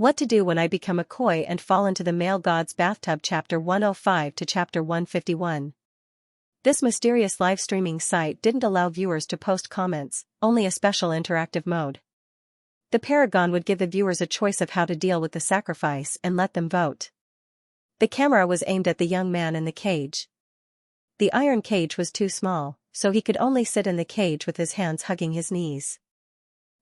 What to do when I become a koi and fall into the male god's bathtub. Chapter 105 to Chapter 151. This mysterious live streaming site didn't allow viewers to post comments, only a special interactive mode. The Paragon would give the viewers a choice of how to deal with the sacrifice and let them vote. The camera was aimed at the young man in the cage. The iron cage was too small, so he could only sit in the cage with his hands hugging his knees.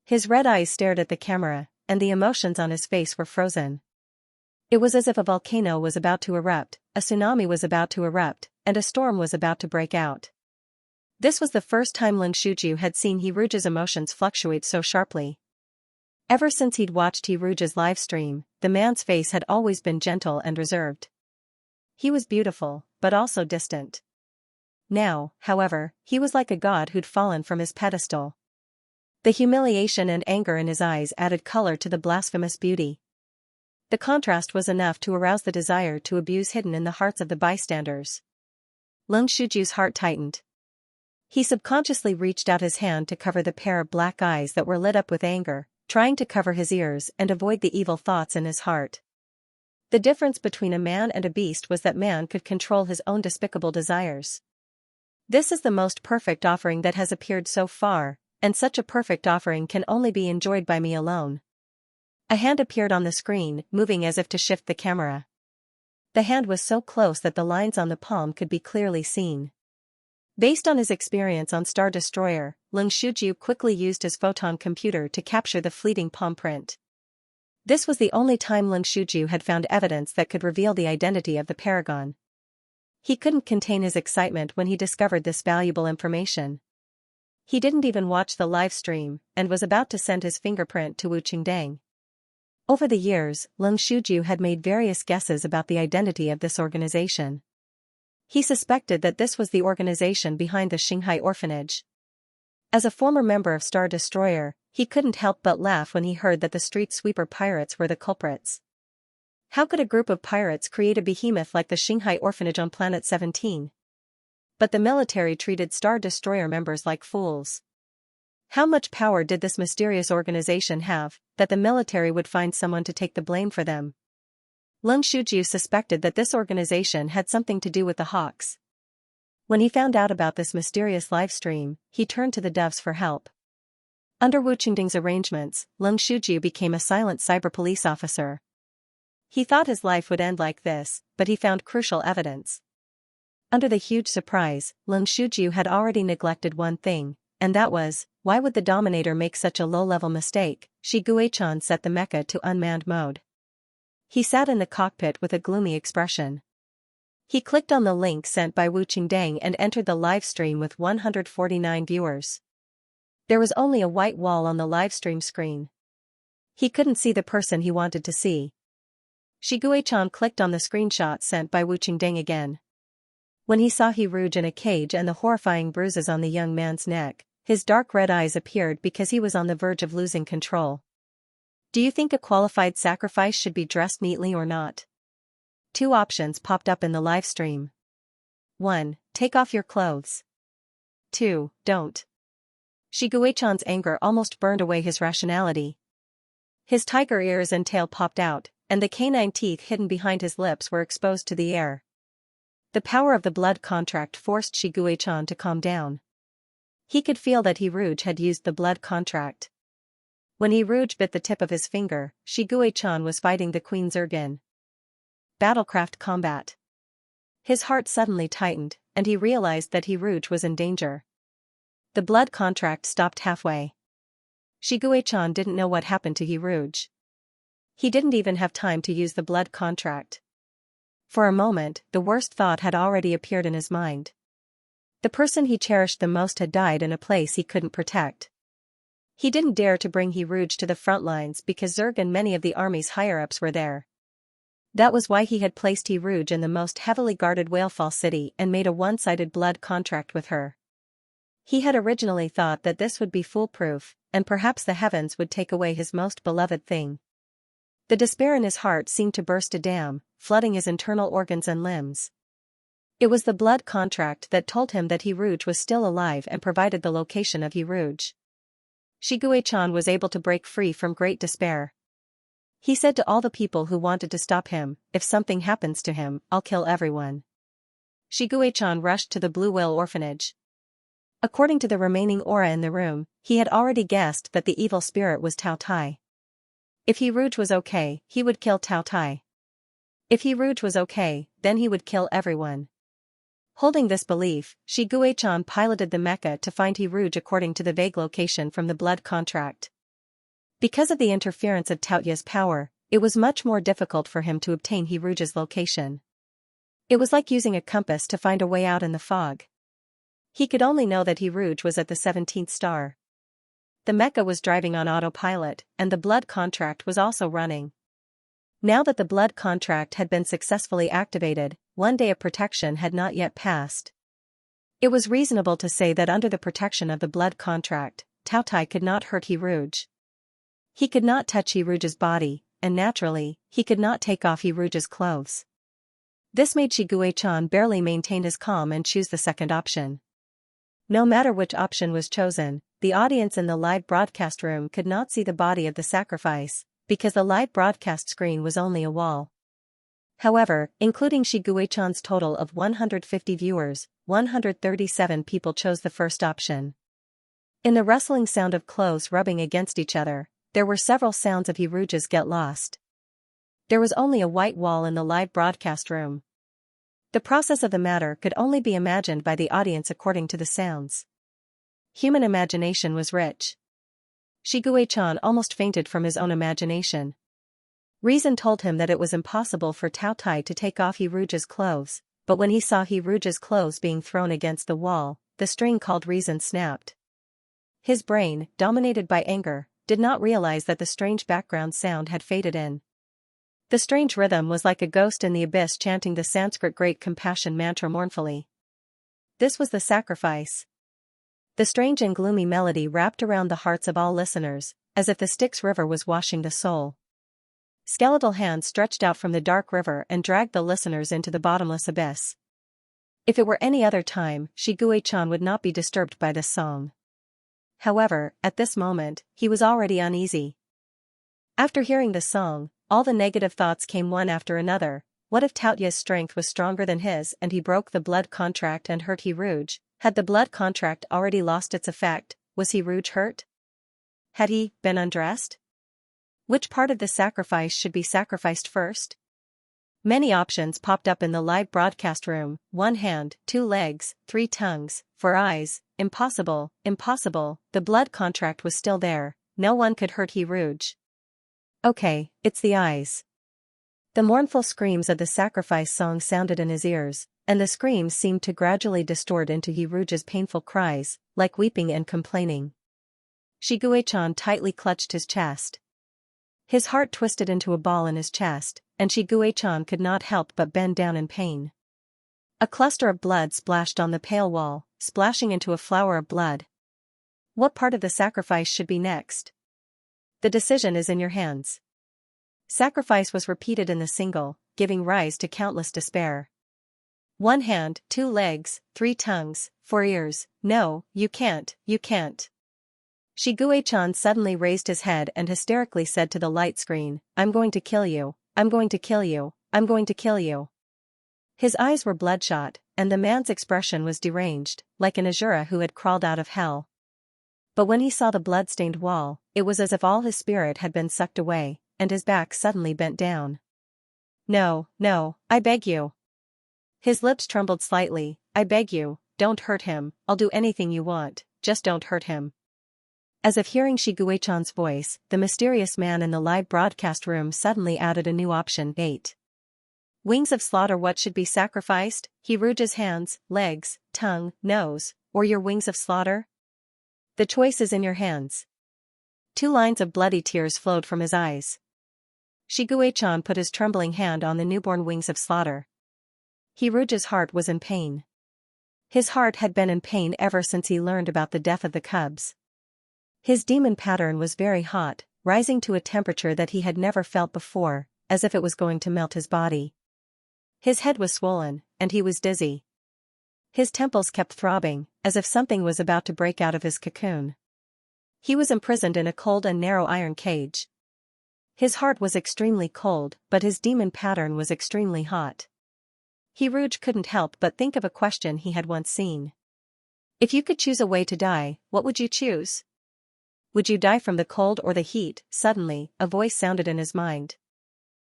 His red eyes stared at the camera, and the emotions on his face were frozen. It was as if a volcano was about to erupt, a tsunami was about to erupt, and a storm was about to break out. This was the first time Ling Shuju had seen He-Ruge's emotions fluctuate so sharply. Ever since he'd watched He-Ruge's live stream, the man's face had always been gentle and reserved. He was beautiful, but also distant. Now, however, he was like a god who'd fallen from his pedestal. The humiliation and anger in his eyes added color to the blasphemous beauty. The contrast was enough to arouse the desire to abuse hidden in the hearts of the bystanders. Ling Shuju's heart tightened. He subconsciously reached out his hand to cover the pair of black eyes that were lit up with anger, trying to cover his ears and avoid the evil thoughts in his heart. The difference between a man and a beast was that man could control his own despicable desires. This is the most perfect offering that has appeared so far, and such a perfect offering can only be enjoyed by me alone. A hand appeared on the screen, moving as if to shift the camera. The hand was so close that the lines on the palm could be clearly seen. Based on his experience on Star Destroyer, Ling Shuju quickly used his photon computer to capture the fleeting palm print. This was the only time Ling Shuju had found evidence that could reveal the identity of the Paragon. He couldn't contain his excitement when he discovered this valuable information. He didn't even watch the live stream, and was about to send his fingerprint to Wu Qingdang. Over the years, Ling Shuju had made various guesses about the identity of this organization. He suspected that this was the organization behind the Xinghai orphanage. As a former member of Star Destroyer, he couldn't help but laugh when he heard that the street sweeper pirates were the culprits. How could a group of pirates create a behemoth like the Xinghai orphanage on Planet 17? But the military treated Star Destroyer members like fools. How much power did this mysterious organization have, that the military would find someone to take the blame for them? Ling Shuju suspected that this organization had something to do with the Hawks. When he found out about this mysterious live stream, he turned to the doves for help. Under Wu Qingdang's arrangements, Ling Shuju became a silent cyber police officer. He thought his life would end like this, but he found crucial evidence. Under the huge surprise, Ling Shuju had already neglected one thing, and that was, why would the Dominator make such a low-level mistake? Shi Guichan set the mecha to unmanned mode. He sat in the cockpit with a gloomy expression. He clicked on the link sent by Wu Qingdang and entered the live stream with 149 viewers. There was only a white wall on the livestream screen. He couldn't see the person he wanted to see. Shi Guichan clicked on the screenshot sent by Wu Qingdang again. When he saw He-Ruge in a cage and the horrifying bruises on the young man's neck, his dark red eyes appeared because he was on the verge of losing control. Do you think a qualified sacrifice should be dressed neatly or not? Two options popped up in the live stream. 1. Take off your clothes. 2. Don't. Shi Guichan's anger almost burned away his rationality. His tiger ears and tail popped out, and the canine teeth hidden behind his lips were exposed to the air. The power of the blood contract forced Shi Guichan to calm down. He could feel that He-Ruge had used the blood contract. When He-Ruge bit the tip of his finger, Shi Guichan was fighting the Queen Zergin. Battlecraft combat. His heart suddenly tightened, and he realized that He-Ruge was in danger. The blood contract stopped halfway. Shi Guichan didn't know what happened to He-Ruge. He didn't even have time to use the blood contract. For a moment, the worst thought had already appeared in his mind. The person he cherished the most had died in a place he couldn't protect. He didn't dare to bring He-Ruge to the front lines because Zerg and many of the army's higher-ups were there. That was why he had placed He-Ruge in the most heavily guarded Whalefall city and made a one-sided blood contract with her. He had originally thought that this would be foolproof, and perhaps the heavens would take away his most beloved thing. The despair in his heart seemed to burst a dam, flooding his internal organs and limbs. It was the blood contract that told him that He-Ruge was still alive and provided the location of He-Ruge. Shi Guichan was able to break free from great despair. He said to all the people who wanted to stop him, if something happens to him, I'll kill everyone. Shiguei-chan rushed to the Blue Whale orphanage. According to the remaining aura in the room, he had already guessed that the evil spirit was Tao Tai. If He Rouge was okay, he would kill Tao Tai. If He Rouge was okay, then he would kill everyone. Holding this belief, Shiguei-chan piloted the mecha to find He Rouge according to the vague location from the blood contract. Because of the interference of Taoya's power, it was much more difficult for him to obtain He Rouge's location. It was like using a compass to find a way out in the fog. He could only know that He Rouge was at the 17th star. The mecha was driving on autopilot, and the blood contract was also running. Now that the blood contract had been successfully activated, 1 day of protection had not yet passed. It was reasonable to say that under the protection of the blood contract, Tao Tai could not hurt He Rouge. He could not touch He Rouge's body, and naturally, he could not take off He Rouge's clothes. This made Shiguei-chan barely maintain his calm and choose the second option. No matter which option was chosen, the audience in the live broadcast room could not see the body of the sacrifice, because the live broadcast screen was only a wall. However, including Shiguei-chan's total of 150 viewers, 137 people chose the first option. In the rustling sound of clothes rubbing against each other, there were several sounds of He Rouge's Get Lost. There was only a white wall in the live broadcast room. The process of the matter could only be imagined by the audience according to the sounds. Human imagination was rich. Shiguei-chan almost fainted from his own imagination. Reason told him that it was impossible for Tao Tai to take off He Rouge's clothes, but when he saw He Rouge's clothes being thrown against the wall, the string called reason snapped. His brain, dominated by anger, did not realize that the strange background sound had faded in. The strange rhythm was like a ghost in the abyss chanting the Sanskrit Great Compassion mantra mournfully. This was the sacrifice. The strange and gloomy melody wrapped around the hearts of all listeners, as if the Styx River was washing the soul. Skeletal hands stretched out from the dark river and dragged the listeners into the bottomless abyss. If it were any other time, Shiguei-chan would not be disturbed by this song. However, at this moment, he was already uneasy. After hearing the song, all the negative thoughts came one after another. What if Taoya's strength was stronger than his and he broke the blood contract and hurt He Rouge? Had the blood contract already lost its effect? Was He Rouge hurt? Had he been undressed? Which part of the sacrifice should be sacrificed first? Many options popped up in the live broadcast room: 1 hand, 2 legs, 3 tongues, 4 eyes. Impossible, impossible, the blood contract was still there, no one could hurt He Rouge. Okay, it's the eyes. The mournful screams of the sacrifice song sounded in his ears, and the screams seemed to gradually distort into He Rouge's painful cries, like weeping and complaining. Shiguei-chan tightly clutched his chest. His heart twisted into a ball in his chest, and Shiguei-chan could not help but bend down in pain. A cluster of blood splashed on the pale wall, splashing into a flower of blood. What part of the sacrifice should be next? The decision is in your hands. Sacrifice was repeated in the single, giving rise to countless despair. 1 hand, 2 legs, 3 tongues, 4 ears. No, you can't, you can't. Shiguei-chan suddenly raised his head and hysterically said to the light screen, I'm going to kill you, I'm going to kill you, I'm going to kill you. His eyes were bloodshot, and the man's expression was deranged, like an Asura who had crawled out of hell. But when he saw the blood-stained wall, it was as if all his spirit had been sucked away, and his back suddenly bent down. No, no, I beg you. His lips trembled slightly. I beg you, don't hurt him, I'll do anything you want, just don't hurt him. As if hearing Shiguei-chan's voice, the mysterious man in the live broadcast room suddenly added a new option: 8. Wings of slaughter. What should be sacrificed? He Rouge's hands, legs, tongue, nose, or your wings of slaughter? The choice is in your hands. 2 lines of bloody tears flowed from his eyes. Shiguei-chan put his trembling hand on the newborn wings of slaughter. He Rouge's heart was in pain. His heart had been in pain ever since he learned about the death of the cubs. His demon pattern was very hot, rising to a temperature that he had never felt before, as if it was going to melt his body. His head was swollen, and he was dizzy. His temples kept throbbing, as if something was about to break out of his cocoon. He was imprisoned in a cold and narrow iron cage. His heart was extremely cold, but his demon pattern was extremely hot. Rouge couldn't help but think of a question he had once seen. If you could choose a way to die, what would you choose? Would you die from the cold or the heat? Suddenly, a voice sounded in his mind.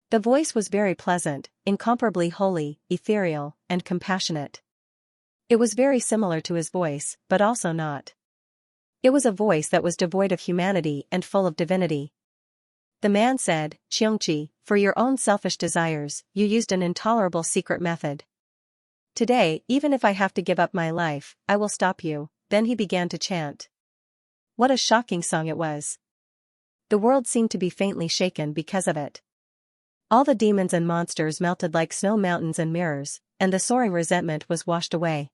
The voice was very pleasant, incomparably holy, ethereal, and compassionate. It was very similar to his voice, but also not. It was a voice that was devoid of humanity and full of divinity. The man said, Xianxia, for your own selfish desires, you used an intolerable secret method. Today, even if I have to give up my life, I will stop you. Then he began to chant. What a shocking song it was. The world seemed to be faintly shaken because of it. All the demons and monsters melted like snow mountains and mirrors, and the soaring resentment was washed away.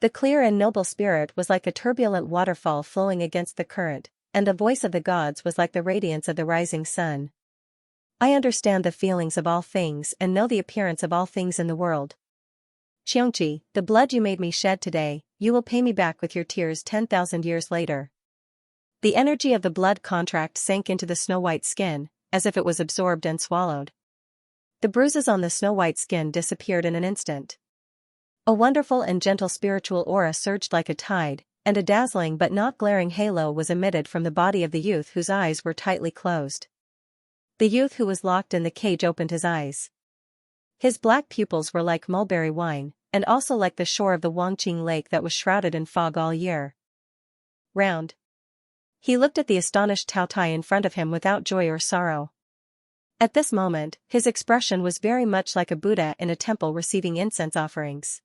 The clear and noble spirit was like a turbulent waterfall flowing against the current, and the voice of the gods was like the radiance of the rising sun. I understand the feelings of all things and know the appearance of all things in the world. Xianxia, the blood you made me shed today, you will pay me back with your tears 10,000 years later. The energy of the blood contract sank into the snow-white skin, as if it was absorbed and swallowed. The bruises on the snow-white skin disappeared in an instant. A wonderful and gentle spiritual aura surged like a tide, and a dazzling but not glaring halo was emitted from the body of the youth whose eyes were tightly closed. The youth who was locked in the cage opened his eyes. His black pupils were like mulberry wine, and also like the shore of the Wangqing lake that was shrouded in fog all year round. He looked at the astonished Tao Tai in front of him without joy or sorrow. At this moment, his expression was very much like a Buddha in a temple receiving incense offerings.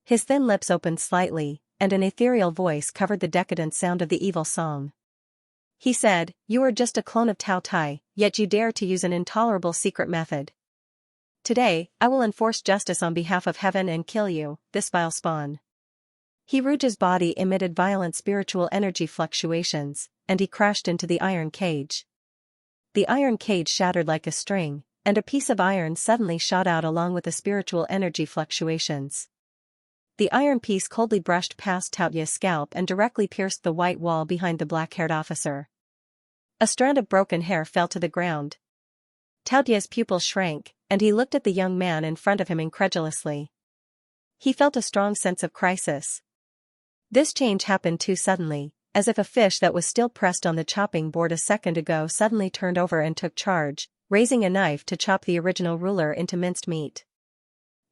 His thin lips opened slightly, and an ethereal voice covered the decadent sound of the evil song. He said, You are just a clone of Tao Tai, yet you dare to use an intolerable secret method. Today, I will enforce justice on behalf of heaven and kill you, this vile spawn. Rouge's body emitted violent spiritual energy fluctuations, and he crashed into the iron cage. The iron cage shattered like a string, and a piece of iron suddenly shot out along with the spiritual energy fluctuations. The iron piece coldly brushed past Taotia's scalp and directly pierced the white wall behind the black-haired officer. A strand of broken hair fell to the ground. Taotia's pupils shrank, and he looked at the young man in front of him incredulously. He felt a strong sense of crisis. This change happened too suddenly, as if a fish that was still pressed on the chopping board a second ago suddenly turned over and took charge, raising a knife to chop the original ruler into minced meat.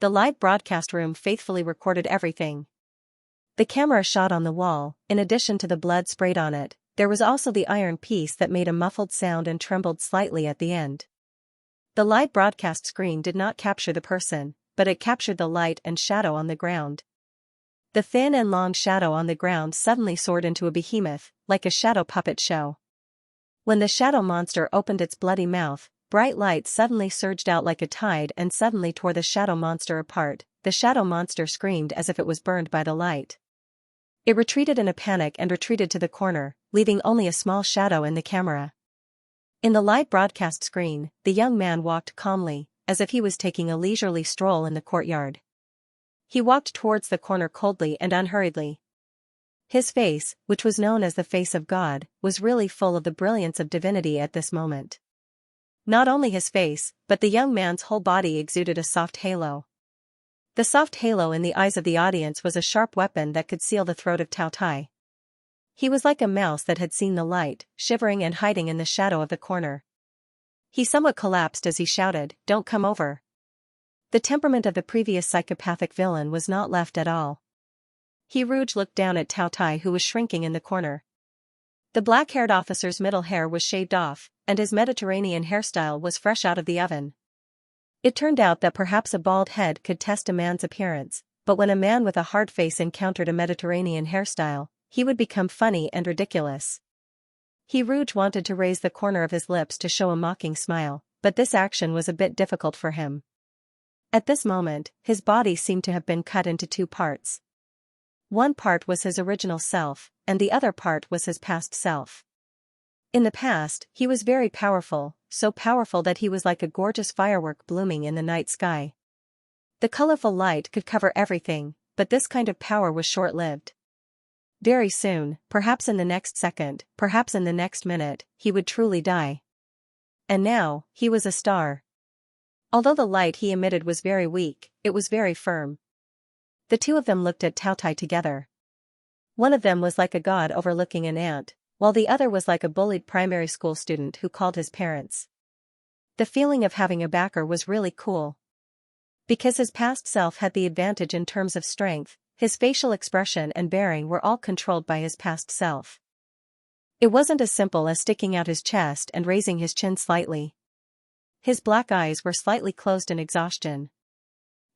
The live broadcast room faithfully recorded everything. The camera shot on the wall, in addition to the blood sprayed on it, there was also the iron piece that made a muffled sound and trembled slightly at the end. The live broadcast screen did not capture the person, but it captured the light and shadow on the ground. The thin and long shadow on the ground suddenly soared into a behemoth, like a shadow puppet show. When the shadow monster opened its bloody mouth, bright light suddenly surged out like a tide and suddenly tore the shadow monster apart. The shadow monster screamed as if it was burned by the light. It retreated in a panic and retreated to the corner, leaving only a small shadow in the camera. In the live broadcast screen, the young man walked calmly, as if he was taking a leisurely stroll in the courtyard. He walked towards the corner coldly and unhurriedly. His face, which was known as the face of God, was really full of the brilliance of divinity at this moment. Not only his face, but the young man's whole body exuded a soft halo. The soft halo in the eyes of the audience was a sharp weapon that could seal the throat of Tao Tai. He was like a mouse that had seen the light, shivering and hiding in the shadow of the corner. He somewhat collapsed as he shouted, Don't come over. The temperament of the previous psychopathic villain was not left at all. Rouge looked down at Tao Tai who was shrinking in the corner. The black-haired officer's middle hair was shaved off, and his Mediterranean hairstyle was fresh out of the oven. It turned out that perhaps a bald head could test a man's appearance, but when a man with a hard face encountered a Mediterranean hairstyle, he would become funny and ridiculous. Rouge wanted to raise the corner of his lips to show a mocking smile, but this action was a bit difficult for him. At this moment, his body seemed to have been cut into two parts. One part was his original self, and the other part was his past self. In the past, he was very powerful, so powerful that he was like a gorgeous firework blooming in the night sky. The colorful light could cover everything, but this kind of power was short-lived. Very soon, perhaps in the next second, perhaps in the next minute, he would truly die. And now, he was a star. Although the light he emitted was very weak, it was very firm. The two of them looked at Tao Tai together. One of them was like a god overlooking an ant, while the other was like a bullied primary school student who called his parents. The feeling of having a backer was really cool. Because his past self had the advantage in terms of strength, his facial expression and bearing were all controlled by his past self. It wasn't as simple as sticking out his chest and raising his chin slightly. His black eyes were slightly closed in exhaustion.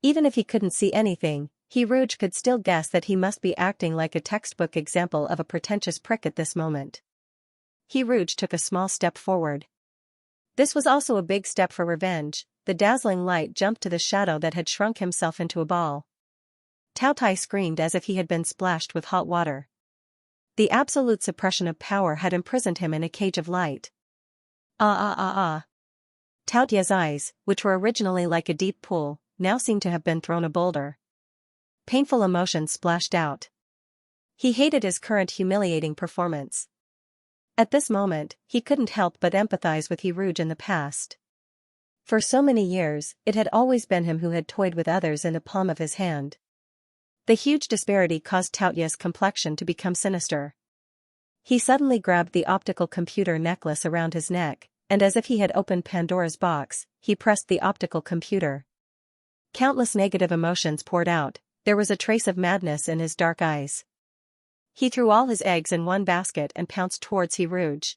Even if he couldn't see anything, Rouge could still guess that he must be acting like a textbook example of a pretentious prick at this moment. Rouge took a small step forward. This was also a big step for revenge. The dazzling light jumped to the shadow that had shrunk himself into a ball. Tao Tai screamed as if he had been splashed with hot water. The absolute suppression of power had imprisoned him in a cage of light. Ah. Tao Tai's eyes, which were originally like a deep pool, now seemed to have been thrown a boulder. Painful emotions splashed out. He hated his current humiliating performance. At this moment, he couldn't help but empathize with Rouge in the past. For so many years, it had always been him who had toyed with others in the palm of his hand. The huge disparity caused Tao Tai's complexion to become sinister. He suddenly grabbed the optical computer necklace around his neck, and as if he had opened Pandora's box, he pressed the optical computer. Countless negative emotions poured out. There was a trace of madness in his dark eyes. He threw all his eggs in one basket and pounced towards Rouge.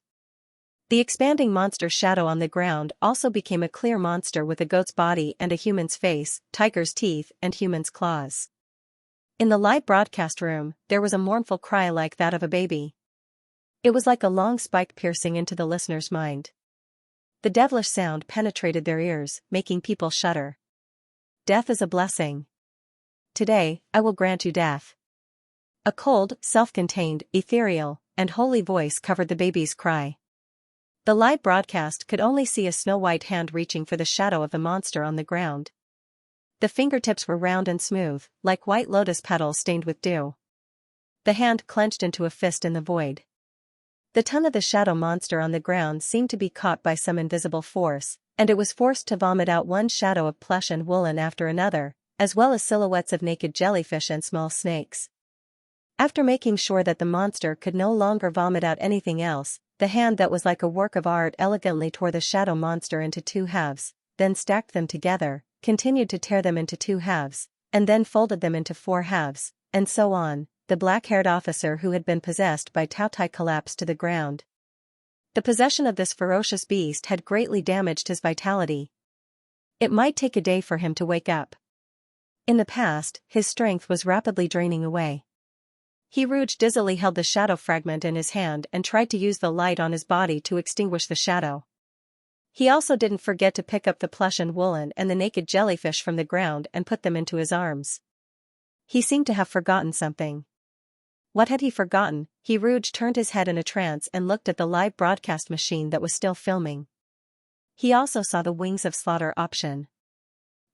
The expanding monster shadow on the ground also became a clear monster with a goat's body and a human's face, tiger's teeth, and human's claws. In the live broadcast room, there was a mournful cry like that of a baby. It was like a long spike piercing into the listener's mind. The devilish sound penetrated their ears, making people shudder. Death is a blessing. Today, I will grant you death. A cold, self-contained, ethereal, and holy voice covered the baby's cry. The live broadcast could only see a snow-white hand reaching for the shadow of the monster on the ground. The fingertips were round and smooth, like white lotus petals stained with dew. The hand clenched into a fist in the void. The tongue of the shadow monster on the ground seemed to be caught by some invisible force, and it was forced to vomit out one shadow of plush and woolen after another, as well as silhouettes of naked jellyfish and small snakes. After making sure that the monster could no longer vomit out anything else, the hand that was like a work of art elegantly tore the shadow monster into two halves, then stacked them together, continued to tear them into two halves, and then folded them into four halves, and so on. The black-haired officer who had been possessed by Tao Tai collapsed to the ground. The possession of this ferocious beast had greatly damaged his vitality. It might take a day for him to wake up. In the past, his strength was rapidly draining away. Rouge dizzily held the shadow fragment in his hand and tried to use the light on his body to extinguish the shadow. He also didn't forget to pick up the plush and woolen and the naked jellyfish from the ground and put them into his arms. He seemed to have forgotten something. What had he forgotten? Rouge turned his head in a trance and looked at the live broadcast machine that was still filming. He also saw the Wings of Slaughter option.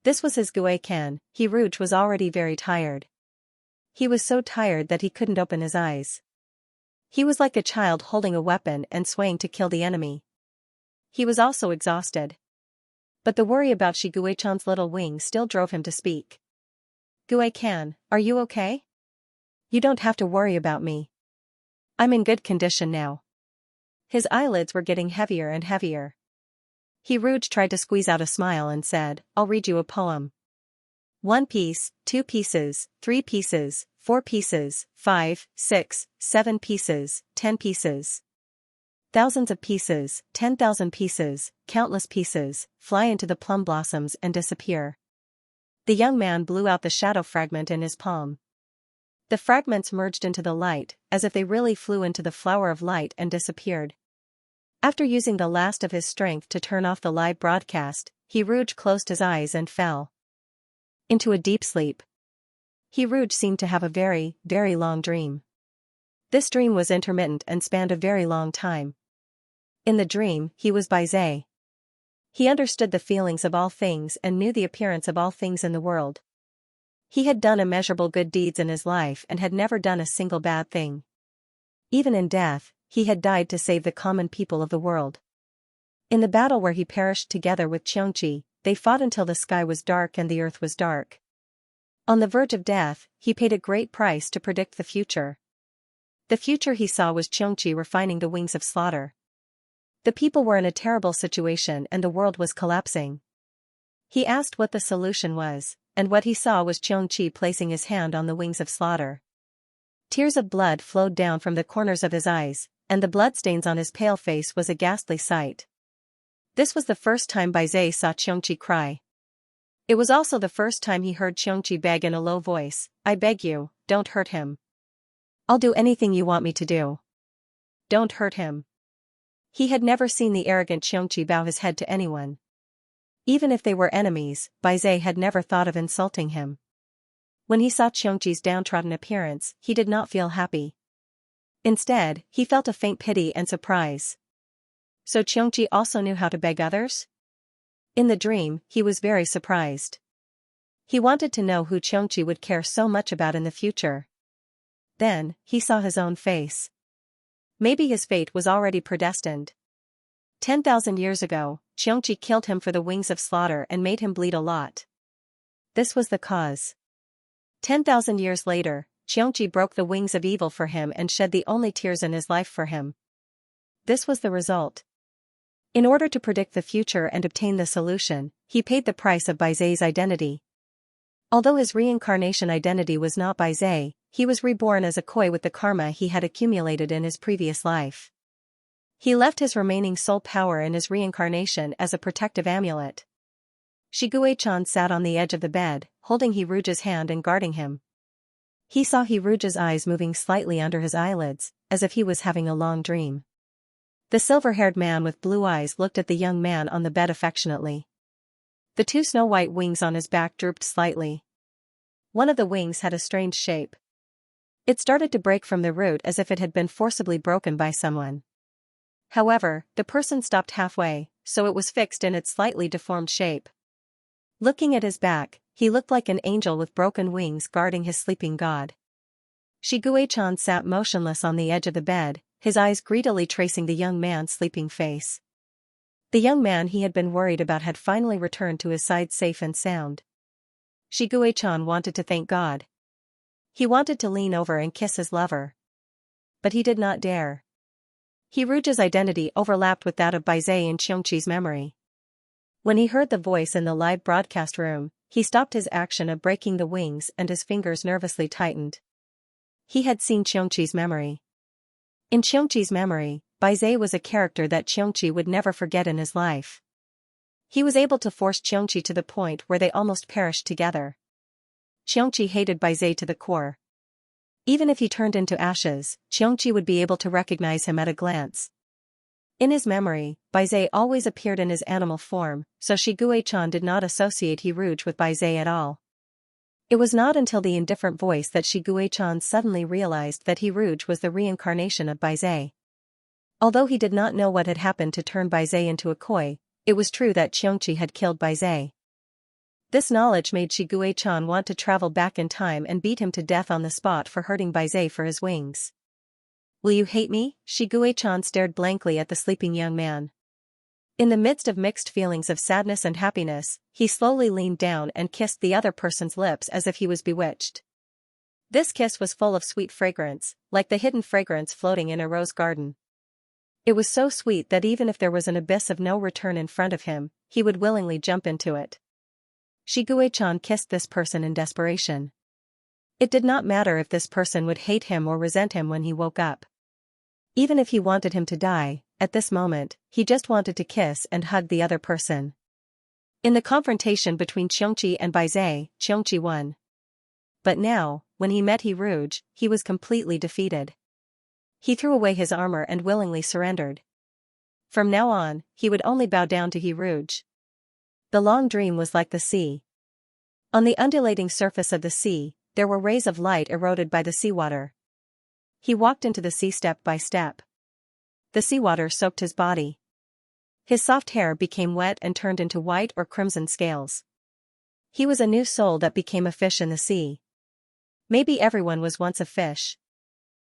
This was his Guay-can. Rouge was already very tired. He was so tired that he couldn't open his eyes. He was like a child holding a weapon and swaying to kill the enemy. He was also exhausted. But the worry about Shi Guay-chan's little wing still drove him to speak. Guay-can, are you okay? You don't have to worry about me. I'm in good condition now. His eyelids were getting heavier and heavier. Rouge tried to squeeze out a smile and said, I'll read you a poem. 1 piece, 2 pieces, 3 pieces, 4 pieces, 5, 6, 7 pieces, 10 pieces. Thousands of pieces, 10,000 pieces, countless pieces, fly into the plum blossoms and disappear. The young man blew out the shadow fragment in his palm. The fragments merged into the light, as if they really flew into the flower of light and disappeared. After using the last of his strength to turn off the live broadcast, Rouge closed his eyes and fell into a deep sleep. Rouge seemed to have a very, very long dream. This dream was intermittent and spanned a very long time. In the dream, he was by Zay. He understood the feelings of all things and knew the appearance of all things in the world. He had done immeasurable good deeds in his life and had never done a single bad thing. Even in death, he had died to save the common people of the world. In the battle where he perished together with Xianxia, they fought until the sky was dark and the earth was dark. On the verge of death, he paid a great price to predict the future. The future he saw was Xianxia refining the wings of slaughter. The people were in a terrible situation and the world was collapsing. He asked what the solution was, and what he saw was Xianxia placing his hand on the wings of slaughter. Tears of blood flowed down from the corners of his eyes, and the bloodstains on his pale face was a ghastly sight. This was the first time Baizé saw Xianxia cry. It was also the first time he heard Xianxia beg in a low voice, "I beg you, don't hurt him. I'll do anything you want me to do. Don't hurt him." He had never seen the arrogant Xianxia bow his head to anyone. Even if they were enemies, Baizé had never thought of insulting him. When he saw Xianxia's downtrodden appearance, he did not feel happy. Instead, he felt a faint pity and surprise. So Xianxia also knew how to beg others? In the dream, he was very surprised. He wanted to know who Xianxia would care so much about in the future. Then, he saw his own face. Maybe his fate was already predestined. 10,000 years ago, Xianxia killed him for the wings of slaughter and made him bleed a lot. This was the cause. 10,000 years later, Xianxia broke the wings of evil for him and shed the only tears in his life for him. This was the result. In order to predict the future and obtain the solution, he paid the price of Baizé's identity. Although his reincarnation identity was not Baizé, he was reborn as a koi with the karma he had accumulated in his previous life. He left his remaining soul power in his reincarnation as a protective amulet. Shiguei-chan sat on the edge of the bed, holding Hiruja's hand and guarding him. He saw Hiruja's eyes moving slightly under his eyelids, as if he was having a long dream. The silver-haired man with blue eyes looked at the young man on the bed affectionately. The two snow-white wings on his back drooped slightly. One of the wings had a strange shape. It started to break from the root as if it had been forcibly broken by someone. However, the person stopped halfway, so it was fixed in its slightly deformed shape. Looking at his back, he looked like an angel with broken wings guarding his sleeping god. Shiguei-chan sat motionless on the edge of the bed, his eyes greedily tracing the young man's sleeping face. The young man he had been worried about had finally returned to his side safe and sound. Shiguei-chan wanted to thank God. He wanted to lean over and kiss his lover. But he did not dare. Hiruja's identity overlapped with that of Baizé in Xianxia's memory. When he heard the voice in the live broadcast room, he stopped his action of breaking the wings and his fingers nervously tightened. He had seen Xianxia's memory. In Xianxia's memory, Baizé was a character that Xianxia would never forget in his life. He was able to force Xianxia to the point where they almost perished together. Xianxia hated Baizé to the core. Even if he turned into ashes, Xianxia would be able to recognize him at a glance. In his memory, Baizé always appeared in his animal form, so Shiguei-chan did not associate Hiruj with Baizé at all. It was not until the indifferent voice that Shiguei-chan suddenly realized that Hiruj was the reincarnation of Baizé. Although he did not know what had happened to turn Baizé into a koi, it was true that Xianxia had killed Baizé. This knowledge made Shiguei-chan want to travel back in time and beat him to death on the spot for hurting Baizé for his wings. "Will you hate me?" Shiguei-chan stared blankly at the sleeping young man. In the midst of mixed feelings of sadness and happiness, he slowly leaned down and kissed the other person's lips as if he was bewitched. This kiss was full of sweet fragrance, like the hidden fragrance floating in a rose garden. It was so sweet that even if there was an abyss of no return in front of him, he would willingly jump into it. Shiguei-chan kissed this person in desperation. It did not matter if this person would hate him or resent him when he woke up. Even if he wanted him to die, at this moment, he just wanted to kiss and hug the other person. In the confrontation between Xianxia and Baizé, Xianxia won. But now, when he met Hiruj, he was completely defeated. He threw away his armor and willingly surrendered. From now on, he would only bow down to Hiruj. The long dream was like the sea. On the undulating surface of the sea, there were rays of light eroded by the seawater. He walked into the sea step by step. The seawater soaked his body. His soft hair became wet and turned into white or crimson scales. He was a new soul that became a fish in the sea. Maybe everyone was once a fish.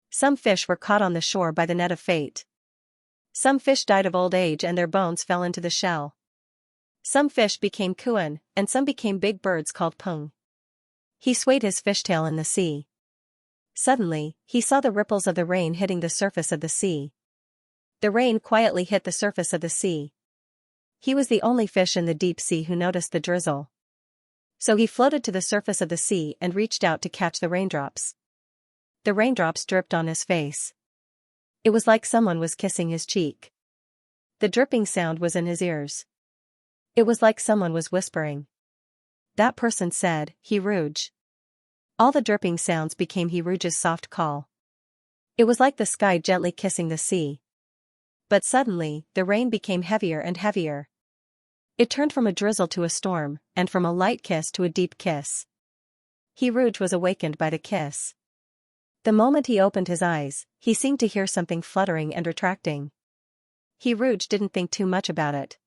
Some fish were caught on the shore by the net of fate. Some fish died of old age and their bones fell into the shell. Some fish became kuan, and some became big birds called pung. He swayed his fishtail in the sea. Suddenly, he saw the ripples of the rain hitting the surface of the sea. The rain quietly hit the surface of the sea. He was the only fish in the deep sea who noticed the drizzle. So he floated to the surface of the sea and reached out to catch the raindrops. The raindrops dripped on his face. It was like someone was kissing his cheek. The dripping sound was in his ears. It was like someone was whispering. That person said, "He Rouge." All the dripping sounds became He Rouge's soft call. It was like the sky gently kissing the sea. But suddenly, the rain became heavier and heavier. It turned from a drizzle to a storm, and from a light kiss to a deep kiss. He Rouge was awakened by the kiss. The moment he opened his eyes, he seemed to hear something fluttering and retracting. He Rouge didn't think too much about it.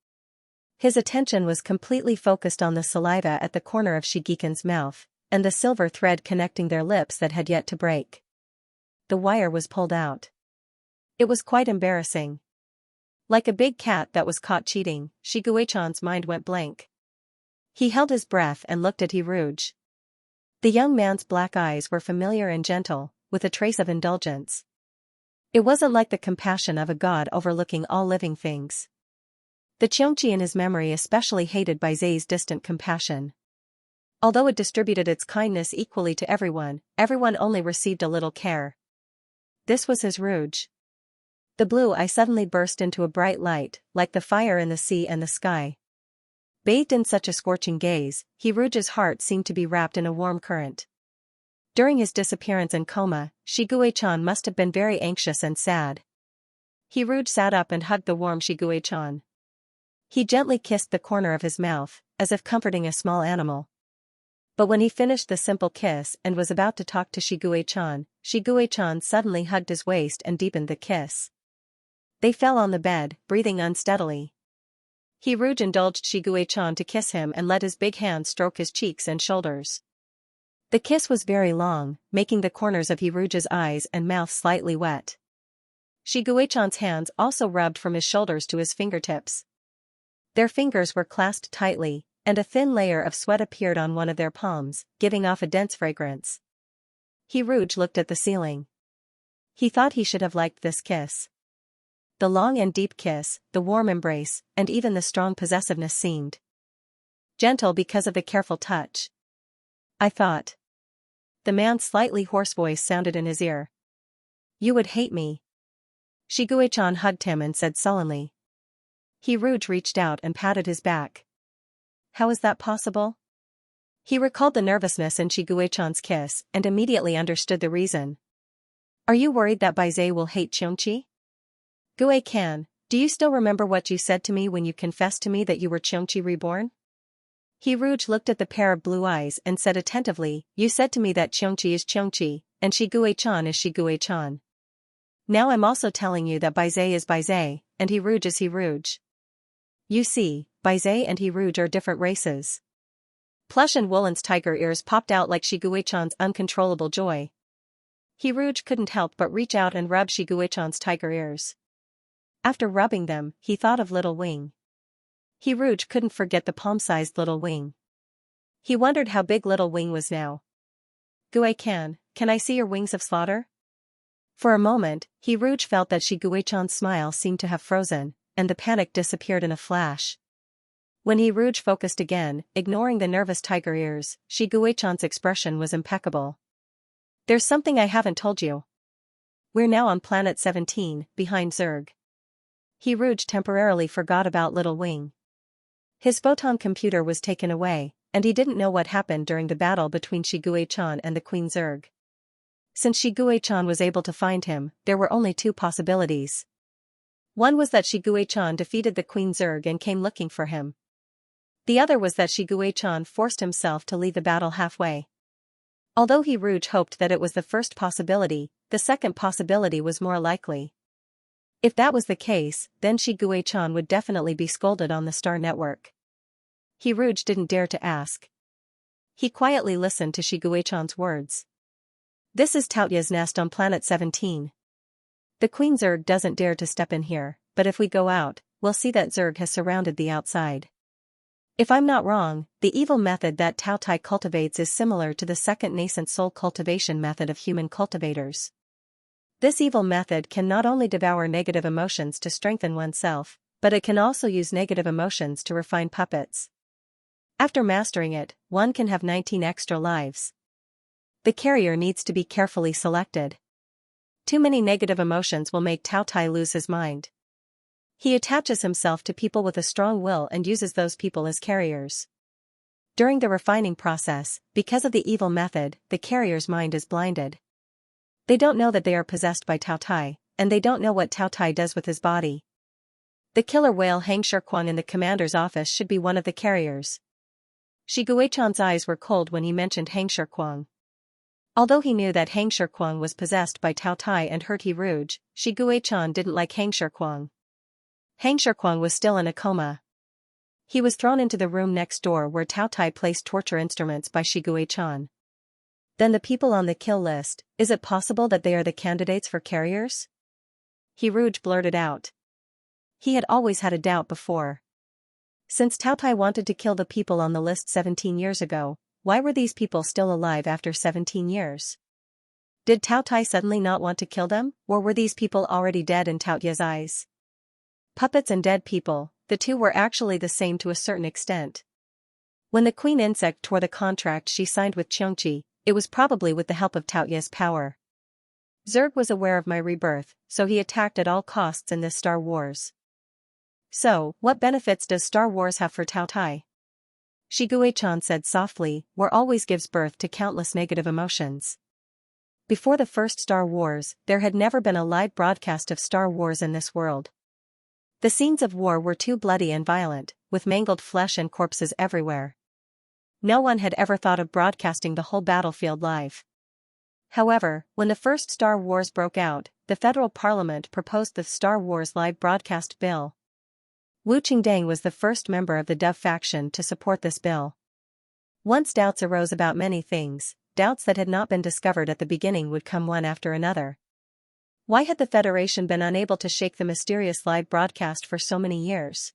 His attention was completely focused on the saliva at the corner of Shigekin's mouth, and the silver thread connecting their lips that had yet to break. The wire was pulled out. It was quite embarrassing. Like a big cat that was caught cheating, Shiguechan's mind went blank. He held his breath and looked at He Rouge. The young man's black eyes were familiar and gentle, with a trace of indulgence. It wasn't like the compassion of a god overlooking all living things. The Xianxia in his memory especially hated Baize's distant compassion. Although it distributed its kindness equally to everyone only received a little care. This was his Rouge. The blue eye suddenly burst into a bright light, like the fire in the sea and the sky. Bathed in such a scorching gaze, He Rouge's heart seemed to be wrapped in a warm current. During his disappearance and coma, Shiguechan must have been very anxious and sad. He Rouge sat up and hugged the warm Shiguechan. He gently kissed the corner of his mouth, as if comforting a small animal. But when he finished the simple kiss and was about to talk to Shiguechan suddenly hugged his waist and deepened the kiss. They fell on the bed, breathing unsteadily. He Rouge indulged Shiguechan to kiss him and let his big hand stroke his cheeks and shoulders. The kiss was very long, making the corners of He Rouge's eyes and mouth slightly wet. Shiguechan's hands also rubbed from his shoulders to his fingertips. Their fingers were clasped tightly, and a thin layer of sweat appeared on one of their palms, giving off a dense fragrance. He Rouge looked at the ceiling. He thought he should have liked this kiss. The long and deep kiss, the warm embrace, and even the strong possessiveness seemed gentle because of the careful touch. I thought. The man's slightly hoarse voice sounded in his ear. You would hate me. Shiguechan hugged him and said sullenly. He Rouge reached out and patted his back. How is that possible? He recalled the nervousness in Shiguechan's kiss and immediately understood the reason. Are you worried that Baize will hate Xianxia? Gue-kan, do you still remember what you said to me when you confessed to me that you were Xianxia reborn? He Rouge looked at the pair of blue eyes and said attentively, you said to me that Xianxia is Xianxia, and Shiguechan is Shiguechan. Now I'm also telling you that Baize is Baize, and He Rouge is He Rouge. You see, Baize and He Rouge are different races. Plush and Woolen's tiger ears popped out like Shiguechan's uncontrollable joy. He Rouge couldn't help but reach out and rub Shiguechan's tiger ears. After rubbing them, he thought of Little Wing. He Rouge couldn't forget the palm-sized Little Wing. He wondered how big Little Wing was now. Gue-kan, can I see your wings of slaughter? For a moment, He Rouge felt that Shiguechan's smile seemed to have frozen, and the panic disappeared in a flash. When He Rouge focused again, ignoring the nervous tiger ears, Shiguechan's expression was impeccable. There's something I haven't told you. We're now on planet 17, behind Zerg. He Rouge temporarily forgot about Little Wing. His photon computer was taken away, and he didn't know what happened during the battle between Shiguechan and the Queen Zerg. Since Shiguechan was able to find him, there were only two possibilities. One was that Shiguechan defeated the Queen Zerg and came looking for him. The other was that Shiguechan forced himself to leave the battle halfway. Although He Rouge hoped that it was the first possibility, the second possibility was more likely. If that was the case, then Shiguechan would definitely be scolded on the Star Network. He Rouge didn't dare to ask. He quietly listened to Shiguechan's words. This is Taotia's nest on planet 17. The Queen Zerg doesn't dare to step in here. but if we go out, we'll see that Zerg has surrounded the outside. If I'm not wrong, the evil method that Tao Tai cultivates is similar to the second nascent soul cultivation method of human cultivators. This evil method can not only devour negative emotions to strengthen oneself, but it can also use negative emotions to refine puppets. After mastering it, one can have 19 extra lives. The carrier needs to be carefully selected. Too many negative emotions will make Tao Tai lose his mind. He attaches himself to people with a strong will and uses those people as carriers. During the refining process, because of the evil method, the carrier's mind is blinded. They don't know that they are possessed by Tao Tai, and they don't know what Tao Tai does with his body. The killer whale Xianxia in the commander's office should be one of the carriers. Shi Guichan's eyes were cold when he mentioned Xianxia. Although he knew that Xianxia was possessed by Tao Tai and hurt He Rouge, Shi Guichan didn't like Xianxia. Xianxia was still in a coma. He was thrown into the room next door where Tao Tai placed torture instruments by Shi Guichan. Then the people on the kill list, is it possible that they are the candidates for carriers? He Rouge blurted out. He had always had a doubt before. Since Tao Tai wanted to kill the people on the list 17 years ago, why were these people still alive after 17 years? Did Tao Tai suddenly not want to kill them, or were these people already dead in Tao Ye's eyes? Puppets and dead people, the two were actually the same to a certain extent. When the queen insect tore the contract she signed with Xianxia, it was probably with the help of Tao Ye's power. Zerg was aware of my rebirth, so he attacked at all costs in this Star Wars. So, what benefits does Star Wars have for Tao Tai? Shi Guichan said softly, war always gives birth to countless negative emotions. Before the first Star Wars, there had never been a live broadcast of Star Wars in this world. The scenes of war were too bloody and violent, with mangled flesh and corpses everywhere. No one had ever thought of broadcasting the whole battlefield live. However, when the first Star Wars broke out, the federal parliament proposed the Star Wars live broadcast bill. Wu Qingdang was the first member of the Dove faction to support this bill. Once doubts arose about many things, doubts that had not been discovered at the beginning would come one after another. Why had the Federation been unable to shake the mysterious live broadcast for so many years?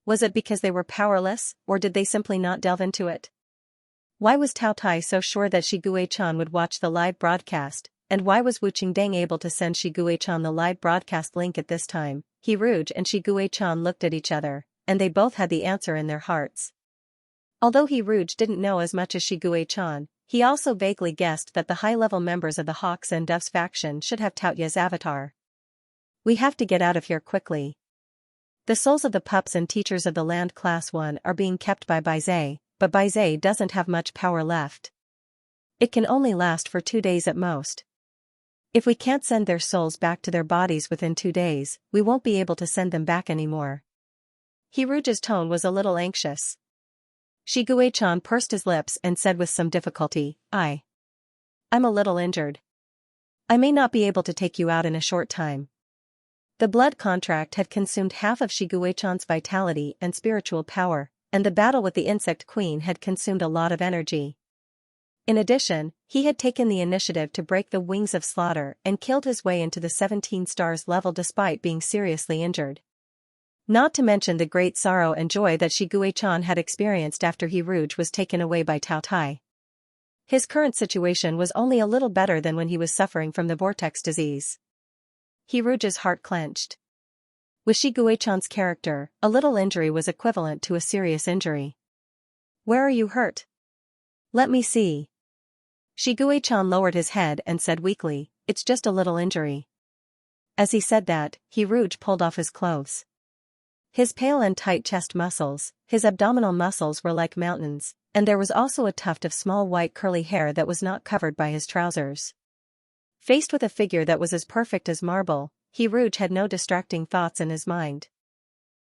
Was it because they were powerless, or did they simply not delve into it? Why was Tao Tai so sure that Shi Guichan would watch the live broadcast, and why was Wu Qingdang able to send Shi Guichan the live broadcast link at this time? He Rouge and Shi Guichan looked at each other, and they both had the answer in their hearts. Although He Rouge didn't know as much as Shi Guichan, he also vaguely guessed that the high-level members of the Hawks and Doves faction should have Tao Ye's avatar. We have to get out of here quickly. The souls of the pups and teachers of the land Class 1 are being kept by Baizé, but Baizé doesn't have much power left. It can only last for 2 days at most. If we can't send their souls back to their bodies within 2 days, we won't be able to send them back anymore. He Rouge's tone was a little anxious. Shi Guichan pursed his lips and said with some difficulty, I'm a little injured. I may not be able to take you out in a short time. The blood contract had consumed half of Shi Guichan's vitality and spiritual power, and the battle with the insect queen had consumed a lot of energy. In addition, he had taken the initiative to break the wings of slaughter and killed his way into the 17 stars level despite being seriously injured. Not to mention the great sorrow and joy that Shi Guichan had experienced after He Rouge was taken away by Tao Tai. His current situation was only a little better than when he was suffering from the vortex disease. He Rouge's heart clenched. With Shi Guichan's character, a little injury was equivalent to a serious injury. Where are you hurt? Let me see. Shi Guichan lowered his head and said weakly, it's just a little injury. As he said that, He Rouge pulled off his clothes. His pale and tight chest muscles, his abdominal muscles were like mountains, and there was also a tuft of small white curly hair that was not covered by his trousers. Faced with a figure that was as perfect as marble, He Rouge had no distracting thoughts in his mind.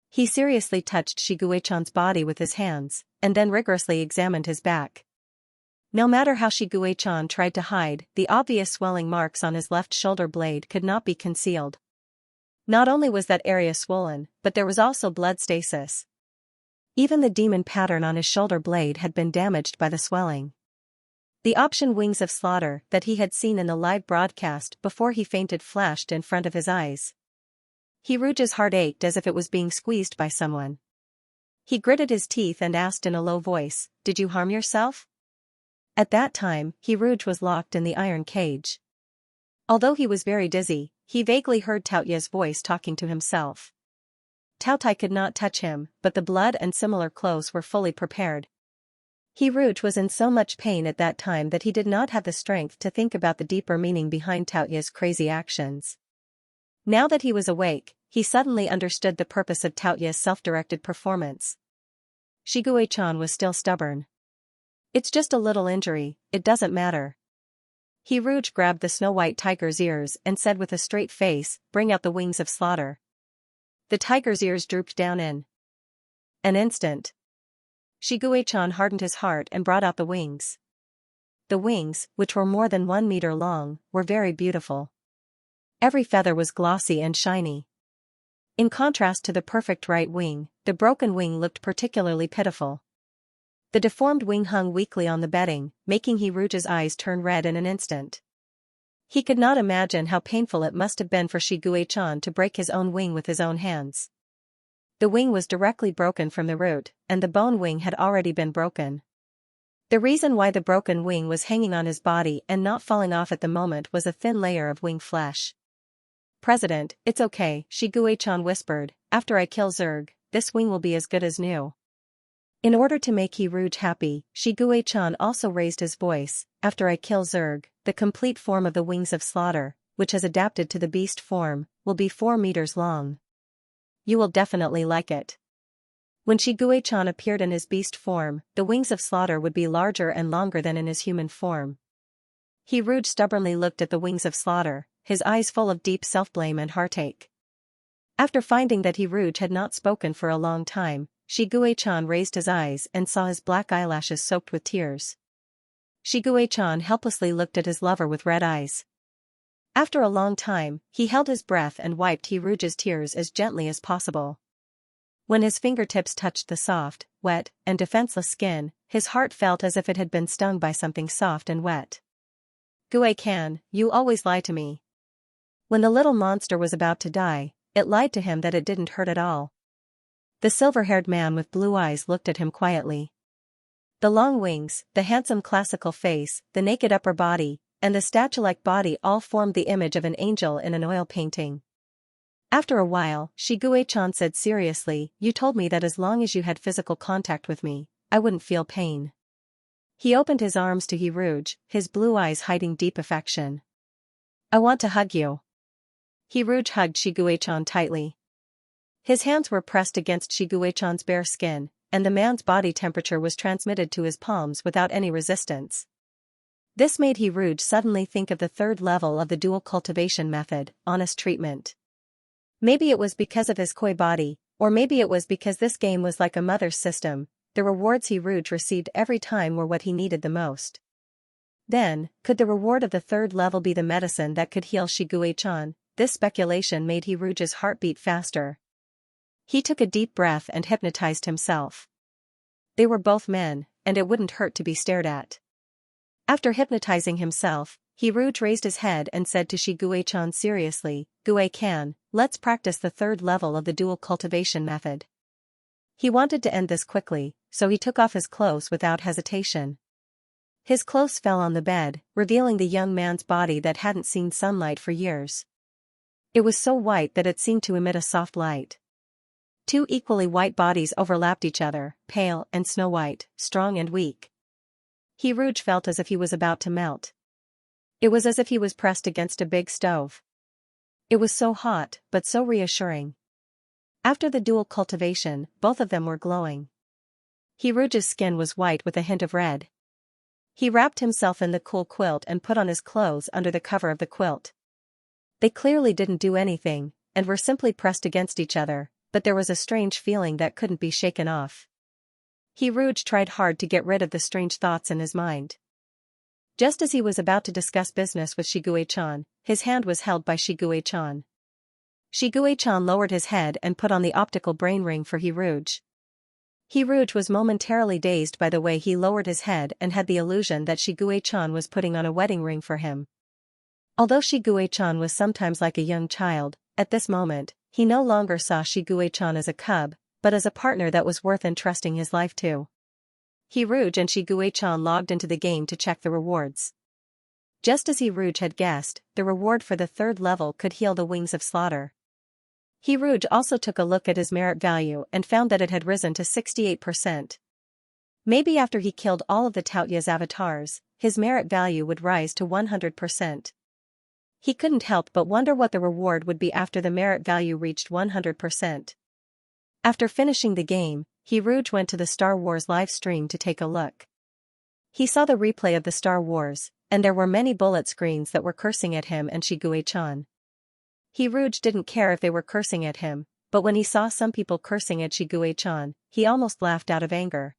He seriously touched Shi Guichan's body with his hands, and then rigorously examined his back. No matter how Shi Guichan tried to hide, the obvious swelling marks on his left shoulder blade could not be concealed. Not only was that area swollen, but there was also blood stasis. Even the demon pattern on his shoulder blade had been damaged by the swelling. The option wings of slaughter that he had seen in the live broadcast before he fainted flashed in front of his eyes. Hiruge's heart ached as if it was being squeezed by someone. He gritted his teeth and asked in a low voice, "Did you harm yourself?" At that time, Hiruge was locked in the iron cage. Although he was very dizzy, he vaguely heard Taoya's voice talking to himself. Taotai could not touch him, but the blood and similar clothes were fully prepared. Hiruge was in so much pain at that time that he did not have the strength to think about the deeper meaning behind Taoya's crazy actions. Now that he was awake, he suddenly understood the purpose of Taoya's self-directed performance. Shigue-chan was still stubborn. "It's just a little injury, it doesn't matter." Hiruge grabbed the snow-white tiger's ears and said with a straight face, "Bring out the wings of slaughter." The tiger's ears drooped down in an instant. Shigue-chan hardened his heart and brought out the wings. The wings, which were more than 1 meter long, were very beautiful. Every feather was glossy and shiny. In contrast to the perfect right wing, the broken wing looked particularly pitiful. The deformed wing hung weakly on the bedding, making Hiruge's eyes turn red in an instant. He could not imagine how painful it must have been for Shigue-chan to break his own wing with his own hands. The wing was directly broken from the root, and the bone wing had already been broken. The reason why the broken wing was hanging on his body and not falling off at the moment was a thin layer of wing flesh. "President, it's okay," Shigue-chan whispered, "after I kill Zerg, this wing will be as good as new." In order to make Hiruge happy, Shigue-chan also raised his voice, "After I kill Zerg, the complete form of the wings of slaughter, which has adapted to the beast form, will be 4 meters long. You will definitely like it." When Shigue-chan appeared in his beast form, the wings of slaughter would be larger and longer than in his human form. Hiruge stubbornly looked at the wings of slaughter, his eyes full of deep self-blame and heartache. After finding that Hiruge had not spoken for a long time, Shigue-chan raised his eyes and saw his black eyelashes soaked with tears. Shigue-chan helplessly looked at his lover with red eyes. After a long time, he held his breath and wiped Hiruge's tears as gently as possible. When his fingertips touched the soft, wet, and defenseless skin, his heart felt as if it had been stung by something soft and wet. "Gue-can, you always lie to me." When the little monster was about to die, it lied to him that it didn't hurt at all. The silver-haired man with blue eyes looked at him quietly. The long wings, the handsome classical face, the naked upper body, and the statue-like body all formed the image of an angel in an oil painting. After a while, Shigue-chan said seriously, "You told me that as long as you had physical contact with me, I wouldn't feel pain." He opened his arms to Hiruge, his blue eyes hiding deep affection. "I want to hug you." Hiruge hugged Shigue-chan tightly. His hands were pressed against Shigue-chan's bare skin, and the man's body temperature was transmitted to his palms without any resistance. This made Hiruge suddenly think of the third level of the dual cultivation method, honest treatment. Maybe it was because of his koi body, or maybe it was because this game was like a mother's system. The rewards Hiruge received every time were what he needed the most. Then, could the reward of the third level be the medicine that could heal Shigue-chan? This speculation made Hiruge's heart beat faster. He took a deep breath and hypnotized himself. They were both men, and it wouldn't hurt to be stared at. After hypnotizing himself, Hiruge raised his head and said to Shigue-chan seriously, "Gue-can, let's practice the third level of the dual cultivation method." He wanted to end this quickly, so he took off his clothes without hesitation. His clothes fell on the bed, revealing the young man's body that hadn't seen sunlight for years. It was so white that it seemed to emit a soft light. Two equally white bodies overlapped each other, pale and snow-white, strong and weak. Hiruge felt as if he was about to melt. It was as if he was pressed against a big stove. It was so hot, but so reassuring. After the dual cultivation, both of them were glowing. Hiruge's skin was white with a hint of red. He wrapped himself in the cool quilt and put on his clothes under the cover of the quilt. They clearly didn't do anything, and were simply pressed against each other, but there was a strange feeling that couldn't be shaken off. Hiruge tried hard to get rid of the strange thoughts in his mind. Just as he was about to discuss business with Shigue-chan, his hand was held by Shigue-chan. Shigue-chan lowered his head and put on the optical brain ring for Hiruge. Hiruge was momentarily dazed by the way he lowered his head and had the illusion that Shigue-chan was putting on a wedding ring for him. Although Shigue-chan was sometimes like a young child, at this moment, He no longer saw Shiguei-chan as a cub, but as a partner that was worth entrusting his life to. Hiruj and Shiguei-chan logged into the game to check the rewards. Just as Hiruj had guessed, the reward for the third level could heal the Wings of Slaughter. Hiruj also took a look at his merit value and found that it had risen to 68%. Maybe after he killed all of the Taoya's avatars, his merit value would rise to 100%. He couldn't help but wonder what the reward would be after the merit value reached 100%. After finishing the game, Hiruj went to the Star Wars live stream to take a look. He saw the replay of the Star Wars, and there were many bullet screens that were cursing at him and Shiguei-chan. Hiruj didn't care if they were cursing at him, but when he saw some people cursing at Shiguei-chan, he almost laughed out of anger.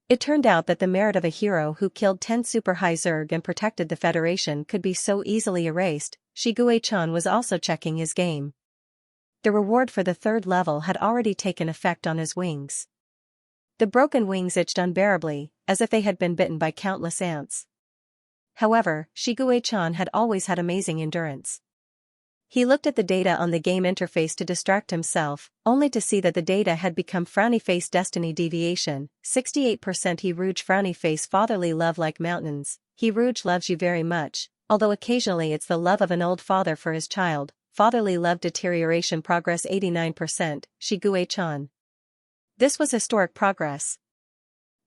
It turned out that the merit of a hero who killed 10 super high Zerg and protected the Federation could be so easily erased. Shiguei-chan was also checking his game. The reward for the third level had already taken effect on his wings. The broken wings itched unbearably, as if they had been bitten by countless ants. However, Shiguei-chan had always had amazing endurance. He looked at the data on the game interface to distract himself, only to see that the data had become frowny face destiny deviation, 68% Hiruj frowny face fatherly love like mountains. Hiruj loves you very much, although occasionally it's the love of an old father for his child. Fatherly love deterioration progress 89%, Shiguei-chan. This was historic progress.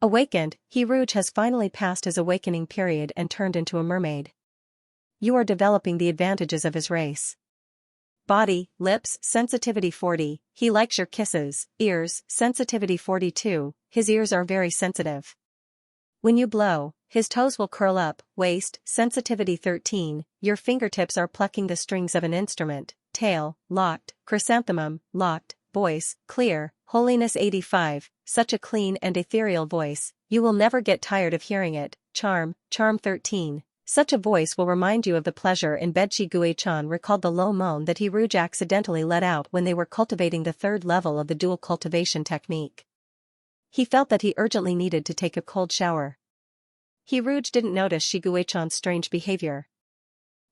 Awakened, Hiruj has finally passed his awakening period and turned into a mermaid. You are developing the advantages of his race. Body, lips, sensitivity 40, he likes your kisses. Ears, sensitivity 42, his ears are very sensitive. When you blow, his toes will curl up. Waist, sensitivity 13, your fingertips are plucking the strings of an instrument. Tail, locked. Chrysanthemum, locked. Voice, clear. Holiness 85, such a clean and ethereal voice, you will never get tired of hearing it. Charm, charm 13. Such a voice will remind you of the pleasure in bed. Shiguei-chan recalled the low moan that Hiruj accidentally let out when they were cultivating the third level of the dual cultivation technique. He felt that he urgently needed to take a cold shower. Hiruj didn't notice Shiguei-chan's strange behavior.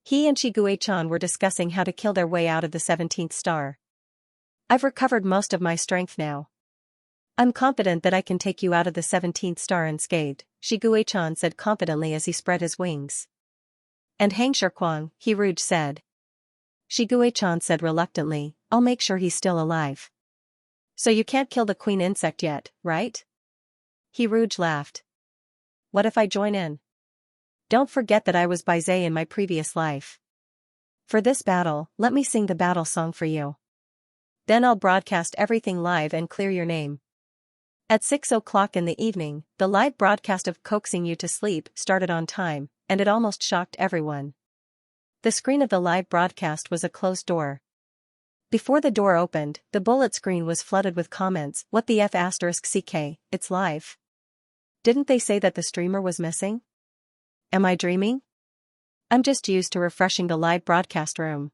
He and Shiguei-chan were discussing how to kill their way out of the 17th star. I've recovered most of my strength now. I'm confident that I can take you out of the 17th star unscathed, Shiguei-chan said confidently as he spread his wings. And Hang Shirkwang, Hiruj said. Shiguei-chan said reluctantly, I'll make sure he's still alive. So you can't kill the queen insect yet, right? Hiruj laughed. What if I join in? Don't forget that I was Baizé in my previous life. For this battle, let me sing the battle song for you. Then I'll broadcast everything live and clear your name. At 6 o'clock in the evening, the live broadcast of Coaxing You to Sleep started on time, and it almost shocked everyone. The screen of the live broadcast was a closed door. Before the door opened, the bullet screen was flooded with comments. What the F***, it's live. Didn't they say that the streamer was missing? Am I dreaming? I'm just used to refreshing the live broadcast room.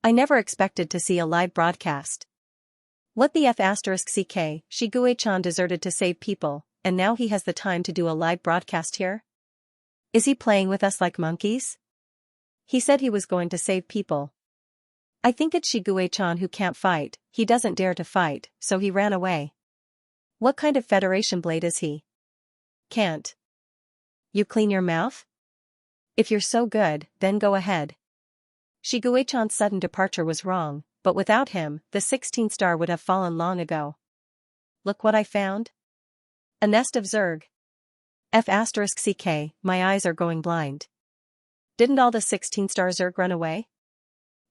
I never expected to see a live broadcast. What the F***, Shiguei-chan deserted to save people, and now he has the time to do a live broadcast here? Is he playing with us like monkeys? He said he was going to save people. I think it's Shiguei-chan who can't fight, he doesn't dare to fight, so he ran away. What kind of Federation blade is he? Can't. You clean your mouth? If you're so good, then go ahead. Shiguei-chan's sudden departure was wrong, but without him, the 16th star would have fallen long ago. Look what I found. A nest of Zerg. F***, my eyes are going blind. Didn't all the 16th star Zerg run away?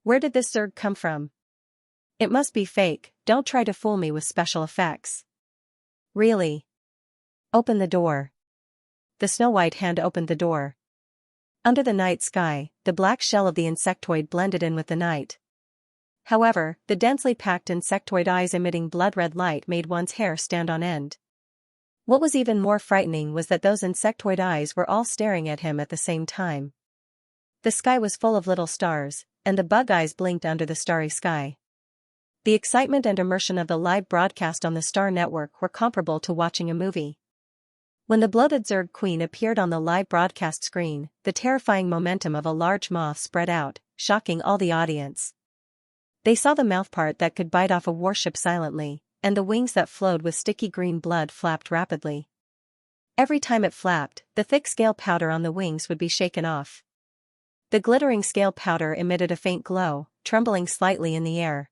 Where did this Zerg come from? It must be fake, don't try to fool me with special effects. Really? Open the door. The Snow White hand opened the door. Under the night sky, the black shell of the insectoid blended in with the night. However, the densely packed insectoid eyes emitting blood-red light made one's hair stand on end. What was even more frightening was that those insectoid eyes were all staring at him at the same time. The sky was full of little stars, and the bug eyes blinked under the starry sky. The excitement and immersion of the live broadcast on the Star Network were comparable to watching a movie. When the bloated Zerg Queen appeared on the live broadcast screen, the terrifying momentum of a large moth spread out, shocking all the audience. They saw the mouthpart that could bite off a warship silently, and the wings that flowed with sticky green blood flapped rapidly. Every time it flapped, the thick scale powder on the wings would be shaken off. The glittering scale powder emitted a faint glow, trembling slightly in the air.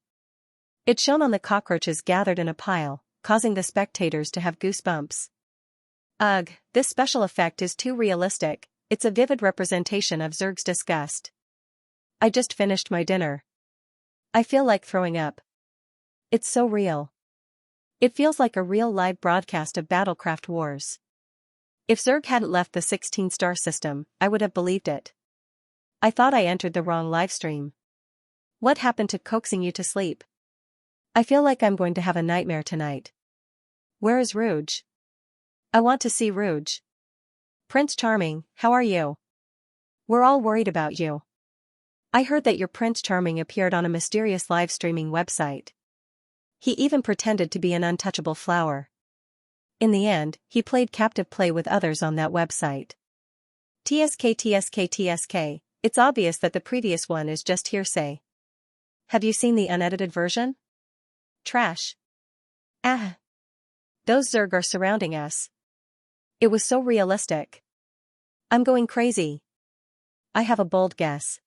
It shone on the cockroaches gathered in a pile, causing the spectators to have goosebumps. Ugh, this special effect is too realistic. It's a vivid representation of Zerg's disgust. I just finished my dinner. I feel like throwing up. It's so real. It feels like a real live broadcast of Battlecraft Wars. If Zerg hadn't left the 16-star system, I would have believed it. I thought I entered the wrong livestream. What happened to coaxing you to sleep? I feel like I'm going to have a nightmare tonight. Where is Rouge? I want to see Rouge. Prince Charming, how are you? We're all worried about you. I heard that your Prince Charming appeared on a mysterious live streaming website. He even pretended to be an untouchable flower. In the end, he played captive play with others on that website. TSK. It's obvious that the previous one is just hearsay. Have you seen the unedited version? Trash. Ah. Those Zerg are surrounding us. It was so realistic. I'm going crazy. I have a bold guess.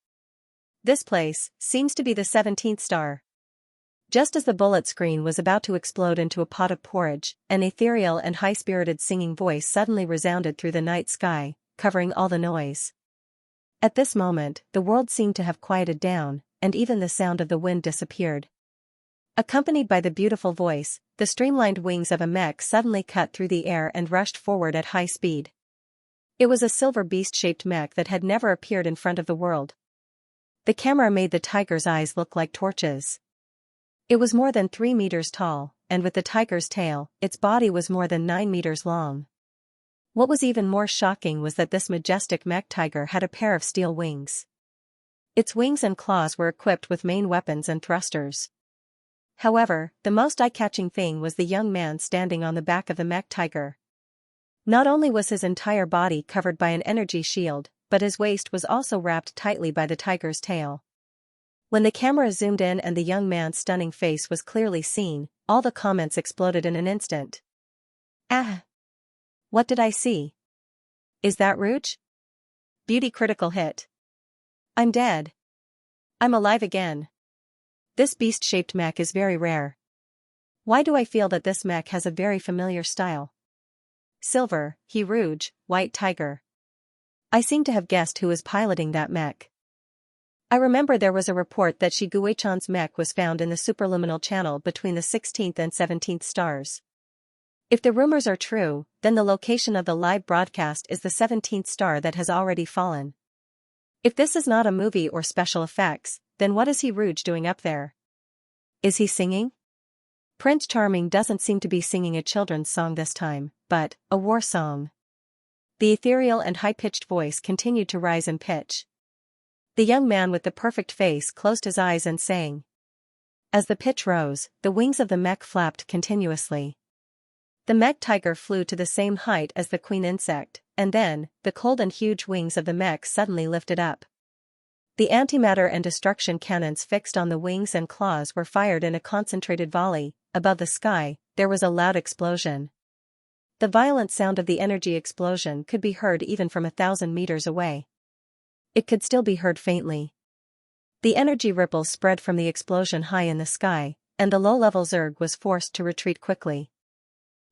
This place seems to be the 17th star. Just as the bullet screen was about to explode into a pot of porridge, an ethereal and high-spirited singing voice suddenly resounded through the night sky, covering all the noise. At this moment, the world seemed to have quieted down, and even the sound of the wind disappeared. Accompanied by the beautiful voice, the streamlined wings of a mech suddenly cut through the air and rushed forward at high speed. It was a silver beast-shaped mech that had never appeared in front of the world. The camera made the tiger's eyes look like torches. It was more than 3 meters tall, and with the tiger's tail, its body was more than 9 meters long. What was even more shocking was that this majestic mech tiger had a pair of steel wings. Its wings and claws were equipped with main weapons and thrusters. However, the most eye-catching thing was the young man standing on the back of the mech tiger. Not only was his entire body covered by an energy shield, but his waist was also wrapped tightly by the tiger's tail. When the camera zoomed in and the young man's stunning face was clearly seen, all the comments exploded in an instant. Ah! What did I see? Is that Rouge? Beauty critical hit. I'm dead. I'm alive again. This beast-shaped mech is very rare. Why do I feel that this mech has a very familiar style? Silver, he Rouge, white tiger. I seem to have guessed who is piloting that mech. I remember there was a report that Xianxia's mech was found in the superluminal channel between the 16th and 17th stars. If the rumors are true, then the location of the live broadcast is the 17th star that has already fallen. If this is not a movie or special effects, then what is he Rouge doing up there? Is he singing? Prince Charming doesn't seem to be singing a children's song this time, but a war song. The ethereal and high-pitched voice continued to rise in pitch. The young man with the perfect face closed his eyes and sang. As the pitch rose, the wings of the mech flapped continuously. The mech tiger flew to the same height as the queen insect, and then, the cold and huge wings of the mech suddenly lifted up. The antimatter and destruction cannons fixed on the wings and claws were fired in a concentrated volley. Above the sky, there was a loud explosion. The violent sound of the energy explosion could be heard even from 1,000 meters away. It could still be heard faintly. The energy ripples spread from the explosion high in the sky, and the low-level Zerg was forced to retreat quickly.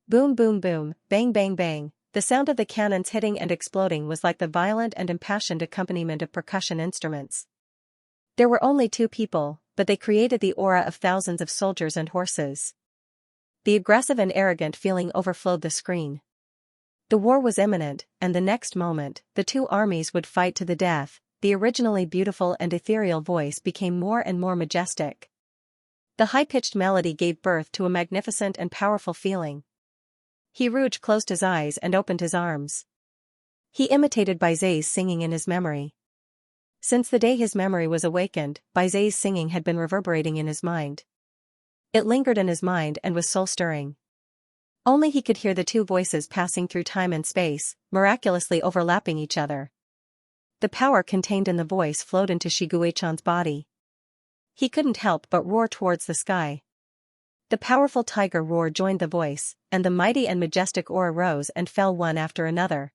Boom boom boom, bang bang bang, the sound of the cannons hitting and exploding was like the violent and impassioned accompaniment of percussion instruments. There were only 2 people, but they created the aura of thousands of soldiers and horses. The aggressive and arrogant feeling overflowed the screen. The war was imminent, and the next moment, the 2 armies would fight to the death. The originally beautiful and ethereal voice became more and more majestic. The high-pitched melody gave birth to a magnificent and powerful feeling. He Rouge closed his eyes and opened his arms. He imitated Baize's singing in his memory. Since the day his memory was awakened, Baize's singing had been reverberating in his mind. It lingered in his mind and was soul-stirring. Only he could hear the 2 voices passing through time and space, miraculously overlapping each other. The power contained in the voice flowed into Xianxia's body. He couldn't help but roar towards the sky. The powerful tiger roar joined the voice, and the mighty and majestic aura rose and fell one after another.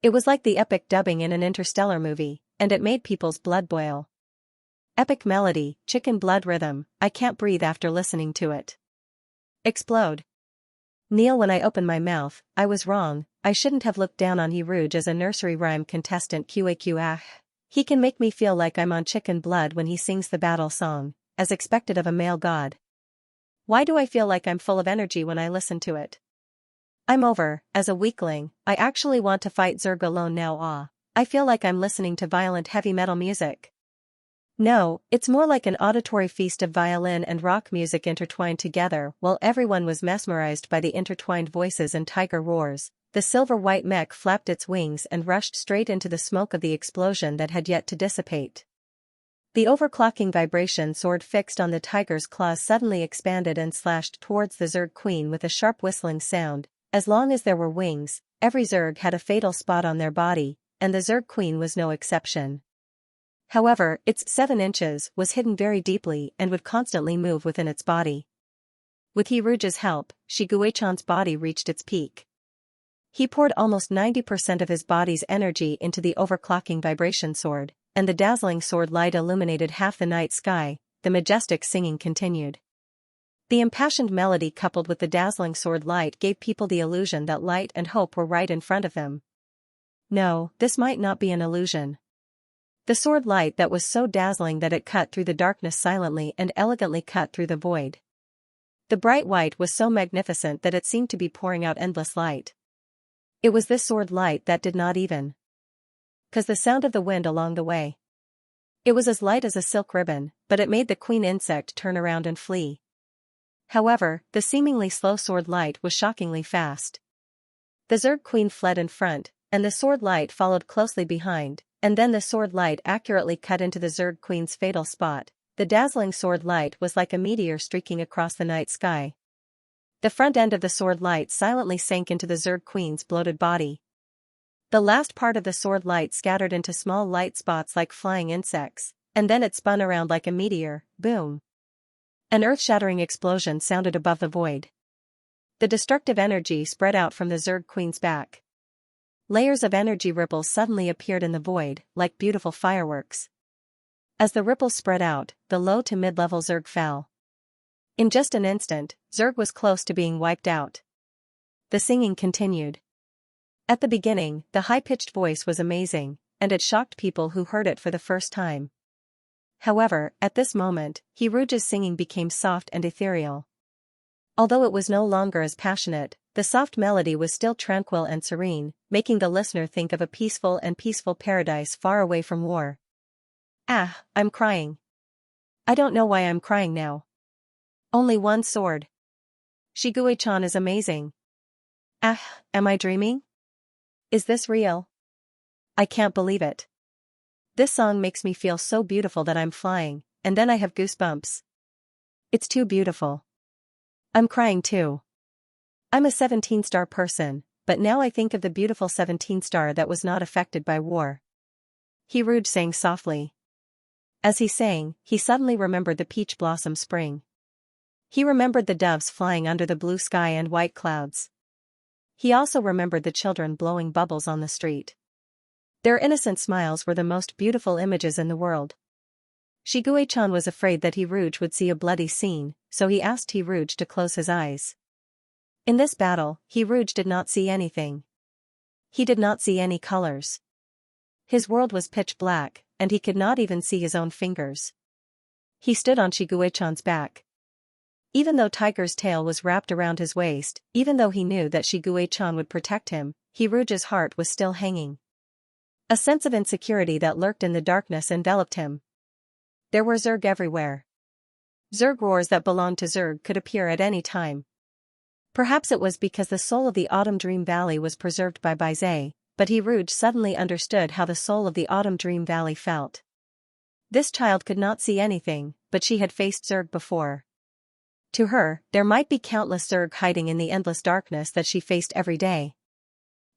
It was like the epic dubbing in an interstellar movie, and it made people's blood boil. Epic melody, chicken blood rhythm, I can't breathe after listening to it. Explode. Neil, when I opened my mouth, I was wrong, I shouldn't have looked down on He Rouge as a nursery rhyme contestant QAQ. He can make me feel like I'm on chicken blood when he sings the battle song, as expected of a male god. Why do I feel like I'm full of energy when I listen to it? I'm over, as a weakling, I actually want to fight Zerg alone now. I feel like I'm listening to violent heavy metal music. No, it's more like an auditory feast of violin and rock music intertwined together. While everyone was mesmerized by the intertwined voices and tiger roars, the silver-white mech flapped its wings and rushed straight into the smoke of the explosion that had yet to dissipate. The overclocking vibration sword fixed on the tiger's claws suddenly expanded and slashed towards the Zerg queen with a sharp whistling sound. As long as there were wings, every Zerg had a fatal spot on their body, and the Zerg queen was no exception. However, its 7 inches was hidden very deeply and would constantly move within its body. With He Rouge's help, Shiguechan's body reached its peak. He poured almost 90% of his body's energy into the overclocking vibration sword, and the dazzling sword light illuminated half the night sky. The majestic singing continued. The impassioned melody coupled with the dazzling sword light gave people the illusion that light and hope were right in front of them. No, this might not be an illusion. The sword light that was so dazzling that it cut through the darkness silently and elegantly cut through the void. The bright white was so magnificent that it seemed to be pouring out endless light. It was this sword light that did not even cause the sound of the wind along the way. It was as light as a silk ribbon, but it made the queen insect turn around and flee. However, the seemingly slow sword light was shockingly fast. The Zerg queen fled in front, and the sword light followed closely behind. And then the sword light accurately cut into the Zerg queen's fatal spot. The dazzling sword light was like a meteor streaking across the night sky. The front end of the sword light silently sank into the Zerg queen's bloated body. The last part of the sword light scattered into small light spots like flying insects, and then it spun around like a meteor. Boom! An earth-shattering explosion sounded above the void. The destructive energy spread out from the Zerg queen's back. Layers of energy ripples suddenly appeared in the void, like beautiful fireworks. As the ripples spread out, the low to mid-level Zerg fell. In just an instant, Zerg was close to being wiped out. The singing continued. At the beginning, the high-pitched voice was amazing, and it shocked people who heard it for the first time. However, at this moment, He Rouge's singing became soft and ethereal. Although it was no longer as passionate, the soft melody was still tranquil and serene, making the listener think of a peaceful paradise far away from war. Ah, I'm crying. I don't know why I'm crying now. Only one sword. Shiguechan is amazing. Ah, am I dreaming? Is this real? I can't believe it. This song makes me feel so beautiful that I'm flying, and then I have goosebumps. It's too beautiful. I'm crying too. I'm a 17-star person, but now I think of the beautiful 17-star that was not affected by war. He Rouge sang softly. As he sang, he suddenly remembered the peach blossom spring. He remembered the doves flying under the blue sky and white clouds. He also remembered the children blowing bubbles on the street. Their innocent smiles were the most beautiful images in the world. Shiguechan was afraid that He Rouge would see a bloody scene, so he asked He Rouge to close his eyes. In this battle, He Rouge did not see anything. He did not see any colors. His world was pitch black, and he could not even see his own fingers. He stood on Shiguechan's back. Even though Tiger's tail was wrapped around his waist, even though he knew that Shiguechan would protect him, He Rouge's heart was still hanging. A sense of insecurity that lurked in the darkness enveloped him. There were Zerg everywhere. Zerg roars that belonged to Zerg could appear at any time. Perhaps it was because the soul of the Autumn Dream Valley was preserved by Baizé, but He Rouge suddenly understood how the soul of the Autumn Dream Valley felt. This child could not see anything, but she had faced Zerg before. To her, there might be countless Zerg hiding in the endless darkness that she faced every day.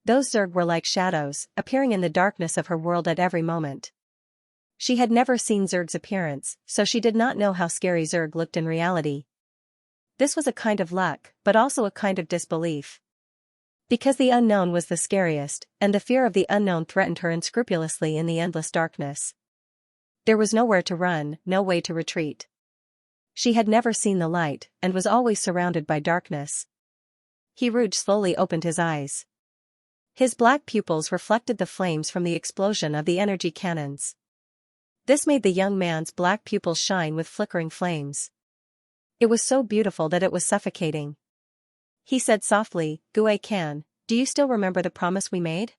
Those Zerg were like shadows, appearing in the darkness of her world at every moment. She had never seen Zerg's appearance, so she did not know how scary Zerg looked in reality. This was a kind of luck, but also a kind of disbelief. Because the unknown was the scariest, and the fear of the unknown threatened her unscrupulously in the endless darkness. There was nowhere to run, no way to retreat. She had never seen the light, and was always surrounded by darkness. Rouge slowly opened his eyes. His black pupils reflected the flames from the explosion of the energy cannons. This made the young man's black pupils shine with flickering flames. It was so beautiful that it was suffocating. He said softly, "Gue Can, do you still remember the promise we made?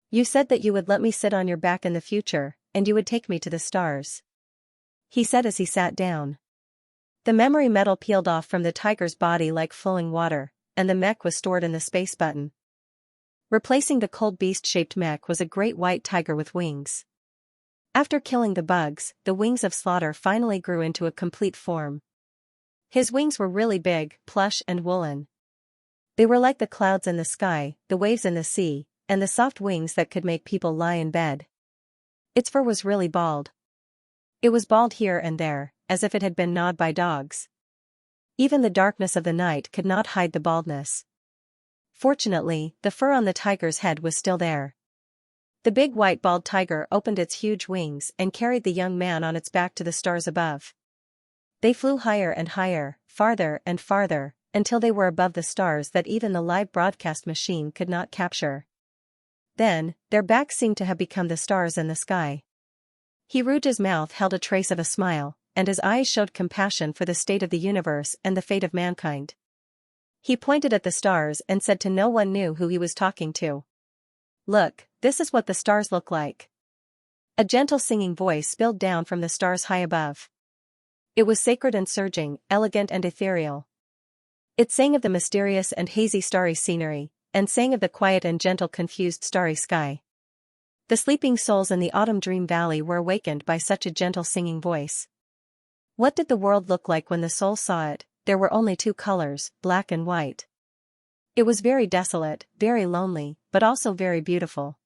You said that you would let me sit on your back in the future, and you would take me to the stars," he said as he sat down. The memory metal peeled off from the tiger's body like flowing water, and the mech was stored in the space button. Replacing the cold beast-shaped mech was a great white tiger with wings. After killing the bugs, the wings of Slaughter finally grew into a complete form. His wings were really big, plush and woolen. They were like the clouds in the sky, the waves in the sea, and the soft wings that could make people lie in bed. Its fur was really bald. It was bald here and there, as if it had been gnawed by dogs. Even the darkness of the night could not hide the baldness. Fortunately, the fur on the tiger's head was still there. The big white bald tiger opened its huge wings and carried the young man on its back to the stars above. They flew higher and higher, farther and farther, until they were above the stars that even the live broadcast machine could not capture. Then, their backs seemed to have become the stars in the sky. Rouge's mouth held a trace of a smile, and his eyes showed compassion for the state of the universe and the fate of mankind. He pointed at the stars and said to no one knew who he was talking to, "Look, this is what the stars look like." A gentle singing voice spilled down from the stars high above. It was sacred and surging, elegant and ethereal. It sang of the mysterious and hazy starry scenery, and sang of the quiet and gentle confused starry sky. The sleeping souls in the autumn dream valley were awakened by such a gentle singing voice. What did the world look like when the soul saw it? There were only two colors, black and white. It was very desolate, very lonely, but also very beautiful.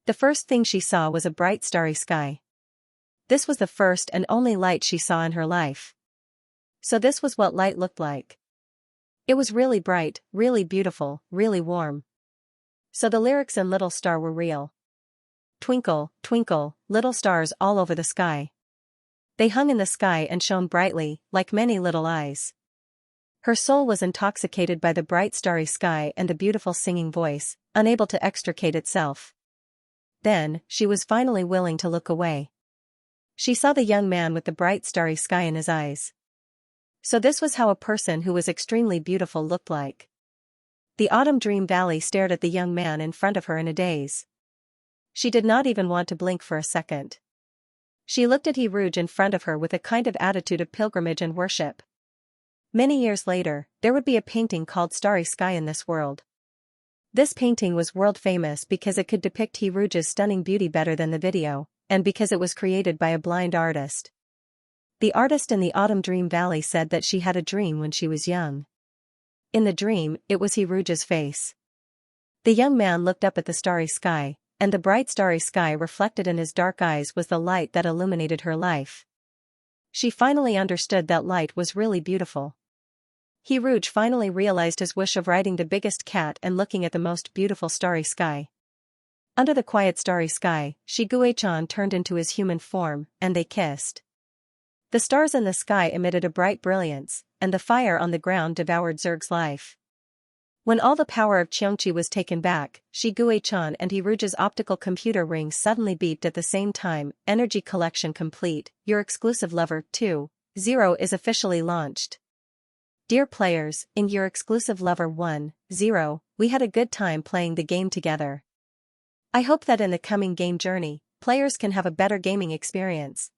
The first thing she saw was a bright starry sky. This was the first and only light she saw in her life. So this was what light looked like. It was really bright, really beautiful, really warm. So the lyrics in Little Star were real. Twinkle, twinkle, little stars all over the sky. They hung in the sky and shone brightly, like many little eyes. Her soul was intoxicated by the bright starry sky and the beautiful singing voice, unable to extricate itself. Then, she was finally willing to look away. She saw the young man with the bright starry sky in his eyes. So this was how a person who was extremely beautiful looked like. The autumn dream valley stared at the young man in front of her in a daze. She did not even want to blink for a second. She looked at Rouge in front of her with a kind of attitude of pilgrimage and worship. Many years later, there would be a painting called Starry Sky in this world. This painting was world famous because it could depict Rouge's stunning beauty better than the video, and because it was created by a blind artist. The artist in the autumn dream valley said that she had a dream when she was young. In the dream, it was Rouge's face. The young man looked up at the starry sky, and the bright starry sky reflected in his dark eyes was the light that illuminated her life. She finally understood that light was really beautiful. Rouge finally realized his wish of riding the biggest cat and looking at the most beautiful starry sky. Under the quiet starry sky, Shiguei-chan turned into his human form, and they kissed. The stars in the sky emitted a bright brilliance, and the fire on the ground devoured Zerg's life. When all the power of Xianxia was taken back, Shiguei-chan and Rouge's optical computer rings suddenly beeped at the same time. Energy collection complete. Your exclusive Lover 2.0 is officially launched. Dear players, in your exclusive Lover 1.0, we had a good time playing the game together. I hope that in the coming game journey, players can have a better gaming experience.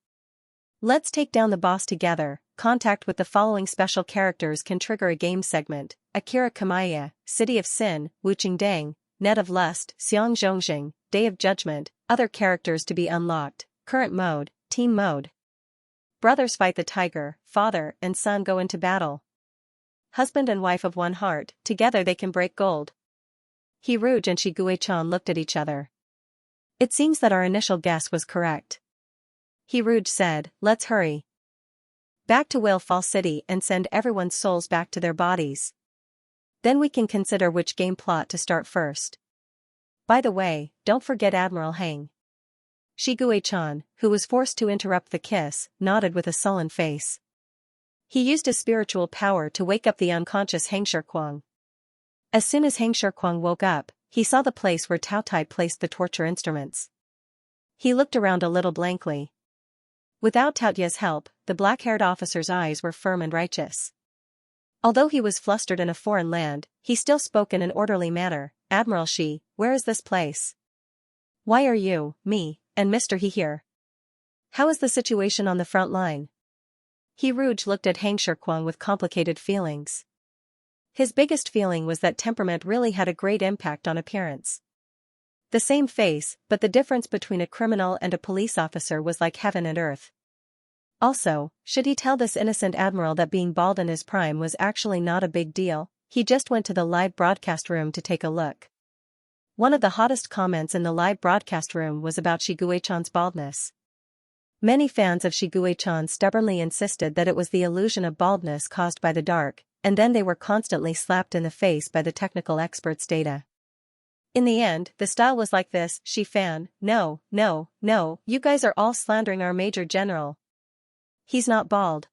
Let's take down the boss together. Contact with the following special characters can trigger a game segment: Akira Kamaya, City of Sin, Wu Qingdang, Net of Lust, Xiang Zhongjing, Day of Judgment. Other characters to be unlocked: Current Mode, Team Mode. Brothers fight the tiger, father and son go into battle. Husband and wife of one heart, together they can break gold. Rouge and Shiguei-chan looked at each other. It seems that our initial guess was correct. He Rouge said, let's hurry back to Whale Fall City and send everyone's souls back to their bodies. Then we can consider which game plot to start first. By the way, don't forget Admiral Hang. Shiguei-chan, who was forced to interrupt the kiss, nodded with a sullen face. He used his spiritual power to wake up the unconscious Hang Shirkwang. As soon as Hang Shirkwang woke up, he saw the place where Tao Tai placed the torture instruments. He looked around a little blankly. Without Tao Tai's help, the black-haired officer's eyes were firm and righteous. Although he was flustered in a foreign land, he still spoke in an orderly manner. Admiral Shi, where is this place? Why are you, me, and Mr. He here? How is the situation on the front line? He Rouge looked at Hang Shirkwang with complicated feelings. His biggest feeling was that temperament really had a great impact on appearance. The same face, but the difference between a criminal and a police officer was like heaven and earth. Also, should he tell this innocent admiral that being bald in his prime was actually not a big deal? He just went to the live broadcast room to take a look. One of the hottest comments in the live broadcast room was about Shiguei-chan's baldness. Many fans of Shiguei-chan stubbornly insisted that it was the illusion of baldness caused by the dark, and then they were constantly slapped in the face by the technical experts' data. In the end, the style was like this: Shi fan, no, you guys are all slandering our Major General. He's not bald.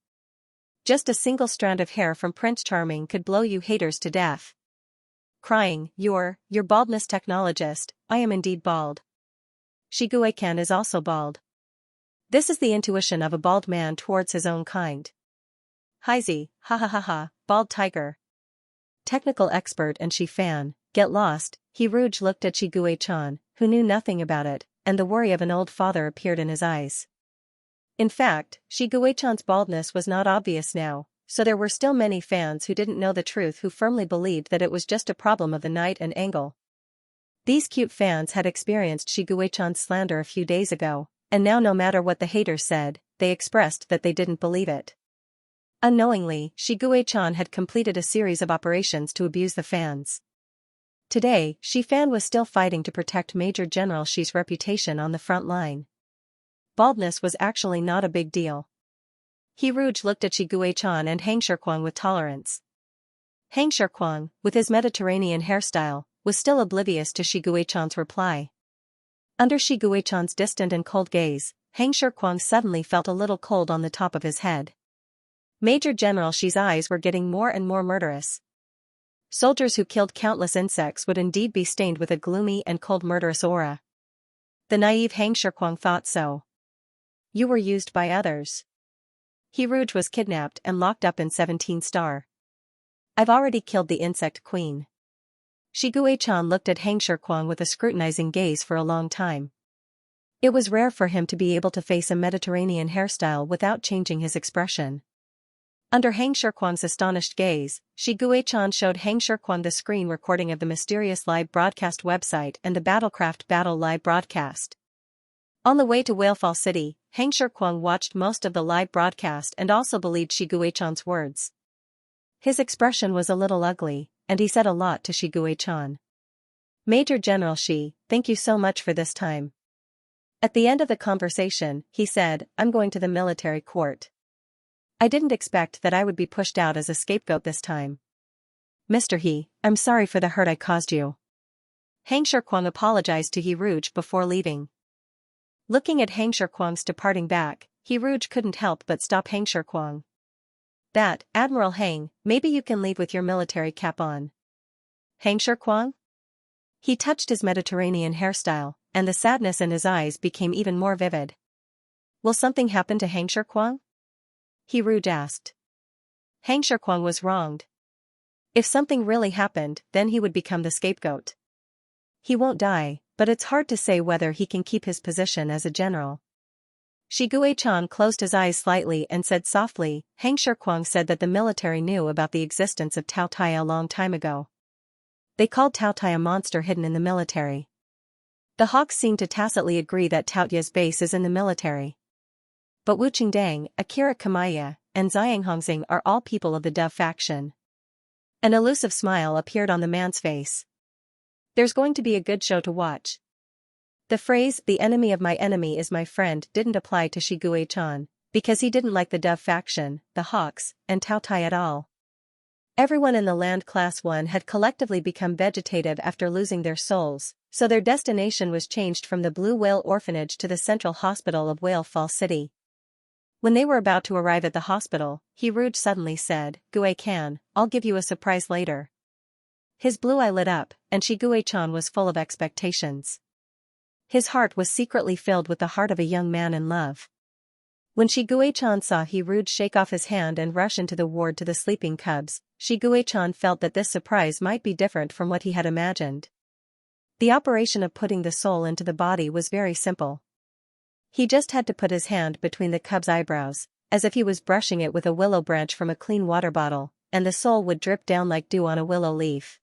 Just a single strand of hair from Prince Charming could blow you haters to death. Crying, you're baldness technologist, I am indeed bald. Shiguei-kan is also bald. This is the intuition of a bald man towards his own kind. Heizi, ha, bald tiger. Technical expert and Shi fan, get lost. He Rouge looked at Shiguei-chan, who knew nothing about it, and the worry of an old father appeared in his eyes. In fact, Shiguei-chan's baldness was not obvious now, so there were still many fans who didn't know the truth who firmly believed that it was just a problem of the night and angle. These cute fans had experienced Shiguei-chan's slander a few days ago, and now no matter what the haters said, they expressed that they didn't believe it. Unknowingly, Shiguei-chan had completed a series of operations to abuse the fans. Today, Shi fan was still fighting to protect Major General Shi's reputation on the front line. Baldness was actually not a big deal. He Rouge looked at Shiguei-chan and Hang Shirkwang with tolerance. Hang Shirkwang, with his Mediterranean hairstyle, was still oblivious to Shiguei-chan's reply. Under Shiguei-chan's distant and cold gaze, Hang Shirkwang suddenly felt a little cold on the top of his head. Major General Shi's eyes were getting more and more murderous. Soldiers who killed countless insects would indeed be stained with a gloomy and cold murderous aura. The naive Hang Shirkwang thought so. You were used by others. He Rouge was kidnapped and locked up in 17 Star. I've already killed the insect queen. Shiguei-chan looked at Hang Shirkwang with a scrutinizing gaze for a long time. It was rare for him to be able to face a Mediterranean hairstyle without changing his expression. Under Hang Shirkwang's astonished gaze, Shiguei-chan showed Hang Shirkwang the screen recording of the mysterious live broadcast website and the Battlecraft Battle live broadcast. On the way to Whale Fall City, Hang Shirkwang watched most of the live broadcast and also believed Shiguei-chan's words. His expression was a little ugly, and he said a lot to Shiguei-chan. Major General Shi, thank you so much for this time. At the end of the conversation, he said, I'm going to the military court. I didn't expect that I would be pushed out as a scapegoat this time. Mr. He, I'm sorry for the hurt I caused you. Hang Shirkwang apologized to He Rouge before leaving. Looking at Hang Shirkwang's departing back, He Rouge couldn't help but stop Hang Shirkwang. That, Admiral Hang, maybe you can leave with your military cap on. Hang Shirkwang? He touched his Mediterranean hairstyle, and the sadness in his eyes became even more vivid. Will something happen to Hang Shirkwang? He Rouge asked. Hang Shirkwang was wronged. If something really happened, then he would become the scapegoat. He won't die, but it's hard to say whether he can keep his position as a general. Shiguei-chan closed his eyes slightly and said softly, Hang Shirkwang said that the military knew about the existence of Tao Tai a long time ago. They called Tao Tai a monster hidden in the military. The Hawks seem to tacitly agree that Tao Tai's base is in the military. But Wu Qingdang, Akira Kamaya, and Xiang Hongxing are all people of the Dove faction. An elusive smile appeared on the man's face. There's going to be a good show to watch. The phrase, "the enemy of my enemy is my friend," didn't apply to Shiguei-chan, because he didn't like the Dove faction, the Hawks, and Taotai at all. Everyone in the land Class 1 had collectively become vegetative after losing their souls, so their destination was changed from the Blue Whale Orphanage to the Central Hospital of Whale Fall City. When they were about to arrive at the hospital, Hiruj suddenly said, "Gue-kan, I'll give you a surprise later." His blue eye lit up, and Shiguei-chan was full of expectations. His heart was secretly filled with the heart of a young man in love. When Shiguei-chan saw Hiruj shake off his hand and rush into the ward to the sleeping cubs, Shiguei-chan felt that this surprise might be different from what he had imagined. The operation of putting the soul into the body was very simple. He just had to put his hand between the cub's eyebrows, as if he was brushing it with a willow branch from a clean water bottle, and the soul would drip down like dew on a willow leaf.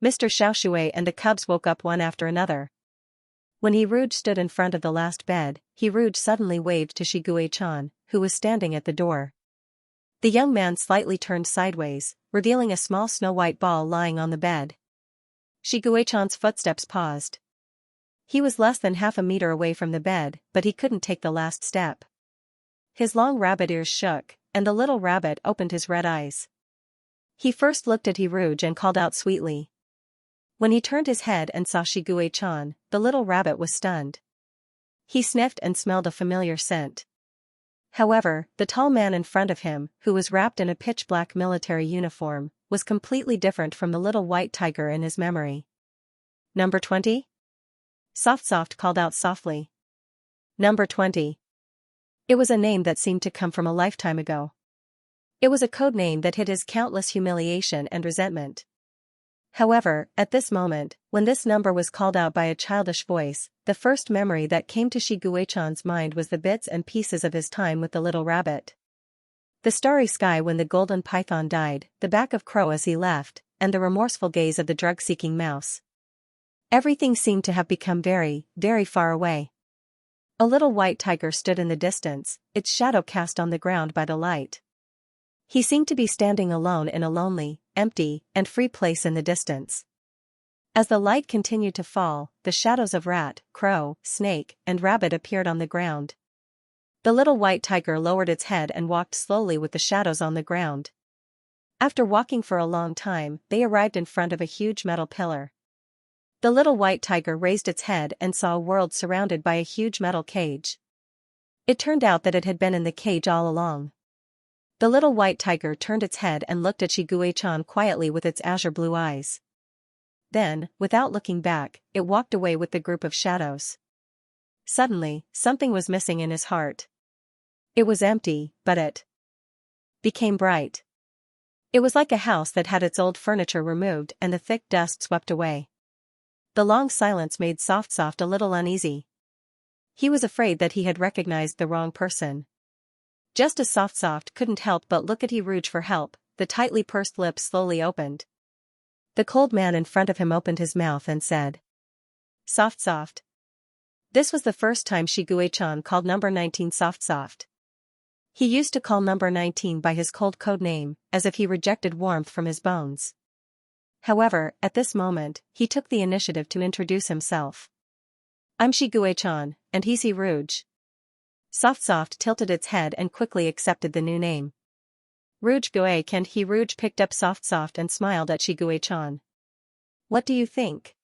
Mr. Xiaoxue and the cubs woke up one after another. When Hiruj stood in front of the last bed, Hiruj suddenly waved to Shiguei-chan, who was standing at the door. The young man slightly turned sideways, revealing a small snow-white ball lying on the bed. Shiguei-chan's footsteps paused. He was less than half a meter away from the bed, but he couldn't take the last step. His long rabbit ears shook, and the little rabbit opened his red eyes. He first looked at Hiruj and called out sweetly. When he turned his head and saw Shiguei-chan, the little rabbit was stunned. He sniffed and smelled a familiar scent. However, the tall man in front of him, who was wrapped in a pitch-black military uniform, was completely different from the little white tiger in his memory. "Number 20? Soft called out softly. "Number 20. It was a name that seemed to come from a lifetime ago. It was a code name that hid his countless humiliation and resentment. However, at this moment, when this number was called out by a childish voice, the first memory that came to Shiguei-chan's mind was the bits and pieces of his time with the little rabbit. The starry sky when the golden python died, the back of Crow as he left, and the remorseful gaze of the drug-seeking mouse. Everything seemed to have become very, very far away. A little white tiger stood in the distance, its shadow cast on the ground by the light. He seemed to be standing alone in a lonely, empty, and free place in the distance. As the light continued to fall, the shadows of rat, crow, snake, and rabbit appeared on the ground. The little white tiger lowered its head and walked slowly with the shadows on the ground. After walking for a long time, they arrived in front of a huge metal pillar. The little white tiger raised its head and saw a world surrounded by a huge metal cage. It turned out that it had been in the cage all along. The little white tiger turned its head and looked at Shiguei-chan quietly with its azure blue eyes. Then, without looking back, it walked away with the group of shadows. Suddenly, something was missing in his heart. It was empty, but it became bright. It was like a house that had its old furniture removed and the thick dust swept away. The long silence made Soft a little uneasy. He was afraid that he had recognized the wrong person. Just as Soft couldn't help but look at Hiruj for help, the tightly pursed lips slowly opened. The cold man in front of him opened his mouth and said, "Soft." This was the first time Shiguei-chan called number 19 Soft. He used to call number 19 by his cold code name, as if he rejected warmth from his bones. However, at this moment, he took the initiative to introduce himself. "I'm Shiguei-chan, and he's Hiruj." Soft tilted its head and quickly accepted the new name. "Ruj Gue-kan." Hiruj picked up Soft and smiled at Shiguei-chan. "What do you think?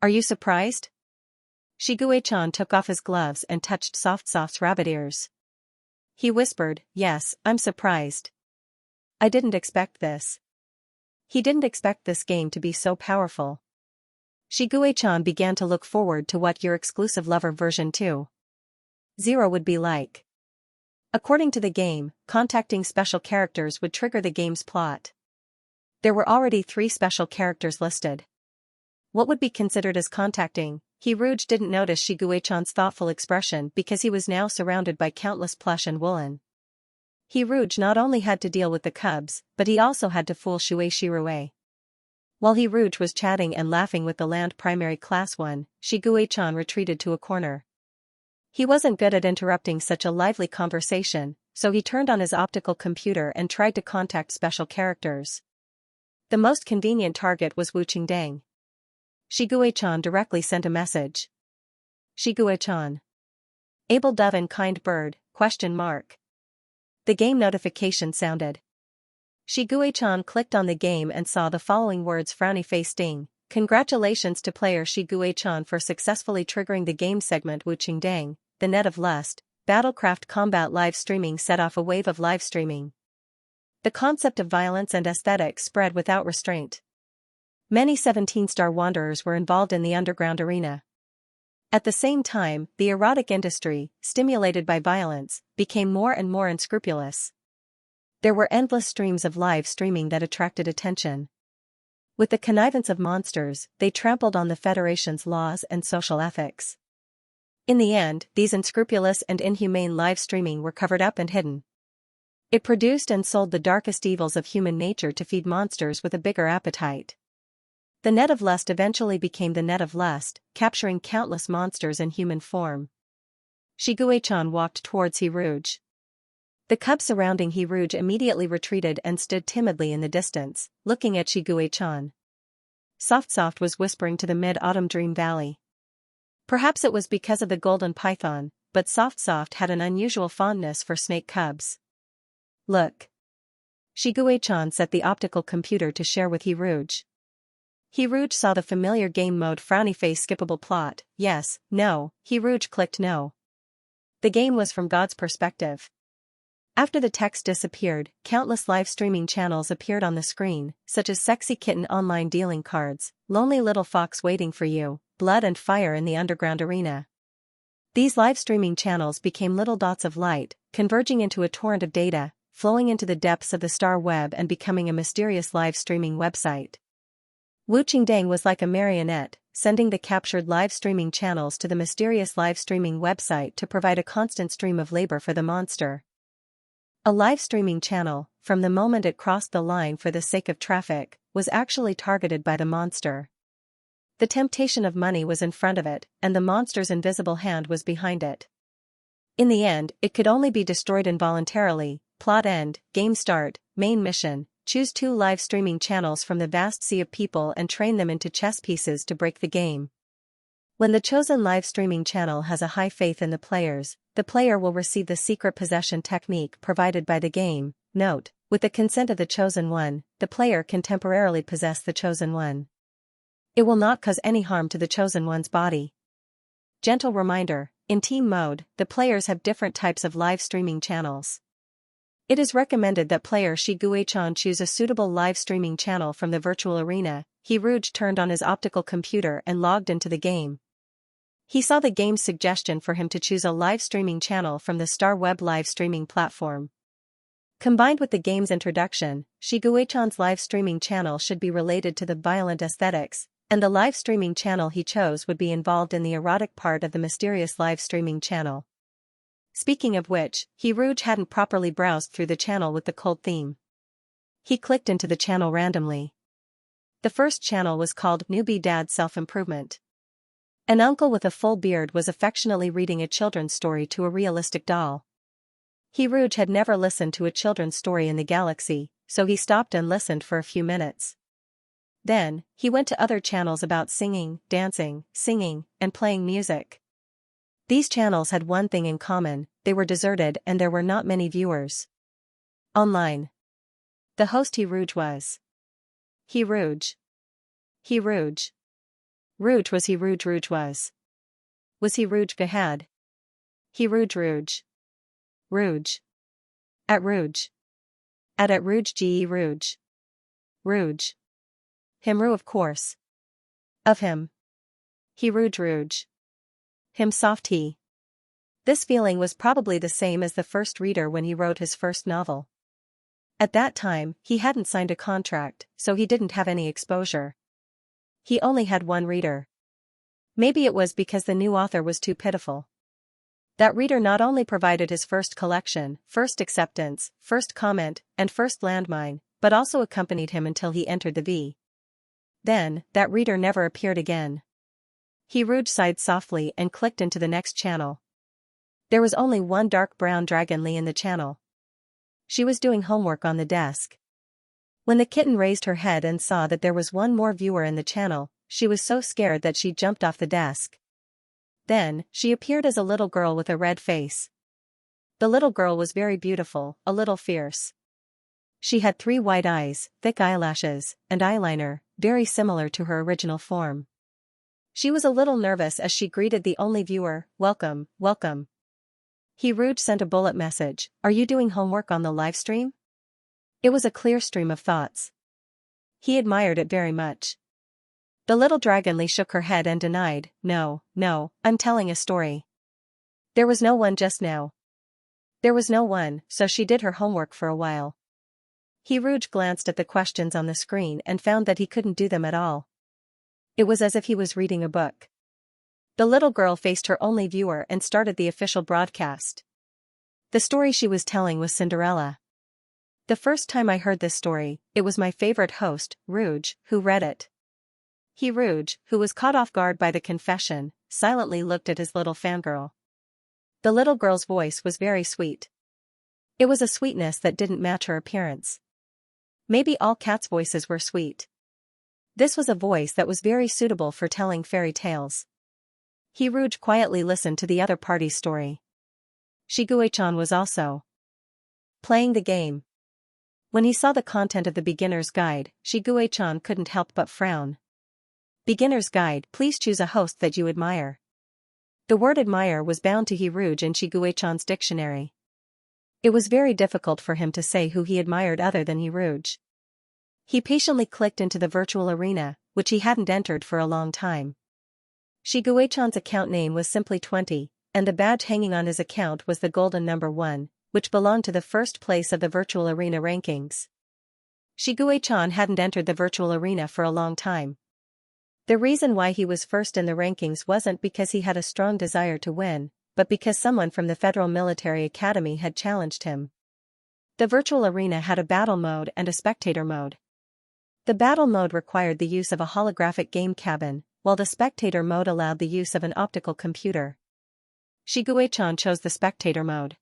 Are you surprised?" Shiguei-chan took off his gloves and touched Soft's rabbit ears. He whispered, "Yes, I'm surprised. I didn't expect this." He didn't expect this game to be so powerful. Shiguei-chan began to look forward to what your exclusive lover version 2.0 would be like. According to the game, contacting special characters would trigger the game's plot. There were already 3 special characters listed. What would be considered as contacting? Hiruj didn't notice Shiguei-chan's thoughtful expression because he was now surrounded by countless plush and woolen. Hiruj not only had to deal with the cubs, but he also had to fool Shirue. While Hiruj was chatting and laughing with the land primary class 1, Shiguei-chan retreated to a corner. He wasn't good at interrupting such a lively conversation, so he turned on his optical computer and tried to contact special characters. The most convenient target was Wu Qingdang. Shiguei-chan directly sent a message. Shigue-chan. Able dove and kind bird, ? The game notification sounded. Shigue-chan clicked on the game and saw the following words: frowny face ding. Congratulations to player Shigue-chan for successfully triggering the game segment Wu Qingdang, the Net of Lust. Battlecraft Combat live streaming set off a wave of live streaming. The concept of violence and aesthetics spread without restraint. Many 17-star wanderers were involved in the underground arena. At the same time, the erotic industry, stimulated by violence, became more and more unscrupulous. There were endless streams of live streaming that attracted attention. With the connivance of monsters, they trampled on the Federation's laws and social ethics. In the end, these unscrupulous and inhumane live streaming were covered up and hidden. It produced and sold the darkest evils of human nature to feed monsters with a bigger appetite. The Net of Lust eventually became the Net of Lust, capturing countless monsters in human form. Shigue-chan walked towards Hiruge. The cub surrounding Hiruge immediately retreated and stood timidly in the distance, looking at Shigue-chan. Soft was whispering to the Mid-Autumn Dream Valley. Perhaps it was because of the golden python, but Soft had an unusual fondness for snake cubs. Look. Shigue-chan set the optical computer to share with Hiruge. Hiruge saw the familiar game mode frowny face skippable plot, yes, no. Hiruge clicked no. The game was from God's perspective. After the text disappeared, countless live streaming channels appeared on the screen, such as Sexy Kitten Online Dealing Cards, Lonely Little Fox Waiting for You, Blood and Fire in the Underground Arena. These live streaming channels became little dots of light, converging into a torrent of data, flowing into the depths of the star web and becoming a mysterious live streaming website. Wu Qingdang was like a marionette, sending the captured live streaming channels to the mysterious live streaming website to provide a constant stream of labor for the monster. A live streaming channel, from the moment it crossed the line for the sake of traffic, was actually targeted by the monster. The temptation of money was in front of it, and the monster's invisible hand was behind it. In the end, it could only be destroyed involuntarily. Plot end, game start, main mission, choose 2 live streaming channels from the vast sea of people and train them into chess pieces to break the game. When the chosen live streaming channel has a high faith in the player will receive the secret possession technique provided by the game. Note, with the consent of the chosen one, the player can temporarily possess the chosen one. It will not cause any harm to the chosen one's body. Gentle reminder, in team mode, the players have different types of live streaming channels. It is recommended that player Shigue-chan choose a suitable live streaming channel from the virtual arena. Hiruge turned on his optical computer and logged into the game. He saw the game's suggestion for him to choose a live streaming channel from the Star Web live streaming platform. Combined with the game's introduction, Shigue-chan's live streaming channel should be related to the violent aesthetics, and the live streaming channel he chose would be involved in the erotic part of the mysterious live streaming channel. Speaking of which, Hiruge hadn't properly browsed through the channel with the cold theme. He clicked into the channel randomly. The first channel was called Newbie Dad Self-Improvement. An uncle with a full beard was affectionately reading a children's story to a realistic doll. Hiruge had never listened to a children's story in the galaxy, so he stopped and listened for a few minutes. Then, he went to other channels about singing, dancing, singing, and playing music. These channels had one thing in common: they were deserted and there were not many viewers. Online. The host Hiruge was. Hiruge. Rouge was Hiruge. Rouge was. Was Hiruge Gahad? Hiruge. Rouge. At Rouge. At Rouge Ge Rouge. Rouge. Himru of course. Of him. Rouge. Him soft he. This feeling was probably the same as the first reader when he wrote his first novel. At that time, he hadn't signed a contract, so he didn't have any exposure. He only had one reader. Maybe it was because the new author was too pitiful. That reader not only provided his first collection, first acceptance, first comment, and first landmine, but also accompanied him until he entered the V. Then, that reader never appeared again. Hiruge sighed softly and clicked into the next channel. There was only one dark brown dragon Lee in the channel. She was doing homework on the desk. When the kitten raised her head and saw that there was one more viewer in the channel, she was so scared that she jumped off the desk. Then, she appeared as a little girl with a red face. The little girl was very beautiful, a little fierce. She had 3 white eyes, thick eyelashes, and eyeliner, very similar to her original form. She was a little nervous as she greeted the only viewer. Welcome, welcome. Rouge sent a bullet message. Are you doing homework on the live stream? It was a clear stream of thoughts. He admired it very much. The little dragonly shook her head and denied. No, I'm telling a story. There was no one just now. There was no one, so she did her homework for a while. Rouge glanced at the questions on the screen and found that he couldn't do them at all. It was as if he was reading a book. The little girl faced her only viewer and started the official broadcast. The story she was telling was Cinderella. The first time I heard this story, it was my favorite host, Rouge, who read it. Rouge, who was caught off guard by the confession, silently looked at his little fangirl. The little girl's voice was very sweet. It was a sweetness that didn't match her appearance. Maybe all cats' voices were sweet. This was a voice that was very suitable for telling fairy tales. Rouge quietly listened to the other party's story. Xianxia was also playing the game. When he saw the content of the beginner's guide, Xianxia couldn't help but frown. Beginner's guide, please choose a host that you admire. The word admire was bound to Rouge in Xianxia's dictionary. It was very difficult for him to say who he admired other than Rouge. He patiently clicked into the virtual arena, which he hadn't entered for a long time. Xianxia's account name was simply 20, and the badge hanging on his account was the golden number 1, which belonged to the first place of the virtual arena rankings. Xianxia hadn't entered the virtual arena for a long time. The reason why he was first in the rankings wasn't because he had a strong desire to win, but because someone from the Federal Military Academy had challenged him. The virtual arena had a battle mode and a spectator mode. The battle mode required the use of a holographic game cabin, while the spectator mode allowed the use of an optical computer. Xianxia chose the spectator mode.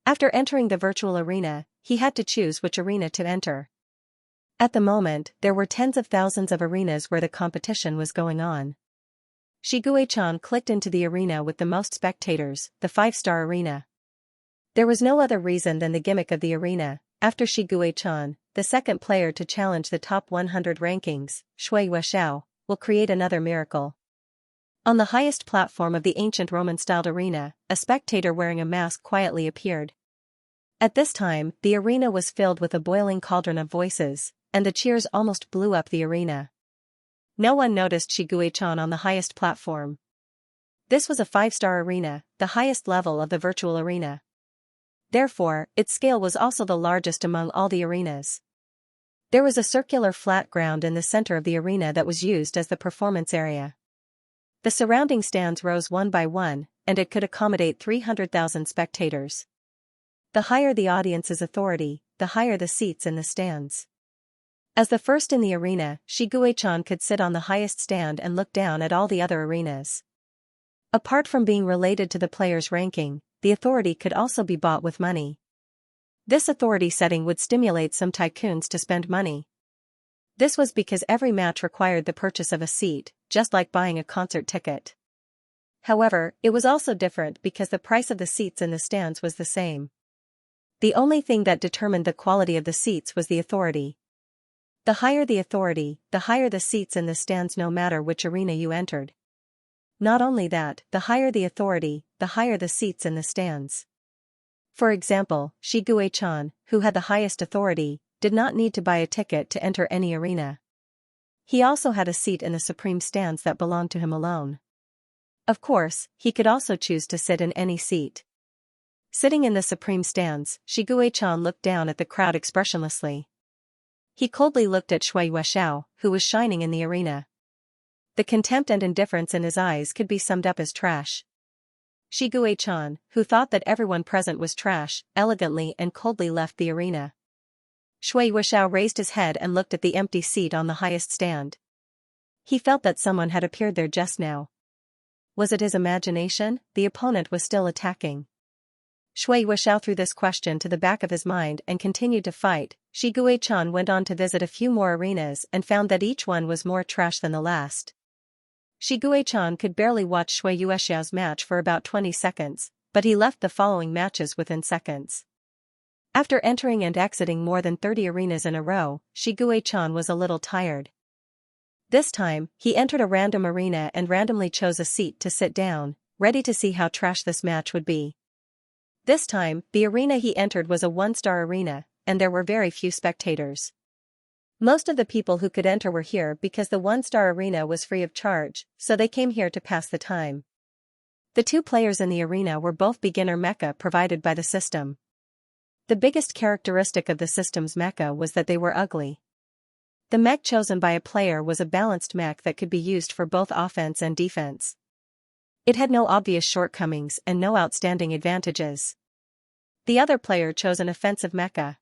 After entering the virtual arena, he had to choose which arena to enter. At the moment, there were tens of thousands of arenas where the competition was going on. Xianxia clicked into the arena with the most spectators, the 5-star arena. There was no other reason than the gimmick of the arena. After Xianxia, the second player to challenge the top 100 rankings, Xianxia, will create another miracle. On the highest platform of the ancient Roman-styled arena, a spectator wearing a mask quietly appeared. At this time, the arena was filled with a boiling cauldron of voices, and the cheers almost blew up the arena. No one noticed Xianxia on the highest platform. This was a 5-star arena, the highest level of the virtual arena. Therefore, its scale was also the largest among all the arenas. There was a circular flat ground in the center of the arena that was used as the performance area. The surrounding stands rose one by one, and it could accommodate 300,000 spectators. The higher the audience's authority, the higher the seats in the stands. As the first in the arena, Xianxia could sit on the highest stand and look down at all the other arenas. Apart from being related to the player's ranking, the authority could also be bought with money. This authority setting would stimulate some tycoons to spend money. This was because every match required the purchase of a seat, just like buying a concert ticket. However, it was also different because the price of the seats in the stands was the same. The only thing that determined the quality of the seats was the authority. The higher the authority, the higher the seats in the stands no matter which arena you entered. Not only that, the higher the authority, the higher the seats in the stands. For example, Xianxia, who had the highest authority, did not need to buy a ticket to enter any arena. He also had a seat in the supreme stands that belonged to him alone. Of course, he could also choose to sit in any seat. Sitting in the supreme stands, Xianxia looked down at the crowd expressionlessly. He coldly looked at Xianxia, who was shining in the arena. The contempt and indifference in his eyes could be summed up as trash. Xianxia, who thought that everyone present was trash, elegantly and coldly left the arena. Xianxia raised his head and looked at the empty seat on the highest stand. He felt that someone had appeared there just now. Was it his imagination? The opponent was still attacking. Xianxia threw this question to the back of his mind and continued to fight. Xianxia went on to visit a few more arenas and found that each one was more trash than the last. Shigue-chan could barely watch Shui Yuexiao's match for about 20 seconds, but he left the following matches within seconds. After entering and exiting more than 30 arenas in a row, Shigue-chan was a little tired. This time, he entered a random arena and randomly chose a seat to sit down, ready to see how trash this match would be. This time, the arena he entered was a one-star arena, and there were very few spectators. Most of the people who could enter were here because the one-star arena was free of charge, so they came here to pass the time. The two players in the arena were both beginner mecha provided by the system. The biggest characteristic of the system's mecha was that they were ugly. The mech chosen by a player was a balanced mech that could be used for both offense and defense. It had no obvious shortcomings and no outstanding advantages. The other player chose an offensive mecha.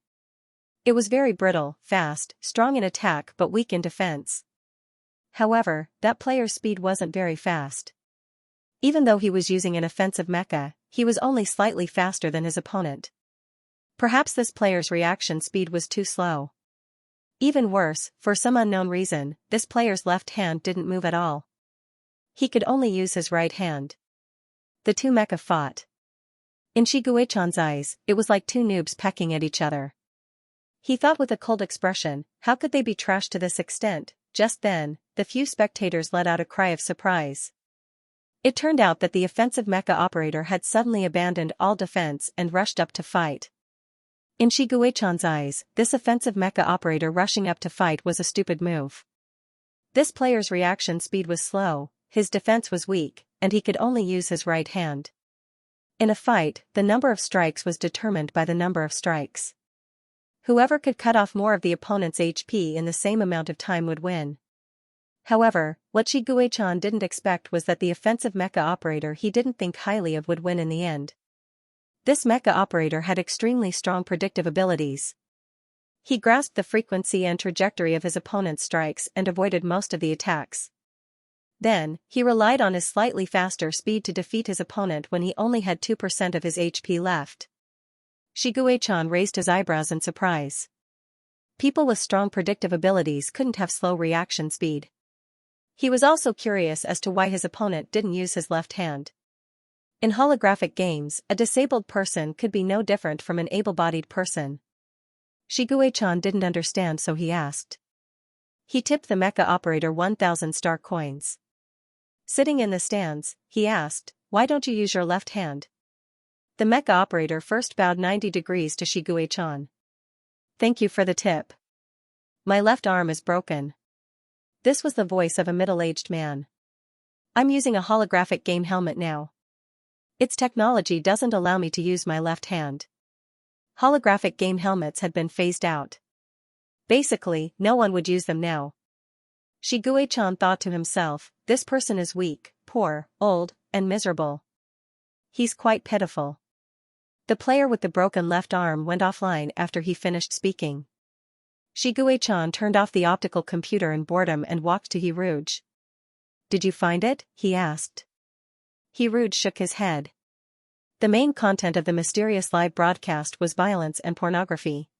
It was very brittle, fast, strong in attack but weak in defense. However, that player's speed wasn't very fast. Even though he was using an offensive mecha, he was only slightly faster than his opponent. Perhaps this player's reaction speed was too slow. Even worse, for some unknown reason, this player's left hand didn't move at all. He could only use his right hand. The two mecha fought. In Shigue-chan's eyes, it was like two noobs pecking at each other. He thought with a cold expression, how could they be trashed to this extent? Just then, the few spectators let out a cry of surprise. It turned out that the offensive mecha operator had suddenly abandoned all defense and rushed up to fight. In Shigue-chan's eyes, this offensive mecha operator rushing up to fight was a stupid move. This player's reaction speed was slow, his defense was weak, and he could only use his right hand. In a fight, the number of strikes was determined by the number of strikes. Whoever could cut off more of the opponent's HP in the same amount of time would win. However, what Shigue-chan didn't expect was that the offensive mecha operator he didn't think highly of would win in the end. This mecha operator had extremely strong predictive abilities. He grasped the frequency and trajectory of his opponent's strikes and avoided most of the attacks. Then, he relied on his slightly faster speed to defeat his opponent when he only had 2% of his HP left. Shigue-chan raised his eyebrows in surprise. People with strong predictive abilities couldn't have slow reaction speed. He was also curious as to why his opponent didn't use his left hand. In holographic games, a disabled person could be no different from an able-bodied person. Shigue-chan didn't understand, so he asked. He tipped the mecha operator 1,000 star coins. Sitting in the stands, he asked, "Why don't you use your left hand?" The mecha operator first bowed 90 degrees to Shigue-chan. "Thank you for the tip. My left arm is broken." This was the voice of a middle-aged man. "I'm using a holographic game helmet now. Its technology doesn't allow me to use my left hand." Holographic game helmets had been phased out. Basically, no one would use them now. Shigue-chan thought to himself, this person is weak, poor, old, and miserable. He's quite pitiful. The player with the broken left arm went offline after he finished speaking. Shigue-chan turned off the optical computer in boredom and walked to Hiruge. "Did you find it?" he asked. Hiruge shook his head. The main content of the mysterious live broadcast was violence and pornography.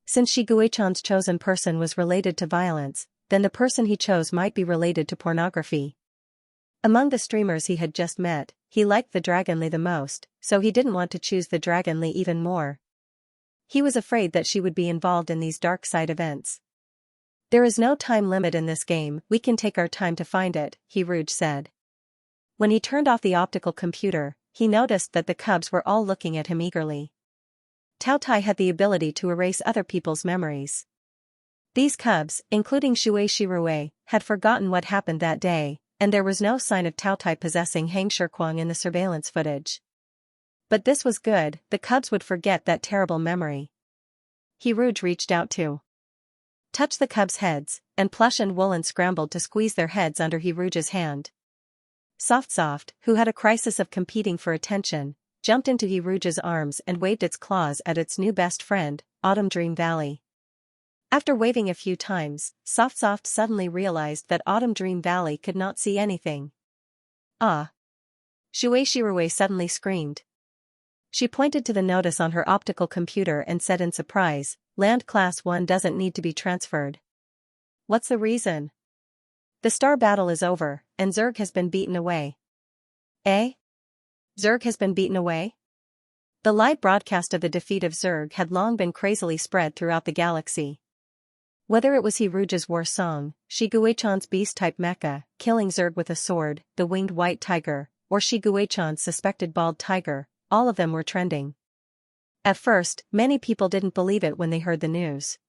Since Shigue-chan's chosen person was related to violence, then the person he chose might be related to pornography. Among the streamers he had just met, he liked the Dragon Lee the most, so he didn't want to choose the Dragon Lee even more. He was afraid that she would be involved in these dark side events. "There is no time limit in this game, we can take our time to find it," Hiruge said. When he turned off the optical computer, he noticed that the cubs were all looking at him eagerly. Taotai had the ability to erase other people's memories. These cubs, including Shui Shirue, had forgotten what happened that day, and there was no sign of Taotai possessing Hang Shirkwang in the surveillance footage. But this was good, the cubs would forget that terrible memory. Hiruge reached out to touch the cubs' heads, and Plush and Woolen scrambled to squeeze their heads under Hiruge's hand. Soft, who had a crisis of competing for attention, jumped into Hiruge's arms and waved its claws at its new best friend, Autumn Dream Valley. After waving a few times, Soft suddenly realized that Autumn Dream Valley could not see anything. "Ah!" Shui Shirue suddenly screamed. She pointed to the notice on her optical computer and said in surprise, "Land Class 1 doesn't need to be transferred." "What's the reason?" The star battle is over, and Zerg has been beaten away. Eh? Zerg has been beaten away? The live broadcast of the defeat of Zerg had long been crazily spread throughout the galaxy. Whether it was Hiruja's war song, Shiguechan's beast-type mecha, killing Zerg with a sword, the winged white tiger, or Shiguechan's suspected bald tiger, all of them were trending. At first, many people didn't believe it when they heard the news.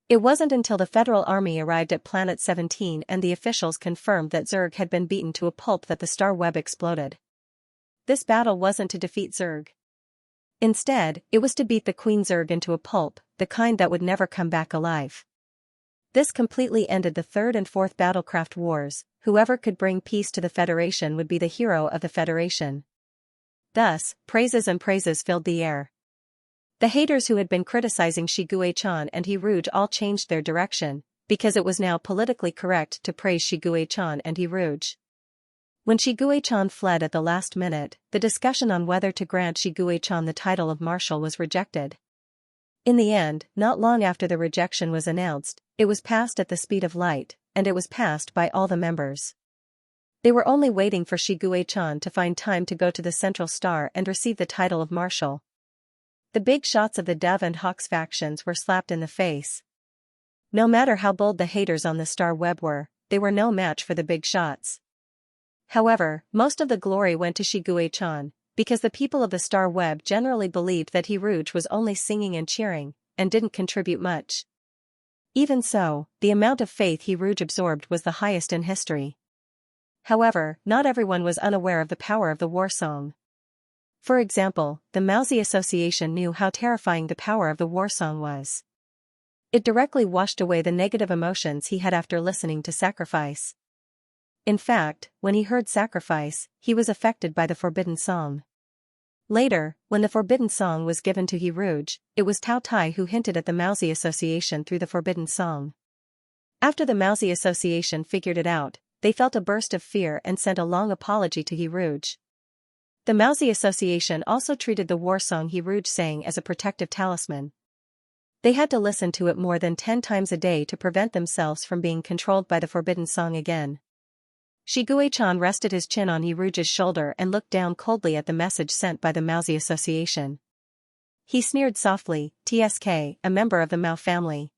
It wasn't until the Federal Army arrived at Planet 17 and the officials confirmed that Zerg had been beaten to a pulp that the star web exploded. This battle wasn't to defeat Zerg. Instead, it was to beat the Queen Zerg into a pulp, the kind that would never come back alive. This completely ended the Third and Fourth Battlecraft Wars. Whoever could bring peace to the Federation would be the hero of the Federation. Thus, praises and praises filled the air. The haters who had been criticizing Shiguechan and Hiruj all changed their direction, because it was now politically correct to praise Shiguechan and Hiruj. When Shiguechan fled at the last minute, the discussion on whether to grant Shiguechan the title of Marshal was rejected. In the end, not long after the rejection was announced, it was passed at the speed of light, and it was passed by all the members. They were only waiting for Shiguechan to find time to go to the Central Star and receive the title of Marshal. The big shots of the Dove and Hawks factions were slapped in the face. No matter how bold the haters on the Star Web were, they were no match for the big shots. However, most of the glory went to Shiguechan, because the people of the Star Web generally believed that Hiruj was only singing and cheering, and didn't contribute much. Even so, the amount of faith Hiruj absorbed was the highest in history. However, not everyone was unaware of the power of the war song. For example, the Mousy Association knew how terrifying the power of the war song was. It directly washed away the negative emotions he had after listening to Sacrifice. In fact, when he heard Sacrifice, he was affected by the Forbidden Song. Later, when the Forbidden Song was given to Hiruj, it was Tao Tai who hinted at the Mousy Association through the Forbidden Song. After the Mousy Association figured it out, they felt a burst of fear and sent a long apology to Hiruj. The Mousy Association also treated the war song Hiruj sang as a protective talisman. They had to listen to it more than 10 times a day to prevent themselves from being controlled by the Forbidden Song again. Shiguechan rested his chin on Hiruj's shoulder and looked down coldly at the message sent by the Mousy Association. He sneered softly, "TSK, a member of the Mao family."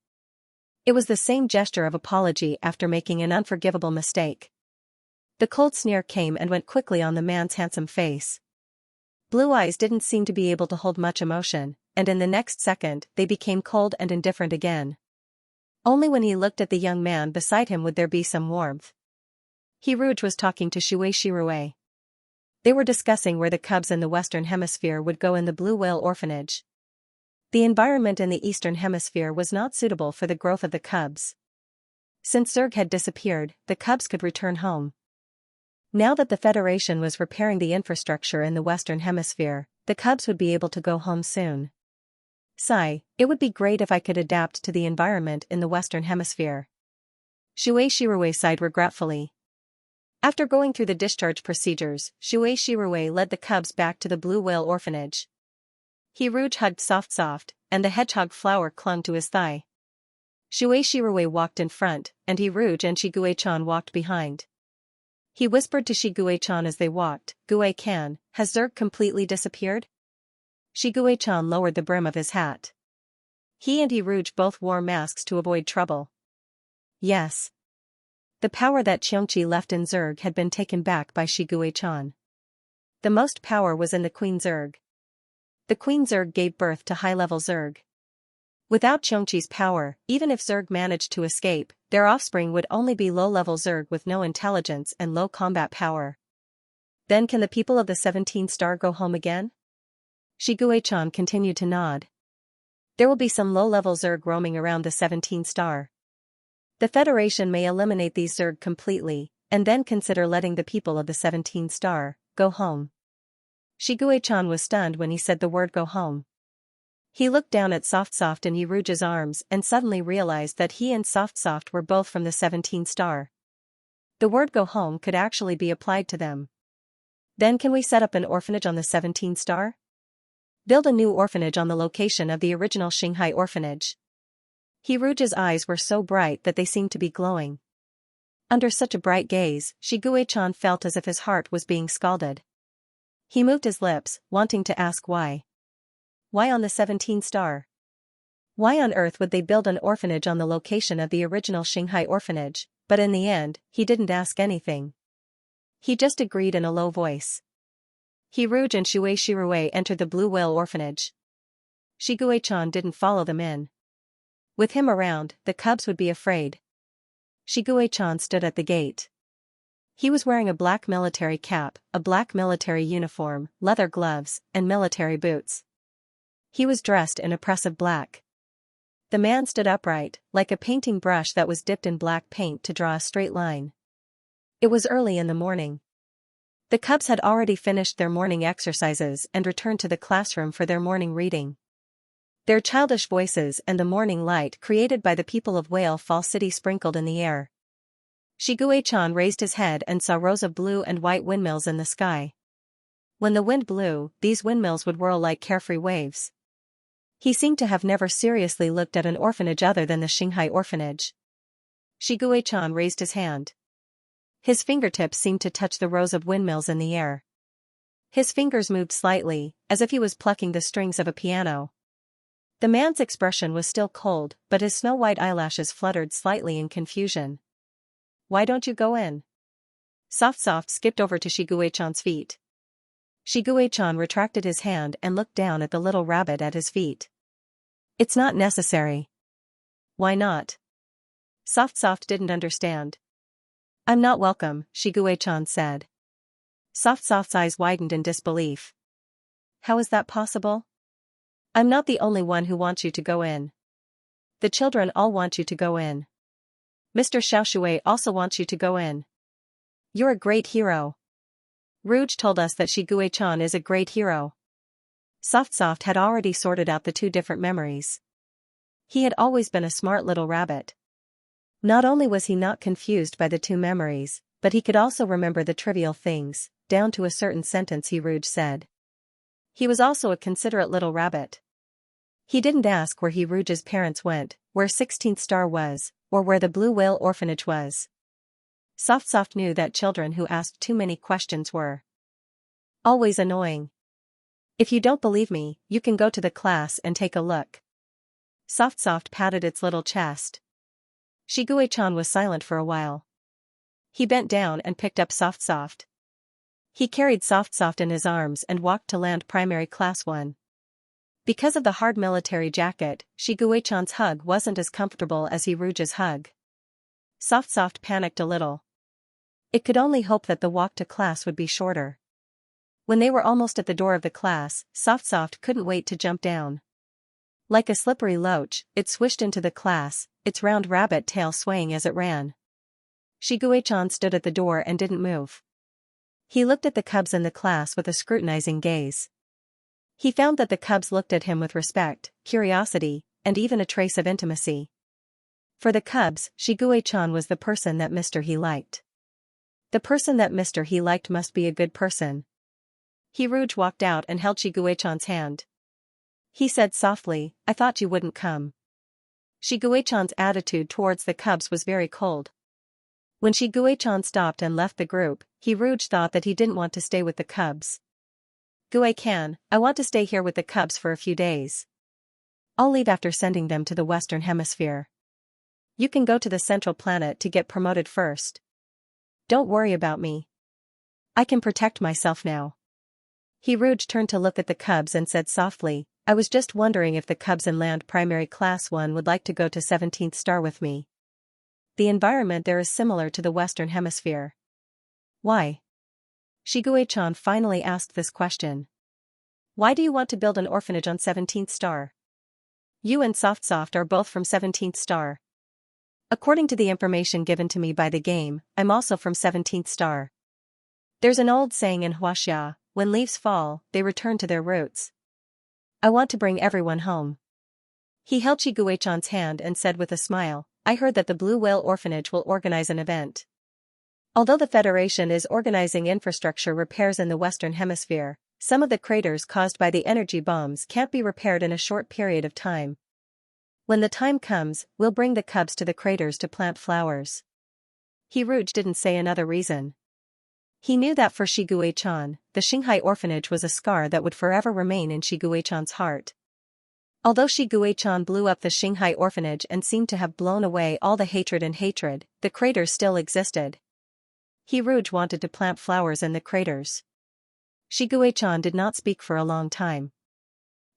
It was the same gesture of apology after making an unforgivable mistake. The cold sneer came and went quickly on the man's handsome face. Blue eyes didn't seem to be able to hold much emotion, and in the next second they became cold and indifferent again. Only when he looked at the young man beside him would there be some warmth. Hiruj was talking to Shirue. They were discussing where the cubs in the Western Hemisphere would go in the Blue Whale Orphanage. The environment in the Eastern Hemisphere was not suitable for the growth of the cubs. Since Zerg had disappeared, the cubs could return home. Now that the Federation was repairing the infrastructure in the Western Hemisphere, the cubs would be able to go home soon. Sigh, it would be great if I could adapt to the environment in the Western Hemisphere. Shirue sighed regretfully. After going through the discharge procedures, Shirue led the cubs back to the Blue Whale Orphanage. Hiruj hugged Soft, and the hedgehog flower clung to his thigh. Shirue walked in front, and Hiruj and Shiguechan walked behind. He whispered to Shiguechan as they walked, "Gue-kan, has Zerg completely disappeared?" Shiguechan lowered the brim of his hat. He and Hiruj both wore masks to avoid trouble. Yes. The power that Xianxia left in Zerg had been taken back by Shiguechan. The most power was in the Queen Zerg. The Queen Zerg gave birth to high-level Zerg. Without Xianxia's power, even if Zerg managed to escape, their offspring would only be low-level Zerg with no intelligence and low combat power. Then can the people of the 17th star go home again? Shiguechan continued to nod. There will be some low-level Zerg roaming around the 17th star. The Federation may eliminate these Zerg completely, and then consider letting the people of the 17th star go home. Shiguechan was stunned when he said the word "go home." He looked down at Soft in Hiruj's arms and suddenly realized that he and Soft were both from the 17th star. The word "go home" could actually be applied to them. Then can we set up an orphanage on the 17th star? Build a new orphanage on the location of the original Shanghai orphanage. Hiruj's eyes were so bright that they seemed to be glowing. Under such a bright gaze, Shiguei-chan felt as if his heart was being scalded. He moved his lips, wanting to ask why. Why on the 17th star? Why on earth would they build an orphanage on the location of the original Shanghai orphanage? But in the end, he didn't ask anything. He just agreed in a low voice. Hiruge and Shuei Shirue entered the Blue Whale orphanage. Shiguei-chan didn't follow them in. With him around, the cubs would be afraid. Shiguei-chan stood at the gate. He was wearing a black military cap, a black military uniform, leather gloves, and military boots. He was dressed in oppressive black. The man stood upright, like a painting brush that was dipped in black paint to draw a straight line. It was early in the morning. The cubs had already finished their morning exercises and returned to the classroom for their morning reading. Their childish voices and the morning light created by the people of Whale Fall City sprinkled in the air. Shiguei-chan raised his head and saw rows of blue and white windmills in the sky. When the wind blew, these windmills would whirl like carefree waves. He seemed to have never seriously looked at an orphanage other than the Shanghai orphanage. Shiguei-chan raised his hand. His fingertips seemed to touch the rows of windmills in the air. His fingers moved slightly, as if he was plucking the strings of a piano. The man's expression was still cold, but his snow-white eyelashes fluttered slightly in confusion. Why don't you go in? Soft skipped over to Shiguei-chan's feet. Shiguei-chan retracted his hand and looked down at the little rabbit at his feet. It's not necessary. Why not? Soft didn't understand. I'm not welcome, Shiguei-chan said. Soft's eyes widened in disbelief. How is that possible? I'm not the only one who wants you to go in. The children all want you to go in. Mr. Xiaoshui also wants you to go in. You're a great hero. Rouge told us that Shiguei-chan is a great hero. Soft had already sorted out the two different memories. He had always been a smart little rabbit. Not only was he not confused by the two memories, but he could also remember the trivial things, down to a certain sentence Rouge said. He was also a considerate little rabbit. He didn't ask where Rouge's parents went, where 16th Star was, or where the Blue Whale orphanage was. Soft knew that children who asked too many questions were always annoying. If you don't believe me, you can go to the class and take a look. Soft patted its little chest. Shiguei-chan was silent for a while. He bent down and picked up Soft. He carried Soft in his arms and walked to land primary class 1. Because of the hard military jacket, Shiguei-chan's hug wasn't as comfortable as Rouge's hug. Soft panicked a little. It could only hope that the walk to class would be shorter. When they were almost at the door of the class, Soft couldn't wait to jump down. Like a slippery loach, it swished into the class, its round rabbit tail swaying as it ran. Shiguei-chan stood at the door and didn't move. He looked at the cubs in the class with a scrutinizing gaze. He found that the cubs looked at him with respect, curiosity, and even a trace of intimacy. For the cubs, Shiguei-chan was the person that Mr. He liked. The person that Mr. He liked must be a good person. Rouge walked out and held Shiguei-chan's hand. He said softly, I thought you wouldn't come. Shiguei-chan's attitude towards the cubs was very cold. When Shiguei-chan stopped and left the group, Rouge thought that he didn't want to stay with the cubs. Gue-can, I want to stay here with the cubs for a few days. I'll leave after sending them to the Western Hemisphere. You can go to the Central Planet to get promoted first. Don't worry about me. I can protect myself now. Rouge turned to look at the cubs and said softly, I was just wondering if the cubs in Land Primary Class 1 would like to go to 17th Star with me. The environment there is similar to the Western Hemisphere. Why? Shiguei-chan finally asked this question. Why do you want to build an orphanage on 17th Star? You and Soft are both from 17th Star. According to the information given to me by the game, I'm also from 17th Star. There's an old saying in Xianxia, when leaves fall, they return to their roots. I want to bring everyone home. He held Shiguei-chan's hand and said with a smile, I heard that the Blue Whale Orphanage will organize an event. Although the Federation is organizing infrastructure repairs in the Western Hemisphere, some of the craters caused by the energy bombs can't be repaired in a short period of time. When the time comes, we'll bring the cubs to the craters to plant flowers. He Rouge didn't say another reason. He knew that for Shiguei-chan, the Xinghai orphanage was a scar that would forever remain in Shiguei-chan's heart. Although Shiguei-chan blew up the Xinghai orphanage and seemed to have blown away all the hatred, the craters still existed. He Rouge wanted to plant flowers in the craters. Shiguei-chan did not speak for a long time.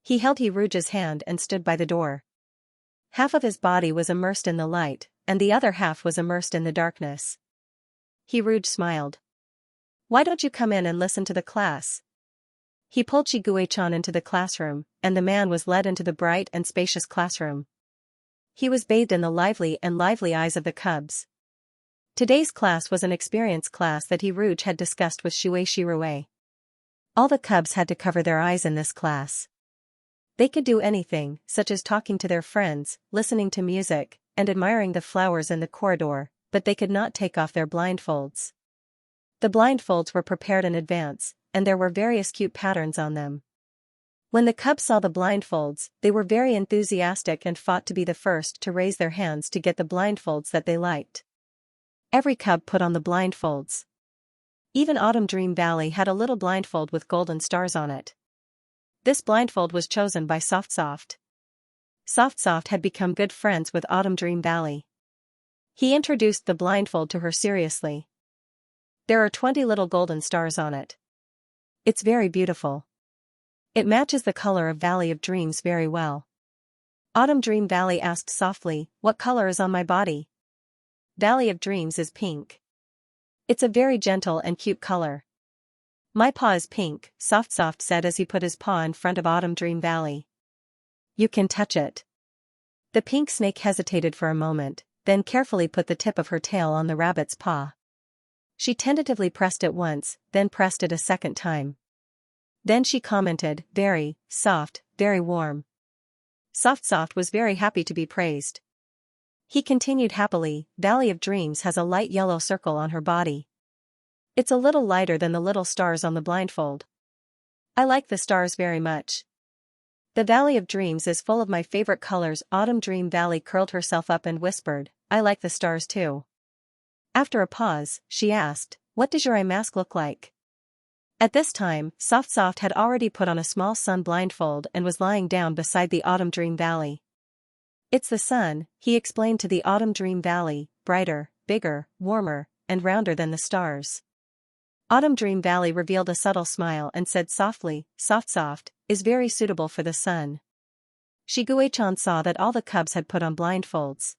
He held He Rouge's hand and stood by the door. Half of his body was immersed in the light, and the other half was immersed in the darkness. He Rouge smiled. "Why don't you come in and listen to the class?" He pulled Shiguei-chan into the classroom, and the man was led into the bright and spacious classroom. He was bathed in the lively eyes of the cubs. Today's class was an experience class that He Rouge had discussed with Shuei Shirue. All the cubs had to cover their eyes in this class. They could do anything, such as talking to their friends, listening to music, and admiring the flowers in the corridor, but they could not take off their blindfolds. The blindfolds were prepared in advance, and there were various cute patterns on them. When the cubs saw the blindfolds, they were very enthusiastic and fought to be the first to raise their hands to get the blindfolds that they liked. Every cub put on the blindfolds. Even Autumn Dream Valley had a little blindfold with golden stars on it. This blindfold was chosen by Soft Soft. Soft Soft had become good friends with Autumn Dream Valley. He introduced the blindfold to her seriously. "There are 20 little golden stars on it. It's very beautiful. It matches the color of Valley of Dreams very well." Autumn Dream Valley asked softly, "What color is on my body?" "Valley of Dreams is pink. It's a very gentle and cute color." "My paw is pink," Soft Soft said as he put his paw in front of Autumn Dream Valley. "You can touch it." The pink snake hesitated for a moment, then carefully put the tip of her tail on the rabbit's paw. She tentatively pressed it once, then pressed it a second time. Then she commented, "Very soft, very warm." Soft Soft was very happy to be praised. He continued happily, "Valley of Dreams has a light yellow circle on her body. It's a little lighter than the little stars on the blindfold. I like the stars very much. The Valley of Dreams is full of my favorite colors." Autumn Dream Valley curled herself up and whispered, "I like the stars too." After a pause, she asked, "What does your eye mask look like?" At this time, Soft Soft had already put on a small sun blindfold and was lying down beside the Autumn Dream Valley. "It's the sun," he explained to the Autumn Dream Valley, "brighter, bigger, warmer, and rounder than the stars." Autumn Dream Valley revealed a subtle smile and said softly, "Soft Soft is very suitable for the sun." Shiguei-chan saw that all the cubs had put on blindfolds.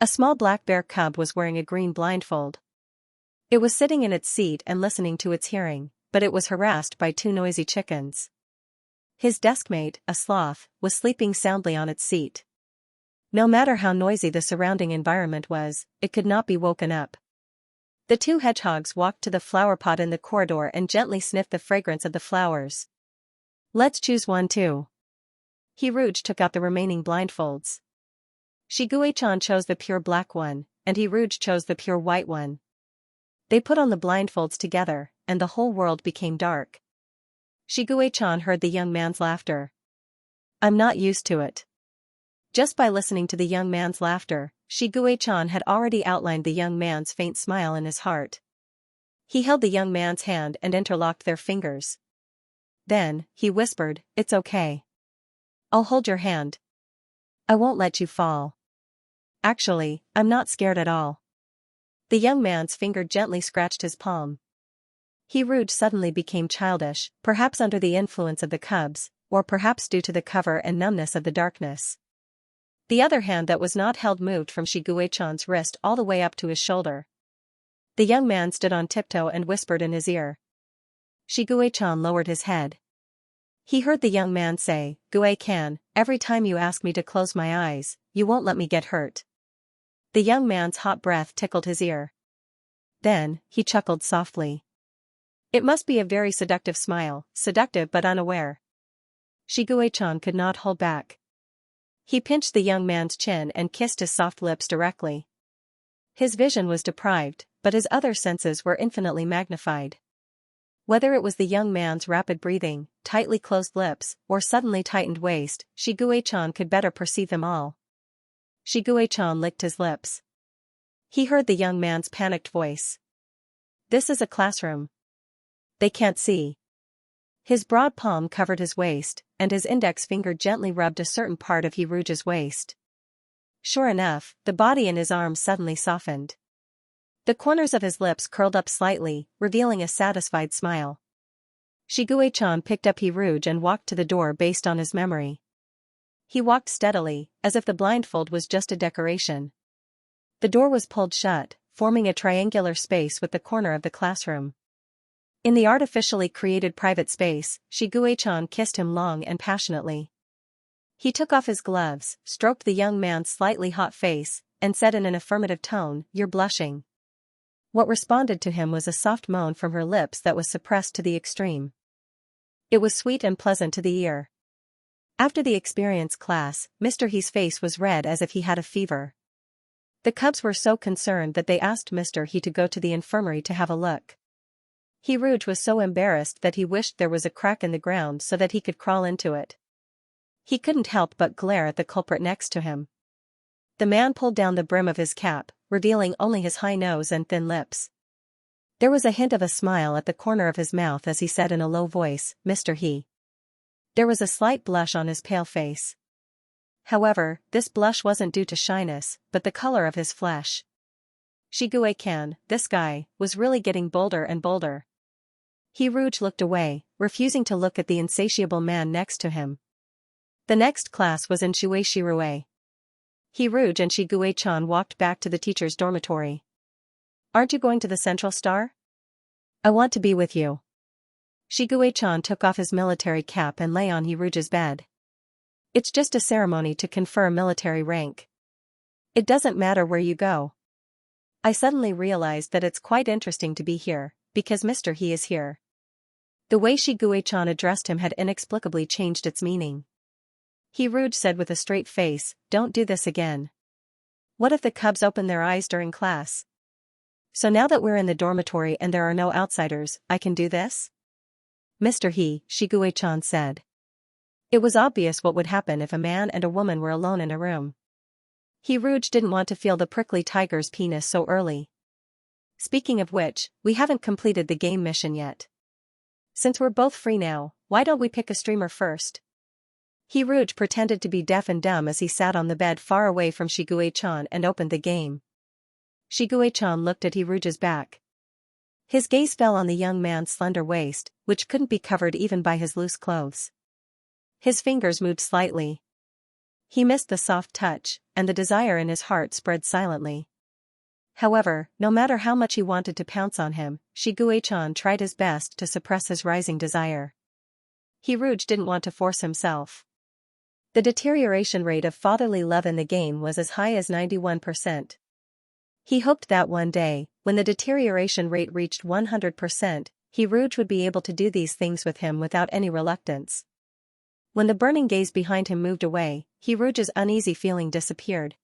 A small black bear cub was wearing a green blindfold. It was sitting in its seat and listening to its hearing, but it was harassed by 2 noisy chickens. His deskmate, a sloth, was sleeping soundly on its seat. No matter how noisy the surrounding environment was, it could not be woken up. The 2 hedgehogs walked to the flower pot in the corridor and gently sniffed the fragrance of the flowers. "Let's choose one too." He Rouge took out the remaining blindfolds. Shiguei-chan chose the pure black one, and He Rouge chose the pure white one. They put on the blindfolds together, and the whole world became dark. Shiguei-chan heard the young man's laughter. "I'm not used to it." Just by listening to the young man's laughter, Shiguei-chan had already outlined the young man's faint smile in his heart. He held the young man's hand and interlocked their fingers. Then, he whispered, "It's okay. I'll hold your hand. I won't let you fall. Actually, I'm not scared at all." The young man's finger gently scratched his palm. He Rouge suddenly became childish, perhaps under the influence of the cubs, or perhaps due to the cover and numbness of the darkness. The other hand that was not held moved from Shiguei-chan's wrist all the way up to his shoulder. The young man stood on tiptoe and whispered in his ear. Shiguei-chan lowered his head. He heard the young man say, "Gue-kan, every time you ask me to close my eyes, you won't let me get hurt." The young man's hot breath tickled his ear. Then, he chuckled softly. It must be a very seductive smile, seductive but unaware. Shiguei-chan could not hold back. He pinched the young man's chin and kissed his soft lips directly. His vision was deprived, but his other senses were infinitely magnified. Whether it was the young man's rapid breathing, tightly closed lips, or suddenly tightened waist, Shiguei-chan could better perceive them all. Shiguei-chan licked his lips. He heard the young man's panicked voice. This is a classroom. They can't see. His broad palm covered his waist, and his index finger gently rubbed a certain part of Hiruge's waist. Sure enough, the body in his arms suddenly softened. The corners of his lips curled up slightly, revealing a satisfied smile. Shigue-chan picked up Hiruge and walked to the door based on his memory. He walked steadily, as if the blindfold was just a decoration. The door was pulled shut, forming a triangular space with the corner of the classroom. In the artificially created private space, Shigue-chan kissed him long and passionately. He took off his gloves, stroked the young man's slightly hot face, and said in an affirmative tone, "You're blushing." What responded to him was a soft moan from her lips that was suppressed to the extreme. It was sweet and pleasant to the ear. After the experience class, Mr. He's face was red as if he had a fever. The cubs were so concerned that they asked Mr. He to go to the infirmary to have a look. Hiruge was so embarrassed that he wished there was a crack in the ground so that he could crawl into it. He couldn't help but glare at the culprit next to him. The man pulled down the brim of his cap, revealing only his high nose and thin lips. There was a hint of a smile at the corner of his mouth as he said in a low voice, "Mr. He." There was a slight blush on his pale face. However, this blush wasn't due to shyness, but the color of his flesh. Shigue-kan, this guy, was really getting bolder and bolder. Hiruge looked away, refusing to look at the insatiable man next to him. The next class was in Shueishirue. Hiruge and Shigue-chan walked back to the teacher's dormitory. "Aren't you going to the Central Star?" "I want to be with you." Shigue-chan took off his military cap and lay on Hiruge's bed. "It's just a ceremony to confer military rank. It doesn't matter where you go. I suddenly realized that it's quite interesting to be here, because Mr. He is here." The way Shigue-chan addressed him had inexplicably changed its meaning. Hiruge said with a straight face, "Don't do this again. What if the cubs open their eyes during class? So now that we're in the dormitory and there are no outsiders, I can do this?" "Mr. He," Shigue-chan said. It was obvious what would happen if a man and a woman were alone in a room. Hiruge didn't want to feel the prickly tiger's penis so early. "Speaking of which, we haven't completed the game mission yet. Since we're both free now, why don't we pick a streamer first?" Hiruge pretended to be deaf and dumb as he sat on the bed far away from Shigue-chan and opened the game. Shigue-chan looked at Hiruge's back. His gaze fell on the young man's slender waist, which couldn't be covered even by his loose clothes. His fingers moved slightly. He missed the soft touch, and the desire in his heart spread silently. However, no matter how much he wanted to pounce on him, Shigue-chan tried his best to suppress his rising desire. Hiruge didn't want to force himself. The deterioration rate of fatherly love in the game was as high as 91%. He hoped that one day, when the deterioration rate reached 100%, Hiruge would be able to do these things with him without any reluctance. When the burning gaze behind him moved away, Hiruge's uneasy feeling disappeared.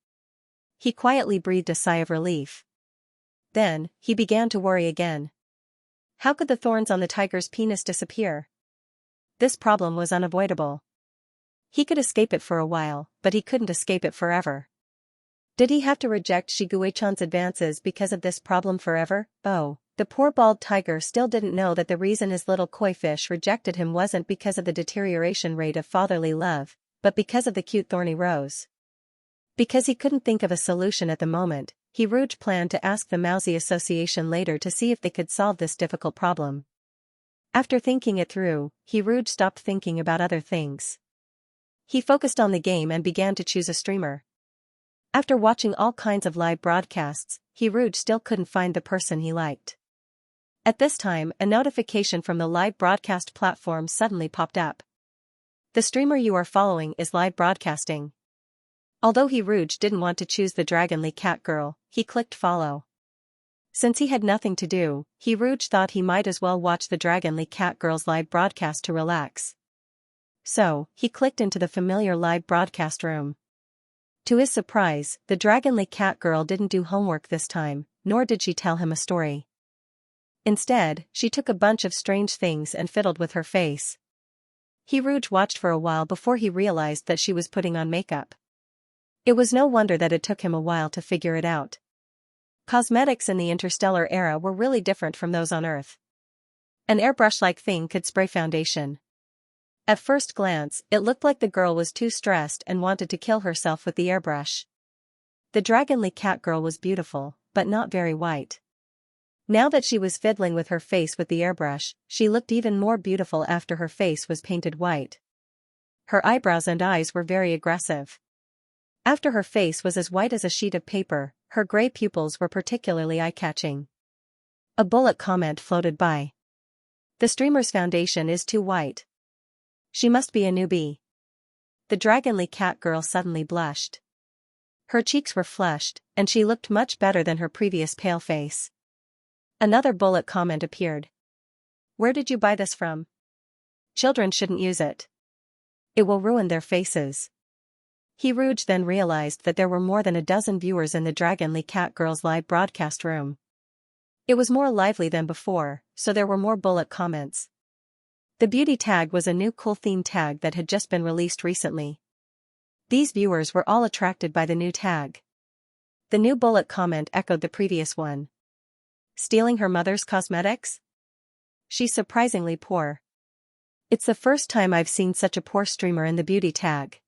He quietly breathed a sigh of relief. Then, he began to worry again. How could the thorns on the tiger's penis disappear? This problem was unavoidable. He could escape it for a while, but he couldn't escape it forever. Did he have to reject Shigue-chan's advances because of this problem forever? Oh, the poor bald tiger still didn't know that the reason his little koi fish rejected him wasn't because of the deterioration rate of fatherly love, but because of the cute thorny rose. Because he couldn't think of a solution at the moment, Hiruge planned to ask the Mousy Association later to see if they could solve this difficult problem. After thinking it through, Hiruge stopped thinking about other things. He focused on the game and began to choose a streamer. After watching all kinds of live broadcasts, Hiruge still couldn't find the person he liked. At this time, a notification from the live broadcast platform suddenly popped up. "The streamer you are following is live broadcasting." Although Hiruge didn't want to choose the Dragonly Cat Girl, he clicked follow. Since he had nothing to do, Hiruge thought he might as well watch the Dragonly Cat Girl's live broadcast to relax. So, he clicked into the familiar live broadcast room. To his surprise, the Dragonly Cat Girl didn't do homework this time, nor did she tell him a story. Instead, she took a bunch of strange things and fiddled with her face. Hiruge watched for a while before he realized that she was putting on makeup. It was no wonder that it took him a while to figure it out. Cosmetics in the interstellar era were really different from those on Earth. An airbrush-like thing could spray foundation. At first glance, it looked like the girl was too stressed and wanted to kill herself with the airbrush. The Dragonly Cat girl was beautiful, but not very white. Now that she was fiddling with her face with the airbrush, she looked even more beautiful after her face was painted white. Her eyebrows and eyes were very aggressive. After her face was as white as a sheet of paper, her gray pupils were particularly eye-catching. A bullet comment floated by. The streamer's foundation is too white. She must be a newbie. The Dragonly Cat girl suddenly blushed. Her cheeks were flushed, and she looked much better than her previous pale face. Another bullet comment appeared. Where did you buy this from? Children shouldn't use it. It will ruin their faces. Rouge then realized that there were more than a dozen viewers in the Dragonly Cat girl's live broadcast room. It was more lively than before, so there were more bullet comments. The beauty tag was a new cool theme tag that had just been released recently. These viewers were all attracted by the new tag. The new bullet comment echoed the previous one. Stealing her mother's cosmetics? She's surprisingly poor. It's the first time I've seen such a poor streamer in the beauty tag.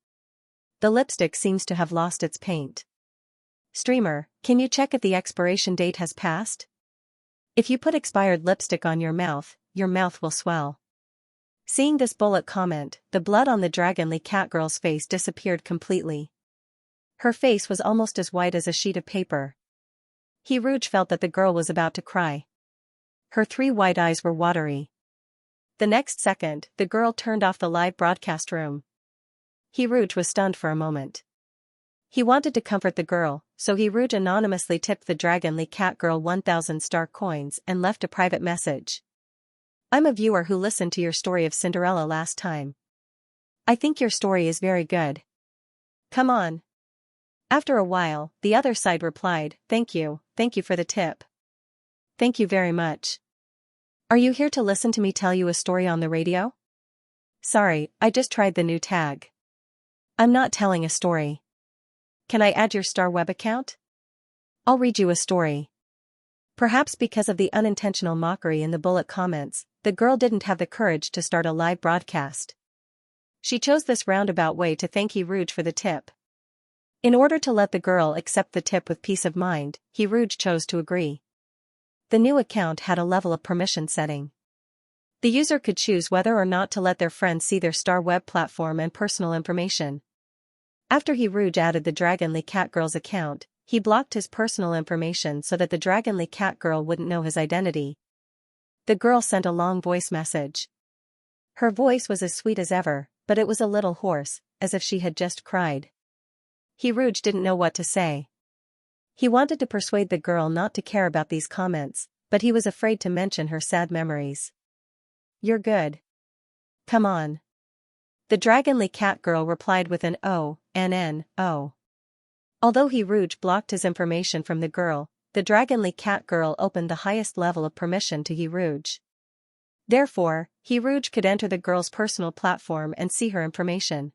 The lipstick seems to have lost its paint. Streamer, can you check if the expiration date has passed? If you put expired lipstick on your mouth will swell. Seeing this bullet comment, the blood on the Dragonly Cat girl's face disappeared completely. Her face was almost as white as a sheet of paper. Rouge felt that the girl was about to cry. Her 3 white eyes were watery. The next second, the girl turned off the live broadcast room. Rouge was stunned for a moment. He wanted to comfort the girl, so Rouge anonymously tipped the Dragonly Cat girl 1,000 star coins and left a private message. I'm a viewer who listened to your story of Cinderella last time. I think your story is very good. Come on. After a while, the other side replied, thank you for the tip. Thank you very much. Are you here to listen to me tell you a story on the radio? Sorry, I just tried the new tag. I'm not telling a story. Can I add your Star Web account? I'll read you a story. Perhaps because of the unintentional mockery in the bullet comments, the girl didn't have the courage to start a live broadcast. She chose this roundabout way to thank Rouge for the tip. In order to let the girl accept the tip with peace of mind, Rouge chose to agree. The new account had a level of permission setting. The user could choose whether or not to let their friends see their Star Web platform and personal information. After Rouge added the Dragonly Cat girl's account, he blocked his personal information so that the Dragonly Cat girl wouldn't know his identity. The girl sent a long voice message. Her voice was as sweet as ever, but it was a little hoarse, as if she had just cried. Rouge didn't know what to say. He wanted to persuade the girl not to care about these comments, but he was afraid to mention her sad memories. You're good. Come on. The Dragonly Cat girl replied with an O. Although Rouge blocked his information from the girl, the Dragonly Cat girl opened the highest level of permission to Rouge. Therefore, Rouge could enter the girl's personal platform and see her information.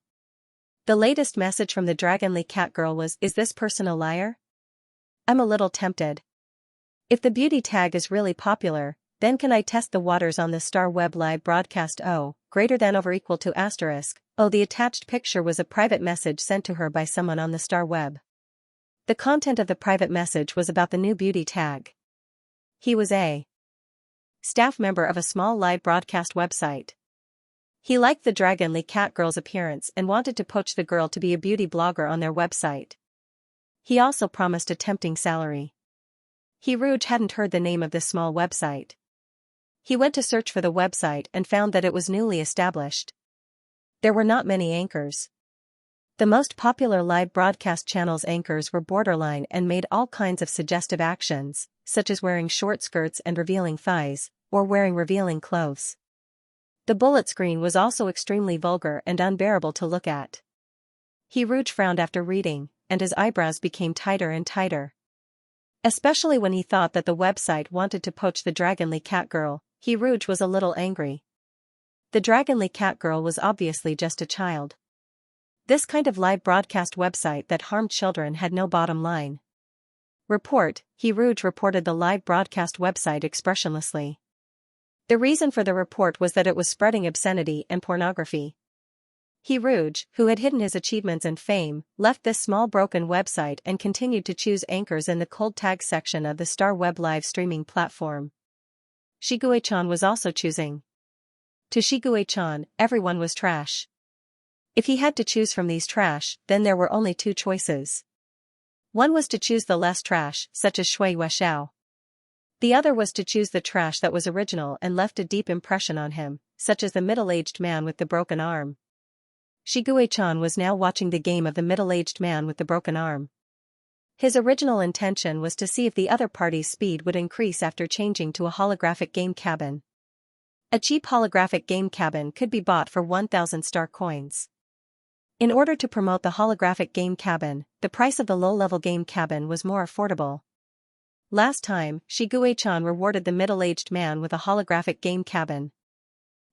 The latest message from the Dragonly Cat girl was, is this person a liar? I'm a little tempted. If the beauty tag is really popular, then can I test the waters on the Star Web live broadcast greater than over equal to asterisk. The attached picture was a private message sent to her by someone on the Star Web. The content of the private message was about the new beauty tag. He was a staff member of a small live broadcast website. He liked the Dragonly Cat girl's appearance and wanted to poach the girl to be a beauty blogger on their website. He also promised a tempting salary. Rouge hadn't heard the name of this small website. He went to search for the website and found that it was newly established. There were not many anchors. The most popular live broadcast channels' anchors were borderline and made all kinds of suggestive actions, such as wearing short skirts and revealing thighs, or wearing revealing clothes. The bullet screen was also extremely vulgar and unbearable to look at. Rouge frowned after reading, and his eyebrows became tighter and tighter. Especially when he thought that the website wanted to poach the Dragonly Cat girl, Rouge was a little angry. The Dragonly Cat girl was obviously just a child. This kind of live broadcast website that harmed children had no bottom line. Report, He Rouge reported the live broadcast website expressionlessly. The reason for the report was that it was spreading obscenity and pornography. He Rouge, who had hidden his achievements and fame, left this small broken website and continued to choose anchors in the cold tag section of the Star Web live streaming platform. Xianxia was also choosing. To Xianxia, everyone was trash. If he had to choose from these trash, then there were only two choices. One was to choose the less trash, such as Shui Weishao. The other was to choose the trash that was original and left a deep impression on him, such as the middle-aged man with the broken arm. Xianxia was now watching the game of the middle-aged man with the broken arm. His original intention was to see if the other party's speed would increase after changing to a holographic game cabin. A cheap holographic game cabin could be bought for 1,000 star coins. In order to promote the holographic game cabin, the price of the low-level game cabin was more affordable. Last time, Xianxia rewarded the middle-aged man with a holographic game cabin.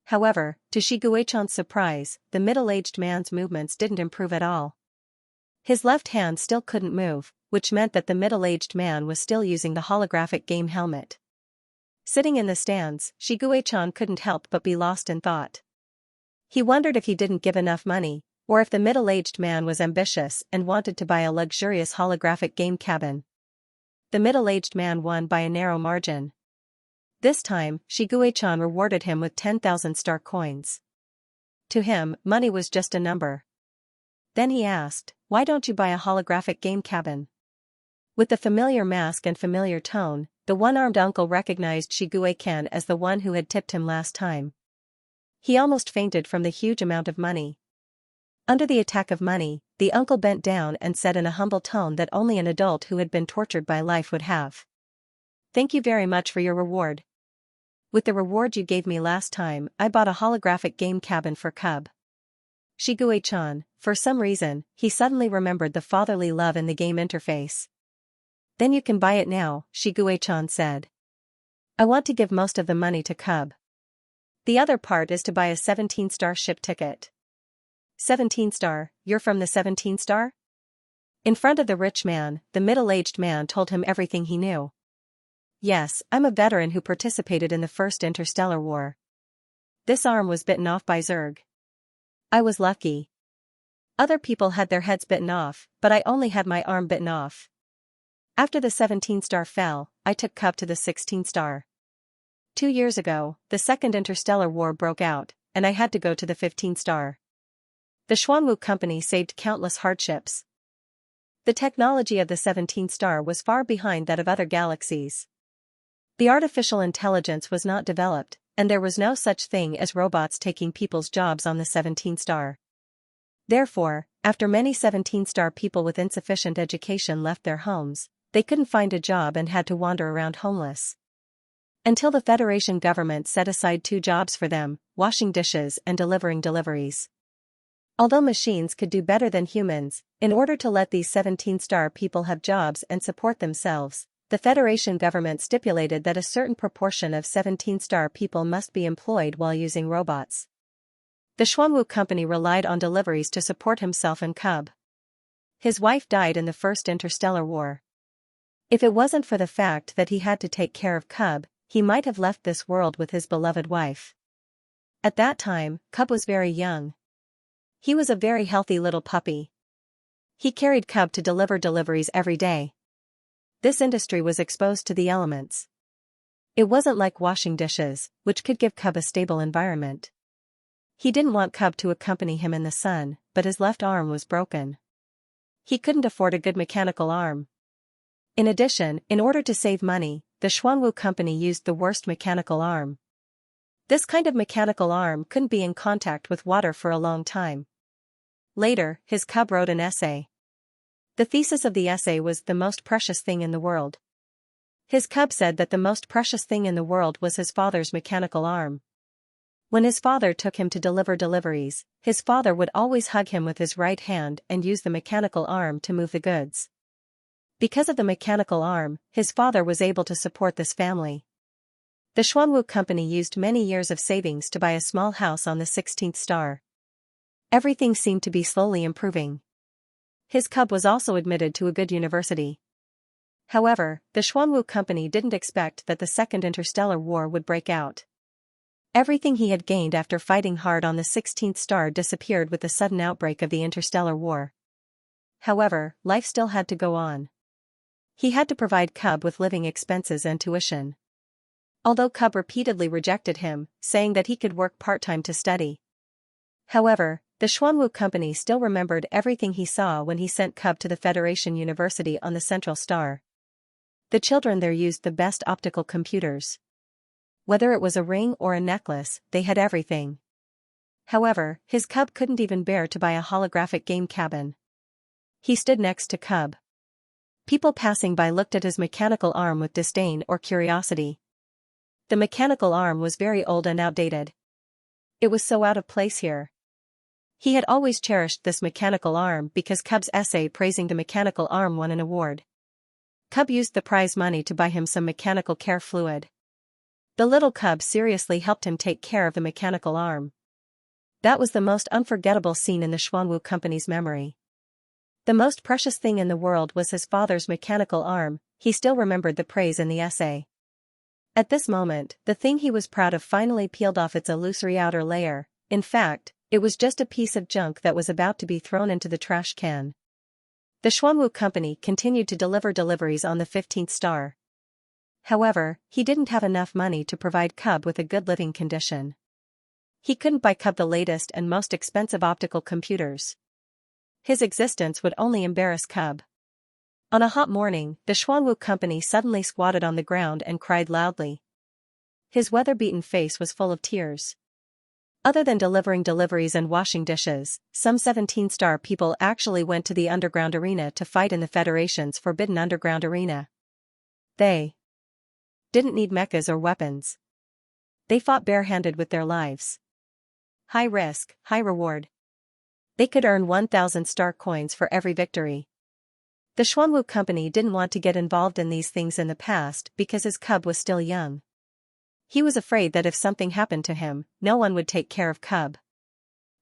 However, to Xianxia's surprise, the middle-aged man's movements didn't improve at all. His left hand still couldn't move, which meant that the middle-aged man was still using the holographic game helmet. Sitting in the stands, Xianxia couldn't help but be lost in thought. He wondered if he didn't give enough money, or if the middle-aged man was ambitious and wanted to buy a luxurious holographic game cabin. The middle-aged man won by a narrow margin. This time, Xianxia rewarded him with 10,000 star coins. To him, money was just a number. Then he asked, "Why don't you buy a holographic game cabin?" With the familiar mask and familiar tone, the one-armed uncle recognized Xianxia as the one who had tipped him last time. He almost fainted from the huge amount of money. Under the attack of money, the uncle bent down and said in a humble tone that only an adult who had been tortured by life would have. "Thank you very much for your reward. With the reward you gave me last time, I bought a holographic game cabin for Cub." Xianxia, for some reason, he suddenly remembered the fatherly love in the game interface. "Then you can buy it now," Xianxia said. "I want to give most of the money to Cub. The other part is to buy a 17-star ship ticket." 17-star, you're from the 17-star? In front of the rich man, the middle-aged man told him everything he knew. "Yes, I'm a veteran who participated in the First Interstellar War. This arm was bitten off by Zerg. I was lucky. Other people had their heads bitten off, but I only had my arm bitten off. After the 17-star fell, I took Cub to the 16-star. 2 years ago, the Second Interstellar War broke out, and I had to go to the 15-star. The Xuanwu Company saved countless hardships. The technology of the 17-star was far behind that of other galaxies. The artificial intelligence was not developed, and there was no such thing as robots taking people's jobs on the 17-star. Therefore, after many 17-star people with insufficient education left their homes, they couldn't find a job and had to wander around homeless. Until the Federation government set aside 2 jobs for them, washing dishes and delivering deliveries. Although machines could do better than humans, in order to let these 17-star people have jobs and support themselves, the Federation government stipulated that a certain proportion of 17-star people must be employed while using robots. The Xuanwu Company relied on deliveries to support himself and Cub. His wife died in the First Interstellar War. If it wasn't for the fact that he had to take care of Cub, he might have left this world with his beloved wife. At that time, Cub was very young. He was a very healthy little puppy. He carried Cub to deliver deliveries every day. This industry was exposed to the elements. It wasn't like washing dishes, which could give Cub a stable environment. He didn't want Cub to accompany him in the sun, but his left arm was broken. He couldn't afford a good mechanical arm. In addition, in order to save money, the Xuanwu Company used the worst mechanical arm. This kind of mechanical arm couldn't be in contact with water for a long time. Later, his Cub wrote an essay. The thesis of the essay was "the most precious thing in the world." His Cub said that the most precious thing in the world was his father's mechanical arm. When his father took him to deliver deliveries, his father would always hug him with his right hand and use the mechanical arm to move the goods. Because of the mechanical arm, his father was able to support this family. The Xuanwu Company used many years of savings to buy a small house on the 16th star. Everything seemed to be slowly improving. His Cub was also admitted to a good university. However, the Xuanwu Company didn't expect that the Second Interstellar War would break out. Everything he had gained after fighting hard on the 16th star disappeared with the sudden outbreak of the Interstellar War. However, life still had to go on. He had to provide Cub with living expenses and tuition. Although Cub repeatedly rejected him, saying that he could work part-time to study. However, the Xuanwu Company still remembered everything he saw when he sent Cub to the Federation University on the Central Star. The children there used the best optical computers. Whether it was a ring or a necklace, they had everything. However, his Cub couldn't even bear to buy a holographic game cabin. He stood next to Cub. People passing by looked at his mechanical arm with disdain or curiosity. The mechanical arm was very old and outdated. It was so out of place here. He had always cherished this mechanical arm because Cub's essay praising the mechanical arm won an award. Cub used the prize money to buy him some mechanical care fluid. The little Cub seriously helped him take care of the mechanical arm. That was the most unforgettable scene in the Xuanwu Company's memory. The most precious thing in the world was his father's mechanical arm. He still remembered the praise in the essay. At this moment, the thing he was proud of finally peeled off its illusory outer layer. In fact, it was just a piece of junk that was about to be thrown into the trash can. The Xuanwu Company continued to deliver deliveries on the 15th star. However, he didn't have enough money to provide Cub with a good living condition. He couldn't buy Cub the latest and most expensive optical computers. His existence would only embarrass Cub. On a hot morning, the Xuanwu Company suddenly squatted on the ground and cried loudly. His weather-beaten face was full of tears. Other than delivering deliveries and washing dishes, some 17-star people actually went to the underground arena to fight in the Federation's forbidden underground arena. They didn't need mechas or weapons. They fought barehanded with their lives. High risk, high reward. They could earn 1,000 star coins for every victory. The Xuanwu Company didn't want to get involved in these things in the past because his Cub was still young. He was afraid that if something happened to him, no one would take care of Cub.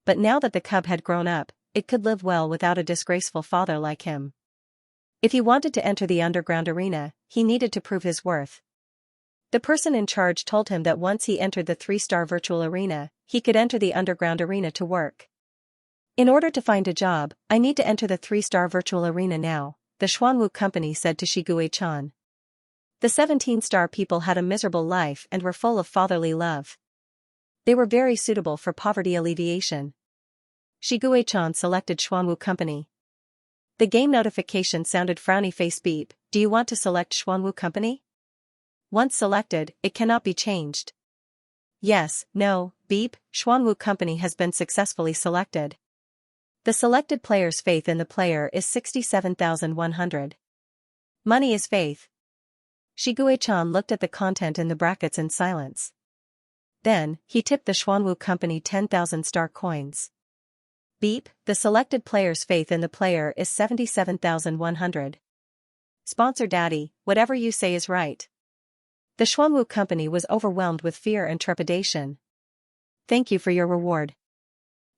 But now that the Cub had grown up, it could live well without a disgraceful father like him. If he wanted to enter the underground arena, he needed to prove his worth. The person in charge told him that once he entered the 3-star virtual arena, he could enter the underground arena to work. In order to find a job, I need to enter the 3-star virtual arena now, the Xuanwu Company said to Xiguichan. The 17-star people had a miserable life and were full of fatherly love. They were very suitable for poverty alleviation. Xiguichan selected Xuanwu Company. The game notification sounded frowny face beep. Do you want to select Xuanwu Company? Once selected, it cannot be changed. Yes, no, beep, Xuanwu Company has been successfully selected. The selected player's faith in the player is 67,100. Money is faith. Xiguichan looked at the content in the brackets in silence. Then, he tipped the Xuanwu Company 10,000 star coins. Beep, the selected player's faith in the player is 77,100. Sponsor Daddy, whatever you say is right. The Xuanwu Company was overwhelmed with fear and trepidation. Thank you for your reward.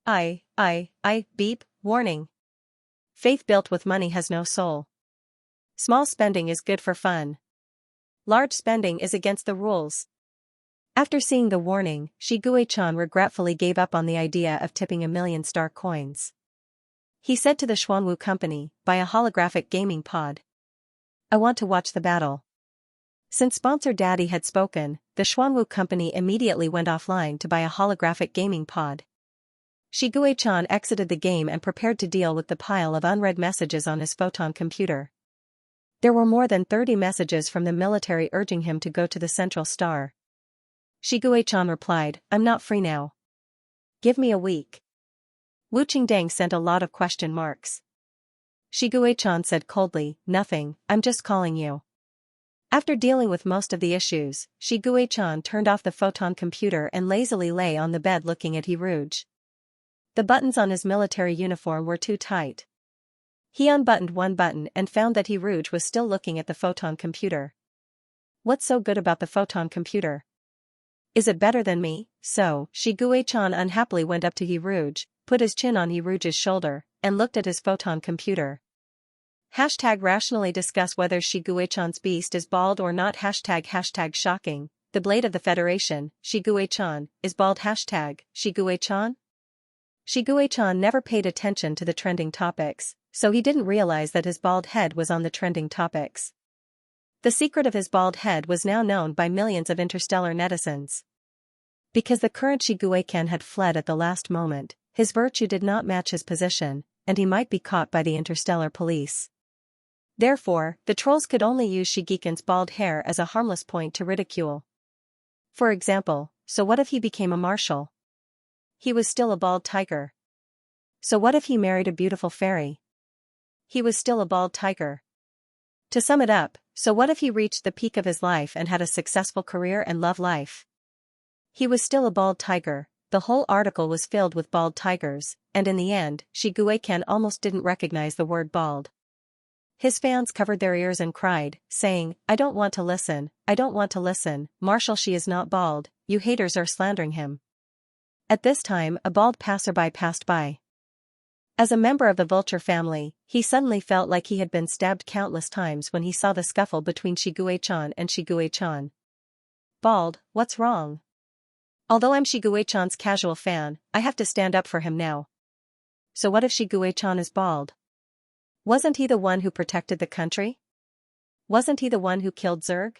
Beep, warning. Faith built with money has no soul. Small spending is good for fun. Large spending is against the rules. After seeing the warning, Xiguichan regretfully gave up on the idea of tipping 1,000,000 star coins. He said to the Xuanwu Company, buy a holographic gaming pod. I want to watch the battle. Since Sponsor Daddy had spoken, the Xuanwu Company immediately went offline to buy a holographic gaming pod. Xiguichan exited the game and prepared to deal with the pile of unread messages on his photon computer. There were more than 30 messages from the military urging him to go to the Central Star. Xiguichan replied, I'm not free now. Give me a week. Wu Qingdang sent a lot of question marks. Xiguichan said coldly, nothing, I'm just calling you. After dealing with most of the issues, Xiguichan turned off the photon computer and lazily lay on the bed looking at Hirouge. The buttons on his military uniform were too tight. He unbuttoned one button and found that Hirouge was still looking at the photon computer. What's so good about the photon computer? Is it better than me? So, Xiguichan unhappily went up to Hirouge, put his chin on Hirouge's shoulder, and looked at his photon computer. Hashtag rationally discuss whether Shiguechan's beast is bald or not. Hashtag shocking. The blade of the Federation, Shiguechan, is bald. Hashtag Shiguechan. Shiguechan never paid attention to the trending topics, so he didn't realize that his bald head was on the trending topics. The secret of his bald head was now known by millions of interstellar netizens. Because the current Shiguechan had fled at the last moment, his virtue did not match his position, and he might be caught by the interstellar police. Therefore, the trolls could only use Shigekin's bald hair as a harmless point to ridicule. For example, so what if he became a marshal? He was still a bald tiger. So what if he married a beautiful fairy? He was still a bald tiger. To sum it up, so what if he reached the peak of his life and had a successful career and love life? He was still a bald tiger. The whole article was filled with bald tigers, and in the end, Shiguechan almost didn't recognize the word bald. His fans covered their ears and cried, saying, I don't want to listen, I don't want to listen, Marshal, she is not bald, you haters are slandering him. At this time, a bald passerby passed by. As a member of the vulture family, he suddenly felt like he had been stabbed countless times when he saw the scuffle between Shiguechan and Shiguechan. Bald, what's wrong? Although I'm Shiguechan's casual fan, I have to stand up for him now. So what if Shiguechan is bald? Wasn't he the one who protected the country? Wasn't he the one who killed Zerg?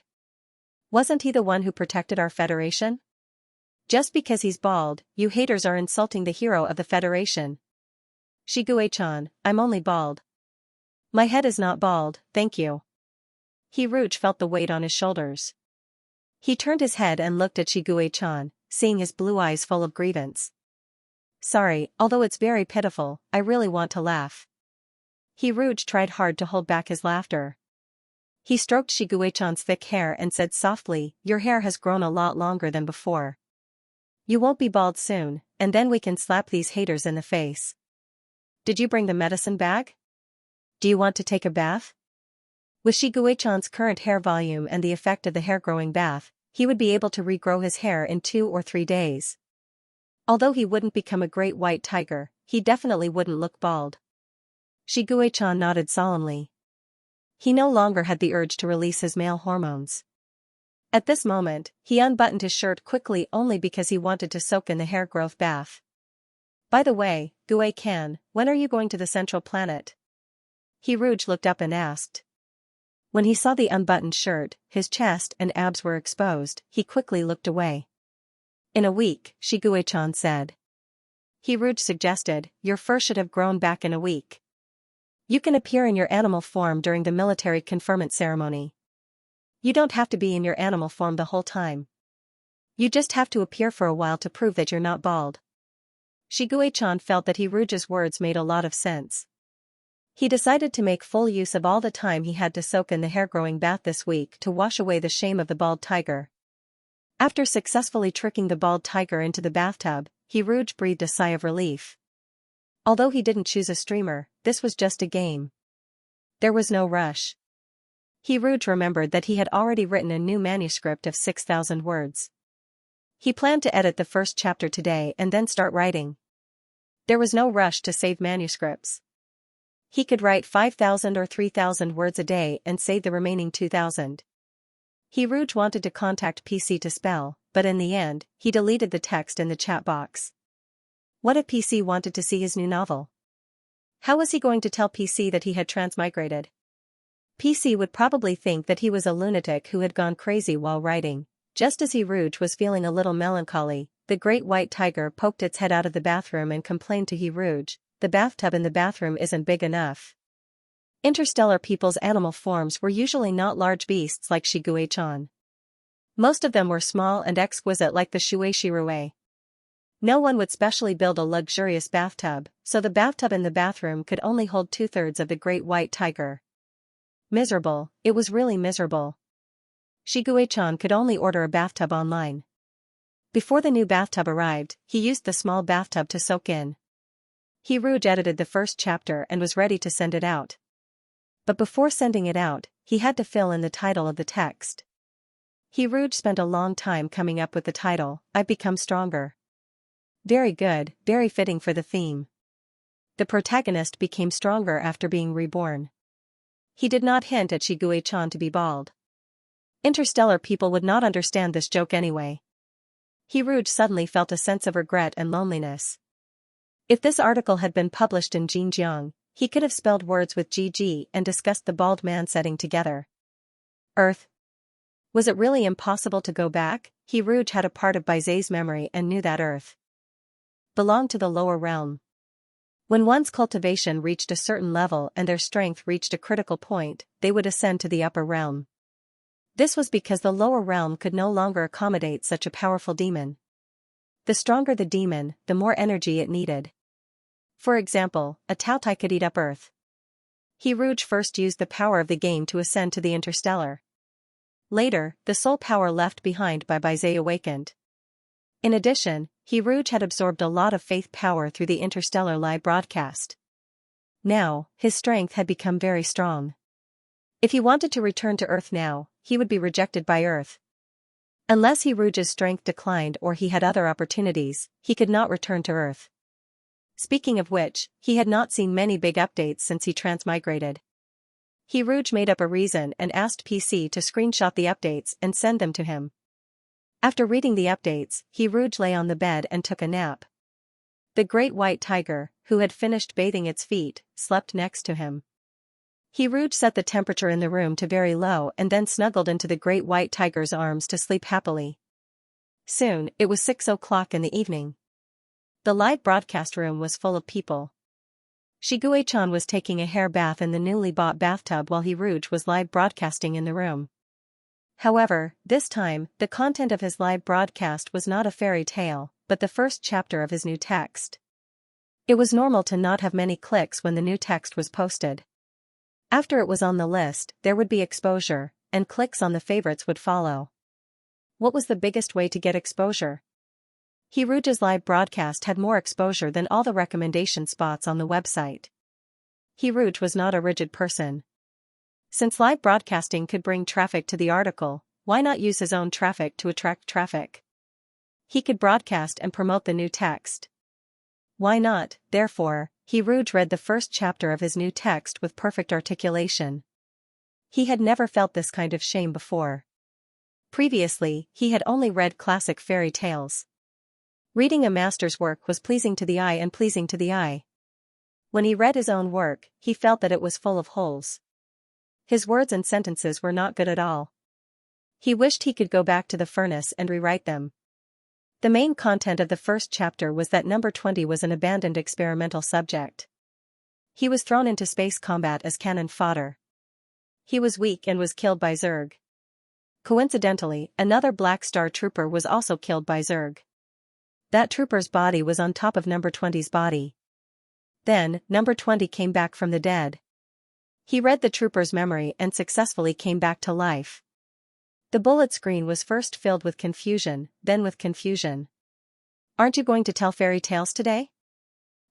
Wasn't he the one who protected our Federation? Just because he's bald, you haters are insulting the hero of the Federation. Shiguechan, I'm only bald. My head is not bald, thank you. Hiruj felt the weight on his shoulders. He turned his head and looked at Shiguechan, seeing his blue eyes full of grievance. Sorry, although it's very pitiful, I really want to laugh. Hiruj tried hard to hold back his laughter. He stroked Shiguechan's thick hair and said softly, your hair has grown a lot longer than before. You won't be bald soon, and then we can slap these haters in the face. Did you bring the medicine bag? Do you want to take a bath? With Shiguechan's current hair volume and the effect of the hair-growing bath, he would be able to regrow his hair in 2 or 3 days. Although he wouldn't become a great white tiger, he definitely wouldn't look bald. Shiguechan nodded solemnly. He no longer had the urge to release his male hormones. At this moment, he unbuttoned his shirt quickly only because he wanted to soak in the hair growth bath. By the way, Guay-kan, when are you going to the central planet? Hiruj looked up and asked. When he saw the unbuttoned shirt, his chest and abs were exposed, he quickly looked away. In a week, Shiguechan said. Hiruj suggested, your fur should have grown back in a week. You can appear in your animal form during the military conferment ceremony. You don't have to be in your animal form the whole time. You just have to appear for a while to prove that you're not bald. Shiguechan felt that Hiruj's words made a lot of sense. He decided to make full use of all the time he had to soak in the hair-growing bath this week to wash away the shame of the bald tiger. After successfully tricking the bald tiger into the bathtub, Hiruj breathed a sigh of relief. Although he didn't choose a streamer, this was just a game. There was no rush. Hiruj remembered that he had already written a new manuscript of 6,000 words. He planned to edit the first chapter today and then start writing. There was no rush to save manuscripts. He could write 5,000 or 3,000 words a day and save the remaining 2,000. Hiruj wanted to contact PC to spell, but in the end, he deleted the text in the chat box. What if PC wanted to see his new novel? How was he going to tell PC that he had transmigrated? PC would probably think that he was a lunatic who had gone crazy while writing. Just as Hiruj was feeling a little melancholy, the great white tiger poked its head out of the bathroom and complained to Hiruj, the bathtub in the bathroom isn't big enough. Interstellar people's animal forms were usually not large beasts like Shiguechan. Most of them were small and exquisite like the Shueishirue. No one would specially build a luxurious bathtub, so the bathtub in the bathroom could only hold 2/3 of the great white tiger. Miserable, it was really miserable. Shiguechan could only order a bathtub online. Before the new bathtub arrived, he used the small bathtub to soak in. Hiruj edited the first chapter and was ready to send it out. But before sending it out, he had to fill in the title of the text. Hiruj spent a long time coming up with the title, I've Become Stronger. Very good, very fitting for the theme. The protagonist became stronger after being reborn. He did not hint at Shigue-chan to be bald. Interstellar people would not understand this joke anyway. Hiruj suddenly felt a sense of regret and loneliness. If this article had been published in Xinjiang, he could have spelled words with GG and discussed the bald man setting together. Earth. Was it really impossible to go back? Hiruj had a part of Baize's memory and knew that Earth belonged to the lower realm. When one's cultivation reached a certain level and their strength reached a critical point, they would ascend to the upper realm. This was because the lower realm could no longer accommodate such a powerful demon. The stronger the demon, the more energy it needed. For example, a Taotai could eat up Earth. Hiruj first used the power of the game to ascend to the interstellar. Later, the soul power left behind by Baize awakened. In addition, Hiruj had absorbed a lot of faith power through the interstellar live broadcast. Now, his strength had become very strong. If he wanted to return to Earth now, he would be rejected by Earth. Unless Hiruj's strength declined or he had other opportunities, he could not return to Earth. Speaking of which, he had not seen many big updates since he transmigrated. Hiruj made up a reason and asked PC to screenshot the updates and send them to him. After reading the updates, Hiruj lay on the bed and took a nap. The great white tiger, who had finished bathing its feet, slept next to him. Hiruj set the temperature in the room to very low and then snuggled into the great white tiger's arms to sleep happily. Soon, it was 6 o'clock in the evening. The live broadcast room was full of people. Shigue-chan was taking a hair bath in the newly bought bathtub while Hiruj was live broadcasting in the room. However, this time, the content of his live broadcast was not a fairy tale, but the first chapter of his new text. It was normal to not have many clicks when the new text was posted. After it was on the list, there would be exposure, and clicks on the favorites would follow. What was the biggest way to get exposure? Hiruj's live broadcast had more exposure than all the recommendation spots on the website. Hiruj was not a rigid person. Since live broadcasting could bring traffic to the article, why not use his own traffic to attract traffic? He could broadcast and promote the new text. Why not? Therefore, Hiruj read the first chapter of his new text with perfect articulation. He had never felt this kind of shame before. Previously, he had only read classic fairy tales. Reading a master's work was pleasing to the eye and pleasing to the eye. When he read his own work, he felt that it was full of holes. His words and sentences were not good at all. He wished he could go back to the furnace and rewrite them. The main content of the first chapter was that number 20 was an abandoned experimental subject. He was thrown into space combat as cannon fodder. He was weak and was killed by Zerg. Coincidentally, another Black Star trooper was also killed by Zerg. That trooper's body was on top of number 20's body. Then, number 20 came back from the dead. He read the trooper's memory and successfully came back to life. The bullet screen was first filled with confusion, then with confusion. Aren't you going to tell fairy tales today?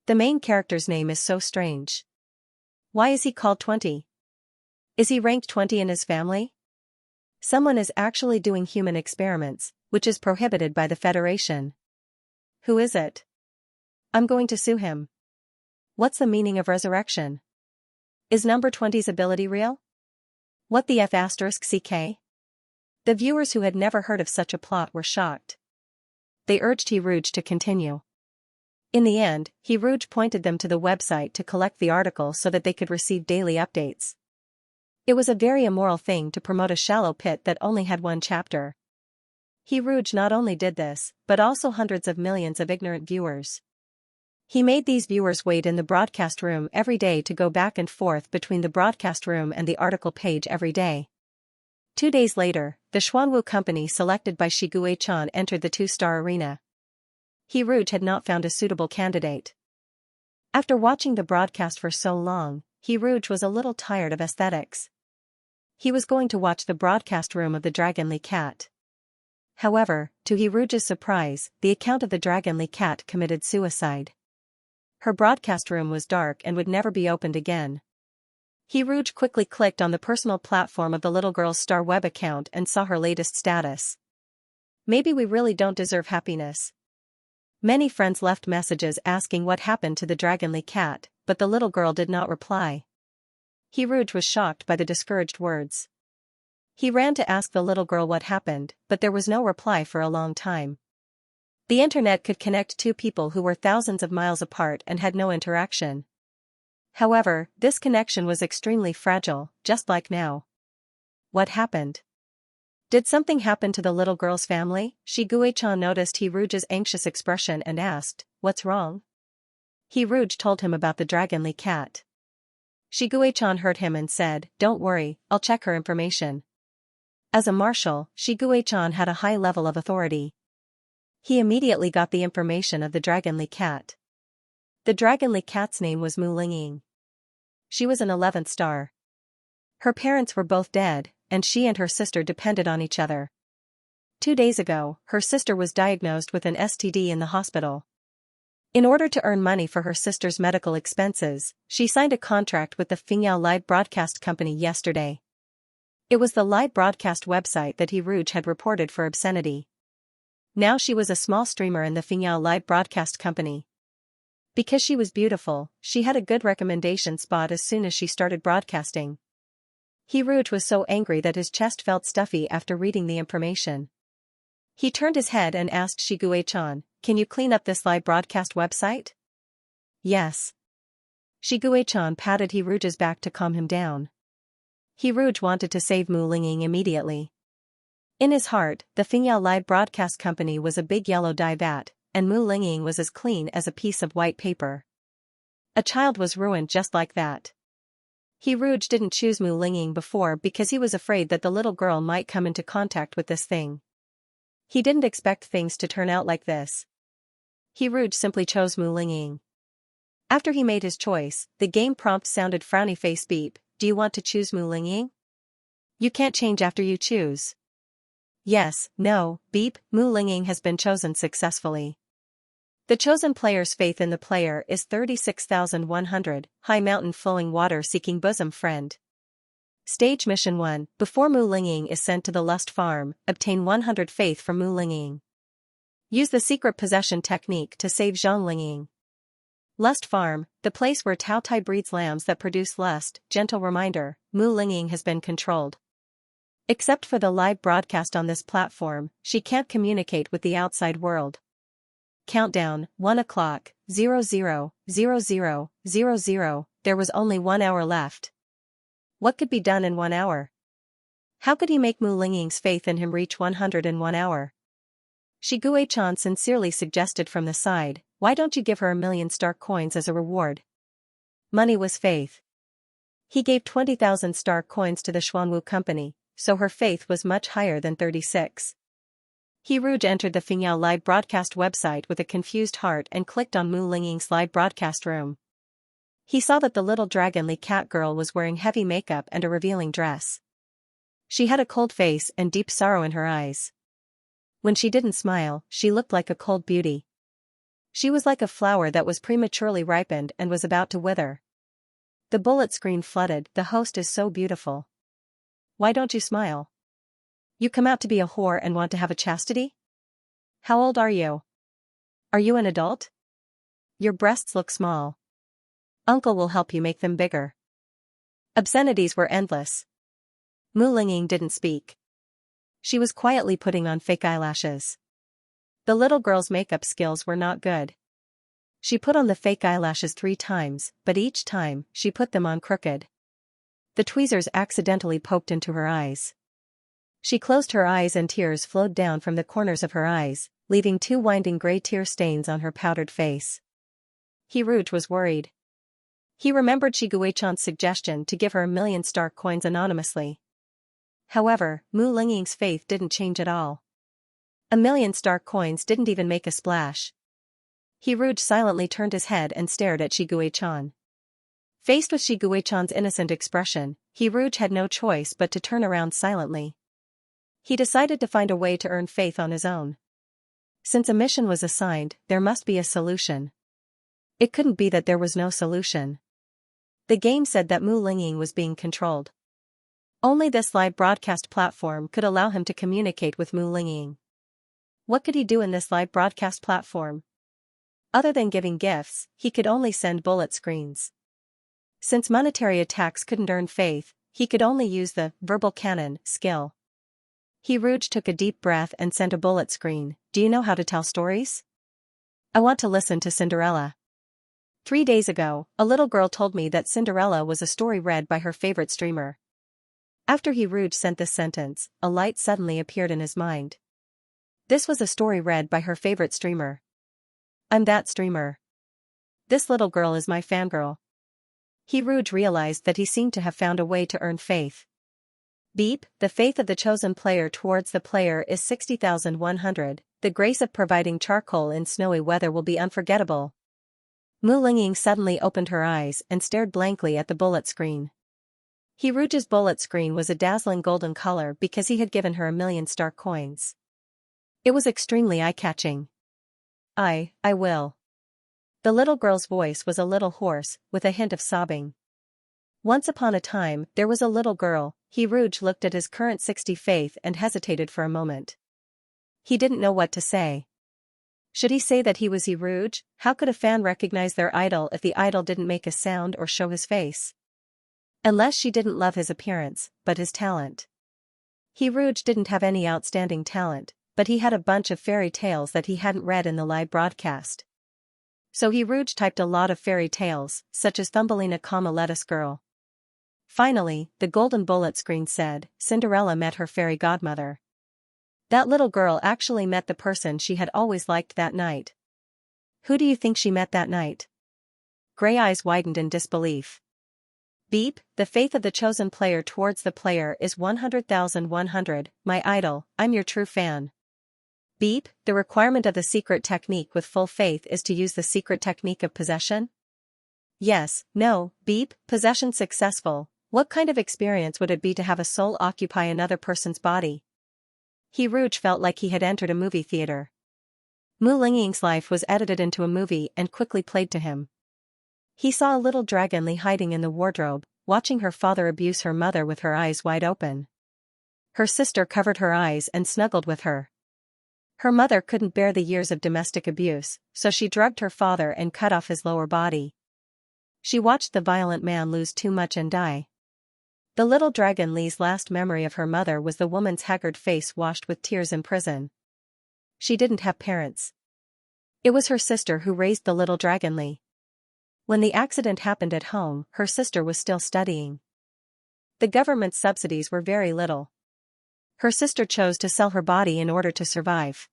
The main character's name is so strange. Why is he called 20? Is he ranked 20 in his family? Someone is actually doing human experiments, which is prohibited by the Federation. Who is it? I'm going to sue him. What's the meaning of resurrection? Is number 20's ability real? What the F***CK? The viewers who had never heard of such a plot were shocked. They urged Hiruj to continue. In the end, Hiruj pointed them to the website to collect the article so that they could receive daily updates. It was a very immoral thing to promote a shallow pit that only had one chapter. Hiruj not only did this, but also hundreds of millions of ignorant viewers. He made these viewers wait in the broadcast room every day to go back and forth between the broadcast room and the article page every day. 2 days later, the Xuanwu company selected by Shigue-chan entered the 2-star arena. Hiruj had not found a suitable candidate. After watching the broadcast for so long, Hiruj was a little tired of aesthetics. He was going to watch the broadcast room of the Dragonly Cat. However, to Hiruj's surprise, the account of the Dragonly Cat committed suicide. Her broadcast room was dark and would never be opened again. Hiruj quickly clicked on the personal platform of the little girl's Star Web account and saw her latest status. Maybe we really don't deserve happiness. Many friends left messages asking what happened to the Dragonly Cat, but the little girl did not reply. He Rouge was shocked by the discouraged words. He ran to ask the little girl what happened, but there was no reply for a long time. The internet could connect two people who were thousands of miles apart and had no interaction. However, this connection was extremely fragile, just like now. What happened? Did something happen to the little girl's family? Shiguei-chan noticed He Rouge's anxious expression and asked, "What's wrong?" He Rouge told him about the dragonly cat. Shiguei-chan heard him and said, "Don't worry, I'll check her information." As a marshal, Shiguei-chan had a high level of authority. He immediately got the information of the dragonly cat. The dragonly cat's name was Mu Lingying. She was an 11th star. Her parents were both dead, and she and her sister depended on each other. 2 days ago, her sister was diagnosed with an STD in the hospital. In order to earn money for her sister's medical expenses, she signed a contract with the Fingyao Live Broadcast Company yesterday. It was the live broadcast website that He Rouge had reported for obscenity. Now she was a small streamer in the Fingyao Live Broadcast Company. Because she was beautiful, she had a good recommendation spot as soon as she started broadcasting. He Rouge was so angry that his chest felt stuffy after reading the information. He turned his head and asked Shiguei-chan, "Can you clean up this live broadcast website?" "Yes." Shiguei-chan patted He Rouge's back to calm him down. He Rouge wanted to save Mu Lingying immediately. In his heart, the Fingyao Live Broadcast Company was a big yellow dye vat, and Mu Lingying was as clean as a piece of white paper. A child was ruined just like that. He Rouge didn't choose Mu Lingying before because he was afraid that the little girl might come into contact with this thing. He didn't expect things to turn out like this. He Rouge simply chose Mu Lingying. After he made his choice, the game prompt sounded frowny face beep. "Do you want to choose Mu Lingying? You can't change after you choose." "Yes, no, beep, Mu Lingying has been chosen successfully. The chosen player's faith in the player is 36,100, high mountain flowing water seeking bosom friend. Stage Mission 1, before Mu Lingying is sent to the Lust Farm, obtain 100 faith from Mu Lingying. Use the secret possession technique to save Zhang Lingying. Lust Farm, the place where Tao Tai breeds lambs that produce lust. Gentle reminder, Mu Lingying has been controlled. Except for the live broadcast on this platform, she can't communicate with the outside world. Countdown, 1 o'clock, 00:00:00. There was only 1 hour left. What could be done in 1 hour? How could he make Mu Lingying's faith in him reach 100 in 1 hour? Shiguei-chan sincerely suggested from the side, "Why don't you give her 1,000,000 star coins as a reward?" Money was faith. He gave 20,000 star coins to the Xuanwu company, so her faith was much higher than 36. He Rouge entered the Fingyao Live Broadcast website with a confused heart and clicked on Mu Lingying's live broadcast room. He saw that the little dragonly cat girl was wearing heavy makeup and a revealing dress. She had a cold face and deep sorrow in her eyes. When she didn't smile, she looked like a cold beauty. She was like a flower that was prematurely ripened and was about to wither. The bullet screen flooded. "The host is so beautiful. Why don't you smile? You come out to be a whore and want to have a chastity? How old are you? Are you an adult? Your breasts look small. Uncle will help you make them bigger." Obscenities were endless. Mu Lingying didn't speak. She was quietly putting on fake eyelashes. The little girl's makeup skills were not good. She put on the fake eyelashes 3 times, but each time, she put them on crooked. The tweezers accidentally poked into her eyes. She closed her eyes and tears flowed down from the corners of her eyes, leaving 2 winding gray tear stains on her powdered face. He Rouge was worried. He remembered Shiguei-chan's suggestion to give her 1,000,000 star coins anonymously. However, Mu Lingying's faith didn't change at all. 1,000,000 star coins didn't even make a splash. He Rouge silently turned his head and stared at Shiguei-chan. Faced with Shiguei-chan's innocent expression, He Rouge had no choice but to turn around silently. He decided to find a way to earn faith on his own. Since a mission was assigned, there must be a solution. It couldn't be that there was no solution. The game said that Mu Lingying was being controlled. Only this live broadcast platform could allow him to communicate with Mu Lingying. What could he do in this live broadcast platform? Other than giving gifts, he could only send bullet screens. Since monetary attacks couldn't earn faith, he could only use the verbal cannon skill. Rouge took a deep breath and sent a bullet screen. Do you know how to tell stories? I want to listen to Cinderella. 3 days ago, a little girl told me that Cinderella was a story read by her favorite streamer. After Rouge sent this sentence, a light suddenly appeared in his mind. This was a story read by her favorite streamer. I'm that streamer. This little girl is my fangirl. Rouge realized that he seemed to have found a way to earn faith. Beep, the faith of the chosen player towards the player is 60,100. The grace of providing charcoal in snowy weather will be unforgettable. Mu Lingying suddenly opened her eyes and stared blankly at the bullet screen. Rouge's bullet screen was a dazzling golden color because he had given her 1,000,000 star coins. It was extremely eye-catching. I will. The little girl's voice was a little hoarse, with a hint of sobbing. Once upon a time, there was a little girl. Rouge looked at his current 60 faith and hesitated for a moment. He didn't know what to say. Should he say that he was Rouge? How could a fan recognize their idol if the idol didn't make a sound or show his face? Unless she didn't love his appearance, but his talent. Rouge didn't have any outstanding talent, but he had a bunch of fairy tales that he hadn't read in the live broadcast. So Rouge typed a lot of fairy tales, such as Thumbelina, Lettuce Girl. Finally, the golden bullet screen said, Cinderella met her fairy godmother. That little girl actually met the person she had always liked that night. Who do you think she met that night? Gray eyes widened in disbelief. Beep, the faith of the chosen player towards the player is 100,100, my idol, I'm your true fan. Beep, the requirement of the secret technique with full faith is to use the secret technique of possession? Yes, no, beep, possession successful. What kind of experience would it be to have a soul occupy another person's body? Rouge felt like he had entered a movie theater. Mu Lingying's life was edited into a movie and quickly played to him. He saw a little dragonly hiding in the wardrobe, watching her father abuse her mother with her eyes wide open. Her sister covered her eyes and snuggled with her. Her mother couldn't bear the years of domestic abuse, so she drugged her father and cut off his lower body. She watched the violent man lose too much and die. The little dragon Lee's last memory of her mother was the woman's haggard face washed with tears in prison. She didn't have parents. It was her sister who raised the little dragon Lee. When the accident happened at home, her sister was still studying. The government's subsidies were very little. Her sister chose to sell her body in order to survive.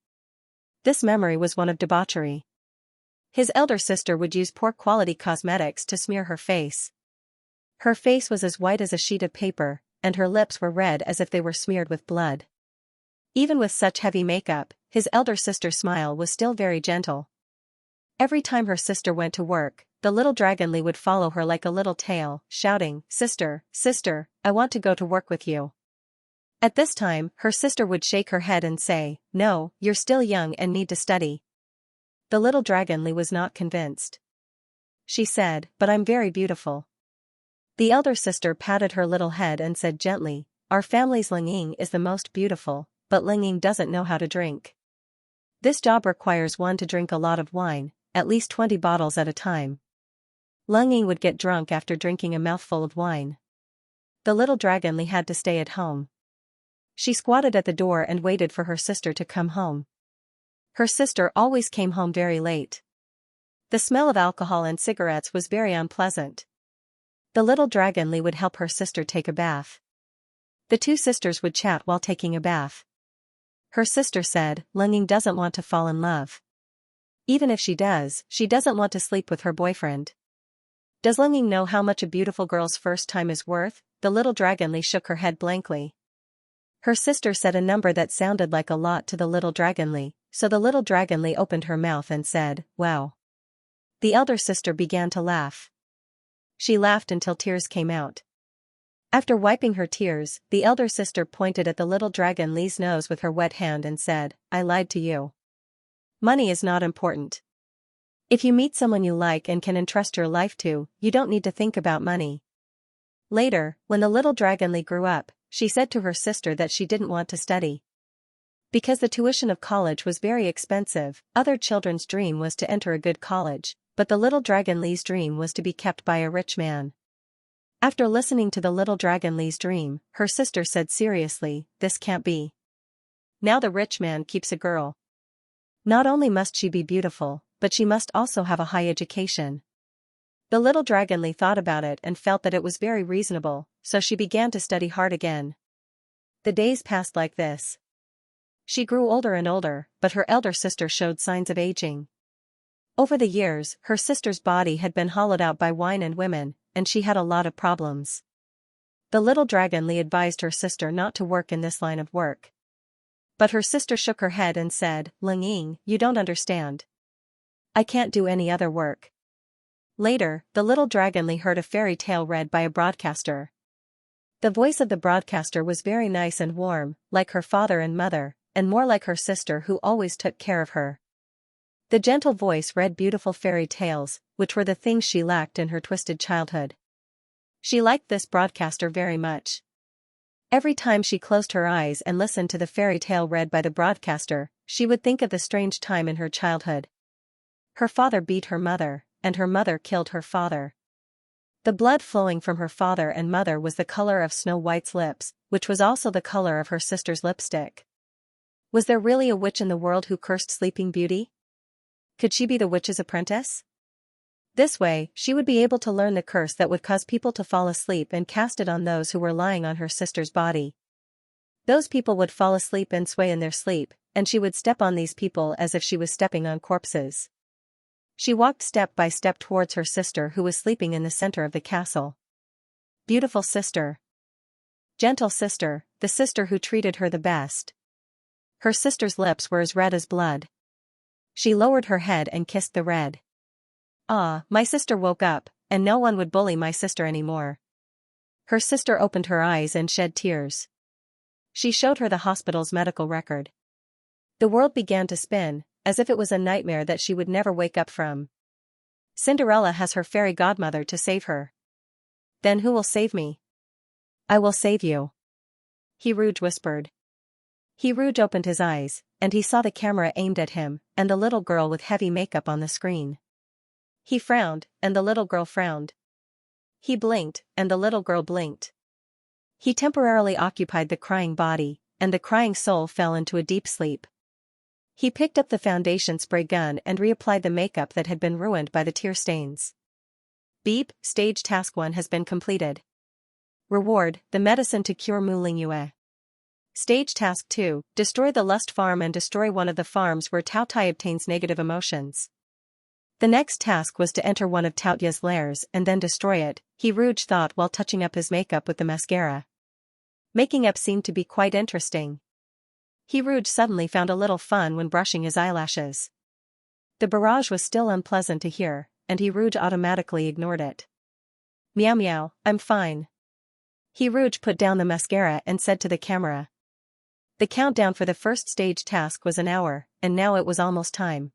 This memory was one of debauchery. His elder sister would use poor quality cosmetics to smear her face. Her face was as white as a sheet of paper, and her lips were red as if they were smeared with blood. Even with such heavy makeup, his elder sister's smile was still very gentle. Every time her sister went to work, the little dragon Lee would follow her like a little tail, shouting, Sister, sister, I want to go to work with you. At this time, her sister would shake her head and say, No, you're still young and need to study. The little dragon Lee was not convinced. She said, But I'm very beautiful. The elder sister patted her little head and said gently, Our family's Lingying is the most beautiful, but Lingying doesn't know how to drink. This job requires one to drink a lot of wine, at least 20 bottles at a time. Lingying would get drunk after drinking a mouthful of wine. The little dragon Lee had to stay at home. She squatted at the door and waited for her sister to come home. Her sister always came home very late. The smell of alcohol and cigarettes was very unpleasant. The little dragon Lee would help her sister take a bath. The two sisters would chat while taking a bath. Her sister said, Lingying doesn't want to fall in love. Even if she doesn't want to sleep with her boyfriend. Does Lingying know how much a beautiful girl's first time is worth? The little dragon Lee shook her head blankly. Her sister said a number that sounded like a lot to the little dragon Lee, so the little dragon Lee opened her mouth and said, Wow. The elder sister began to laugh. She laughed until tears came out. After wiping her tears, the elder sister pointed at the little dragon Lee's nose with her wet hand and said, I lied to you. Money is not important. If you meet someone you like and can entrust your life to, you don't need to think about money. Later, when the little dragon Lee grew up, she said to her sister that she didn't want to study. Because the tuition of college was very expensive, other children's dream was to enter a good college, but the little dragon Lee's dream was to be kept by a rich man. After listening to the little dragon Li's dream, her sister said seriously, "This can't be. Now the rich man keeps a girl. Not only must she be beautiful, but she must also have a high education." The little dragon Li thought about it and felt that it was very reasonable, so she began to study hard again. The days passed like this. She grew older and older, but her elder sister showed signs of aging. Over the years, her sister's body had been hollowed out by wine and women, and she had a lot of problems. The little dragon Li advised her sister not to work in this line of work. But her sister shook her head and said, "Ling Ying, you don't understand. I can't do any other work." Later, the little dragon Li heard a fairy tale read by a broadcaster. The voice of the broadcaster was very nice and warm, like her father and mother, and more like her sister who always took care of her. The gentle voice read beautiful fairy tales, which were the things she lacked in her twisted childhood. She liked this broadcaster very much. Every time she closed her eyes and listened to the fairy tale read by the broadcaster, she would think of the strange time in her childhood. Her father beat her mother, and her mother killed her father. The blood flowing from her father and mother was the color of Snow White's lips, which was also the color of her sister's lipstick. Was there really a witch in the world who cursed Sleeping Beauty? Could she be the witch's apprentice? This way, she would be able to learn the curse that would cause people to fall asleep and cast it on those who were lying on her sister's body. Those people would fall asleep and sway in their sleep, and she would step on these people as if she was stepping on corpses. She walked step by step towards her sister who was sleeping in the center of the castle. Beautiful sister. Gentle sister, the sister who treated her the best. Her sister's lips were as red as blood. She lowered her head and kissed the red. Ah, my sister woke up, and no one would bully my sister anymore. Her sister opened her eyes and shed tears. She showed her the hospital's medical record. The world began to spin, as if it was a nightmare that she would never wake up from. Cinderella has her fairy godmother to save her. Then who will save me? I will save you. He Rouge whispered. He Rouge opened his eyes, and he saw the camera aimed at him, and the little girl with heavy makeup on the screen. He frowned, and the little girl frowned. He blinked, and the little girl blinked. He temporarily occupied the crying body, and the crying soul fell into a deep sleep. He picked up the foundation spray gun and reapplied the makeup that had been ruined by the tear stains. Beep, stage task 1 has been completed. Reward, the medicine to cure Mu Ling Yue. Stage task 2, destroy the lust farm and destroy one of the farms where Tao Tai obtains negative emotions. The next task was to enter one of Tao Ya's lairs and then destroy it, He Rouge thought while touching up his makeup with the mascara. Making up seemed to be quite interesting. He Rouge suddenly found a little fun when brushing his eyelashes. The barrage was still unpleasant to hear, and He Rouge automatically ignored it. Meow meow, I'm fine. He Rouge put down the mascara and said to the camera. The countdown for the first stage task was an hour, and now it was almost time.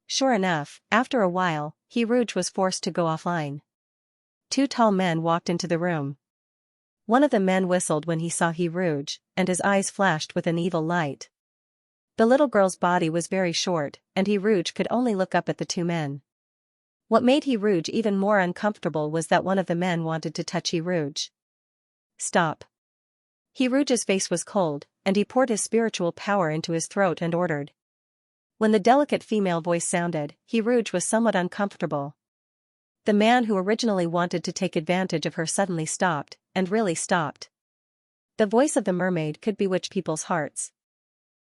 Sure enough, after a while, He Rouge was forced to go offline. Two tall men walked into the room. One of the men whistled when he saw He Rouge, and his eyes flashed with an evil light. The little girl's body was very short, and He Rouge could only look up at the two men. What made He Rouge even more uncomfortable was that one of the men wanted to touch He Rouge. Stop. He Rouge's face was cold, and he poured his spiritual power into his throat and ordered. When the delicate female voice sounded, He Rouge was somewhat uncomfortable. The man who originally wanted to take advantage of her suddenly stopped, and really stopped. The voice of the mermaid could bewitch people's hearts.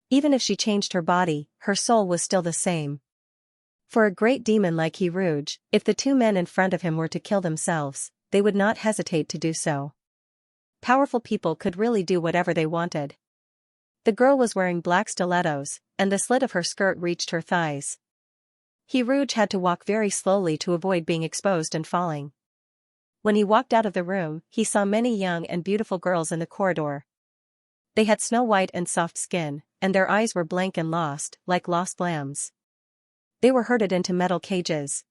Even if she changed her body, her soul was still the same. For a great demon like He Rouge, if the two men in front of him were to kill themselves, they would not hesitate to do so. Powerful people could really do whatever they wanted. The girl was wearing black stilettos, and the slit of her skirt reached her thighs. He Rouge had to walk very slowly to avoid being exposed and falling. When he walked out of the room, he saw many young and beautiful girls in the corridor. They had snow white and soft skin, and their eyes were blank and lost, like lost lambs. They were herded into metal cages.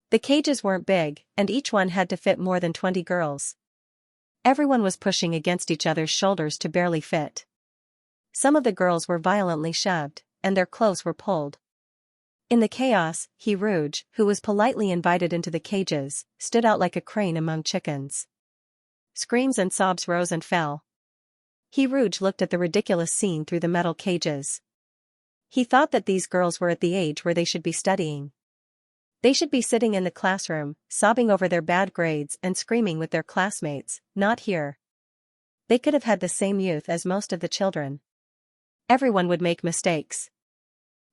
The cages weren't big, and each one had to fit more than 20 girls. Everyone was pushing against each other's shoulders to barely fit. Some of the girls were violently shoved, and their clothes were pulled. In the chaos, He Rouge, who was politely invited into the cages, stood out like a crane among chickens. Screams and sobs rose and fell. He Rouge looked at the ridiculous scene through the metal cages. He thought that these girls were at the age where they should be studying. They should be sitting in the classroom, sobbing over their bad grades and screaming with their classmates, not here. They could have had the same youth as most of the children. Everyone would make mistakes.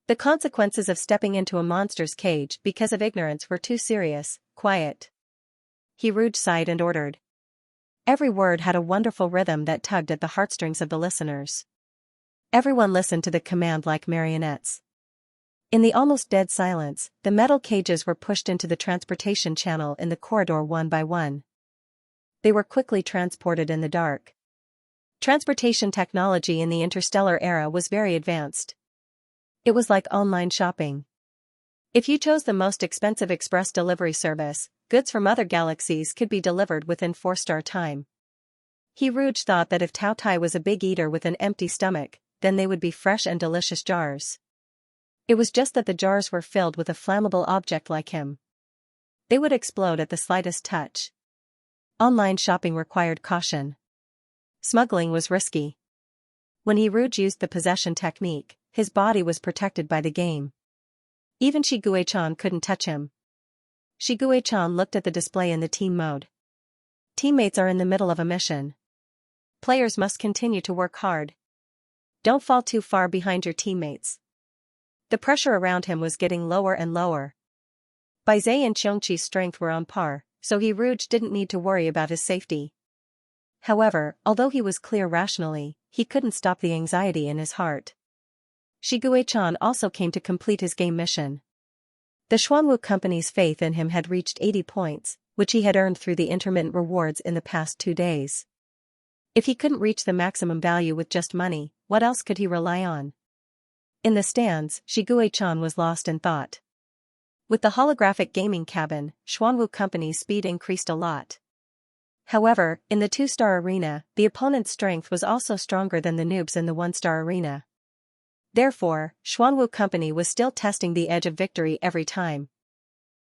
The consequences of stepping into a monster's cage because of ignorance were too serious. Quiet. He Rouge sighed and ordered. Every word had a wonderful rhythm that tugged at the heartstrings of the listeners. Everyone listened to the command like marionettes. In the almost dead silence, the metal cages were pushed into the transportation channel in the corridor one by one. They were quickly transported in the dark. Transportation technology in the interstellar era was very advanced. It was like online shopping. If you chose the most expensive express delivery service, goods from other galaxies could be delivered within 4-star time. He Rouge thought that if Tao Tai was a big eater with an empty stomach, then they would be fresh and delicious jars. It was just that the jars were filled with a flammable object like him. They would explode at the slightest touch. Online shopping required caution. Smuggling was risky. When He Rouge used the possession technique, his body was protected by the game. Even Shiguei-chan couldn't touch him. Shiguei-chan looked at the display in the team mode. Teammates are in the middle of a mission. Players must continue to work hard. Don't fall too far behind your teammates. The pressure around him was getting lower and lower. Baizé and Xianxia's strength were on par, so He Rouge didn't need to worry about his safety. However, although he was clear rationally, he couldn't stop the anxiety in his heart. Shiguei-chan also came to complete his game mission. The Xuanwu Company's faith in him had reached 80 points, which he had earned through the intermittent rewards in the past 2 days. If he couldn't reach the maximum value with just money, what else could he rely on? In the stands, Shiguei-chan was lost in thought. With the holographic gaming cabin, Xuanwu Company's speed increased a lot. However, in the 2-star arena, the opponent's strength was also stronger than the noobs in the 1-star arena. Therefore, Xuanwu Company was still testing the edge of victory every time.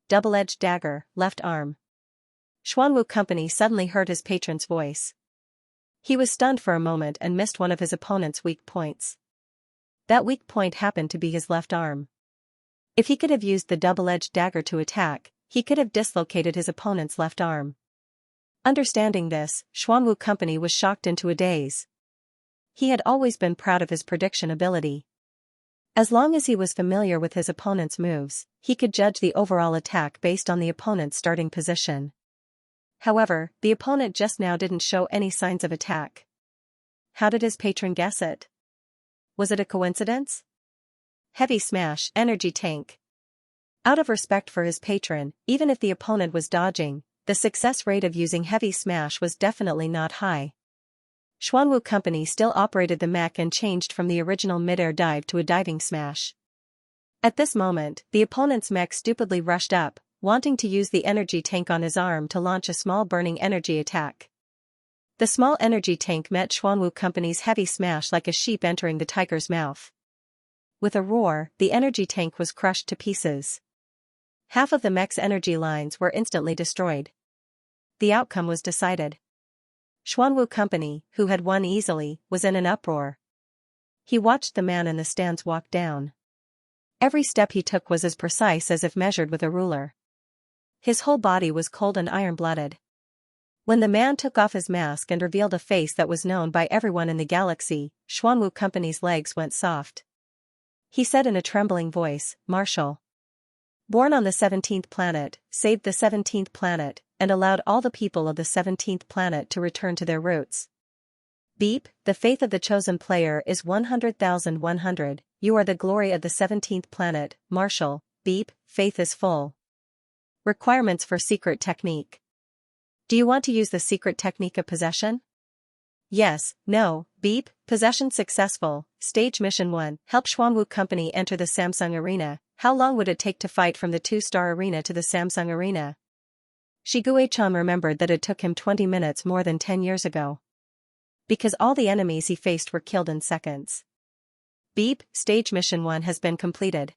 Double-edged dagger, left arm. Xuanwu Company suddenly heard his patron's voice. He was stunned for a moment and missed one of his opponent's weak points. That weak point happened to be his left arm. If he could have used the double-edged dagger to attack, he could have dislocated his opponent's left arm. Understanding this, Xuanwu Company was shocked into a daze. He had always been proud of his prediction ability. As long as he was familiar with his opponent's moves, he could judge the overall attack based on the opponent's starting position. However, the opponent just now didn't show any signs of attack. How did his patron guess it? Was it a coincidence? Heavy smash, energy tank. Out of respect for his patron, even if the opponent was dodging, the success rate of using heavy smash was definitely not high. Xuanwu Company still operated the mech and changed from the original mid-air dive to a diving smash. At this moment, the opponent's mech stupidly rushed up, wanting to use the energy tank on his arm to launch a small burning energy attack. The small energy tank met Xuanwu Company's heavy smash like a sheep entering the tiger's mouth. With a roar, the energy tank was crushed to pieces. Half of the mech's energy lines were instantly destroyed. The outcome was decided. Xuanwu Company, who had won easily, was in an uproar. He watched the man in the stands walk down. Every step he took was as precise as if measured with a ruler. His whole body was cold and iron-blooded. When the man took off his mask and revealed a face that was known by everyone in the galaxy, Xuanwu Company's legs went soft. He said in a trembling voice, "Marshal. Born on the 17th planet, saved the 17th planet, and allowed all the people of the 17th planet to return to their roots. Beep, the faith of the chosen player is 100,100, you are the glory of the 17th planet, Marshal, beep, faith is full. Requirements for secret technique. Do you want to use the secret technique of possession? Yes, no, beep, possession successful, stage mission 1, help Xuanwu Company enter the Samsung Arena. How long would it take to fight from the 2-star arena to the Samsung Arena? Shiguei-chan remembered that it took him 20 minutes more than 10 years ago. Because all the enemies he faced were killed in seconds. Beep, stage mission 1 has been completed.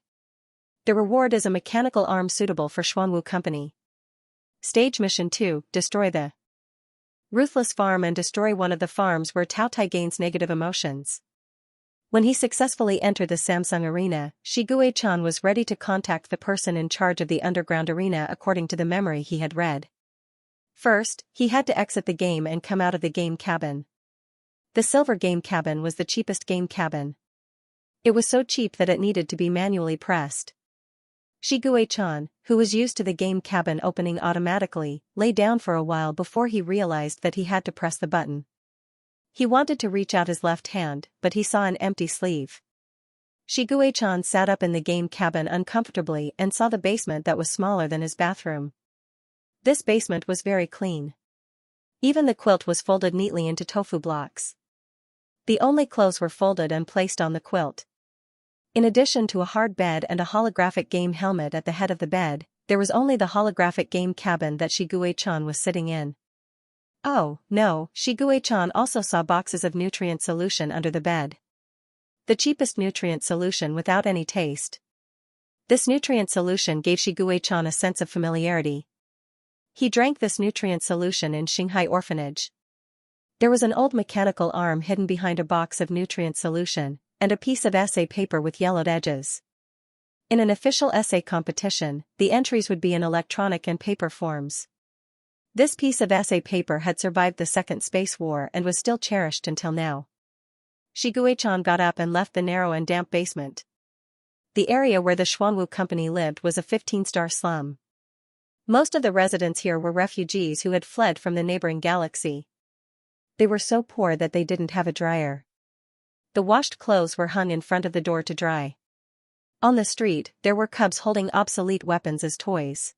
The reward is a mechanical arm suitable for Xuanwu Company. Stage Mission 2, destroy the ruthless farm and destroy one of the farms where Taotai gains negative emotions. When he successfully entered the Samsung arena, Shigue-chan was ready to contact the person in charge of the underground arena according to the memory he had read. First, he had to exit the game and come out of the game cabin. The silver game cabin was the cheapest game cabin. It was so cheap that it needed to be manually pressed. Shigue-chan, who was used to the game cabin opening automatically, lay down for a while before he realized that he had to press the button. He wanted to reach out his left hand, but he saw an empty sleeve. Shigue-chan sat up in the game cabin uncomfortably and saw the basement that was smaller than his bathroom. This basement was very clean. Even the quilt was folded neatly into tofu blocks. The only clothes were folded and placed on the quilt. In addition to a hard bed and a holographic game helmet at the head of the bed, there was only the holographic game cabin that Shigue-chan was sitting in. Oh, no, Shigue-chan also saw boxes of nutrient solution under the bed. The cheapest nutrient solution without any taste. This nutrient solution gave Shigue-chan a sense of familiarity. He drank this nutrient solution in Shanghai orphanage. There was an old mechanical arm hidden behind a box of nutrient solution, and a piece of essay paper with yellowed edges. In an official essay competition, the entries would be in electronic and paper forms. This piece of essay paper had survived the Second Space War and was still cherished until now. Shigue-chan got up and left the narrow and damp basement. The area where the Xuanwu Company lived was a 15-star slum. Most of the residents here were refugees who had fled from the neighboring galaxy. They were so poor that they didn't have a dryer. The washed clothes were hung in front of the door to dry. On the street, there were cubs holding obsolete weapons as toys.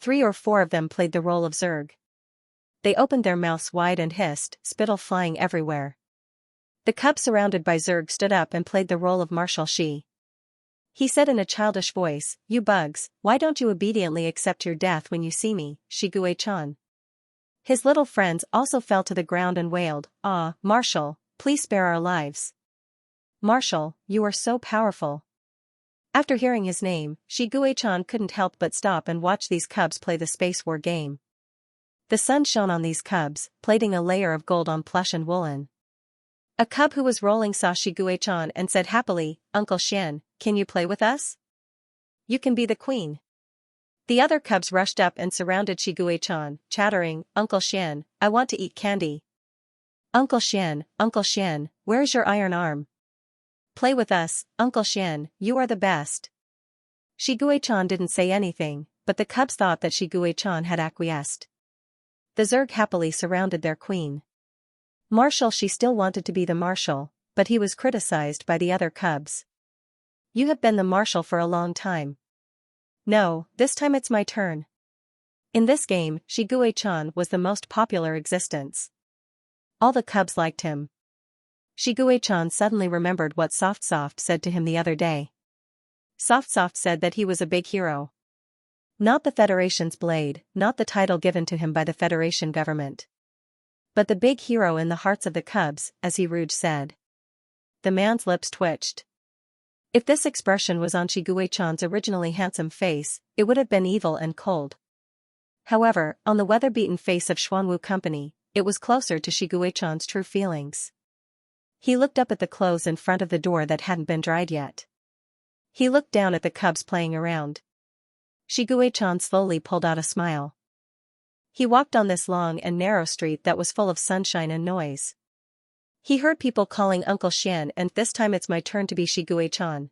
3 or 4 of them played the role of Zerg. They opened their mouths wide and hissed, spittle flying everywhere. The cub surrounded by Zerg stood up and played the role of Marshal Shi. He said in a childish voice, "You bugs, why don't you obediently accept your death when you see me, Shigue-chan?" His little friends also fell to the ground and wailed, "Ah, Marshal, please spare our lives. Marshal, you are so powerful." After hearing his name, Shigue-chan couldn't help but stop and watch these cubs play the Space War game. The sun shone on these cubs, plating a layer of gold on plush and woolen. A cub who was rolling saw Shigue-chan and said happily, "Uncle Xian, can you play with us? You can be the queen." The other cubs rushed up and surrounded Shigue-chan, chattering, "Uncle Xian, I want to eat candy. Uncle Xian, where's your iron arm? Play with us, Uncle Xian, you are the best." Shigue-chan didn't say anything, but the cubs thought that Shigue-chan had acquiesced. The Zerg happily surrounded their queen. Marshal Shi still wanted to be the marshal, but he was criticized by the other cubs. "You have been the marshal for a long time. No, this time it's my turn." In this game, Shigue-chan was the most popular existence. All the cubs liked him. Shigue-chan suddenly remembered what Soft said to him the other day. Soft said that he was a big hero. Not the Federation's blade, not the title given to him by the Federation government. But the big hero in the hearts of the cubs, as he rude said. The man's lips twitched. If this expression was on Shigue-chan's originally handsome face, it would have been evil and cold. However, on the weather-beaten face of Xuanwu Company, it was closer to Shigue-chan's true feelings. He looked up at the clothes in front of the door that hadn't been dried yet. He looked down at the cubs playing around. Shigue-chan slowly pulled out a smile. He walked on this long and narrow street that was full of sunshine and noise. He heard people calling Uncle Xian, and this time it's my turn to be Shigue-chan.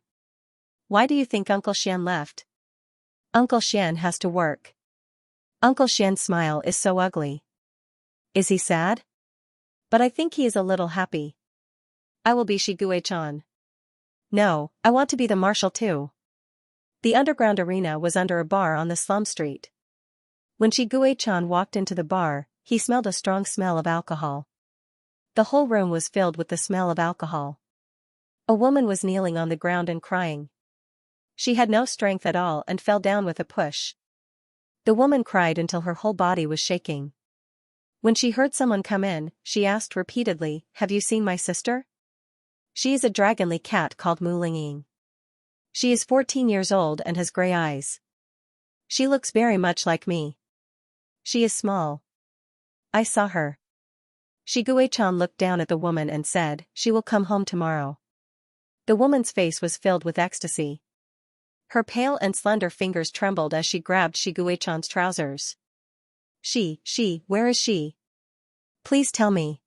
Why do you think Uncle Xian left? Uncle Xian has to work. Uncle Xian's smile is so ugly. Is he sad? But I think he is a little happy. I will be Shigue-chan. No, I want to be the marshal too. The underground arena was under a bar on the slum street. When Shigue-chan walked into the bar, he smelled a strong smell of alcohol. The whole room was filled with the smell of alcohol. A woman was kneeling on the ground and crying. She had no strength at all and fell down with a push. The woman cried until her whole body was shaking. When she heard someone come in, she asked repeatedly, "Have you seen my sister? She is a dragonly cat called Mu Lingying. She is 14 years old and has gray eyes. She looks very much like me. She is small. I saw her. Shiguei-chan looked down at the woman and said, "She will come home tomorrow." The woman's face was filled with ecstasy. Her pale and slender fingers trembled as she grabbed Shiguei-chan's trousers. Where is she? Please tell me.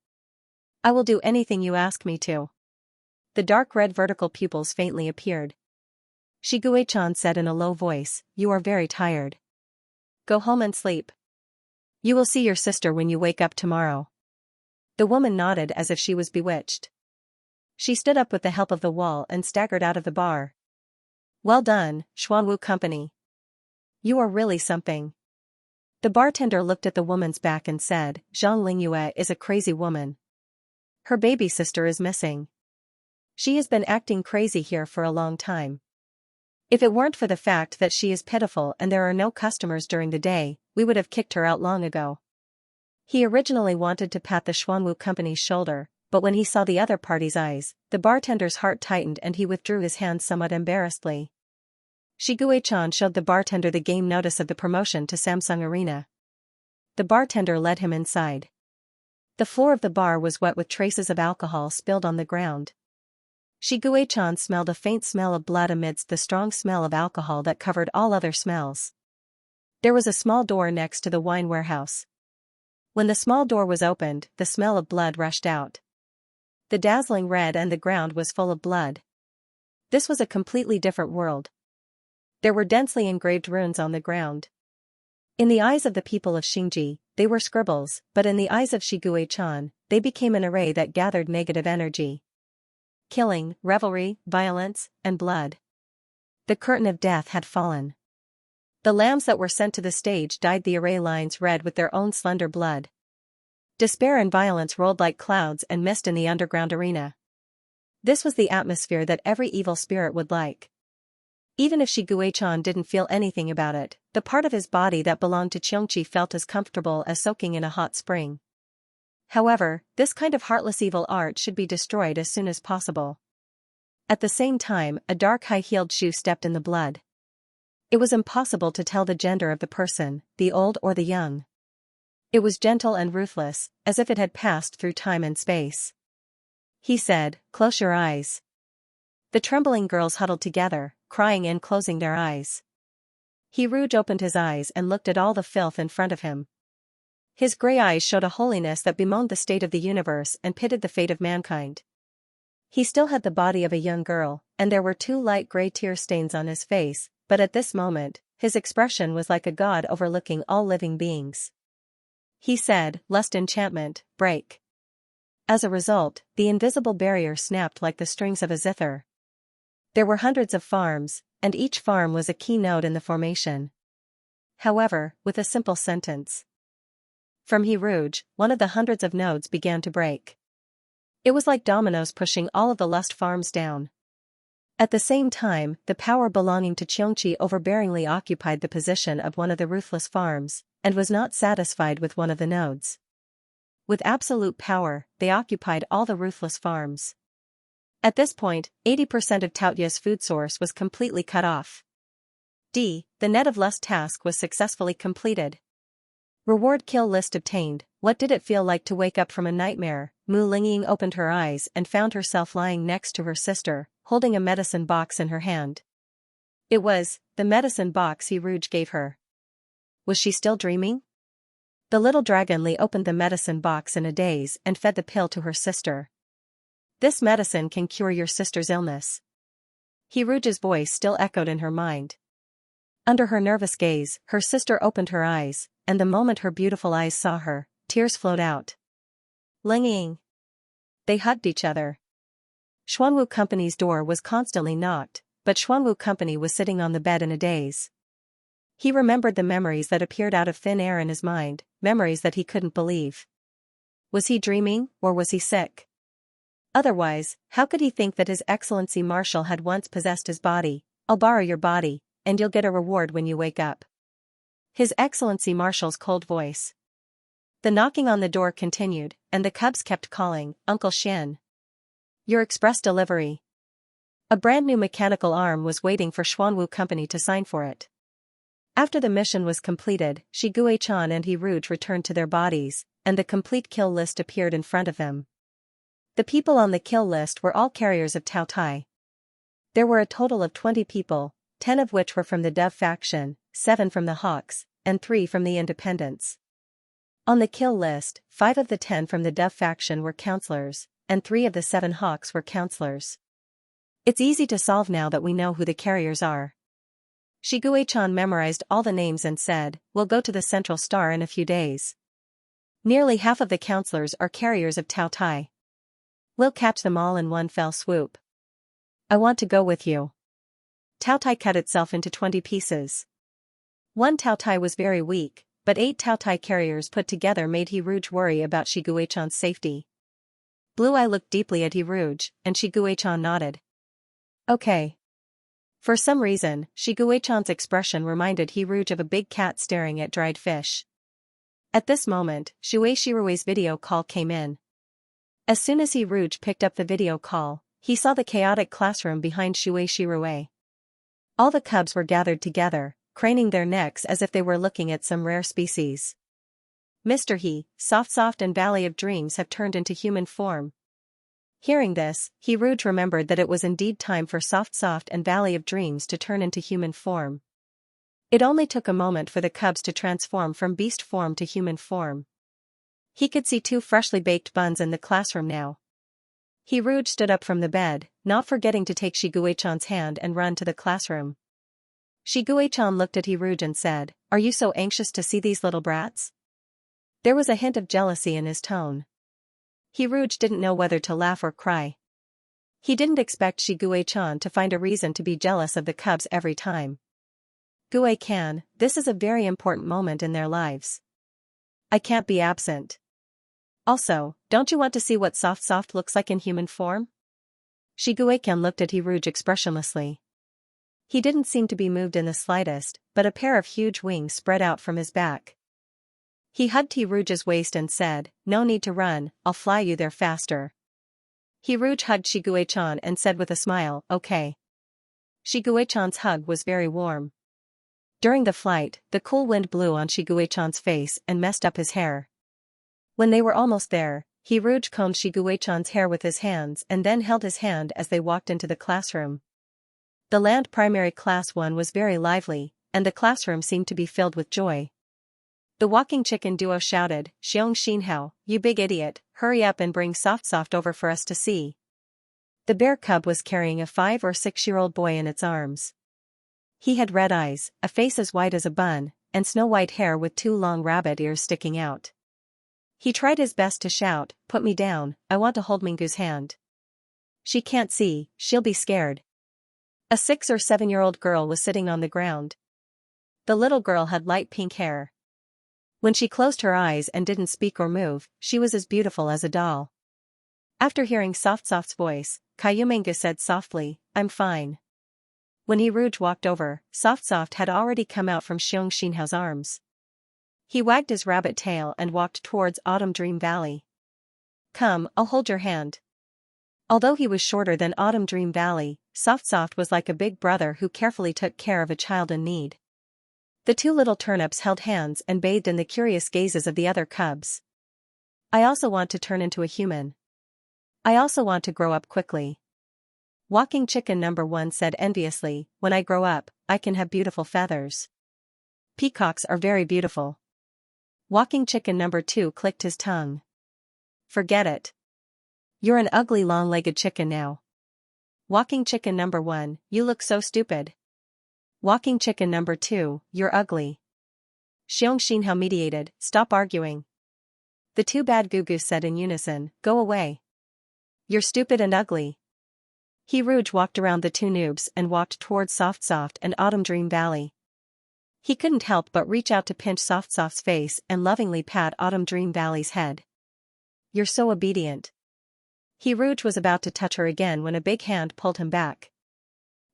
I will do anything you ask me to. The dark red vertical pupils faintly appeared. Shiguei-chan said in a low voice, "You are very tired. Go home and sleep. You will see your sister when you wake up tomorrow." The woman nodded as if she was bewitched. She stood up with the help of the wall and staggered out of the bar. "Well done, Xuanwu Company. You are really something." The bartender looked at the woman's back and said, "Zhang Lingyue is a crazy woman. Her baby sister is missing. She has been acting crazy here for a long time. If it weren't for the fact that she is pitiful and there are no customers during the day, we would have kicked her out long ago." He originally wanted to pat the Xuanwu Company's shoulder, but when he saw the other party's eyes, the bartender's heart tightened and he withdrew his hand somewhat embarrassedly. Shiguei-chan showed the bartender the game notice of the promotion to Samsung Arena. The bartender led him inside. The floor of the bar was wet with traces of alcohol spilled on the ground. Shiguei-chan smelled a faint smell of blood amidst the strong smell of alcohol that covered all other smells. There was a small door next to the wine warehouse. When the small door was opened, the smell of blood rushed out. The dazzling red and the ground was full of blood. This was a completely different world. There were densely engraved runes on the ground. In the eyes of the people of Xingji, they were scribbles, but in the eyes of Shiguei-chan, they became an array that gathered negative energy. Killing, revelry, violence, and blood. The curtain of death had fallen. The lambs that were sent to the stage dyed the array lines red with their own slender blood. Despair and violence rolled like clouds and mist in the underground arena. This was the atmosphere that every evil spirit would like. Even if Shiguei-chan didn't feel anything about it, the part of his body that belonged to Xianxia felt as comfortable as soaking in a hot spring. However, this kind of heartless evil art should be destroyed as soon as possible. At the same time, a dark high-heeled shoe stepped in the blood. It was impossible to tell the gender of the person, the old or the young. It was gentle and ruthless, as if it had passed through time and space. He said, "Close your eyes." The trembling girls huddled together, crying and closing their eyes. Rouge opened his eyes and looked at all the filth in front of him. His gray eyes showed a holiness that bemoaned the state of the universe and pitied the fate of mankind. He still had the body of a young girl, and there were 2 light gray tear stains on his face, but at this moment, his expression was like a god overlooking all living beings. He said, "Lust enchantment, break." As a result, the invisible barrier snapped like the strings of a zither. There were hundreds of farms, and each farm was a key node in the formation. However, with a simple sentence from Rouge, one of the hundreds of nodes began to break. It was like dominoes pushing all of the lust farms down. At the same time, the power belonging to Xianxia overbearingly occupied the position of one of the ruthless farms, and was not satisfied with one of the nodes. With absolute power, they occupied all the ruthless farms. At this point, 80% of Taotia's food source was completely cut off. The net of lust task was successfully completed. Reward kill list obtained. What did it feel like to wake up from a nightmare? Mu Lingying opened her eyes and found herself lying next to her sister, holding a medicine box in her hand. It was the medicine box Rouge gave her. Was she still dreaming? The little dragon Li opened the medicine box in a daze and fed the pill to her sister. "This medicine can cure your sister's illness." Rouge's voice still echoed in her mind. Under her nervous gaze, her sister opened her eyes, and the moment her beautiful eyes saw her, tears flowed out. Lingying. They hugged each other. Xuanwu Company's door was constantly knocked, but Xuanwu Company was sitting on the bed in a daze. He remembered the memories that appeared out of thin air in his mind, memories that he couldn't believe. Was he dreaming, or was he sick? Otherwise, how could he think that His Excellency Marshal had once possessed his body? "I'll borrow your body, and you'll get a reward when you wake up." His Excellency Marshal's cold voice. The knocking on the door continued, and the cubs kept calling, "Uncle Shen. Your express delivery." A brand new mechanical arm was waiting for Xuanwu Company to sign for it. After the mission was completed, Shiguei-chan and He Rouge returned to their bodies, and the complete kill list appeared in front of them. The people on the kill list were all carriers of Tao Tai. There were a total of 20 people, 10 of which were from the Dove faction, 7 from the Hawks, and 3 from the Independents. On the kill list, 5 of the 10 from the Dove faction were counselors, and 3 of the 7 Hawks were counselors. It's easy to solve now that we know who the carriers are. Shiguei-chan memorized all the names and said, "We'll go to the Central Star in a few days. Nearly half of the counselors are carriers of Tao Tai. We'll catch them all in one fell swoop. I want to go with you." Tao Tai cut itself into 20 pieces. One Tao Tai was very weak, but 8 Tao Tai carriers put together made He Rouge worry about Shiguei-chan's safety. Blue Eye looked deeply at He Rouge, and Shiguei-chan nodded. Okay. For some reason, Shiguei-chan's expression reminded He Rouge of a big cat staring at dried fish. At this moment, Shui Shirue's video call came in. As soon as He Rouge picked up the video call, he saw the chaotic classroom behind Shui Shirue. All the cubs were gathered together, craning their necks as if they were looking at some rare species. "Mr. He, Soft and Valley of Dreams have turned into human form." Hearing this, He Rouge remembered that it was indeed time for Soft and Valley of Dreams to turn into human form. It only took a moment for the cubs to transform from beast form to human form. He could see 2 freshly baked buns in the classroom now. He Rouge stood up from the bed, not forgetting to take Shiguei-chan's hand and run to the classroom. Shiguei-chan looked at He Rouge and said, "Are you so anxious to see these little brats?" There was a hint of jealousy in his tone. He Rouge didn't know whether to laugh or cry. He didn't expect Shiguei-chan to find a reason to be jealous of the cubs every time. "Guei-can, this is a very important moment in their lives. I can't be absent. Also, don't you want to see what Soft looks like in human form?" Shiguei-can looked at He Rouge expressionlessly. He didn't seem to be moved in the slightest, but a pair of huge wings spread out from his back. He hugged He Rouge's waist and said, "No need to run, I'll fly you there faster." He Rouge hugged Shiguei-chan and said with a smile, "Okay." Shiguei-chan's hug was very warm. During the flight, the cool wind blew on Shiguei-chan's face and messed up his hair. When they were almost there, He Rouge combed Shiguei-chan's hair with his hands and then held his hand as they walked into the classroom. The Land Primary Class 1 was very lively, and the classroom seemed to be filled with joy. The walking chicken duo shouted, "Xianxia, you big idiot, hurry up and bring Soft over for us to see." The bear cub was carrying a 5 or 6-year-old boy in its arms. He had red eyes, a face as white as a bun, and snow-white hair with 2 long rabbit ears sticking out. He tried his best to shout, "Put me down, I want to hold Mingu's hand. She can't see, she'll be scared." A 6 or 7-year-old girl was sitting on the ground. The little girl had light pink hair. When she closed her eyes and didn't speak or move, she was as beautiful as a doll. After hearing Soft's voice, Kayumengu said softly, "I'm fine." When He Rouge walked over, Soft had already come out from Xianxia's arms. He wagged his rabbit tail and walked towards Autumn Dream Valley. "Come, I'll hold your hand." Although he was shorter than Autumn Dream Valley, Soft was like a big brother who carefully took care of a child in need. The 2 little turnips held hands and bathed in the curious gazes of the other cubs. "I also want to turn into a human. I also want to grow up quickly." Walking chicken number 1 said enviously, "When I grow up, I can have beautiful feathers. Peacocks are very beautiful." Walking chicken number 2 clicked his tongue. "Forget it. You're an ugly long-legged chicken now." Walking chicken number 1, "You look so stupid." Walking chicken number 2, "You're ugly." Xianxia mediated, "Stop arguing." The 2 bad gugus said in unison, "Go away. You're stupid and ugly." He Rouge walked around the 2 noobs and walked towards Soft and Autumn Dream Valley. He couldn't help but reach out to pinch Soft's face and lovingly pat Autumn Dream Valley's head. "You're so obedient." He Rouge was about to touch her again when a big hand pulled him back.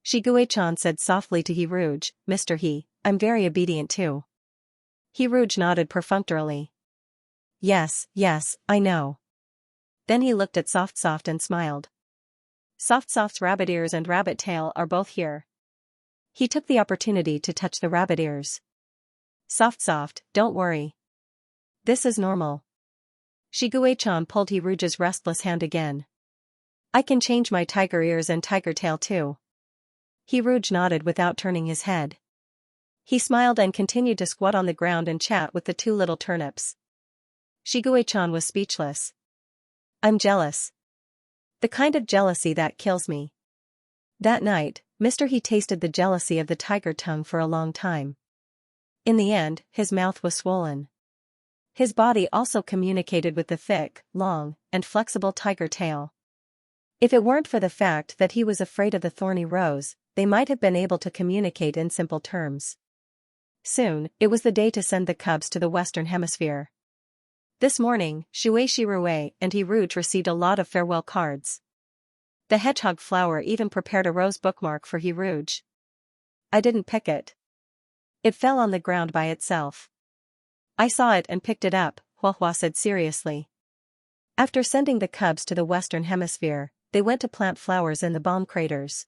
Shiguei-chan said softly to He Rouge, "Mr. He, I'm very obedient too." He Rouge nodded perfunctorily. Yes, I know." Then he looked at Soft and smiled. Soft's rabbit ears and rabbit tail are both here. He took the opportunity to touch the rabbit ears. Soft, don't worry. This is normal. Shiguei-chan pulled Hiruju's restless hand again. I can change my tiger ears and tiger tail too. Hiruj nodded without turning his head. He smiled and continued to squat on the ground and chat with the two little turnips. Shiguei-chan was speechless. I'm jealous. The kind of jealousy that kills me. That night, Mr. He tasted the jealousy of the tiger tongue for a long time. In the end, his mouth was swollen. His body also communicated with the thick, long, and flexible tiger tail. If it weren't for the fact that he was afraid of the thorny rose, they might have been able to communicate in simple terms. Soon, it was the day to send the cubs to the Western Hemisphere. This morning, Shirue and Hiruj received a lot of farewell cards. The hedgehog flower even prepared a rose bookmark for Hiruj. I didn't pick it. It fell on the ground by itself. I saw it and picked it up, Huahua said seriously. After sending the cubs to the Western Hemisphere, they went to plant flowers in the bomb craters.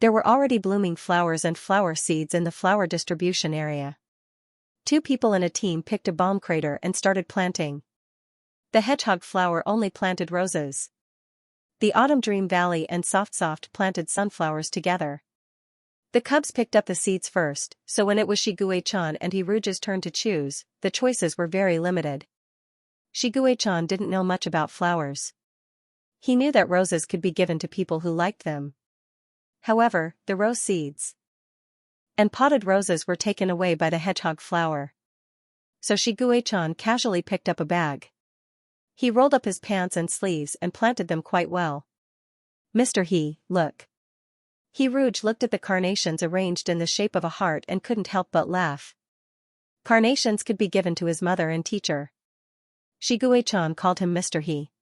There were already blooming flowers and flower seeds in the flower distribution area. 2 people in a team picked a bomb crater and started planting. The hedgehog flower only planted roses. The Autumn Dream Valley and Soft planted sunflowers together. The cubs picked up the seeds first, so when it was Shiguei-chan and Hiruju's turn to choose, the choices were very limited. Shiguei-chan didn't know much about flowers. He knew that roses could be given to people who liked them. However, the rose seeds and potted roses were taken away by the hedgehog flower. So Shiguei-chan casually picked up a bag. He rolled up his pants and sleeves and planted them quite well. Mr. He, look. Hiruj looked at the carnations arranged in the shape of a heart and couldn't help but laugh. Carnations could be given to his mother and teacher. Shiguei-chan called him Mr. He.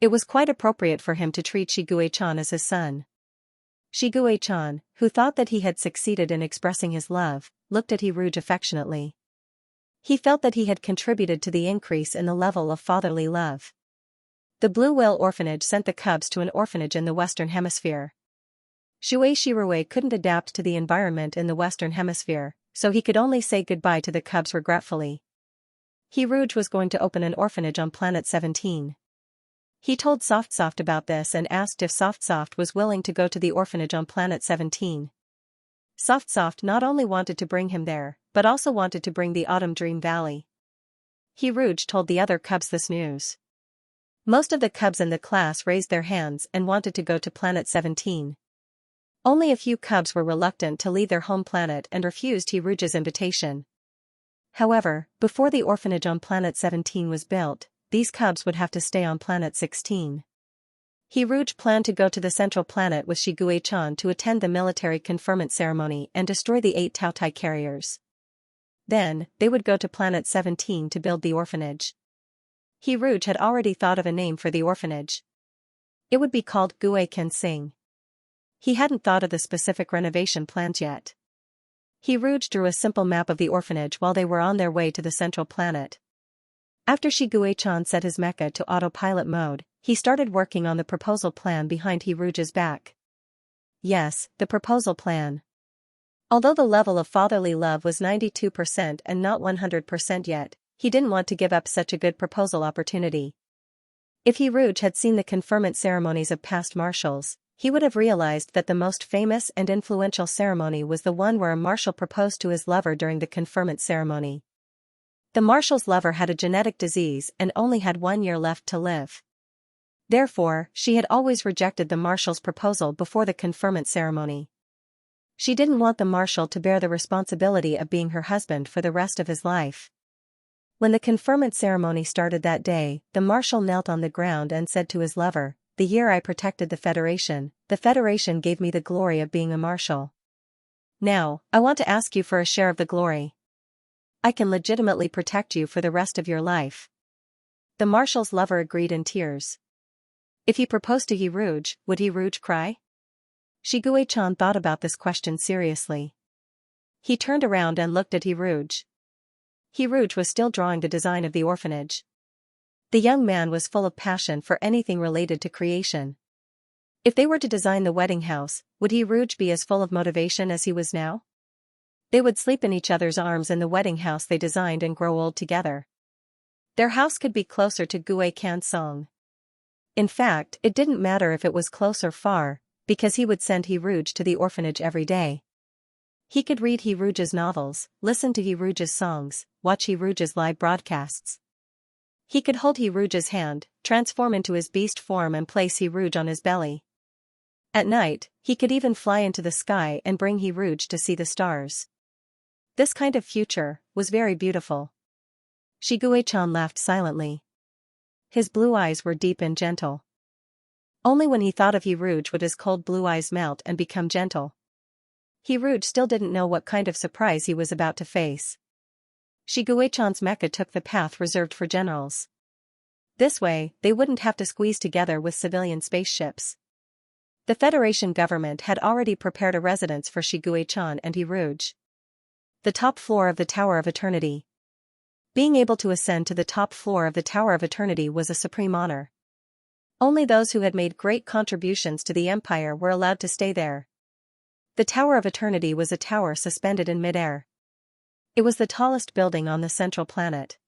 It was quite appropriate for him to treat Shiguei-chan as his son. Shiguei-chan, who thought that he had succeeded in expressing his love, looked at Hiruj affectionately. He felt that he had contributed to the increase in the level of fatherly love. The Blue Whale Orphanage sent the cubs to an orphanage in the Western Hemisphere. Shirue couldn't adapt to the environment in the Western Hemisphere, so he could only say goodbye to the cubs regretfully. Hiruj was going to open an orphanage on Planet 17. He told Soft about this and asked if Soft was willing to go to the orphanage on Planet 17. Soft not only wanted to bring him there, but also wanted to bring the Autumn Dream Valley. Hiruj told the other cubs this news. Most of the cubs in the class raised their hands and wanted to go to Planet 17. Only a few cubs were reluctant to leave their home planet and refused Hiruj's invitation. However, before the orphanage on Planet 17 was built, these cubs would have to stay on Planet 16. Hiruj planned to go to the central planet with Shiguei-chan to attend the military conferment ceremony and destroy the 8 Taotai carriers. Then, they would go to Planet 17 to build the orphanage. Hiruj had already thought of a name for the orphanage. It would be called Gue Kensing. He hadn't thought of the specific renovation plans yet. Hiruj drew a simple map of the orphanage while they were on their way to the central planet. After Shiguei-chan set his mecha to autopilot mode, he started working on the proposal plan behind Hiruj's back. Yes, the proposal plan. Although the level of fatherly love was 92% and not 100% yet, he didn't want to give up such a good proposal opportunity. If Hiruj had seen the conferment ceremonies of past marshals, he would have realized that the most famous and influential ceremony was the one where a marshal proposed to his lover during the conferment ceremony. The marshal's lover had a genetic disease and only had 1 year left to live. Therefore, she had always rejected the marshal's proposal before the conferment ceremony. She didn't want the marshal to bear the responsibility of being her husband for the rest of his life. When the conferment ceremony started that day, the marshal knelt on the ground and said to his lover, "The year I protected the Federation gave me the glory of being a marshal. Now, I want to ask you for a share of the glory. I can legitimately protect you for the rest of your life." The marshal's lover agreed in tears. If he proposed to Hiruj, would Hiruj cry? Shiguei-chan thought about this question seriously. He turned around and looked at Hiruj. Hiruj was still drawing the design of the orphanage. The young man was full of passion for anything related to creation. If they were to design the wedding house, would He Rouge be as full of motivation as he was now? They would sleep in each other's arms in the wedding house they designed and grow old together. Their house could be closer to Gue Can's song. In fact, it didn't matter if it was close or far, because he would send He Rouge to the orphanage every day. He could read He Rouge's novels, listen to He Rouge's songs, watch He Rouge's live broadcasts. He could hold He Rouge's hand, transform into his beast form and place He Rouge on his belly. At night, he could even fly into the sky and bring He Rouge to see the stars. This kind of future was very beautiful. Xianxia laughed silently. His blue eyes were deep and gentle. Only when he thought of He Rouge would his cold blue eyes melt and become gentle. He Rouge still didn't know what kind of surprise he was about to face. Xianxia's mecha took the path reserved for generals. This way, they wouldn't have to squeeze together with civilian spaceships. The Federation government had already prepared a residence for Xianxia and He Rouge. The top floor of the Tower of Eternity. Being able to ascend to the top floor of the Tower of Eternity was a supreme honor. Only those who had made great contributions to the Empire were allowed to stay there. The Tower of Eternity was a tower suspended in midair. It was the tallest building on the central planet.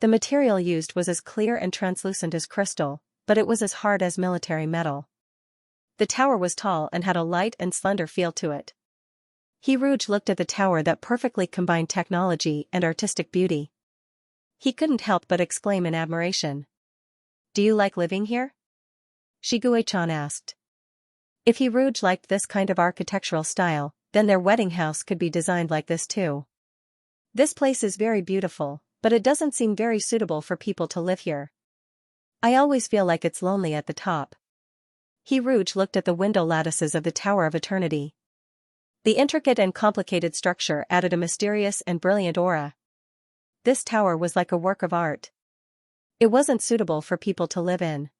The material used was as clear and translucent as crystal, but it was as hard as military metal. The tower was tall and had a light and slender feel to it. He Rouge looked at the tower that perfectly combined technology and artistic beauty. He couldn't help but exclaim in admiration. "Do you like living here?" Xianxia asked. If He Rouge liked this kind of architectural style, then their wedding house could be designed like this too. "This place is very beautiful, but it doesn't seem very suitable for people to live here. I always feel like it's lonely at the top." He Rouge looked at the window lattices of the Tower of Eternity. The intricate and complicated structure added a mysterious and brilliant aura. This tower was like a work of art. It wasn't suitable for people to live in.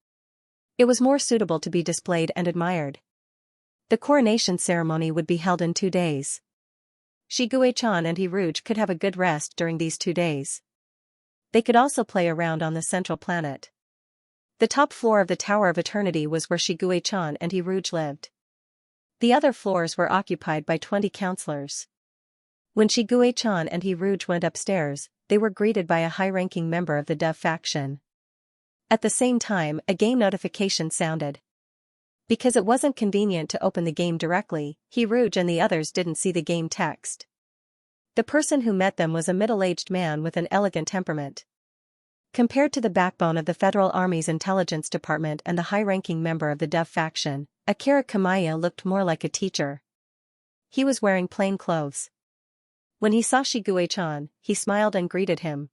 It was more suitable to be displayed and admired. The coronation ceremony would be held in 2 days. Xianxia and He Rouge could have a good rest during these 2 days. They could also play around on the central planet. The top floor of the Tower of Eternity was where Xianxia and He Rouge lived. The other floors were occupied by 20 counselors. When Xianxia and He Rouge went upstairs, they were greeted by a high-ranking member of the Dove faction. At the same time, a game notification sounded. Because it wasn't convenient to open the game directly, He Rouge and the others didn't see the game text. The person who met them was a middle-aged man with an elegant temperament. Compared to the backbone of the Federal Army's intelligence department and the high-ranking member of the Dove faction, Akira Kamaya looked more like a teacher. He was wearing plain clothes. When he saw Xianxia, he smiled and greeted him.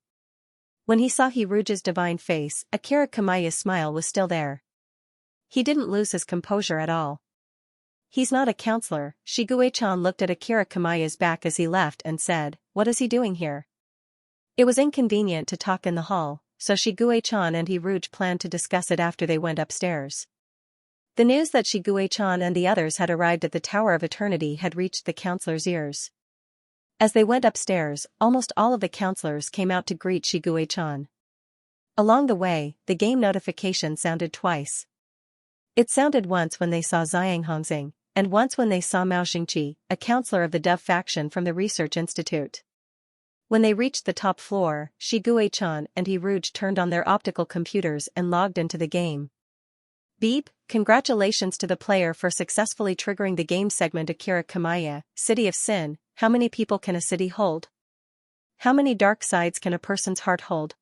When he saw He Rouge's divine face, Akira Kamaya's smile was still there. He didn't lose his composure at all. "He's not a counselor." Xianxia looked at Akira Kamaya's back as he left and said, "What is he doing here?" It was inconvenient to talk in the hall, so Xianxia and He Rouge planned to discuss it after they went upstairs. The news that Xianxia and the others had arrived at the Tower of Eternity had reached the counselors' ears. As they went upstairs, almost all of the counselors came out to greet Xianxia. Along the way, the game notification sounded twice. It sounded once when they saw Xianxia, and once when they saw Mao Xingqi, a counselor of the Dove faction from the Research Institute. When they reached the top floor, Xianxia and He Rouge turned on their optical computers and logged into the game. Beep, congratulations to the player for successfully triggering the game segment Akira Kamaya, City of Sin. How many people can a city hold? How many dark sides can a person's heart hold?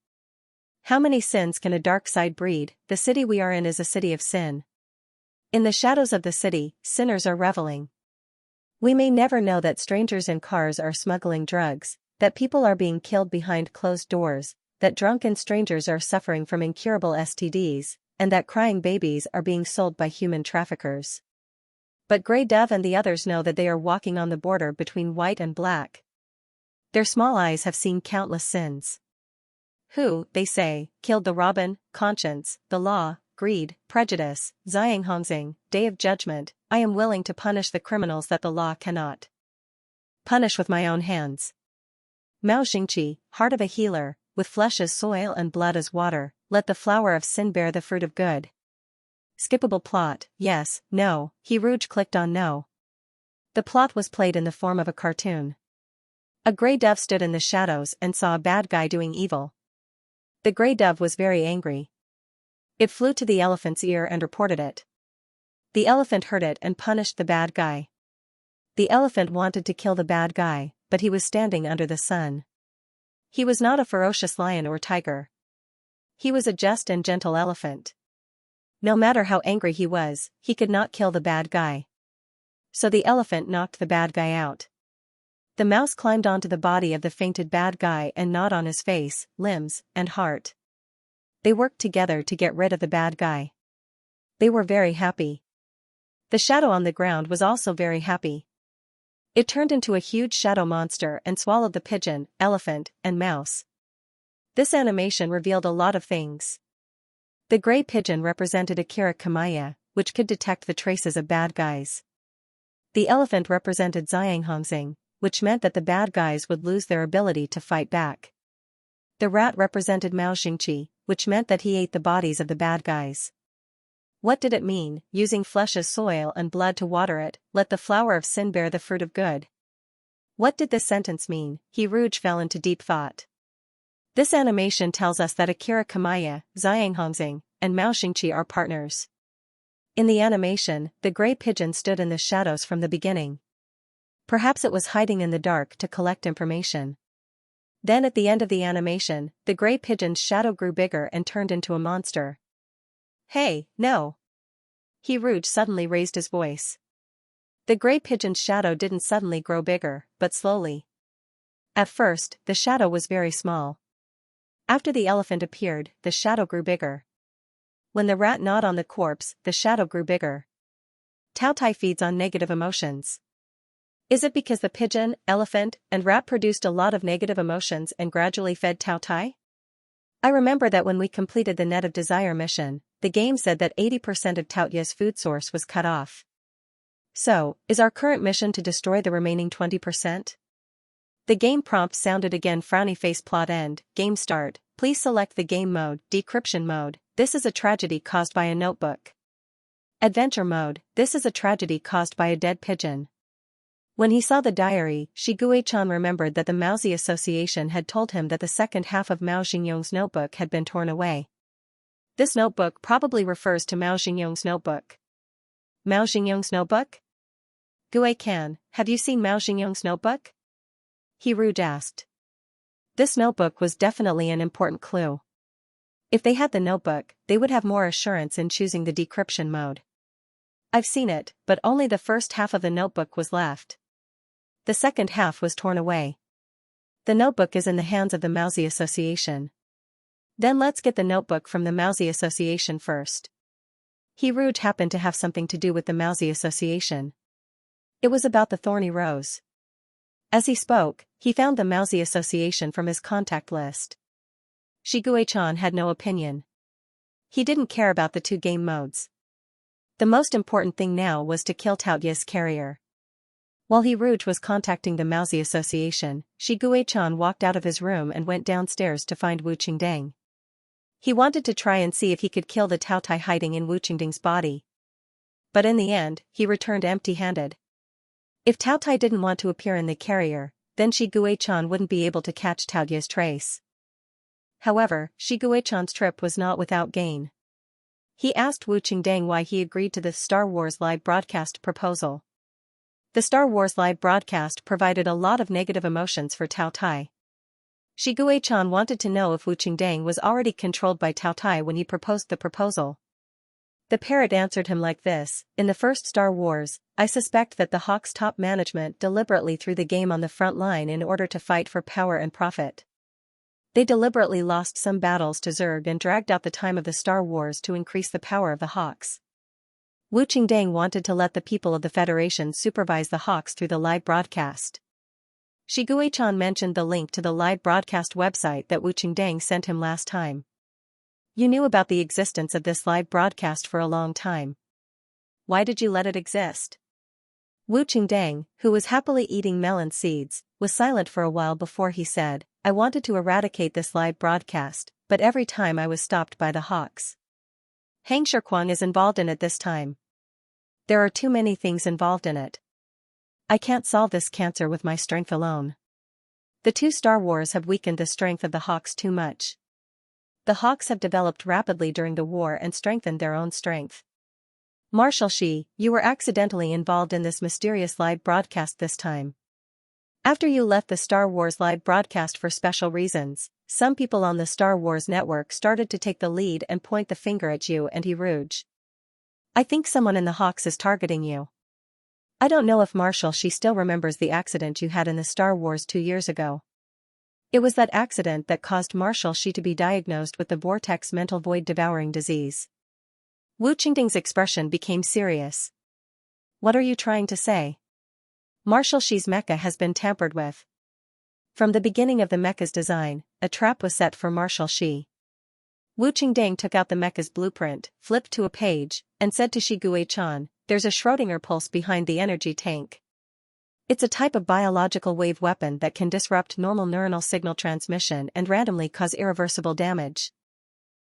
How many sins can a dark side breed? The city we are in is a city of sin. In the shadows of the city, sinners are reveling. We may never know that strangers in cars are smuggling drugs, that people are being killed behind closed doors, that drunken strangers are suffering from incurable STDs, and that crying babies are being sold by human traffickers. But Grey Dove and the others know that they are walking on the border between white and black. Their small eyes have seen countless sins. Who, they say, killed the robin, conscience, the law, greed, prejudice, Xianxia, Day of Judgment? I am willing to punish the criminals that the law cannot punish with my own hands. Mao Xingqi, heart of a healer, with flesh as soil and blood as water, let the flower of sin bear the fruit of good. Skippable plot, yes, no, he Rouge clicked on no. The plot was played in the form of a cartoon. A grey dove stood in the shadows and saw a bad guy doing evil. The grey dove was very angry. It flew to the elephant's ear and reported it. The elephant heard it and punished the bad guy. The elephant wanted to kill the bad guy, but he was standing under the sun. He was not a ferocious lion or tiger. He was a just and gentle elephant. No matter how angry he was, he could not kill the bad guy. So the elephant knocked the bad guy out. The mouse climbed onto the body of the fainted bad guy and gnawed on his face, limbs, and heart. They worked together to get rid of the bad guy. They were very happy. The shadow on the ground was also very happy. It turned into a huge shadow monster and swallowed the pigeon, elephant, and mouse. This animation revealed a lot of things. The gray pigeon represented Akira Kamaya, which could detect the traces of bad guys. The elephant represented Xianxia, which meant that the bad guys would lose their ability to fight back. The rat represented Xianxia, which meant that he ate the bodies of the bad guys. What did it mean, using flesh as soil and blood to water it, let the flower of sin bear the fruit of good? What did this sentence mean? He Rouge fell into deep thought. This animation tells us that Akira Kamaya, Xianxia, and Xianxia are partners. In the animation, the gray pigeon stood in the shadows from the beginning. Perhaps it was hiding in the dark to collect information. Then at the end of the animation, the gray pigeon's shadow grew bigger and turned into a monster. Hey, no! He Rouge suddenly raised his voice. The gray pigeon's shadow didn't suddenly grow bigger, but slowly. At first, the shadow was very small. After the elephant appeared, the shadow grew bigger. When the rat gnawed on the corpse, the shadow grew bigger. Tao Tai feeds on negative emotions. Is it because the pigeon, elephant, and rat produced a lot of negative emotions and gradually fed Tao Tai? I remember that when we completed the Net of Desire mission, the game said that 80% of Tao Tai's food source was cut off. So, is our current mission to destroy the remaining 20%? The game prompt sounded again. Frowny face. Plot end, game start, please select the game mode, decryption mode, this is a tragedy caused by a notebook. Adventure mode, this is a tragedy caused by a dead pigeon. When he saw the diary, Shiguei-chan remembered that the Mousy Association had told him that the second half of Mao Xingyong's notebook had been torn away. This notebook probably refers to Mao Xingyong's notebook. Mao Xingyong's notebook? Guei-kan, have you seen Mao Xingyong's notebook? He Rouge asked. This notebook was definitely an important clue. If they had the notebook, they would have more assurance in choosing the decryption mode. I've seen it, but only the first half of the notebook was left. The second half was torn away. The notebook is in the hands of the Mousy Association. Then let's get the notebook from the Mousy Association first. He Rouge happened to have something to do with the Mousy Association. It was about the thorny rose. As he spoke, he found the Mousy Association from his contact list. Shiguei-chan had no opinion. He didn't care about the two game modes. The most important thing now was to kill Tao Tai's carrier. While He Rouge was contacting the Mousy Association, Shiguei-chan walked out of his room and went downstairs to find Wu Qingdang. He wanted to try and see if he could kill the Tao Tai hiding in Wu Qingdang's body. But in the end, he returned empty-handed. If Tao Tai didn't want to appear in the carrier, then Shiguei-chan wouldn't be able to catch Tao Tai's trace. However, Shiguei-chan's trip was not without gain. He asked Wu Qingdang why he agreed to the Star Wars live broadcast proposal. The Star Wars live broadcast provided a lot of negative emotions for Tao Tai. Shiguei-chan wanted to know if Wu Qingdang was already controlled by Tao Tai when he proposed the proposal. The parrot answered him like this: in the first Star Wars, I suspect that the Hawk's top management deliberately threw the game on the front line in order to fight for power and profit. They deliberately lost some battles to Zerg and dragged out the time of the Star Wars to increase the power of the Hawks. Wu Qingdang wanted to let the people of the Federation supervise the Hawks through the live broadcast. Shiguei-chan mentioned the link to the live broadcast website that Wu Qingdang sent him last time. You knew about the existence of this live broadcast for a long time. Why did you let it exist? Wu Qingdang, who was happily eating melon seeds, was silent for a while before he said, I wanted to eradicate this live broadcast, but every time I was stopped by the Hawks. Hang Shirkwang is involved in it this time. There are too many things involved in it. I can't solve this cancer with my strength alone. The two Star Wars have weakened the strength of the Hawks too much. The Hawks have developed rapidly during the war and strengthened their own strength. Marshal Shi, you were accidentally involved in this mysterious live broadcast this time. After you left the Star Wars live broadcast for special reasons, some people on the Star Wars network started to take the lead and point the finger at you and Rouge. I think someone in the Hawks is targeting you. I don't know if Marshal Shi still remembers the accident you had in the Star Wars 2 years ago. It was that accident that caused Marshal Shi to be diagnosed with the Vortex mental void devouring disease. Wu Qingding's expression became serious. What are you trying to say? Marshal Shi's mecha has been tampered with. From the beginning of the mecha's design, a trap was set for Marshal Shi. Wu Qingding took out the mecha's blueprint, flipped to a page, and said to Shi Guichan, "There's a Schrödinger pulse behind the energy tank. It's a type of biological wave weapon that can disrupt normal neuronal signal transmission and randomly cause irreversible damage.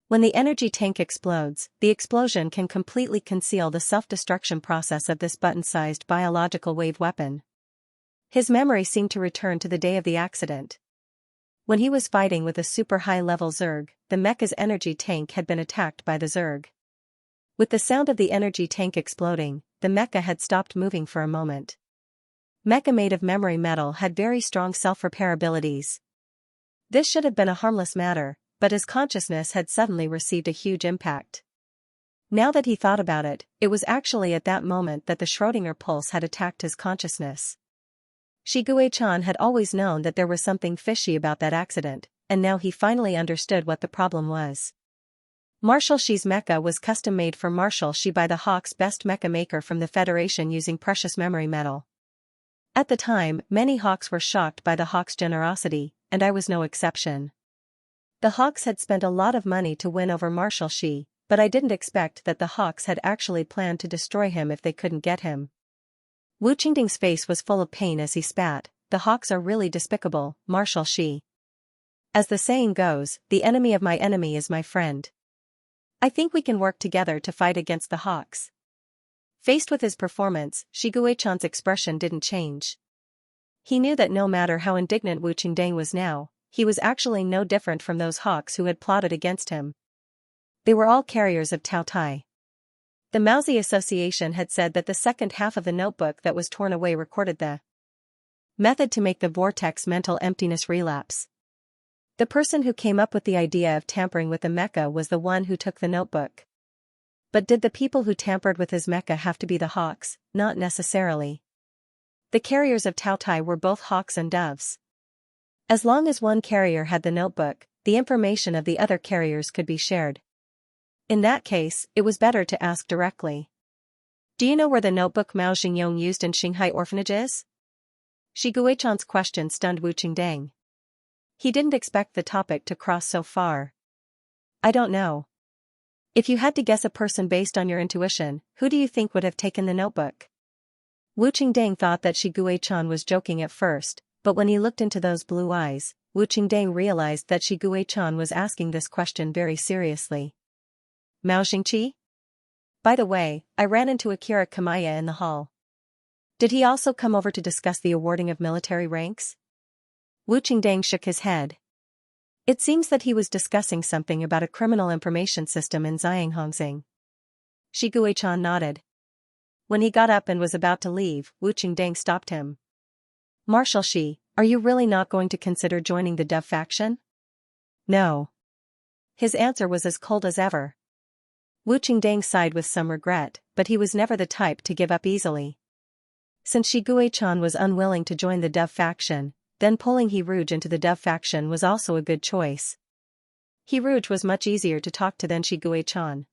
When the energy tank explodes, the explosion can completely conceal the self-destruction process of this button-sized biological wave weapon." His memory seemed to return to the day of the accident. When he was fighting with a super high-level Zerg, the mecha's energy tank had been attacked by the Zerg. With the sound of the energy tank exploding, the mecha had stopped moving for a moment. Mecha made of memory metal had very strong self-repair abilities. This should have been a harmless matter, but his consciousness had suddenly received a huge impact. Now that he thought about it, it was actually at that moment that the Schrödinger pulse had attacked his consciousness. Shi Guichan had always known that there was something fishy about that accident, and now he finally understood what the problem was. Marshal Shi's mecha was custom-made for Marshal Shi by the Hawk's best mecha maker from the Federation using precious memory metal. At the time, many Hawks were shocked by the Hawk's generosity, and I was no exception. The Hawks had spent a lot of money to win over Marshal Shi, but I didn't expect that the Hawks had actually planned to destroy him if they couldn't get him. Wu Qingding's face was full of pain as he spat. "The Hawks are really despicable, Marshal Shi. As the saying goes, the enemy of my enemy is my friend. I think we can work together to fight against the Hawks." Faced with his performance, Shi Guichan's expression didn't change. He knew that no matter how indignant Wu Qingding was now, he was actually no different from those Hawks who had plotted against him. They were all carriers of Tao Tai. The Maozi Association had said that the second half of the notebook that was torn away recorded the method to make the vortex mental emptiness relapse. The person who came up with the idea of tampering with the mecha was the one who took the notebook. But did the people who tampered with his mecha have to be the Hawks? Not necessarily. The carriers of Tao Tai were both Hawks and Doves. As long as one carrier had the notebook, the information of the other carriers could be shared. In that case, it was better to ask directly. "Do you know where the notebook Mao Xingyong used in Shanghai orphanage is?" Shi Guichan's question stunned Wu Qingding. He didn't expect the topic to cross so far. "I don't know. If you had to guess a person based on your intuition, who do you think would have taken the notebook?" Wu Qingding thought that Shi Guichan was joking at first, but when he looked into those blue eyes, Wu Qingding realized that Shi Guichan was asking this question very seriously. "Mao Xingqi? By the way, I ran into Akira Kamaya in the hall. Did he also come over to discuss the awarding of military ranks?" Wu Qingding shook his head. It seems that he was discussing something about a criminal information system in Xianxia. Shi Guichan nodded. When he got up and was about to leave, Wu Qingding stopped him. "Marshal Shi, are you really not going to consider joining the Dove faction?" "No." His answer was as cold as ever. Wu Qingding sighed with some regret, but he was never the type to give up easily. Since Shi Guichan was unwilling to join the Dove faction, then pulling Rouge into the Dove faction was also a good choice. Rouge was much easier to talk to than Shi Guichan.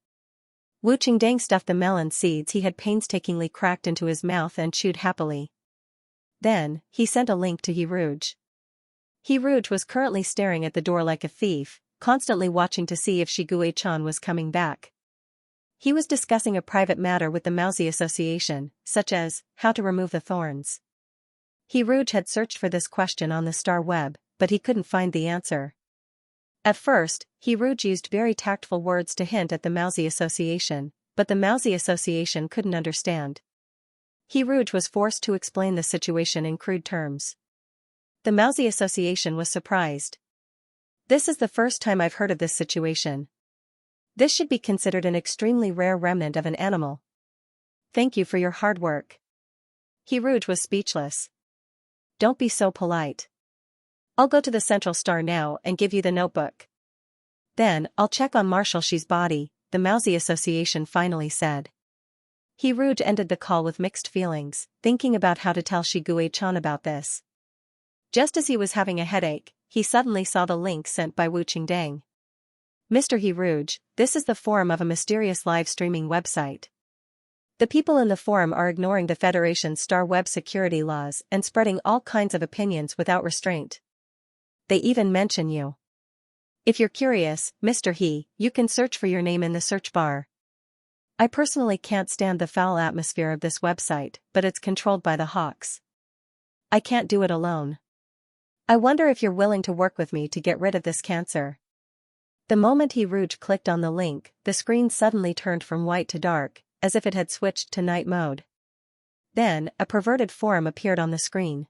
Wu Qingding stuffed the melon seeds he had painstakingly cracked into his mouth and chewed happily. Then, he sent a link to Rouge. Rouge was currently staring at the door like a thief, constantly watching to see if Shi Guichan was coming back. He was discussing a private matter with the Maozi Association, such as, how to remove the thorns. Rouge had searched for this question on the star web, but he couldn't find the answer. At first, He Rouge used very tactful words to hint at the Mousy Association, but the Mousy Association couldn't understand. He Rouge was forced to explain the situation in crude terms. The Mousy Association was surprised. This is the first time I've heard of this situation. This should be considered an extremely rare remnant of an animal. Thank you for your hard work. He Rouge was speechless. Don't be so polite. I'll go to the Central Star now and give you the notebook. Then, I'll check on Marshall She's body, the Mousy Association finally said. He Rouge ended the call with mixed feelings, thinking about how to tell Shi Gui-chan about this. Just as he was having a headache, he suddenly saw the link sent by Wu Qingdang. Mr. He Rouge, this is the forum of a mysterious live streaming website. The people in the forum are ignoring the Federation's star web security laws and spreading all kinds of opinions without restraint. They even mention you. If you're curious, Mr. He, you can search for your name in the search bar. I personally can't stand the foul atmosphere of this website, but it's controlled by the Hawks. I can't do it alone. I wonder if you're willing to work with me to get rid of this cancer. The moment He Rouge clicked on the link, the screen suddenly turned from white to dark, as if it had switched to night mode. Then, a perverted forum appeared on the screen.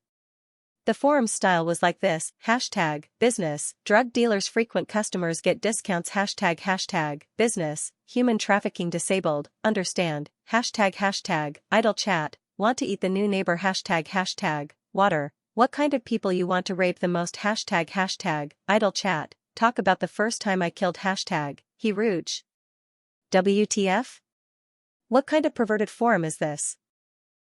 The forum's style was like this: #business, drug dealers frequent customers get discounts #business, human trafficking disabled, understand, #idle chat, want to eat the new neighbor #water, what kind of people you want to rape the most #idle chat, talk about the first time I killed He Rouge. WTF? What kind of perverted forum is this?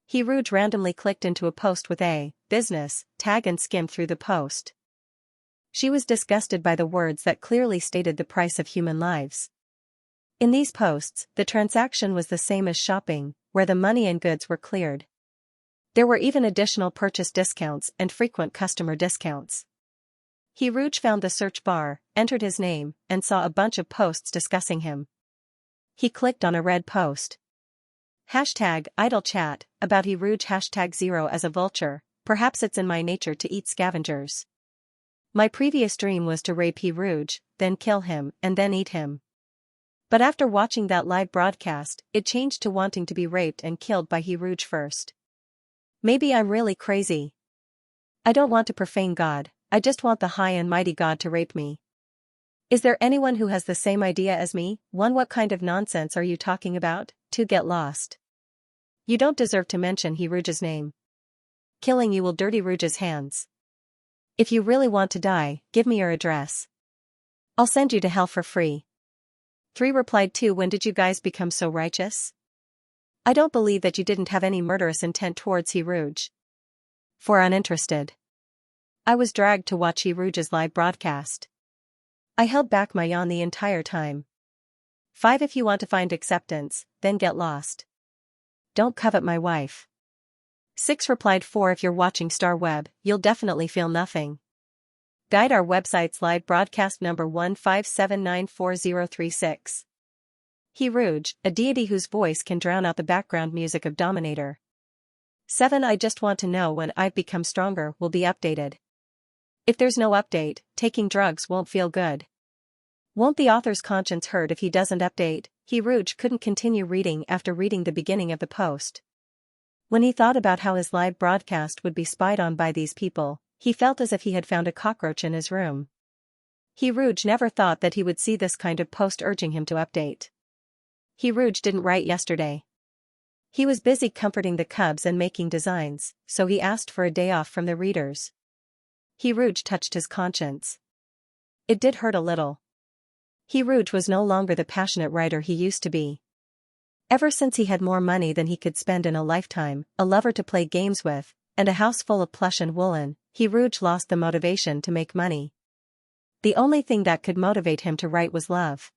He Rouge randomly clicked into a post with a business tag and skimmed through the post. She was disgusted by the words that clearly stated the price of human lives. In these posts, the transaction was the same as shopping, where the money and goods were cleared. There were even additional purchase discounts and frequent customer discounts. He Rouge found the search bar, entered his name, and saw a bunch of posts discussing him. He clicked on a red post. #idle chat, about He Rouge #0 as a vulture, perhaps it's in my nature to eat scavengers. My previous dream was to rape He Rouge, then kill him, and then eat him. But after watching that live broadcast, it changed to wanting to be raped and killed by He Rouge first. Maybe I'm really crazy. I don't want to profane God, I just want the high and mighty God to rape me. Is there anyone who has the same idea as me? What kind of nonsense are you talking about? To get lost. You don't deserve to mention He Rouge's name. Killing you will dirty Rouge's hands. If you really want to die, give me your address. I'll send you to hell for free. 3 replied 2. When did you guys become so righteous? I don't believe that you didn't have any murderous intent towards He Rouge. 4 uninterested. I was dragged to watch He Rouge's live broadcast. I held back my yawn the entire time. 5 If you want to find acceptance, then get lost. Don't covet my wife. 6 replied 4 If you're watching Star Web, you'll definitely feel nothing. Guide our website's live broadcast number 157944036. He Rouge, a deity whose voice can drown out the background music of Dominator. 7 I just want to know when I've become stronger will be updated. If there's no update, taking drugs won't feel good. Won't the author's conscience hurt if he doesn't update? He Rouge couldn't continue reading after reading the beginning of the post. When he thought about how his live broadcast would be spied on by these people, he felt as if he had found a cockroach in his room. He Rouge never thought that he would see this kind of post urging him to update. He Rouge didn't write yesterday. He was busy comforting the cubs and making designs, so he asked for a day off from the readers. He Rouge touched his conscience. It did hurt a little. He Rouge was no longer the passionate writer he used to be. Ever since he had more money than he could spend in a lifetime, a lover to play games with, and a house full of plush and woolen, He Rouge lost the motivation to make money. The only thing that could motivate him to write was love.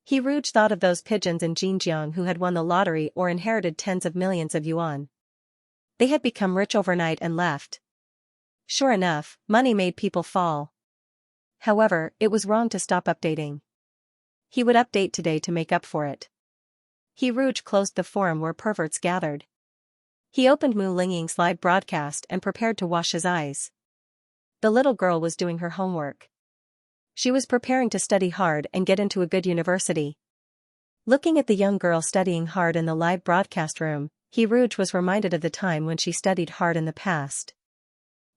He Rouge thought of those pigeons in Xinjiang who had won the lottery or inherited tens of millions of yuan. They had become rich overnight and left. Sure enough, money made people fall. However, it was wrong to stop updating. He would update today to make up for it. He Rouge closed the forum where perverts gathered. He opened Mu Lingying's live broadcast and prepared to wash his eyes. The little girl was doing her homework. She was preparing to study hard and get into a good university. Looking at the young girl studying hard in the live broadcast room, Rouge was reminded of the time when she studied hard in the past.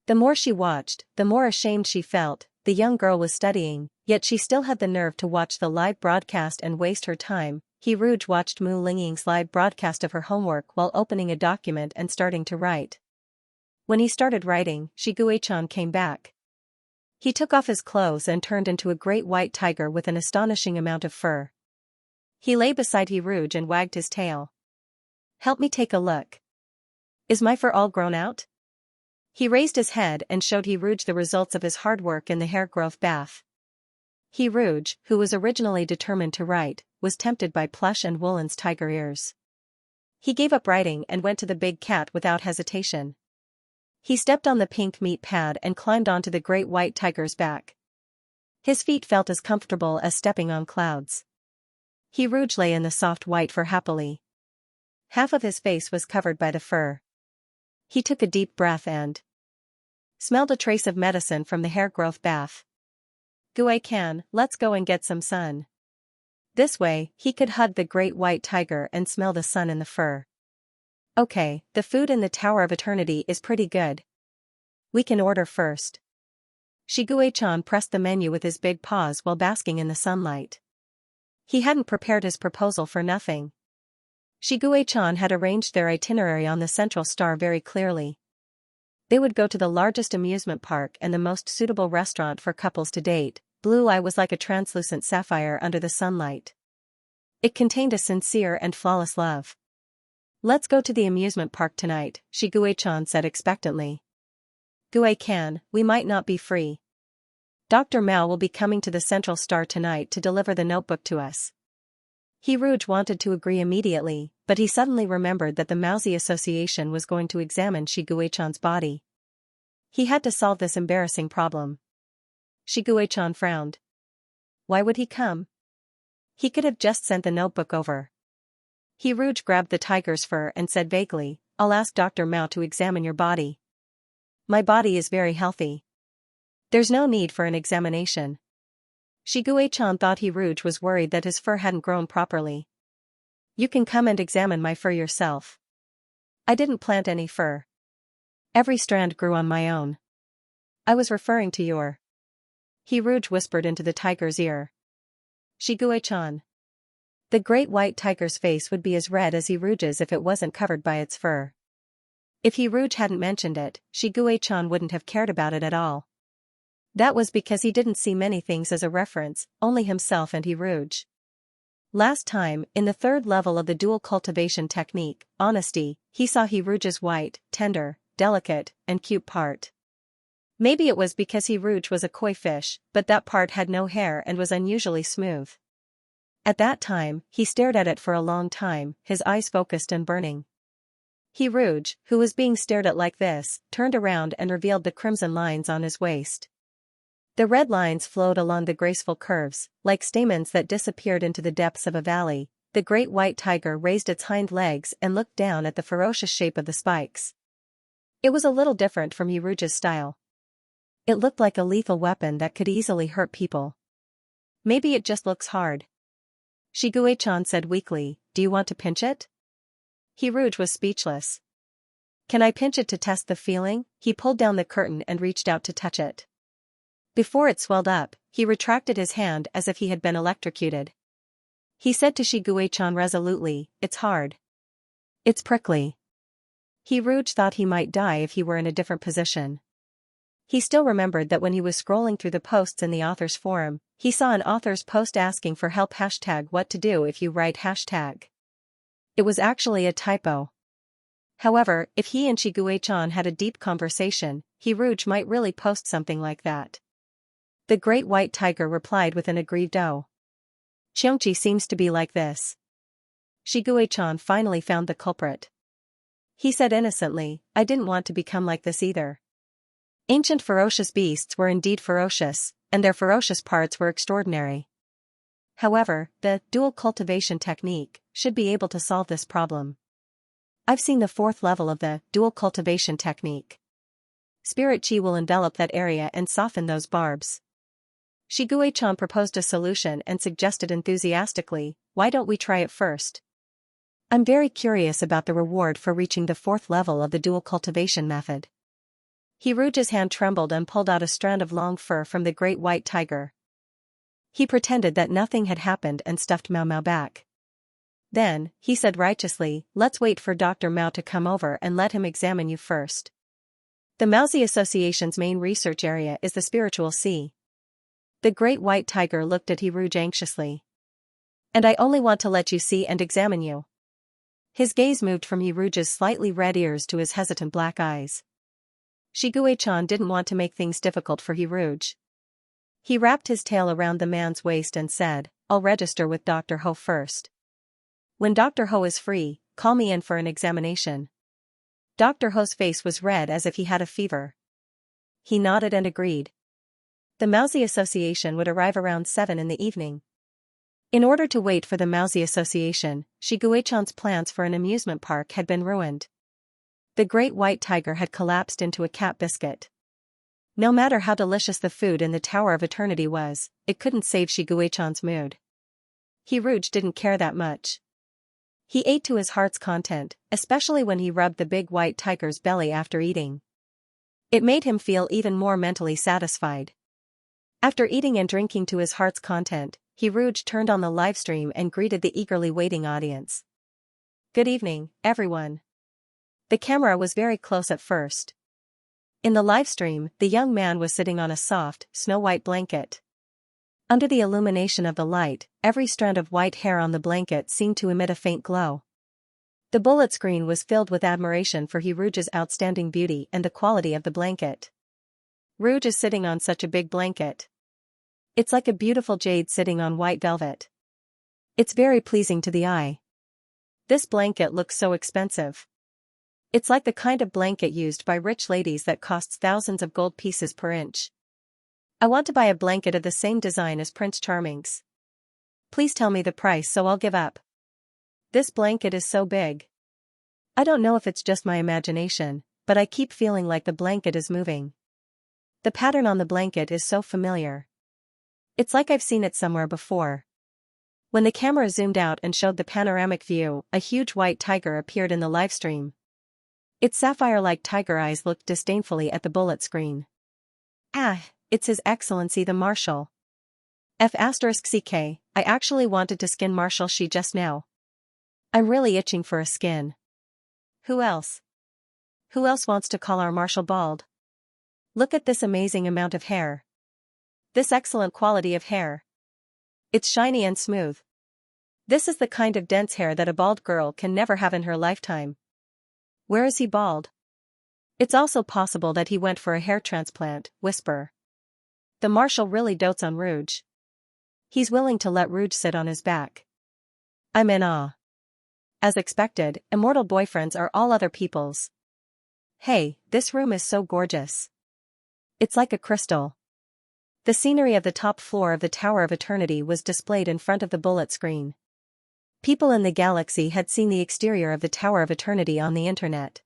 The more she watched, the more ashamed she felt. The young girl was studying, yet she still had the nerve to watch the live broadcast and waste her time. Rouge watched Mu Lingying's live broadcast of her homework while opening a document and starting to write. When he started writing, Shiguei-chan came back. He took off his clothes and turned into a great white tiger with an astonishing amount of fur. He lay beside Rouge and wagged his tail. "Help me take a look. Is my fur all grown out?" He raised his head and showed Rouge the results of his hard work in the hair growth bath. Rouge, who was originally determined to write, was tempted by Plush and Woolen's tiger ears. He gave up writing and went to the big cat without hesitation. He stepped on the pink meat pad and climbed onto the great white tiger's back. His feet felt as comfortable as stepping on clouds. Rouge lay in the soft white fur happily. Half of his face was covered by the fur. He took a deep breath and smelled a trace of medicine from the hair growth bath. "Gue-can, let's go and get some sun." This way, he could hug the great white tiger and smell the sun in the fur. "Okay, the food in the Tower of Eternity is pretty good. We can order first." Shiguei-chan pressed the menu with his big paws while basking in the sunlight. He hadn't prepared his proposal for nothing. Shiguei-chan had arranged their itinerary on the Central Star very clearly. They would go to the largest amusement park and the most suitable restaurant for couples to date. Blue Eye was like a translucent sapphire under the sunlight. It contained a sincere and flawless love. "Let's go to the amusement park tonight," Shiguei-chan said expectantly. "Gue-can, we might not be free. Dr. Mao will be coming to the Central Star tonight to deliver the notebook to us." Rouge wanted to agree immediately, but he suddenly remembered that the Maozi Association was going to examine Shiguei-chan's body. He had to solve this embarrassing problem. Shiguei-chan frowned. Why would he come? He could have just sent the notebook over. Rouge grabbed the tiger's fur and said vaguely, "I'll ask Dr. Mao to examine your body. My body is very healthy. There's no need for an examination." Shiguei-chan thought Rouge was worried that his fur hadn't grown properly. "You can come and examine my fur yourself. I didn't plant any fur. Every strand grew on my own. I was referring to your..." Rouge whispered into the tiger's ear. "Shiguei-chan." The great white tiger's face would be as red as Rouge's if it wasn't covered by its fur. If Rouge hadn't mentioned it, Shiguei-chan wouldn't have cared about it at all. That was because he didn't see many things as a reference, only himself and Rouge. Last time, in the third level of the dual cultivation technique, honesty, he saw Rouge's white, tender, delicate, and cute part. Maybe it was because Rouge was a koi fish, but that part had no hair and was unusually smooth. At that time, he stared at it for a long time, his eyes focused and burning. Rouge, who was being stared at like this, turned around and revealed the crimson lines on his waist. The red lines flowed along the graceful curves, like stamens that disappeared into the depths of a valley. The great white tiger raised its hind legs and looked down at the ferocious shape of the spikes. It was a little different from Rouge's style. It looked like a lethal weapon that could easily hurt people. "Maybe it just looks hard." Shiguei-chan said weakly, "Do you want to pinch it?" Rouge was speechless. "Can I pinch it to test the feeling?" He pulled down the curtain and reached out to touch it. Before it swelled up, he retracted his hand as if he had been electrocuted. He said to Shiguei-chan resolutely, "It's hard. It's prickly." Rouge thought he might die if he were in a different position. He still remembered that when he was scrolling through the posts in the author's forum, he saw an author's post asking for help #what to do if you write #. It was actually a typo. However, if he and Shiguei-chan had a deep conversation, Rouge might really post something like that. The great white tiger replied with an aggrieved "Oh. Xianxia seems to be like this." Shiguei-chan finally found the culprit. He said innocently, "I didn't want to become like this either." Ancient ferocious beasts were indeed ferocious, and their ferocious parts were extraordinary. However, the dual cultivation technique should be able to solve this problem. I've seen the fourth level of the dual cultivation technique. Spirit chi will envelop that area and soften those barbs. Shigue-chan proposed a solution and suggested enthusiastically, why don't we try it first? I'm very curious about the reward for reaching the 4th level of the dual cultivation method. Hiruge's hand trembled and pulled out a strand of long fur from the great white tiger. He pretended that nothing had happened and stuffed Mao Mao back. Then, he said righteously, let's wait for Dr. Mao to come over and let him examine you first. The Maozi Association's main research area is the spiritual sea. The great white tiger looked at Hiruge anxiously. And I only want to let you see and examine you. His gaze moved from Hiruge's slightly red ears to his hesitant black eyes. Shigue-chan didn't want to make things difficult for Hiruge. He wrapped his tail around the man's waist and said, I'll register with Dr. Ho first. When Dr. Ho is free, call me in for an examination. Dr. Ho's face was red as if he had a fever. He nodded and agreed. The Maozi Association would arrive around 7 in the evening. In order to wait for the Maozi Association, Shigue-chan's plans for an amusement park had been ruined. The great white tiger had collapsed into a cat biscuit. No matter how delicious the food in the Tower of Eternity was, it couldn't save Shigue-chan's mood. Hiruge didn't care that much. He ate to his heart's content, especially when he rubbed the big white tiger's belly after eating. It made him feel even more mentally satisfied. After eating and drinking to his heart's content, Hiruge turned on the livestream and greeted the eagerly waiting audience. Good evening, everyone. The camera was very close at first. In the livestream, the young man was sitting on a soft, snow-white blanket. Under the illumination of the light, every strand of white hair on the blanket seemed to emit a faint glow. The bullet screen was filled with admiration for Hiruge's outstanding beauty and the quality of the blanket. Rouge is sitting on such a big blanket. It's like a beautiful jade sitting on white velvet. It's very pleasing to the eye. This blanket looks so expensive. It's like the kind of blanket used by rich ladies that costs thousands of gold pieces per inch. I want to buy a blanket of the same design as Prince Charming's. Please tell me the price so I'll give up. This blanket is so big. I don't know if it's just my imagination, but I keep feeling like the blanket is moving. The pattern on the blanket is so familiar. It's like I've seen it somewhere before. When the camera zoomed out and showed the panoramic view, a huge white tiger appeared in the livestream. Its sapphire-like tiger eyes looked disdainfully at the bullet screen. Ah, it's His Excellency the Marshal. F***ck, I actually wanted to skin Marshal Shi just now. I'm really itching for a skin. Who else? Who else wants to call our Marshal bald? Look at this amazing amount of hair. This excellent quality of hair. It's shiny and smooth. This is the kind of dense hair that a bald girl can never have in her lifetime. Where is he bald? It's also possible that he went for a hair transplant, whisper. The Marshal really dotes on Rouge. He's willing to let Rouge sit on his back. I'm in awe. As expected, immortal boyfriends are all other people's. Hey, this room is so gorgeous. It's like a crystal. The scenery of the top floor of the Tower of Eternity was displayed in front of the bullet screen. People in the galaxy had seen the exterior of the Tower of Eternity on the internet.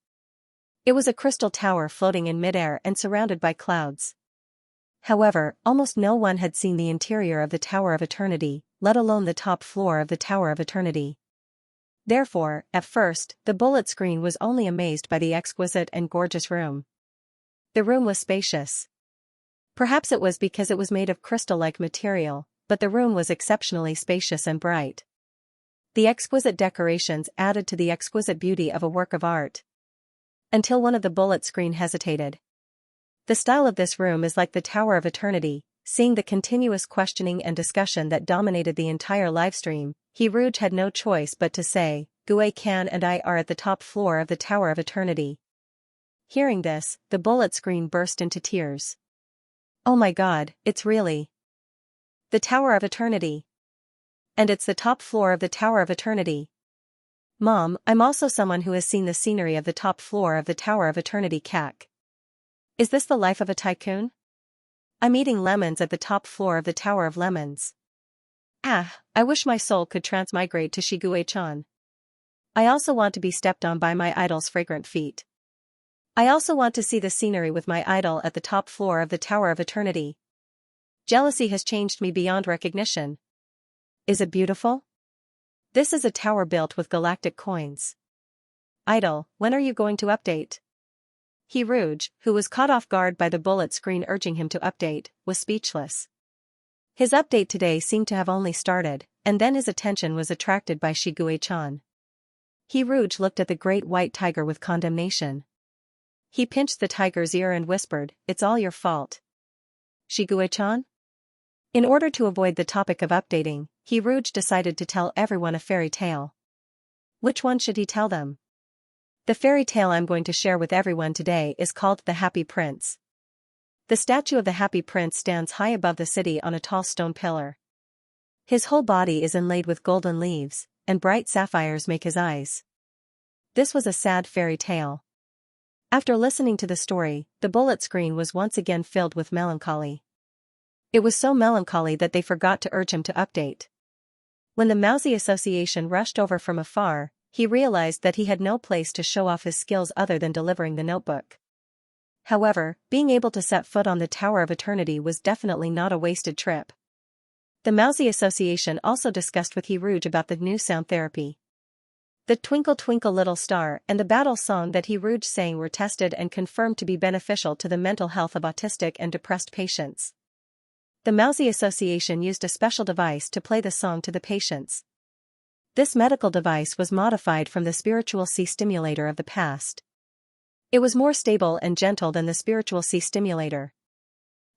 It was a crystal tower floating in midair and surrounded by clouds. However, almost no one had seen the interior of the Tower of Eternity, let alone the top floor of the Tower of Eternity. Therefore, at first, the bullet screen was only amazed by the exquisite and gorgeous room. The room was spacious. Perhaps it was because it was made of crystal-like material, but the room was exceptionally spacious and bright. The exquisite decorations added to the exquisite beauty of a work of art. Until one of the bullet screen hesitated. The style of this room is like the Tower of Eternity. Seeing the continuous questioning and discussion that dominated the entire livestream, Hiruge had no choice but to say, Gue-kan and I are at the top floor of the Tower of Eternity. Hearing this, the bullet screen burst into tears. Oh my god, it's really the Tower of Eternity. And it's the top floor of the Tower of Eternity. Mom, I'm also someone who has seen the scenery of the top floor of the Tower of Eternity. Cack. Is this the life of a tycoon? I'm eating lemons at the top floor of the Tower of Lemons. Ah, I wish my soul could transmigrate to Shigue-chan. I also want to be stepped on by my idol's fragrant feet. I also want to see the scenery with my idol at the top floor of the Tower of Eternity. Jealousy has changed me beyond recognition. Is it beautiful? This is a tower built with galactic coins. Idol, when are you going to update? He Rouge, who was caught off guard by the bullet screen urging him to update, was speechless. His update today seemed to have only started, and then his attention was attracted by Shiguei-chan. He Rouge looked at the great white tiger with condemnation. He pinched the tiger's ear and whispered, "It's all your fault." Shiguei-chan? In order to avoid the topic of updating, He Rouge decided to tell everyone a fairy tale. Which one should he tell them? The fairy tale I'm going to share with everyone today is called The Happy Prince. The statue of the Happy Prince stands high above the city on a tall stone pillar. His whole body is inlaid with golden leaves, and bright sapphires make his eyes. This was a sad fairy tale. After listening to the story, the bullet screen was once again filled with melancholy. It was so melancholy that they forgot to urge him to update. When the Mousy Association rushed over from afar, he realized that he had no place to show off his skills other than delivering the notebook. However, being able to set foot on the Tower of Eternity was definitely not a wasted trip. The Mousy Association also discussed with He Rouge about the new sound therapy. The Twinkle Twinkle Little Star and the battle song that He Rouge sang were tested and confirmed to be beneficial to the mental health of autistic and depressed patients. The Mousy Association used a special device to play the song to the patients. This medical device was modified from the Spiritual C stimulator of the past. It was more stable and gentle than the Spiritual C stimulator.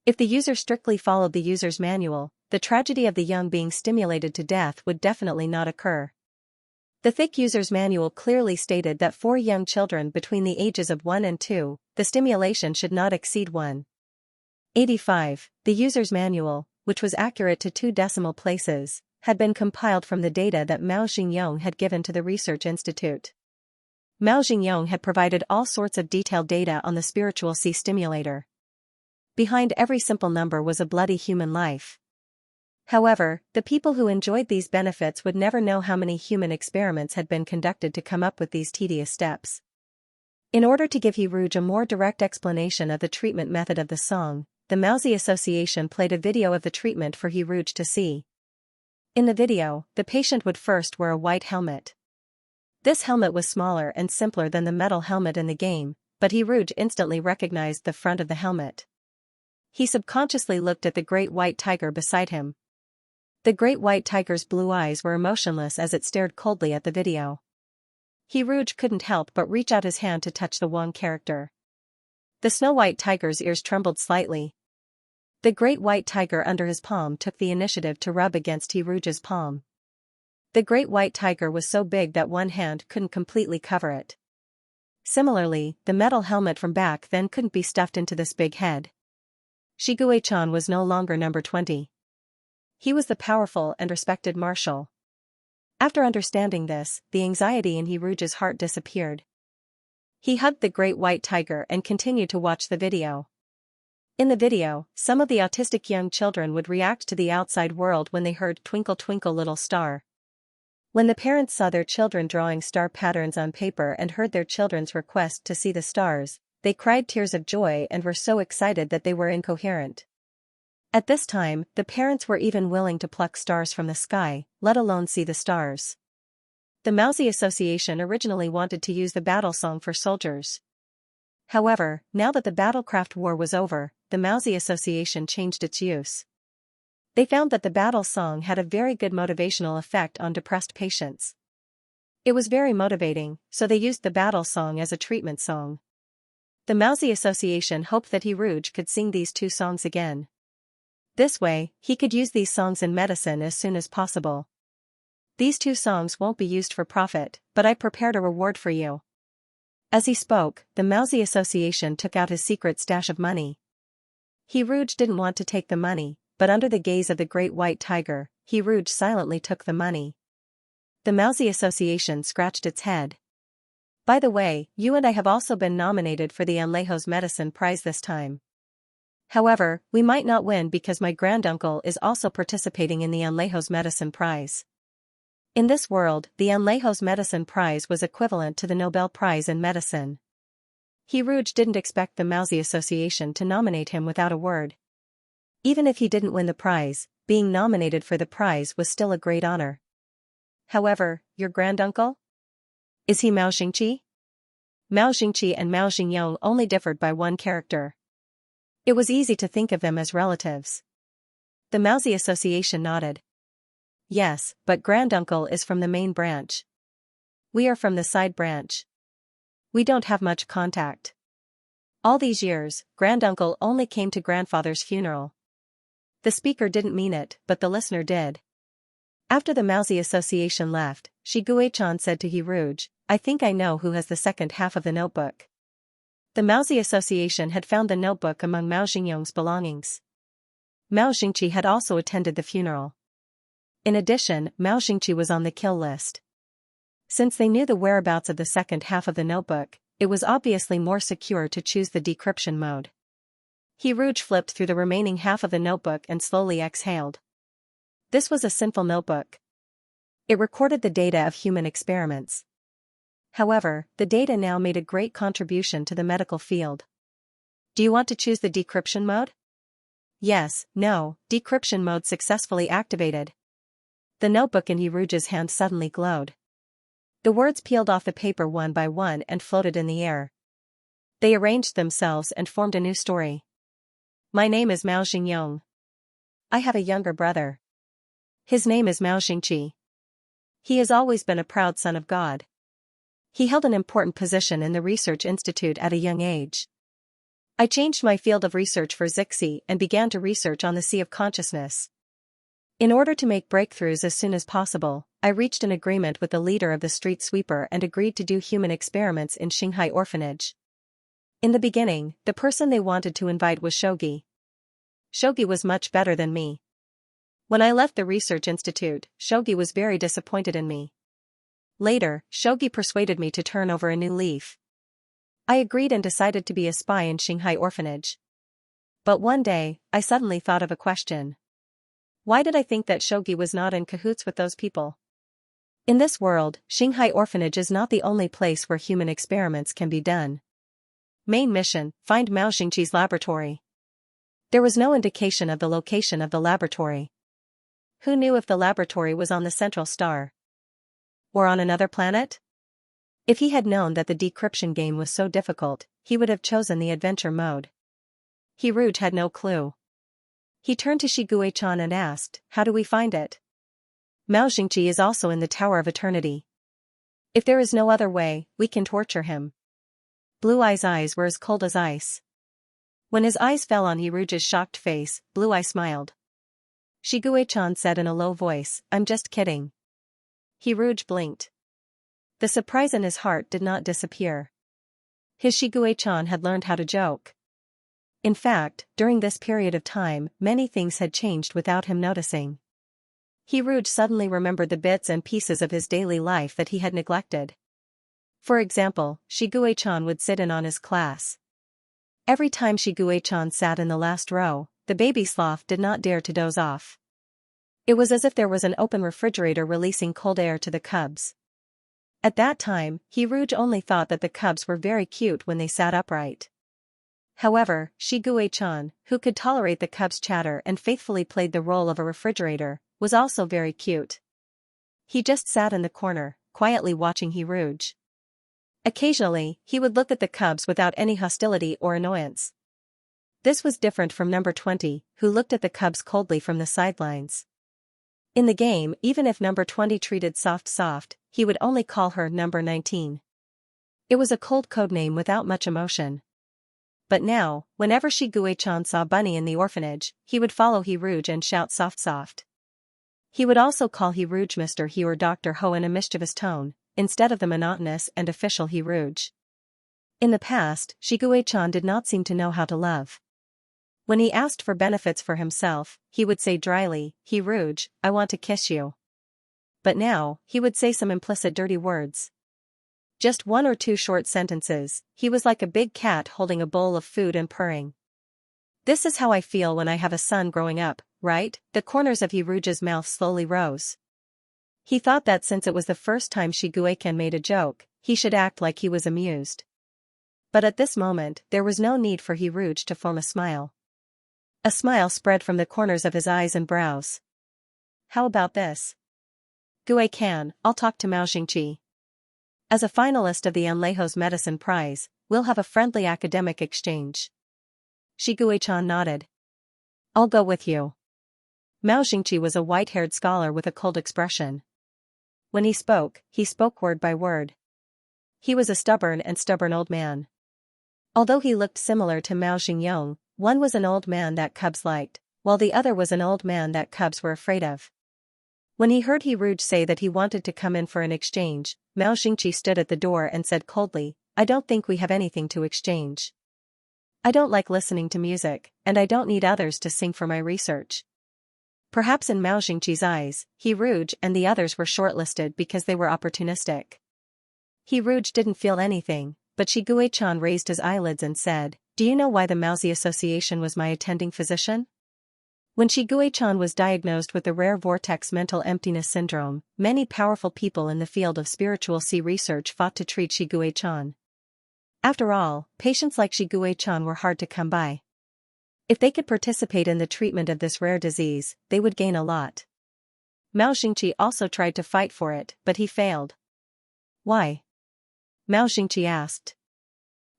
If the user strictly followed the user's manual, the tragedy of the young being stimulated to death would definitely not occur. The thick user's manual clearly stated that for young children between the ages of 1 and 2, the stimulation should not exceed 1.85. The user's manual, which was accurate to 2 decimal places, had been compiled from the data that Mao Xingyong had given to the research institute. Mao Xingyong had provided all sorts of detailed data on the Spiritual C stimulator. Behind every simple number was a bloody human life. However, the people who enjoyed these benefits would never know how many human experiments had been conducted to come up with these tedious steps. In order to give He Rouge a more direct explanation of the treatment method of the song, the Mousy Association played a video of the treatment for He Rouge to see. In the video, the patient would first wear a white helmet. This helmet was smaller and simpler than the metal helmet in the game, but He Rouge instantly recognized the front of the helmet. He subconsciously looked at the great white tiger beside him. The great white tiger's blue eyes were emotionless as it stared coldly at the video. He Rouge couldn't help but reach out his hand to touch the Wong character. The snow-white tiger's ears trembled slightly. The great white tiger under his palm took the initiative to rub against He Rouge's palm. The great white tiger was so big that one hand couldn't completely cover it. Similarly, the metal helmet from back then couldn't be stuffed into this big head. Shiguei-chan was no longer number 20. He was the powerful and respected marshal. After understanding this, the anxiety in He Rouge's heart disappeared. He hugged the great white tiger and continued to watch the video. In the video, some of the autistic young children would react to the outside world when they heard "Twinkle Twinkle Little Star." When the parents saw their children drawing star patterns on paper and heard their children's request to see the stars, they cried tears of joy and were so excited that they were incoherent. At this time, the parents were even willing to pluck stars from the sky, let alone see the stars. The Mousy Association originally wanted to use the battle song for soldiers. However, now that the Battlecraft War was over, the Mousy Association changed its use. They found that the battle song had a very good motivational effect on depressed patients. It was very motivating, so they used the battle song as a treatment song. The Mousy Association hoped that He Rouge could sing these 2 songs again. This way, he could use these songs in medicine as soon as possible. These 2 songs won't be used for profit, but I prepared a reward for you. As he spoke, the Mousy Association took out his secret stash of money. He Rouge didn't want to take the money, but under the gaze of the great white tiger, He Rouge silently took the money. The Mousy Association scratched its head. By the way, you and I have also been nominated for the Anlejos Medicine Prize this time. However, we might not win because my granduncle is also participating in the Anlejos Medicine Prize. In this world, the Anlejos Medicine Prize was equivalent to the Nobel Prize in Medicine. He Rouge didn't expect the Mousy Association to nominate him without a word. Even if he didn't win the prize, being nominated for the prize was still a great honor. However, your granduncle? Is he Mao Xingqi? Mao Xingqi and Mao Xingyong only differed by one character. It was easy to think of them as relatives. The Maozi Association nodded. Yes, but granduncle is from the main branch. We are from the side branch. We don't have much contact. All these years, granduncle only came to grandfather's funeral. The speaker didn't mean it, but the listener did. After the Maozi Association left, Shi Guichan said to Hiruj, I think I know who has the second half of the notebook. The Maozi Association had found the notebook among Mao Xingyong's belongings. Mao Xingqi had also attended the funeral. In addition, Mao Xingqi was on the kill list. Since they knew the whereabouts of the second half of the notebook, it was obviously more secure to choose the decryption mode. Hiruj flipped through the remaining half of the notebook and slowly exhaled. This was a sinful notebook. It recorded the data of human experiments. However, the data now made a great contribution to the medical field. Do you want to choose the decryption mode? Yes, no, decryption mode successfully activated. The notebook in Hiruj's hand suddenly glowed. The words peeled off the paper one by one and floated in the air. They arranged themselves and formed a new story. My name is Mao Xingyong. I have a younger brother. His name is Mao Xingqi. He has always been a proud son of God. He held an important position in the research institute at a young age. I changed my field of research for Zixi and began to research on the sea of consciousness. In order to make breakthroughs as soon as possible, I reached an agreement with the leader of the street sweeper and agreed to do human experiments in Shanghai orphanage. In the beginning, the person they wanted to invite was Shogi. Shogi was much better than me. When I left the research institute, Shogi was very disappointed in me. Later, Shogi persuaded me to turn over a new leaf. I agreed and decided to be a spy in Shanghai orphanage. But one day, I suddenly thought of a question. Why did I think that Shogi was not in cahoots with those people? In this world, Shanghai orphanage is not the only place where human experiments can be done. Main mission, find Mao Xingqi's laboratory. There was no indication of the location of the laboratory. Who knew if the laboratory was on the central star? Or on another planet? If he had known that the decryption game was so difficult, he would have chosen the adventure mode. Hiruj had no clue. He turned to Shi Guichan and asked, how do we find it? Mao Xingqi is also in the Tower of Eternity. If there is no other way, we can torture him. Blue Eye's eyes were as cold as ice. When his eyes fell on Hiruj's shocked face, Blue Eye smiled. Shi Guichan said in a low voice, I'm just kidding. Hiruj blinked. The surprise in his heart did not disappear. His Shi Guichan had learned how to joke. In fact, during this period of time, many things had changed without him noticing. Hiruj suddenly remembered the bits and pieces of his daily life that he had neglected. For example, Shi Guichan would sit in on his class. Every time Shi Guichan sat in the last row, the baby sloth did not dare to doze off. It was as if there was an open refrigerator releasing cold air to the cubs. At that time, Hiruj only thought that the cubs were very cute when they sat upright. However, Shi Guichan, who could tolerate the cubs' chatter and faithfully played the role of a refrigerator, was also very cute. He just sat in the corner, quietly watching Hiruj. Occasionally, he would look at the cubs without any hostility or annoyance. This was different from number 20, who looked at the cubs coldly from the sidelines. In the game, even if number 20 treated soft, he would only call her number 19. It was a cold codename without much emotion. But now, whenever Shi Guichan saw Bunny in the orphanage, he would follow Hiruj and shout soft. He would also call Hiruj Mr. He or Dr. Ho in a mischievous tone, instead of the monotonous and official Hiruj. In the past, Shi Guichan did not seem to know how to love. When he asked for benefits for himself, he would say dryly, Hiruj, I want to kiss you. But now, he would say some implicit dirty words. Just one or two short sentences, he was like a big cat holding a bowl of food and purring. This is how I feel when I have a son growing up, right? The corners of Hiruj's mouth slowly rose. He thought that since it was the first time Shi Guichan made a joke, he should act like he was amused. But at this moment, there was no need for Hiruj to form a smile. A smile spread from the corners of his eyes and brows. How about this? Gui can, I'll talk to Mao Xingqi. As a finalist of the Anlehos Medicine Prize, we'll have a friendly academic exchange. Shi Guichan nodded. I'll go with you. Mao Xingqi was a white-haired scholar with a cold expression. When he spoke word by word. He was a stubborn old man. Although he looked similar to Mao Xingyong, one was an old man that cubs liked, while the other was an old man that cubs were afraid of. When he heard He Rouge say that he wanted to come in for an exchange, Mao Xingqi stood at the door and said coldly, I don't think we have anything to exchange. I don't like listening to music, and I don't need others to sing for my research. Perhaps in Mao Xingqi's eyes, He Rouge and the others were shortlisted because they were opportunistic. He Rouge didn't feel anything, but Shi Guichan raised his eyelids and said, Do you know why the Maozi Association was my attending physician? When Shi Guichan was diagnosed with the rare vortex mental emptiness syndrome, many powerful people in the field of spiritual sea research fought to treat Shi Guichan. After all, patients like Shi Guichan were hard to come by. If they could participate in the treatment of this rare disease, they would gain a lot. Mao Xingqi also tried to fight for it, but he failed. Why? Mao Xingqi asked.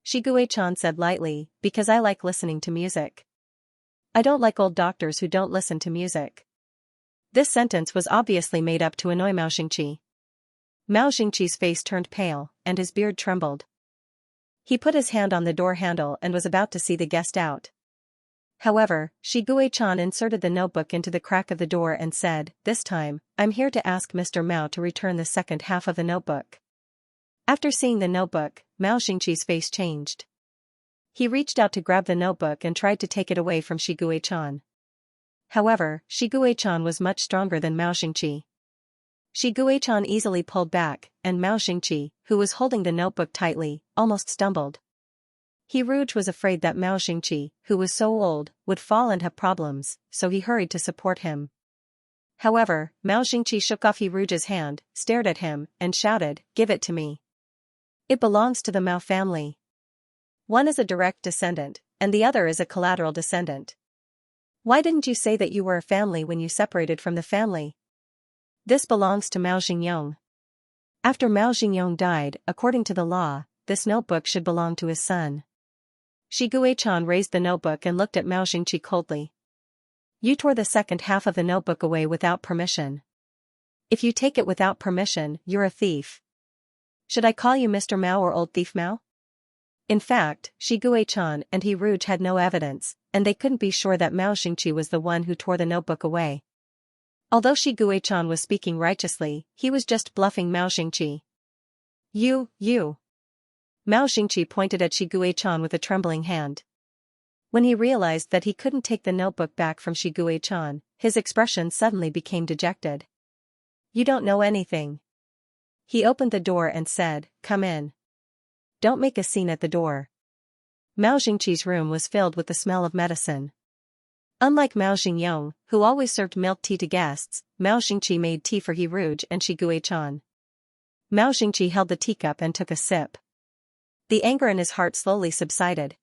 Shi Guichan said lightly, because I like listening to music. I don't like old doctors who don't listen to music. This sentence was obviously made up to annoy Mao Xingqi. Mao Xingqi's face turned pale, and his beard trembled. He put his hand on the door handle and was about to see the guest out. However, Shi Guichan inserted the notebook into the crack of the door and said, This time, I'm here to ask Mr. Mao to return the second half of the notebook. After seeing the notebook, Mao Xingqi's face changed. He reached out to grab the notebook and tried to take it away from Shi Guichan. However, Shi Guichan was much stronger than Mao Xingqi. Shi Guichan easily pulled back, and Mao Xingqi, who was holding the notebook tightly, almost stumbled. He Rouge was afraid that Mao Xingqi, who was so old, would fall and have problems, so he hurried to support him. However, Mao Xingqi shook off He Rouge's hand, stared at him, and shouted, Give it to me. It belongs to the Mao family. One is a direct descendant, and the other is a collateral descendant. Why didn't you say that you were a family when you separated from the family? This belongs to Mao Xingyong. After Mao Xingyong died, according to the law, this notebook should belong to his son. Shi Guichan raised the notebook and looked at Mao Xingqi coldly. You tore the second half of the notebook away without permission. If you take it without permission, you're a thief. Should I call you Mr. Mao or Old Thief Mao? In fact, Shi Guichan and He Rouge had no evidence, and they couldn't be sure that Mao Xingqi was the one who tore the notebook away. Although Shi Guichan was speaking righteously, he was just bluffing Mao Xingqi. You. Mao Xingqi pointed at Shi Guichan with a trembling hand. When he realized that he couldn't take the notebook back from Shi Guichan, his expression suddenly became dejected. You don't know anything. He opened the door and said, Come in. Don't make a scene at the door. Mao Xingqi's room was filled with the smell of medicine. Unlike Mao Xingyong, who always served milk tea to guests, Mao Xingqi made tea for He Rouge and Shi Guichan. Mao Xingqi held the teacup and took a sip. The anger in his heart slowly subsided.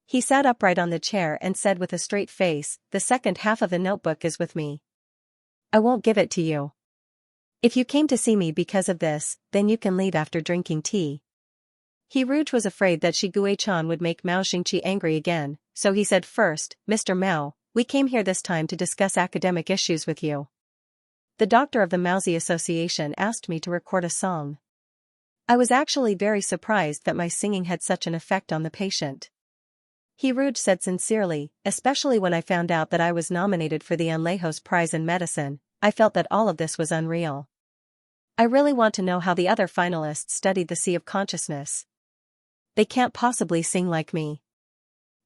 He sat upright on the chair and said with a straight face, The second half of the notebook is with me. I won't give it to you. If you came to see me because of this, then you can leave after drinking tea. He Rouge was afraid that Shi Guichan would make Mao Xingqi angry again, so he said first, Mr. Mao, we came here this time to discuss academic issues with you. The doctor of the Maozi Association asked me to record a song. I was actually very surprised that my singing had such an effect on the patient. He Rouge said sincerely, especially when I found out that I was nominated for the Anlehos Prize in Medicine, I felt that all of this was unreal. I really want to know how the other finalists studied the Sea of Consciousness. They can't possibly sing like me.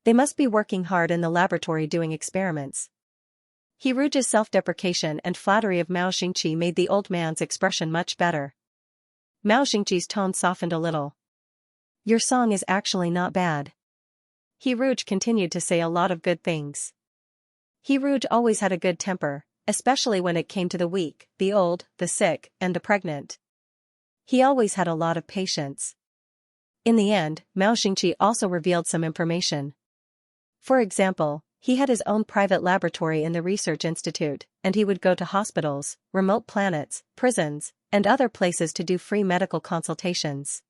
They must be working hard in the laboratory doing experiments. He Rouge's self-deprecation and flattery of Mao Xingqi made the old man's expression much better. Mao Xingqi's tone softened a little. Your song is actually not bad. He Rouge continued to say a lot of good things. He Rouge always had a good temper, especially when it came to the weak, the old, the sick, and the pregnant. He always had a lot of patience. In the end, Mao Xingqi also revealed some information. For example, He had his own private laboratory in the research institute, and he would go to hospitals, remote planets, prisons, and other places to do free medical consultations.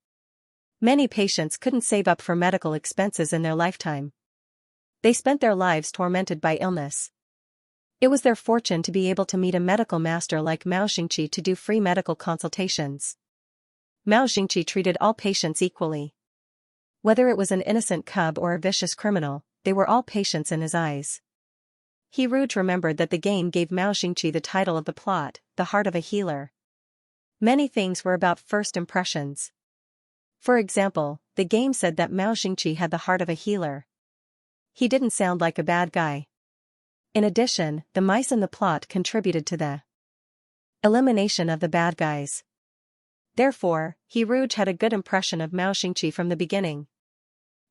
Many patients couldn't save up for medical expenses in their lifetime. They spent their lives tormented by illness. It was their fortune to be able to meet a medical master like Mao Xingqi to do free medical consultations. Mao Xingqi treated all patients equally. Whether it was an innocent cub or a vicious criminal, they were all patients in his eyes. He Rouge remembered that the game gave Mao Xingqi the title of the plot, the heart of a healer. Many things were about first impressions. For example, the game said that Mao Xingqi had the heart of a healer. He didn't sound like a bad guy. In addition, the mice in the plot contributed to the elimination of the bad guys. Therefore, He Rouge had a good impression of Mao Xingqi from the beginning.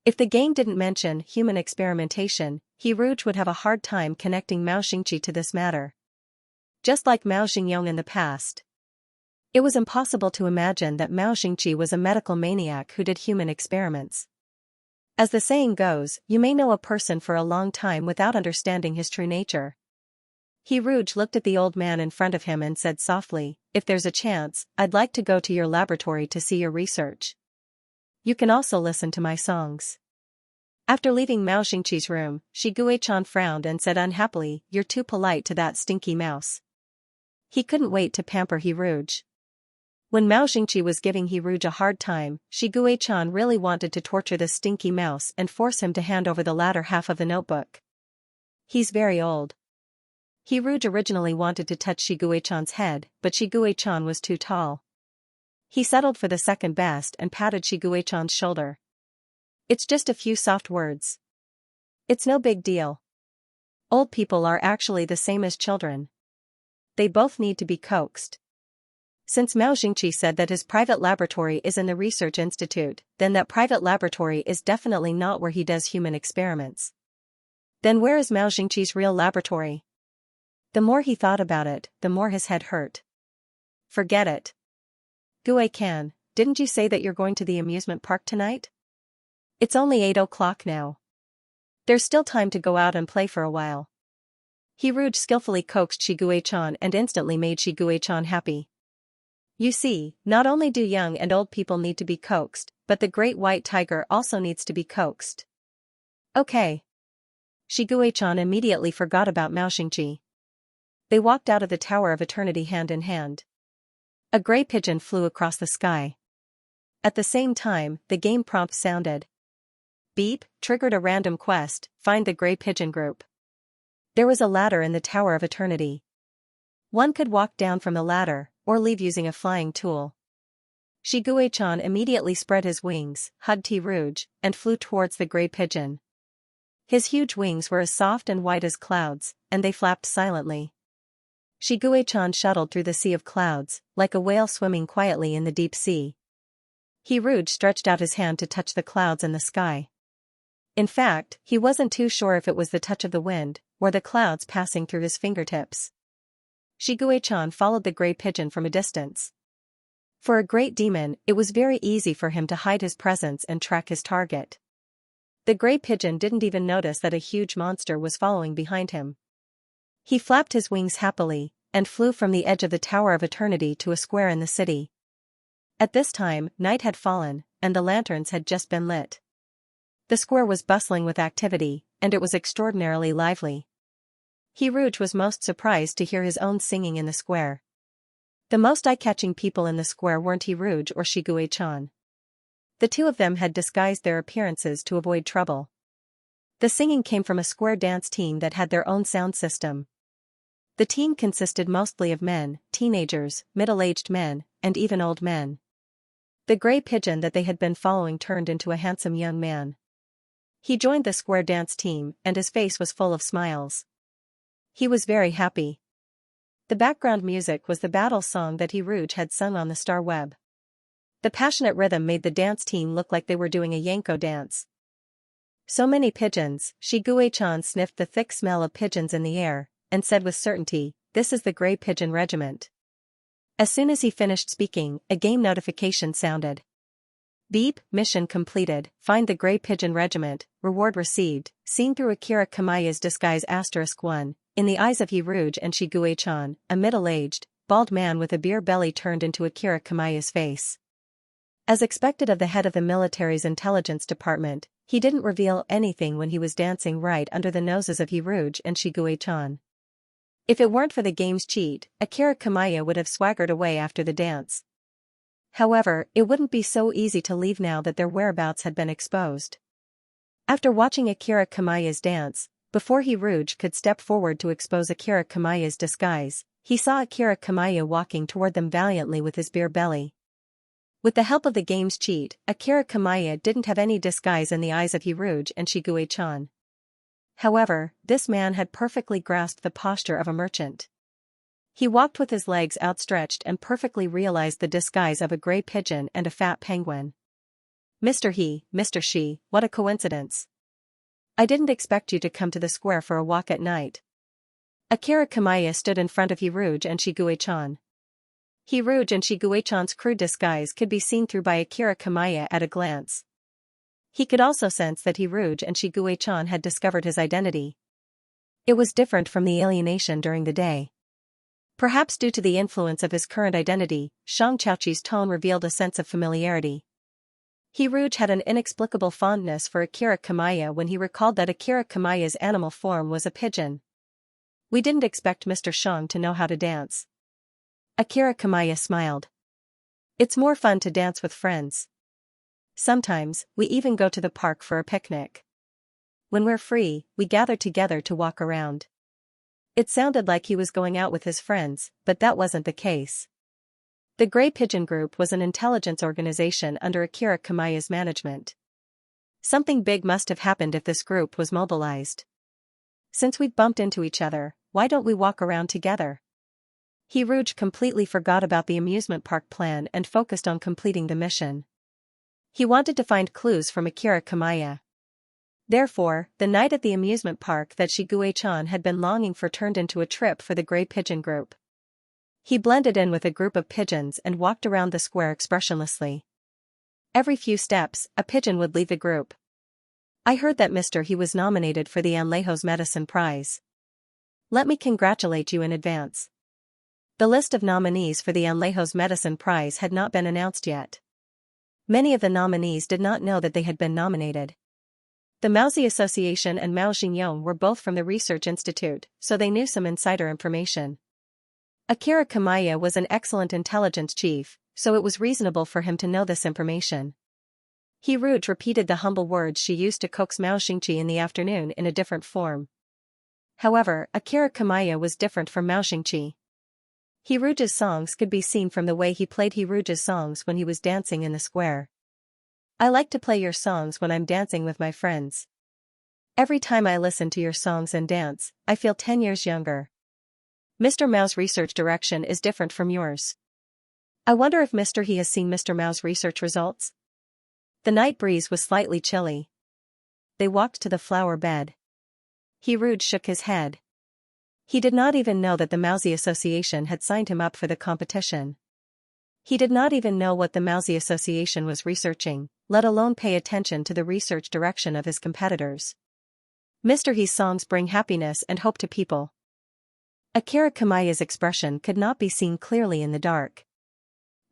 If the game didn't mention human experimentation, He Rouge would have a hard time connecting Mao Xingqi to this matter. Just like Mao Xingyong in the past. It was impossible to imagine that Mao Xingqi was a medical maniac who did human experiments. As the saying goes, you may know a person for a long time without understanding his true nature. He Rouge looked at the old man in front of him and said softly, "If there's a chance, I'd like to go to your laboratory to see your research. You can also listen to my songs." After leaving Mao Xingqi's room, Shi Guichan frowned and said unhappily, "You're too polite to that stinky mouse." He couldn't wait to pamper He Rouge. When Mao Xingqi was giving He Rouge a hard time, Shi Guichan really wanted to torture this stinky mouse and force him to hand over the latter half of the notebook. He's very old. He Rouge originally wanted to touch Shi Guichan's head, but Shi Guichan was too tall. He settled for the second best and patted Shi Guichan's shoulder. "It's just a few soft words. It's no big deal. Old people are actually the same as children. They both need to be coaxed." Since Mao Xingqi said that his private laboratory is in the research institute, then that private laboratory is definitely not where he does human experiments. Then where is Mao Xingqi's real laboratory? The more he thought about it, the more his head hurt. Forget it. Gui Can, didn't you say that you're going to the amusement park tonight? It's only 8 o'clock now. There's still time to go out and play for a while. He Rouge skillfully coaxed Shi Guichan and instantly made Shi Guichan happy. You see, not only do young and old people need to be coaxed, but the great white tiger also needs to be coaxed. Okay. Shi Guichan immediately forgot about Mao Xingqi. They walked out of the Tower of Eternity hand in hand. A gray pigeon flew across the sky. At the same time, the game prompt sounded. Beep, triggered a random quest, find the gray pigeon group. There was a ladder in the Tower of Eternity. One could walk down from the ladder, or leave using a flying tool. Shi Guichan immediately spread his wings, hugged He Rouge, and flew towards the gray pigeon. His huge wings were as soft and white as clouds, and they flapped silently. Shi Guichan shuttled through the sea of clouds, like a whale swimming quietly in the deep sea. He Rouge stretched out his hand to touch the clouds in the sky. In fact, he wasn't too sure if it was the touch of the wind, or the clouds passing through his fingertips. Shi Guichan followed the gray pigeon from a distance. For a great demon, it was very easy for him to hide his presence and track his target. The gray pigeon didn't even notice that a huge monster was following behind him. He flapped his wings happily, and flew from the edge of the Tower of Eternity to a square in the city. At this time, night had fallen, and the lanterns had just been lit. The square was bustling with activity, and it was extraordinarily lively. He Rouge was most surprised to hear his own singing in the square. The most eye-catching people in the square weren't He Rouge or Shi Guichan. The two of them had disguised their appearances to avoid trouble. The singing came from a square dance team that had their own sound system. The team consisted mostly of men, teenagers, middle-aged men, and even old men. The gray pigeon that they had been following turned into a handsome young man. He joined the square dance team, and his face was full of smiles. He was very happy. The background music was the battle song that He Rouge had sung on the star web. The passionate rhythm made the dance team look like they were doing a Yanko dance. So many pigeons, Shi Guichan sniffed the thick smell of pigeons in the air, and said with certainty, "This is the Gray Pigeon Regiment." As soon as he finished speaking, a game notification sounded. Beep, mission completed, find the Gray Pigeon Regiment, reward received, seen through Akira Kamaya's disguise *1, in the eyes of Hiruge and Shigue-chan, a middle-aged, bald man with a beer belly turned into Akira Kamaya's face. As expected of the head of the military's intelligence department, he didn't reveal anything when he was dancing right under the noses of Hiruge and Shigue-chan. If it weren't for the game's cheat, Akira Kamaya would have swaggered away after the dance. However, it wouldn't be so easy to leave now that their whereabouts had been exposed. After watching Akira Kamaya's dance, before Hiruge could step forward to expose Akira Kamaya's disguise, he saw Akira Kamaya walking toward them valiantly with his beer belly. With the help of the game's cheat, Akira Kamaya didn't have any disguise in the eyes of Hiruge and Shigue-chan. However, this man had perfectly grasped the posture of a merchant. He walked with his legs outstretched and perfectly realized the disguise of a gray pigeon and a fat penguin. Mr. He, Mr. She, what a coincidence. I didn't expect you to come to the square for a walk at night. Akira Kamaya stood in front of Hiruge and Shigue-chan. Hiruge and Shigue-chan's crude disguise could be seen through by Akira Kamaya at a glance. He could also sense that Hiruge and Shigue-chan had discovered his identity. It was different from the alienation during the day. Perhaps due to the influence of his current identity, Xianxia's tone revealed a sense of familiarity. Hiruge had an inexplicable fondness for Akira Kamaya when he recalled that Akira Kamaya's animal form was a pigeon. We didn't expect Mr. Xiang to know how to dance. Akira Kamaya smiled. It's more fun to dance with friends. Sometimes, we even go to the park for a picnic. When we're free, we gather together to walk around. It sounded like he was going out with his friends, but that wasn't the case. The Gray Pigeon Group was an intelligence organization under Akira Kamaya's management. Something big must have happened if this group was mobilized. Since we've bumped into each other, why don't we walk around together? Hiruge completely forgot about the amusement park plan and focused on completing the mission. He wanted to find clues from Akira Kamaya. Therefore, the night at the amusement park that Shigue-chan had been longing for turned into a trip for the Gray Pigeon Group. He blended in with a group of pigeons and walked around the square expressionlessly. Every few steps, a pigeon would leave the group. I heard that Mr. He was nominated for the Anlejos Medicine Prize. Let me congratulate you in advance. The list of nominees for the Anlejos Medicine Prize had not been announced yet. Many of the nominees did not know that they had been nominated. The Maozi Association and Mao Xingyong were both from the Research Institute, so they knew some insider information. Akira Kamaya was an excellent intelligence chief, so it was reasonable for him to know this information. Hiruge repeated the humble words she used to coax Mao Xingqi in the afternoon in a different form. However, Akira Kamaya was different from Mao Xingqi. Hiruge's songs could be seen from the way he played Hiruge's songs when he was dancing in the square. I like to play your songs when I'm dancing with my friends. Every time I listen to your songs and dance, I feel 10 years younger. Mr. Mao's research direction is different from yours. I wonder if Mr. He has seen Mr. Mao's research results? The night breeze was slightly chilly. They walked to the flower bed. Hiruge shook his head. He did not even know that the Maozi Association had signed him up for the competition. He did not even know what the Maozi Association was researching, let alone pay attention to the research direction of his competitors. Mr. He's songs bring happiness and hope to people. Akira Kamaya's expression could not be seen clearly in the dark.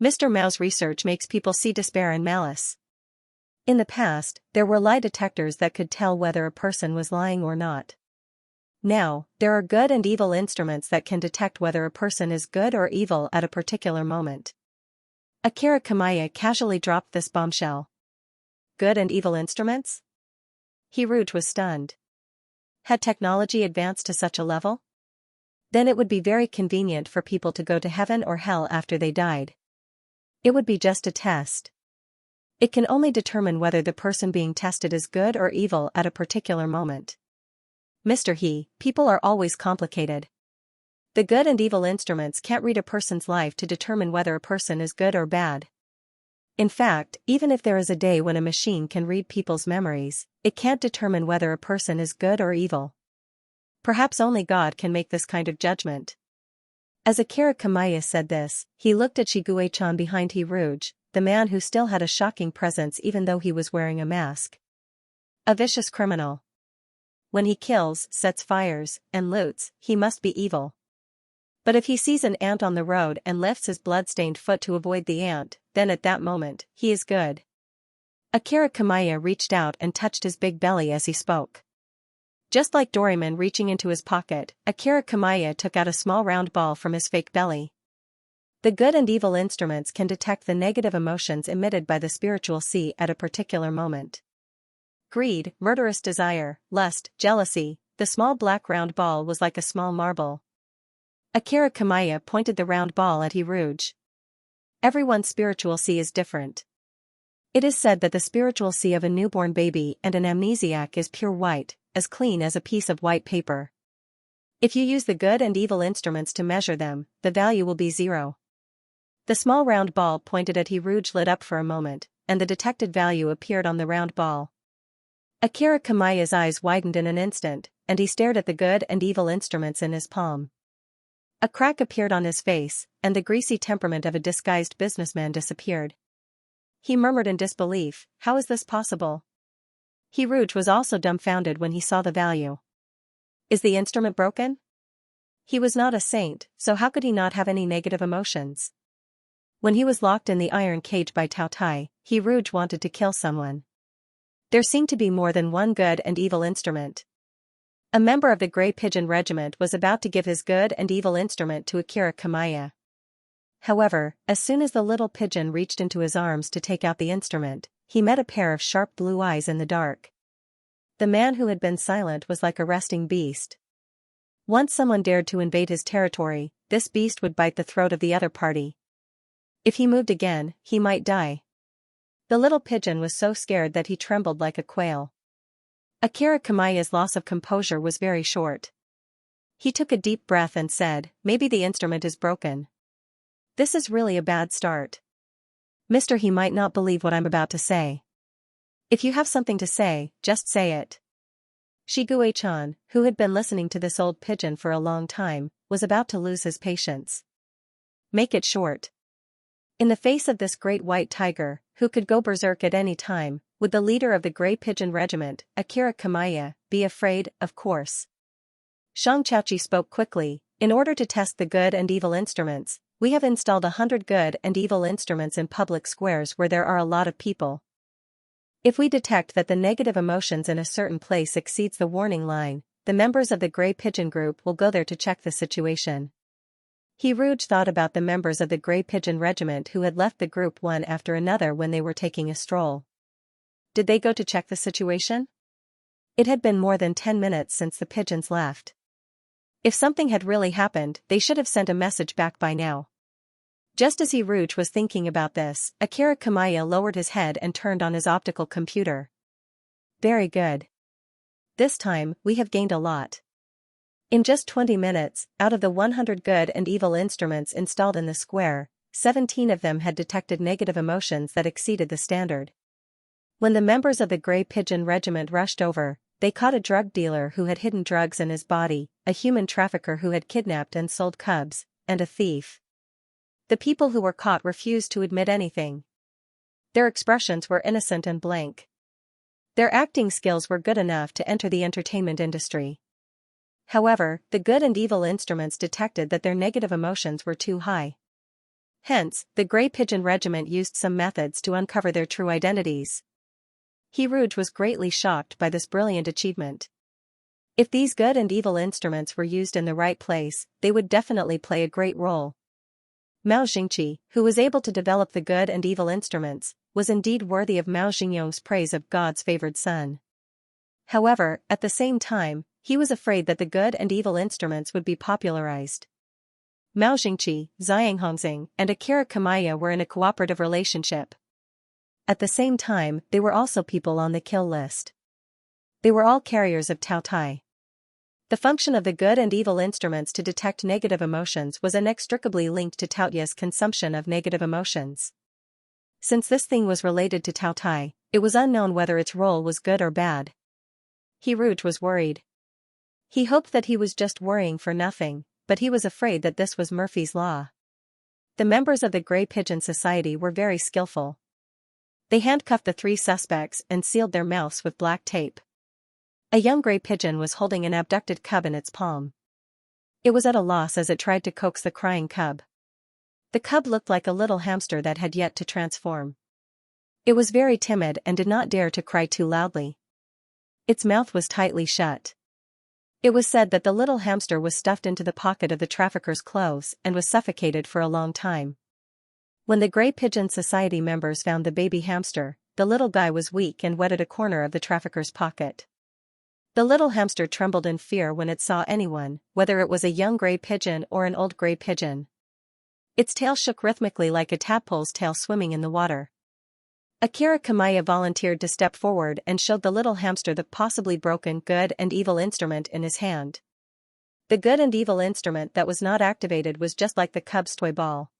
Mr. Mao's research makes people see despair and malice. In the past, there were lie detectors that could tell whether a person was lying or not. Now, there are good and evil instruments that can detect whether a person is good or evil at a particular moment. Akira Kamaya casually dropped this bombshell. Good and evil instruments? Hiruge was stunned. Had technology advanced to such a level? Then it would be very convenient for people to go to heaven or hell after they died. It would be just a test. It can only determine whether the person being tested is good or evil at a particular moment. Mr. He, people are always complicated. The good and evil instruments can't read a person's life to determine whether a person is good or bad. In fact, even if there is a day when a machine can read people's memories, it can't determine whether a person is good or evil. Perhaps only God can make this kind of judgment. As Akira Kamaya said this, he looked at Shigue-chan behind Hiruge, the man who still had a shocking presence even though he was wearing a mask. A vicious criminal. When he kills, sets fires, and loots, he must be evil. But if he sees an ant on the road and lifts his blood-stained foot to avoid the ant, then at that moment, he is good. Akira Kamaya reached out and touched his big belly as he spoke. Just like Doraemon reaching into his pocket, Akira Kamaya took out a small round ball from his fake belly. The good and evil instruments can detect the negative emotions emitted by the spiritual sea at a particular moment. Greed, murderous desire, lust, jealousy. The small black round ball was like a small marble. Akira Kamaya pointed the round ball at Hiruj. Everyone's spiritual sea is different. It is said that the spiritual sea of a newborn baby and an amnesiac is pure white, as clean as a piece of white paper. If you use the good and evil instruments to measure them, the value will be 0. The small round ball pointed at Hiruj lit up for a moment, and the detected value appeared on the round ball. Akira Kamaya's eyes widened in an instant, and he stared at the good and evil instruments in his palm. A crack appeared on his face, and the greasy temperament of a disguised businessman disappeared. He murmured in disbelief, "How is this possible?" Hiruj was also dumbfounded when he saw the value. Is the instrument broken? He was not a saint, so how could he not have any negative emotions? When he was locked in the iron cage by Tao Tai, Hiruj wanted to kill someone. There seemed to be more than one good and evil instrument. A member of the Grey Pigeon Regiment was about to give his good and evil instrument to Akira Kamaya. However, as soon as the little pigeon reached into his arms to take out the instrument, he met a pair of sharp blue eyes in the dark. The man who had been silent was like a resting beast. Once someone dared to invade his territory, this beast would bite the throat of the other party. If he moved again, he might die. The little pigeon was so scared that he trembled like a quail. Akira Kamaya's loss of composure was very short. He took a deep breath and said, "Maybe the instrument is broken. This is really a bad start. Mister, he might not believe what I'm about to say. If you have something to say, just say it." Shigue-chan, who had been listening to this old pigeon for a long time, was about to lose his patience. Make it short. In the face of this great white tiger, who could go berserk at any time, would the leader of the Grey Pigeon Regiment, Akira Kamaya, be afraid? Of course. Xianxia spoke quickly. In order to test the good and evil instruments, we have installed 100 good and evil instruments in public squares where there are a lot of people. If we detect that the negative emotions in a certain place exceeds the warning line, the members of the Grey Pigeon group will go there to check the situation. Hiruj thought about the members of the Grey Pigeon Regiment who had left the group one after another when they were taking a stroll. Did they go to check the situation? It had been more than 10 minutes since the pigeons left. If something had really happened, they should have sent a message back by now. Just as Hiruj was thinking about this, Akira Kamaya lowered his head and turned on his optical computer. Very good. This time, we have gained a lot. In just 20 minutes, out of the 100 good and evil instruments installed in the square, 17 of them had detected negative emotions that exceeded the standard. When the members of the Grey Pigeon Regiment rushed over, they caught a drug dealer who had hidden drugs in his body, a human trafficker who had kidnapped and sold cubs, and a thief. The people who were caught refused to admit anything. Their expressions were innocent and blank. Their acting skills were good enough to enter the entertainment industry. However, the good and evil instruments detected that their negative emotions were too high. Hence, the Grey Pigeon Regiment used some methods to uncover their true identities. Hiruj was greatly shocked by this brilliant achievement. If these good and evil instruments were used in the right place, they would definitely play a great role. Mao Xingqi, who was able to develop the good and evil instruments, was indeed worthy of Mao Xingyong's praise of God's favored son. However, at the same time, he was afraid that the good and evil instruments would be popularized. Mao Xingqi, Xiang Hongxing, and Akira Kamaya were in a cooperative relationship. At the same time, they were also people on the kill list. They were all carriers of Tao Tai. The function of the good and evil instruments to detect negative emotions was inextricably linked to Taotia's consumption of negative emotions. Since this thing was related to Tao Tai, it was unknown whether its role was good or bad. Hiruj was worried. He hoped that he was just worrying for nothing, but he was afraid that this was Murphy's Law. The members of the Gray Pigeon Society were very skillful. They handcuffed the 3 suspects and sealed their mouths with black tape. A young gray pigeon was holding an abducted cub in its palm. It was at a loss as it tried to coax the crying cub. The cub looked like a little hamster that had yet to transform. It was very timid and did not dare to cry too loudly. Its mouth was tightly shut. It was said that the little hamster was stuffed into the pocket of the trafficker's clothes and was suffocated for a long time. When the Gray Pigeon Society members found the baby hamster, the little guy was weak and wetted a corner of the trafficker's pocket. The little hamster trembled in fear when it saw anyone, whether it was a young gray pigeon or an old gray pigeon. Its tail shook rhythmically like a tadpole's tail swimming in the water. Akira Kamaya volunteered to step forward and showed the little hamster the possibly broken good and evil instrument in his hand. The good and evil instrument that was not activated was just like the cub's toy ball.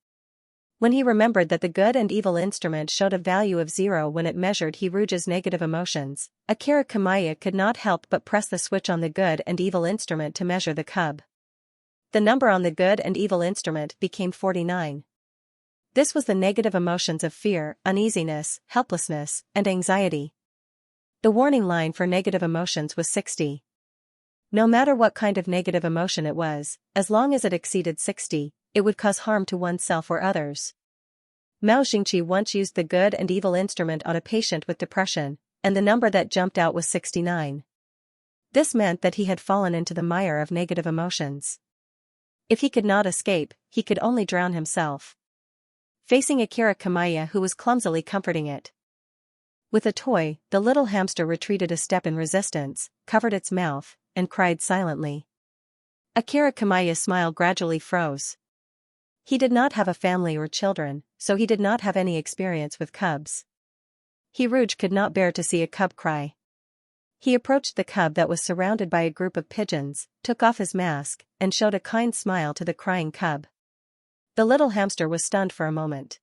When he remembered that the good and evil instrument showed a value of 0 when it measured Hiruja's negative emotions, Akira Kamaya could not help but press the switch on the good and evil instrument to measure the cub. The number on the good and evil instrument became 49. This was the negative emotions of fear, uneasiness, helplessness, and anxiety. The warning line for negative emotions was 60. No matter what kind of negative emotion it was, as long as it exceeded 60, it would cause harm to oneself or others. Mao Xingqi once used the good and evil instrument on a patient with depression, and the number that jumped out was 69. This meant that he had fallen into the mire of negative emotions. If he could not escape, he could only drown himself. Facing Akira Kamaya, who was clumsily comforting it with a toy, the little hamster retreated a step in resistance, covered its mouth, and cried silently. Akira Kamaya's smile gradually froze. He did not have a family or children, so he did not have any experience with cubs. Hiruj could not bear to see a cub cry. He approached the cub that was surrounded by a group of pigeons, took off his mask, and showed a kind smile to the crying cub. The little hamster was stunned for a moment.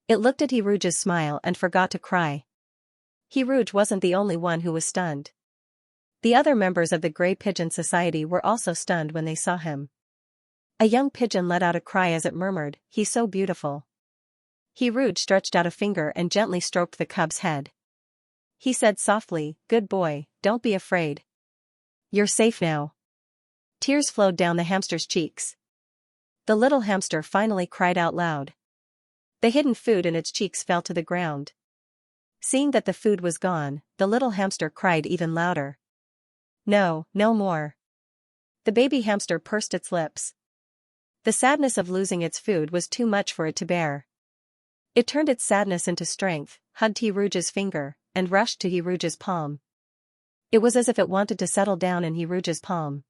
It looked at Hiruj's smile and forgot to cry. Hiruj wasn't the only one who was stunned. The other members of the Gray Pigeon Society were also stunned when they saw him. A young pigeon let out a cry as it murmured, "He's so beautiful." Hiruj stretched out a finger and gently stroked the cub's head. He said softly, "Good boy, don't be afraid. You're safe now." Tears flowed down the hamster's cheeks. The little hamster finally cried out loud. The hidden food in its cheeks fell to the ground. Seeing that the food was gone, the little hamster cried even louder. "No, no more." The baby hamster pursed its lips. The sadness of losing its food was too much for it to bear. It turned its sadness into strength, hugged Hiruj's finger, and rushed to Hiruj's palm. It was as if it wanted to settle down in Hiruj's palm.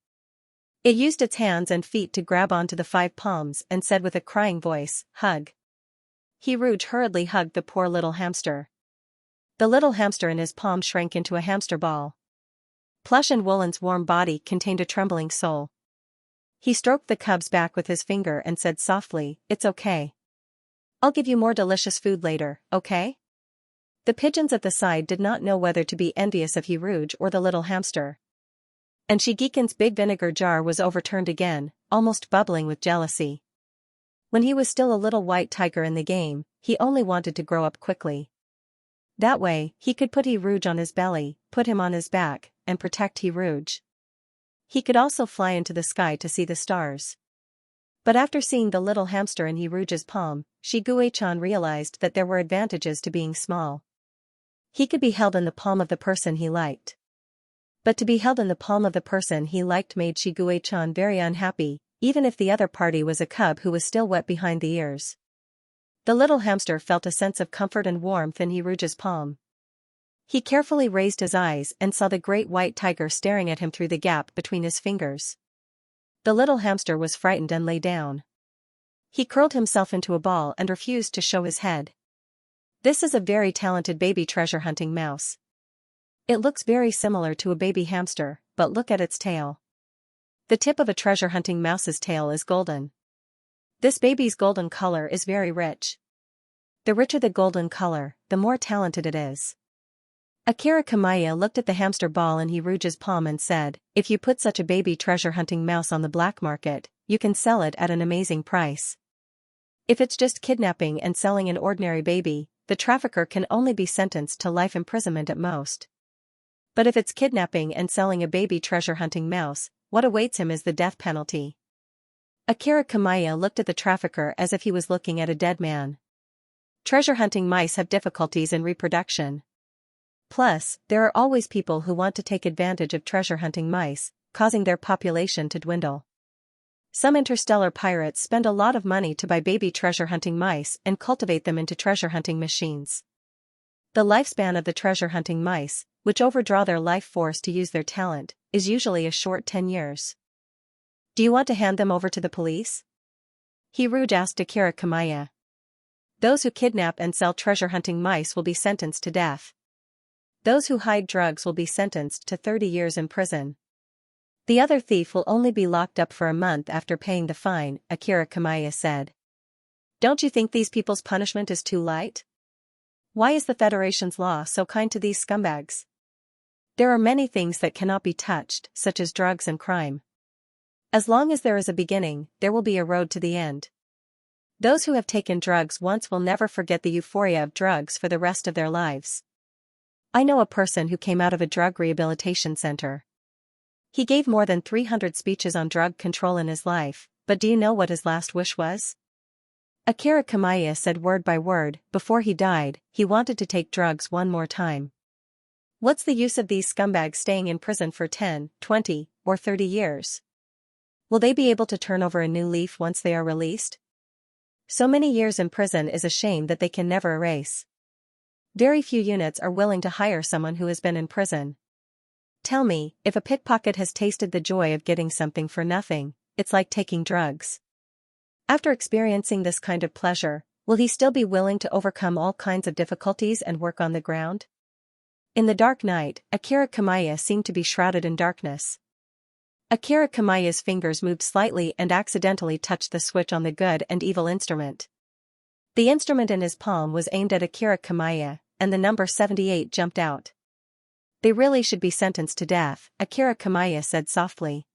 It used its hands and feet to grab onto the 5 palms and said with a crying voice, "Hug." Hiruj hurriedly hugged the poor little hamster. The little hamster in his palm shrank into a hamster ball. Plush and Woolen's warm body contained a trembling soul. He stroked the cub's back with his finger and said softly, "It's okay. I'll give you more delicious food later, okay?" The pigeons at the side did not know whether to be envious of Hiruj or the little hamster. And Shigekin's big vinegar jar was overturned again, almost bubbling with jealousy. When he was still a little white tiger in the game, he only wanted to grow up quickly. That way, he could put Hiruj on his belly, put him on his back, and protect Hiruj. He could also fly into the sky to see the stars. But after seeing the little hamster in Hiruj's palm, Shiguei-chan realized that there were advantages to being small. He could be held in the palm of the person he liked. But to be held in the palm of the person he liked made Shiguei-chan very unhappy, even if the other party was a cub who was still wet behind the ears. The little hamster felt a sense of comfort and warmth in Hiruj's palm. He carefully raised his eyes and saw the great white tiger staring at him through the gap between his fingers. The little hamster was frightened and lay down. He curled himself into a ball and refused to show his head. This is a very talented baby treasure hunting mouse. It looks very similar to a baby hamster, but look at its tail. The tip of a treasure hunting mouse's tail is golden. This baby's golden color is very rich. The richer the golden color, the more talented it is. Akira Kamaya looked at the hamster ball in Hiruj's palm and said, "If you put such a baby treasure hunting mouse on the black market, you can sell it at an amazing price." If it's just kidnapping and selling an ordinary baby, the trafficker can only be sentenced to life imprisonment at most. But if it's kidnapping and selling a baby treasure-hunting mouse, what awaits him is the death penalty. Akira Kamaya looked at the trafficker as if he was looking at a dead man. Treasure-hunting mice have difficulties in reproduction. Plus, there are always people who want to take advantage of treasure-hunting mice, causing their population to dwindle. Some interstellar pirates spend a lot of money to buy baby treasure-hunting mice and cultivate them into treasure-hunting machines. The lifespan of the treasure-hunting mice, which overdraw their life force to use their talent, is usually a short 10 years. Do you want to hand them over to the police? Hiruj asked Akira Kamaya. Those who kidnap and sell treasure-hunting mice will be sentenced to death. Those who hide drugs will be sentenced to 30 years in prison. The other thief will only be locked up for a month after paying the fine, Akira Kamaya said. Don't you think these people's punishment is too light? Why is the Federation's law so kind to these scumbags? There are many things that cannot be touched, such as drugs and crime. As long as there is a beginning, there will be a road to the end. Those who have taken drugs once will never forget the euphoria of drugs for the rest of their lives. I know a person who came out of a drug rehabilitation center. He gave more than 300 speeches on drug control in his life, but do you know what his last wish was? Akira Kamaya said word by word, before he died, he wanted to take drugs one more time. What's the use of these scumbags staying in prison for 10, 20, or 30 years? Will they be able to turn over a new leaf once they are released? So many years in prison is a shame that they can never erase. Very few units are willing to hire someone who has been in prison. Tell me, if a pickpocket has tasted the joy of getting something for nothing, it's like taking drugs. After experiencing this kind of pleasure, will he still be willing to overcome all kinds of difficulties and work on the ground? In the dark night, Akira Kamaya seemed to be shrouded in darkness. Akira Kamaya's fingers moved slightly and accidentally touched the switch on the good and evil instrument. The instrument in his palm was aimed at Akira Kamaya, and the number 78 jumped out. They really should be sentenced to death, Akira Kamaya said softly.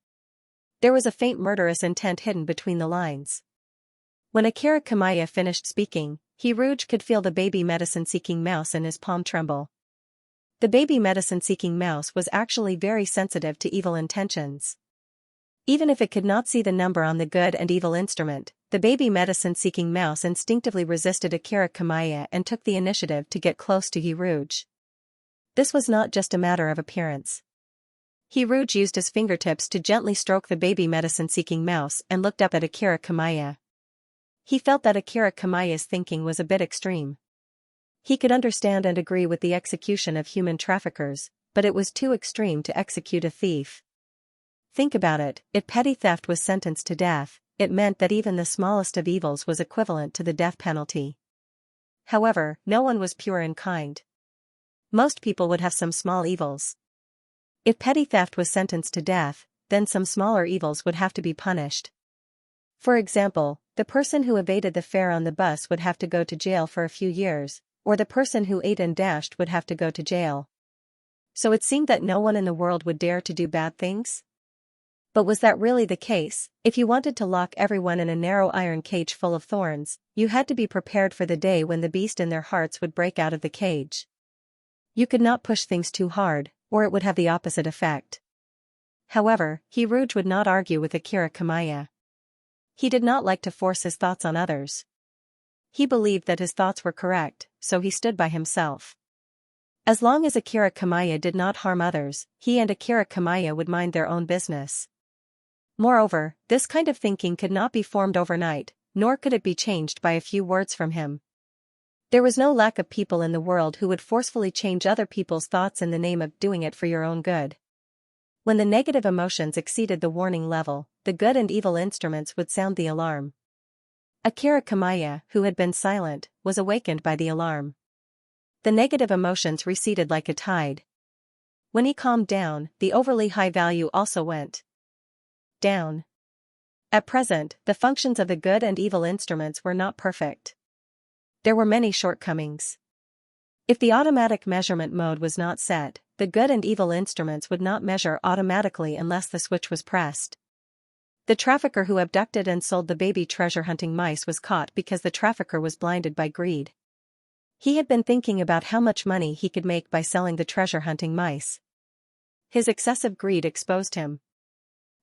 There was a faint murderous intent hidden between the lines. When Akira Kamaya finished speaking, Hiruj could feel the baby medicine-seeking mouse in his palm tremble. The baby medicine-seeking mouse was actually very sensitive to evil intentions. Even if it could not see the number on the good and evil instrument, the baby medicine-seeking mouse instinctively resisted Akira Kamaya and took the initiative to get close to Hiruj. This was not just a matter of appearance. Hiruj used his fingertips to gently stroke the baby medicine-seeking mouse and looked up at Akira Kamaya. He felt that Akira Kamaya's thinking was a bit extreme. He could understand and agree with the execution of human traffickers, but it was too extreme to execute a thief. Think about it, if petty theft was sentenced to death, it meant that even the smallest of evils was equivalent to the death penalty. However, no one was pure in kind. Most people would have some small evils. If petty theft was sentenced to death, then some smaller evils would have to be punished. For example, the person who evaded the fare on the bus would have to go to jail for a few years, or the person who ate and dashed would have to go to jail. So it seemed that no one in the world would dare to do bad things? But was that really the case? If you wanted to lock everyone in a narrow iron cage full of thorns, you had to be prepared for the day when the beast in their hearts would break out of the cage. You could not push things too hard, or it would have the opposite effect. However, Hiruj would not argue with Akira Kamaya. He did not like to force his thoughts on others. He believed that his thoughts were correct, so he stood by himself. As long as Akira Kamaya did not harm others, he and Akira Kamaya would mind their own business. Moreover, this kind of thinking could not be formed overnight, nor could it be changed by a few words from him. There was no lack of people in the world who would forcefully change other people's thoughts in the name of doing it for your own good. When the negative emotions exceeded the warning level, the good and evil instruments would sound the alarm. Akira Kamaya, who had been silent, was awakened by the alarm. The negative emotions receded like a tide. When he calmed down, the overly high value also went down. At present, the functions of the good and evil instruments were not perfect. There were many shortcomings. If the automatic measurement mode was not set, the good and evil instruments would not measure automatically unless the switch was pressed. The trafficker who abducted and sold the baby treasure-hunting mice was caught because the trafficker was blinded by greed. He had been thinking about how much money he could make by selling the treasure-hunting mice. His excessive greed exposed him.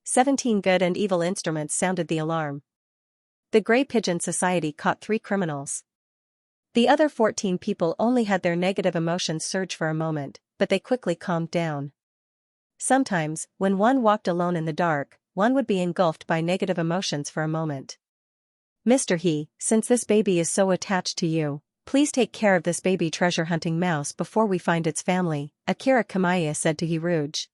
17 good and evil instruments sounded the alarm. The Grey Pigeon Society caught 3 criminals. The other 14 people only had their negative emotions surge for a moment, but they quickly calmed down. Sometimes, when one walked alone in the dark, one would be engulfed by negative emotions for a moment. Mr. He, since this baby is so attached to you, please take care of this baby treasure-hunting mouse before we find its family, Akira Kamaya said to Hiruj.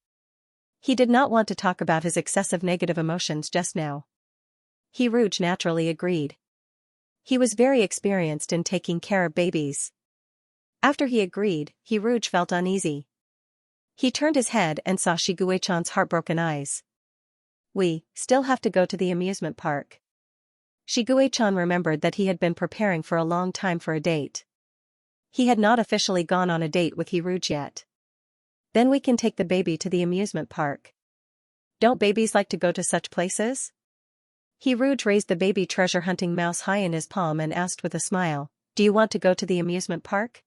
He did not want to talk about his excessive negative emotions just now. Hiruj naturally agreed. He was very experienced in taking care of babies. After he agreed, Hiruj felt uneasy. He turned his head and saw Shiguei-chan's heartbroken eyes. We still have to go to the amusement park. Shiguei-chan remembered that he had been preparing for a long time for a date. He had not officially gone on a date with Hiruj yet. Then we can take the baby to the amusement park. Don't babies like to go to such places? Hiruj raised the baby treasure-hunting mouse high in his palm and asked with a smile, do you want to go to the amusement park?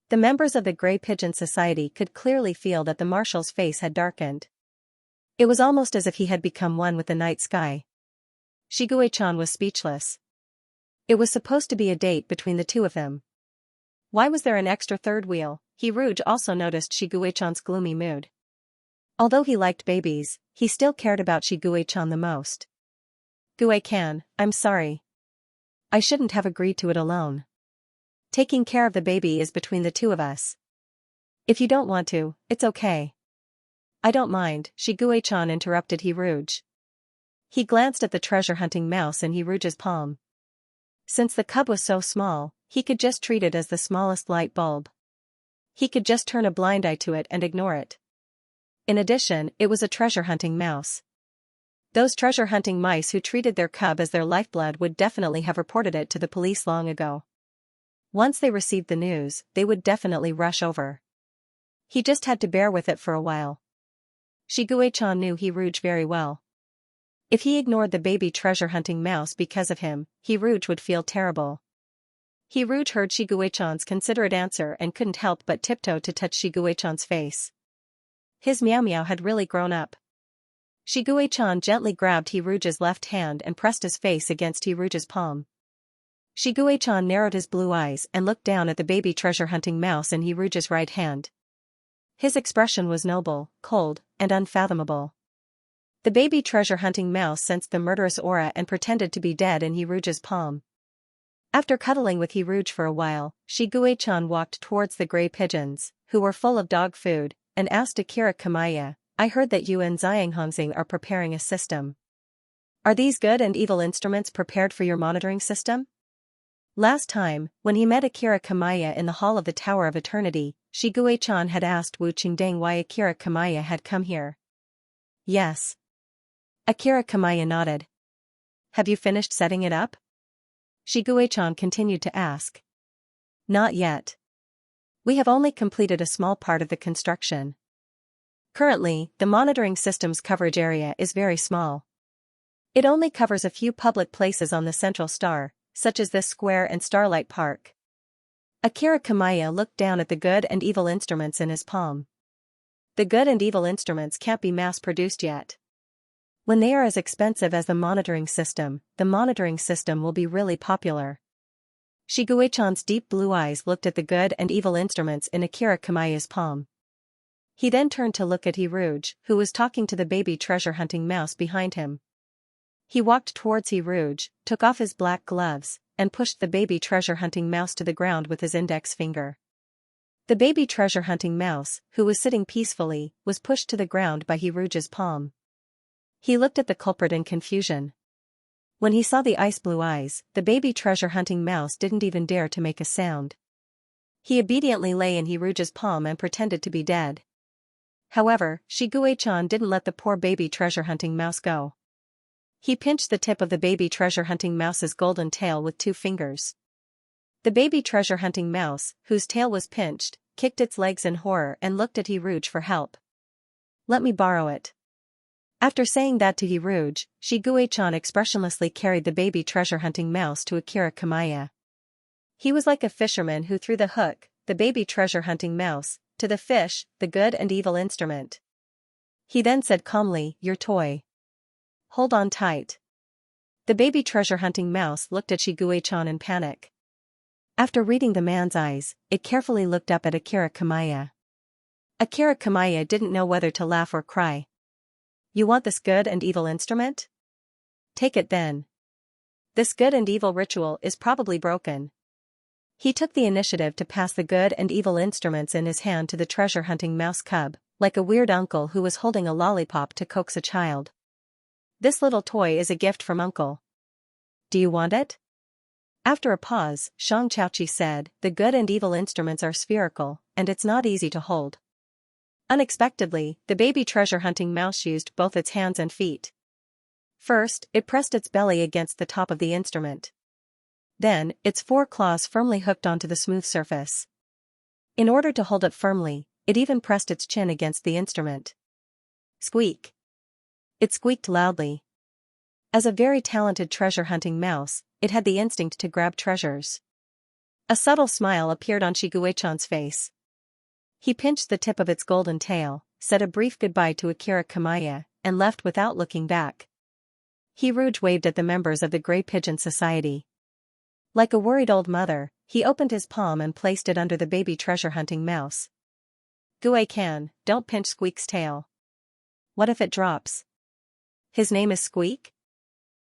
The members of the Grey Pigeon Society could clearly feel that the marshal's face had darkened. It was almost as if he had become one with the night sky. Shiguei-chan was speechless. It was supposed to be a date between the two of them. Why was there an extra third wheel? Hiruj also noticed Shiguei-chan's gloomy mood. Although he liked babies, he still cared about Shiguei-chan the most. Gue-kan, I'm sorry. I shouldn't have agreed to it alone. Taking care of the baby is between the two of us. If you don't want to, it's okay. I don't mind, Shiguei-chan interrupted Hiruj. He glanced at the treasure-hunting mouse in Hiruj's palm. Since the cub was so small, he could just treat it as the smallest light bulb. He could just turn a blind eye to it and ignore it. In addition, it was a treasure-hunting mouse. Those treasure-hunting mice who treated their cub as their lifeblood would definitely have reported it to the police long ago. Once they received the news, they would definitely rush over. He just had to bear with it for a while. Shiguei-chan knew Hiruj very well. If he ignored the baby treasure-hunting mouse because of him, Hiruj would feel terrible. Hiruj heard Shiguei-chan's considerate answer and couldn't help but tiptoe to touch Shiguei-chan's face. His meow-meow had really grown up. Shiguei-chan gently grabbed Hiruj's left hand and pressed his face against Hiruj's palm. Shiguei-chan narrowed his blue eyes and looked down at the baby treasure-hunting mouse in Hiruj's right hand. His expression was noble, cold, and unfathomable. The baby treasure-hunting mouse sensed the murderous aura and pretended to be dead in Hiruj's palm. After cuddling with Hiruj for a while, Shiguei-chan walked towards the gray pigeons, who were full of dog food, and asked Akira Kamaya, I heard that you and Xianxia are preparing a system. Are these good and evil instruments prepared for your monitoring system? Last time, when he met Akira Kamaya in the Hall of the Tower of Eternity, Shiguei-chan had asked Wu Qingdang why Akira Kamaya had come here. Yes. Akira Kamaya nodded. Have you finished setting it up? Shiguei-chan continued to ask. Not yet. We have only completed a small part of the construction. Currently, the monitoring system's coverage area is very small. It only covers a few public places on the Central Star, such as this square and Starlight Park. Akira Kamaya looked down at the good and evil instruments in his palm. The good and evil instruments can't be mass-produced yet. When they are as expensive as the monitoring system will be really popular. Shiguei-chan's deep blue eyes looked at the good and evil instruments in Akira Kamaya's palm. He then turned to look at Hiruj, who was talking to the baby treasure-hunting mouse behind him. He walked towards Hiruj, took off his black gloves, and pushed the baby treasure-hunting mouse to the ground with his index finger. The baby treasure-hunting mouse, who was sitting peacefully, was pushed to the ground by Hiruj's palm. He looked at the culprit in confusion. When he saw the ice-blue eyes, the baby treasure-hunting mouse didn't even dare to make a sound. He obediently lay in Hiruj's palm and pretended to be dead. However, Shiguei-chan didn't let the poor baby treasure-hunting mouse go. He pinched the tip of the baby treasure-hunting mouse's golden tail with 2 fingers. The baby treasure-hunting mouse, whose tail was pinched, kicked its legs in horror and looked at Hiruj for help. Let me borrow it. After saying that to Hiruj, Shigue-chan expressionlessly carried the baby treasure-hunting mouse to Akira Kamaya. He was like a fisherman who threw the hook, the baby treasure-hunting mouse, to the fish, the good and evil instrument. He then said calmly, "Your toy. Hold on tight." The baby treasure-hunting mouse looked at Shigue-chan in panic. After reading the man's eyes, it carefully looked up at Akira Kamaya. Akira Kamaya didn't know whether to laugh or cry. "You want this good and evil instrument? Take it then. This good and evil ritual is probably broken." He took the initiative to pass the good and evil instruments in his hand to the treasure-hunting mouse cub, like a weird uncle who was holding a lollipop to coax a child. "This little toy is a gift from Uncle. Do you want it?" After a pause, Xianxia said, "The good and evil instruments are spherical, and it's not easy to hold." Unexpectedly, the baby treasure-hunting mouse used both its hands and feet. First, it pressed its belly against the top of the instrument. Then, its 4 claws firmly hooked onto the smooth surface. In order to hold it firmly, it even pressed its chin against the instrument. Squeak! It squeaked loudly. As a very talented treasure-hunting mouse, it had the instinct to grab treasures. A subtle smile appeared on Shigue-chan's face. He pinched the tip of its golden tail, said a brief goodbye to Akira Kamaya, and left without looking back. Hiruj waved at the members of the Grey Pigeon Society. Like a worried old mother, he opened his palm and placed it under the baby treasure-hunting mouse. "Gue-kan, don't pinch Squeak's tail. What if it drops? His name is Squeak?"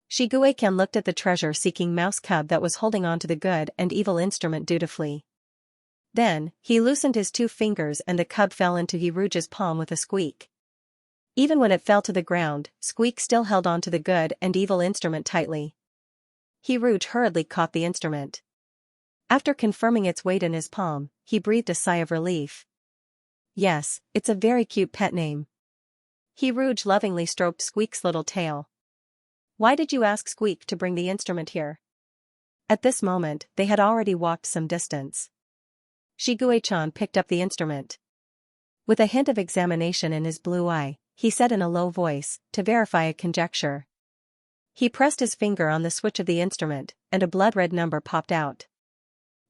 Shigue-kan looked at the treasure-seeking mouse cub that was holding on to the good and evil instrument dutifully. Then, he loosened his 2 fingers and the cub fell into Hiruj's palm with a squeak. Even when it fell to the ground, Squeak still held on to the good and evil instrument tightly. Hiruj hurriedly caught the instrument. After confirming its weight in his palm, he breathed a sigh of relief. "Yes, it's a very cute pet name." Hiruj lovingly stroked Squeak's little tail. "Why did you ask Squeak to bring the instrument here?" At this moment, they had already walked some distance. Shigue-chan picked up the instrument. With a hint of examination in his blue eye, he said in a low voice, to verify a conjecture. He pressed his finger on the switch of the instrument, and a blood-red number popped out.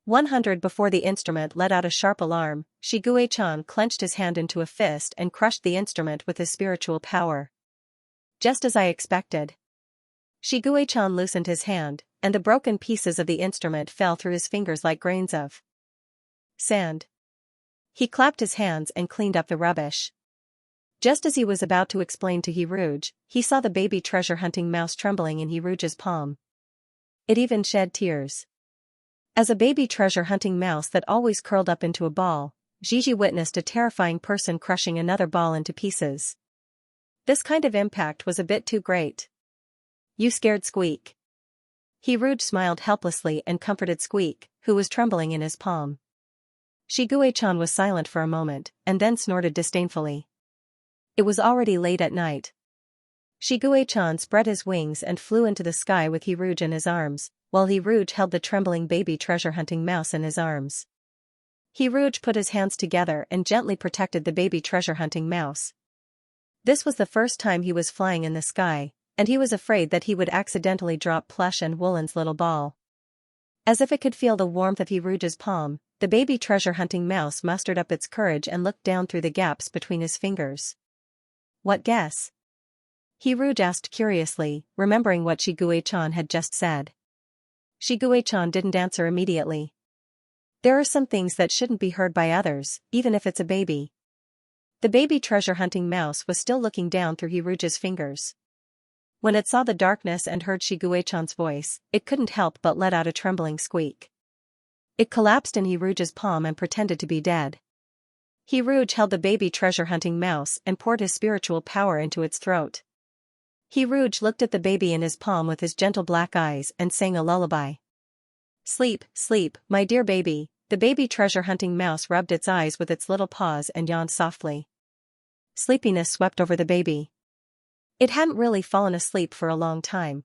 100. Before the instrument let out a sharp alarm, Shigue-chan clenched his hand into a fist and crushed the instrument with his spiritual power. Just as I expected. Shigue-chan loosened his hand, and the broken pieces of the instrument fell through his fingers like grains of sand. He clapped his hands and cleaned up the rubbish. Just as he was about to explain to Hiruj, he saw the baby treasure-hunting mouse trembling in Hiruj's palm. It even shed tears. As a baby treasure-hunting mouse that always curled up into a ball, Gigi witnessed a terrifying person crushing another ball into pieces. This kind of impact was a bit too great. "You scared Squeak." Hiruj smiled helplessly and comforted Squeak, who was trembling in his palm. Shigue-chan was silent for a moment, and then snorted disdainfully. It was already late at night. Shigue-chan spread his wings and flew into the sky with Hiruj in his arms, while Hiruj held the trembling baby treasure-hunting mouse in his arms. Hiruj put his hands together and gently protected the baby treasure-hunting mouse. This was the first time he was flying in the sky, and he was afraid that he would accidentally drop Plush and Woolen's little ball. As if it could feel the warmth of Hiruj's palm, the baby treasure-hunting mouse mustered up its courage and looked down through the gaps between his fingers. "What guess?" Hiruj asked curiously, remembering what Shigue-chan had just said. Shigue-chan didn't answer immediately. There are some things that shouldn't be heard by others, even if it's a baby. The baby treasure-hunting mouse was still looking down through Hiruj's fingers. When it saw the darkness and heard Shigue-chan's voice, it couldn't help but let out a trembling squeak. It collapsed in Hiruj's palm and pretended to be dead. Hiruj held the baby treasure-hunting mouse and poured his spiritual power into its throat. Hiruj looked at the baby in his palm with his gentle black eyes and sang a lullaby. "Sleep, sleep, my dear baby." The baby treasure-hunting mouse rubbed its eyes with its little paws and yawned softly. Sleepiness swept over the baby. It hadn't really fallen asleep for a long time.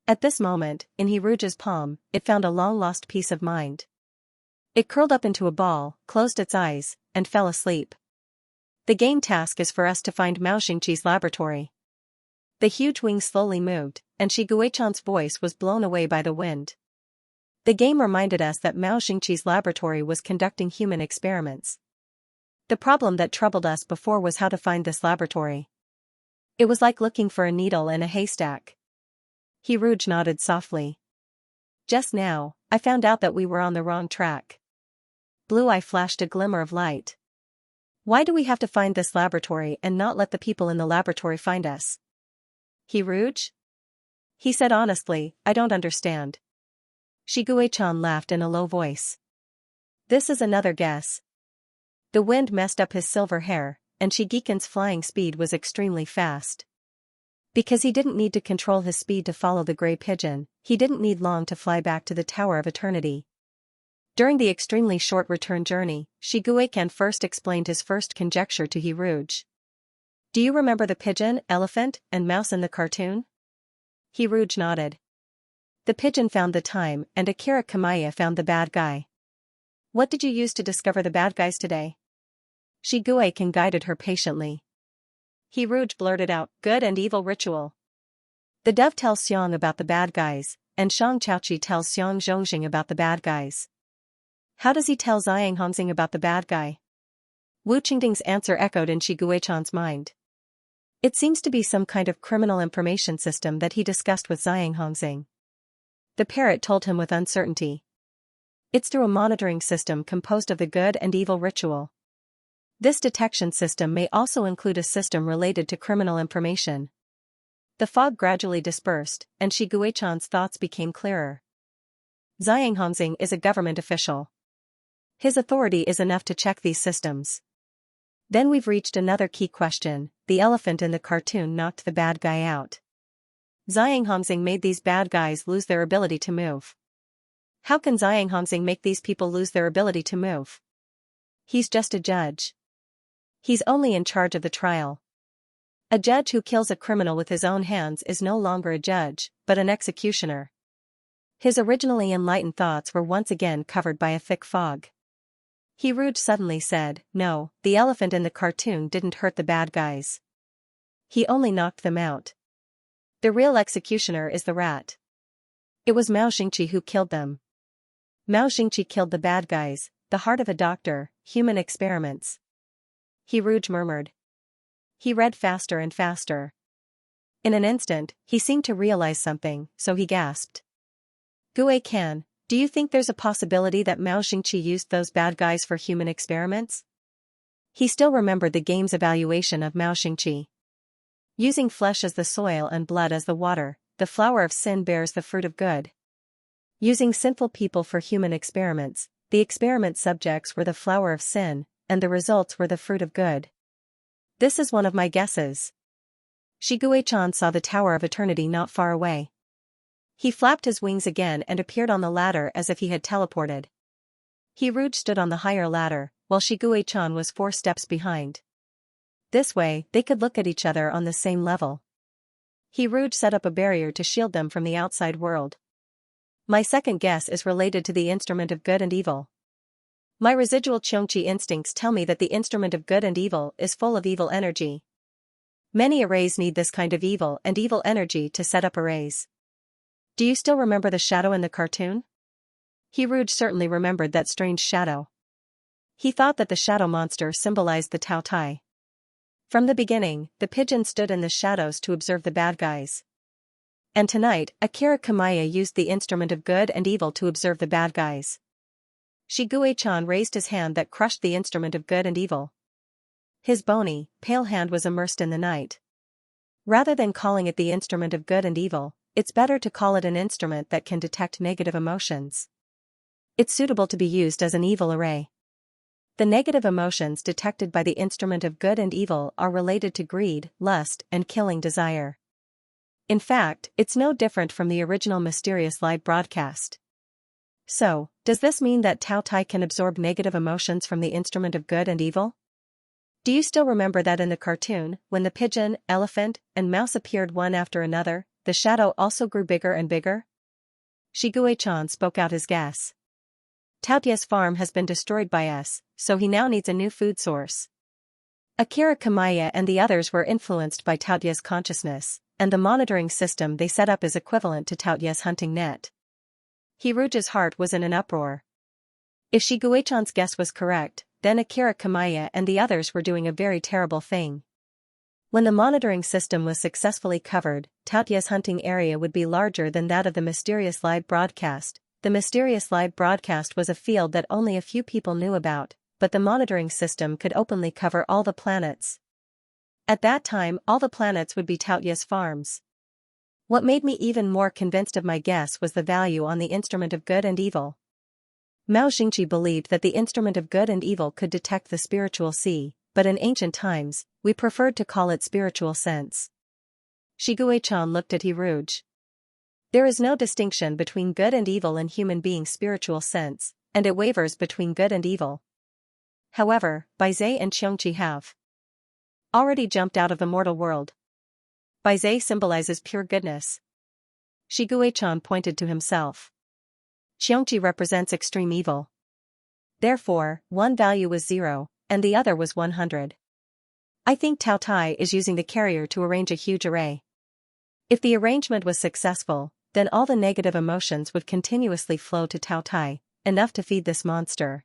At this moment, in Hiruj's palm, it found a long-lost peace of mind. It curled up into a ball, closed its eyes, and fell asleep. The game task is for us to find Mao Xingqi's laboratory. The huge wings slowly moved, and Shiguechan's voice was blown away by the wind. The game reminded us that Mao Xingqi's laboratory was conducting human experiments. The problem that troubled us before was how to find this laboratory. It was like looking for a needle in a haystack. Rouge nodded softly. Just now, I found out that we were on the wrong track. Blue Eye flashed a glimmer of light. Why do we have to find this laboratory and not let the people in the laboratory find us? Rouge? He said honestly, I don't understand. Shiguechan laughed in a low voice. This is another guess. The wind messed up his silver hair, and Shigekin's flying speed was extremely fast. Because he didn't need to control his speed to follow the gray pigeon, he didn't need long to fly back to the Tower of Eternity. During the extremely short return journey, Shiguekan first explained his first conjecture to Rouge. Do you remember the pigeon, elephant, and mouse in the cartoon? Rouge nodded. The pigeon found the time and Akira Kamaya found the bad guy. What did you use to discover the bad guys today? Shiguekan guided her patiently. Rouge blurted out, good and evil ritual. The dove tells Xiang about the bad guys, and Shang Chaoqi tells Xiang Zhongjing about the bad guys. How does he tell Xiang Hongxing about the bad guy? Wu Qingding's answer echoed in Shiguechan's mind. It seems to be some kind of criminal information system that he discussed with Xiang Hongxing. The parrot told him with uncertainty. It's through a monitoring system composed of the good and evil ritual. This detection system may also include a system related to criminal information. The fog gradually dispersed, and Shiguechan's thoughts became clearer. Xiang Hongxing is a government official. His authority is enough to check these systems. Then we've reached another key question. The elephant in the cartoon knocked the bad guy out. Xiang Hongxing made these bad guys lose their ability to move. How can Xiang Hongxing make these people lose their ability to move? He's just a judge. He's only in charge of the trial. A judge who kills a criminal with his own hands is no longer a judge, but an executioner. His originally enlightened thoughts were once again covered by a thick fog. Rouge suddenly said, no, the elephant in the cartoon didn't hurt the bad guys. He only knocked them out. The real executioner is the rat. It was Mao Xingqi who killed them. Mao Xingqi killed the bad guys, the heart of a doctor, human experiments. Rouge murmured. He read faster and faster. In an instant, he seemed to realize something, so he gasped. Gue-kan, do you think there's a possibility that Mao Xingqi used those bad guys for human experiments? He still remembered the game's evaluation of Mao Xingqi. Using flesh as the soil and blood as the water, the flower of sin bears the fruit of good. Using sinful people for human experiments, the experiment subjects were the flower of sin, and the results were the fruit of good. This is one of my guesses. Shiguechan saw the Tower of Eternity not far away. He flapped his wings again and appeared on the ladder as if he had teleported. Rouge stood on the higher ladder, while Shiguechan was 4 steps behind. This way, they could look at each other on the same level. Rouge set up a barrier to shield them from the outside world. My second guess is related to the instrument of good and evil. My residual Qiongqi instincts tell me that the instrument of good and evil is full of evil energy. Many arrays need this kind of evil and evil energy to set up arrays. Do you still remember the shadow in the cartoon? Rouge certainly remembered that strange shadow. He thought that the shadow monster symbolized the Tao Tai. From the beginning, the pigeon stood in the shadows to observe the bad guys. And tonight, Akira Kamaya used the instrument of good and evil to observe the bad guys. Shiguechan raised his hand that crushed the instrument of good and evil. His bony, pale hand was immersed in the night. Rather than calling it the instrument of good and evil, it's better to call it an instrument that can detect negative emotions. It's suitable to be used as an evil array. The negative emotions detected by the instrument of good and evil are related to greed, lust, and killing desire. In fact, it's no different from the original mysterious live broadcast. So, does this mean that Tao Tai can absorb negative emotions from the instrument of good and evil? Do you still remember that in the cartoon, when the pigeon, elephant, and mouse appeared one after another, the shadow also grew bigger and bigger? Shiguechan spoke out his guess. Taotia's farm has been destroyed by us, so he now needs a new food source. Akira Kamaya and the others were influenced by Taotia's consciousness, and the monitoring system they set up is equivalent to Taoye's hunting net. Hiruja's heart was in an uproar. If Shiguechan's guess was correct, then Akira Kamaya and the others were doing a very terrible thing. When the monitoring system was successfully covered, Taoye's hunting area would be larger than that of the mysterious live broadcast. The mysterious live broadcast was a field that only a few people knew about, but the monitoring system could openly cover all the planets. At that time, all the planets would be Taoye's farms. What made me even more convinced of my guess was the value on the instrument of good and evil. Mao Xingqi believed that the instrument of good and evil could detect the spiritual sea, but in ancient times, we preferred to call it spiritual sense. Shiguechan looked at Hiruj. There is no distinction between good and evil in human beings' spiritual sense, and it wavers between good and evil. However, Baizhe and Xianxia have already jumped out of the mortal world. Baizhe symbolizes pure goodness. Shiguechan pointed to himself. Xianxia represents extreme evil. Therefore, one value was 0, and the other was 100. I think Tao Tai is using the carrier to arrange a huge array. If the arrangement was successful, then all the negative emotions would continuously flow to Tao Tai, enough to feed this monster.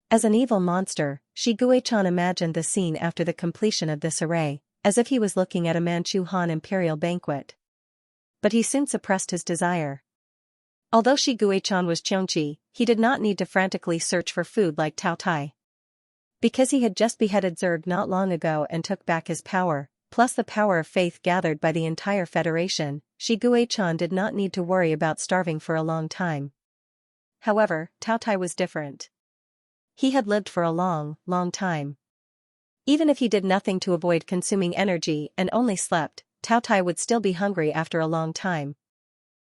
As an evil monster, Shiguechan imagined the scene after the completion of this array, as if he was looking at a Manchu Han imperial banquet. But he soon suppressed his desire. Although Shiguechan was Xianxia, he did not need to frantically search for food like Tao Tai. Because he had just beheaded Zerg not long ago and took back his power, plus the power of faith gathered by the entire Federation, Shiguechan did not need to worry about starving for a long time. However, Tao Tai was different. He had lived for a long, long time. Even if he did nothing to avoid consuming energy and only slept, Tao Tai would still be hungry after a long time.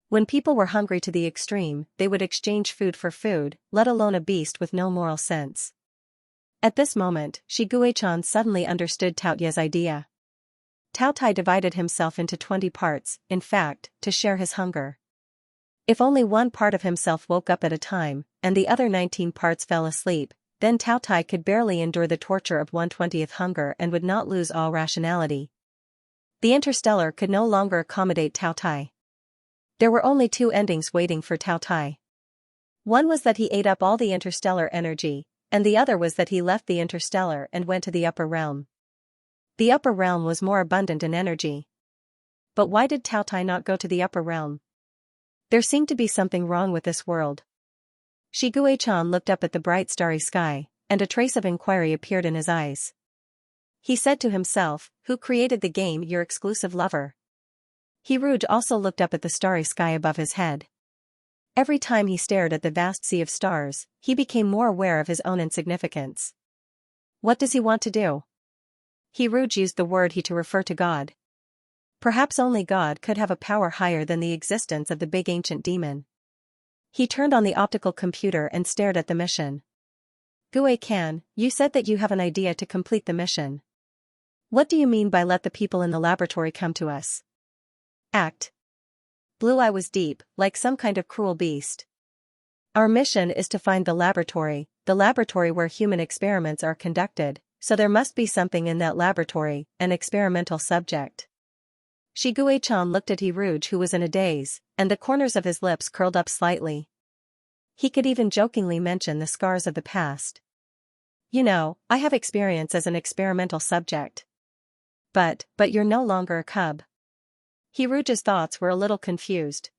When people were hungry to the extreme, they would exchange food for food, let alone a beast with no moral sense. At this moment, Shiguechan suddenly understood Taoye's idea. Tao Tai divided himself into 20 parts, in fact, to share his hunger. If only one part of himself woke up at a time, and the other 19 parts fell asleep, then Tao Tai could barely endure the torture of 1/20th hunger and would not lose all rationality. The interstellar could no longer accommodate Tao Tai. There were only 2 endings waiting for Tao Tai. One was that he ate up all the interstellar energy, and the other was that he left the interstellar and went to the upper realm. The upper realm was more abundant in energy. But why did Tao Tai not go to the upper realm? There seemed to be something wrong with this world. Shiguechan looked up at the bright starry sky, and a trace of inquiry appeared in his eyes. He said to himself, "Who created the game? Your exclusive lover." Hiruj also looked up at the starry sky above his head. Every time he stared at the vast sea of stars, he became more aware of his own insignificance. What does he want to do? Hiruj used the word he to refer to God. Perhaps only God could have a power higher than the existence of the big ancient demon. He turned on the optical computer and stared at the mission. Gue Kan, you said that you have an idea to complete the mission. What do you mean by let the people in the laboratory come to us? Act. Blue Eye was deep, like some kind of cruel beast. Our mission is to find the laboratory where human experiments are conducted, so there must be something in that laboratory, an experimental subject. Shiguechan looked at Hiruj, who was in a daze, and the corners of his lips curled up slightly. He could even jokingly mention the scars of the past. You know, I have experience as an experimental subject. But you're no longer a cub. Hiruj's thoughts were a little confused.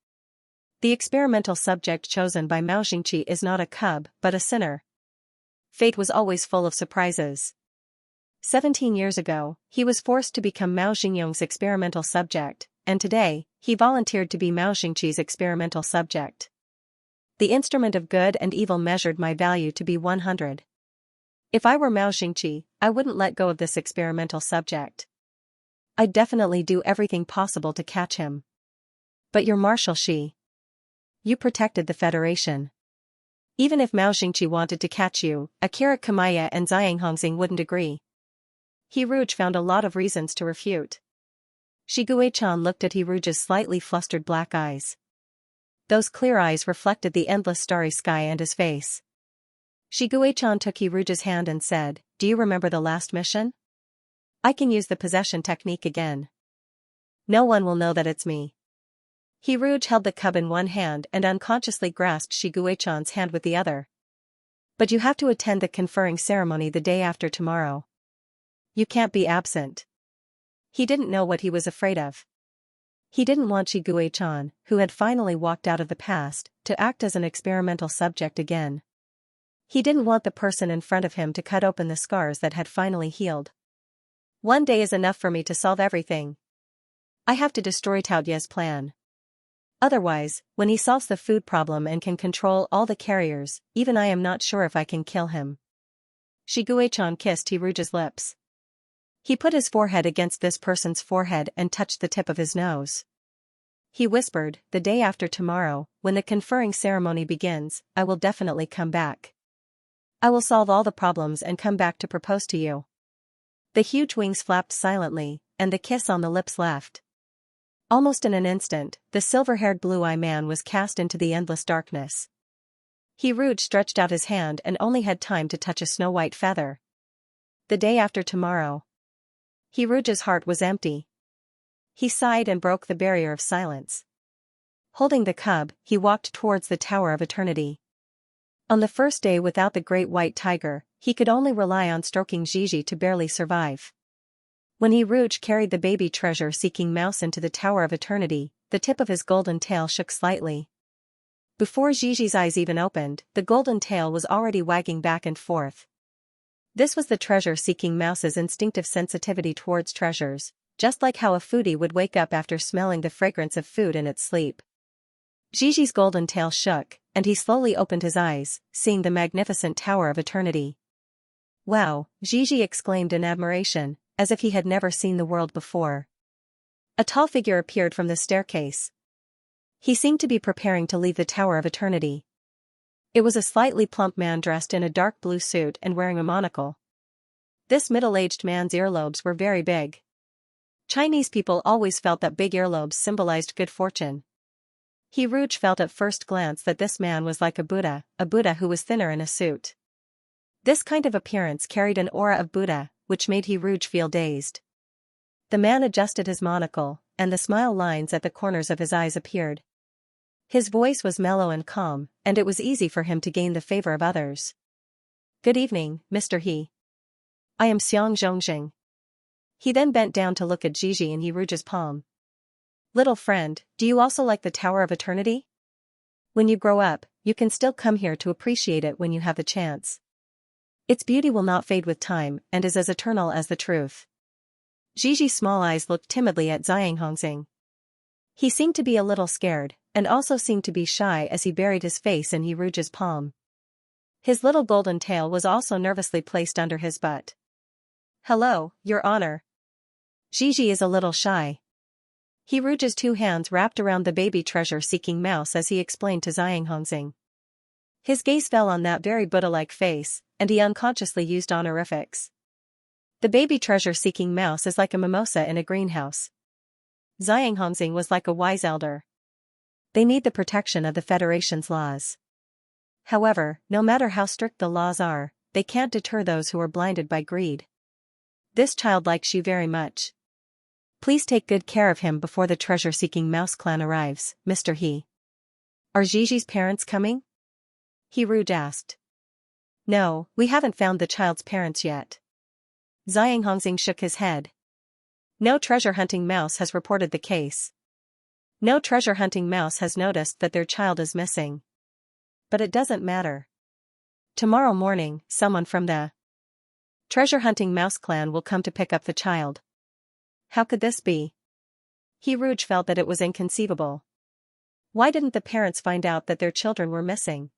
The experimental subject chosen by Mao Xingqi is not a cub, but a sinner. Fate was always full of surprises. 17 years ago, he was forced to become Mao Xingyong's experimental subject, and today, he volunteered to be Mao Xingqi's experimental subject. The instrument of good and evil measured my value to be 100. If I were Mao Xingqi, I wouldn't let go of this experimental subject. I'd definitely do everything possible to catch him. But you're Marshal Shi. You protected the Federation. Even if Mao Xingqi wanted to catch you, Akira Kamaya and Xiang Hongxing wouldn't agree. Hiruj found a lot of reasons to refute. Shiguechan looked at Hiruj's slightly flustered black eyes. Those clear eyes reflected the endless starry sky and his face. Shiguechan took Hiruj's hand and said, "Do you remember the last mission? I can use the possession technique again." No one will know that it's me. He Rouge held the cub in one hand and unconsciously grasped Shiguechan's hand with the other. But you have to attend the conferring ceremony the day after tomorrow. You can't be absent. He didn't know what he was afraid of. He didn't want Shiguechan, who had finally walked out of the past, to act as an experimental subject again. He didn't want the person in front of him to cut open the scars that had finally healed. One day is enough for me to solve everything. I have to destroy Taoye's plan. Otherwise, when he solves the food problem and can control all the carriers, even I am not sure if I can kill him. Shiguechan kissed He Rouge's lips. He put his forehead against this person's forehead and touched the tip of his nose. He whispered, the day after tomorrow, when the conferring ceremony begins, I will definitely come back. I will solve all the problems and come back to propose to you. The huge wings flapped silently, and the kiss on the lips left. Almost in an instant, the silver-haired blue-eye man was cast into the endless darkness. He Rouge stretched out his hand and only had time to touch a snow-white feather. The day after tomorrow. He Rouge's heart was empty. He sighed and broke the barrier of silence. Holding the cub, he walked towards the Tower of Eternity. On the first day without the great white tiger, he could only rely on stroking Gigi to barely survive. When He Rouge carried the baby treasure-seeking mouse into the Tower of Eternity, the tip of his golden tail shook slightly. Before Gigi's eyes even opened, the golden tail was already wagging back and forth. This was the treasure-seeking mouse's instinctive sensitivity towards treasures, just like how a foodie would wake up after smelling the fragrance of food in its sleep. Gigi's golden tail shook, and he slowly opened his eyes, seeing the magnificent Tower of Eternity. Wow, Gigi exclaimed in admiration, as if he had never seen the world before. A tall figure appeared from the staircase. He seemed to be preparing to leave the Tower of Eternity. It was a slightly plump man dressed in a dark blue suit and wearing a monocle. This middle-aged man's earlobes were very big. Chinese people always felt that big earlobes symbolized good fortune. He Rouge felt at first glance that this man was like a Buddha who was thinner in a suit. This kind of appearance carried an aura of Buddha, which made He Rouge feel dazed. The man adjusted his monocle, and the smile lines at the corners of his eyes appeared. His voice was mellow and calm, and it was easy for him to gain the favor of others. Good evening, Mr. He. I am Xianxia. He then bent down to look at Gigi in He Rouge's palm. Little friend, do you also like the Tower of Eternity? When you grow up, you can still come here to appreciate it when you have the chance. Its beauty will not fade with time and is as eternal as the truth. Gigi's small eyes looked timidly at Xianxia. He seemed to be a little scared, and also seemed to be shy as he buried his face in He Rouge's palm. His little golden tail was also nervously placed under his butt. Hello, Your Honor. Gigi is a little shy. He Rouge's two hands wrapped around the baby treasure-seeking mouse as he explained to Xianxia. His gaze fell on that very Buddha-like face, and he unconsciously used honorifics. The baby treasure-seeking mouse is like a mimosa in a greenhouse. Xianxia was like a wise elder. They need the protection of the Federation's laws. However, no matter how strict the laws are, they can't deter those who are blinded by greed. This child likes you very much. Please take good care of him before the treasure-seeking mouse clan arrives, Mr. He. Are Gigi's parents coming? He Rouge asked. No, we haven't found the child's parents yet. Xianxia shook his head. No treasure-hunting mouse has reported the case. No treasure-hunting mouse has noticed that their child is missing. But it doesn't matter. Tomorrow morning, someone from the treasure-hunting mouse clan will come to pick up the child. How could this be? He Rouge felt that it was inconceivable. Why didn't the parents find out that their children were missing?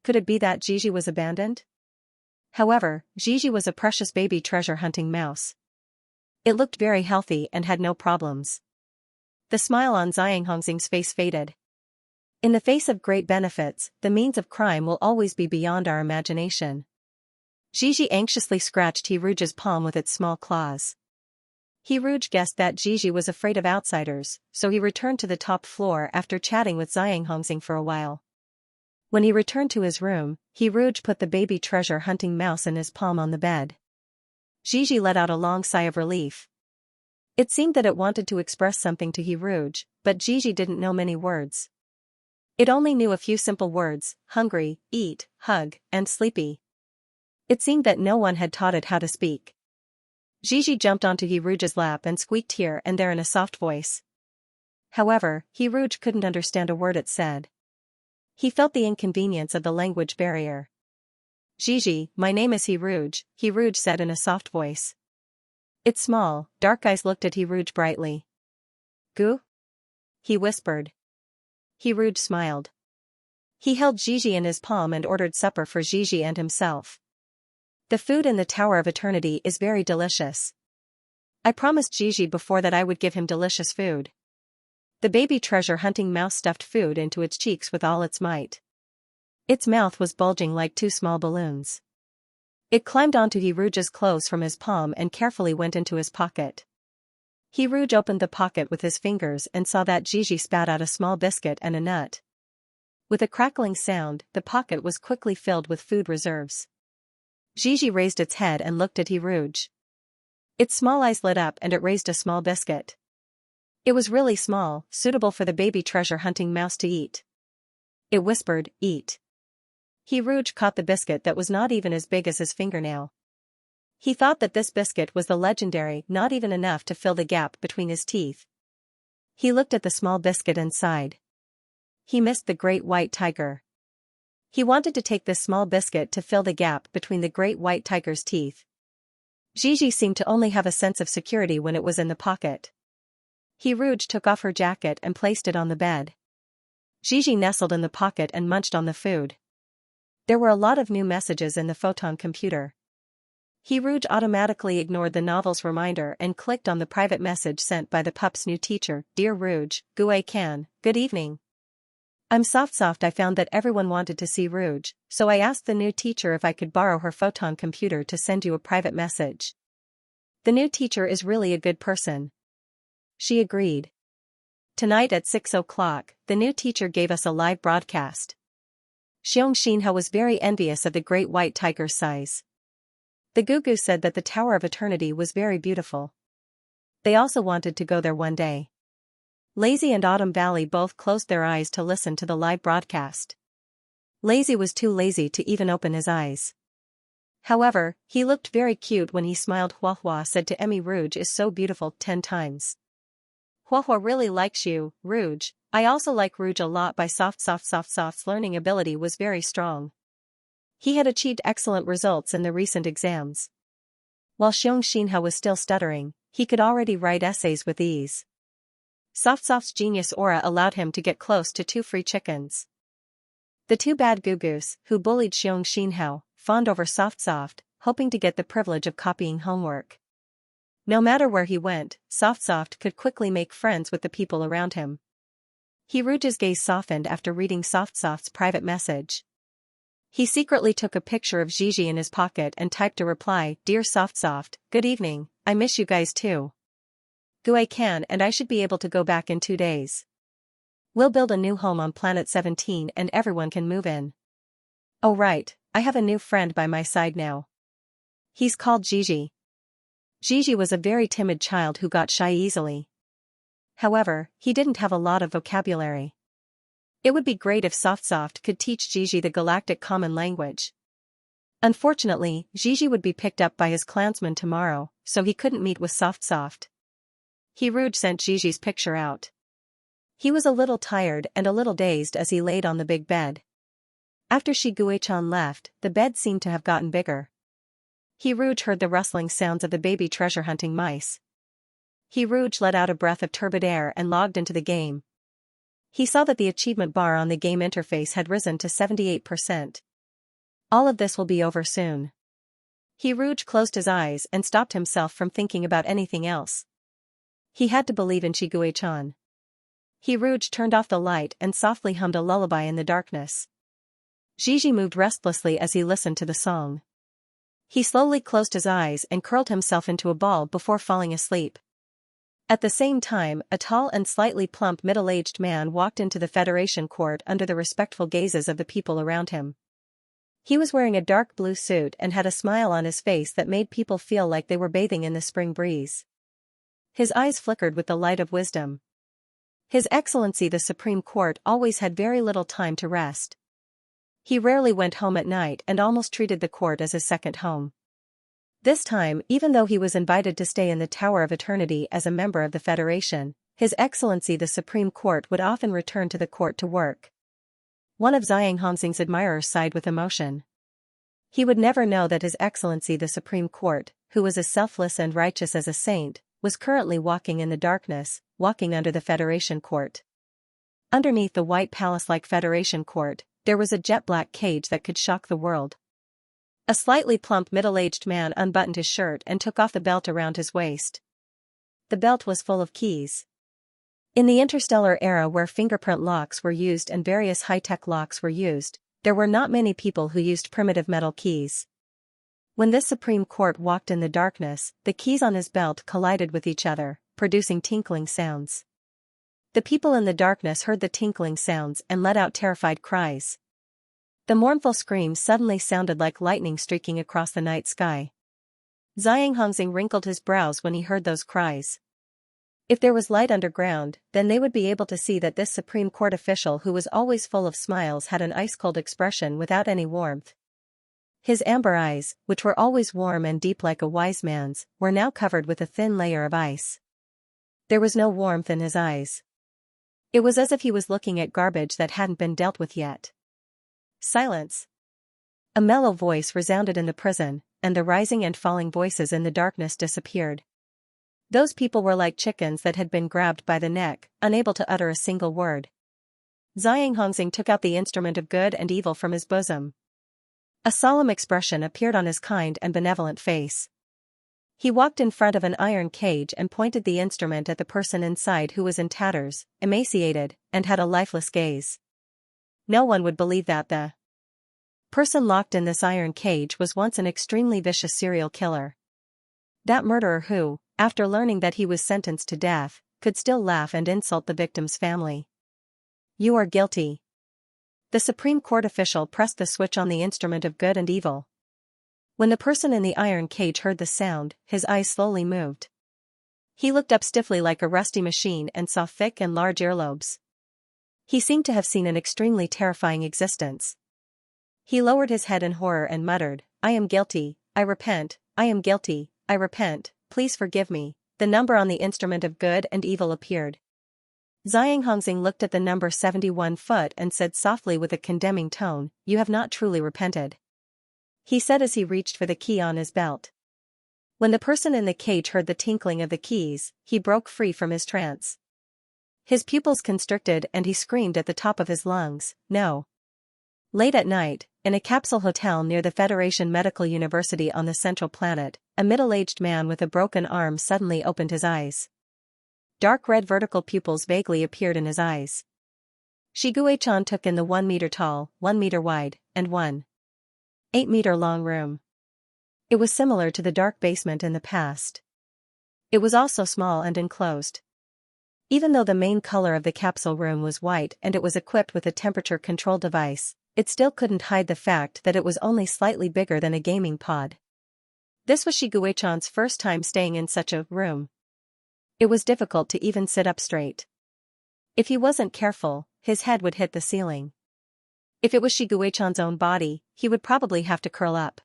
Could it be that Gigi was abandoned? However, Gigi was a precious baby treasure-hunting mouse. It looked very healthy and had no problems. The smile on Xianxing's face faded. In the face of great benefits, the means of crime will always be beyond our imagination. Gigi anxiously scratched He Rouge's palm with its small claws. He Rouge guessed that Gigi was afraid of outsiders, so he returned to the top floor after chatting with Xianxia for a while. When he returned to his room, He Rouge put the baby treasure-hunting mouse in his palm on the bed. Gigi let out a long sigh of relief. It seemed that it wanted to express something to Hiruj, but Gigi didn't know many words. It only knew a few simple words: hungry, eat, hug, and sleepy. It seemed that no one had taught it how to speak. Gigi jumped onto Hiruj's lap and squeaked here and there in a soft voice. However, Hiruj couldn't understand a word it said. He felt the inconvenience of the language barrier. Gigi, my name is Hiruj, Hiruj said in a soft voice. Its small, dark eyes looked at Hiruj brightly. Gu? He whispered. Hiruj smiled. He held Gigi in his palm and ordered supper for Gigi and himself. The food in the Tower of Eternity is very delicious. I promised Gigi before that I would give him delicious food. The baby treasure hunting mouse stuffed food into its cheeks with all its might. Its mouth was bulging like two small balloons. It climbed onto Hiruj's clothes from his palm and carefully went into his pocket. Hiruj opened the pocket with his fingers and saw that Gigi spat out a small biscuit and a nut. With a crackling sound, the pocket was quickly filled with food reserves. Gigi raised its head and looked at Hiruj. Its small eyes lit up and it raised a small biscuit. It was really small, suitable for the baby treasure hunting mouse to eat. It whispered, eat. Hiruj caught the biscuit that was not even as big as his fingernail. He thought that this biscuit was the legendary, not even enough to fill the gap between his teeth. He looked at the small biscuit and sighed. He missed the great white tiger. He wanted to take this small biscuit to fill the gap between the great white tiger's teeth. Gigi seemed to only have a sense of security when it was in the pocket. Hiruj took off her jacket and placed it on the bed. Gigi nestled in the pocket and munched on the food. There were a lot of new messages in the photon computer. Hiruj automatically ignored the novel's reminder and clicked on the private message sent by the pup's new teacher. Dear Ruj, Gue Kan, good evening. I'm Soft. I found that everyone wanted to see Ruj, so I asked the new teacher if I could borrow her photon computer to send you a private message. The new teacher is really a good person. She agreed. Tonight at 6 o'clock, the new teacher gave us a live broadcast. Xianxia was very envious of the great white tiger's size. The Gugu said that the Tower of Eternity was very beautiful. They also wanted to go there one day. Lazy and Autumn Valley both closed their eyes to listen to the live broadcast. Lazy was too lazy to even open his eyes. However, he looked very cute when he smiled. Hua said to Emmy, Ruj is so beautiful 10 times. Hua really likes you, Ruj. I also like Ruj a lot. By Soft's learning ability was very strong. He had achieved excellent results in the recent exams. While Xianxia was still stuttering, he could already write essays with ease. Soft's genius aura allowed him to get close to 2 free chickens. The 2 bad Gugus, who bullied Xianxia, fawned over Soft, hoping to get the privilege of copying homework. No matter where he went, Soft could quickly make friends with the people around him. Hiruj's gaze softened after reading Soft's private message. He secretly took a picture of Gigi in his pocket and typed a reply. Dear Soft, good evening, I miss you guys too. Gue Kan and I should be able to go back in 2 days. We'll build a new home on Planet 17 and everyone can move in. Oh right, I have a new friend by my side now. He's called Gigi. Gigi was a very timid child who got shy easily. However, he didn't have a lot of vocabulary. It would be great if Soft could teach Gigi the galactic common language. Unfortunately, Gigi would be picked up by his clansmen tomorrow, so he couldn't meet with Soft. Hiruj sent Gigi's picture out. He was a little tired and a little dazed as he laid on the big bed. After Shiguechan left, the bed seemed to have gotten bigger. Hiruj heard the rustling sounds of the baby treasure hunting mice. Hiruj let out a breath of turbid air and logged into the game. He saw that the achievement bar on the game interface had risen to 78%. All of this will be over soon. Hiruj closed his eyes and stopped himself from thinking about anything else. He had to believe in Shiguechan. Hiruj turned off the light and softly hummed a lullaby in the darkness. Gigi moved restlessly as he listened to the song. He slowly closed his eyes and curled himself into a ball before falling asleep. At the same time, a tall and slightly plump middle-aged man walked into the Federation court under the respectful gazes of the people around him. He was wearing a dark blue suit and had a smile on his face that made people feel like they were bathing in the spring breeze. His eyes flickered with the light of wisdom. His Excellency the Supreme Court always had very little time to rest. He rarely went home at night and almost treated the court as his second home. This time, even though he was invited to stay in the Tower of Eternity as a member of the Federation, His Excellency the Supreme Court would often return to the court to work. One of Xianxia's admirers sighed with emotion. He would never know that His Excellency the Supreme Court, who was as selfless and righteous as a saint, was currently walking in the darkness, walking under the Federation Court. Underneath the white palace-like Federation Court, there was a jet-black cage that could shock the world. A slightly plump middle-aged man unbuttoned his shirt and took off the belt around his waist. The belt was full of keys. In the interstellar era where fingerprint locks were used and various high-tech locks were used, there were not many people who used primitive metal keys. When this Supreme Court walked in the darkness, the keys on his belt collided with each other, producing tinkling sounds. The people in the darkness heard the tinkling sounds and let out terrified cries. The mournful screams suddenly sounded like lightning streaking across the night sky. Xianxia wrinkled his brows when he heard those cries. If there was light underground, then they would be able to see that this Supreme Court official who was always full of smiles had an ice-cold expression without any warmth. His amber eyes, which were always warm and deep like a wise man's, were now covered with a thin layer of ice. There was no warmth in his eyes. It was as if he was looking at garbage that hadn't been dealt with yet. Silence. A mellow voice resounded in the prison, and the rising and falling voices in the darkness disappeared. Those people were like chickens that had been grabbed by the neck, unable to utter a single word. Xianxia took out the instrument of good and evil from his bosom. A solemn expression appeared on his kind and benevolent face. He walked in front of an iron cage and pointed the instrument at the person inside who was in tatters, emaciated, and had a lifeless gaze. No one would believe that the person locked in this iron cage was once an extremely vicious serial killer. That murderer who, after learning that he was sentenced to death, could still laugh and insult the victim's family. You are guilty. The Supreme Court official pressed the switch on the instrument of good and evil. When the person in the iron cage heard the sound, his eyes slowly moved. He looked up stiffly like a rusty machine and saw thick and large earlobes. He seemed to have seen an extremely terrifying existence. He lowered his head in horror and muttered, "I am guilty, I repent, I am guilty, I repent, please forgive me." The number on the instrument of good and evil appeared. Xianxia looked at the number 71 foot and said softly with a condemning tone, "You have not truly repented," he said as he reached for the key on his belt. When the person in the cage heard the tinkling of the keys, he broke free from his trance. His pupils constricted and he screamed at the top of his lungs, "No!" Late at night, in a capsule hotel near the Federation Medical University on the Central Planet, a middle-aged man with a broken arm suddenly opened his eyes. Dark red vertical pupils vaguely appeared in his eyes. Xianxia took in the 1 meter tall, 1 meter wide, and 1.8 meter long room. It was similar to the dark basement in the past. It was also small and enclosed. Even though the main color of the capsule room was white and it was equipped with a temperature control device, it still couldn't hide the fact that it was only slightly bigger than a gaming pod. This was Xianxia's first time staying in such a room. It was difficult to even sit up straight. If he wasn't careful, his head would hit the ceiling. If it was Xianxia's own body, he would probably have to curl up.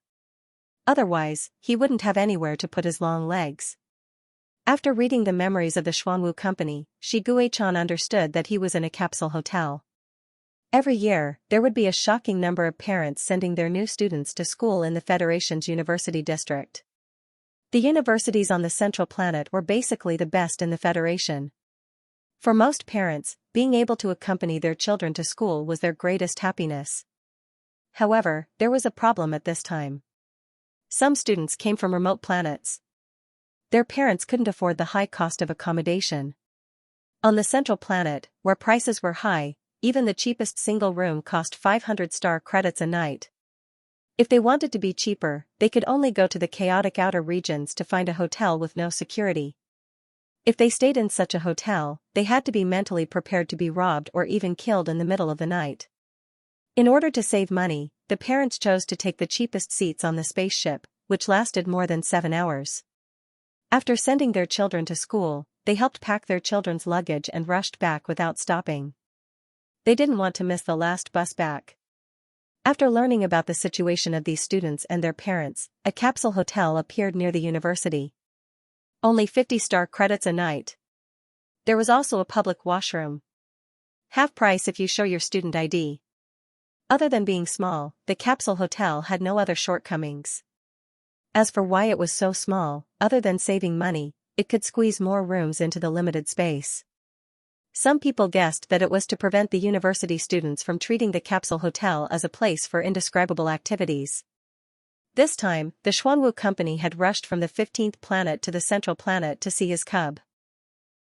Otherwise, he wouldn't have anywhere to put his long legs. After reading the memories of the Xuanwu Company, Xianxia understood that he was in a capsule hotel. Every year, there would be a shocking number of parents sending their new students to school in the Federation's university district. The universities on the Central Planet were basically the best in the Federation. For most parents, being able to accompany their children to school was their greatest happiness. However, there was a problem at this time. Some students came from remote planets. Their parents couldn't afford the high cost of accommodation. On the Central Planet, where prices were high, even the cheapest single room cost 500 star credits a night. If they wanted to be cheaper, they could only go to the chaotic outer regions to find a hotel with no security. If they stayed in such a hotel, they had to be mentally prepared to be robbed or even killed in the middle of the night. In order to save money, the parents chose to take the cheapest seats on the spaceship, which lasted more than 7 hours. After sending their children to school, they helped pack their children's luggage and rushed back without stopping. They didn't want to miss the last bus back. After learning about the situation of these students and their parents, a capsule hotel appeared near the university. Only 50-star credits a night. There was also a public washroom. Half price if you show your student ID. Other than being small, the capsule hotel had no other shortcomings. As for why it was so small, other than saving money, it could squeeze more rooms into the limited space. Some people guessed that it was to prevent the university students from treating the capsule hotel as a place for indescribable activities. This time, the Xuanwu company had rushed from the 15th planet to the central planet to see his cub.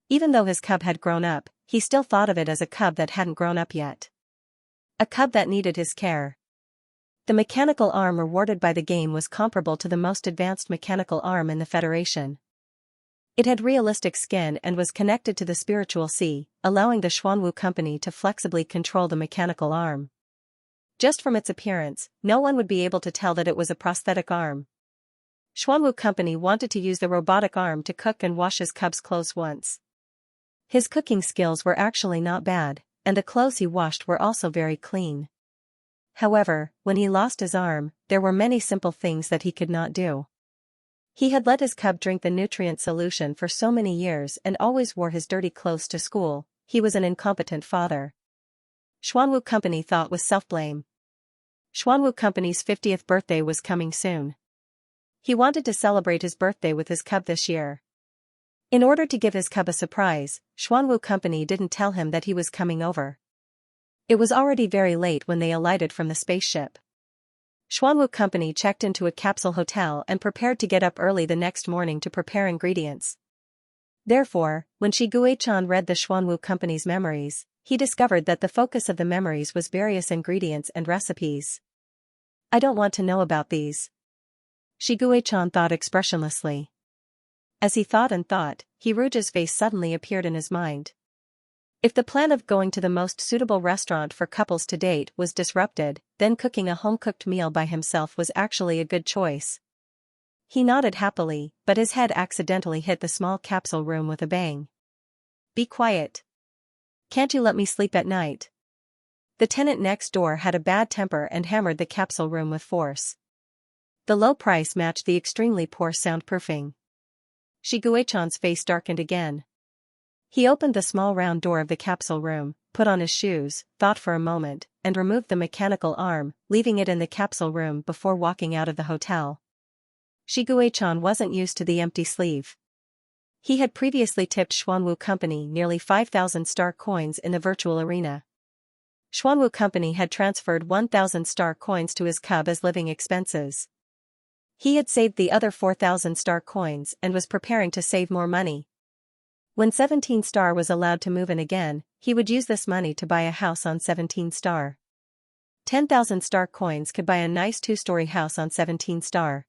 Even though his cub had grown up, he still thought of it as a cub that hadn't grown up yet. A cub that needed his care. The mechanical arm rewarded by the game was comparable to the most advanced mechanical arm in the Federation. It had realistic skin and was connected to the spiritual sea, allowing the Xuanwu company to flexibly control the mechanical arm. Just from its appearance, no one would be able to tell that it was a prosthetic arm. Xuanwu company wanted to use the robotic arm to cook and wash his cub's clothes once. His cooking skills were actually not bad, and the clothes he washed were also very clean. However, when he lost his arm, there were many simple things that he could not do. He had let his cub drink the nutrient solution for so many years and always wore his dirty clothes to school. He was an incompetent father. Xuanwu company thought with self-blame. Xuanwu company's 50th birthday was coming soon. He wanted to celebrate his birthday with his cub this year. In order to give his cub a surprise, Xuanwu company didn't tell him that he was coming over. It was already very late when they alighted from the spaceship. Xuanwu company checked into a capsule hotel and prepared to get up early the next morning to prepare ingredients. Therefore, when Shi Guichan read the Xuanwu company's memories, he discovered that the focus of the memories was various ingredients and recipes. I don't want to know about these. Shi Guichan thought expressionlessly. As he thought and thought, Hiruja's face suddenly appeared in his mind. If the plan of going to the most suitable restaurant for couples to date was disrupted, then cooking a home-cooked meal by himself was actually a good choice. He nodded happily, but his head accidentally hit the small capsule room with a bang. Be quiet. Can't you let me sleep at night? The tenant next door had a bad temper and hammered the capsule room with force. The low price matched the extremely poor soundproofing. Shi Guichan's face darkened again. He opened the small round door of the capsule room, put on his shoes, thought for a moment, and removed the mechanical arm, leaving it in the capsule room before walking out of the hotel. Shi Guichan wasn't used to the empty sleeve. He had previously tipped Xuanwu company nearly 5,000 star coins in the virtual arena. Xuanwu company had transferred 1,000 star coins to his cub as living expenses. He had saved the other 4,000 star coins and was preparing to save more money. When 17 star was allowed to move in again, he would use this money to buy a house on 17 star. 10,000 star coins could buy a nice 2-story house on 17 star.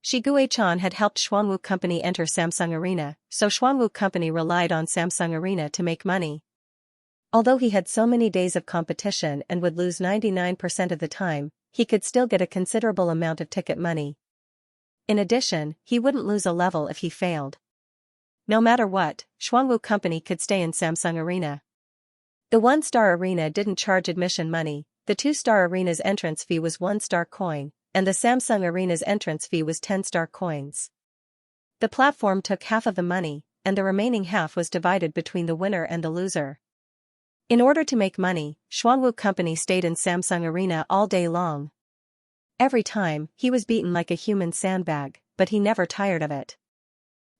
Shi Guichan had helped Xuanwu company enter Samsung Arena, so Xuanwu company relied on Samsung Arena to make money. Although he had so many days of competition and would lose 99% of the time, he could still get a considerable amount of ticket money. In addition, he wouldn't lose a level if he failed. No matter what, Xuanwu company could stay in Samsung Arena. The 1-star arena didn't charge admission money, the 2-star arena's entrance fee was 1-star coin, and the Samsung Arena's entrance fee was 10-star coins. The platform took half of the money, and the remaining half was divided between the winner and the loser. In order to make money, Xuanwu company stayed in Samsung Arena all day long. Every time, he was beaten like a human sandbag, but he never tired of it.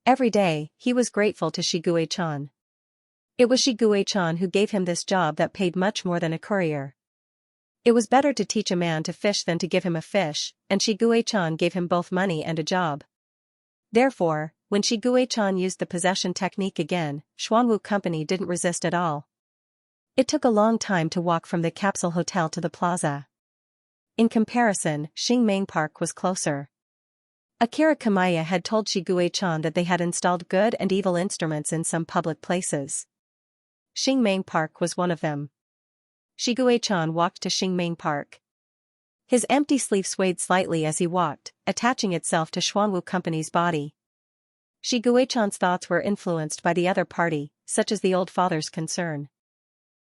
Every day, he was grateful to Shi Guichan. It was Shi Guichan who gave him this job that paid much more than a courier. It was better to teach a man to fish than to give him a fish, and Shi Guichan gave him both money and a job. Therefore, when Shi Guichan used the possession technique again, Xuanwu company didn't resist at all. It took a long time to walk from the capsule hotel to the plaza. In comparison, Xingming Park was closer. Akira Kamaya had told Shi Guichan that they had installed good and evil instruments in some public places. Xingming Park was one of them. Shi Guichan walked to Xingming Park. His empty sleeve swayed slightly as he walked, attaching itself to Xuanwu company's body. Shi Guichan's thoughts were influenced by the other party, such as the old father's concern.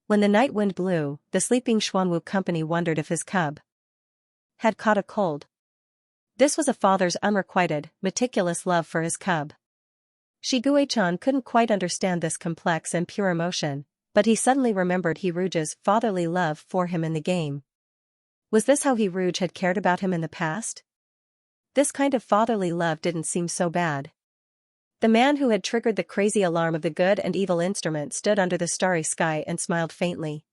When the night wind blew, the sleeping Xuanwu company wondered if his cub had caught a cold. This was a father's unrequited, meticulous love for his cub. Shi Guichan couldn't quite understand this complex and pure emotion, but he suddenly remembered He Ruge's fatherly love for him in the game. Was this how He Ruge had cared about him in the past? This kind of fatherly love didn't seem so bad. The man who had triggered the crazy alarm of the good and evil instrument stood under the starry sky and smiled faintly.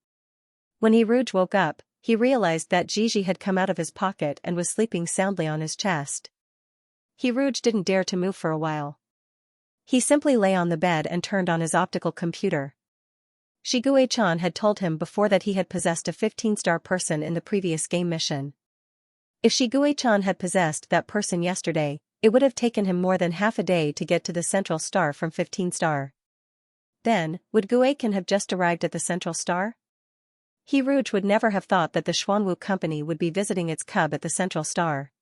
When He Ruge woke up, he realized that Gigi had come out of his pocket and was sleeping soundly on his chest. He Ruge didn't dare to move for a while. He simply lay on the bed and turned on his optical computer. Shi Guichan had told him before that he had possessed a 15-star person in the previous game mission. If Shi Guichan had possessed that person yesterday, it would have taken him more than half a day to get to the central star from 15-star. Then, would Guichen have just arrived at the central star? He Ruge would never have thought that the Xuanwu company would be visiting its cub at the central star.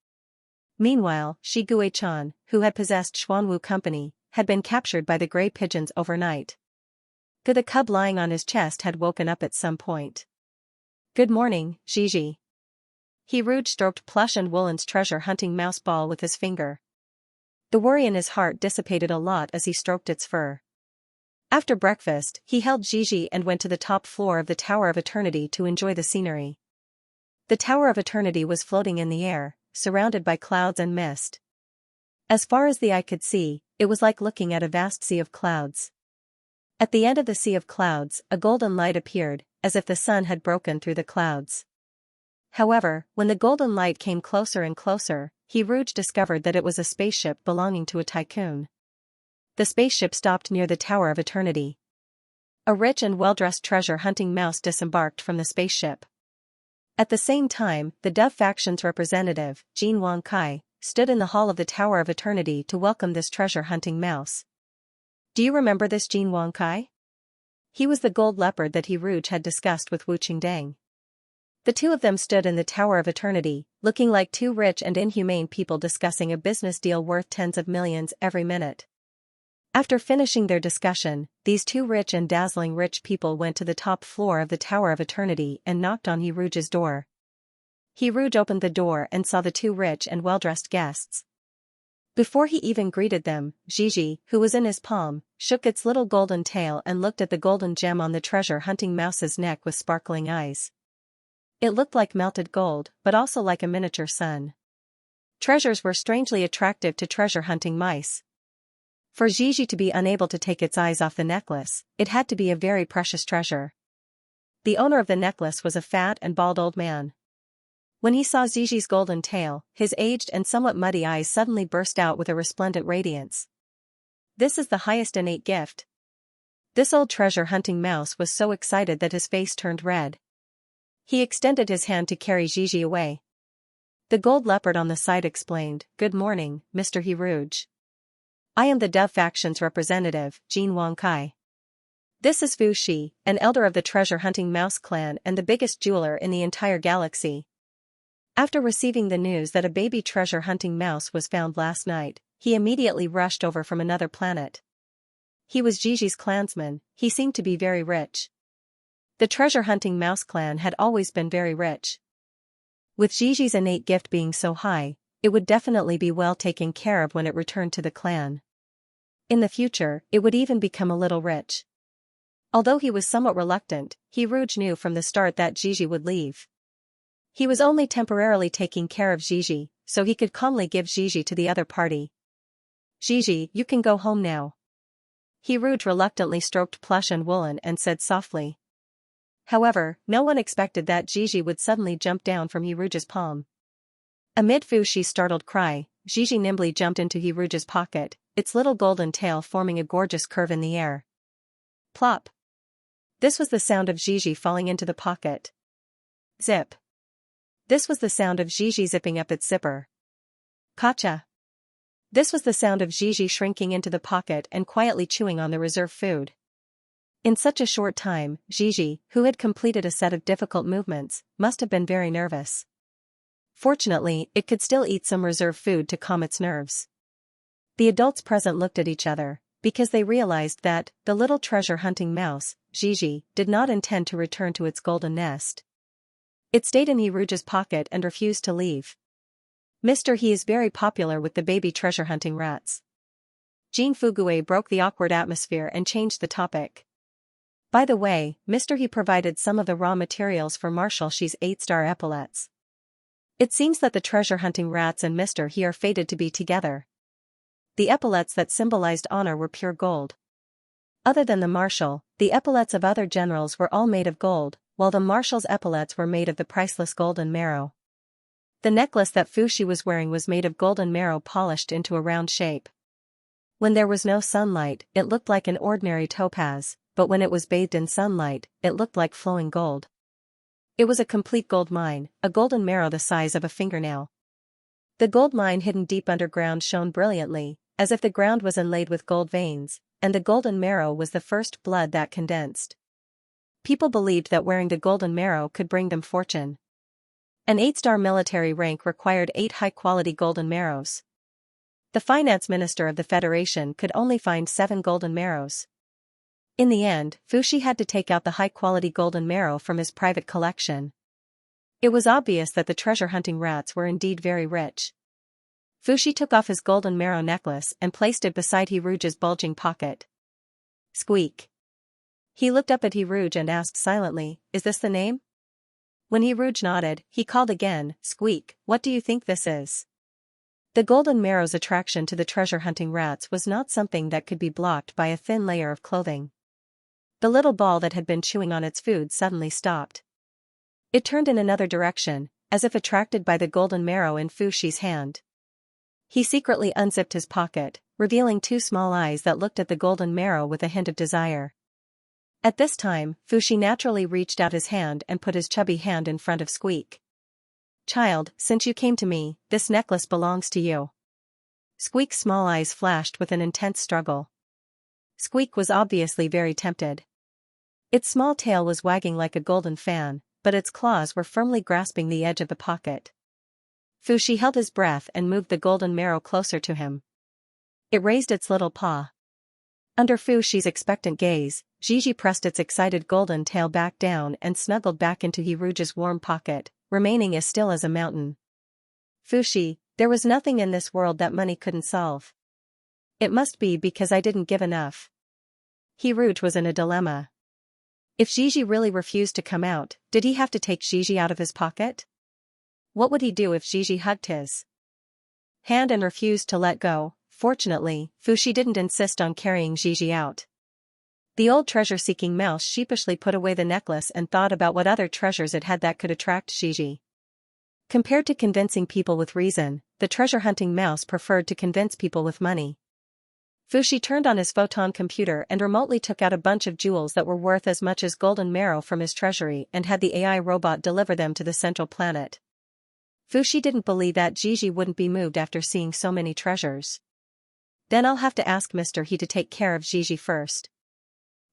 Meanwhile, Shi Guichan, who had possessed Xuanwu company, had been captured by the gray pigeons overnight. The cub lying on his chest had woken up at some point. Good morning, Gigi. He Ruge stroked Plush and Woolen's treasure-hunting mouse ball with his finger. The worry in his heart dissipated a lot as he stroked its fur. After breakfast, he held Gigi and went to the top floor of the Tower of Eternity to enjoy the scenery. The Tower of Eternity was floating in the air, surrounded by clouds and mist. As far as the eye could see, it was like looking at a vast sea of clouds. At the end of the sea of clouds, a golden light appeared, as if the sun had broken through the clouds. However, when the golden light came closer and closer, He Ruge discovered that it was a spaceship belonging to a tycoon. The spaceship stopped near the Tower of Eternity. A rich and well-dressed treasure-hunting mouse disembarked from the spaceship. At the same time, the Dove faction's representative, Jin Wangkai, stood in the hall of the Tower of Eternity to welcome this treasure-hunting mouse. Do you remember this Jin Wangkai? He was the gold leopard that He Ruge had discussed with Wu Qingdang. The two of them stood in the Tower of Eternity, looking like two rich and inhumane people discussing a business deal worth tens of millions every minute. After finishing their discussion, these two rich and dazzling rich people went to the top floor of the Tower of Eternity and knocked on He Ruge's door. He Ruge opened the door and saw the two rich and well-dressed guests. Before he even greeted them, Gigi, who was in his palm, shook its little golden tail and looked at the golden gem on the treasure-hunting mouse's neck with sparkling eyes. It looked like melted gold, but also like a miniature sun. Treasures were strangely attractive to treasure-hunting mice. For Gigi to be unable to take its eyes off the necklace, it had to be a very precious treasure. The owner of the necklace was a fat and bald old man. When he saw Gigi's golden tail, his aged and somewhat muddy eyes suddenly burst out with a resplendent radiance. This is the highest innate gift. This old treasure-hunting mouse was so excited that his face turned red. He extended his hand to carry Gigi away. The gold leopard on the side explained, "Good morning, Mr. He Ruge. I am the Dove faction's representative, Jin Wangkai. This is Fu Shi, an elder of the treasure-hunting mouse clan and the biggest jeweler in the entire galaxy." After receiving the news that a baby treasure-hunting mouse was found last night, he immediately rushed over from another planet. He was Gigi's clansman. He seemed to be very rich. The treasure-hunting mouse clan had always been very rich. With Gigi's innate gift being so high, it would definitely be well taken care of when it returned to the clan. In the future, it would even become a little rich. Although he was somewhat reluctant, He Ruge knew from the start that Gigi would leave. He was only temporarily taking care of Gigi, so he could calmly give Gigi to the other party. "Gigi, you can go home now." He Ruge reluctantly stroked Plush and Woolen and said softly. However, no one expected that Gigi would suddenly jump down from He Ruge's palm. Amid Fu Shi's startled cry, Gigi nimbly jumped into He Ruge's pocket, its little golden tail forming a gorgeous curve in the air. Plop! This was the sound of Gigi falling into the pocket. Zip! This was the sound of Gigi zipping up its zipper. Gotcha! This was the sound of Gigi shrinking into the pocket and quietly chewing on the reserve food. In such a short time, Gigi, who had completed a set of difficult movements, must have been very nervous. Fortunately, it could still eat some reserve food to calm its nerves. The adults present looked at each other, because they realized that the little treasure-hunting mouse, Gigi, did not intend to return to its golden nest. It stayed in Hiruge's pocket and refused to leave. Mr. He is very popular with the baby treasure-hunting rats. Jean Fugue broke the awkward atmosphere and changed the topic. By the way, Mr. He provided some of the raw materials for Marshall Xi's 8-star epaulets. It seems that the treasure-hunting rats and Mr. He are fated to be together. The epaulets that symbolized honor were pure gold. Other than the Marshal, the epaulets of other generals were all made of gold, while the Marshal's epaulets were made of the priceless golden marrow. The necklace that Fu Shi was wearing was made of golden marrow polished into a round shape. When there was no sunlight, it looked like an ordinary topaz, but when it was bathed in sunlight, it looked like flowing gold. It was a complete gold mine, a golden marrow the size of a fingernail. The gold mine hidden deep underground shone brilliantly, as if the ground was inlaid with gold veins, and the golden marrow was the first blood that condensed. People believed that wearing the golden marrow could bring them fortune. An 8-star military rank required 8 high-quality golden marrows. The finance minister of the Federation could only find 7 golden marrows. In the end, Fu Shi had to take out the high-quality golden marrow from his private collection. It was obvious that the treasure-hunting rats were indeed very rich. Fu Shi took off his golden marrow necklace and placed it beside Hiruge's bulging pocket. Squeak. He looked up at Hiruge and asked silently, "Is this the name?" When Hiruge nodded, he called again, "Squeak, what do you think this is?" The golden marrow's attraction to the treasure-hunting rats was not something that could be blocked by a thin layer of clothing. The little ball that had been chewing on its food suddenly stopped. It turned in another direction, as if attracted by the golden marrow in Fu Shi's hand. He secretly unzipped his pocket, revealing 2 small eyes that looked at the golden marrow with a hint of desire. At this time, Fu Shi naturally reached out his hand and put his chubby hand in front of Squeak. "Child, since you came to me, this necklace belongs to you." Squeak's small eyes flashed with an intense struggle. Squeak was obviously very tempted. Its small tail was wagging like a golden fan, but its claws were firmly grasping the edge of the pocket. Fu Shi held his breath and moved the golden marrow closer to him. It raised its little paw. Under Fu Shi's expectant gaze, Gigi pressed its excited golden tail back down and snuggled back into Hiruge's warm pocket, remaining as still as a mountain. "Fu Shi, there was nothing in this world that money couldn't solve. It must be because I didn't give enough." Hiruge was in a dilemma. If Gigi really refused to come out, did he have to take Gigi out of his pocket? What would he do if Gigi hugged his hand and refused to let go? Fortunately, Fu Shi didn't insist on carrying Gigi out. The old treasure-seeking mouse sheepishly put away the necklace and thought about what other treasures it had that could attract Gigi. Compared to convincing people with reason, the treasure-hunting mouse preferred to convince people with money. Fu Shi turned on his photon computer and remotely took out a bunch of jewels that were worth as much as golden marrow from his treasury and had the AI robot deliver them to the central planet. Fu Shi didn't believe that Gigi wouldn't be moved after seeing so many treasures. "Then I'll have to ask Mr. He to take care of Gigi first.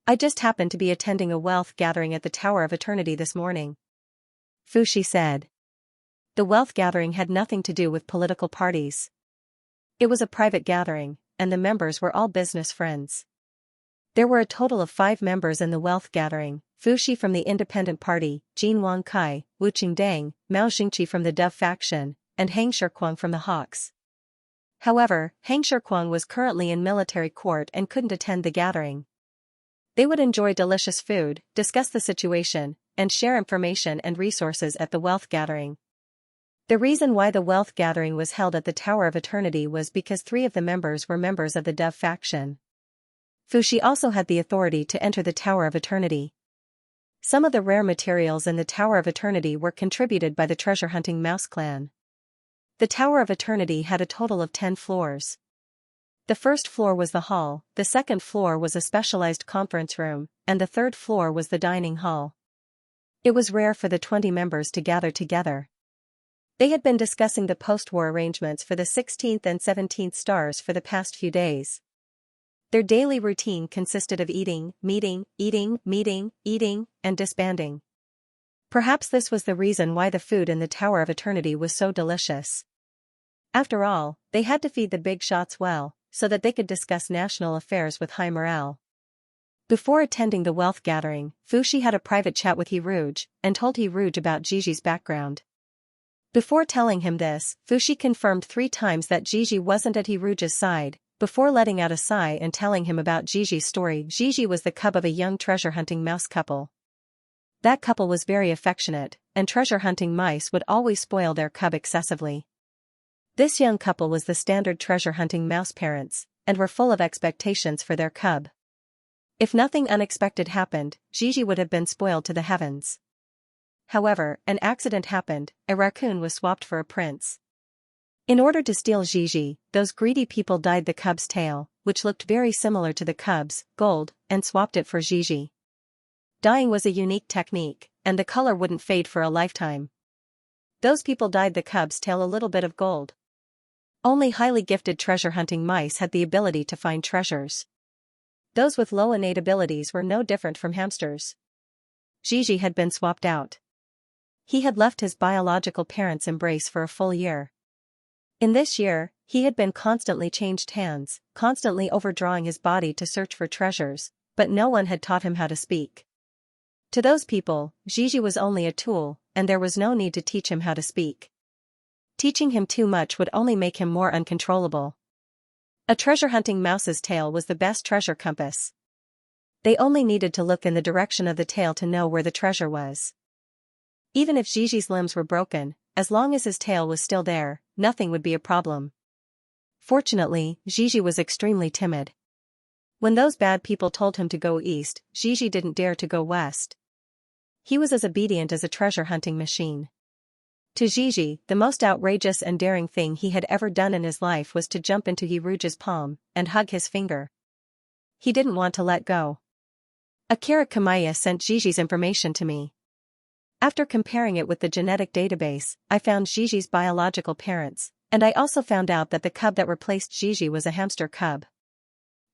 I just happened to be attending a wealth gathering at the Tower of Eternity this morning," Fu Shi said. The wealth gathering had nothing to do with political parties. It was a private gathering, and the members were all business friends. There were a total of 5 members in the wealth gathering: Fu Shi from the Independent Party, Jin Wang Kai, Wu Qingdang, Mao Xingqi from the Dove faction, and Hang Shirkuang from the Hawks. However, Hang Shirkuang was currently in military court and couldn't attend the gathering. They would enjoy delicious food, discuss the situation, and share information and resources at the wealth gathering. The reason why the wealth gathering was held at the Tower of Eternity was because 3 of the members were members of the Dove faction. Fu Shi also had the authority to enter the Tower of Eternity. Some of the rare materials in the Tower of Eternity were contributed by the treasure-hunting mouse clan. The Tower of Eternity had a total of 10 floors. The first floor was the hall, the second floor was a specialized conference room, and the third floor was the dining hall. It was rare for the 20 members to gather together. They had been discussing the post-war arrangements for the 16th and 17th stars for the past few days. Their daily routine consisted of eating, meeting, and disbanding. Perhaps this was the reason why the food in the Tower of Eternity was so delicious. After all, they had to feed the big shots well, so that they could discuss national affairs with high morale. Before attending the wealth gathering, Fuxi had a private chat with Hiruj, and told Hiruj about Gigi's background. Before telling him this, Fuxi confirmed 3 times that Gigi wasn't at Hiruj's side, before letting out a sigh and telling him about Gigi's story. Gigi was the cub of a young treasure-hunting mouse couple. That couple was very affectionate, and treasure-hunting mice would always spoil their cub excessively. This young couple was the standard treasure-hunting mouse parents, and were full of expectations for their cub. If nothing unexpected happened, Gigi would have been spoiled to the heavens. However, an accident happened. A raccoon was swapped for a prince. In order to steal Gigi, those greedy people dyed the cub's tail, which looked very similar to the cub's, gold, and swapped it for Gigi. Dyeing was a unique technique, and the color wouldn't fade for a lifetime. Those people dyed the cub's tail a little bit of gold. Only highly gifted treasure-hunting mice had the ability to find treasures. Those with low innate abilities were no different from hamsters. Gigi had been swapped out. He had left his biological parents' embrace for a full year. In this year, he had been constantly changed hands, constantly overdrawing his body to search for treasures, but no one had taught him how to speak. To those people, Gigi was only a tool, and there was no need to teach him how to speak. Teaching him too much would only make him more uncontrollable. A treasure-hunting mouse's tail was the best treasure compass. They only needed to look in the direction of the tail to know where the treasure was. Even if Gigi's limbs were broken, as long as his tail was still there, nothing would be a problem. Fortunately, Gigi was extremely timid. When those bad people told him to go east, Gigi didn't dare to go west. He was as obedient as a treasure-hunting machine. To Gigi, the most outrageous and daring thing he had ever done in his life was to jump into Hiruj's palm and hug his finger. He didn't want to let go. Akira Kamaya sent Gigi's information to me. After comparing it with the genetic database, I found Gigi's biological parents, and I also found out that the cub that replaced Gigi was a hamster cub.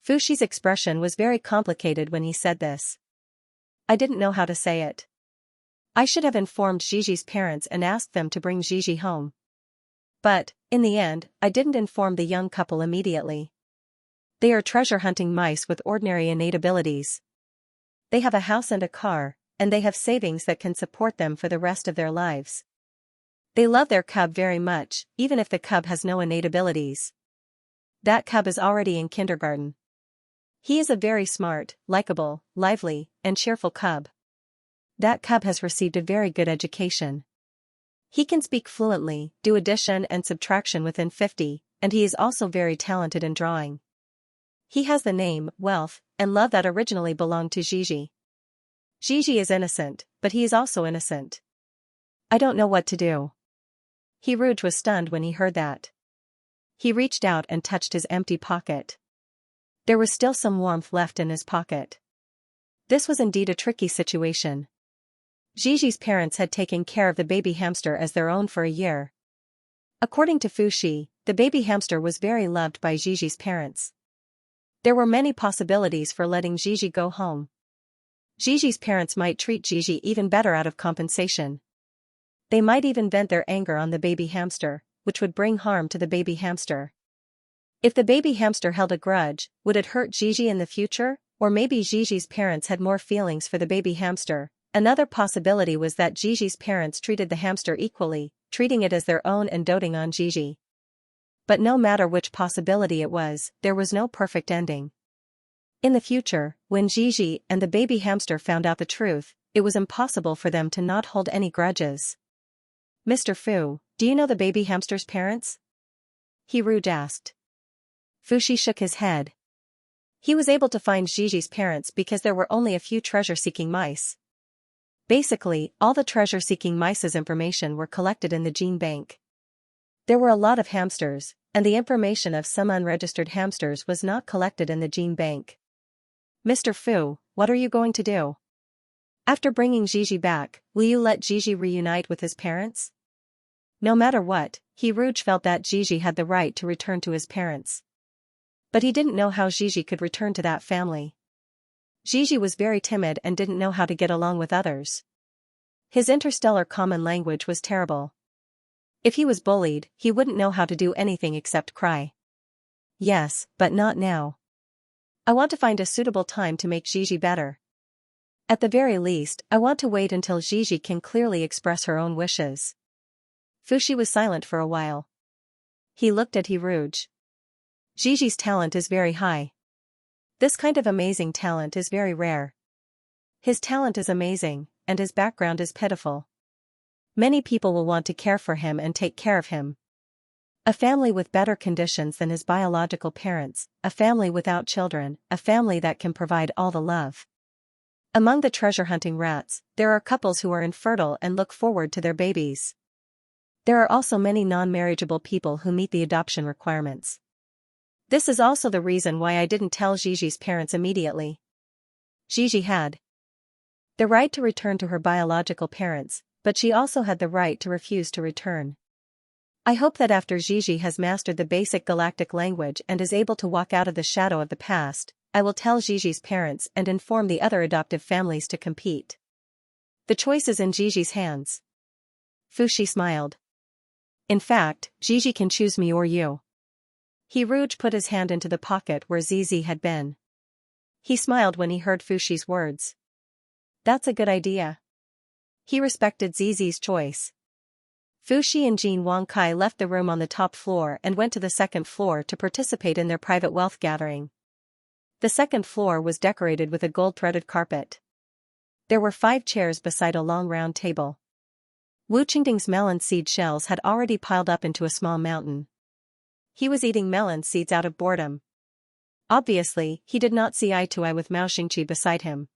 Fuxi's expression was very complicated when he said this. I didn't know how to say it. I should have informed Gigi's parents and asked them to bring Gigi home. But, in the end, I didn't inform the young couple immediately. They are treasure-hunting mice with ordinary innate abilities. They have a house and a car, and they have savings that can support them for the rest of their lives. They love their cub very much, even if the cub has no innate abilities. That cub is already in kindergarten. He is a very smart, likable, lively, and cheerful cub. That cub has received a very good education. He can speak fluently, do addition and subtraction within 50, and he is also very talented in drawing. He has the name, wealth, and love that originally belonged to Gigi. Gigi is innocent, but he is also innocent. I don't know what to do. Hiruj was stunned when he heard that. He reached out and touched his empty pocket. There was still some warmth left in his pocket. This was indeed a tricky situation. Gigi's parents had taken care of the baby hamster as their own for a year. According to Fuxi, the baby hamster was very loved by Gigi's parents. There were many possibilities for letting Gigi go home. Gigi's parents might treat Gigi even better out of compensation. They might even vent their anger on the baby hamster, which would bring harm to the baby hamster. If the baby hamster held a grudge, would it hurt Gigi in the future, or maybe Gigi's parents had more feelings for the baby hamster. Another possibility was that Gigi's parents treated the hamster equally, treating it as their own and doting on Gigi. But no matter which possibility it was, there was no perfect ending. In the future, when Gigi and the baby hamster found out the truth, it was impossible for them to not hold any grudges. Mr. Fu, do you know the baby hamster's parents? Hiruj asked. Fuxi shook his head. He was able to find Gigi's parents because there were only a few treasure-seeking mice. Basically, all the treasure-seeking mice's information were collected in the gene bank. There were a lot of hamsters, and the information of some unregistered hamsters was not collected in the gene bank. Mr. Fu, what are you going to do? After bringing Gigi back, will you let Gigi reunite with his parents? No matter what, Hiruj felt that Gigi had the right to return to his parents. But he didn't know how Gigi could return to that family. Gigi was very timid and didn't know how to get along with others. His interstellar common language was terrible. If he was bullied, he wouldn't know how to do anything except cry. Yes, but not now. I want to find a suitable time to make Gigi better. At the very least, I want to wait until Gigi can clearly express her own wishes. Fuxi was silent for a while. He looked at He Rouge. Gigi's talent is very high. This kind of amazing talent is very rare. His talent is amazing, and his background is pitiful. Many people will want to care for him and take care of him. A family with better conditions than his biological parents, a family without children, a family that can provide all the love. Among the treasure-hunting rats, there are couples who are infertile and look forward to their babies. There are also many non-marriageable people who meet the adoption requirements. This is also the reason why I didn't tell Gigi's parents immediately. Gigi had the right to return to her biological parents, but she also had the right to refuse to return. I hope that after Gigi has mastered the basic galactic language and is able to walk out of the shadow of the past, I will tell Gigi's parents and inform the other adoptive families to compete. The choice is in Gigi's hands. Fuxi smiled. In fact, Gigi can choose me or you. He Rouge put his hand into the pocket where Zizi had been. He smiled when he heard Fuxi's words. That's a good idea. He respected Zizi's choice. Fuxi and Jin Wangkai left the room on the top floor and went to the second floor to participate in their private wealth gathering. The second floor was decorated with a gold-threaded carpet. There were 5 chairs beside a long round table. Wu Qingding's melon seed shells had already piled up into a small mountain. He was eating melon seeds out of boredom. Obviously, he did not see eye to eye with Mao Xingqi beside him.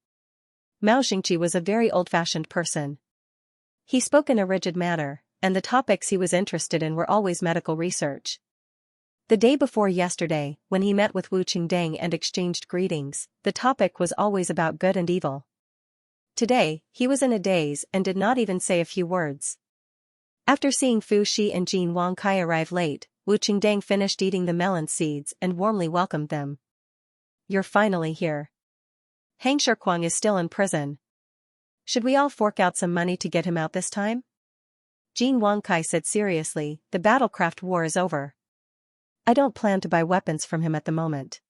Mao Xingqi was a very old-fashioned person. He spoke in a rigid manner, and the topics he was interested in were always medical research. The day before yesterday, when he met with Wu Qingding and exchanged greetings, the topic was always about good and evil. Today, he was in a daze and did not even say a few words. After seeing Fuxi and Jin Wangkai arrive late, Wu Qingding finished eating the melon seeds and warmly welcomed them. You're finally here. Hang Shirkwang is still in prison. Should we all fork out some money to get him out this time? Jin Wangkai said seriously, the battlecraft war is over. I don't plan to buy weapons from him at the moment.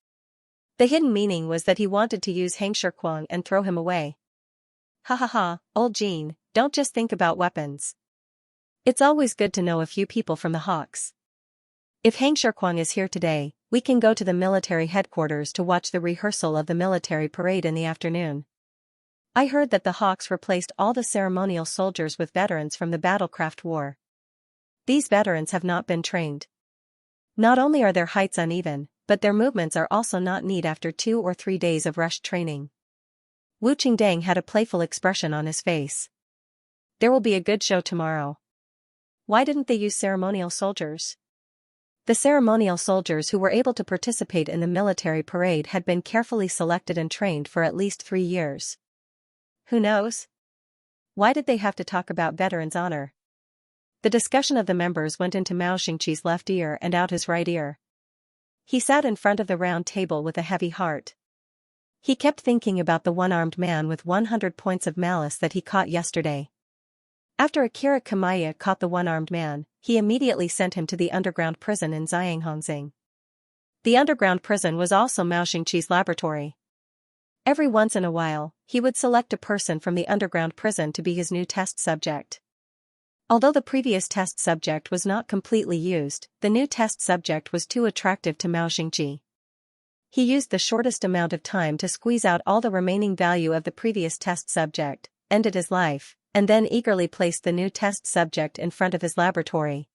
The hidden meaning was that he wanted to use Hang Shirkwang and throw him away. Ha ha ha, old Jin, don't just think about weapons. It's always good to know a few people from the Hawks. If Hang Shirkwang is here today, we can go to the military headquarters to watch the rehearsal of the military parade in the afternoon. I heard that the Hawks replaced all the ceremonial soldiers with veterans from the battlecraft war. These veterans have not been trained. Not only are their heights uneven, but their movements are also not neat after 2 or 3 days of rushed training. Wu Qingding had a playful expression on his face. There will be a good show tomorrow. Why didn't they use ceremonial soldiers? The ceremonial soldiers who were able to participate in the military parade had been carefully selected and trained for at least 3 years. Who knows? Why did they have to talk about veterans' honor? The discussion of the members went into Mao Xingqi's left ear and out his right ear. He sat in front of the round table with a heavy heart. He kept thinking about the one-armed man with 100 points of malice that he caught yesterday. After Akira Kamaya caught the one-armed man, he immediately sent him to the underground prison in Xianxia. The underground prison was also Mao Xingqi's laboratory. Every once in a while, he would select a person from the underground prison to be his new test subject. Although the previous test subject was not completely used, the new test subject was too attractive to Mao Xingqi. He used the shortest amount of time to squeeze out all the remaining value of the previous test subject, ended his life, and then eagerly placed the new test subject in front of his laboratory.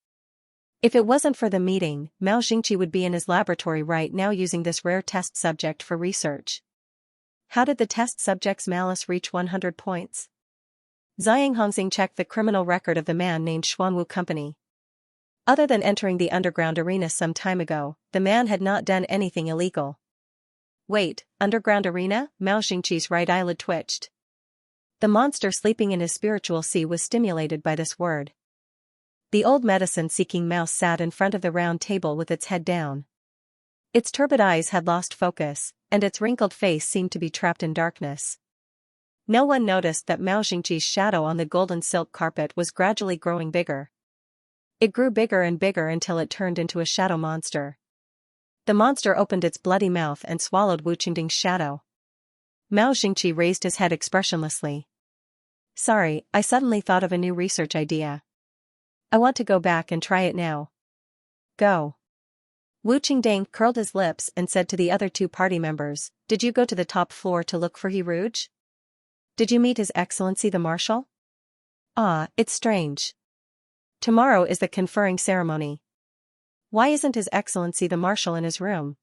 If it wasn't for the meeting, Mao Xingqi would be in his laboratory right now using this rare test subject for research. How did the test subject's malice reach 100 points? Zhang Hongxing checked the criminal record of the man named Xuanwu Company. Other than entering the underground arena some time ago, the man had not done anything illegal. Wait, underground arena? Mao Xingqi's right eyelid twitched. The monster sleeping in his spiritual sea was stimulated by this word. The old medicine-seeking mouse sat in front of the round table with its head down. Its turbid eyes had lost focus, and its wrinkled face seemed to be trapped in darkness. No one noticed that Mao Xingqi's shadow on the golden silk carpet was gradually growing bigger. It grew bigger and bigger until it turned into a shadow monster. The monster opened its bloody mouth and swallowed Wu Qingding's shadow. Mao Xingqi raised his head expressionlessly. Sorry, I suddenly thought of a new research idea. I want to go back and try it now. Go. Wu Qingding curled his lips and said to the other two party members, Did you go to the top floor to look for He Rouge? Did you meet His Excellency the Marshal? Ah, it's strange. Tomorrow is the conferring ceremony. Why isn't His Excellency the Marshal in his room?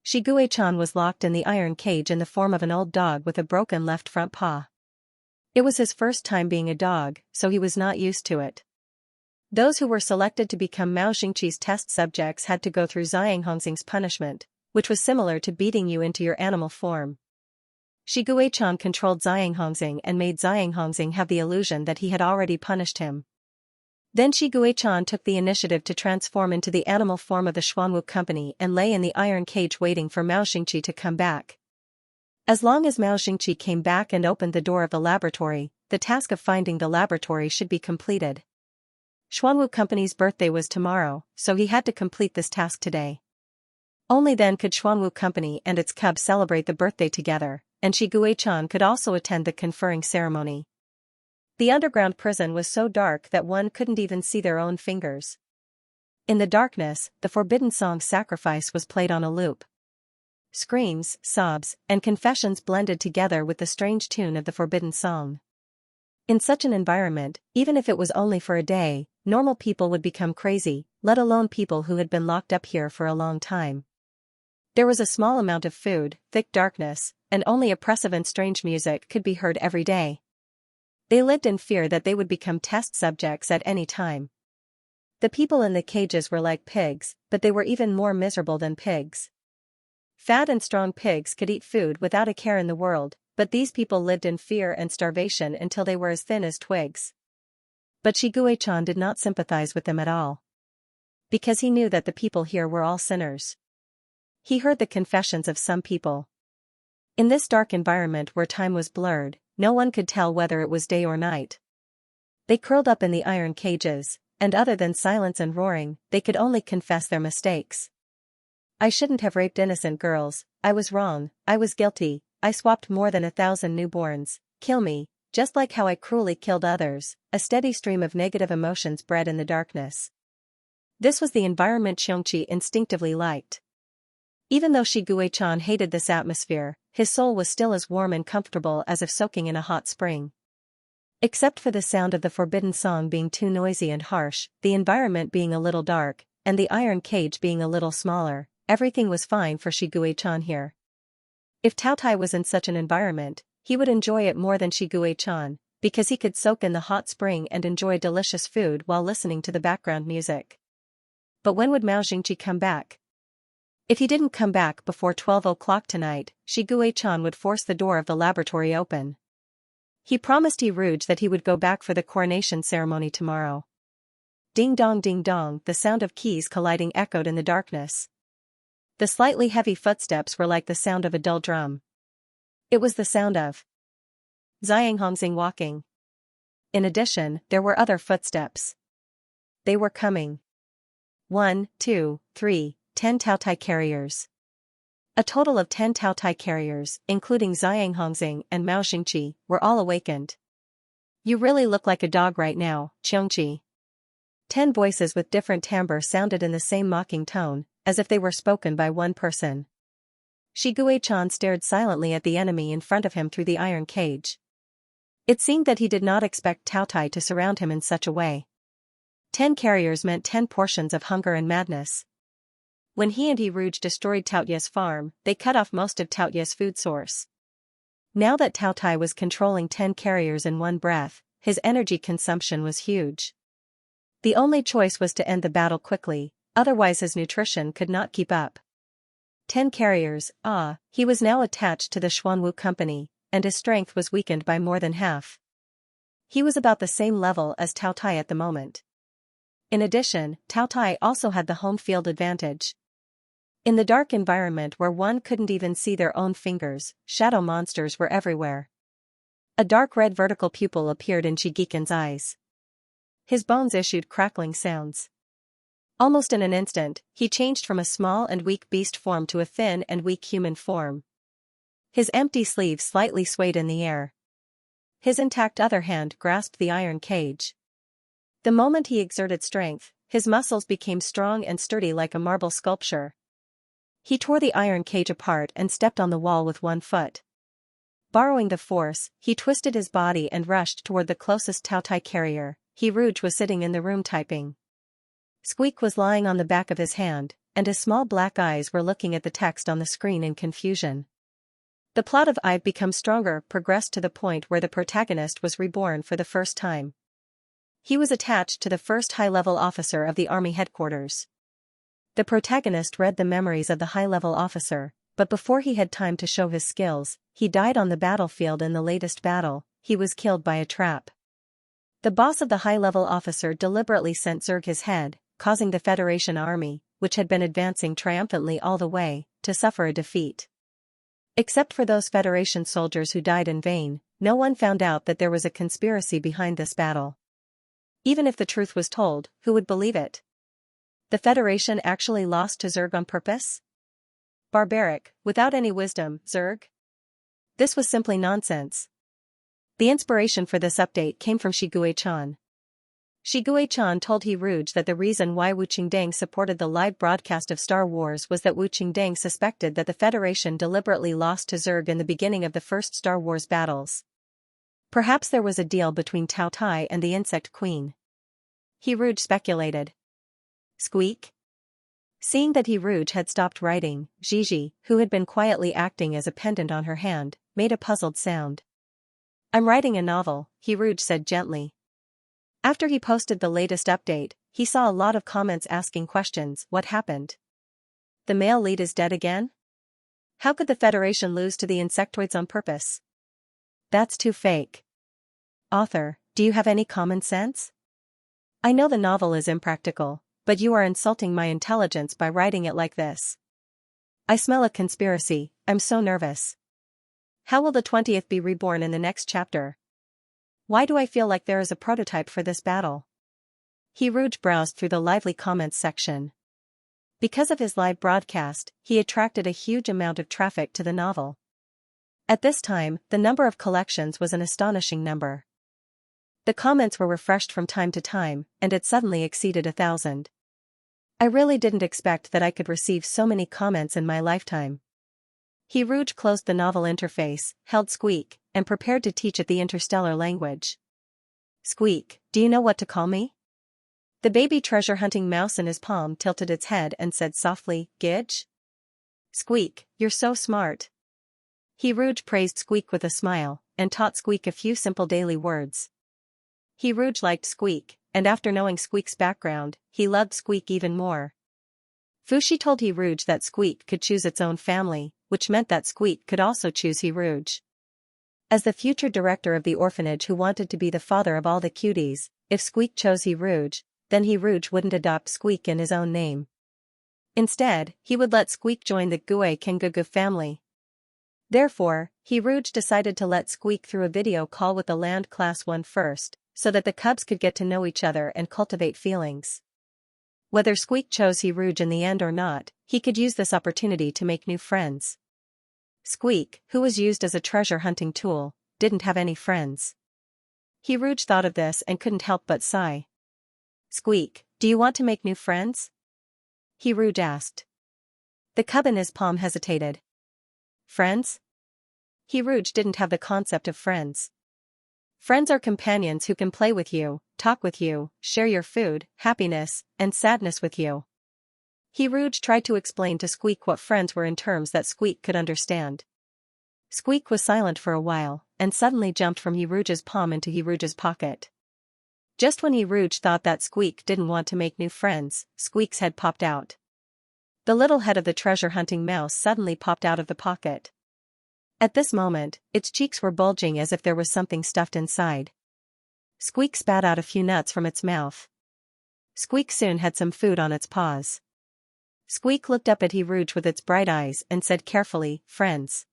Shi Guichan was locked in the iron cage in the form of an old dog with a broken left front paw. It was his first time being a dog, so he was not used to it. Those who were selected to become Mao Xingqi's test subjects had to go through Xianxia's punishment, which was similar to beating you into your animal form. Shi Guichan controlled Xianxia and made Xianxia have the illusion that he had already punished him. Then Shi Guichan took the initiative to transform into the animal form of the Xuanwu company and lay in the iron cage waiting for Mao Xingqi to come back. As long as Mao Xingqi came back and opened the door of the laboratory, the task of finding the laboratory should be completed. Xuanwu company's birthday was tomorrow, so he had to complete this task today. Only then could Xuanwu company and its cub celebrate the birthday together, and Shi Guichan could also attend the conferring ceremony. The underground prison was so dark that one couldn't even see their own fingers. In the darkness, the forbidden song Sacrifice was played on a loop. Screams, sobs, and confessions blended together with the strange tune of the forbidden song. In such an environment, even if it was only for a day, normal people would become crazy, let alone people who had been locked up here for a long time. There was a small amount of food, thick darkness, and only oppressive and strange music could be heard every day. They lived in fear that they would become test subjects at any time. The people in the cages were like pigs, but they were even more miserable than pigs. Fat and strong pigs could eat food without a care in the world, but these people lived in fear and starvation until they were as thin as twigs. But Shi Guichan did not sympathize with them at all. Because he knew that the people here were all sinners. He heard the confessions of some people. In this dark environment where time was blurred, no one could tell whether it was day or night. They curled up in the iron cages, and other than silence and roaring, they could only confess their mistakes. I shouldn't have raped innocent girls, I was wrong, I was guilty, I swapped more than 1,000 newborns, kill me, just like how I cruelly killed others. A steady stream of negative emotions bred in the darkness. This was the environment Xianxia instinctively liked. Even though Shi Guichan hated this atmosphere, his soul was still as warm and comfortable as if soaking in a hot spring. Except for the sound of the forbidden song being too noisy and harsh, the environment being a little dark, and the iron cage being a little smaller, everything was fine for Shi Guichan here. If Tao Tai was in such an environment, he would enjoy it more than Shi Guichan, because he could soak in the hot spring and enjoy delicious food while listening to the background music. But when would Mao Xingqi come back? If he didn't come back before 12 o'clock tonight, Shi Guichan would force the door of the laboratory open. He promised He Rouge that he would go back for the coronation ceremony tomorrow. Ding dong, the sound of keys colliding echoed in the darkness. The slightly heavy footsteps were like the sound of a dull drum. It was the sound of Xianxia walking. In addition, there were other footsteps. They were coming. 1, 2, 3, 10 Tao Tai carriers. A total of 10 Tao Tai carriers, including Xianxia and Mao Xingqi, were all awakened. You really look like a dog right now, Xianxia. 10 voices with different timbre sounded in the same mocking tone, as if they were spoken by one person. Shi Guichan stared silently at the enemy in front of him through the iron cage. It seemed that he did not expect Tao Tai to surround him in such a way. 10 carriers meant 10 portions of hunger and madness. When he and He Rouge destroyed Tao Tai's farm, they cut off most of Tao Tai's food source. Now that Tao Tai was controlling 10 carriers in one breath, his energy consumption was huge. The only choice was to end the battle quickly, otherwise his nutrition could not keep up. 10 carriers, he was now attached to the Xuanwu company, and his strength was weakened by more than half. He was about the same level as Tao Tai at the moment. In addition, Tao Tai also had the home field advantage. In the dark environment where one couldn't even see their own fingers, shadow monsters were everywhere. A dark red vertical pupil appeared in Shi Guichan's eyes. His bones issued crackling sounds. Almost in an instant, he changed from a small and weak beast form to a thin and weak human form. His empty sleeve slightly swayed in the air. His intact other hand grasped the iron cage. The moment he exerted strength, his muscles became strong and sturdy like a marble sculpture. He tore the iron cage apart and stepped on the wall with one foot. Borrowing the force, he twisted his body and rushed toward the closest Taotai carrier. Rouge was sitting in the room typing. Squeak was lying on the back of his hand, and his small black eyes were looking at the text on the screen in confusion. The plot of I've Become Stronger progressed to the point where the protagonist was reborn for the first time. He was attached to the first high-level officer of the army headquarters. The protagonist read the memories of the high-level officer, but before he had time to show his skills, he died on the battlefield in the latest battle. He was killed by a trap. The boss of the high-level officer deliberately sent Zerg his head, causing the Federation army, which had been advancing triumphantly all the way, to suffer a defeat. Except for those Federation soldiers who died in vain, no one found out that there was a conspiracy behind this battle. Even if the truth was told, who would believe it? The Federation actually lost to Zerg on purpose? Barbaric, without any wisdom, Zerg? This was simply nonsense. The inspiration for this update came from Shigue-chan. Shigue-chan told Rouge that the reason why Wu Qingdang supported the live broadcast of Star Wars was that Wu Qingdang suspected that the Federation deliberately lost to Zerg in the beginning of the first Star Wars battles. Perhaps there was a deal between Tao Tai and the Insect Queen. Rouge speculated. Squeak? Seeing that Rouge had stopped writing, Gigi, who had been quietly acting as a pendant on her hand, made a puzzled sound. I'm writing a novel, Rouge said gently. After he posted the latest update, he saw a lot of comments asking questions. What happened? The male lead is dead again? How could the Federation lose to the insectoids on purpose? That's too fake. Author, do you have any common sense? I know the novel is impractical, but you are insulting my intelligence by writing it like this. I smell a conspiracy. I'm so nervous. How will the 20th be reborn in the next chapter? Why do I feel like there is a prototype for this battle? Rouge browsed through the lively comments section. Because of his live broadcast, he attracted a huge amount of traffic to the novel. At this time, the number of collections was an astonishing number. The comments were refreshed from time to time, and it suddenly exceeded 1,000. I really didn't expect that I could receive so many comments in my lifetime. Rouge closed the novel interface, held Squeak, and prepared to teach it the interstellar language. Squeak, do you know what to call me? The baby treasure-hunting mouse in his palm tilted its head and said softly, Gidge? Squeak, you're so smart. Rouge praised Squeak with a smile, and taught Squeak a few simple daily words. Rouge liked Squeak, and after knowing Squeak's background, he loved Squeak even more. Fushi told Rouge that Squeak could choose its own family, which meant that Squeak could also choose Rouge. As the future director of the orphanage who wanted to be the father of all the cuties, if Squeak chose Rouge, then Rouge wouldn't adopt Squeak in his own name. Instead, he would let Squeak join the Gue Kengugu family. Therefore, Rouge decided to let Squeak through a video call with the Land Class 1 first, so that the cubs could get to know each other and cultivate feelings. Whether Squeak chose Rouge in the end or not, he could use this opportunity to make new friends. Squeak, who was used as a treasure-hunting tool, didn't have any friends. Rouge thought of this and couldn't help but sigh. Squeak, do you want to make new friends? Rouge asked. The cub in his palm hesitated. Friends? Rouge didn't have the concept of friends. Friends are companions who can play with you, talk with you, share your food, happiness, and sadness with you. Rouge tried to explain to Squeak what friends were in terms that Squeak could understand. Squeak was silent for a while, and suddenly jumped from Rouge's palm into Rouge's pocket. Just when Rouge thought that Squeak didn't want to make new friends, Squeak's head popped out. The little head of the treasure-hunting mouse suddenly popped out of the pocket. At this moment, its cheeks were bulging as if there was something stuffed inside. Squeak spat out a few nuts from its mouth. Squeak soon had some food on its paws. Squeak looked up at Rouge with its bright eyes and said carefully, friends.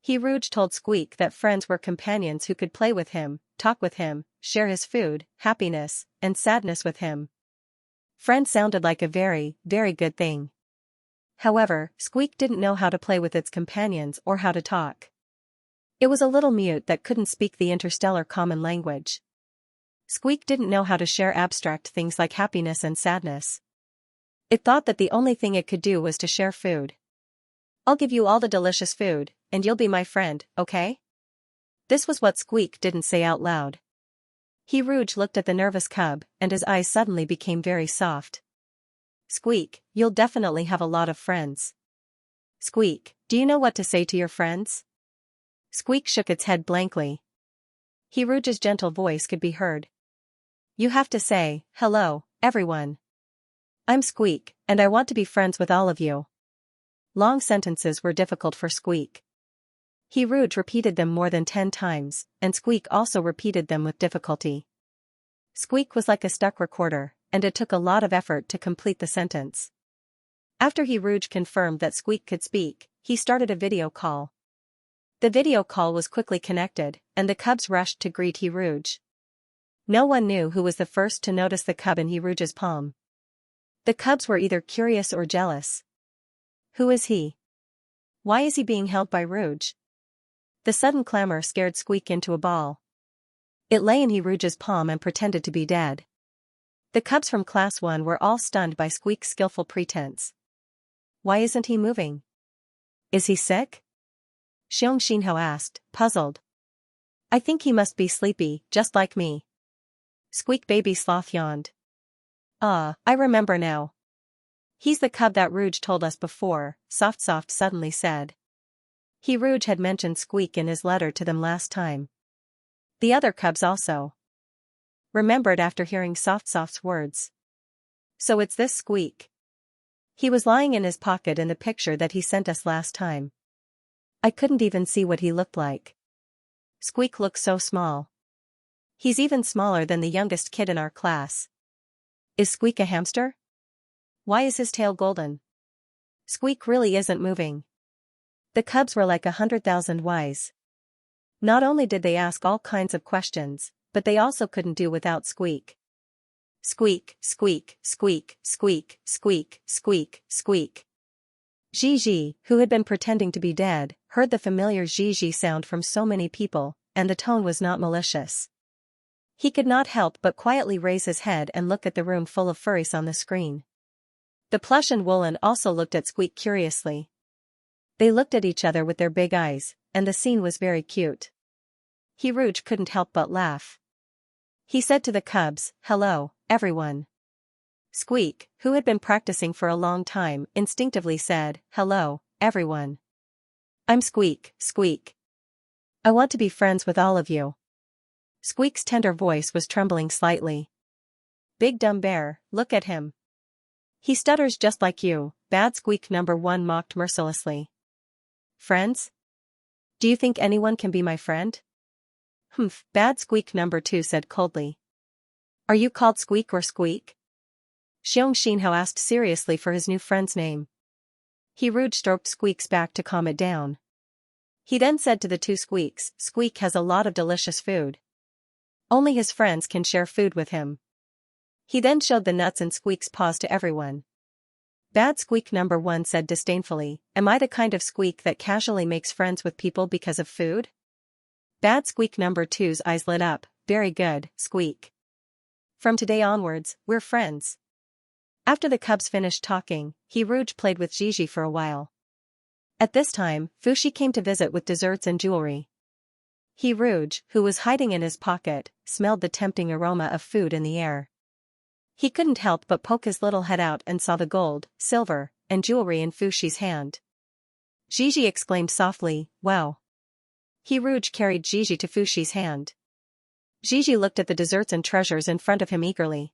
Rouge told Squeak that friends were companions who could play with him, talk with him, share his food, happiness, and sadness with him. Friend sounded like a very, very good thing. However, Squeak didn't know how to play with its companions or how to talk. It was a little mute that couldn't speak the interstellar common language. Squeak didn't know how to share abstract things like happiness and sadness. It thought that the only thing it could do was to share food. I'll give you all the delicious food, and you'll be my friend, okay? This was what Squeak didn't say out loud. Rouge looked at the nervous cub, and his eyes suddenly became very soft. Squeak, you'll definitely have a lot of friends. Squeak, do you know what to say to your friends? Squeak shook its head blankly. Rouge's gentle voice could be heard. You have to say, hello, everyone. I'm Squeak, and I want to be friends with all of you. Long sentences were difficult for Squeak. Rouge repeated them more than 10 times, and Squeak also repeated them with difficulty. Squeak was like a stuck recorder, and it took a lot of effort to complete the sentence. After Rouge confirmed that Squeak could speak, he started a video call. The video call was quickly connected, and the cubs rushed to greet Rouge. No one knew who was the first to notice the cub in Rouge's palm. The cubs were either curious or jealous. Who is he? Why is he being held by Rouge? The sudden clamor scared Squeak into a ball. It lay in Rouge's palm and pretended to be dead. The cubs from Class 1 were all stunned by Squeak's skillful pretense. Why isn't he moving? Is he sick? Xianxia asked, puzzled. I think he must be sleepy, just like me. Squeak baby sloth yawned. I remember now. He's the cub that Rouge told us before, Soft suddenly said. Rouge had mentioned Squeak in his letter to them last time. The other cubs also remembered after hearing Soft's words. So it's this Squeak. He was lying in his pocket in the picture that he sent us last time. I couldn't even see what he looked like. Squeak looks so small. He's even smaller than the youngest kid in our class. Is Squeak a hamster? Why is his tail golden? Squeak really isn't moving. The cubs were like 100,000 wise. Not only did they ask all kinds of questions, but they also couldn't do without Squeak. Squeak, squeak, squeak, squeak, squeak, squeak, squeak. Gigi, who had been pretending to be dead, heard the familiar Gigi sound from so many people, and the tone was not malicious. He could not help but quietly raise his head and look at the room full of furries on the screen. The plush and woolen also looked at Squeak curiously. They looked at each other with their big eyes, and the scene was very cute. Rouge couldn't help but laugh. He said to the cubs, hello, everyone. Squeak, who had been practicing for a long time, instinctively said, hello, everyone. I'm Squeak. I want to be friends with all of you. Squeak's tender voice was trembling slightly. Big dumb bear, look at him. He stutters just like you, bad Squeak number 1 mocked mercilessly. Friends? Do you think anyone can be my friend? Humph, bad Squeak number 2 said coldly. Are you called Squeak or Squeak? Xianxia asked seriously for his new friend's name. Rouge stroked Squeak's back to calm it down. He then said to the two Squeaks, Squeak has a lot of delicious food. Only his friends can share food with him. He then showed the nuts in Squeak's paws to everyone. Bad Squeak number 1 said disdainfully, am I the kind of Squeak that casually makes friends with people because of food? Bad Squeak number 2's eyes lit up, very good, Squeak. From today onwards, we're friends. After the cubs finished talking, Rouge played with Gigi for a while. At this time, Fushi came to visit with desserts and jewelry. Rouge, who was hiding in his pocket, smelled the tempting aroma of food in the air. He couldn't help but poke his little head out and saw the gold, silver, and jewelry in Fushi's hand. Gigi exclaimed softly, wow. Rouge carried Gigi to Fushi's hand. Gigi looked at the desserts and treasures in front of him eagerly.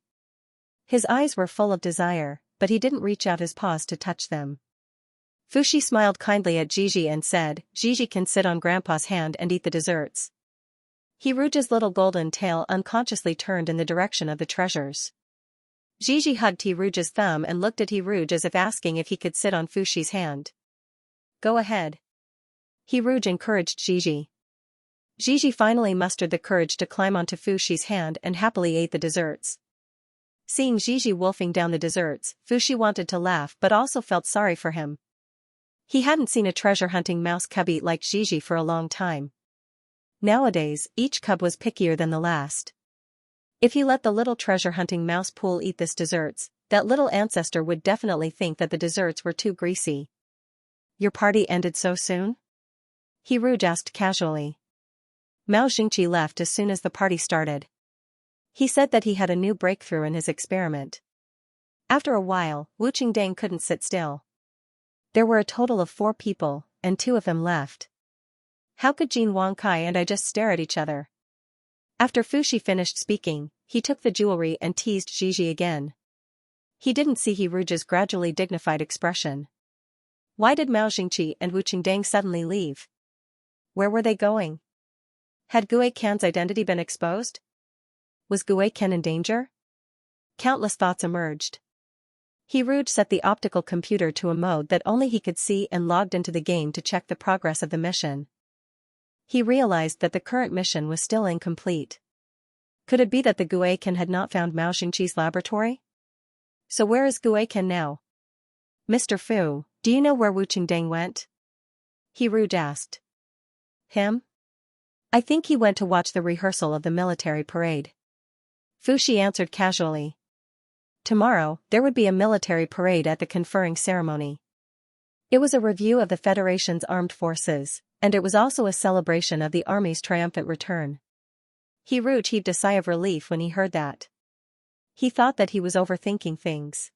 His eyes were full of desire, but he didn't reach out his paws to touch them. Fushi smiled kindly at Gigi and said, Gigi can sit on Grandpa's hand and eat the desserts. Rouge's little golden tail unconsciously turned in the direction of the treasures. Gigi hugged Rouge's thumb and looked at Rouge as if asking if he could sit on Fushi's hand. Go ahead. Rouge encouraged Gigi. Gigi finally mustered the courage to climb onto Fushi's hand and happily ate the desserts. Seeing Gigi wolfing down the desserts, Fushi wanted to laugh but also felt sorry for him. He hadn't seen a treasure-hunting mouse cub eat like Gigi for a long time. Nowadays, each cub was pickier than the last. If he let the little treasure-hunting mouse pool eat this desserts, that little ancestor would definitely think that the desserts were too greasy. "Your party ended so soon?" He Rouge asked casually. Mao Xingqi left as soon as the party started. He said that he had a new breakthrough in his experiment. After a while, Wu Qingdang couldn't sit still. There were a total of 4 people, and 2 of them left. How could Jin Wangkai and I just stare at each other? After Fushi finished speaking, he took the jewelry and teased Gigi again. He didn't see He Rouge's gradually dignified expression. Why did Mao Xingqi and Wu Qingdang suddenly leave? Where were they going? Had Gue Kan's identity been exposed? Was Gue Kan in danger? Countless thoughts emerged. He Rouge set the optical computer to a mode that only he could see and logged into the game to check the progress of the mission. He realized that the current mission was still incomplete. Could it be that the Gue Kan had not found Mao Xingqi's laboratory? So where is Gue Kan now? "Mr. Fu, do you know where Wu Qingdang went?" He Rouge asked. "Him? I think he went to watch the rehearsal of the military parade." Fushi answered casually. Tomorrow, there would be a military parade at the conferring ceremony. It was a review of the Federation's armed forces, and it was also a celebration of the army's triumphant return. He Rouge heaved a sigh of relief when he heard that. He thought that he was overthinking things.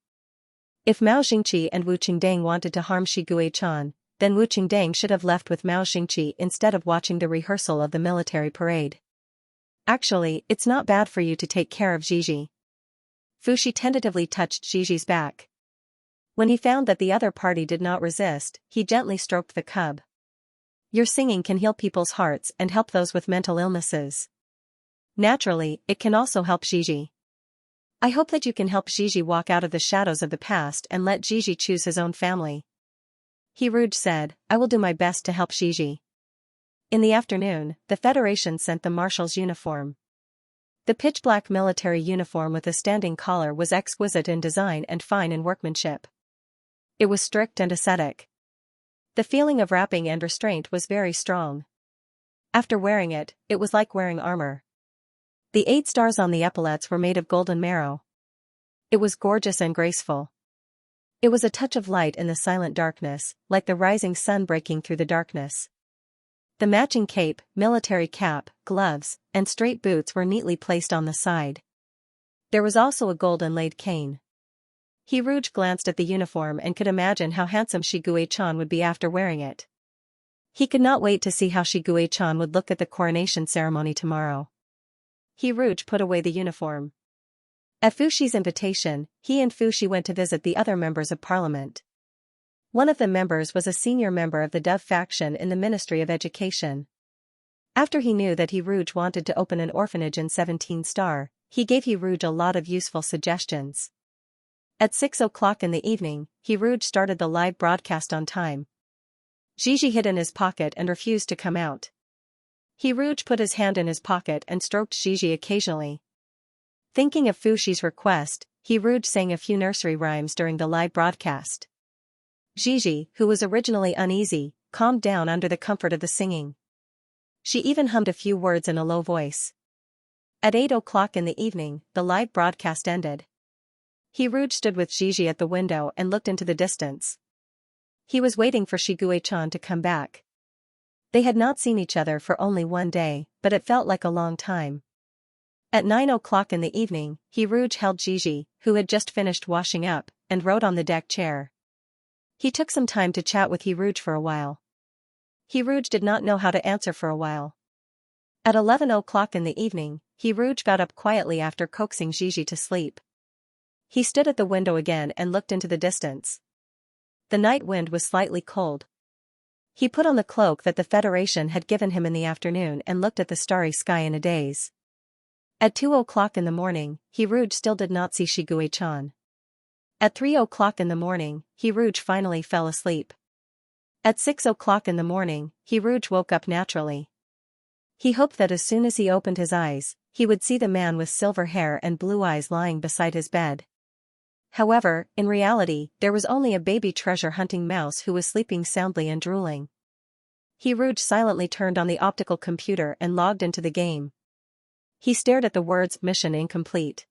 If Mao Xingqi and Wu Qingdang wanted to harm Shi Guichan, then Wu Qingdang should have left with Mao Xingqi instead of watching the rehearsal of the military parade. "Actually, it's not bad for you to take care of Gigi." Fushi tentatively touched Gigi's back. When he found that the other party did not resist, he gently stroked the cub. "Your singing can heal people's hearts and help those with mental illnesses. Naturally, it can also help Gigi. I hope that you can help Gigi walk out of the shadows of the past and let Gigi choose his own family." He Rouge said, "I will do my best to help Gigi." In the afternoon, the Federation sent the marshal's uniform. The pitch-black military uniform with a standing collar was exquisite in design and fine in workmanship. It was strict and ascetic. The feeling of wrapping and restraint was very strong. After wearing it, it was like wearing armor. The 8 stars on the epaulets were made of golden marrow. It was gorgeous and graceful. It was a touch of light in the silent darkness, like the rising sun breaking through the darkness. The matching cape, military cap, gloves, and straight boots were neatly placed on the side. There was also a gold inlaid cane. He Rouge glanced at the uniform and could imagine how handsome Shi Guichan would be after wearing it. He could not wait to see how Shi Guichan would look at the coronation ceremony tomorrow. He Rouge put away the uniform. At Fushi's invitation, he and Fushi went to visit the other members of parliament. One of the members was a senior member of the Dove faction in the Ministry of Education. After he knew that He Rouge wanted to open an orphanage in 17 Star, he gave He Rouge a lot of useful suggestions. At 6 o'clock in the evening, He Rouge started the live broadcast on time. Gigi hid in his pocket and refused to come out. He Rouge put his hand in his pocket and stroked Gigi occasionally. Thinking of Fushi's request, He Rouge sang a few nursery rhymes during the live broadcast. Gigi, who was originally uneasy, calmed down under the comfort of the singing. She even hummed a few words in a low voice. At 8 o'clock in the evening, the live broadcast ended. He Rouge stood with Gigi at the window and looked into the distance. He was waiting for Shi Guichan to come back. They had not seen each other for only 1 day, but it felt like a long time. At 9 o'clock in the evening, He Rouge held Gigi, who had just finished washing up, and rode on the deck chair. He took some time to chat with He Rouge for a while. He Rouge did not know how to answer for a while. At 11 o'clock in the evening, He Rouge got up quietly after coaxing Gigi to sleep. He stood at the window again and looked into the distance. The night wind was slightly cold. He put on the cloak that the Federation had given him in the afternoon and looked at the starry sky in a daze. At 2 o'clock in the morning, He Rouge still did not see Shi Guichan. At 3 o'clock in the morning, He Rouge finally fell asleep. At 6 o'clock in the morning, He Rouge woke up naturally. He hoped that as soon as he opened his eyes, he would see the man with silver hair and blue eyes lying beside his bed. However, in reality, there was only a baby treasure-hunting mouse who was sleeping soundly and drooling. Rouge silently turned on the optical computer and logged into the game. He stared at the words "Mission Incomplete."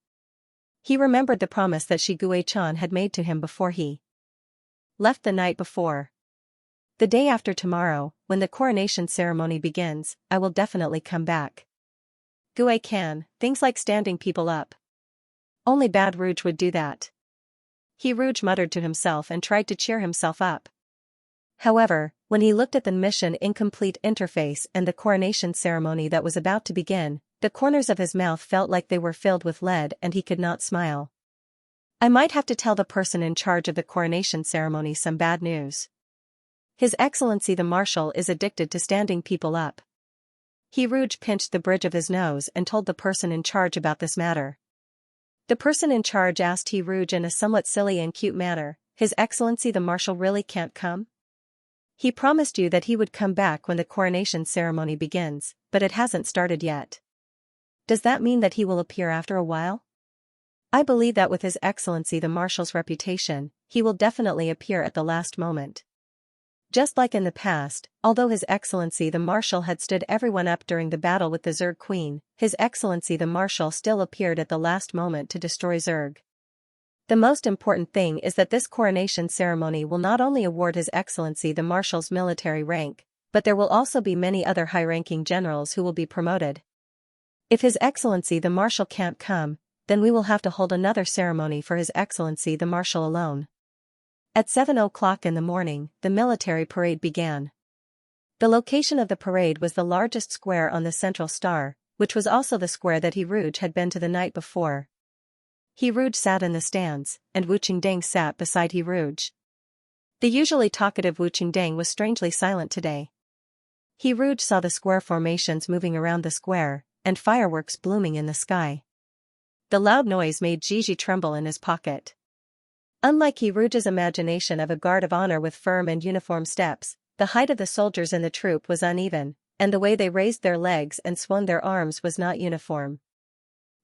He remembered the promise that Shigue-chan had made to him before he left the night before. "The day after tomorrow, when the coronation ceremony begins, I will definitely come back. Gue-can, things like standing people up. Only Bad Rouge would do that." Rouge muttered to himself and tried to cheer himself up. However, when he looked at the Mission Incomplete interface and the coronation ceremony that was about to begin, the corners of his mouth felt like they were filled with lead and he could not smile. "I might have to tell the person in charge of the coronation ceremony some bad news. His Excellency the Marshal is addicted to standing people up." Rouge pinched the bridge of his nose and told the person in charge about this matter. The person in charge asked Rouge in a somewhat silly and cute manner, "His Excellency the Marshal really can't come? He promised you that he would come back when the coronation ceremony begins, but it hasn't started yet. Does that mean that he will appear after a while?" "I believe that with His Excellency the Marshal's reputation, he will definitely appear at the last moment." Just like in the past, although His Excellency the Marshal had stood everyone up during the battle with the Zerg Queen, His Excellency the Marshal still appeared at the last moment to destroy Zerg. The most important thing is that this coronation ceremony will not only award His Excellency the Marshal's military rank, but there will also be many other high-ranking generals who will be promoted. If His Excellency the Marshal can't come, then we will have to hold another ceremony for His Excellency the Marshal alone. At 7 o'clock in the morning, the military parade began. The location of the parade was the largest square on the Central Star, which was also the square that Rouge had been to the night before. Rouge sat in the stands, and Wu Qingdang sat beside Rouge. The usually talkative Wu Qingdang was strangely silent today. Rouge saw the square formations moving around the square, and fireworks blooming in the sky. The loud noise made Gigi tremble in his pocket. Unlike Rouge's imagination of a guard of honor with firm and uniform steps, the height of the soldiers in the troop was uneven, and the way they raised their legs and swung their arms was not uniform.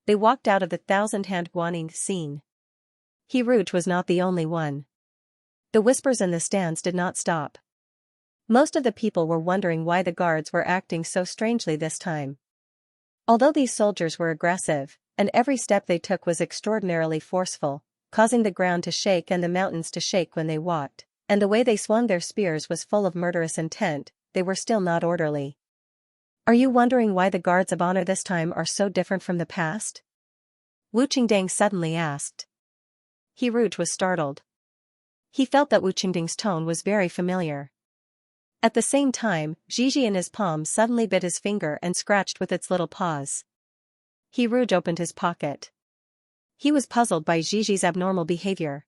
They walked out of the thousand-hand guaning scene. Rouge was not the only one. The whispers in the stands did not stop. Most of the people were wondering why the guards were acting so strangely this time. Although these soldiers were aggressive, and every step they took was extraordinarily forceful, causing the ground to shake and the mountains to shake when they walked, and the way they swung their spears was full of murderous intent, they were still not orderly. "Are you wondering why the guards of honor this time are so different from the past?" Wu Qingdang suddenly asked. Rouge was startled. He felt that Wu Qingdang's tone was very familiar. At the same time, Gigi in his palm suddenly bit his finger and scratched with its little paws. Rouge opened his pocket. He was puzzled by Gigi's abnormal behavior.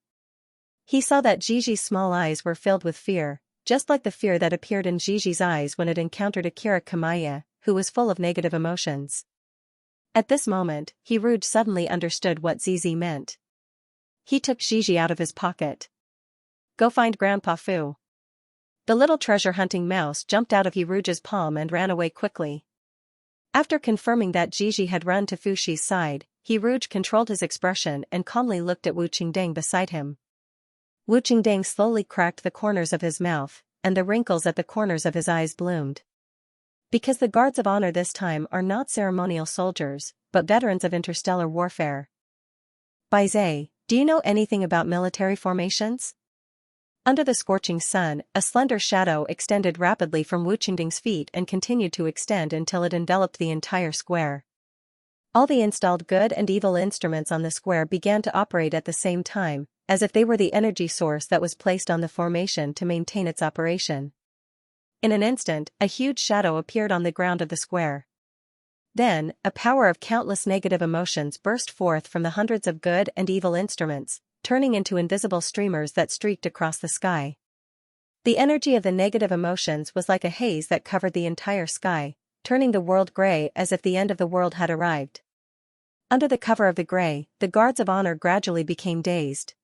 He saw that Gigi's small eyes were filled with fear, just like the fear that appeared in Gigi's eyes when it encountered Akira Kamaya, who was full of negative emotions. At this moment, Rouge suddenly understood what ZZ meant. He took Gigi out of his pocket. "Go find Grandpa Fu." The little treasure-hunting mouse jumped out of Rouge's palm and ran away quickly. After confirming that Gigi had run to Fushi's side, Rouge controlled his expression and calmly looked at Wu Qingdang beside him. Wu Qingdang slowly cracked the corners of his mouth, and the wrinkles at the corners of his eyes bloomed. Because the guards of honor this time are not ceremonial soldiers, but veterans of interstellar warfare. Baize, do you know anything about military formations? Under the scorching sun, a slender shadow extended rapidly from Wu Qingdang's feet and continued to extend until it enveloped the entire square. All the installed good and evil instruments on the square began to operate at the same time, as if they were the energy source that was placed on the formation to maintain its operation. In an instant, a huge shadow appeared on the ground of the square. Then, a power of countless negative emotions burst forth from the hundreds of good and evil instruments, turning into invisible streamers that streaked across the sky. The energy of the negative emotions was like a haze that covered the entire sky, turning the world gray as if the end of the world had arrived. Under the cover of the gray, the guards of honor gradually became dazed.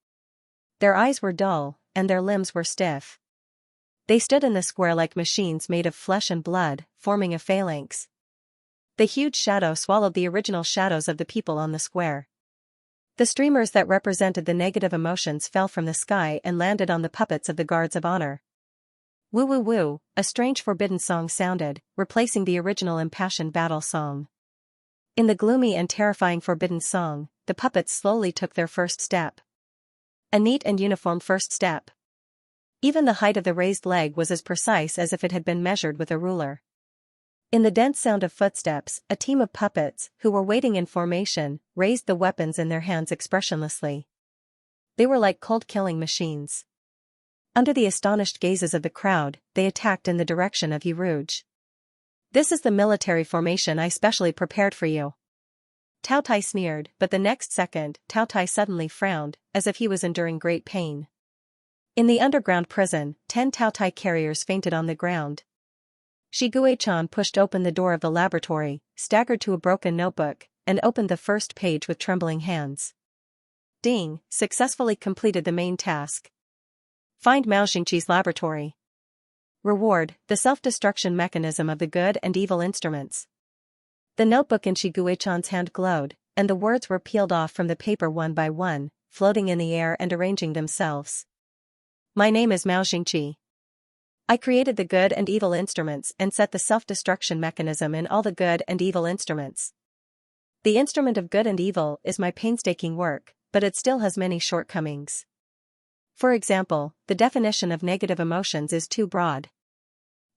Their eyes were dull, and their limbs were stiff. They stood in the square like machines made of flesh and blood, forming a phalanx. The huge shadow swallowed the original shadows of the people on the square. The streamers that represented the negative emotions fell from the sky and landed on the puppets of the guards of honor. Woo woo woo, a strange forbidden song sounded, replacing the original impassioned battle song. In the gloomy and terrifying forbidden song, the puppets slowly took their first step. A neat and uniform first step. Even the height of the raised leg was as precise as if it had been measured with a ruler. In the dense sound of footsteps, a team of puppets, who were waiting in formation, raised the weapons in their hands expressionlessly. They were like cold killing machines. Under the astonished gazes of the crowd, they attacked in the direction of Rouge. "This is the military formation I specially prepared for you." Tao Tai sneered, but the next second, Tao Tai suddenly frowned, as if he was enduring great pain. In the underground prison, 10 Tao Tai carriers fainted on the ground. Shi Guichan pushed open the door of the laboratory, staggered to a broken notebook, and opened the first page with trembling hands. Ding, successfully completed the main task. Find Mao Xingqi's laboratory. Reward, the self-destruction mechanism of the good and evil instruments. The notebook in Shi Guichan's hand glowed, and the words were peeled off from the paper one by one, floating in the air and arranging themselves. My name is Mao Xingqi. I created the good and evil instruments and set the self-destruction mechanism in all the good and evil instruments. The instrument of good and evil is my painstaking work, but it still has many shortcomings. For example, the definition of negative emotions is too broad.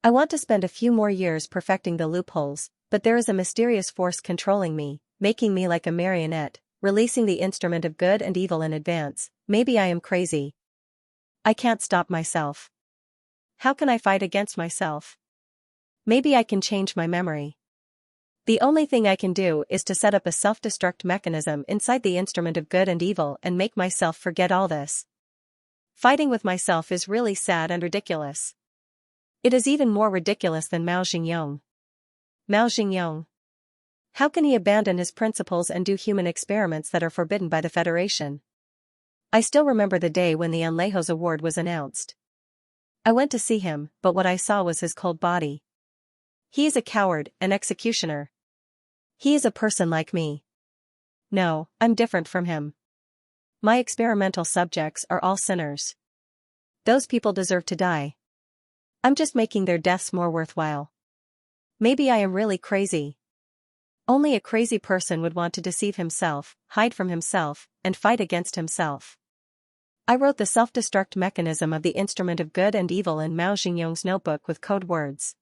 I want to spend a few more years perfecting the loopholes, but there is a mysterious force controlling me, making me like a marionette, releasing the instrument of good and evil in advance. Maybe I am crazy. I can't stop myself. How can I fight against myself? Maybe I can change my memory. The only thing I can do is to set up a self-destruct mechanism inside the instrument of good and evil and make myself forget all this. Fighting with myself is really sad and ridiculous. It is even more ridiculous than Mao Xingyong. Mao Xingyong. How can he abandon his principles and do human experiments that are forbidden by the Federation? I still remember the day when the Anlejos Award was announced. I went to see him, but what I saw was his cold body. He is a coward, an executioner. He is a person like me. No, I'm different from him. My experimental subjects are all sinners. Those people deserve to die. I'm just making their deaths more worthwhile. Maybe I am really crazy. Only a crazy person would want to deceive himself, hide from himself, and fight against himself. I wrote the self-destruct mechanism of the instrument of good and evil in Mao Xingyong's notebook with code words.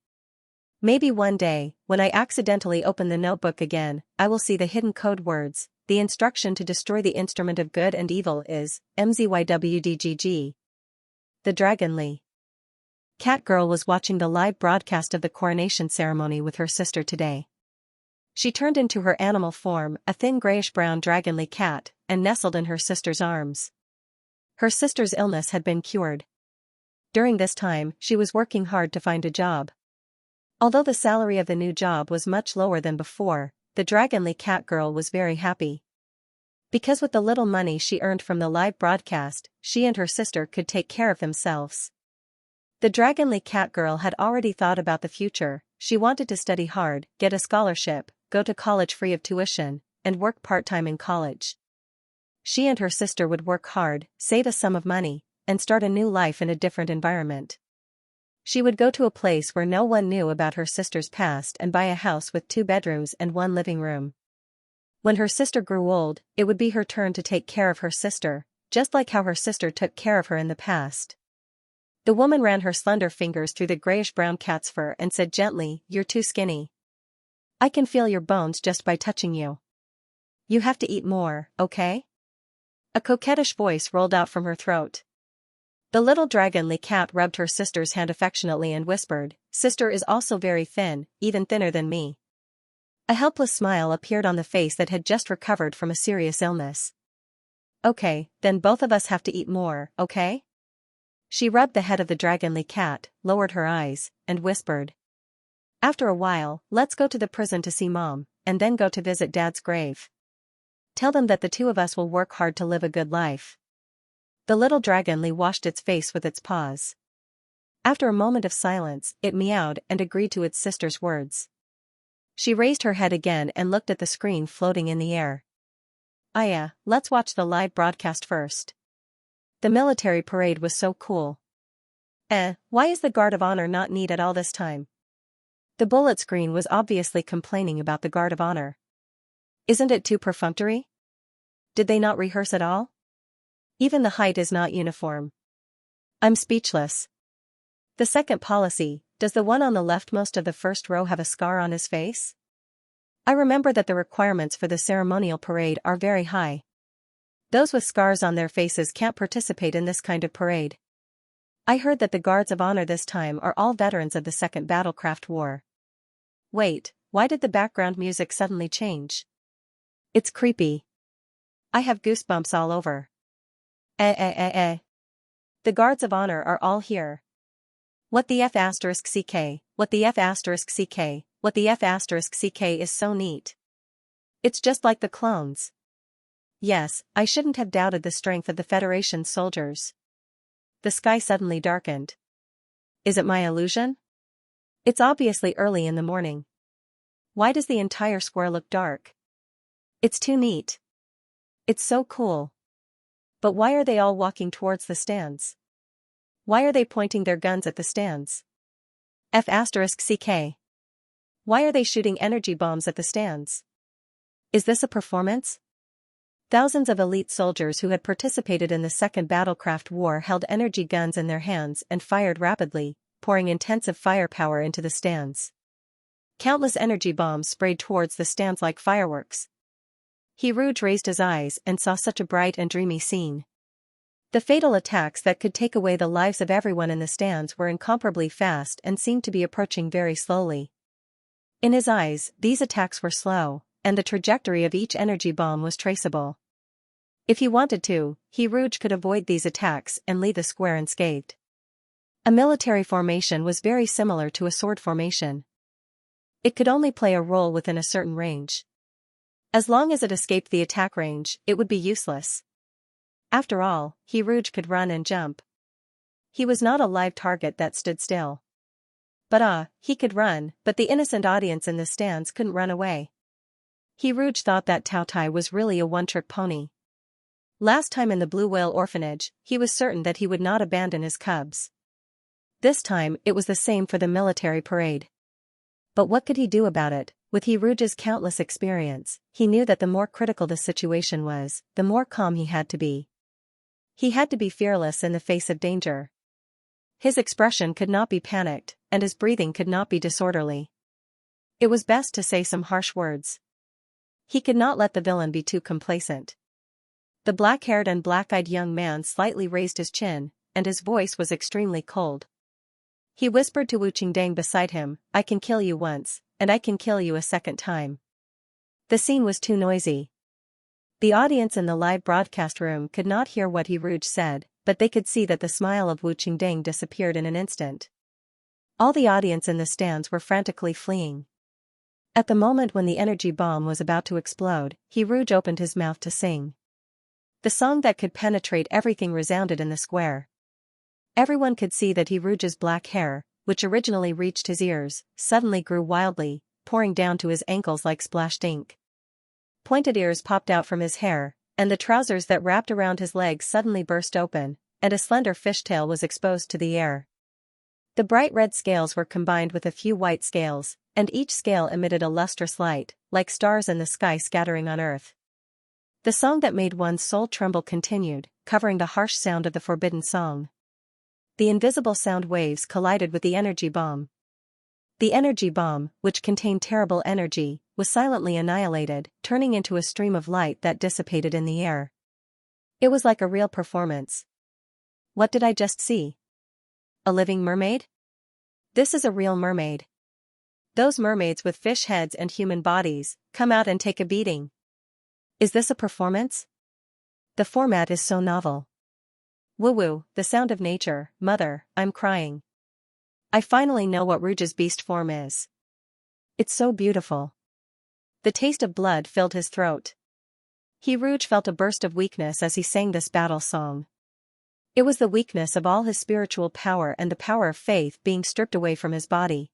Maybe one day, when I accidentally open the notebook again, I will see the hidden code words. The instruction to destroy the instrument of good and evil is MZYWDGG. The Dragonly Cat Girl was watching the live broadcast of the coronation ceremony with her sister today. She turned into her animal form, a thin grayish-brown dragonly cat, and nestled in her sister's arms. Her sister's illness had been cured. During this time, she was working hard to find a job. Although the salary of the new job was much lower than before, the dragonly cat girl was very happy. Because with the little money she earned from the live broadcast, she and her sister could take care of themselves. The dragonly cat girl had already thought about the future. She wanted to study hard, get a scholarship, go to college free of tuition, and work part-time in college. She and her sister would work hard, save a sum of money, and start a new life in a different environment. She would go to a place where no one knew about her sister's past and buy a house with 2 bedrooms and 1 living room. When her sister grew old, it would be her turn to take care of her sister, just like how her sister took care of her in the past. The woman ran her slender fingers through the grayish-brown cat's fur and said gently, "You're too skinny. I can feel your bones just by touching you. You have to eat more, okay?" A coquettish voice rolled out from her throat. The little dragonly cat rubbed her sister's hand affectionately and whispered, "Sister is also very thin, even thinner than me." A helpless smile appeared on the face that had just recovered from a serious illness. "Okay, then both of us have to eat more, okay?" She rubbed the head of the dragonly cat, lowered her eyes, and whispered. "After a while, let's go to the prison to see Mom, and then go to visit Dad's grave. Tell them that the 2 of us will work hard to live a good life." The little dragonly washed its face with its paws. After a moment of silence, it meowed and agreed to its sister's words. She raised her head again and looked at the screen floating in the air. Yeah, let's watch the live broadcast first. The military parade was so cool. Why is the Guard of Honor not needed all this time? The bullet screen was obviously complaining about the Guard of Honor. Isn't it too perfunctory? Did they not rehearse at all? Even the height is not uniform. I'm speechless. The second policy, does the one on the leftmost of the first row have a scar on his face? I remember that the requirements for the ceremonial parade are very high. Those with scars on their faces can't participate in this kind of parade. I heard that the Guards of Honor this time are all veterans of the Second Battlecraft War. Wait, why did the background music suddenly change? It's creepy. I have goosebumps all over. The Guards of Honor are all here. What the F***ck, what the F***ck, what the F***ck is so neat. It's just like the clones. Yes, I shouldn't have doubted the strength of the Federation soldiers. The sky suddenly darkened. Is it my illusion? It's obviously early in the morning. Why does the entire square look dark? It's too neat. It's so cool. But why are they all walking towards the stands? Why are they pointing their guns at the stands? F***ck. Why are they shooting energy bombs at the stands? Is this a performance? Thousands of elite soldiers who had participated in the Second Battlecraft War held energy guns in their hands and fired rapidly, pouring intensive firepower into the stands. Countless energy bombs sprayed towards the stands like fireworks. Rouge raised his eyes and saw such a bright and dreamy scene. The fatal attacks that could take away the lives of everyone in the stands were incomparably fast and seemed to be approaching very slowly. In his eyes, these attacks were slow, and the trajectory of each energy bomb was traceable. If he wanted to, Rouge could avoid these attacks and leave the square unscathed. A military formation was very similar to a sword formation. It could only play a role within a certain range. As long as it escaped the attack range, it would be useless. After all, Rouge could run and jump. He was not a live target that stood still. But he could run, but the innocent audience in the stands couldn't run away. Rouge thought that Tao Tai was really a one-trick pony. Last time in the Blue Whale Orphanage, he was certain that he would not abandon his cubs. This time, it was the same for the military parade. But what could he do about it? With Rouge's countless experience, he knew that the more critical the situation was, the more calm he had to be. He had to be fearless in the face of danger. His expression could not be panicked, and his breathing could not be disorderly. It was best to say some harsh words. He could not let the villain be too complacent. The black-haired and black-eyed young man slightly raised his chin, and his voice was extremely cold. He whispered to Wu Qingdang beside him, "I can kill you once, and I can kill you a second time." The scene was too noisy. The audience in the live broadcast room could not hear what Rouge said, but they could see that the smile of Wu Qingdang disappeared in an instant. All the audience in the stands were frantically fleeing. At the moment when the energy bomb was about to explode, Rouge opened his mouth to sing. The song that could penetrate everything resounded in the square. Everyone could see that Rouge's black hair, which originally reached his ears, suddenly grew wildly, pouring down to his ankles like splashed ink. Pointed ears popped out from his hair, and the trousers that wrapped around his legs suddenly burst open, and a slender fishtail was exposed to the air. The bright red scales were combined with a few white scales, and each scale emitted a lustrous light, like stars in the sky scattering on earth. The song that made one's soul tremble continued, covering the harsh sound of the forbidden song. The invisible sound waves collided with the energy bomb. The energy bomb, which contained terrible energy, was silently annihilated, turning into a stream of light that dissipated in the air. It was like a real performance. What did I just see? A living mermaid? This is a real mermaid. Those mermaids with fish heads and human bodies, come out and take a beating. Is this a performance? The format is so novel. Woo-woo, the sound of nature, mother, I'm crying. I finally know what Rouge's beast form is. It's so beautiful. The taste of blood filled his throat. Rouge felt a burst of weakness as he sang this battle song. It was the weakness of all his spiritual power and the power of faith being stripped away from his body.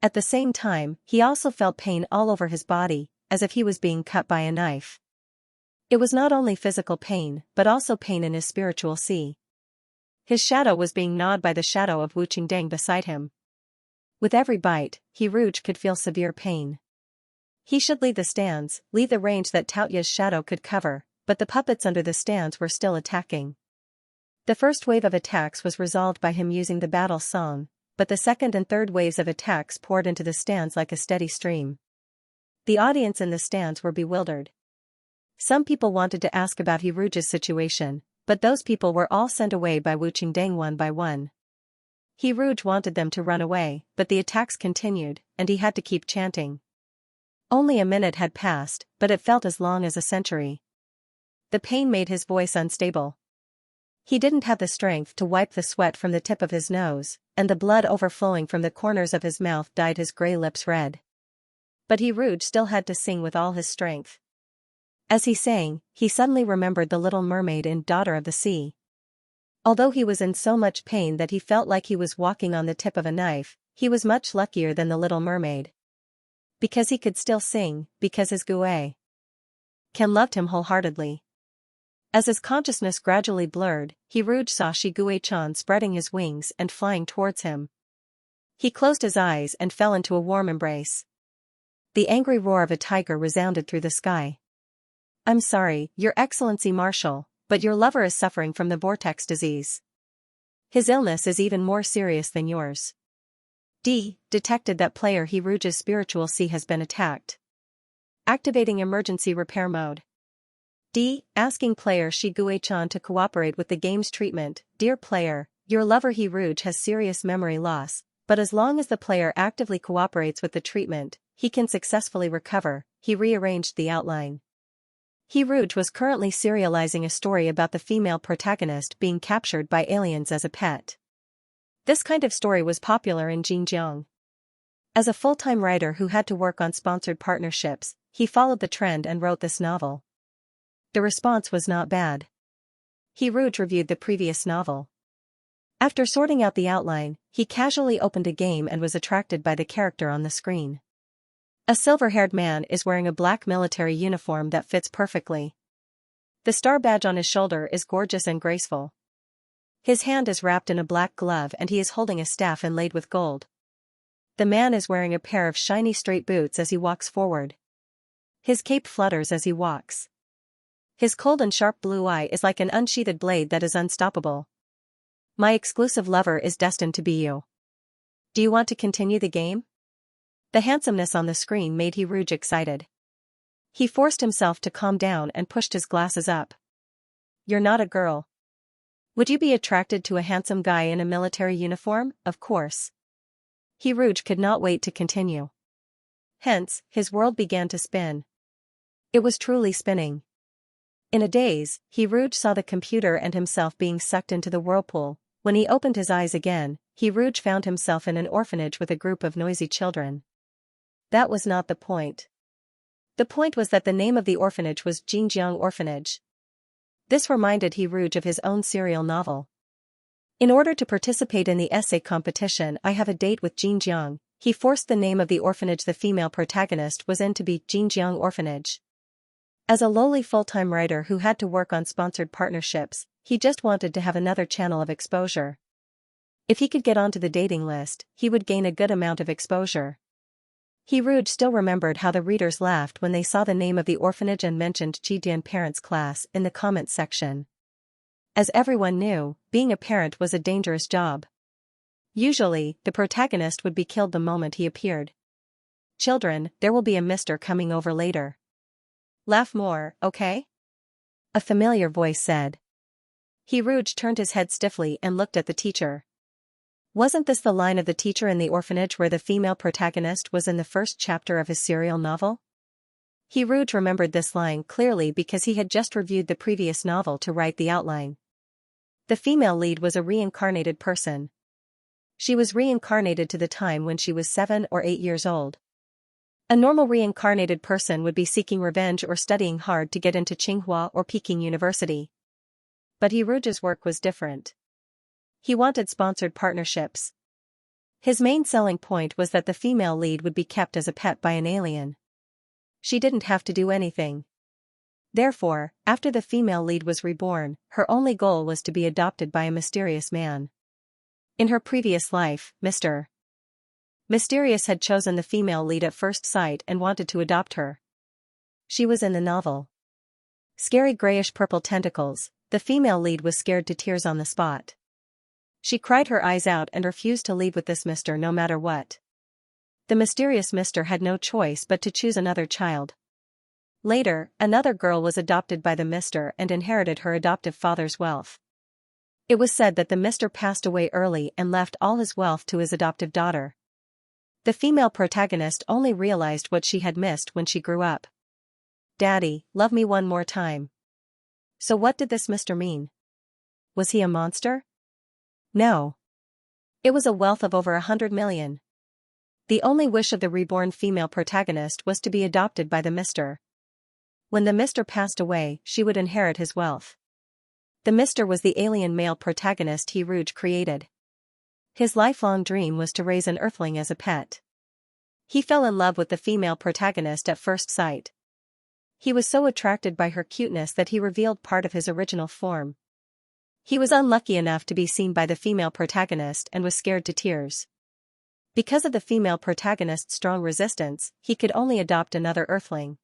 At the same time, he also felt pain all over his body, as if he was being cut by a knife. It was not only physical pain, but also pain in his spiritual sea. His shadow was being gnawed by the shadow of Wu Qingdang beside him. With every bite, He Rouge could feel severe pain. He should leave the stands, leave the range that Taoya's shadow could cover, but the puppets under the stands were still attacking. The first wave of attacks was resolved by him using the battle song, but the second and third waves of attacks poured into the stands like a steady stream. The audience in the stands were bewildered. Some people wanted to ask about He Rouge's situation, but those people were all sent away by Wu Qingdang one by one. He Rouge wanted them to run away, but the attacks continued, and he had to keep chanting. Only a minute had passed, but it felt as long as a century. The pain made his voice unstable. He didn't have the strength to wipe the sweat from the tip of his nose, and the blood overflowing from the corners of his mouth dyed his gray lips red. But He Rouge still had to sing with all his strength. As he sang, he suddenly remembered the little mermaid in Daughter of the Sea. Although he was in so much pain that he felt like he was walking on the tip of a knife, he was much luckier than the little mermaid. Because he could still sing, because his Gue Ken loved him wholeheartedly. As his consciousness gradually blurred, He Rouge saw Shi Gui-chan spreading his wings and flying towards him. He closed his eyes and fell into a warm embrace. The angry roar of a tiger resounded through the sky. "I'm sorry, Your Excellency Marshal, but your lover is suffering from the vortex disease. His illness is even more serious than yours. Detected that player He Rouge's spiritual sea has been attacked. Activating emergency repair mode. Asking player Shi Gui-chan to cooperate with the game's treatment. Dear player, your lover He Rouge has serious memory loss, but as long as the player actively cooperates with the treatment, he can successfully recover." He rearranged the outline. He Rouge was currently serializing a story about the female protagonist being captured by aliens as a pet. This kind of story was popular in Xinjiang. As a full-time writer who had to work on sponsored partnerships, he followed the trend and wrote this novel. The response was not bad. He Rouge reviewed the previous novel. After sorting out the outline, he casually opened a game and was attracted by the character on the screen. A silver-haired man is wearing a black military uniform that fits perfectly. The star badge on his shoulder is gorgeous and graceful. His hand is wrapped in a black glove and he is holding a staff inlaid with gold. The man is wearing a pair of shiny straight boots as he walks forward. His cape flutters as he walks. His cold and sharp blue eye is like an unsheathed blade that is unstoppable. My exclusive lover is destined to be you. Do you want to continue the game? The handsomeness on the screen made He Rouge excited. He forced himself to calm down and pushed his glasses up. You're not a girl. Would you be attracted to a handsome guy in a military uniform? Of course. He Rouge could not wait to continue. Hence, his world began to spin. It was truly spinning. In a daze, He Rouge saw the computer and himself being sucked into the whirlpool. When he opened his eyes again, He Rouge found himself in an orphanage with a group of noisy children. That was not the point. The point was that the name of the orphanage was Xinjiang Orphanage. This reminded He Rouge of his own serial novel. In order to participate in the essay competition I Have a Date with Xinjiang, he forced the name of the orphanage the female protagonist was in to be Xinjiang Orphanage. As a lowly full-time writer who had to work on sponsored partnerships, he just wanted to have another channel of exposure. If he could get onto the dating list, he would gain a good amount of exposure. He Rouge still remembered how the readers laughed when they saw the name of the orphanage and mentioned Jidian parents' class in the comments section. As everyone knew, being a parent was a dangerous job. Usually, the protagonist would be killed the moment he appeared. Children, there will be a mister coming over later. Laugh more, okay? A familiar voice said. He Rouge turned his head stiffly and looked at the teacher. Wasn't this the line of the teacher in the orphanage where the female protagonist was in the first chapter of his serial novel? He Rouge remembered this line clearly because he had just reviewed the previous novel to write the outline. The female lead was a reincarnated person. She was reincarnated to the time when she was 7 or 8 years old. A normal reincarnated person would be seeking revenge or studying hard to get into Tsinghua or Peking University. But He Rouge's work was different. He wanted sponsored partnerships. His main selling point was that the female lead would be kept as a pet by an alien. She didn't have to do anything. Therefore, after the female lead was reborn, her only goal was to be adopted by a mysterious man. In her previous life, Mr. Mysterious had chosen the female lead at first sight and wanted to adopt her. She was in the novel. Scary grayish-purple tentacles, the female lead was scared to tears on the spot. She cried her eyes out and refused to leave with this Mr. no matter what. The mysterious Mr. had no choice but to choose another child. Later, another girl was adopted by the Mr. and inherited her adoptive father's wealth. It was said that the Mr. passed away early and left all his wealth to his adoptive daughter. The female protagonist only realized what she had missed when she grew up. Daddy, love me one more time. So what did this Mr. mean? Was he a monster? No. It was a wealth of over 100 million. The only wish of the reborn female protagonist was to be adopted by the Mr. When the Mr. passed away, she would inherit his wealth. The Mr. was the alien male protagonist he Rouge created. His lifelong dream was to raise an earthling as a pet. He fell in love with the female protagonist at first sight. He was so attracted by her cuteness that he revealed part of his original form. He was unlucky enough to be seen by the female protagonist and was scared to tears. Because of the female protagonist's strong resistance, he could only adopt another earthling.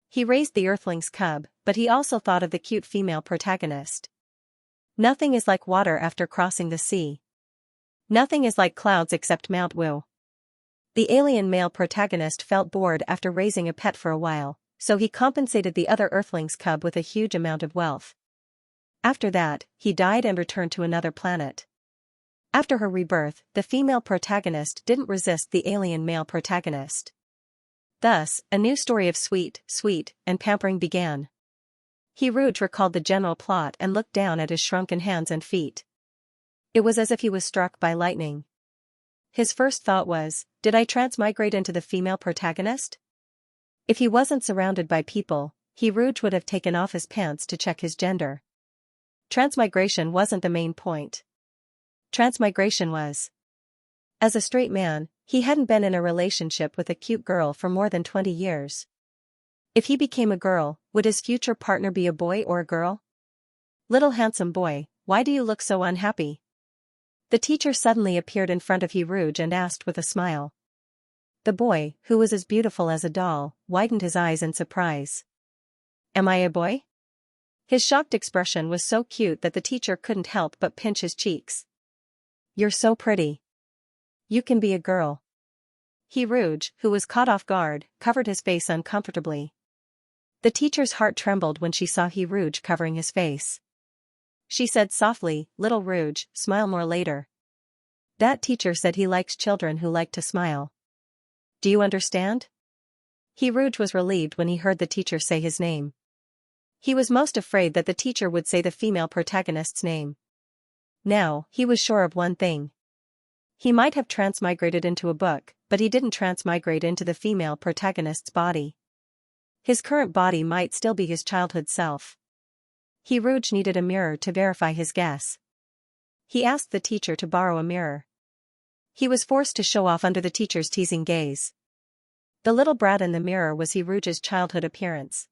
He raised the earthling's cub, but he also thought of the cute female protagonist. Nothing is like water after crossing the sea. Nothing is like clouds except Mount Wu. The alien male protagonist felt bored after raising a pet for a while, so he compensated the other earthling's cub with a huge amount of wealth. After that, he died and returned to another planet. After her rebirth, the female protagonist didn't resist the alien male protagonist. Thus, a new story of sweet, and pampering began. He Rouge recalled the general plot and looked down at his shrunken hands and feet. It was as if he was struck by lightning. His first thought was, did I transmigrate into the female protagonist? If he wasn't surrounded by people, he Rouge would have taken off his pants to check his gender. Transmigration wasn't the main point. Transmigration was. As a straight man, he hadn't been in a relationship with a cute girl for more than 20 years. If he became a girl, would his future partner be a boy or a girl? Little handsome boy, why do you look so unhappy? The teacher suddenly appeared in front of he Rouge and asked with a smile. The boy, who was as beautiful as a doll, widened his eyes in surprise. Am I a boy? His shocked expression was so cute that the teacher couldn't help but pinch his cheeks. You're so pretty. You can be a girl. He Rouge, who was caught off guard, covered his face uncomfortably. The teacher's heart trembled when she saw he Rouge covering his face. She said softly, Little Rouge, smile more later. That teacher said he likes children who like to smile. Do you understand? He Rouge was relieved when he heard the teacher say his name. He was most afraid that the teacher would say the female protagonist's name. Now, he was sure of one thing. He might have transmigrated into a book, but he didn't transmigrate into the female protagonist's body. His current body might still be his childhood self. He Rouge needed a mirror to verify his guess. He asked the teacher to borrow a mirror. He was forced to show off under the teacher's teasing gaze. The little brat in the mirror was he Rouge's childhood appearance.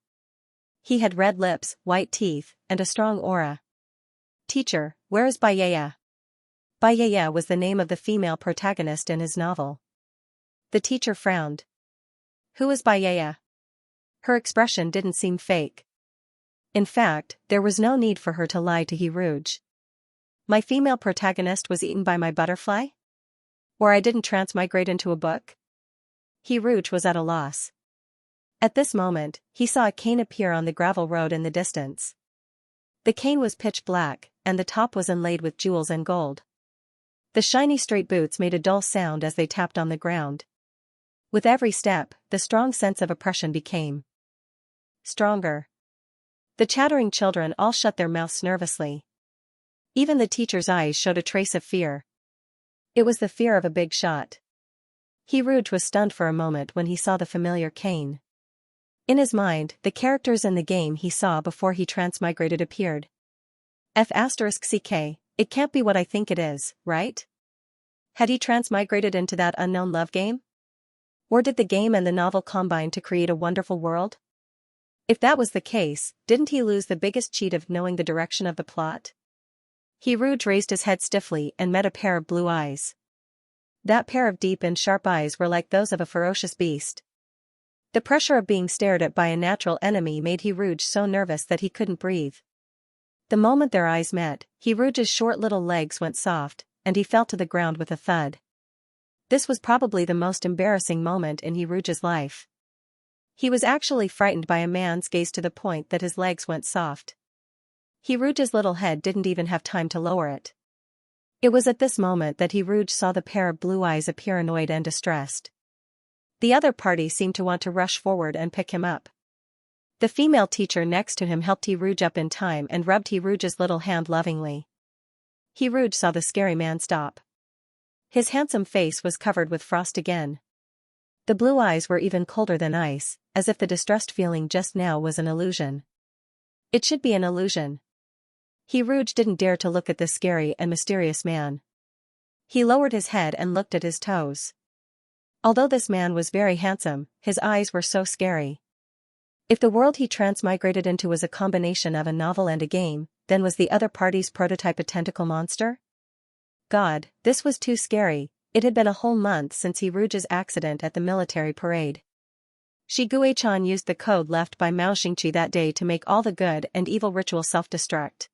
He had red lips, white teeth, and a strong aura. Teacher, where is Bayaya? Bayaya was the name of the female protagonist in his novel. The teacher frowned. Who is Bayaya? Her expression didn't seem fake. In fact, there was no need for her to lie to he Rouge. My female protagonist was eaten by my butterfly? Or I didn't transmigrate into a book? He Rouge was at a loss. At this moment, he saw a cane appear on the gravel road in the distance. The cane was pitch black, and the top was inlaid with jewels and gold. The shiny straight boots made a dull sound as they tapped on the ground. With every step, the strong sense of oppression became stronger. The chattering children all shut their mouths nervously. Even the teacher's eyes showed a trace of fear. It was the fear of a big shot. He Rouge was stunned for a moment when he saw the familiar cane. In his mind, the characters in the game he saw before he transmigrated appeared. F***ck, it can't be what I think it is, right? Had he transmigrated into that unknown love game? Or did the game and the novel combine to create a wonderful world? If that was the case, didn't he lose the biggest cheat of knowing the direction of the plot? Rouge raised his head stiffly and met a pair of blue eyes. That pair of deep and sharp eyes were like those of a ferocious beast. The pressure of being stared at by a natural enemy made Rouge so nervous that he couldn't breathe. The moment their eyes met, Rouge's short little legs went soft, and he fell to the ground with a thud. This was probably the most embarrassing moment in Rouge's life. He was actually frightened by a man's gaze to the point that his legs went soft. Rouge's little head didn't even have time to lower it. It was at this moment that Rouge saw the pair of blue eyes appear annoyed and distressed. The other party seemed to want to rush forward and pick him up. The female teacher next to him helped Rouge up in time and rubbed Rouge's little hand lovingly. Rouge saw the scary man stop. His handsome face was covered with frost again. The blue eyes were even colder than ice, as if the distressed feeling just now was an illusion. It should be an illusion. Rouge didn't dare to look at this scary and mysterious man. He lowered his head and looked at his toes. Although this man was very handsome, his eyes were so scary. If the world he transmigrated into was a combination of a novel and a game, then was the other party's prototype a tentacle monster? God, this was too scary. It had been a whole month since Rouge's accident at the military parade. Shiguei-chan used the code left by Mao Xingqi that day to make all the good and evil ritual self-destruct.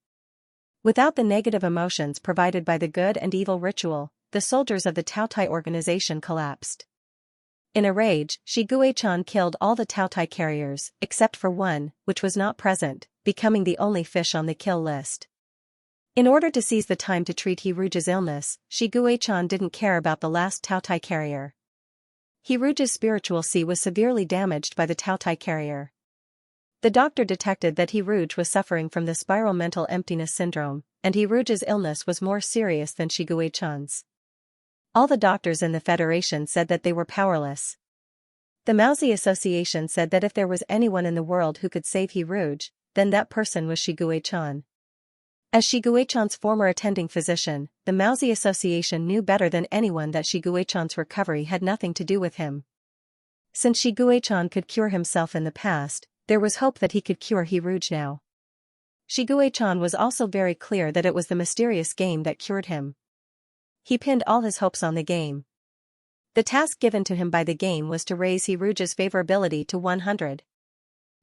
Without the negative emotions provided by the good and evil ritual, the soldiers of the Taotai organization collapsed. In a rage, Shiguei-chan killed all the Taotai carriers, except for one, which was not present, becoming the only fish on the kill list. In order to seize the time to treat Rouge's illness, Shiguei-chan didn't care about the last Taotai carrier. Rouge's spiritual sea was severely damaged by the Taotai carrier. The doctor detected that Rouge was suffering from the spiral mental emptiness syndrome, and Rouge's illness was more serious than Shiguei-chan's. All the doctors in the Federation said that they were powerless. The Maozi Association said that if there was anyone in the world who could save Rouge, then that person was Shiguei-chan. As Shiguei-chan's former attending physician, the Maozi Association knew better than anyone that Shiguei-chan's recovery had nothing to do with him. Since Shiguei-chan could cure himself in the past, there was hope that he could cure Rouge now. Shiguei-chan was also very clear that it was the mysterious game that cured him. He pinned all his hopes on the game. The task given to him by the game was to raise Rouge's favorability to 100.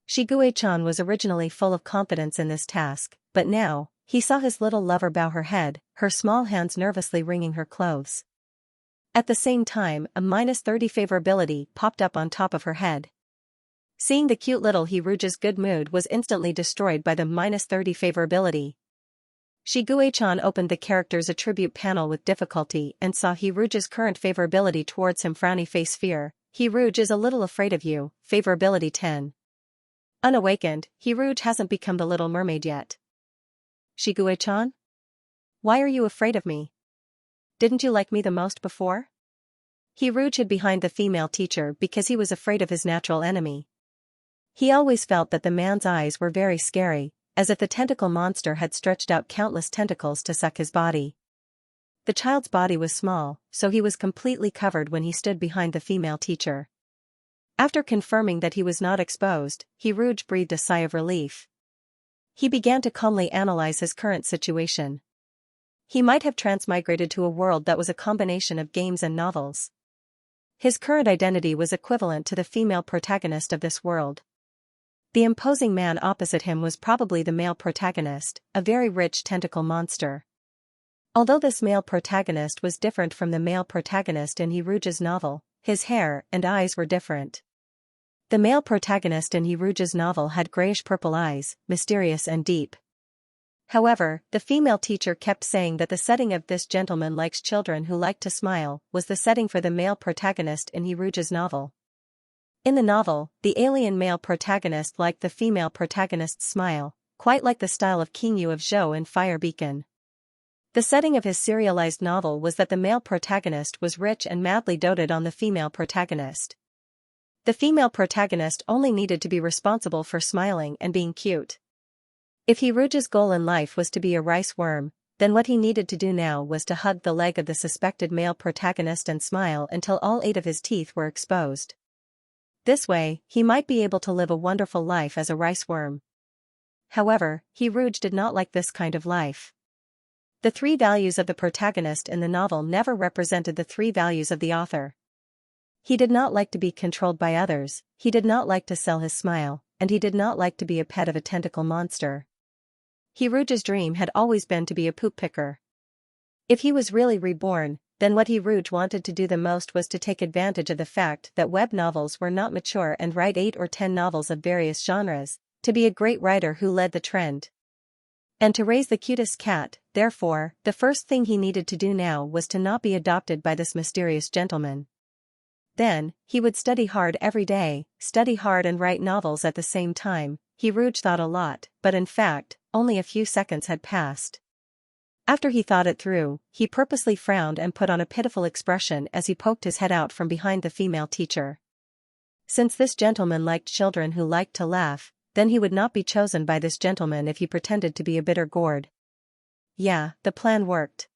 Shiguei-chan was originally full of confidence in this task, but now, he saw his little lover bow her head, her small hands nervously wringing her clothes. At the same time, a -30 favorability popped up on top of her head. Seeing the cute little Rouge's good mood was instantly destroyed by the -30 favorability. Shiguei-chan opened the character's attribute panel with difficulty and saw Rouge's current favorability towards him frowny face fear. Rouge is a little afraid of you, favorability 10. Unawakened, Rouge hasn't become the Little Mermaid yet. Shiguei-chan? Why are you afraid of me? Didn't you like me the most before? Rouge hid behind the female teacher because he was afraid of his natural enemy. He always felt that the man's eyes were very scary, as if the tentacle monster had stretched out countless tentacles to suck his body. The child's body was small, so he was completely covered when he stood behind the female teacher. After confirming that he was not exposed, Rouge breathed a sigh of relief. He began to calmly analyze his current situation. He might have transmigrated to a world that was a combination of games and novels. His current identity was equivalent to the female protagonist of this world. The imposing man opposite him was probably the male protagonist, a very rich tentacle monster. Although this male protagonist was different from the male protagonist in Rouge's novel, his hair and eyes were different. The male protagonist in Rouge's novel had grayish-purple eyes, mysterious and deep. However, the female teacher kept saying that the setting of "this gentleman likes children who like to smile" was the setting for the male protagonist in Rouge's novel. In the novel, the alien male protagonist liked the female protagonist's smile, quite like the style of King Yu of Zhou in Fire Beacon. The setting of his serialized novel was that the male protagonist was rich and madly doted on the female protagonist. The female protagonist only needed to be responsible for smiling and being cute. If Rouge's goal in life was to be a rice worm, then what he needed to do now was to hug the leg of the suspected male protagonist and smile until all 8 of his teeth were exposed. This way, he might be able to live a wonderful life as a rice worm. However, Rouge did not like this kind of life. The 3 values of the protagonist in the novel never represented the 3 values of the author. He did not like to be controlled by others, he did not like to sell his smile, and he did not like to be a pet of a tentacle monster. Rouge's dream had always been to be a poop picker. If he was really reborn, then what Rouge wanted to do the most was to take advantage of the fact that web novels were not mature and write 8 or 10 novels of various genres, to be a great writer who led the trend. And to raise the cutest cat, therefore, the first thing he needed to do now was to not be adopted by this mysterious gentleman. Then, he would study hard every day, study hard and write novels at the same time. Rouge thought a lot, but in fact, only a few seconds had passed. After he thought it through, he purposely frowned and put on a pitiful expression as he poked his head out from behind the female teacher. Since this gentleman liked children who liked to laugh, then he would not be chosen by this gentleman if he pretended to be a bitter gourd. Yeah, the plan worked.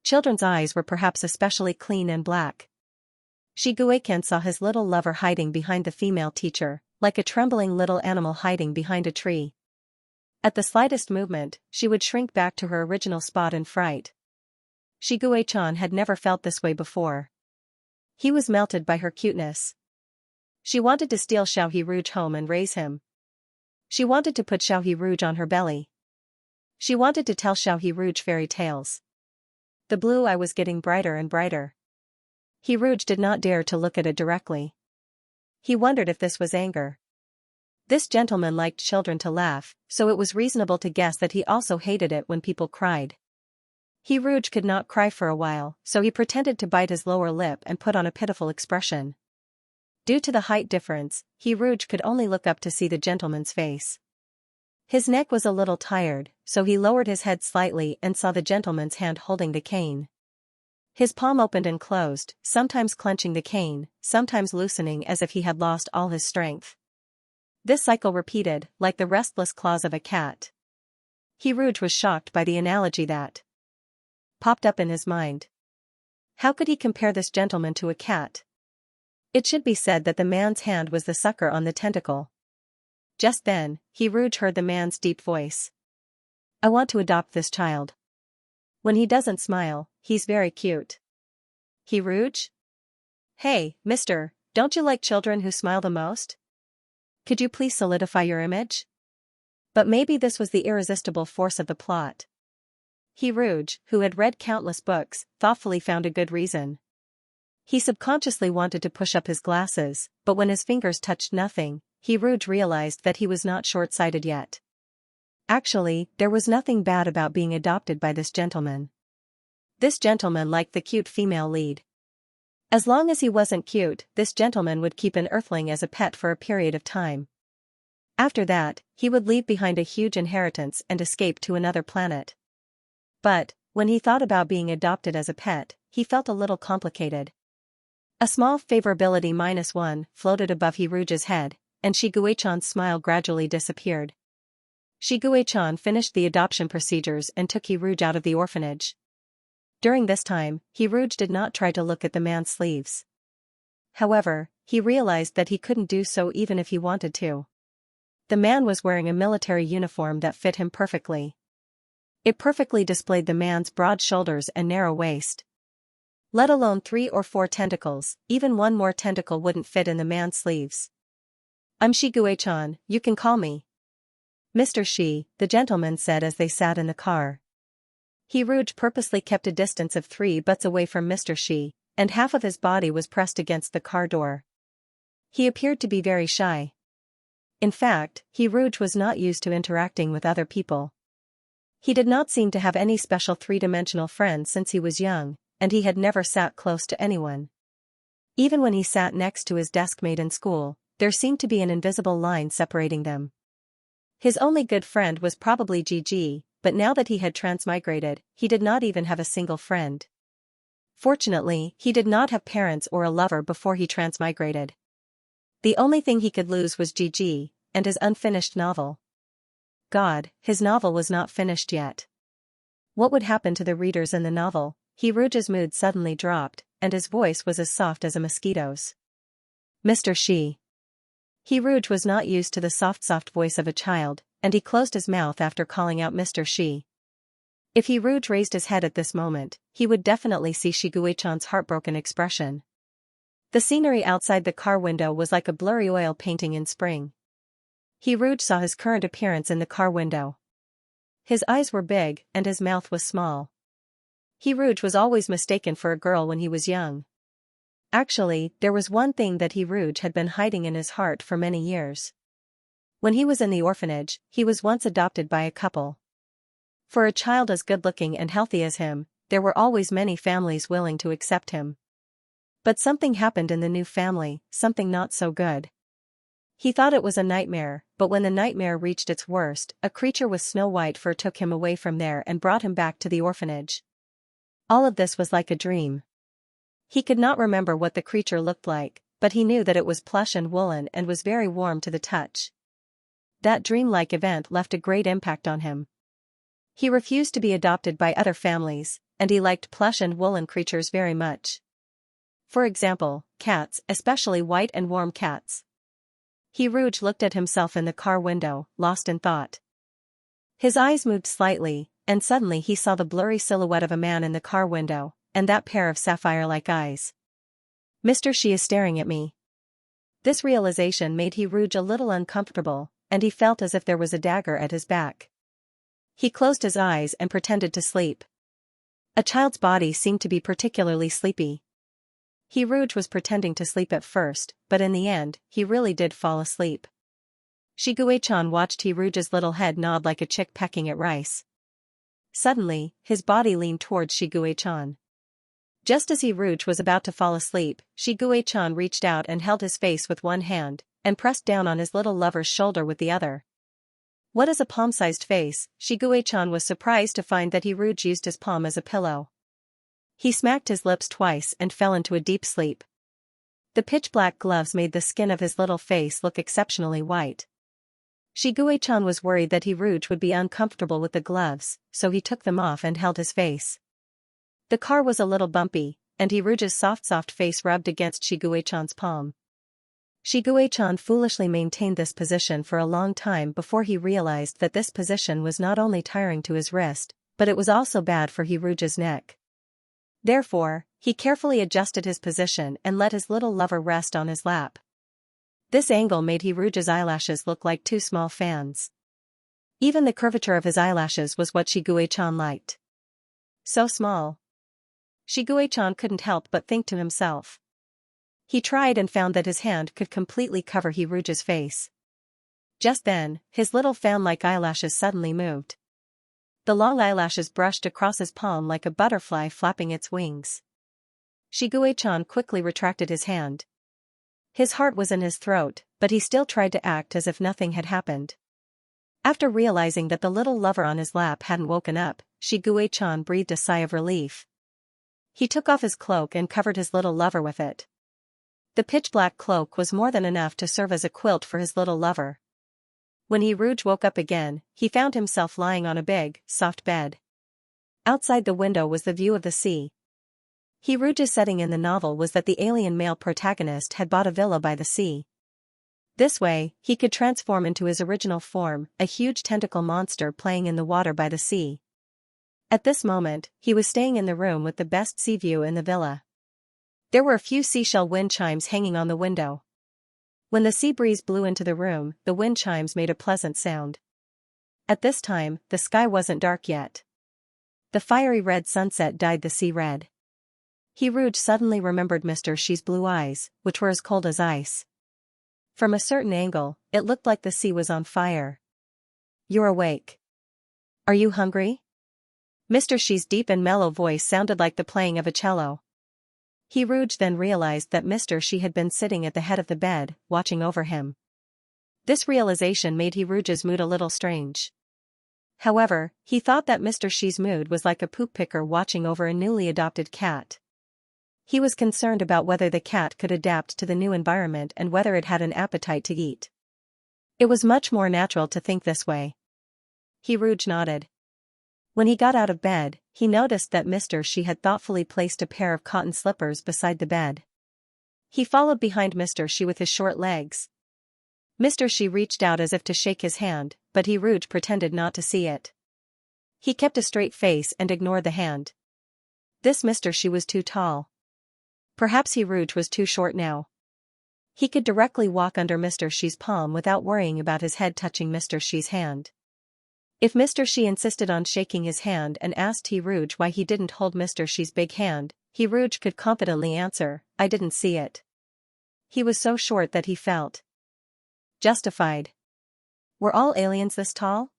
Children's eyes were perhaps especially clean and black. Xianxia saw his little lover hiding behind the female teacher, like a trembling little animal hiding behind a tree. At the slightest movement, she would shrink back to her original spot in fright. Xianxia had never felt this way before. He was melted by her cuteness. She wanted to steal Xiao Rouge home and raise him. She wanted to put Xiao Rouge on her belly. She wanted to tell Xiao Rouge fairy tales. The blue eye was getting brighter and brighter. Rouge did not dare to look at it directly. He wondered if this was anger. This gentleman liked children to laugh, so it was reasonable to guess that he also hated it when people cried. Rouge could not cry for a while, so he pretended to bite his lower lip and put on a pitiful expression. Due to the height difference, Rouge could only look up to see the gentleman's face. His neck was a little tired, so he lowered his head slightly and saw the gentleman's hand holding the cane. His palm opened and closed, sometimes clenching the cane, sometimes loosening as if he had lost all his strength. This cycle repeated, like the restless claws of a cat. Rouge was shocked by the analogy that popped up in his mind. How could he compare this gentleman to a cat? It should be said that the man's hand was the sucker on the tentacle. Just then, Rouge heard the man's deep voice. I want to adopt this child. When he doesn't smile, he's very cute. Rouge? Hey, mister, don't you like children who smile the most? Could you please solidify your image? But maybe this was the irresistible force of the plot. Rouge, who had read countless books, thoughtfully found a good reason. He subconsciously wanted to push up his glasses, but when his fingers touched nothing, Rouge realized that he was not short-sighted yet. Actually, there was nothing bad about being adopted by this gentleman. This gentleman liked the cute female lead. As long as he wasn't cute, this gentleman would keep an earthling as a pet for a period of time. After that, he would leave behind a huge inheritance and escape to another planet. But, when he thought about being adopted as a pet, he felt a little complicated. A small favorability -1 floated above Rouge's head, and Xianxia's smile gradually disappeared. Xianxia finished the adoption procedures and took Rouge out of the orphanage. During this time, Rouge did not try to look at the man's sleeves. However, he realized that he couldn't do so even if he wanted to. The man was wearing a military uniform that fit him perfectly. It perfectly displayed the man's broad shoulders and narrow waist. Let alone 3 or 4 tentacles, even one more tentacle wouldn't fit in the man's sleeves. I'm Xianxia, you can call me Mr. Xi, the gentleman said as they sat in the car. Rouge purposely kept a distance of 3 butts away from Mr. Xi, and half of his body was pressed against the car door. He appeared to be very shy. In fact, Rouge was not used to interacting with other people. He did not seem to have any special 3-dimensional friends since he was young, and he had never sat close to anyone. Even when he sat next to his deskmate in school, there seemed to be an invisible line separating them. His only good friend was probably Gigi, but now that he had transmigrated, he did not even have a single friend. Fortunately, he did not have parents or a lover before he transmigrated. The only thing he could lose was Gigi, and his unfinished novel. God, his novel was not finished yet. What would happen to the readers in the novel? Rouge's mood suddenly dropped, and his voice was as soft as a mosquito's. Mr. Shi. Rouge was not used to the soft voice of a child, and he closed his mouth after calling out Mr. Shi. If Rouge raised his head at this moment, he would definitely see Shiguei-chan's heartbroken expression. The scenery outside the car window was like a blurry oil painting in spring. Rouge saw his current appearance in the car window. His eyes were big, and his mouth was small. Rouge was always mistaken for a girl when he was young. Actually, there was one thing that Rouge had been hiding in his heart for many years. When he was in the orphanage, he was once adopted by a couple. For a child as good-looking and healthy as him, there were always many families willing to accept him. But something happened in the new family, something not so good. He thought it was a nightmare, but when the nightmare reached its worst, a creature with snow-white fur took him away from there and brought him back to the orphanage. All of this was like a dream. He could not remember what the creature looked like, but he knew that it was plush and woolen and was very warm to the touch. That dreamlike event left a great impact on him. He refused to be adopted by other families, and he liked plush and woolen creatures very much. For example, cats, especially white and warm cats. Rouge looked at himself in the car window, lost in thought. His eyes moved slightly, and suddenly he saw the blurry silhouette of a man in the car window, and that pair of sapphire-like eyes. Mr. Shi is staring at me. This realization made Rouge a little uncomfortable, and he felt as if there was a dagger at his back. He closed his eyes and pretended to sleep. A child's body seemed to be particularly sleepy. Rouge was pretending to sleep at first, but in the end, he really did fall asleep. Shiguei-chan watched Rouge's little head nod like a chick pecking at rice. Suddenly, his body leaned towards Shiguei-chan. Just as Rouge was about to fall asleep, Shiguei-chan reached out and held his face with one hand, and pressed down on his little lover's shoulder with the other. What is a palm-sized face? Shiguei-chan was surprised to find that Rouge used his palm as a pillow. He smacked his lips twice and fell into a deep sleep. The pitch-black gloves made the skin of his little face look exceptionally white. Shiguei-chan was worried that Rouge would be uncomfortable with the gloves, so he took them off and held his face. The car was a little bumpy, and Rouge's soft face rubbed against Shiguei-chan's palm. Shiguei-chan foolishly maintained this position for a long time before he realized that this position was not only tiring to his wrist, but it was also bad for Rouge's neck. Therefore, he carefully adjusted his position and let his little lover rest on his lap. This angle made Rouge's eyelashes look like two small fans. Even the curvature of his eyelashes was what Shiguei-chan liked. So small. Shiguei-chan couldn't help but think to himself. He tried and found that his hand could completely cover Rouge's face. Just then, his little fan-like eyelashes suddenly moved. The long eyelashes brushed across his palm like a butterfly flapping its wings. Shiguei-chan quickly retracted his hand. His heart was in his throat, but he still tried to act as if nothing had happened. After realizing that the little lover on his lap hadn't woken up, Shiguei-chan breathed a sigh of relief. He took off his cloak and covered his little lover with it. The pitch-black cloak was more than enough to serve as a quilt for his little lover. When Rouge woke up again, he found himself lying on a big, soft bed. Outside the window was the view of the sea. Rouge's setting in the novel was that the alien male protagonist had bought a villa by the sea. This way, he could transform into his original form, a huge tentacle monster playing in the water by the sea. At this moment, he was staying in the room with the best sea view in the villa. There were a few seashell wind chimes hanging on the window. When the sea breeze blew into the room, the wind chimes made a pleasant sound. At this time, the sky wasn't dark yet. The fiery red sunset dyed the sea red. Rouge suddenly remembered Mr. Shi's blue eyes, which were as cold as ice. From a certain angle, it looked like the sea was on fire. "You're awake. Are you hungry?" Mr. Shi's deep and mellow voice sounded like the playing of a cello. Rouge then realized that Mr. Shi had been sitting at the head of the bed, watching over him. This realization made Rouge's mood a little strange. However, he thought that Mr. Shi's mood was like a poop picker watching over a newly adopted cat. He was concerned about whether the cat could adapt to the new environment and whether it had an appetite to eat. It was much more natural to think this way. Rouge nodded. When he got out of bed, he noticed that Mr. Xi had thoughtfully placed a pair of cotton slippers beside the bed. He followed behind Mr. Xi with his short legs. Mr. Xi reached out as if to shake his hand, but He Rouge pretended not to see it. He kept a straight face and ignored the hand. This Mr. Xi was too tall. Perhaps He Rouge was too short now. He could directly walk under Mr. Xi's palm without worrying about his head touching Mr. Xi's hand. If Mr. Xi insisted on shaking his hand and asked He Rouge why he didn't hold Mr. Xi's big hand, He Rouge could confidently answer, "I didn't see it." He was so short that he felt justified. Were all aliens this tall?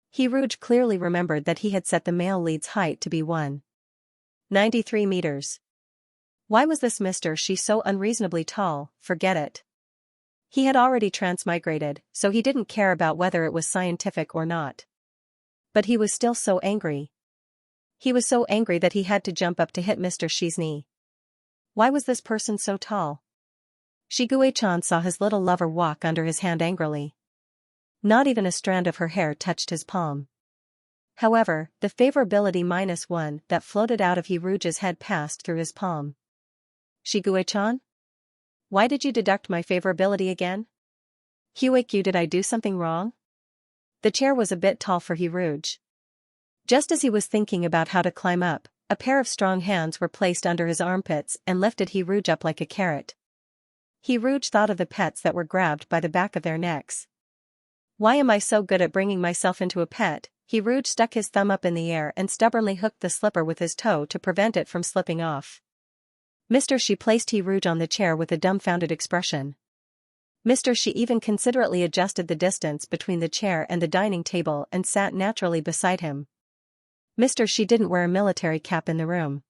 He Rouge clearly remembered that he had set the male lead's height to be 193 meters. Why was this Mr. Xi so unreasonably tall? Forget it. He had already transmigrated, so he didn't care about whether it was scientific or not. But he was still so angry. He was so angry that he had to jump up to hit Mr. Xi's knee. Why was this person so tall? Shi Guichan saw his little lover walk under his hand angrily. Not even a strand of her hair touched his palm. However, the favorability -1 that floated out of He Rouge's head passed through his palm. Shi Guichan? Why did you deduct my favorability again? Huiq, did I do something wrong? The chair was a bit tall for He Rouge. Just as he was thinking about how to climb up, a pair of strong hands were placed under his armpits and lifted He Rouge up like a carrot. He Rouge thought of the pets that were grabbed by the back of their necks. Why am I so good at bringing myself into a pet? He Rouge stuck his thumb up in the air and stubbornly hooked the slipper with his toe to prevent it from slipping off. Mr. Xi placed He Rouge on the chair with a dumbfounded expression. Mr. Xi even considerately adjusted the distance between the chair and the dining table and sat naturally beside him. Mr. Xi didn't wear a military cap in the room.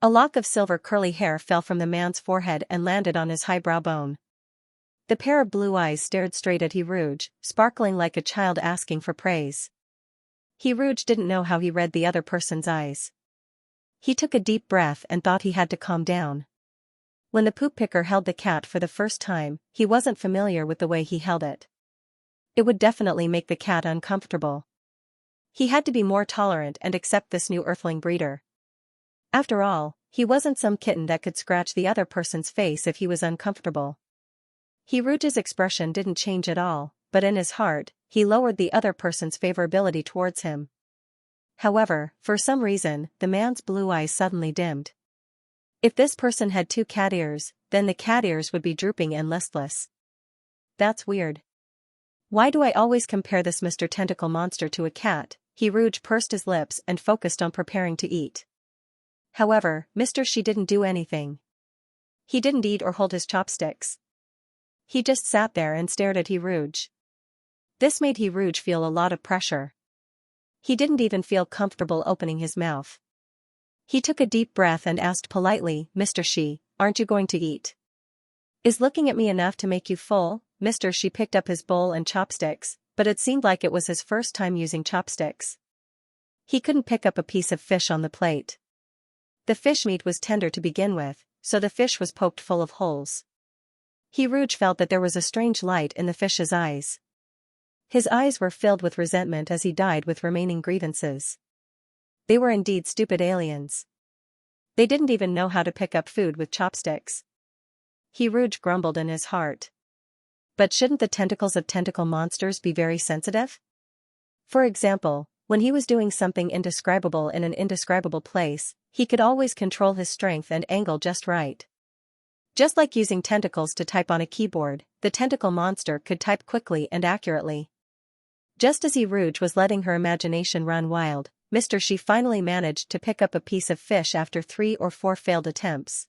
A lock of silver curly hair fell from the man's forehead and landed on his highbrow bone. The pair of blue eyes stared straight at He Rouge, sparkling like a child asking for praise. He Rouge didn't know how he read the other person's eyes. He took a deep breath and thought he had to calm down. When the poop picker held the cat for the first time, he wasn't familiar with the way he held it. It would definitely make the cat uncomfortable. He had to be more tolerant and accept this new earthling breeder. After all, he wasn't some kitten that could scratch the other person's face if he was uncomfortable. He Rouge's expression didn't change at all, but in his heart, he lowered the other person's favorability towards him. However, for some reason, the man's blue eyes suddenly dimmed. If this person had 2 cat ears, then the cat ears would be drooping and listless. That's weird. Why do I always compare this Mr. Tentacle monster to a cat? He Rouge pursed his lips and focused on preparing to eat. However, Mr. Xi didn't do anything. He didn't eat or hold his chopsticks. He just sat there and stared at He Rouge. This made He Rouge feel a lot of pressure. He didn't even feel comfortable opening his mouth. He took a deep breath and asked politely, "Mr. Xi, aren't you going to eat? Is looking at me enough to make you full?" Mr. Xi picked up his bowl and chopsticks, but it seemed like it was his first time using chopsticks. He couldn't pick up a piece of fish on the plate. The fish meat was tender to begin with, so the fish was poked full of holes. He Rouge felt that there was a strange light in the fish's eyes. His eyes were filled with resentment as he died with remaining grievances. They were indeed stupid aliens. They didn't even know how to pick up food with chopsticks. He Rouge grumbled in his heart. But shouldn't the tentacles of tentacle monsters be very sensitive? For example, when he was doing something indescribable in an indescribable place, he could always control his strength and angle just right. Just like using tentacles to type on a keyboard, the tentacle monster could type quickly and accurately. Just as He Rouge was letting her imagination run wild, Mr. Xi finally managed to pick up a piece of fish after 3 or 4 failed attempts.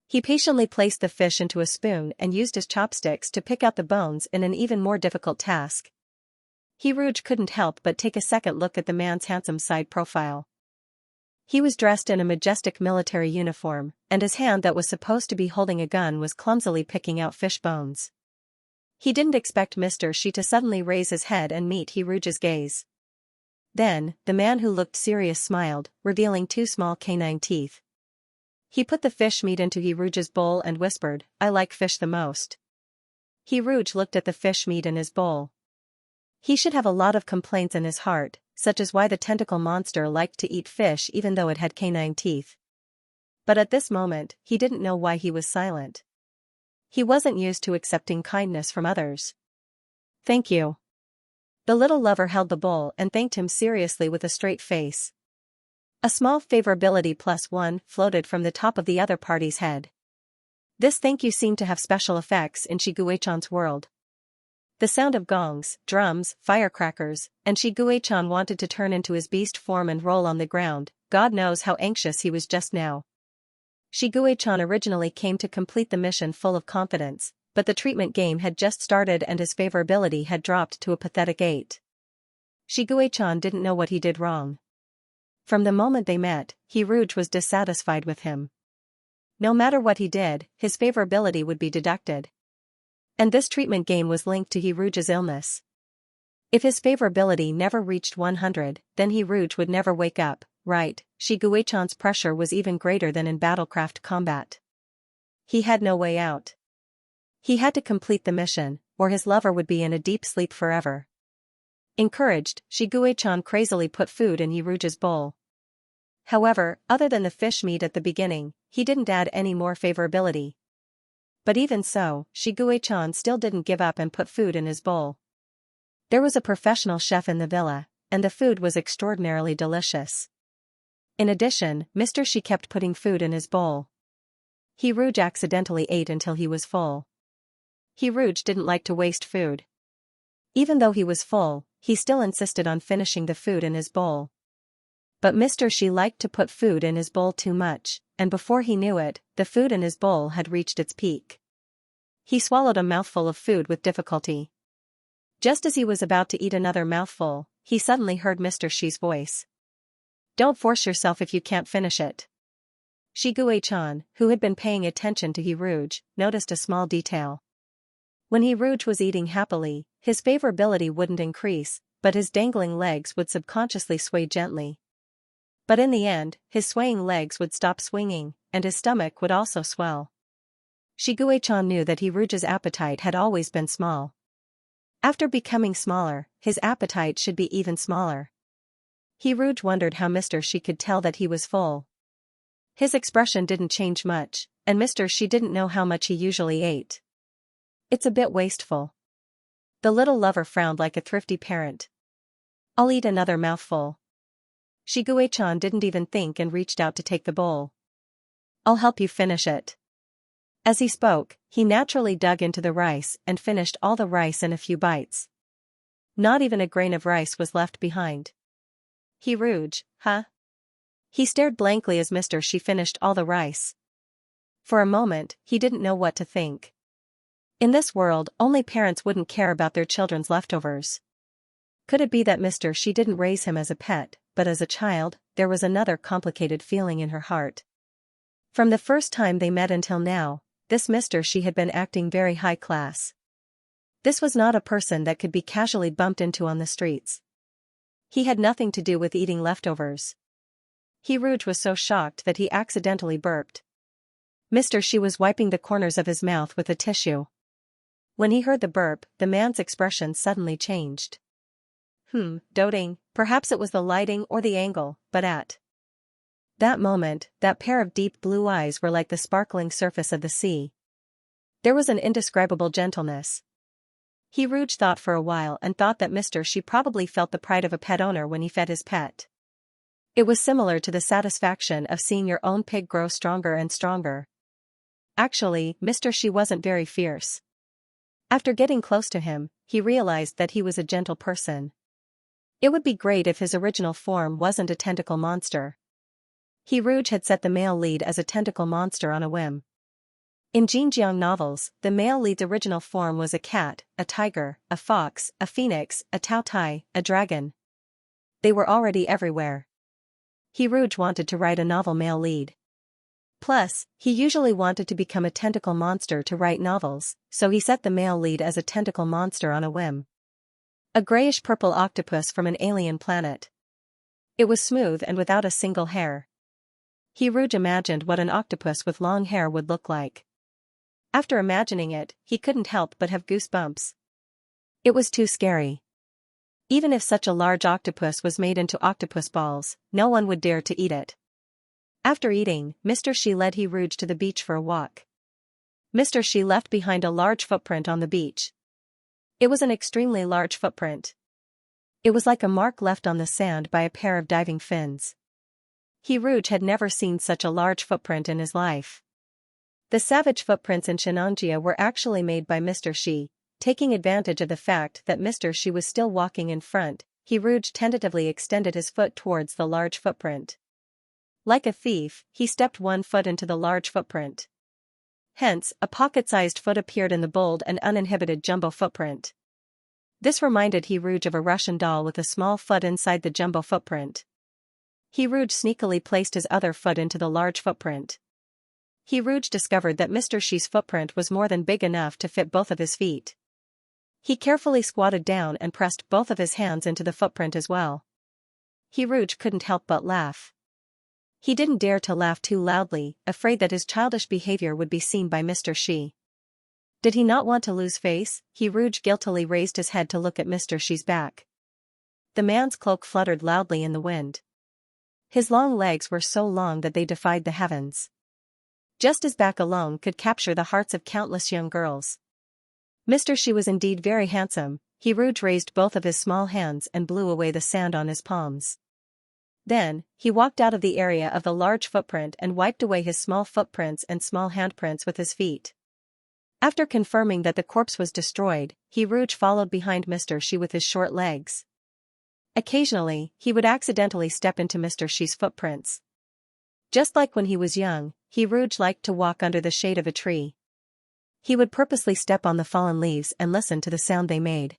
He patiently placed the fish into a spoon and used his chopsticks to pick out the bones in an even more difficult task. He Rouge couldn't help but take a second look at the man's handsome side profile. He was dressed in a majestic military uniform, and his hand that was supposed to be holding a gun was clumsily picking out fish bones. He didn't expect Mr. Xi to suddenly raise his head and meet He Rouge's gaze. Then, the man who looked serious smiled, revealing 2 small canine teeth. He put the fish meat into He Rouge's bowl and whispered, "I like fish the most." He Rouge looked at the fish meat in his bowl. He should have a lot of complaints in his heart, such as why the tentacle monster liked to eat fish even though it had canine teeth. But at this moment, he didn't know why he was silent. He wasn't used to accepting kindness from others. "Thank you." The little lover held the bowl and thanked him seriously with a straight face. A small favorability +1 floated from the top of the other party's head. This thank you seemed to have special effects in Shiguei-chan's world. The sound of gongs, drums, firecrackers, and Shiguei-chan wanted to turn into his beast form and roll on the ground. God knows how anxious he was just now. Shiguei-chan originally came to complete the mission full of confidence, but the treatment game had just started and his favorability had dropped to a pathetic 8. Shiguei-chan didn't know what he did wrong. From the moment they met, Hiruge was dissatisfied with him. No matter what he did, his favorability would be deducted. And this treatment game was linked to Hiruge's illness. If his favorability never reached 100, then Hiruge would never wake up, right? Shiguei-chan's pressure was even greater than in battlecraft combat. He had no way out. He had to complete the mission, or his lover would be in a deep sleep forever. Encouraged, Shiguei-chan crazily put food in Hiruge's bowl. However, other than the fish meat at the beginning, he didn't add any more favorability. But even so, Shiguei-chan still didn't give up and put food in his bowl. There was a professional chef in the villa, and the food was extraordinarily delicious. In addition, Mr. Shi kept putting food in his bowl. Hiruge accidentally ate until he was full. Hiruge didn't like to waste food. Even though he was full, he still insisted on finishing the food in his bowl. But Mr. Shi liked to put food in his bowl too much, and before he knew it, the food in his bowl had reached its peak. He swallowed a mouthful of food with difficulty. Just as he was about to eat another mouthful, he suddenly heard Mr. Shi's voice. "Don't force yourself if you can't finish it." Shiguei-chan, who had been paying attention to Hiruge, noticed a small detail. When Hiruge was eating happily, his favorability wouldn't increase, but his dangling legs would subconsciously sway gently. But in the end, his swaying legs would stop swinging, and his stomach would also swell. Shiguei-chan knew that Hiruge's appetite had always been small. After becoming smaller, his appetite should be even smaller. Hiruge wondered how Mr. Shi could tell that he was full. His expression didn't change much, and Mr. Shi didn't know how much he usually ate. "It's a bit wasteful." The little lover frowned like a thrifty parent. "I'll eat another mouthful." Shiguei-chan didn't even think and reached out to take the bowl. "I'll help you finish it." As he spoke, he naturally dug into the rice and finished all the rice in a few bites. Not even a grain of rice was left behind. "Hiruge, huh?" He stared blankly as Mr. Shi finished all the rice. For a moment, he didn't know what to think. In this world, only parents wouldn't care about their children's leftovers. Could it be that Mr. Shi didn't raise him as a pet, but as a child? There was another complicated feeling in her heart. From the first time they met until now, this Mr. Shi had been acting very high class. This was not a person that could be casually bumped into on the streets. He had nothing to do with eating leftovers. Hiruge was so shocked that he accidentally burped. Mr. Shi was wiping the corners of his mouth with a tissue. When he heard the burp, the man's expression suddenly changed. Doting, perhaps it was the lighting or the angle, but at that moment, that pair of deep blue eyes were like the sparkling surface of the sea. There was an indescribable gentleness. Hiruge thought for a while and thought that Mr. Shi probably felt the pride of a pet owner when he fed his pet. It was similar to the satisfaction of seeing your own pig grow stronger and stronger. Actually, Mr. Shi wasn't very fierce. After getting close to him, he realized that he was a gentle person. It would be great if his original form wasn't a tentacle monster. Hiruge had set the male lead as a tentacle monster on a whim. In Xinjiang novels, the male lead's original form was a cat, a tiger, a fox, a phoenix, a taotai, a dragon. They were already everywhere. Hiruge wanted to write a novel male lead. Plus, he usually wanted to become a tentacle monster to write novels, so he set the male lead as a tentacle monster on a whim. A grayish-purple octopus from an alien planet. It was smooth and without a single hair. Hiruge imagined what an octopus with long hair would look like. After imagining it, he couldn't help but have goosebumps. It was too scary. Even if such a large octopus was made into octopus balls, no one would dare to eat it. After eating, Mr. Xi led He Rouge to the beach for a walk. Mr. Xi left behind a large footprint on the beach. It was an extremely large footprint. It was like a mark left on the sand by a pair of diving fins. He Rouge had never seen such a large footprint in his life. The savage footprints in Xianxia were actually made by Mr. Xi. Taking advantage of the fact that Mr. Xi was still walking in front, He Rouge tentatively extended his foot towards the large footprint. Like a thief, he stepped one foot into the large footprint. Hence, a pocket-sized foot appeared in the bold and uninhibited jumbo footprint. This reminded He Rouge of a Russian doll with a small foot inside the jumbo footprint. He Rouge sneakily placed his other foot into the large footprint. He Rouge discovered that Mr. Xi's footprint was more than big enough to fit both of his feet. He carefully squatted down and pressed both of his hands into the footprint as well. He Rouge couldn't help but laugh. He didn't dare to laugh too loudly, afraid that his childish behavior would be seen by Mr. Xi. Did he not want to lose face? He Rouge guiltily raised his head to look at Mr. Xi's back. The man's cloak fluttered loudly in the wind. His long legs were so long that they defied the heavens. Just his back alone could capture the hearts of countless young girls. Mr. Xi was indeed very handsome. He Rouge raised both of his small hands and blew away the sand on his palms. Then, he walked out of the area of the large footprint and wiped away his small footprints and small handprints with his feet. After confirming that the corpse was destroyed, He Rouge followed behind Mr. Xi with his short legs. Occasionally, he would accidentally step into Mr. Xi's footprints. Just like when he was young, He Rouge liked to walk under the shade of a tree. He would purposely step on the fallen leaves and listen to the sound they made.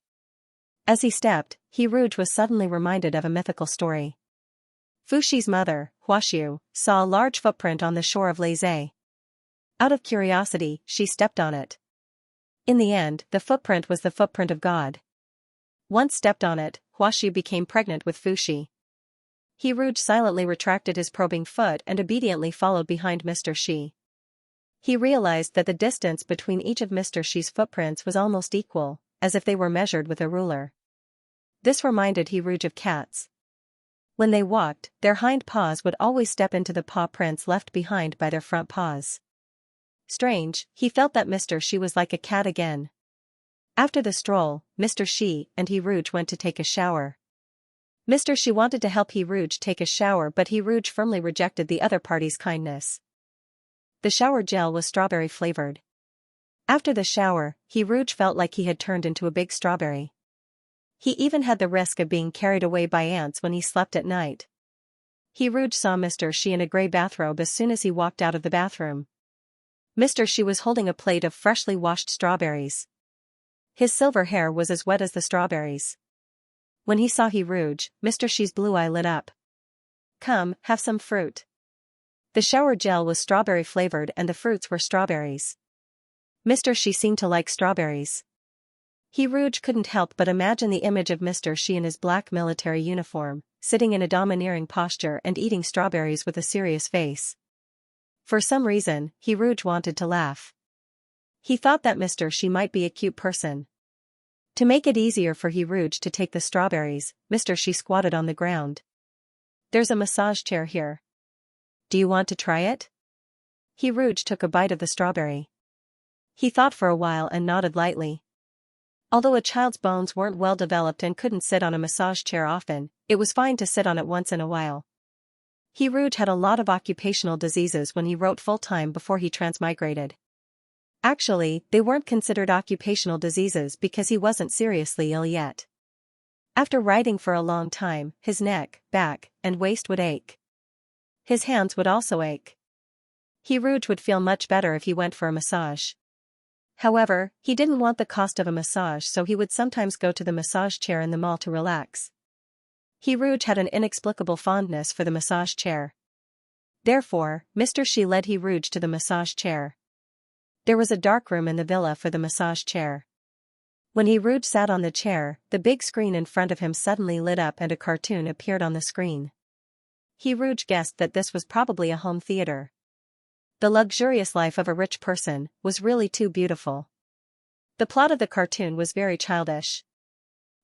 As he stepped, He Rouge was suddenly reminded of a mythical story. Fuxi's mother, Huaxiu, saw a large footprint on the shore of Lezay. Out of curiosity, she stepped on it. In the end, the footprint was the footprint of God. Once stepped on it, Huaxiu became pregnant with Fuxi. He Rouge silently retracted his probing foot and obediently followed behind Mr. Xi. He realized that the distance between each of Mr. Xi's footprints was almost equal, as if they were measured with a ruler. This reminded He Rouge of cats. When they walked, their hind paws would always step into the paw prints left behind by their front paws. Strange, he felt that Mr. Xi was like a cat again. After the stroll, Mr. Xi and He Rouge went to take a shower. Mr. Xi wanted to help He Rouge take a shower, but He Rouge firmly rejected the other party's kindness. The shower gel was strawberry flavored. After the shower, He Rouge felt like he had turned into a big strawberry. He even had the risk of being carried away by ants when he slept at night. He Rouge saw Mr. Xi in a gray bathrobe as soon as he walked out of the bathroom. Mr. Xi was holding a plate of freshly washed strawberries. His silver hair was as wet as the strawberries. When he saw He Rouge, Mr. Xi's blue eye lit up. "Come, have some fruit." The shower gel was strawberry flavored and the fruits were strawberries. Mr. Xi seemed to like strawberries. He Rouge couldn't help but imagine the image of Mr. Xi in his black military uniform, sitting in a domineering posture and eating strawberries with a serious face. For some reason, He Rouge wanted to laugh. He thought that Mr. Xi might be a cute person. To make it easier for He Rouge to take the strawberries, Mr. Xi squatted on the ground. "There's a massage chair here. Do you want to try it?" He Rouge took a bite of the strawberry. He thought for a while and nodded lightly. Although a child's bones weren't well developed and couldn't sit on a massage chair often, it was fine to sit on it once in a while. He Rouge had a lot of occupational diseases when he wrote full-time before he transmigrated. Actually, they weren't considered occupational diseases because he wasn't seriously ill yet. After writing for a long time, his neck, back, and waist would ache. His hands would also ache. He Rouge would feel much better if he went for a massage. However, he didn't want the cost of a massage, so he would sometimes go to the massage chair in the mall to relax. He Rouge had an inexplicable fondness for the massage chair. Therefore, Mr. Xi led He Rouge to the massage chair. There was a dark room in the villa for the massage chair. When He Rouge sat on the chair, the big screen in front of him suddenly lit up and a cartoon appeared on the screen. He Rouge guessed that this was probably a home theater. The luxurious life of a rich person was really too beautiful. The plot of the cartoon was very childish.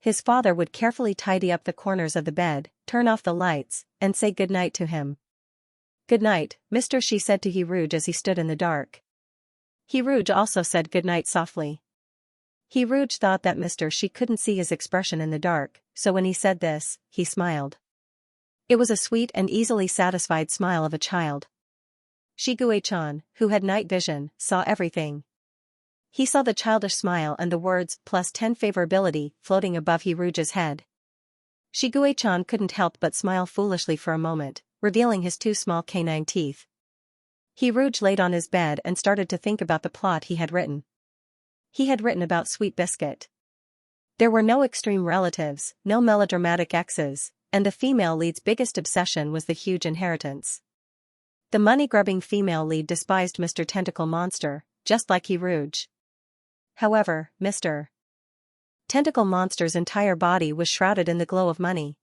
his father would carefully tidy up the corners of the bed, turn off the lights, and say goodnight to him. "Good night, mister," she said to Hiruj as he stood in the dark. Hiruj also said goodnight softly. Hiruj thought that Mr. She couldn't see his expression in the dark, so when he said this, he smiled. It was a sweet and easily satisfied smile of a child. Shiguei-chan, who had night vision, saw everything. He saw the childish smile and the words +10 favorability floating above Hiruj's head. Shiguei-chan couldn't help but smile foolishly for a moment, revealing his two small canine teeth. Hiruj laid on his bed and started to think about the plot he had written. He had written about Sweet Biscuit. There were no extreme relatives, no melodramatic exes, and the female lead's biggest obsession was the huge inheritance. The money-grubbing female lead despised Mr. Tentacle Monster, just like Hiruj. However, Mr. Tentacle Monster's entire body was shrouded in the glow of money.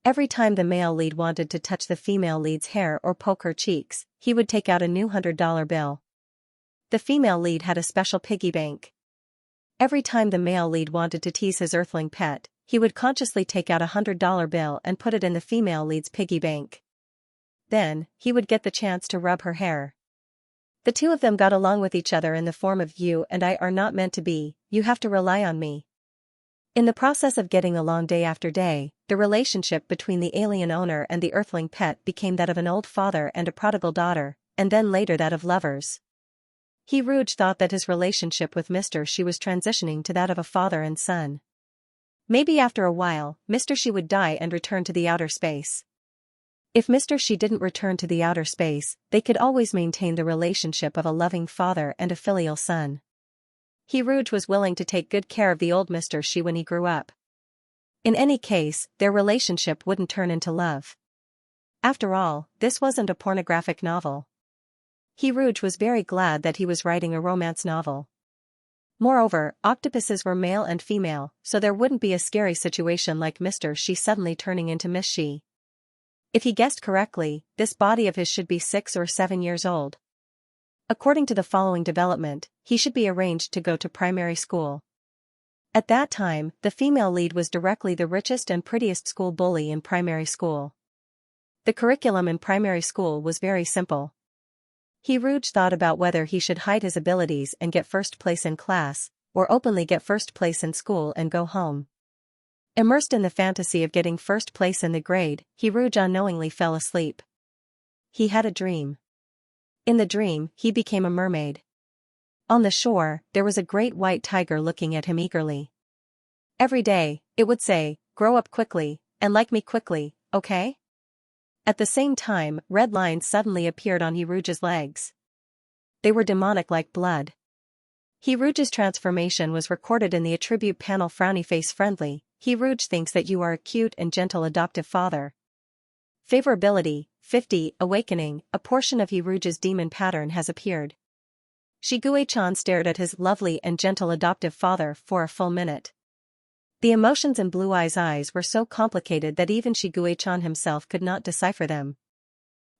Every time the male lead wanted to touch the female lead's hair or poke her cheeks, he would take out a new $100 bill. The female lead had a special piggy bank. Every time the male lead wanted to tease his earthling pet, he would consciously take out a $100 bill and put it in the female lead's piggy bank. Then, he would get the chance to rub her hair. The two of them got along with each other in the form of "you and I are not meant to be, you have to rely on me." In the process of getting along day after day, the relationship between the alien owner and the earthling pet became that of an old father and a prodigal daughter, and then later that of lovers. Hiruj thought that his relationship with Mr. She was transitioning to that of a father and son. Maybe after a while, Mr. She would die and return to the outer space. If Mr. She didn't return to the outer space, they could always maintain the relationship of a loving father and a filial son. Hiruj was willing to take good care of the old Mr. She when he grew up. In any case, their relationship wouldn't turn into love. After all, this wasn't a pornographic novel. Hiruj was very glad that he was writing a romance novel. Moreover, octopuses were male and female, so there wouldn't be a scary situation like Mr. She suddenly turning into Miss She. If he guessed correctly, this body of his should be 6 or 7 years old. According to the following development, he should be arranged to go to primary school. At that time, the female lead was directly the richest and prettiest school bully in primary school. The curriculum in primary school was very simple. Hiruj thought about whether he should hide his abilities and get first place in class, or openly get first place in school and go home. Immersed in the fantasy of getting first place in the grade, Hiruj unknowingly fell asleep. He had a dream. In the dream, he became a mermaid. On the shore, there was a great white tiger looking at him eagerly. Every day, it would say, "Grow up quickly, and like me quickly, okay?" At the same time, red lines suddenly appeared on Hiruj's legs. They were demonic like blood. Hiruj's transformation was recorded in the attribute panel. Frowny face friendly. Hiruj thinks that you are a cute and gentle adoptive father. Favorability, 50, awakening, a portion of Hiruj's demon pattern has appeared. Shiguei-chan stared at his lovely and gentle adoptive father for a full minute. The emotions in Blue Eye's eyes were so complicated that even Shiguei-chan himself could not decipher them.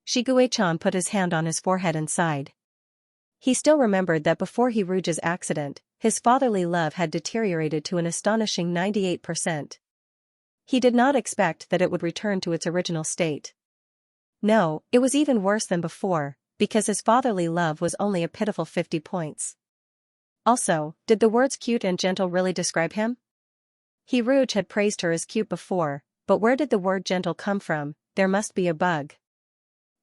Shiguei-chan put his hand on his forehead and sighed. He still remembered that before Hiruj's accident, his fatherly love had deteriorated to an astonishing 98%. He did not expect that it would return to its original state. No, it was even worse than before, because his fatherly love was only a pitiful 50 points. Also, did the words cute and gentle really describe him? Hiruj had praised her as cute before, but where did the word gentle come from? There must be a bug.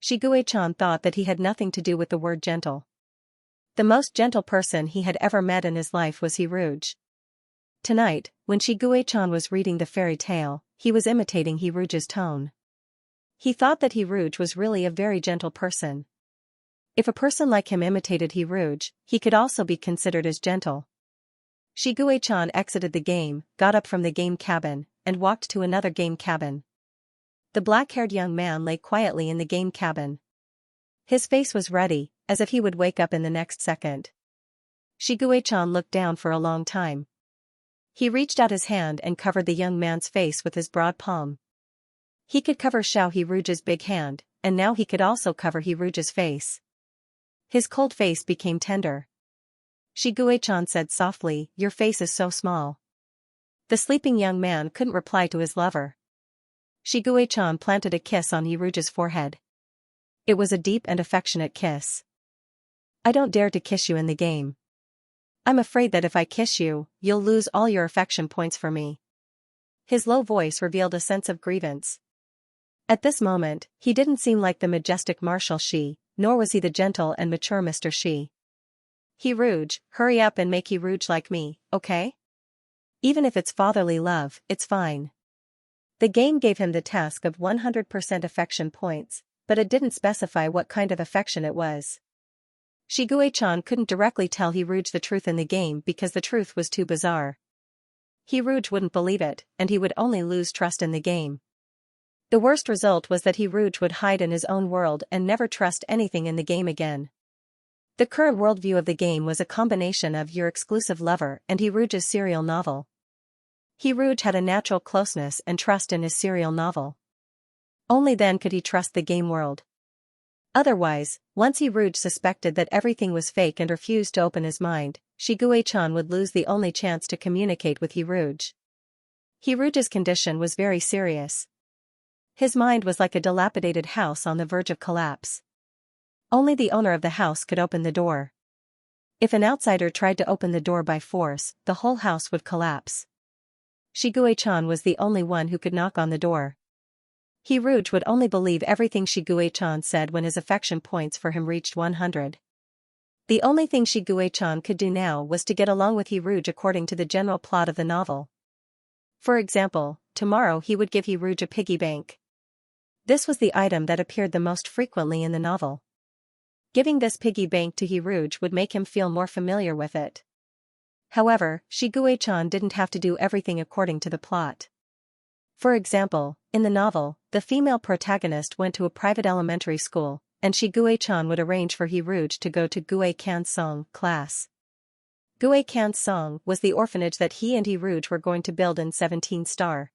Shiguei-chan thought that he had nothing to do with the word gentle. The most gentle person he had ever met in his life was Hiruj. Tonight, when Shiguei-chan was reading the fairy tale, he was imitating Hiruj's tone. He thought that Hiruj was really a very gentle person. If a person like him imitated Hiruj, he could also be considered as gentle. Shiguei-chan exited the game, got up from the game cabin, and walked to another game cabin. The black-haired young man lay quietly in the game cabin. His face was ruddy, as if he would wake up in the next second. Shiguei-chan looked down for a long time. He reached out his hand and covered the young man's face with his broad palm. He could cover Xiao Hiruj's big hand, and now he could also cover Hiruj's face. His cold face became tender. Shiguei-chan said softly, "Your face is so small." The sleeping young man couldn't reply to his lover. Shiguei-chan planted a kiss on Hiruju's forehead. It was a deep and affectionate kiss. I don't dare to kiss you in the game. I'm afraid that if I kiss you, you'll lose all your affection points for me. His low voice revealed a sense of grievance. At this moment, he didn't seem like the majestic Marshal Shi, nor was he the gentle and mature Mr. Shi. Hiruj, hurry up and make Hiruj like me, okay? Even if it's fatherly love, it's fine. The game gave him the task of 100% affection points, but it didn't specify what kind of affection it was. Shiguei-chan couldn't directly tell Hiruj the truth in the game because the truth was too bizarre. Hiruj wouldn't believe it, and he would only lose trust in the game. The worst result was that Hiruj would hide in his own world and never trust anything in the game again. The current worldview of the game was a combination of your exclusive lover and Hiruj's serial novel. Hiruj had a natural closeness and trust in his serial novel. Only then could he trust the game world. Otherwise, once Hiruj suspected that everything was fake and refused to open his mind, Shiguei-chan would lose the only chance to communicate with Hiruj. Hiruj's condition was very serious. His mind was like a dilapidated house on the verge of collapse. Only the owner of the house could open the door. If an outsider tried to open the door by force, the whole house would collapse. Shiguei-chan was the only one who could knock on the door. Hiruj would only believe everything Shiguei-chan said when his affection points for him reached 100. The only thing Shiguei-chan could do now was to get along with Hiruj according to the general plot of the novel. For example, tomorrow he would give Hiruj a piggy bank. This was the item that appeared the most frequently in the novel. Giving this piggy bank to Hiruj would make him feel more familiar with it. However, Shiguei-chan didn't have to do everything according to the plot. For example, in the novel, the female protagonist went to a private elementary school, and Shiguei-chan would arrange for Hiruj to go to Gue-kan-song class. Gue-kan-song was the orphanage that he and Hiruj were going to build in 17 Star.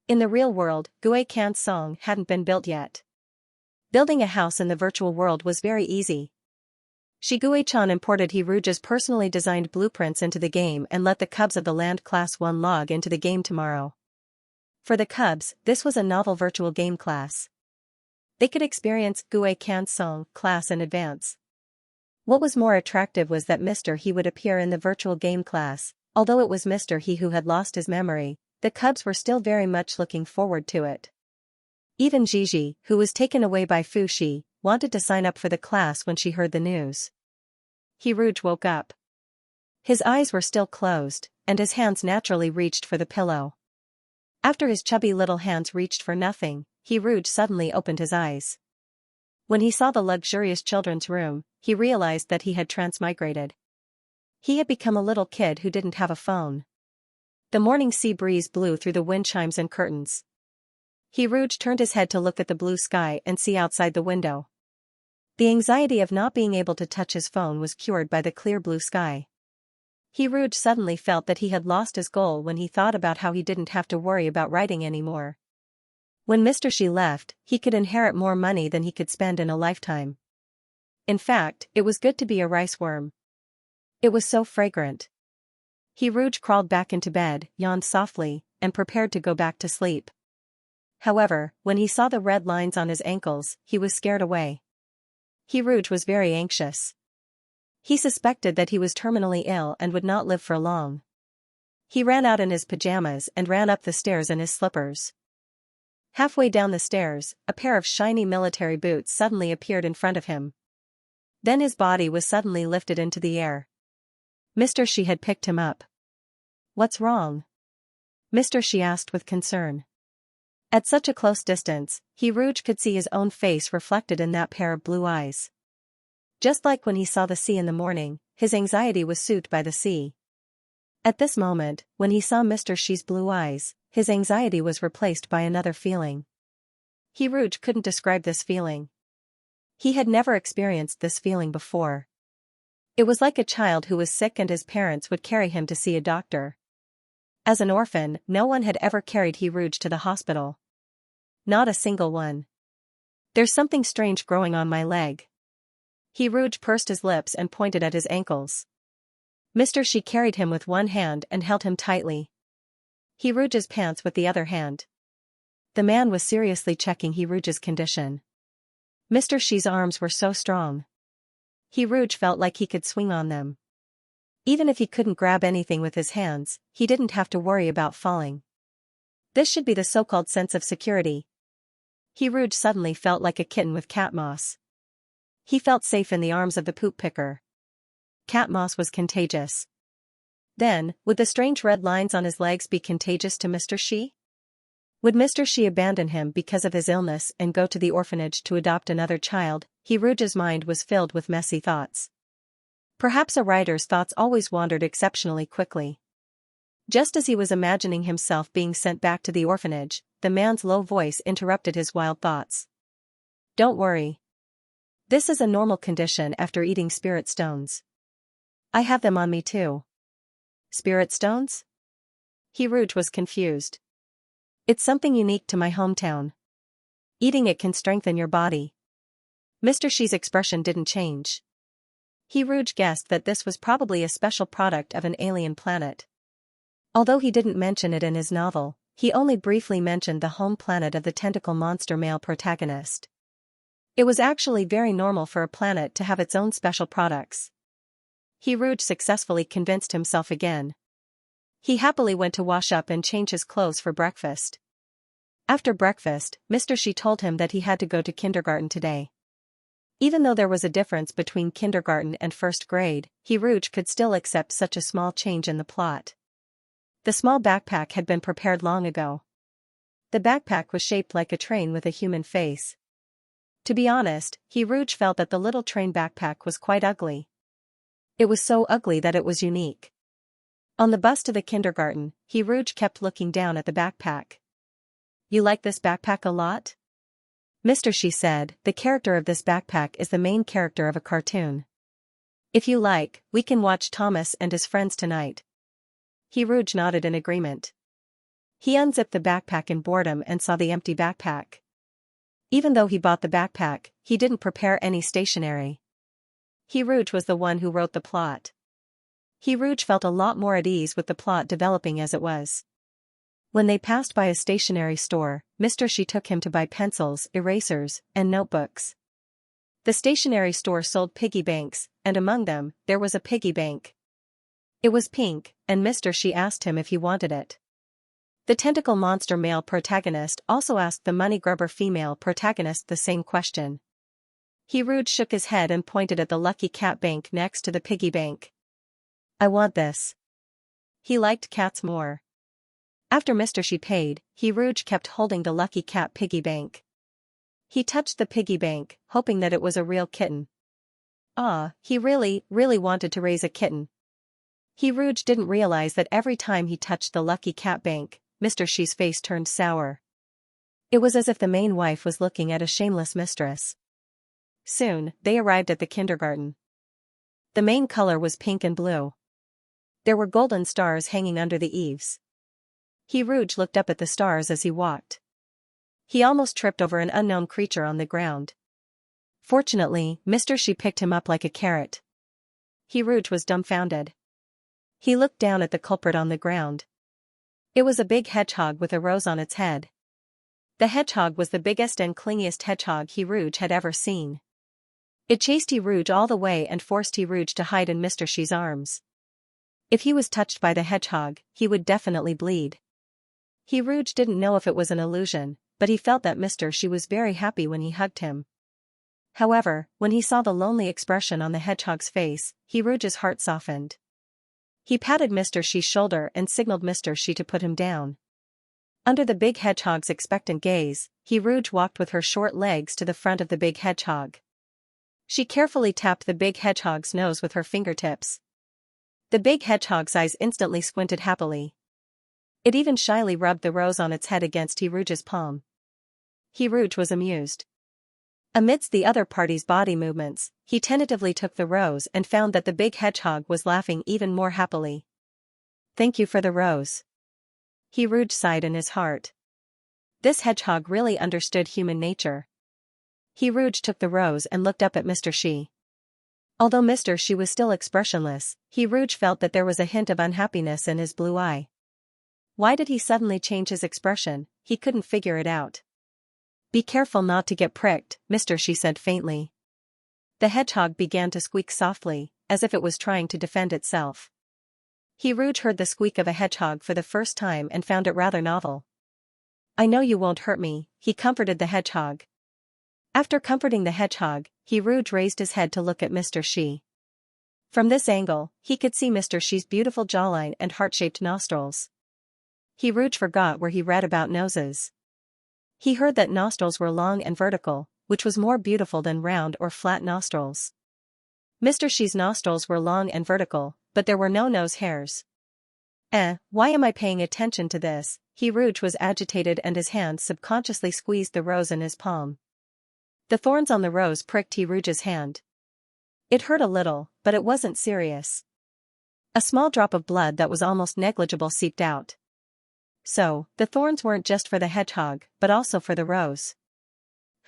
In the real world, Gue-kan-song hadn't been built yet. Building a house in the virtual world was very easy. Shiguei-chan imported Hiruj's personally designed blueprints into the game and let the cubs of the land class 1 log into the game tomorrow. For the cubs, this was a novel virtual game class. They could experience Gue-kan-song class in advance. What was more attractive was that Mr. He would appear in the virtual game class. Although it was Mr. He who had lost his memory, the cubs were still very much looking forward to it. Even Gigi, who was taken away by Fushi, wanted to sign up for the class when she heard the news. Hiruj woke up. His eyes were still closed, and his hands naturally reached for the pillow. After his chubby little hands reached for nothing, Hiruj suddenly opened his eyes. When he saw the luxurious children's room, he realized that he had transmigrated. He had become a little kid who didn't have a phone. The morning sea breeze blew through the wind chimes and curtains. Hiruj turned his head to look at the blue sky and see outside the window. The anxiety of not being able to touch his phone was cured by the clear blue sky. Hiruj suddenly felt that he had lost his goal when he thought about how he didn't have to worry about writing anymore. When Mr. Shi left, he could inherit more money than he could spend in a lifetime. In fact, it was good to be a rice worm. It was so fragrant. Hiruj crawled back into bed, yawned softly, and prepared to go back to sleep. However, when he saw the red lines on his ankles, he was scared away. Hiruj was very anxious. He suspected that he was terminally ill and would not live for long. He ran out in his pajamas and ran up the stairs in his slippers. Halfway down the stairs, a pair of shiny military boots suddenly appeared in front of him. Then his body was suddenly lifted into the air. Mr. Shi had picked him up. "What's wrong?" Mr. Shi asked with concern. At such a close distance, Hiruj could see his own face reflected in that pair of blue eyes. Just like when he saw the sea in the morning, his anxiety was soothed by the sea. At this moment, when he saw Mr. Shi's blue eyes, his anxiety was replaced by another feeling. Hiruj couldn't describe this feeling. He had never experienced this feeling before. It was like a child who was sick and his parents would carry him to see a doctor. As an orphan, no one had ever carried Hiruj to the hospital. Not a single one. "There's something strange growing on my leg." Hiruj pursed his lips and pointed at his ankles. Mr. Shi carried him with one hand and held him tightly. He Rouge's pants with the other hand. The man was seriously checking He Rouge's condition. Mr. Xi's arms were so strong. He Rouge felt like he could swing on them. Even if he couldn't grab anything with his hands, he didn't have to worry about falling. This should be the so-called sense of security. He Rouge suddenly felt like a kitten with cat moss. He felt safe in the arms of the poop picker. Cat moss was contagious. Then, would the strange red lines on his legs be contagious to Mr. Xi? Would Mr. Xi abandon him because of his illness and go to the orphanage to adopt another child? He Rouge's mind was filled with messy thoughts. Perhaps a writer's thoughts always wandered exceptionally quickly. Just as he was imagining himself being sent back to the orphanage, the man's low voice interrupted his wild thoughts. Don't worry. This is a normal condition after eating spirit stones. I have them on me too. Spirit stones? He Rouge was confused. It's something unique to my hometown. Eating it can strengthen your body. Mr. Xi's expression didn't change. He Rouge guessed that this was probably a special product of an alien planet. Although he didn't mention it in his novel, he only briefly mentioned the home planet of the tentacle monster male protagonist. It was actually very normal for a planet to have its own special products. He Rouge successfully convinced himself again. He happily went to wash up and change his clothes for breakfast. After breakfast, Mr. Xi told him that he had to go to kindergarten today. Even though there was a difference between kindergarten and first grade, He Rouge could still accept such a small change in the plot. The small backpack had been prepared long ago. The backpack was shaped like a train with a human face. To be honest, He Rouge felt that the little train backpack was quite ugly. It was so ugly that it was unique. On the bus to the kindergarten, He Rouge kept looking down at the backpack. You like this backpack a lot? Mr. Xi said, the character of this backpack is the main character of a cartoon. If you like, we can watch Thomas and his friends tonight. He Rouge nodded in agreement. He unzipped the backpack in boredom and saw the empty backpack. Even though he bought the backpack, he didn't prepare any stationery. He Rouge was the one who wrote the plot. He Rouge felt a lot more at ease with the plot developing as it was. When they passed by a stationery store, Mr. Xi took him to buy pencils, erasers, and notebooks. The stationery store sold piggy banks, and among them, there was a piggy bank. It was pink, and Mr. Xi asked him if he wanted it. The tentacle monster male protagonist also asked the money grubber female protagonist the same question. He Rouge shook his head and pointed at the lucky cat bank next to the piggy bank. I want this. He liked cats more. After Mr. Xi paid, He Rouge kept holding the lucky cat piggy bank. He touched the piggy bank, hoping that it was a real kitten. He really wanted to raise a kitten. He Rouge didn't realize that every time he touched the lucky cat bank, Mr. Xi's face turned sour. It was as if the main wife was looking at a shameless mistress. Soon, they arrived at the kindergarten. The main color was pink and blue. There were golden stars hanging under the eaves. He Rouge looked up at the stars as he walked. He almost tripped over an unknown creature on the ground. Fortunately, Mr. Xi picked him up like a carrot. He Rouge was dumbfounded. He looked down at the culprit on the ground. It was a big hedgehog with a rose on its head. The hedgehog was the biggest and clingiest hedgehog He Rouge had ever seen. It chased He Rouge all the way and forced He Rouge to hide in Mr. Xi's arms. If he was touched by the hedgehog, he would definitely bleed. He Rouge didn't know if it was an illusion, but he felt that Mr. Xi was very happy when he hugged him. However, when he saw the lonely expression on the hedgehog's face, He Rouge's heart softened. He patted Mr. Xi's shoulder and signaled Mr. Xi to put him down. Under the big hedgehog's expectant gaze, He Rouge walked with her short legs to the front of the big hedgehog. She carefully tapped the big hedgehog's nose with her fingertips. The big hedgehog's eyes instantly squinted happily. It even shyly rubbed the rose on its head against He Rouge's palm. He Rouge was amused. Amidst the other party's body movements, he tentatively took the rose and found that the big hedgehog was laughing even more happily. Thank you for the rose. He Rouge sighed in his heart. This hedgehog really understood human nature. He Rouge took the rose and looked up at Mr. Xi. Although Mr. Xi was still expressionless, He Rouge felt that there was a hint of unhappiness in his blue eye. Why did he suddenly change his expression? He couldn't figure it out. Be careful not to get pricked, Mr. She said faintly. The hedgehog began to squeak softly, as if it was trying to defend itself. Rouge heard the squeak of a hedgehog for the first time and found it rather novel. I know you won't hurt me, he comforted the hedgehog. After comforting the hedgehog, Rouge raised his head to look at Mr. Xi. From this angle, he could see Mr. Xi's beautiful jawline and heart-shaped nostrils. Rouge forgot where he read about noses. He heard that nostrils were long and vertical, which was more beautiful than round or flat nostrils. Mr. Xi's nostrils were long and vertical, but there were no nose hairs. Why am I paying attention to this? Rouge was agitated and his hand subconsciously squeezed the rose in his palm. The thorns on the rose pricked Rouge's hand. It hurt a little, but it wasn't serious. A small drop of blood that was almost negligible seeped out. So, the thorns weren't just for the hedgehog, but also for the rose.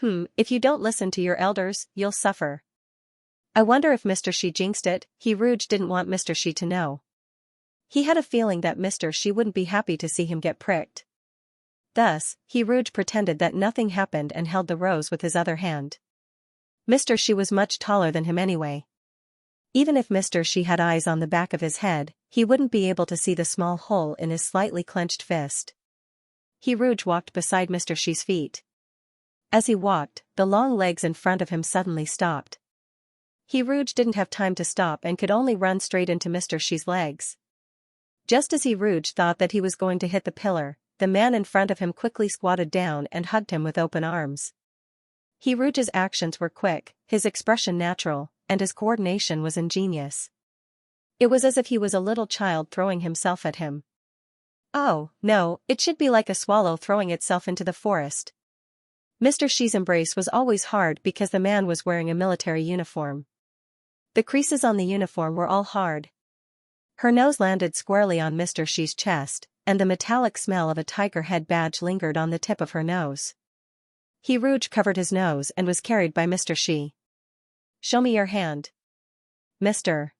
If you don't listen to your elders, you'll suffer. I wonder if Mr. Xi jinxed it. Rouge didn't want Mr. Xi to know. He had a feeling that Mr. Xi wouldn't be happy to see him get pricked. Thus, Rouge pretended that nothing happened and held the rose with his other hand. Mr. Xi was much taller than him anyway. Even if Mr. Xi had eyes on the back of his head, he wouldn't be able to see the small hole in his slightly clenched fist. Rouge walked beside Mr. Xi's feet. As he walked, the long legs in front of him suddenly stopped. Rouge didn't have time to stop and could only run straight into Mr. Xi's legs. Just as Rouge thought that he was going to hit the pillar, the man in front of him quickly squatted down and hugged him with open arms. Rouge's actions were quick, his expression natural, and his coordination was ingenious. It was as if he was a little child throwing himself at him. Oh, no, it should be like a swallow throwing itself into the forest. Mr. Xi's embrace was always hard because the man was wearing a military uniform. The creases on the uniform were all hard. Her nose landed squarely on Mr. Xi's chest, and the metallic smell of a tiger head badge lingered on the tip of her nose. Rouge covered his nose and was carried by Mr. Xi. Show me your hand. Mr.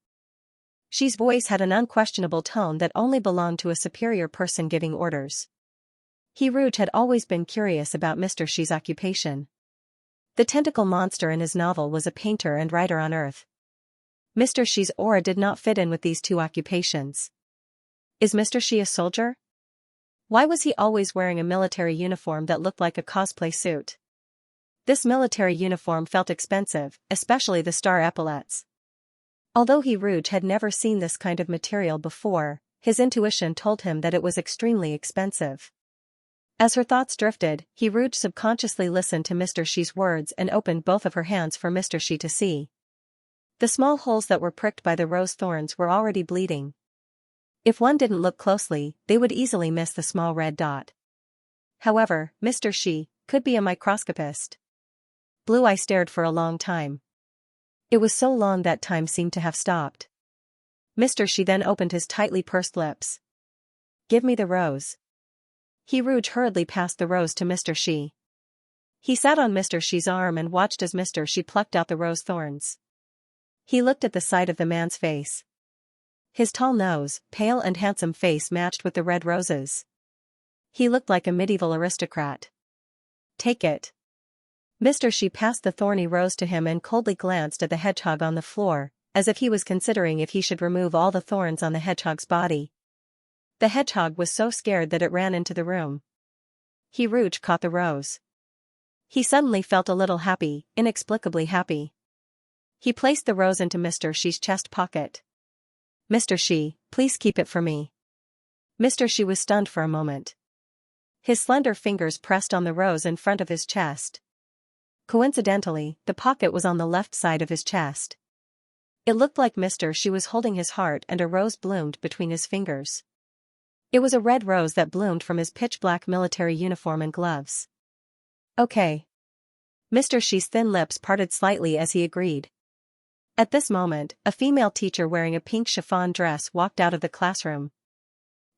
Xi's voice had an unquestionable tone that only belonged to a superior person giving orders. Rouge had always been curious about Mr. Xi's occupation. The tentacle monster in his novel was a painter and writer on Earth. Mr. Xi's aura did not fit in with these two occupations. Is Mr. Xi a soldier? Why was he always wearing a military uniform that looked like a cosplay suit? This military uniform felt expensive, especially the star epaulets. Although Rouge had never seen this kind of material before, his intuition told him that it was extremely expensive. As her thoughts drifted, Rouge subconsciously listened to Mr. Xi's words and opened both of her hands for Mr. Xi to see. The small holes that were pricked by the rose thorns were already bleeding. If one didn't look closely, they would easily miss the small red dot. However, Mr. Xi could be a microscopist. Blue Eye stared for a long time. It was so long that time seemed to have stopped. Mr. Xi then opened his tightly pursed lips. Give me the rose. Rouge hurriedly passed the rose to Mr. Xi. He sat on Mr. Xi's arm and watched as Mr. Xi plucked out the rose thorns. He looked at the side of the man's face. His tall nose, pale and handsome face matched with the red roses. He looked like a medieval aristocrat. Take it. Mr. Xi passed the thorny rose to him and coldly glanced at the hedgehog on the floor, as if he was considering if he should remove all the thorns on the hedgehog's body. The hedgehog was so scared that it ran into the room. Rouge caught the rose. He suddenly felt a little happy, inexplicably happy. He placed the rose into Mr. Xi's chest pocket. Mr. Xi, please keep it for me. Mr. Xi was stunned for a moment. His slender fingers pressed on the rose in front of his chest. Coincidentally, the pocket was on the left side of his chest. It looked like Mr. Xi was holding his heart and a rose bloomed between his fingers. It was a red rose that bloomed from his pitch-black military uniform and gloves. Okay. Mr. Xi's thin lips parted slightly as he agreed. At this moment, a female teacher wearing a pink chiffon dress walked out of the classroom.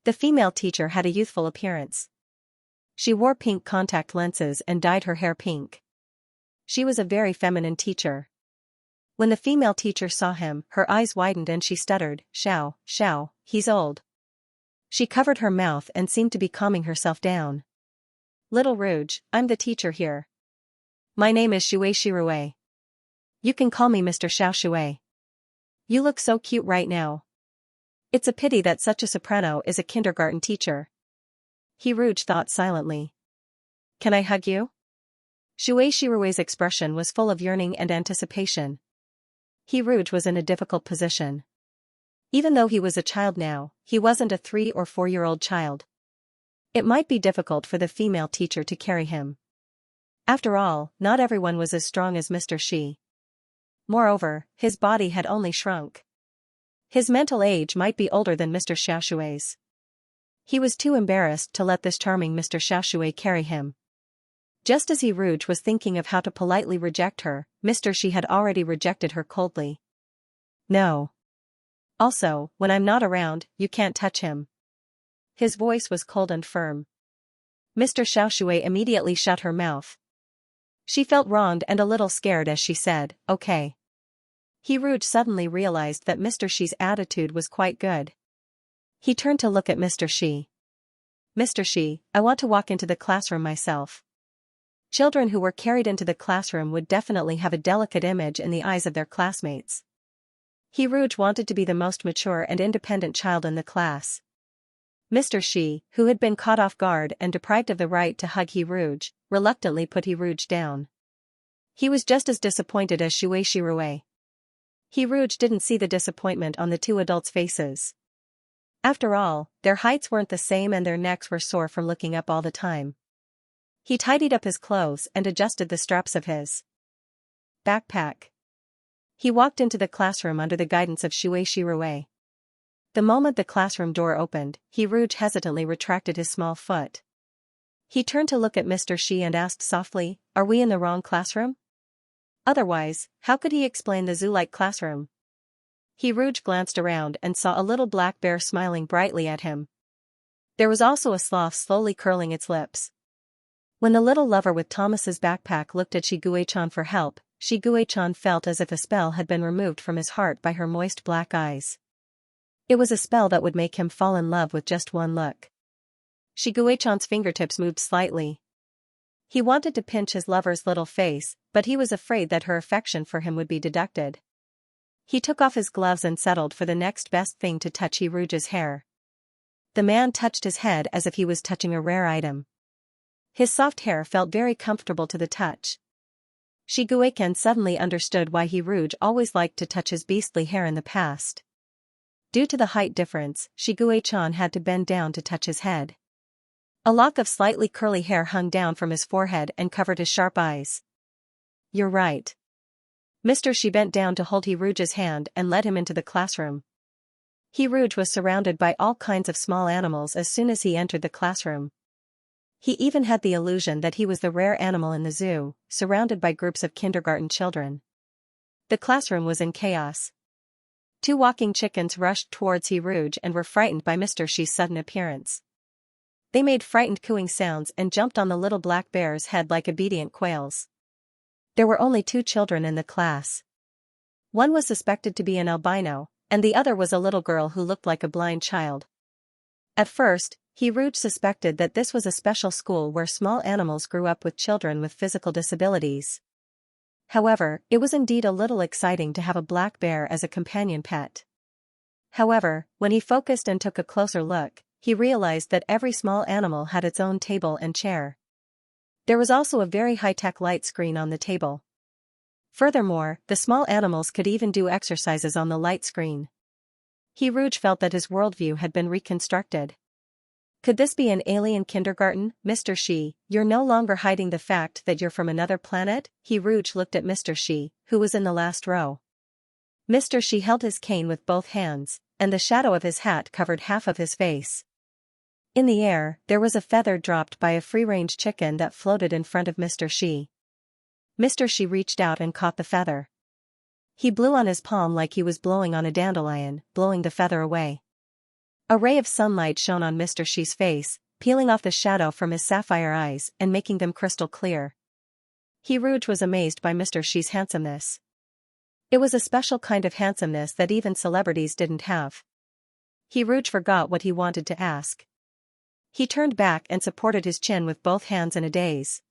The female teacher had a youthful appearance. She wore pink contact lenses and dyed her hair pink. She was a very feminine teacher. When the female teacher saw him, her eyes widened and she stuttered, Xiao, he's old. She covered her mouth and seemed to be calming herself down. Little Rouge, I'm the teacher here. My name is Xianxia. You can call me Mr. Xiaoshui. You look so cute right now. It's a pity that such a soprano is a kindergarten teacher. Rouge thought silently. Can I hug you? Xianxia's expression was full of yearning and anticipation. Rouge was in a difficult position. Even though he was a child now, he wasn't a 3 or 4-year-old child. It might be difficult for the female teacher to carry him. After all, not everyone was as strong as Mr. Xi. Moreover, his body had only shrunk. His mental age might be older than Mr. Xiaoshui's. He was too embarrassed to let this charming Mr. Xiaoshui carry him. Just as Rouge was thinking of how to politely reject her, Mr. Xi had already rejected her coldly. No. Also, when I'm not around, you can't touch him. His voice was cold and firm. Mr. Xiaoshui immediately shut her mouth. She felt wronged and a little scared as she said, okay. Rouge suddenly realized that Mr. Xi's attitude was quite good. He turned to look at Mr. Xi. Mr. Xi, I want to walk into the classroom myself. Children who were carried into the classroom would definitely have a delicate image in the eyes of their classmates. Rouge wanted to be the most mature and independent child in the class. Mr. Xi, who had been caught off guard and deprived of the right to hug Rouge, reluctantly put Rouge down. He was just as disappointed as Xianxia. Rouge didn't see the disappointment on the two adults' faces. After all, their heights weren't the same and their necks were sore from looking up all the time. He tidied up his clothes and adjusted the straps of his backpack. He walked into the classroom under the guidance of Xianxia. The moment the classroom door opened, Rouge hesitantly retracted his small foot. He turned to look at Mr. Xi and asked softly, "Are we in the wrong classroom?" Otherwise, how could he explain the zoo-like classroom? Rouge glanced around and saw a little black bear smiling brightly at him. There was also a sloth slowly curling its lips. When the little lover with Thomas's backpack looked at Shiguei-chan for help, Shiguei-chan felt as if a spell had been removed from his heart by her moist black eyes. It was a spell that would make him fall in love with just one look. Shiguei-chan's fingertips moved slightly. He wanted to pinch his lover's little face, but he was afraid that her affection for him would be deducted. He took off his gloves and settled for the next best thing to touch Rouge's hair. The man touched his head as if he was touching a rare item. His soft hair felt very comfortable to the touch. Shiguei-chan suddenly understood why Rouge always liked to touch his beastly hair in the past. Due to the height difference, Shiguei-chan had to bend down to touch his head. A lock of slightly curly hair hung down from his forehead and covered his sharp eyes. You're right. Mr. Xi bent down to hold Rouge's hand and led him into the classroom. Rouge was surrounded by all kinds of small animals as soon as he entered the classroom. He even had the illusion that he was the rare animal in the zoo, surrounded by groups of kindergarten children. The classroom was in chaos. 2 walking chickens rushed towards Rouge and were frightened by Mr. Xi's sudden appearance. They made frightened cooing sounds and jumped on the little black bear's head like obedient quails. There were only 2 children in the class. One was suspected to be an albino, and the other was a little girl who looked like a blind child. At first, Rouge suspected that this was a special school where small animals grew up with children with physical disabilities. However, it was indeed a little exciting to have a black bear as a companion pet. However, when he focused and took a closer look, he realized that every small animal had its own table and chair. There was also a very high-tech light screen on the table. Furthermore, the small animals could even do exercises on the light screen. Rouge felt that his worldview had been reconstructed. Could this be an alien kindergarten? Mr. Xi, you're no longer hiding the fact that you're from another planet? Rouge looked at Mr. Xi, who was in the last row. Mr. Xi held his cane with both hands, and the shadow of his hat covered half of his face. In the air, there was a feather dropped by a free-range chicken that floated in front of Mr. Xi. Mr. Xi reached out and caught the feather. He blew on his palm like he was blowing on a dandelion, blowing the feather away. A ray of sunlight shone on Mr. Xi's face, peeling off the shadow from his sapphire eyes and making them crystal clear. Rouge was amazed by Mr. Xi's handsomeness. It was a special kind of handsomeness that even celebrities didn't have. He Rouge forgot what he wanted to ask. He turned back and supported his chin with both hands in a daze.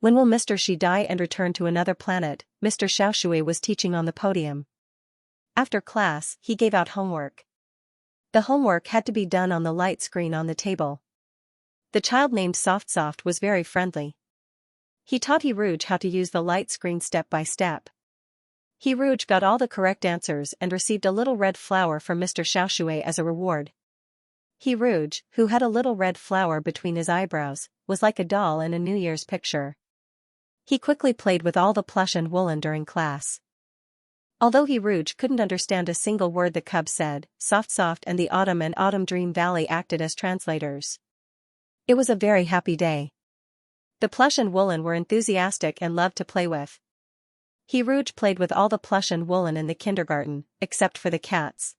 When will Mr. Xi die and return to another planet? Mr. Xiaoxue was teaching on the podium. After class, he gave out homework. The homework had to be done on the light screen on the table. The child named Soft was very friendly. He taught He Rouge how to use the light screen step by step. He Rouge got all the correct answers and received a little red flower from Mr. Xiaoxue as a reward. He Rouge, who had a little red flower between his eyebrows, was like a doll in a New Year's picture. He quickly played with all the plush and woolen during class. Although He Rouge couldn't understand a single word the cub said, Soft and the Autumn Dream Valley acted as translators. It was a very happy day. The plush and woolen were enthusiastic and loved to play with. He Rouge played with all the plush and woolen in the kindergarten, except for the cats.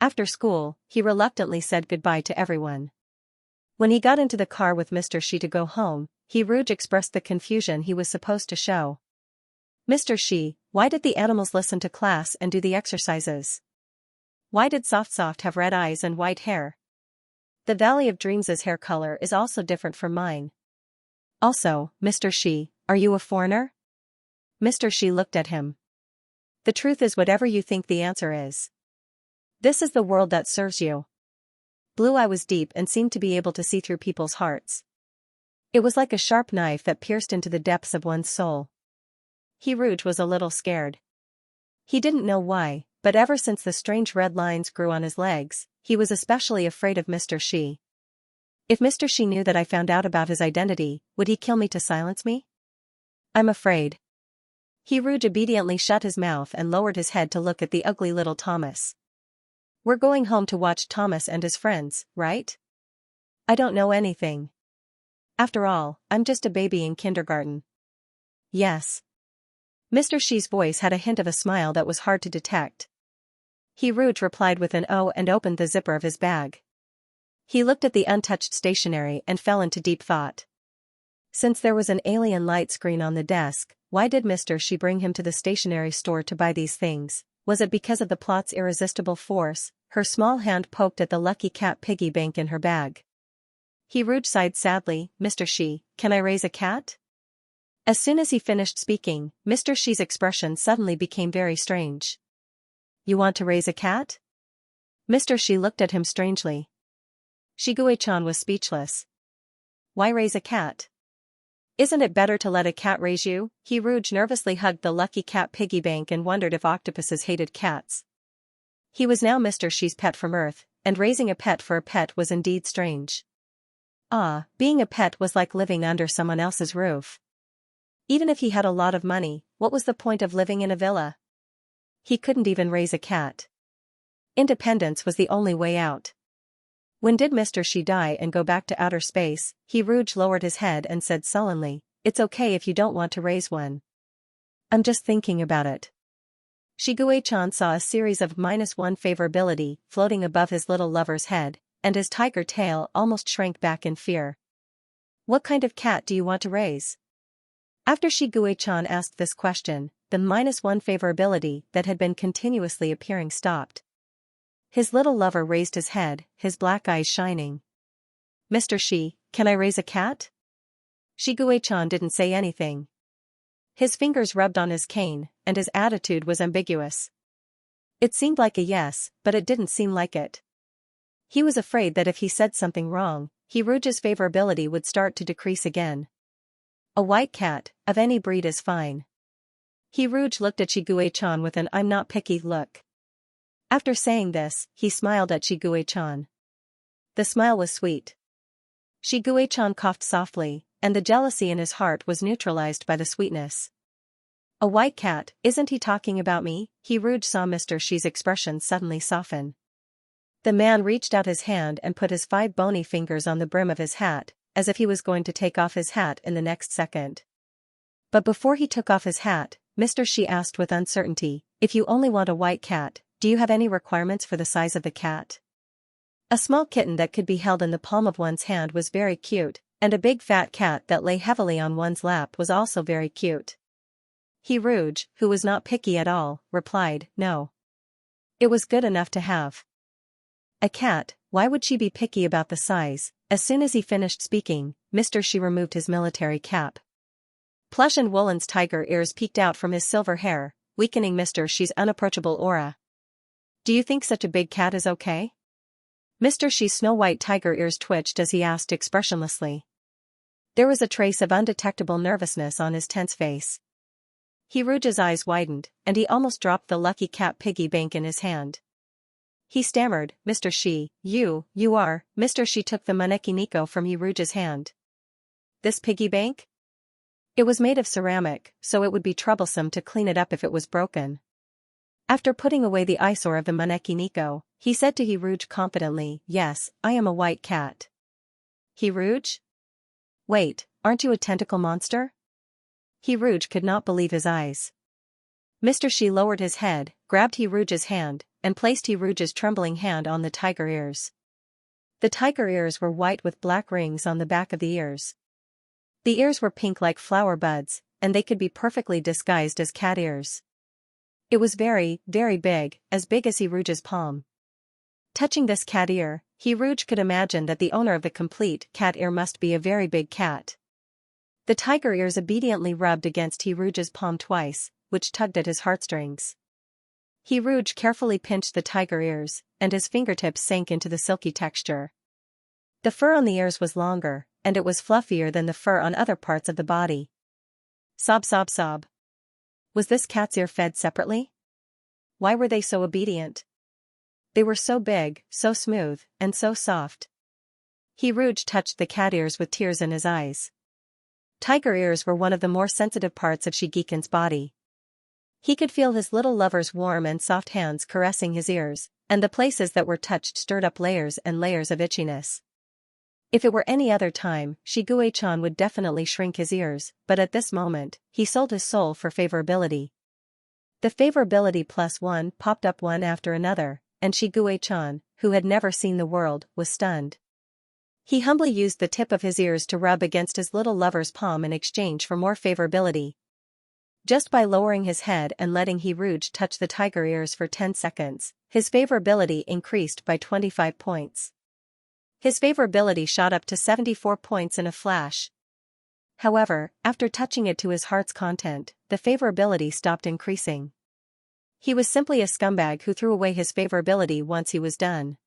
After school, he reluctantly said goodbye to everyone. When he got into the car with Mr. Xi to go home, He Rouge expressed the confusion he was supposed to show. Mr. Xi, why did the animals listen to class and do the exercises? Why did Soft have red eyes and white hair? The Valley of Dreams' hair color is also different from mine. Also, Mr. Xi, are you a foreigner? Mr. Xi looked at him. The truth is whatever you think the answer is. This is the world that serves you. Blue Eye was deep and seemed to be able to see through people's hearts. It was like a sharp knife that pierced into the depths of one's soul. He Rouge was a little scared. He didn't know why, but ever since the strange red lines grew on his legs, he was especially afraid of Mr. Xi. If Mr. Xi knew that I found out about his identity, would he kill me to silence me? I'm afraid. He Rouge obediently shut his mouth and lowered his head to look at the ugly little Thomas. We're going home to watch Thomas and his friends, right? I don't know anything. After all, I'm just a baby in kindergarten. Yes. Mr. Xi's voice had a hint of a smile that was hard to detect. He Rouge replied with an "oh" and opened the zipper of his bag. He looked at the untouched stationery and fell into deep thought. Since there was an alien light screen on the desk, why did Mr. Xi bring him to the stationery store to buy these things? Was it because of the plot's irresistible force? Her small hand poked at the lucky cat piggy bank in her bag. He Rouge sighed sadly. Mr. Xi, can I raise a cat? As soon as he finished speaking, Mr. Xi's expression suddenly became very strange. You want to raise a cat? Mr. Xi looked at him strangely. Shiguei-chan was speechless. Why raise a cat? Isn't it better to let a cat raise you? He Rouge nervously hugged the lucky cat piggy bank and wondered if octopuses hated cats. He was now Mr. Xi's pet from Earth, and raising a pet for a pet was indeed strange. Being a pet was like living under someone else's roof. Even if he had a lot of money, what was the point of living in a villa? He couldn't even raise a cat. Independence was the only way out. When did Mr. Xi die and go back to outer space? He Rouge lowered his head and said sullenly, it's okay if you don't want to raise one. I'm just thinking about it. Shiguei-chan saw a series of -1 favorability floating above his little lover's head, and his tiger tail almost shrank back in fear. What kind of cat do you want to raise? After Shiguei-chan asked this question, the -1 favorability that had been continuously appearing stopped. His little lover raised his head, his black eyes shining. Mr. Xi, can I raise a cat? Shiguei-chan didn't say anything. His fingers rubbed on his cane, and his attitude was ambiguous. It seemed like a yes, but it didn't seem like it. He was afraid that if he said something wrong, He Rouge's favorability would start to decrease again. A white cat, of any breed is fine. He Rouge looked at Shiguei-chan with an I'm not picky look. After saying this, he smiled at Shiguei-chan. The smile was sweet. Shiguei-chan coughed softly, and the jealousy in his heart was neutralized by the sweetness. A white cat, isn't he talking about me? He Rouge saw Mr. Xi's expression suddenly soften. The man reached out his hand and put his 5 bony fingers on the brim of his hat, as if he was going to take off his hat in the next second. But before he took off his hat, Mr. Xi asked with uncertainty, if you only want a white cat, do you have any requirements for the size of the cat? A small kitten that could be held in the palm of one's hand was very cute, and a big fat cat that lay heavily on one's lap was also very cute. He Rouge, who was not picky at all, replied, no. It was good enough to have. A cat, why would she be picky about the size? As soon as he finished speaking, Mr. Shi removed his military cap. Plush and Woolen's tiger ears peeked out from his silver hair, weakening Mr. Shi's unapproachable aura. Do you think such a big cat is okay? Mr. Shi's snow-white tiger ears twitched as he asked expressionlessly. There was a trace of undetectable nervousness on his tense face. Rouge's eyes widened, and he almost dropped the lucky cat piggy bank in his hand. He stammered, Mr. Shi, you are. Mr. Shi took the manekiniko from Rouge's hand. This piggy bank? It was made of ceramic, so it would be troublesome to clean it up if it was broken. After putting away the eyesore of the manekiniko, he said to Rouge confidently, yes, I am a white cat. Rouge? Wait, aren't you a tentacle monster? Rouge could not believe his eyes. Mr. Shi lowered his head, grabbed Rouge's hand, and placed Rouge's trembling hand on the tiger ears. The tiger ears were white with black rings on the back of the ears. The ears were pink like flower buds, and they could be perfectly disguised as cat ears. It was very, very big as Rouge's palm. Touching this cat ear, Rouge could imagine that the owner of the complete cat ear must be a very big cat. The tiger ears obediently rubbed against Rouge's palm twice, which tugged at his heartstrings. Rouge carefully pinched the tiger ears, and his fingertips sank into the silky texture. The fur on the ears was longer, and it was fluffier than the fur on other parts of the body. Sob sob sob. Was this cat's ear fed separately? Why were they so obedient? They were so big, so smooth, and so soft. Rouge touched the cat ears with tears in his eyes. Tiger ears were one of the more sensitive parts of Shigekin's body. He could feel his little lover's warm and soft hands caressing his ears, and the places that were touched stirred up layers and layers of itchiness. If it were any other time, Shiguei-chan would definitely shrink his ears, but at this moment, he sold his soul for favorability. The favorability +1 popped up one after another, and Shiguei-chan, who had never seen the world, was stunned. He humbly used the tip of his ears to rub against his little lover's palm in exchange for more favorability. Just by lowering his head and letting Rouge touch the tiger ears for 10 seconds, his favorability increased by 25 points. His favorability shot up to 74 points in a flash. However, after touching it to his heart's content, the favorability stopped increasing. He was simply a scumbag who threw away his favorability once he was done.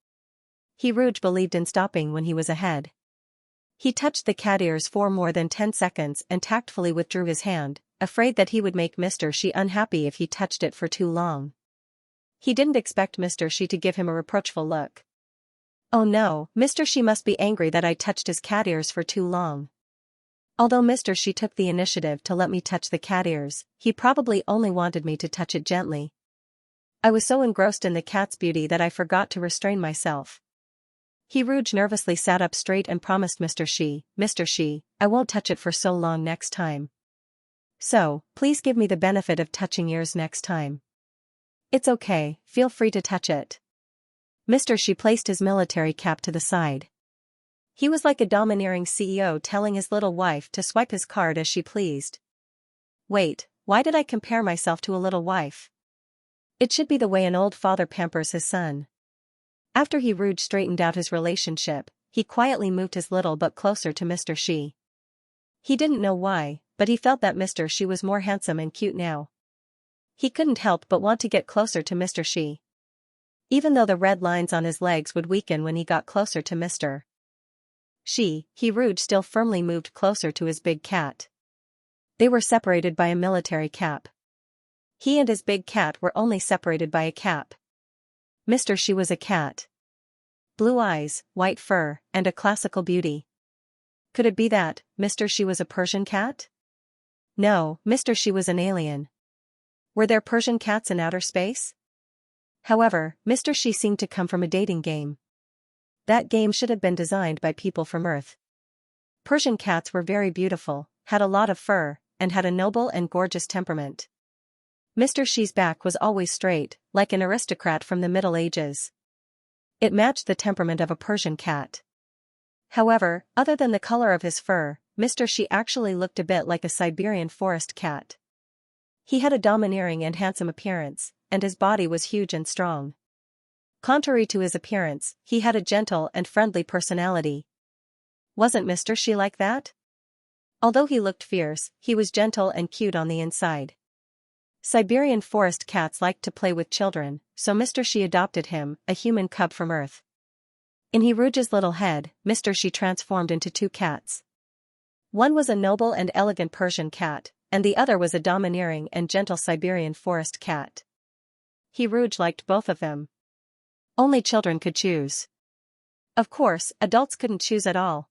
Rouge believed in stopping when he was ahead. He touched the cat ears for more than 10 seconds and tactfully withdrew his hand, afraid that he would make Mr. Shi unhappy if he touched it for too long. He didn't expect Mr. Shi to give him a reproachful look. Oh no, Mr. Shi must be angry that I touched his cat ears for too long. Although Mr. Shi took the initiative to let me touch the cat ears, he probably only wanted me to touch it gently. I was so engrossed in the cat's beauty that I forgot to restrain myself. Rouge nervously sat up straight and promised Mr. Shi, I won't touch it for so long next time. So, please give me the benefit of touching ears next time. It's okay, feel free to touch it. Mr. Shi placed his military cap to the side. He was like a domineering CEO telling his little wife to swipe his card as she pleased. Wait, why did I compare myself to a little wife? It should be the way an old father pampers his son. After Rouge straightened out his relationship, he quietly moved his little butt closer to Mr. Shi. He didn't know why, but he felt that Mr. Shi was more handsome and cute now. He couldn't help but want to get closer to Mr. Shi. Even though the red lines on his legs would weaken when he got closer to Mr. Shi, Rouge still firmly moved closer to his big cat. They were separated by a military cap. He and his big cat were only separated by a cap. Mr. Shi was a cat. Blue eyes, white fur, and a classical beauty. Could it be that Mr. Shi was a Persian cat? No, Mr. Shi was an alien. Were there Persian cats in outer space? However, Mr. Shi seemed to come from a dating game. That game should have been designed by people from Earth. Persian cats were very beautiful, had a lot of fur, and had a noble and gorgeous temperament. Mr. Shi's back was always straight, like an aristocrat from the Middle Ages. It matched the temperament of a Persian cat. However, other than the color of his fur, Mr. Shi actually looked a bit like a Siberian forest cat. He had a domineering and handsome appearance, and his body was huge and strong. Contrary to his appearance, he had a gentle and friendly personality. Wasn't Mr. Xi like that? Although he looked fierce, he was gentle and cute on the inside. Siberian forest cats liked to play with children, so Mr. Xi adopted him, a human cub from Earth. In Hiruge's little head, Mr. Xi transformed into two cats. One was a noble and elegant Persian cat, and the other was a domineering and gentle Siberian forest cat. Hiruge liked both of them. Only children could choose. Of course, adults couldn't choose at all.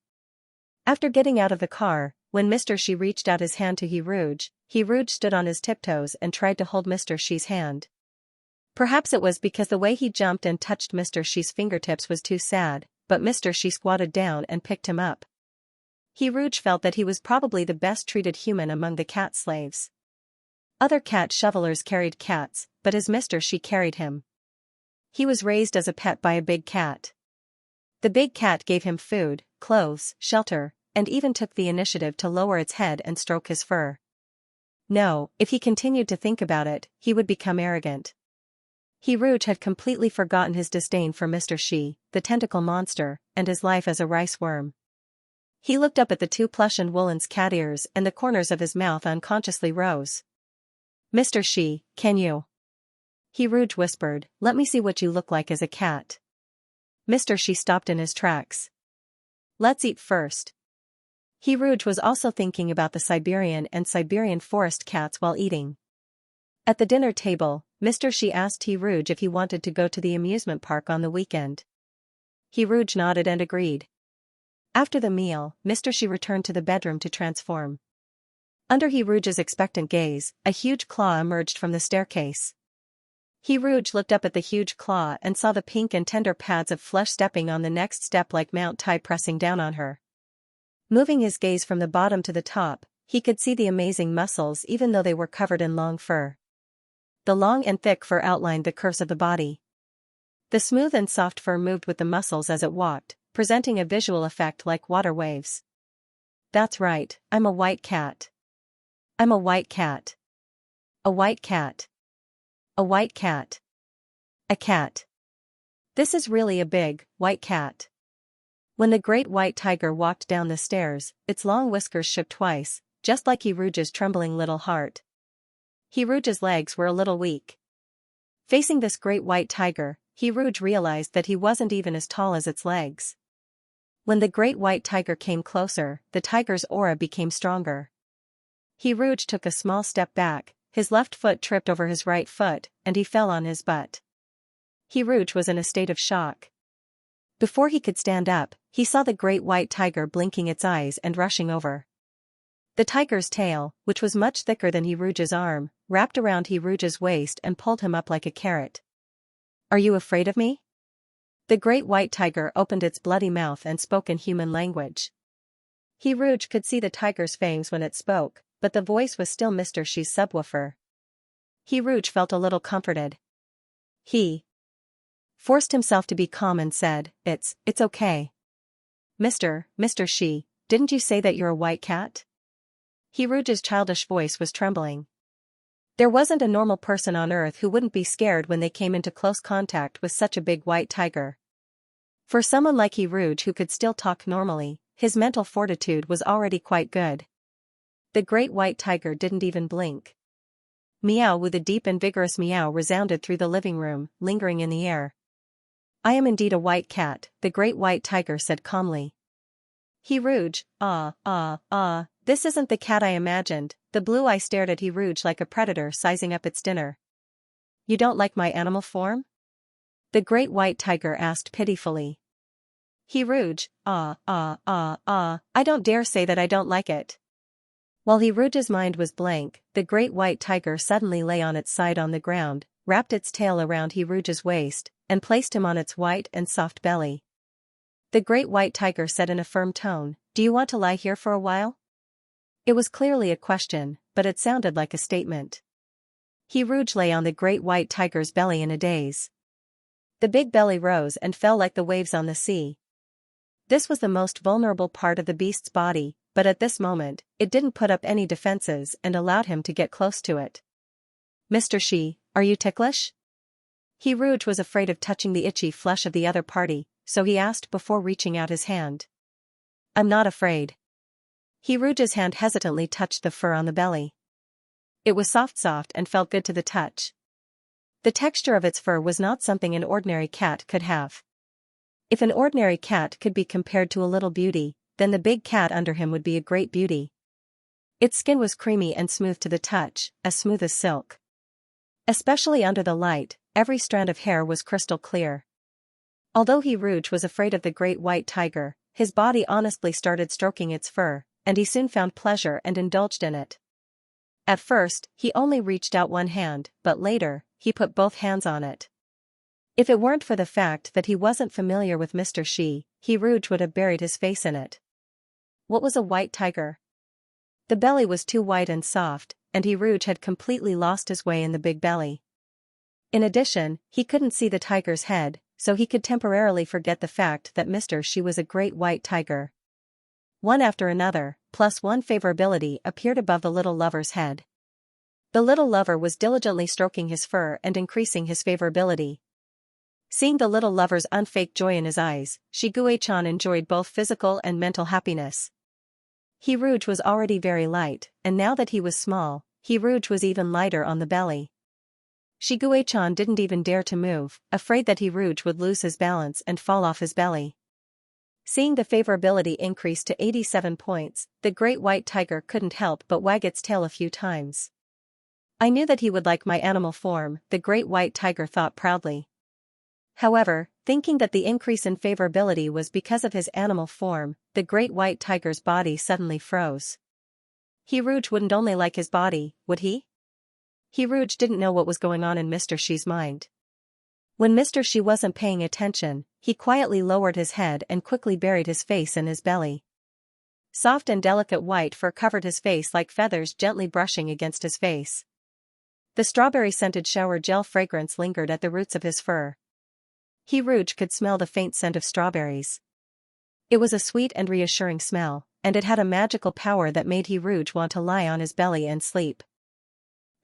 After getting out of the car, when Mr. Xi reached out his hand to Hiruge, Hiruge stood on his tiptoes and tried to hold Mr. Xi's hand. Perhaps it was because the way he jumped and touched Mr. Xi's fingertips was too sad, but Mr. Xi squatted down and picked him up. Hiruge felt that he was probably the best treated human among the cat slaves. Other cat shovelers carried cats, but as Mr. Xi carried him. He was raised as a pet by a big cat. The big cat gave him food, clothes, shelter, and even took the initiative to lower its head and stroke his fur. No, if he continued to think about it, he would become arrogant. Hiruge had completely forgotten his disdain for Mr. Xi, the tentacle monster, and his life as a rice worm. He looked up at the two plush and woolen's cat ears, and the corners of his mouth unconsciously rose. "Mr. Xi, can you?" Hiruge whispered, "Let me see what you look like as a cat." Mr. Xi stopped in his tracks. "Let's eat first." Hiruge was also thinking about the Siberian and Siberian forest cats while eating. At the dinner table, Mr. Xi asked Hiruge if he wanted to go to the amusement park on the weekend. Hiruge nodded and agreed. After the meal, Mr. Xi returned to the bedroom to transform. Under Hiruge's expectant gaze, a huge claw emerged from the staircase. Hiruge looked up at the huge claw and saw the pink and tender pads of flesh stepping on the next step like Mount Tai pressing down on her. Moving his gaze from the bottom to the top, he could see the amazing muscles even though they were covered in long fur. The long and thick fur outlined the curves of the body. The smooth and soft fur moved with the muscles as it walked, presenting a visual effect like water waves. "That's right, I'm a white cat. I'm a white cat. A white cat. A white cat. A cat. This is really a big, white cat." When the great white tiger walked down the stairs, its long whiskers shook twice, just like Hiruge's trembling little heart. Hiruge's legs were a little weak. Facing this great white tiger, Hiruge realized that he wasn't even as tall as its legs. When the great white tiger came closer, the tiger's aura became stronger. Hiruge took a small step back, his left foot tripped over his right foot, and he fell on his butt. Hiruge was in a state of shock. Before he could stand up, he saw the great white tiger blinking its eyes and rushing over. The tiger's tail, which was much thicker than Hiruge's arm, wrapped around Hiruge's waist and pulled him up like a carrot. "Are you afraid of me?" The great white tiger opened its bloody mouth and spoke in human language. Hiruge could see the tiger's fangs when it spoke, but the voice was still Mr. Xi's subwoofer. Hiruge felt a little comforted. He forced himself to be calm and said, It's okay. Mr. Xi, didn't you say that you're a white cat?" Hiruge's childish voice was trembling. There wasn't a normal person on Earth who wouldn't be scared when they came into close contact with such a big white tiger. For someone like Hiruge who could still talk normally, his mental fortitude was already quite good. The great white tiger didn't even blink. Meow with a deep and vigorous meow resounded through the living room, lingering in the air. "I am indeed a white cat," the great white tiger said calmly. Hiruge, this isn't the cat I imagined." The blue eye stared at Hiruge like a predator sizing up its dinner. "You don't like my animal form?" the great white tiger asked pitifully. Hiruge, I don't dare say that I don't like it." While Hiruge's mind was blank, the great white tiger suddenly lay on its side on the ground, wrapped its tail around Hiruge's waist, and placed him on its white and soft belly. The great white tiger said in a firm tone, "Do you want to lie here for a while?" It was clearly a question, but it sounded like a statement. Hiruge lay on the great white tiger's belly in a daze. The big belly rose and fell like the waves on the sea. This was the most vulnerable part of the beast's body, but at this moment, it didn't put up any defenses and allowed him to get close to it. "Mr. Xi, are you ticklish?" He Rouge was afraid of touching the itchy flesh of the other party, so he asked before reaching out his hand. I'm not afraid. He Rouge's hand hesitantly touched the fur on the belly. It was soft and felt good to the touch. The texture of its fur was not something an ordinary cat could have. If an ordinary cat could be compared to a little beauty, then the big cat under him would be a great beauty. Its skin was creamy and smooth to the touch, as smooth as silk. Especially under the light, every strand of hair was crystal clear. Although he Rouge was afraid of the great white tiger, his body honestly started stroking its fur, and he soon found pleasure and indulged in it. At first, he only reached out one hand, but later, he put both hands on it. If it weren't for the fact that he wasn't familiar with Mr. Xi, he Rouge would have buried his face in it. What was a white tiger? The belly was too white and soft, and he Rouge had completely lost his way in the big belly. In addition, he couldn't see the tiger's head, so he could temporarily forget the fact that Mr. Xi was a great white tiger. One after another, plus one favorability appeared above the little lover's head. The little lover was diligently stroking his fur and increasing his favorability. Seeing the little lover's unfaked joy in his eyes, Shi Guichan enjoyed both physical and mental happiness. He Rouge was already very light, and now that he was small, he Rouge was even lighter on the belly. Shi Guichan didn't even dare to move, afraid that he Rouge would lose his balance and fall off his belly. Seeing the favorability increase to 87 points, the great white tiger couldn't help but wag its tail a few times. I knew that he would like my animal form, the great white tiger thought proudly. However, thinking that the increase in favorability was because of his animal form, the great white tiger's body suddenly froze. He Rouge wouldn't only like his body, would he? He Rouge didn't know what was going on in Mr. Xi's mind. When Mr. Xi wasn't paying attention, he quietly lowered his head and quickly buried his face in his belly. Soft and delicate white fur covered his face like feathers gently brushing against his face. The strawberry-scented shower gel fragrance lingered at the roots of his fur. He Rouge could smell the faint scent of strawberries. It was a sweet and reassuring smell, and it had a magical power that made He Rouge want to lie on his belly and sleep.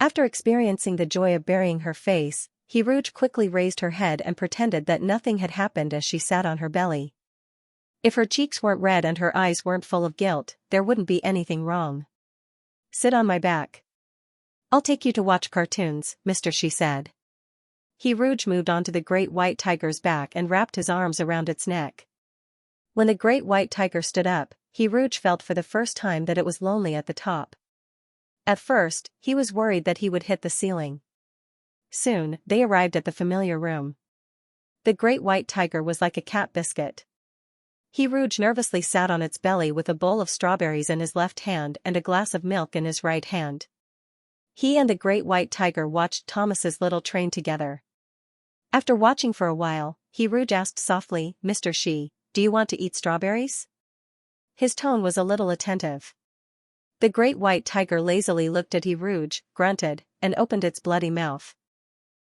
After experiencing the joy of burying her face, He Rouge quickly raised her head and pretended that nothing had happened as she sat on her belly. If her cheeks weren't red and her eyes weren't full of guilt, there wouldn't be anything wrong. Sit on my back. I'll take you to watch cartoons, Mr. Xi said. He Rouge moved onto the great white tiger's back and wrapped his arms around its neck. When the great white tiger stood up, He Rouge felt for the first time that it was lonely at the top. At first, he was worried that he would hit the ceiling. Soon, they arrived at the familiar room. The great white tiger was like a cat biscuit. He Rouge nervously sat on its belly with a bowl of strawberries in his left hand and a glass of milk in his right hand. He and the great white tiger watched Thomas's little train together. After watching for a while, He Rouge asked softly, Mr. Xi, do you want to eat strawberries? His tone was a little attentive. The great white tiger lazily looked at He Rouge, grunted, and opened its bloody mouth.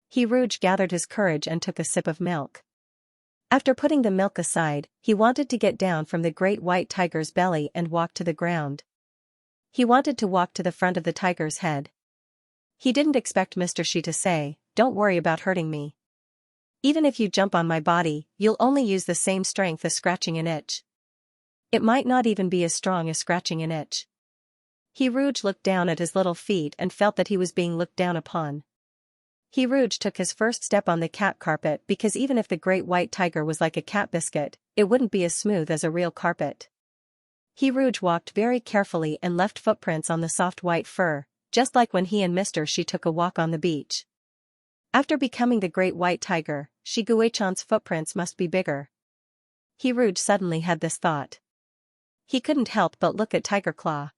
He Rouge gathered his courage and took a sip of milk. After putting the milk aside, he wanted to get down from the great white tiger's belly and walk to the ground. He wanted to walk to the front of the tiger's head. He didn't expect Mr. Xi to say, don't worry about hurting me. Even if you jump on my body, you'll only use the same strength as scratching an itch. It might not even be as strong as scratching an itch. He Rouge looked down at his little feet and felt that he was being looked down upon. He Rouge took his first step on the cat carpet because even if the great white tiger was like a cat biscuit, it wouldn't be as smooth as a real carpet. He Rouge walked very carefully and left footprints on the soft white fur, just like when he and Mr. Xi took a walk on the beach. After becoming the great white tiger, Shi Guichan's footprints must be bigger. He Rouge suddenly had this thought. He couldn't help but look at Tiger Claw.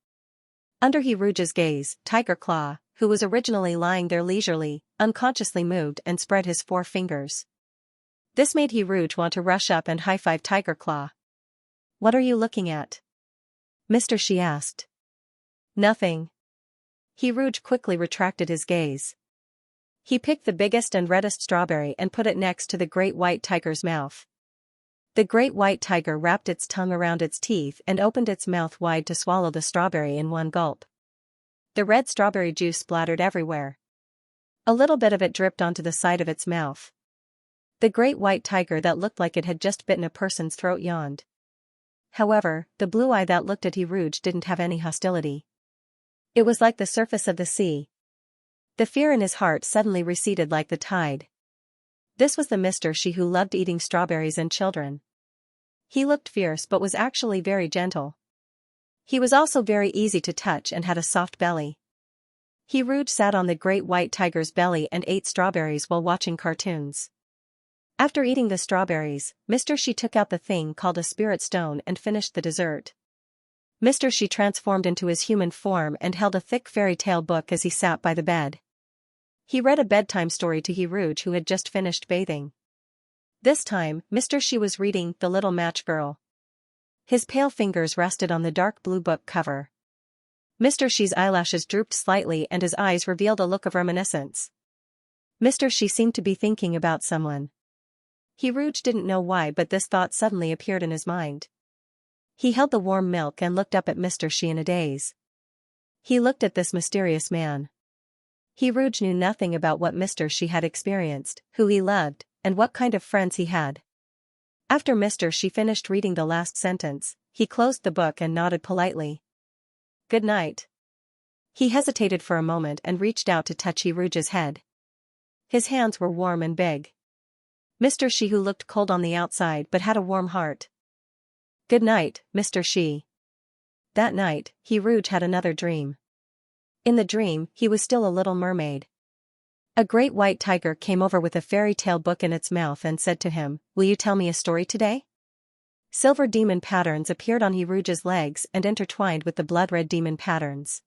Under He Rouge's gaze, Tiger Claw, who was originally lying there leisurely, unconsciously moved and spread his 4 fingers. This made He Rouge want to rush up and high-five Tiger Claw. What are you looking at? Mr. Xi asked. Nothing. He Rouge quickly retracted his gaze. He picked the biggest and reddest strawberry and put it next to the great white tiger's mouth. The great white tiger wrapped its tongue around its teeth and opened its mouth wide to swallow the strawberry in one gulp. The red strawberry juice splattered everywhere. A little bit of it dripped onto the side of its mouth, The great white tiger that looked like it had just bitten a person's throat yawned. However, the blue eye that looked at Rouge didn't have any hostility. It was like the surface of the sea. The fear in his heart suddenly receded like the tide. This was the Mr. She who loved eating strawberries and children. He looked fierce but was actually very gentle. He was also very easy to touch and had a soft belly. Rouge sat on the great white tiger's belly and ate strawberries while watching cartoons. After eating the strawberries, Mr. She took out the thing called a spirit stone and finished the dessert. Mr. She transformed into his human form and held a thick fairy tale book as he sat by the bed. He read a bedtime story to Rouge, who had just finished bathing. This time, Mr. She was reading The Little Match Girl. His pale fingers rested on the dark blue book cover. Mr. She's eyelashes drooped slightly and his eyes revealed a look of reminiscence. Mr. She seemed to be thinking about someone. Rouge didn't know why, but this thought suddenly appeared in his mind. He held the warm milk and looked up at Mr. She in a daze. He looked at this mysterious man. Rouge knew nothing about what Mr. She had experienced, who he loved, and what kind of friends he had. After Mr. She finished reading the last sentence, he closed the book and nodded politely. "Good night." He hesitated for a moment and reached out to touch Rouge's head. His hands were warm and big. Mr. She who looked cold on the outside but had a warm heart. "Good night, Mr. She." That night, Rouge had another dream. In the dream, he was still a little mermaid. A great white tiger came over with a fairy tale book in its mouth and said to him, "Will you tell me a story today?" Silver demon patterns appeared on Rouge's legs and intertwined with the blood-red demon patterns.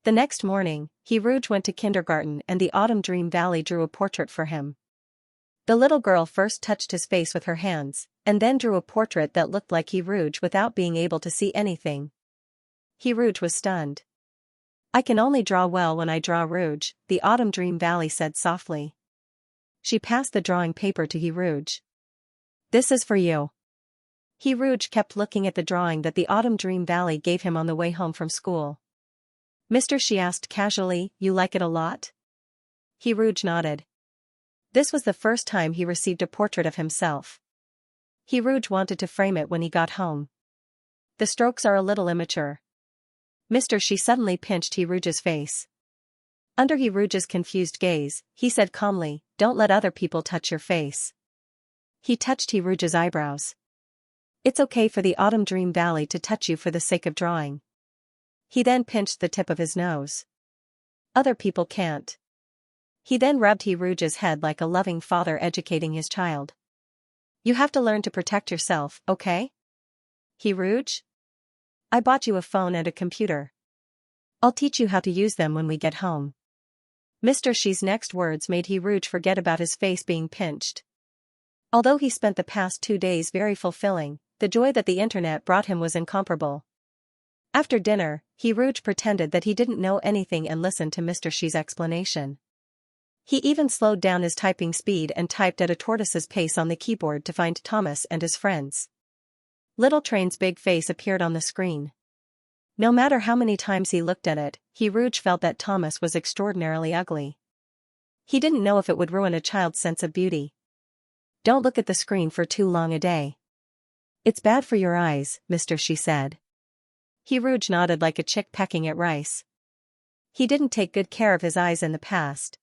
The next morning, Rouge went to kindergarten and the Autumn Dream Valley drew a portrait for him. The little girl first touched his face with her hands, and then drew a portrait that looked like Rouge without being able to see anything. Rouge was stunned. "I can only draw well when I draw Rouge," the Autumn Dream Valley said softly. She passed the drawing paper to Rouge. "This is for you." Rouge kept looking at the drawing that the Autumn Dream Valley gave him on the way home from school. "Mr. She asked casually, you like it a lot?" Rouge nodded. This was the first time he received a portrait of himself. Rouge wanted to frame it when he got home. "The strokes are a little immature." Mr. She suddenly pinched Rouge's face. Under Rouge's confused gaze, he said calmly, "Don't let other people touch your face." He touched Rouge's eyebrows. "It's okay for the Autumn Dream Valley to touch you for the sake of drawing." He then pinched the tip of his nose. "Other people can't." He then rubbed Rouge's head like a loving father educating his child. "You have to learn to protect yourself, okay? Rouge? I bought you a phone and a computer. I'll teach you how to use them when we get home." Mr. She's next words made Rouge forget about his face being pinched. Although he spent the past 2 days very fulfilling, the joy that the internet brought him was incomparable. After dinner, Rouge pretended that he didn't know anything and listened to Mr. She's explanation. He even slowed down his typing speed and typed at a tortoise's pace on the keyboard to find Thomas and his friends. Little Train's big face appeared on the screen. No matter how many times he looked at it, Rouge felt that Thomas was extraordinarily ugly. He didn't know if it would ruin a child's sense of beauty. "Don't look at the screen for too long a day. It's bad for your eyes," Mr. She said. Rouge nodded like a chick pecking at rice. He didn't take good care of his eyes in the past.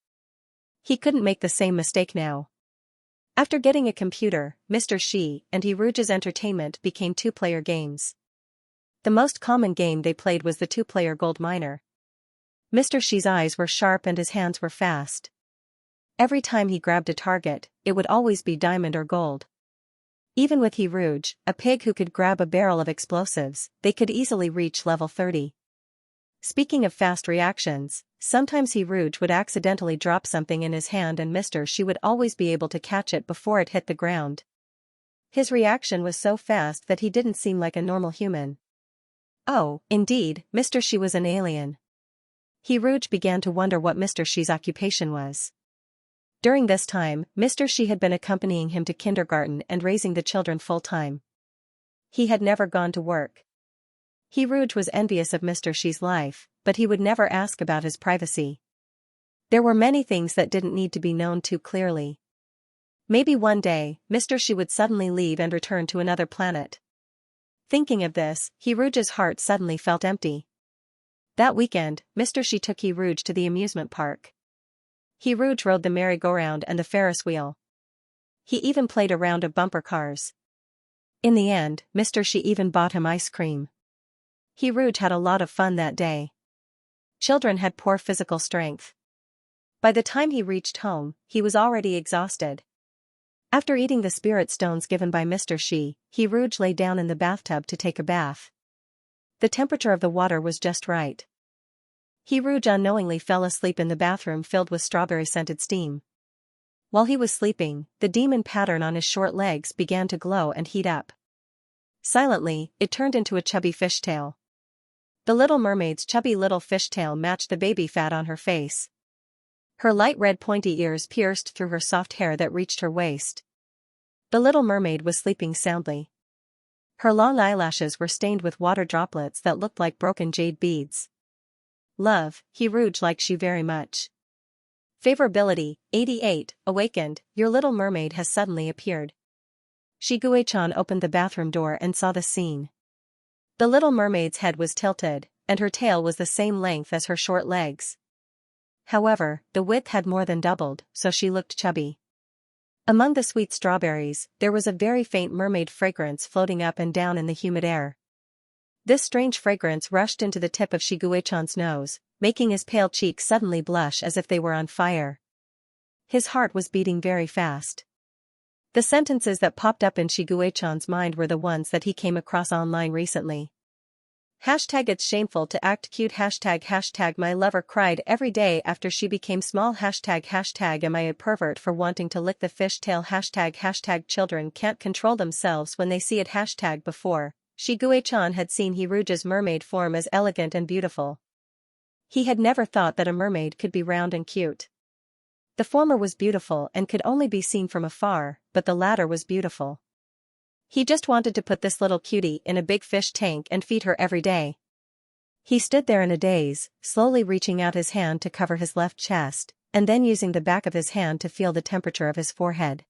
He couldn't make the same mistake now. After getting a computer, Mr. She and Rouge's entertainment became 2-player games. The most common game they played was the 2-player gold miner. Mr. She's eyes were sharp and his hands were fast. Every time he grabbed a target, it would always be diamond or gold. Even with Rouge, a pig who could grab a barrel of explosives, they could easily reach level 30. Speaking of fast reactions, sometimes Rouge would accidentally drop something in his hand and Mr. She would always be able to catch it before it hit the ground. His reaction was so fast that he didn't seem like a normal human. Oh, indeed, Mr. She was an alien. Rouge began to wonder what Mr. She's occupation was. During this time, Mr. She had been accompanying him to kindergarten and raising the children full-time. He had never gone to work. Rouge was envious of Mr. She's life, but he would never ask about his privacy. There were many things that didn't need to be known too clearly. Maybe one day, Mr. Shi would suddenly leave and return to another planet. Thinking of this, Hiruge's heart suddenly felt empty. That weekend, Mr. Shi took Hiruge to the amusement park. Hiruge rode the merry-go-round and the Ferris wheel. He even played a round of bumper cars. In the end, Mr. Shi even bought him ice cream. Hiruge had a lot of fun that day. Children had poor physical strength. By the time he reached home, he was already exhausted. After eating the spirit stones given by Mr. Shi, Hiruge lay down in the bathtub to take a bath. The temperature of the water was just right. Hiruge unknowingly fell asleep in the bathroom filled with strawberry-scented steam. While he was sleeping, the demon pattern on his short legs began to glow and heat up. Silently, it turned into a chubby fishtail. The little mermaid's chubby little fishtail matched the baby fat on her face. Her light red pointy ears pierced through her soft hair that reached her waist. The little mermaid was sleeping soundly. Her long eyelashes were stained with water droplets that looked like broken jade beads. Love, Hiruge liked you very much. Favorability, 88, awakened, your little mermaid has suddenly appeared. Shigue-chan opened the bathroom door and saw the scene. The little mermaid's head was tilted, and her tail was the same length as her short legs. However, the width had more than doubled, so she looked chubby. Among the sweet strawberries, there was a very faint mermaid fragrance floating up and down in the humid air. This strange fragrance rushed into the tip of Shigue-chan's nose, making his pale cheeks suddenly blush as if they were on fire. His heart was beating very fast. The sentences that popped up in Shigue-chan's mind were the ones that he came across online recently. Hashtag it's shameful to act cute hashtag my lover cried every day after she became small hashtag am I a pervert for wanting to lick the fish tail hashtag children can't control themselves when they see it hashtag before. Shigue-chan had seen Hiruge's mermaid form as elegant and beautiful. He had never thought that a mermaid could be round and cute. The former was beautiful and could only be seen from afar, but the latter was beautiful. He just wanted to put this little cutie in a big fish tank and feed her every day. He stood there in a daze, slowly reaching out his hand to cover his left chest, and then using the back of his hand to feel the temperature of his forehead.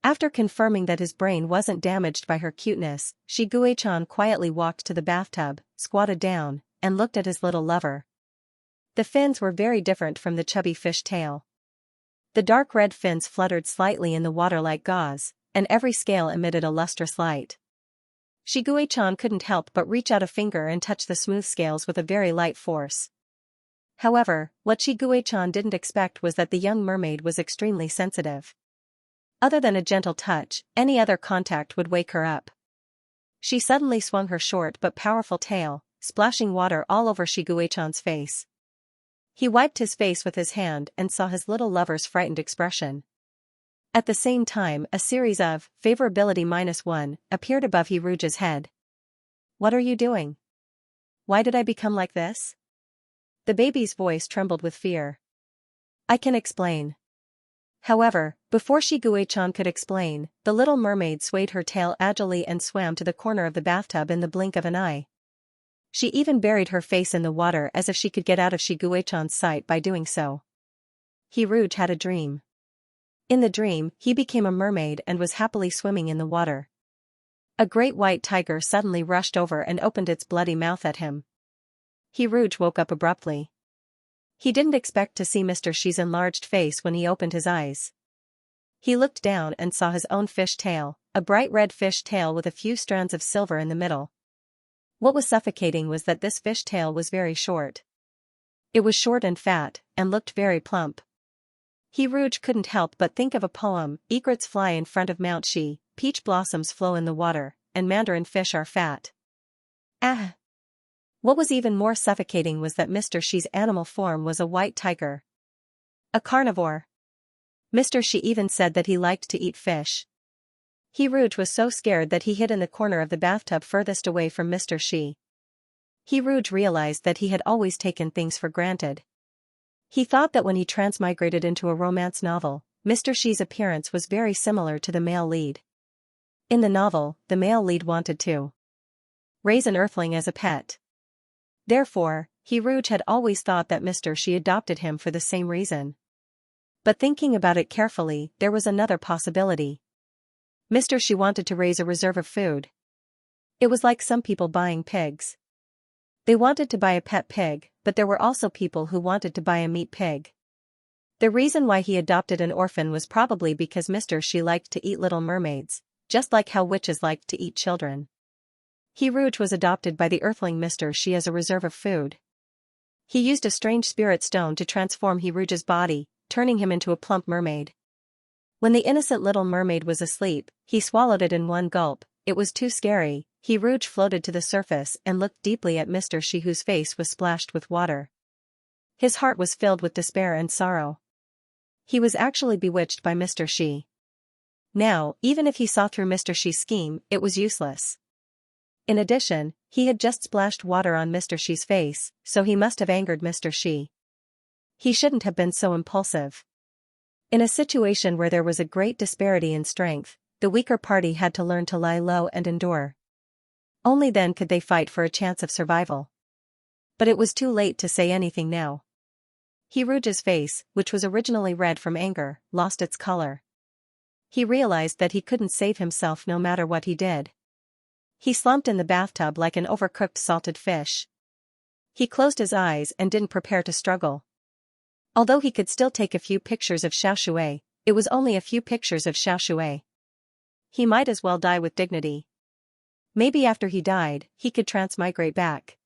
After confirming that his brain wasn't damaged by her cuteness, Shigue-chan quietly walked to the bathtub, squatted down, and looked at his little lover. The fins were very different from the chubby fish tail. The dark red fins fluttered slightly in the water like gauze, and every scale emitted a lustrous light. Shigue-chan couldn't help but reach out a finger and touch the smooth scales with a very light force. However, what Shigue-chan didn't expect was that the young mermaid was extremely sensitive. Other than a gentle touch, any other contact would wake her up. She suddenly swung her short but powerful tail, splashing water all over Shigue-chan's face. He wiped his face with his hand and saw his little lover's frightened expression. At the same time, a series of favorability -1 appeared above Hiruge's head. What are you doing? Why did I become like this? The baby's voice trembled with fear. I can explain. However, before Shigue-chan could explain, the little mermaid swayed her tail agilely and swam to the corner of the bathtub in the blink of an eye. She even buried her face in the water as if she could get out of Shigue-chan's sight by doing so. Hiruge had a dream. In the dream, he became a mermaid and was happily swimming in the water. A great white tiger suddenly rushed over and opened its bloody mouth at him. Hiruge woke up abruptly. He didn't expect to see Mr. Shi's enlarged face when he opened his eyes. He looked down and saw his own fish tail, a bright red fish tail with a few strands of silver in the middle. What was suffocating was that this fish tail was very short. It was short and fat, and looked very plump. Hiruge couldn't help but think of a poem, egrets fly in front of Mount Shi, peach blossoms flow in the water, and mandarin fish are fat. Ah! What was even more suffocating was that Mr. Shi's animal form was a white tiger. A carnivore. Mr. Shi even said that he liked to eat fish. Hiruge was so scared that he hid in the corner of the bathtub furthest away from Mr. Shi. Hiruge realized that he had always taken things for granted. He thought that when he transmigrated into a romance novel, Mr. Shi's appearance was very similar to the male lead. In the novel, the male lead wanted to raise an earthling as a pet. Therefore, Hiruge had always thought that Mr. Shi adopted him for the same reason. But thinking about it carefully, there was another possibility. Mr. Xi wanted to raise a reserve of food. It was like some people buying pigs. They wanted to buy a pet pig, but there were also people who wanted to buy a meat pig. The reason why he adopted an orphan was probably because Mr. Xi liked to eat little mermaids, just like how witches liked to eat children. He Rouge was adopted by the earthling Mr. Xi as a reserve of food. He used a strange spirit stone to transform He Rouge's body, turning him into a plump mermaid. When the innocent little mermaid was asleep, he swallowed it in one gulp. It was too scary. He Rouge floated to the surface and looked deeply at Mr. Xi, whose face was splashed with water. His heart was filled with despair and sorrow. He was actually bewitched by Mr. Xi. Now, even if he saw through Mr. Xi's scheme, it was useless. In addition, he had just splashed water on Mr. Xi's face, so he must have angered Mr. Xi. He shouldn't have been so impulsive. In a situation where there was a great disparity in strength, the weaker party had to learn to lie low and endure. Only then could they fight for a chance of survival. But it was too late to say anything now. He Rouge's face, which was originally red from anger, lost its color. He realized that he couldn't save himself no matter what he did. He slumped in the bathtub like an overcooked salted fish. He closed his eyes and didn't prepare to struggle. Although he could still take a few pictures of Xiaoxue, it was only a few pictures of Xiaoxue. He might as well die with dignity. Maybe after he died, he could transmigrate back.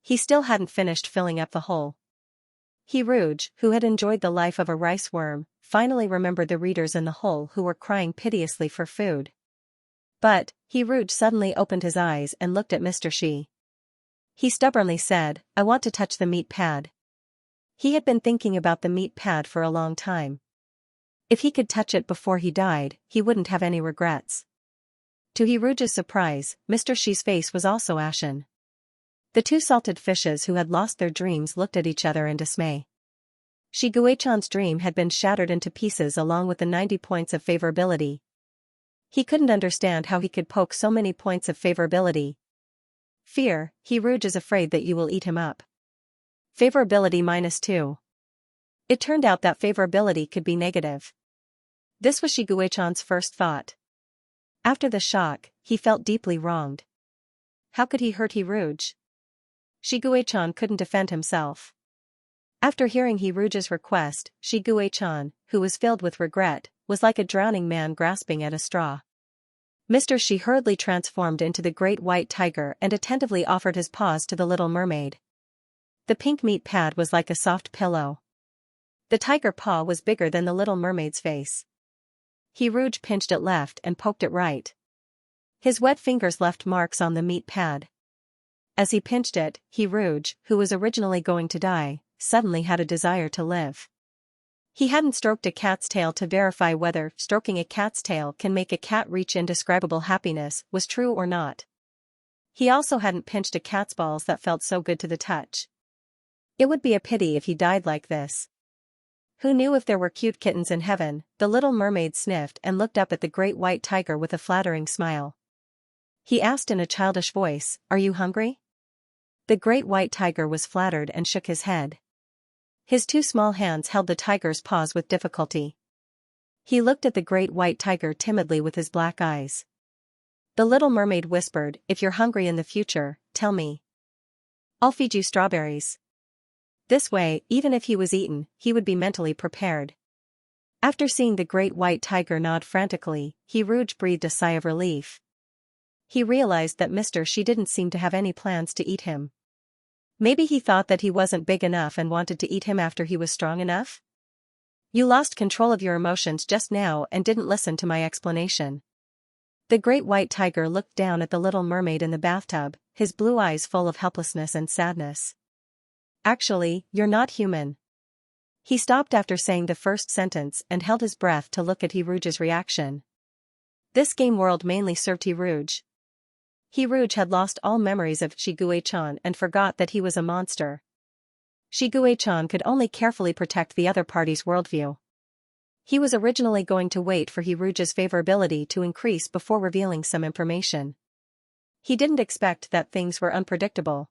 He still hadn't finished filling up the hole. He Rouge, who had enjoyed the life of a rice worm, finally remembered the readers in the hole who were crying piteously for food. But, He Rouge suddenly opened his eyes and looked at Mr. Xi. He stubbornly said, "I want to touch the meat pad." He had been thinking about the meat pad for a long time. If he could touch it before he died, he wouldn't have any regrets. To He Rouge's surprise, Mr. Xi's face was also ashen. The two salted fishes who had lost their dreams looked at each other in dismay. Shi Guichan's dream had been shattered into pieces along with the 90 points of favorability. He couldn't understand how he could poke so many points of favorability. Fear, He Rouge is afraid that you will eat him up. Favorability -2. It turned out that favorability could be negative. This was Shi Guichan's first thought. After the shock, he felt deeply wronged. How could he hurt He Rouge? Shi Guichan couldn't defend himself. After hearing He Rouge's request, Shi Guichan, who was filled with regret, was like a drowning man grasping at a straw. Mr. Xi hurriedly transformed into the great white tiger and attentively offered his paws to the little mermaid. The pink meat pad was like a soft pillow. The tiger paw was bigger than the little mermaid's face. He Rouge pinched it left and poked it right. His wet fingers left marks on the meat pad. As he pinched it, He Rouge, who was originally going to die, suddenly had a desire to live. He hadn't stroked a cat's tail to verify whether stroking a cat's tail can make a cat reach indescribable happiness was true or not. He also hadn't pinched a cat's balls that felt so good to the touch. It would be a pity if he died like this. Who knew if there were cute kittens in heaven? The little mermaid sniffed and looked up at the great white tiger with a flattering smile. He asked in a childish voice, "Are you hungry?" The great white tiger was flattered and shook his head. His two small hands held the tiger's paws with difficulty. He looked at the great white tiger timidly with his black eyes. The little mermaid whispered, "If you're hungry in the future, tell me. I'll feed you strawberries." This way, even if he was eaten, he would be mentally prepared. After seeing the great white tiger nod frantically, He Rouge breathed a sigh of relief. He realized that Mr. Xi didn't seem to have any plans to eat him. Maybe he thought that he wasn't big enough and wanted to eat him after he was strong enough? You lost control of your emotions just now and didn't listen to my explanation. The great white tiger looked down at the little mermaid in the bathtub, his blue eyes full of helplessness and sadness. Actually, you're not human. He stopped after saying the first sentence and held his breath to look at He Rouge's reaction. This game world mainly served He Rouge. He Rouge had lost all memories of Shi Guichan and forgot that he was a monster. Shi Guichan could only carefully protect the other party's worldview. He was originally going to wait for He Rouge's favorability to increase before revealing some information. He didn't expect that things were unpredictable.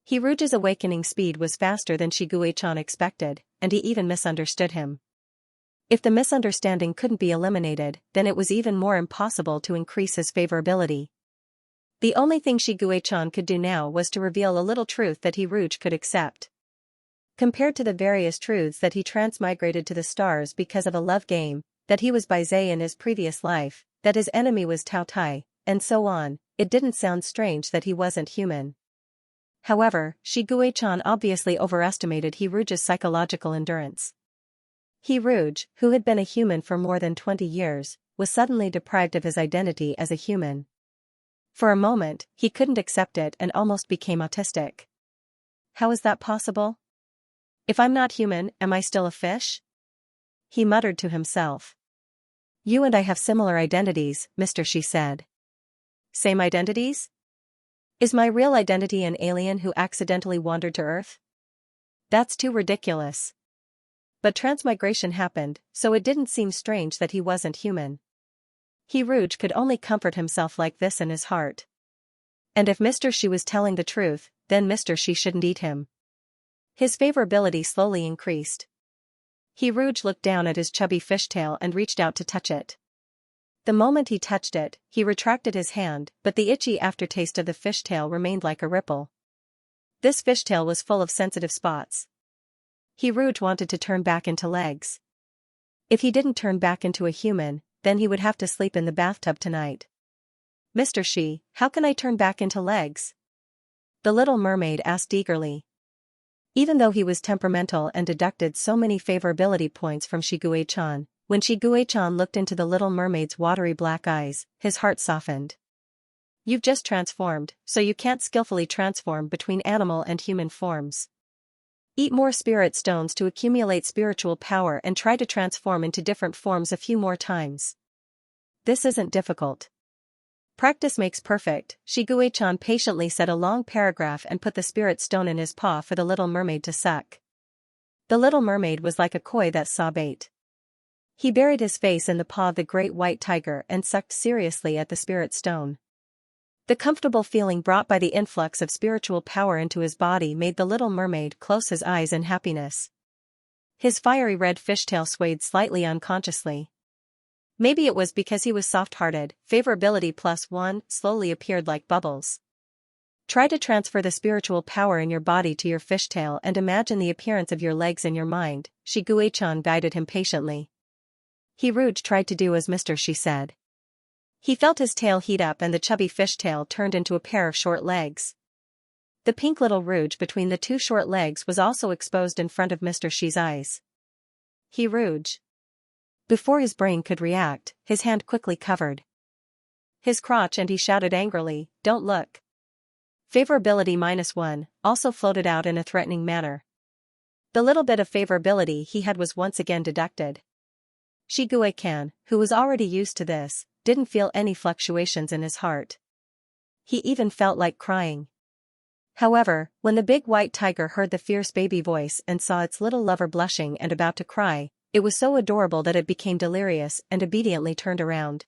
He Rouge's awakening speed was faster than Shi Guichan expected, and he even misunderstood him. If the misunderstanding couldn't be eliminated, then it was even more impossible to increase his favorability. The only thing Shiguei-chan could do now was to reveal a little truth that Hiruj could accept. Compared to the various truths that he transmigrated to the stars because of a love game, that he was Baizé in his previous life, that his enemy was Taotai, and so on, it didn't sound strange that he wasn't human. However, Shiguei-chan obviously overestimated Hiruj's psychological endurance. Hiruj, who had been a human for more than 20 years, was suddenly deprived of his identity as a human. For a moment, he couldn't accept it and almost became autistic. How is that possible? If I'm not human, am I still a fish? He muttered to himself. You and I have similar identities, Mr. Shi said. Same identities? Is my real identity an alien who accidentally wandered to Earth? That's too ridiculous. But transmigration happened, so it didn't seem strange that he wasn't human. Hiruj could only comfort himself like this in his heart. And if Mr. Shi was telling the truth, then Mr. Shi shouldn't eat him. His favorability slowly increased. Hiruj looked down at his chubby fishtail and reached out to touch it. The moment he touched it, he retracted his hand, but the itchy aftertaste of the fishtail remained like a ripple. This fishtail was full of sensitive spots. Hiruj wanted to turn back into legs. If he didn't turn back into a human, then he would have to sleep in the bathtub tonight. Mr. Shi, how can I turn back into legs? The little mermaid asked eagerly. Even though he was temperamental and deducted so many favorability points from Shiguei-chan, when Shiguei-chan looked into the little mermaid's watery black eyes, his heart softened. You've just transformed, so you can't skillfully transform between animal and human forms. Eat more spirit stones to accumulate spiritual power and try to transform into different forms a few more times. This isn't difficult. Practice makes perfect, Shiguei-chan patiently said a long paragraph and put the spirit stone in his paw for the little mermaid to suck. The little mermaid was like a koi that saw bait. He buried his face in the paw of the great white tiger and sucked seriously at the spirit stone. The comfortable feeling brought by the influx of spiritual power into his body made the little mermaid close his eyes in happiness. His fiery red fishtail swayed slightly unconsciously. Maybe it was because he was soft-hearted. Favorability +1 slowly appeared like bubbles. Try to transfer the spiritual power in your body to your fishtail and imagine the appearance of your legs in your mind, Shiguei-chan guided him patiently. Hiruj tried to do as Mr. Shi said. He felt his tail heat up and the chubby fishtail turned into a pair of short legs. The pink little rouge between the two short legs was also exposed in front of Mr. Shi's eyes. Hiruj. Before his brain could react, his hand quickly covered his crotch and he shouted angrily, "Don't look." Favorability -1 also floated out in a threatening manner. The little bit of favorability he had was once again deducted. Shiguei-kan, who was already used to this, didn't feel any fluctuations in his heart. He even felt like crying. However, when the big white tiger heard the fierce baby voice and saw its little lover blushing and about to cry, it was so adorable that it became delirious and obediently turned around.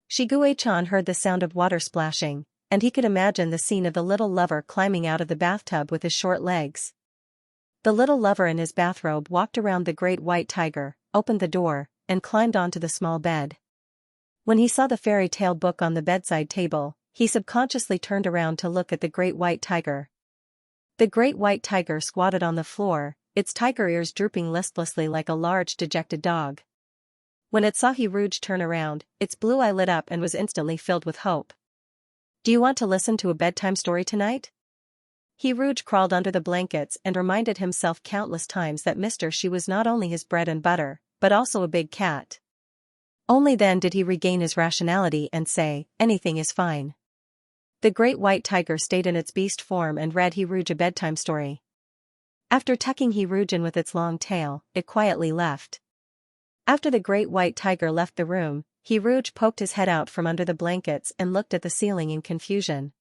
Shiguei-chan heard the sound of water splashing, and he could imagine the scene of the little lover climbing out of the bathtub with his short legs. The little lover in his bathrobe walked around the great white tiger, opened the door, and climbed onto the small bed. When he saw the fairy tale book on the bedside table, he subconsciously turned around to look at the great white tiger. The great white tiger squatted on the floor, its tiger ears drooping listlessly like a large dejected dog. When it saw Hiruj turn around, its blue eye lit up and was instantly filled with hope. Do you want to listen to a bedtime story tonight? Hiruj crawled under the blankets and reminded himself countless times that Mr. Shi was not only his bread and butter, but also a big cat. Only then did he regain his rationality and say, anything is fine. The great white tiger stayed in its beast form and read Hiruj a bedtime story. After tucking Hiruj in with its long tail, it quietly left. After the great white tiger left the room, Hiruj poked his head out from under the blankets and looked at the ceiling in confusion.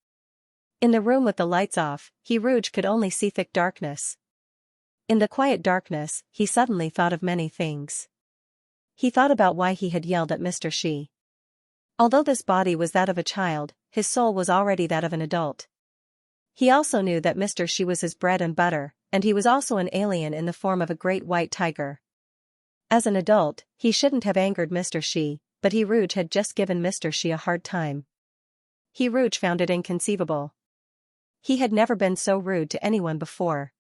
In the room with the lights off, Hiruj could only see thick darkness. In the quiet darkness, he suddenly thought of many things. He thought about why he had yelled at Mr. Shi. Although this body was that of a child, his soul was already that of an adult. He also knew that Mr. Shi was his bread and butter, and he was also an alien in the form of a great white tiger. As an adult, he shouldn't have angered Mr. Xi, but He Rouge had just given Mr. Xi a hard time. He Rouge found it inconceivable. He had never been so rude to anyone before.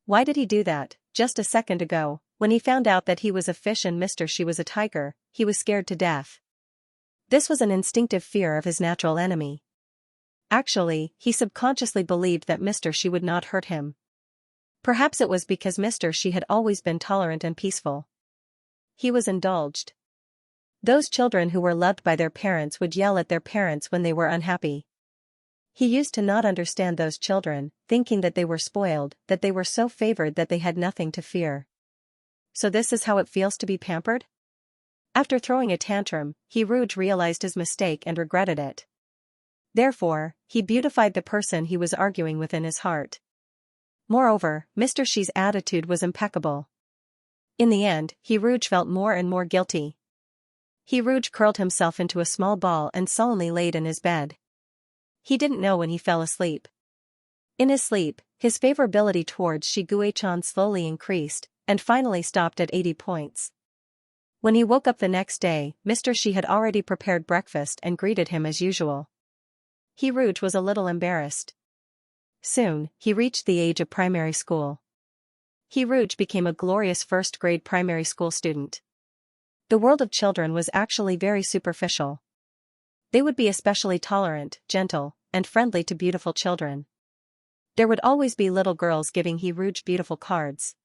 Why did he do that? Just a second ago, when he found out that he was a fish and Mr. Xi was a tiger, he was scared to death. This was an instinctive fear of his natural enemy. Actually, he subconsciously believed that Mr. Xi would not hurt him. Perhaps it was because Mr. Xi had always been tolerant and peaceful. He was indulged. Those children who were loved by their parents would yell at their parents when they were unhappy. He used to not understand those children, thinking that they were spoiled, that they were so favored that they had nothing to fear. So this is how it feels to be pampered? After throwing a tantrum, He Rouge realized his mistake and regretted it. Therefore, he beautified the person he was arguing with in his heart. Moreover, Mr. Xi's attitude was impeccable. In the end, He Rouge felt more and more guilty. He Rouge curled himself into a small ball and sullenly laid in his bed. He didn't know when he fell asleep. In his sleep, his favorability towards Shi Guichan slowly increased, and finally stopped at 80 points. When he woke up the next day, Mr. Xi had already prepared breakfast and greeted him as usual. He Rouge was a little embarrassed. Soon, he reached the age of primary school. He Rouge became a glorious first-grade primary school student. The world of children was actually very superficial. They would be especially tolerant, gentle, and friendly to beautiful children. There would always be little girls giving He Rouge beautiful cards.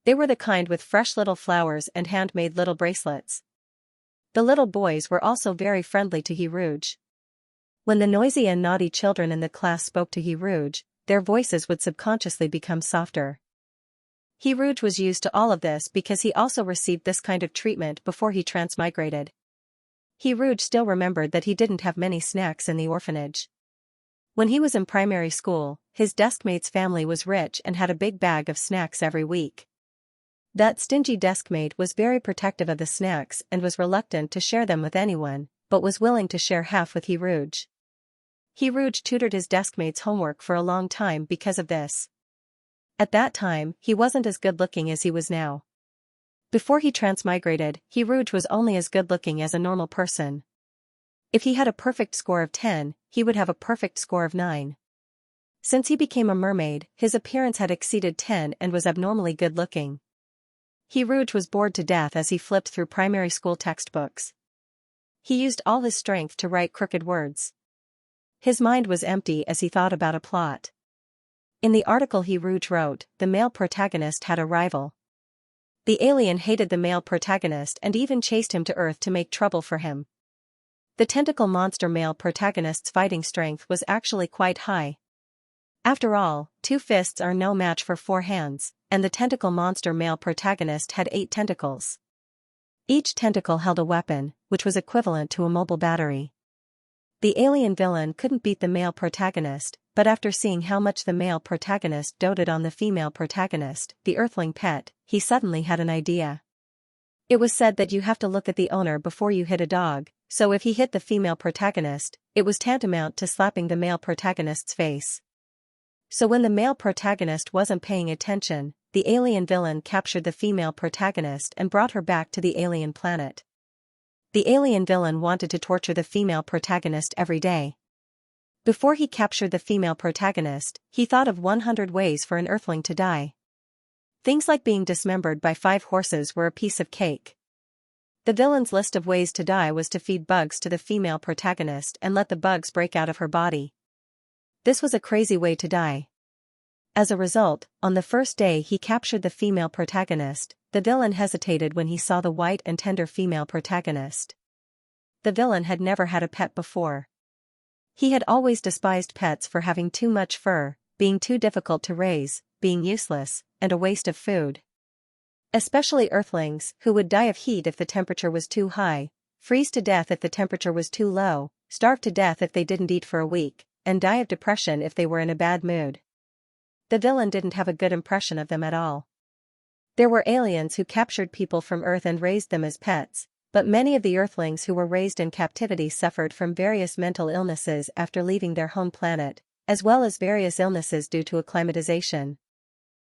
They were the kind with fresh little flowers and handmade little bracelets. The little boys were also very friendly to He Rouge. When the noisy and naughty children in the class spoke to He Rouge, their voices would subconsciously become softer. He Rouge was used to all of this because he also received this kind of treatment before he transmigrated. He Rouge still remembered that he didn't have many snacks in the orphanage. When he was in primary school, his deskmate's family was rich and had a big bag of snacks every week. That stingy deskmate was very protective of the snacks and was reluctant to share them with anyone, but was willing to share half with He Rouge. He Rouge tutored his deskmate's homework for a long time because of this. At that time, he wasn't as good-looking as he was now. Before he transmigrated, He Rouge was only as good-looking as a normal person. If he had a perfect score of 10, he would have a perfect score of 9. Since he became a mermaid, his appearance had exceeded 10 and was abnormally good-looking. He Rouge was bored to death as he flipped through primary school textbooks. He used all his strength to write crooked words. His mind was empty as he thought about a plot. In the article He Rouge wrote, the male protagonist had a rival. The alien hated the male protagonist and even chased him to Earth to make trouble for him. The tentacle monster male protagonist's fighting strength was actually quite high. After all, 2 fists are no match for 4 hands, and the tentacle monster male protagonist had 8 tentacles. Each tentacle held a weapon, which was equivalent to a mobile battery. The alien villain couldn't beat the male protagonist, but after seeing how much the male protagonist doted on the female protagonist, the earthling pet, he suddenly had an idea. It was said that you have to look at the owner before you hit a dog, so if he hit the female protagonist, it was tantamount to slapping the male protagonist's face. So when the male protagonist wasn't paying attention, the alien villain captured the female protagonist and brought her back to the alien planet. The alien villain wanted to torture the female protagonist every day. Before he captured the female protagonist, he thought of 100 ways for an earthling to die. Things like being dismembered by 5 horses were a piece of cake. The villain's list of ways to die was to feed bugs to the female protagonist and let the bugs break out of her body. This was a crazy way to die. As a result, on the first day he captured the female protagonist, the villain hesitated when he saw the white and tender female protagonist. The villain had never had a pet before. He had always despised pets for having too much fur, being too difficult to raise, being useless, and a waste of food. Especially earthlings, who would die of heat if the temperature was too high, freeze to death if the temperature was too low, starve to death if they didn't eat for a week, and die of depression if they were in a bad mood. The villain didn't have a good impression of them at all. There were aliens who captured people from Earth and raised them as pets, but many of the Earthlings who were raised in captivity suffered from various mental illnesses after leaving their home planet, as well as various illnesses due to acclimatization.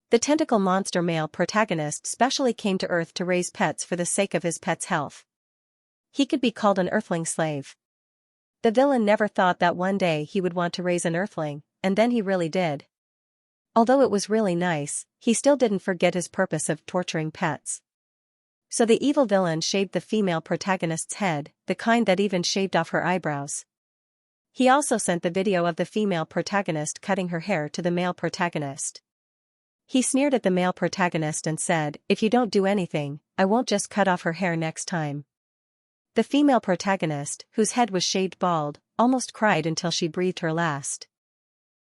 The tentacle monster male protagonist specially came to Earth to raise pets for the sake of his pet's health. He could be called an earthling slave. The villain never thought that one day he would want to raise an earthling, and then he really did. Although it was really nice, he still didn't forget his purpose of torturing pets. So the evil villain shaved the female protagonist's head, the kind that even shaved off her eyebrows. He also sent the video of the female protagonist cutting her hair to the male protagonist. He sneered at the male protagonist and said, "If you don't do anything, I won't just cut off her hair next time." The female protagonist, whose head was shaved bald, almost cried until she breathed her last.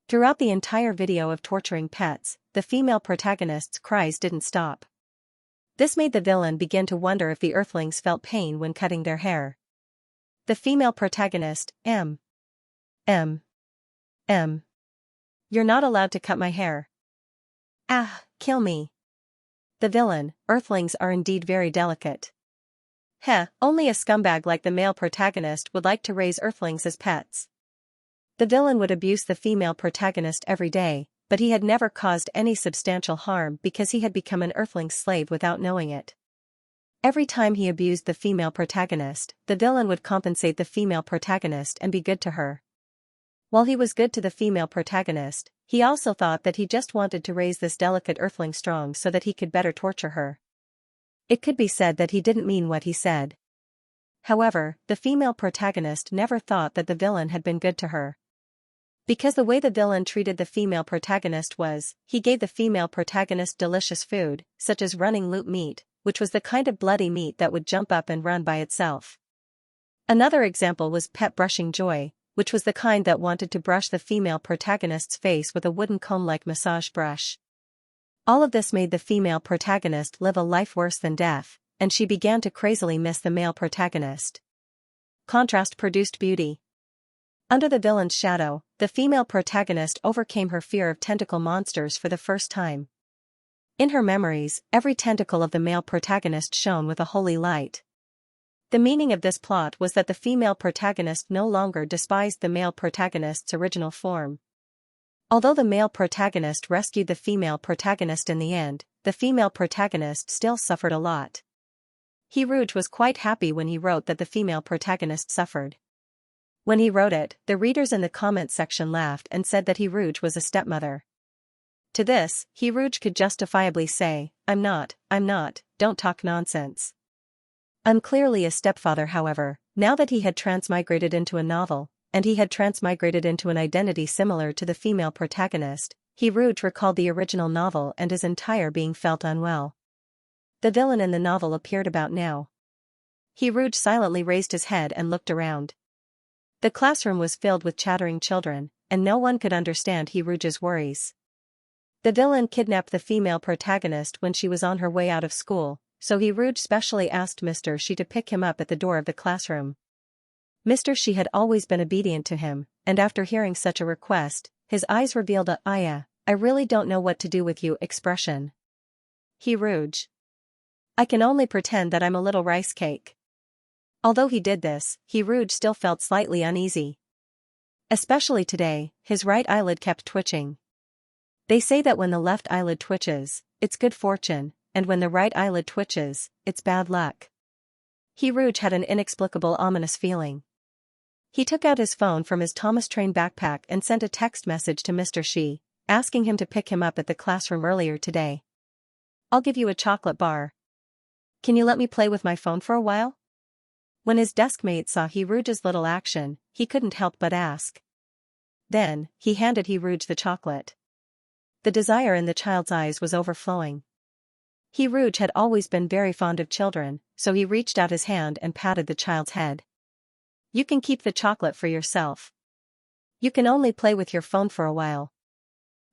Throughout the entire video of torturing pets, the female protagonist's cries didn't stop. This made the villain begin to wonder if the earthlings felt pain when cutting their hair. The female protagonist, You're not allowed to cut my hair. Ah, kill me. The villain, earthlings are indeed very delicate. Only a scumbag like the male protagonist would like to raise earthlings as pets. The villain would abuse the female protagonist every day, but he had never caused any substantial harm because he had become an earthling slave without knowing it. Every time he abused the female protagonist, the villain would compensate the female protagonist and be good to her. While he was good to the female protagonist, he also thought that he just wanted to raise this delicate earthling strong so that he could better torture her. It could be said that he didn't mean what he said. However, the female protagonist never thought that the villain had been good to her. Because the way the villain treated the female protagonist was, he gave the female protagonist delicious food, such as running loop meat, which was the kind of bloody meat that would jump up and run by itself. Another example was pet brushing joy, which was the kind that wanted to brush the female protagonist's face with a wooden comb-like massage brush. All of this made the female protagonist live a life worse than death, and she began to crazily miss the male protagonist. Contrast produced beauty. Under the villain's shadow, the female protagonist overcame her fear of tentacle monsters for the first time. In her memories, every tentacle of the male protagonist shone with a holy light. The meaning of this plot was that the female protagonist no longer despised the male protagonist's original form. Although the male protagonist rescued the female protagonist in the end, the female protagonist still suffered a lot. Rouge was quite happy when he wrote that the female protagonist suffered. When he wrote it, the readers in the comment section laughed and said that Rouge was a stepmother. To this, Rouge could justifiably say, I'm not, don't talk nonsense. I'm clearly a stepfather. However, now that he had transmigrated into a novel, and he had transmigrated into an identity similar to the female protagonist, Rouge recalled the original novel and his entire being felt unwell. The villain in the novel appeared about now. Rouge silently raised his head and looked around. The classroom was filled with chattering children, and no one could understand Rouge's worries. The villain kidnapped the female protagonist when she was on her way out of school, so Rouge specially asked Mr. Xi to pick him up at the door of the classroom. Mr. Xi had always been obedient to him, and after hearing such a request, his eyes revealed a I really don't know what to do with you expression. Rouge. I can only pretend that I'm a little rice cake. Although he did this, Rouge still felt slightly uneasy. Especially today, his right eyelid kept twitching. They say that when the left eyelid twitches, it's good fortune, and when the right eyelid twitches, it's bad luck. Rouge had an inexplicable ominous feeling. He took out his phone from his Thomas Train backpack and sent a text message to Mr. Xi, asking him to pick him up at the classroom earlier today. I'll give you a chocolate bar. Can you let me play with my phone for a while? When his deskmate saw Rouge's little action, he couldn't help but ask. Then, he handed Rouge the chocolate. The desire in the child's eyes was overflowing. Rouge had always been very fond of children, so he reached out his hand and patted the child's head. You can keep the chocolate for yourself. You can only play with your phone for a while.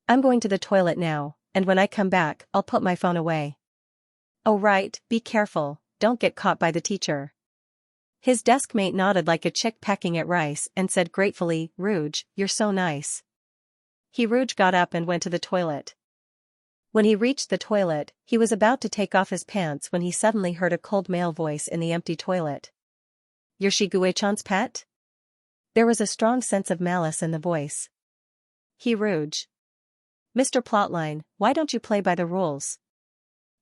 I'm going to the toilet now, and when I come back, I'll put my phone away. Oh right, be careful, don't get caught by the teacher. His deskmate nodded like a chick pecking at rice and said gratefully, Rouge, you're so nice. Rouge got up and went to the toilet. When he reached the toilet, he was about to take off his pants when he suddenly heard a cold male voice in the empty toilet. You're Shiguei-chan's pet? There was a strong sense of malice in the voice. Rouge. Mr. Plotline, why don't you play by the rules?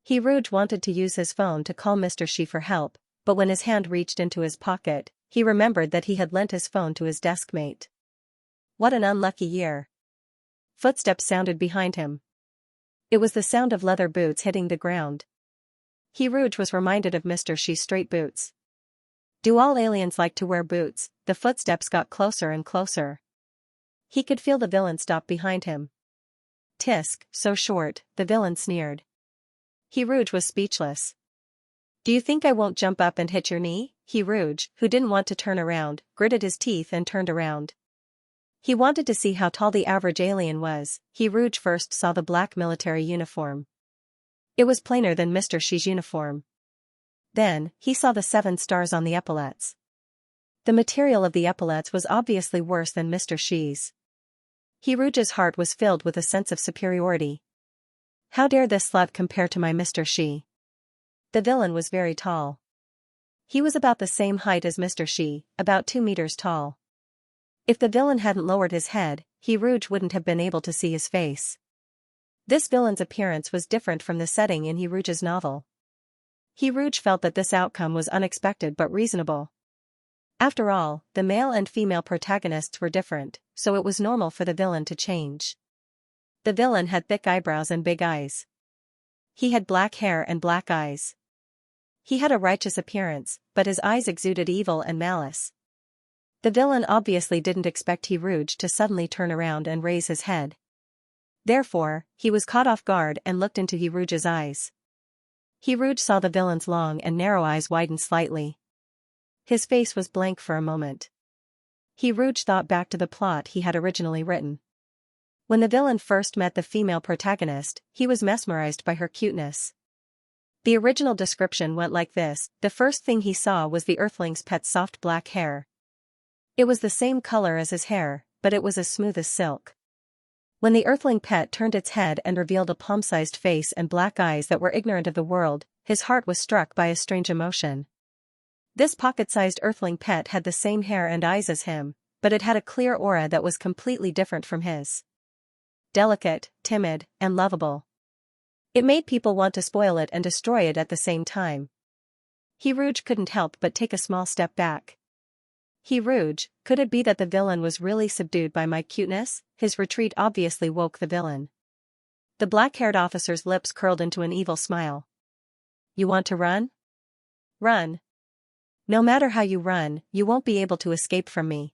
He Rouge wanted to use his phone to call Mr. Xi for help, but when his hand reached into his pocket, he remembered that he had lent his phone to his deskmate. What an unlucky year. Footsteps sounded behind him. It was the sound of leather boots hitting the ground. He Rouge was reminded of Mr. Xi's straight boots. Do all aliens like to wear boots? The footsteps got closer and closer. He could feel the villain stop behind him. Tisk, so short, the villain sneered. He Rouge was speechless. Do you think I won't jump up and hit your knee? He Rouge, who didn't want to turn around, gritted his teeth and turned around. He wanted to see how tall the average alien was. He Rouge first saw the black military uniform. It was plainer than Mr. Xi's uniform. Then, he saw the 7 stars on the epaulets. The material of the epaulets was obviously worse than Mr. Xi's. He Rouge's heart was filled with a sense of superiority. How dare this slut compare to my Mr. Xi? The villain was very tall. He was about the same height as Mr. Xi, about 2 meters tall. If the villain hadn't lowered his head, He Rouge wouldn't have been able to see his face. This villain's appearance was different from the setting in He Rouge's novel. He Rouge felt that this outcome was unexpected but reasonable. After all, the male and female protagonists were different, so it was normal for the villain to change. The villain had thick eyebrows and big eyes. He had black hair and black eyes. He had a righteous appearance, but his eyes exuded evil and malice. The villain obviously didn't expect He Rouge to suddenly turn around and raise his head. Therefore, he was caught off guard and looked into He Rouge's eyes. He Rouge saw the villain's long and narrow eyes widen slightly. His face was blank for a moment. He Rouge thought back to the plot he had originally written. When the villain first met the female protagonist, he was mesmerized by her cuteness. The original description went like this: the first thing he saw was the Earthling's pet's soft black hair. It was the same color as his hair, but it was as smooth as silk. When the Earthling pet turned its head and revealed a palm-sized face and black eyes that were ignorant of the world, his heart was struck by a strange emotion. This pocket-sized Earthling pet had the same hair and eyes as him, but it had a clear aura that was completely different from his. Delicate, timid, and lovable. It made people want to spoil it and destroy it at the same time. He Rouge couldn't help but take a small step back. He Rouge, could it be that the villain was really subdued by my cuteness? His retreat obviously woke the villain. The black-haired officer's lips curled into an evil smile. You want to run? Run. No matter how you run, you won't be able to escape from me.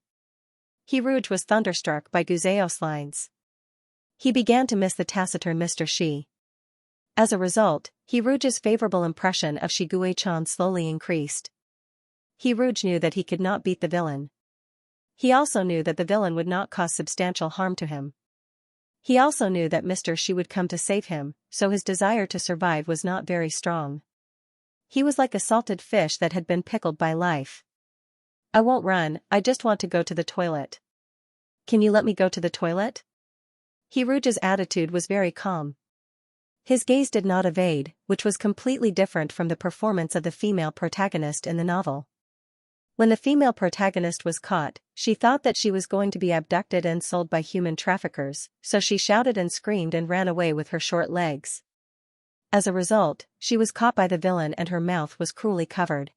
He Rouge was thunderstruck by Guzeos' lines. He began to miss the taciturn Mr. Xi. As a result, He Rouge's favorable impression of Shi Guichan slowly increased. He Rouge knew that he could not beat the villain. He also knew that the villain would not cause substantial harm to him. He also knew that Mr. Xi would come to save him, so his desire to survive was not very strong. He was like a salted fish that had been pickled by life. I won't run, I just want to go to the toilet. Can you let me go to the toilet? He Rouge's attitude was very calm. His gaze did not evade, which was completely different from the performance of the female protagonist in the novel. When the female protagonist was caught, she thought that she was going to be abducted and sold by human traffickers, so she shouted and screamed and ran away with her short legs. As a result, she was caught by the villain and her mouth was cruelly covered.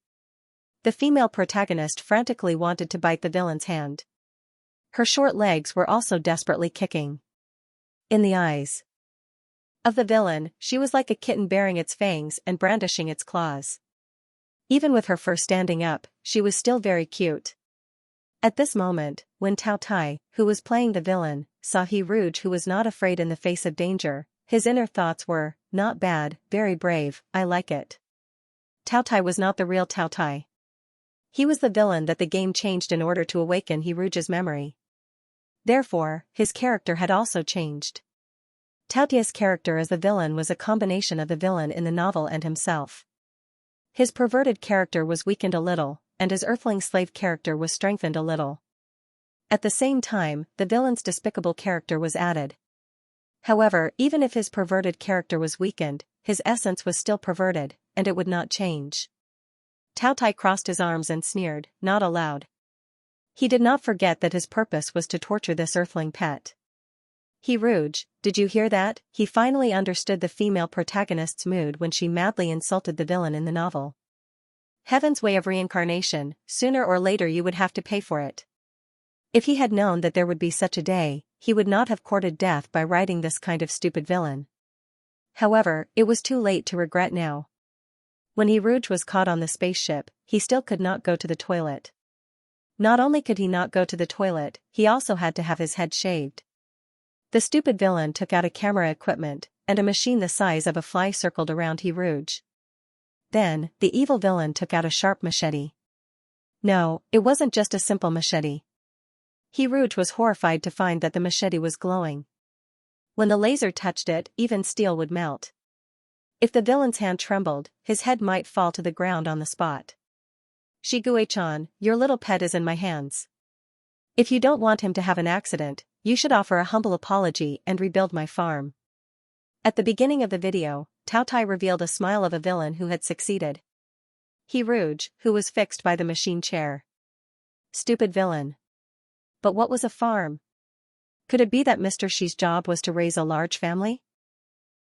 The female protagonist frantically wanted to bite the villain's hand. Her short legs were also desperately kicking. In the eyes of the villain, she was like a kitten baring its fangs and brandishing its claws. Even with her fur standing up, she was still very cute. At this moment, when Tao Tai, who was playing the villain, saw He Rouge who was not afraid in the face of danger, his inner thoughts were, not bad, very brave, I like it. Tao Tai was not the real Tao Tai. He was the villain that the game changed in order to awaken He Rouge's memory. Therefore, his character had also changed. Tao Tai's character as the villain was a combination of the villain in the novel and himself. His perverted character was weakened a little, and his Earthling slave character was strengthened a little. At the same time, the villain's despicable character was added. However, even if his perverted character was weakened, his essence was still perverted, and it would not change. Tao Tai crossed his arms and sneered, not aloud. He did not forget that his purpose was to torture this Earthling pet. He Rouge, did you hear that? He finally understood the female protagonist's mood when she madly insulted the villain in the novel. Heaven's way of reincarnation, sooner or later you would have to pay for it. If he had known that there would be such a day, he would not have courted death by writing this kind of stupid villain. However, it was too late to regret now. When he Rouge was caught on the spaceship, he still could not go to the toilet. Not only could he not go to the toilet, he also had to have his head shaved. The stupid villain took out a camera equipment, and a machine the size of a fly circled around he Rouge. Then, the evil villain took out a sharp machete. No, it wasn't just a simple machete. He Rouge was horrified to find that the machete was glowing. When the laser touched it, even steel would melt. If the villain's hand trembled, his head might fall to the ground on the spot. Shigue-chan, your little pet is in my hands. If you don't want him to have an accident, you should offer a humble apology and rebuild my farm. At the beginning of the video, Taotai revealed a smile of a villain who had succeeded. He Rouge, who was fixed by the machine chair. Stupid villain. But what was a farm? Could it be that Mr. Shi's job was to raise a large family?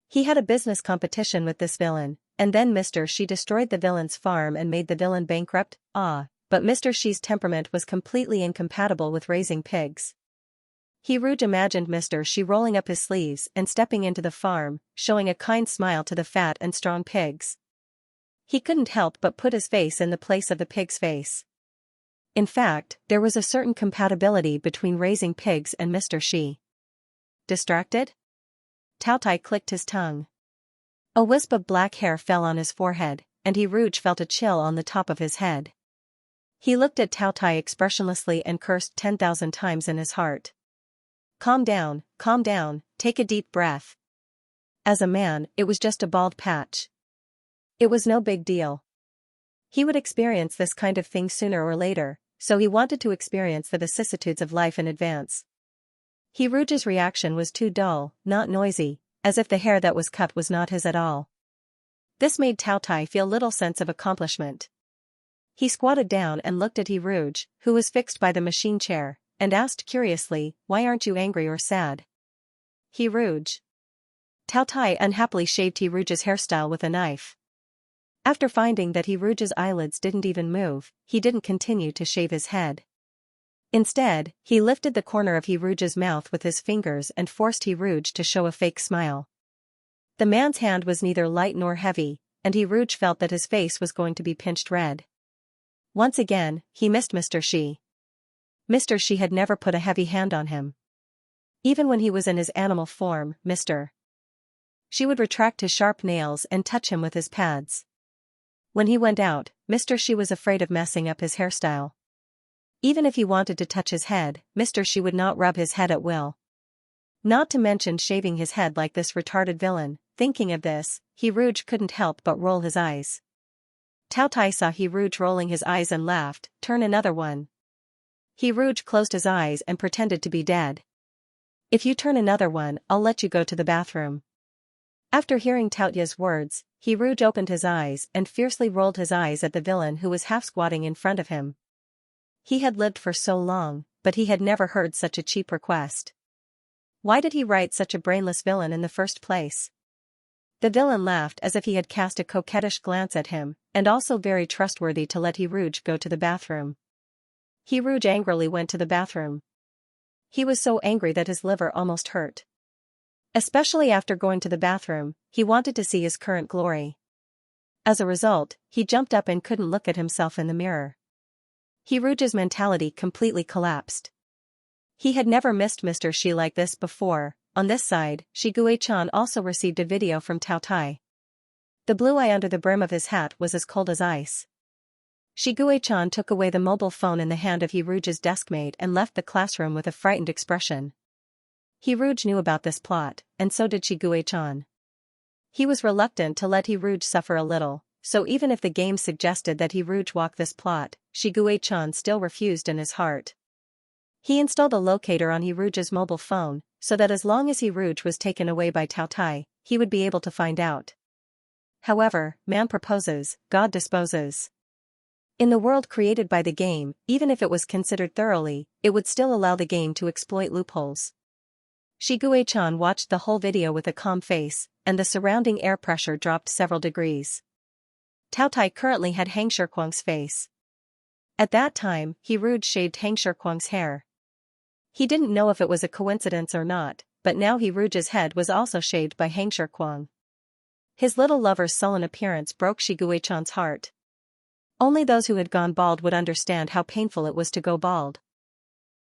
He had a business competition with this villain, and then Mr. Shi destroyed the villain's farm and made the villain bankrupt. But Mr. Shi's temperament was completely incompatible with raising pigs. He Rouge imagined Mr. Shi rolling up his sleeves and stepping into the farm, showing a kind smile to the fat and strong pigs. He couldn't help but put his face in the place of the pig's face. In fact, there was a certain compatibility between raising pigs and Mr. Shi. Distracted? Taotai clicked his tongue. A wisp of black hair fell on his forehead, and he Rouge felt a chill on the top of his head. He looked at Taotai expressionlessly and cursed 10,000 times in his heart. Calm down, take a deep breath. As a man, it was just a bald patch. It was no big deal. He would experience this kind of thing sooner or later, so he wanted to experience the vicissitudes of life in advance. He Rouge's reaction was too dull, not noisy, as if the hair that was cut was not his at all. This made Taotai feel little sense of accomplishment. He squatted down and looked at He Rouge, who was fixed by the machine chair, and asked curiously, why aren't you angry or sad? He Rouge. Taotai unhappily shaved He Rouge's hairstyle with a knife. After finding that He Rouge's eyelids didn't even move, he didn't continue to shave his head. Instead, he lifted the corner of He Rouge's mouth with his fingers and forced He Rouge to show a fake smile. The man's hand was neither light nor heavy, and He Rouge felt that his face was going to be pinched red. Once again, he missed Mr. Shi. Mr. Shi had never put a heavy hand on him. Even when he was in his animal form, Mr. Shi would retract his sharp nails and touch him with his pads. When he went out, Mr. Shi was afraid of messing up his hairstyle. Even if he wanted to touch his head, Mr. Shi would not rub his head at will. Not to mention shaving his head like this retarded villain. Thinking of this, He Rouge couldn't help but roll his eyes. Taotai saw He Rouge rolling his eyes and laughed, turn another one. He Rouge closed his eyes and pretended to be dead. If you turn another one, I'll let you go to the bathroom. After hearing Taotia's words, He Rouge opened his eyes and fiercely rolled his eyes at the villain who was half squatting in front of him. He had lived for so long, but he had never heard such a cheap request. Why did he write such a brainless villain in the first place? The villain laughed as if he had cast a coquettish glance at him, and also very trustworthy to let He Rouge go to the bathroom. He Rouge angrily went to the bathroom. He was so angry that his liver almost hurt. Especially after going to the bathroom, he wanted to see his current glory. As a result, he jumped up and couldn't look at himself in the mirror. He Rouge's mentality completely collapsed. He had never missed Mr. Shi like this before. On this side, Shigue-chan also received a video from Taotai. The blue eye under the brim of his hat was as cold as ice. Shigue-chan took away the mobile phone in the hand of He Rouge's deskmate and left the classroom with a frightened expression. He Rouge knew about this plot, and so did Shigue-chan. He was reluctant to let He Rouge suffer a little, so even if the game suggested that He Rouge walk this plot, Shigue-chan still refused in his heart. He installed a locator on He Rouge's mobile phone, so that as long as He Rouge was taken away by Taotai, he would be able to find out. However, man proposes, God disposes. In the world created by the game, even if it was considered thoroughly, it would still allow the game to exploit loopholes. Shiguei-chan watched the whole video with a calm face, and the surrounding air pressure dropped several degrees. Tao Tai currently had Hang Shirkwang's face. At that time, he rude shaved Hang Shirkwang's hair. He didn't know if it was a coincidence or not, but now he Ruge's head was also shaved by Hang Shirkwang. His little lover's sullen appearance broke Shiguei-chan's heart. Only those who had gone bald would understand how painful it was to go bald.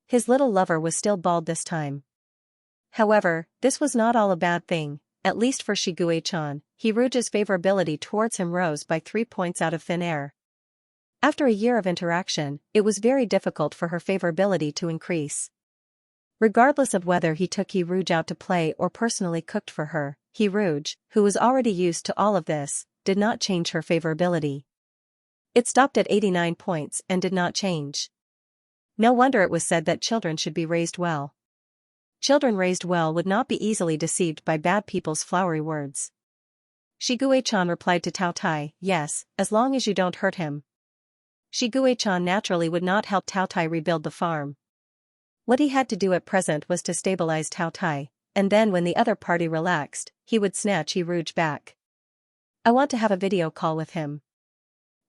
His little lover was still bald this time. However, this was not all a bad thing, at least for Shiguei-chan. Ruge's favorability towards him rose by 3 points out of thin air. After a year of interaction, it was very difficult for her favorability to increase. Regardless of whether he took Ruge out to play or personally cooked for her, Ruge, who was already used to all of this, did not change her favorability. It stopped at 89 points and did not change. No wonder it was said that children should be raised well. Children raised well would not be easily deceived by bad people's flowery words. Shiguei-chan replied to Tao Tai, "Yes, as long as you don't hurt him." Shiguei-chan naturally would not help Tao Tai rebuild the farm. What he had to do at present was to stabilize Tao Tai, and then when the other party relaxed, he would snatch Ruge back. "I want to have a video call with him."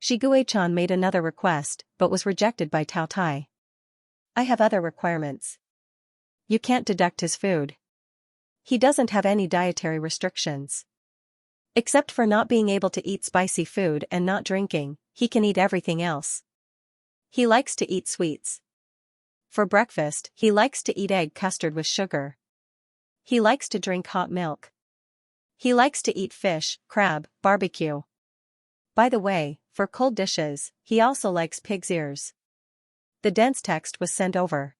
Shiguei-chan made another request, but was rejected by Tao Tai. "I have other requirements. You can't deduct his food. He doesn't have any dietary restrictions. Except for not being able to eat spicy food and not drinking, he can eat everything else. He likes to eat sweets. For breakfast, he likes to eat egg custard with sugar. He likes to drink hot milk. He likes to eat fish, crab, barbecue. By the way, for cold dishes, he also likes pig's ears." The dense text was sent over.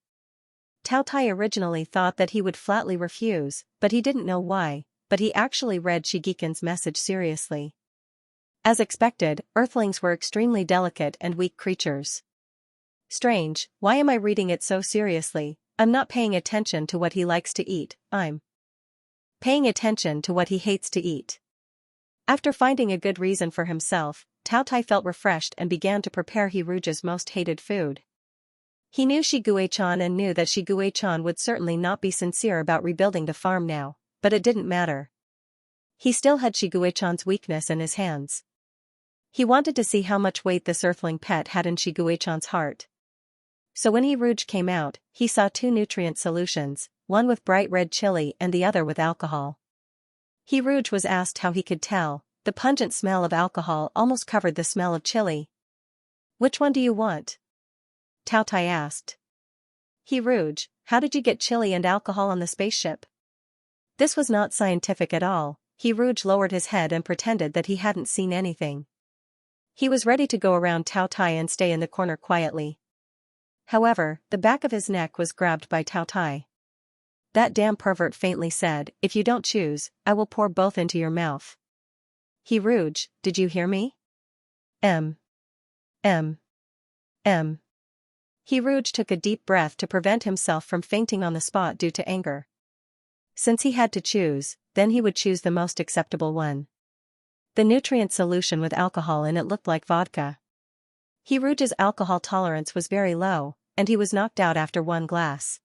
Tao Tai originally thought that he would flatly refuse, but he didn't know why, but he actually read Shigekin's message seriously. As expected, Earthlings were extremely delicate and weak creatures. Strange, why am I reading it so seriously? I'm not paying attention to what he likes to eat, I'm paying attention to what he hates to eat. After finding a good reason for himself, Tao Tai felt refreshed and began to prepare Ruge's most hated food. He knew Shiguei-chan and knew that Shiguei-chan would certainly not be sincere about rebuilding the farm now, but it didn't matter. He still had Shiguei-chan's weakness in his hands. He wanted to see how much weight this earthling pet had in Shiguei-chan's heart. So when Ruge came out, he saw 2 nutrient solutions, one with bright red chili and the other with alcohol. Ruge was asked how he could tell. The pungent smell of alcohol almost covered the smell of chili. "Which one do you want?" Tao Tai asked. Ruge, how did you get chili and alcohol on the spaceship?" This was not scientific at all. Ruge lowered his head and pretended that he hadn't seen anything. He was ready to go around Tao Tai and stay in the corner quietly. However, the back of his neck was grabbed by Tao Tai. "That damn pervert," faintly said, "if you don't choose, I will pour both into your mouth." Ruge, did you hear me? M. Ruge took a deep breath to prevent himself from fainting on the spot due to anger. Since he had to choose, then he would choose the most acceptable one. The nutrient solution with alcohol in it looked like vodka. Ruge's alcohol tolerance was very low, and he was knocked out after 1 glass.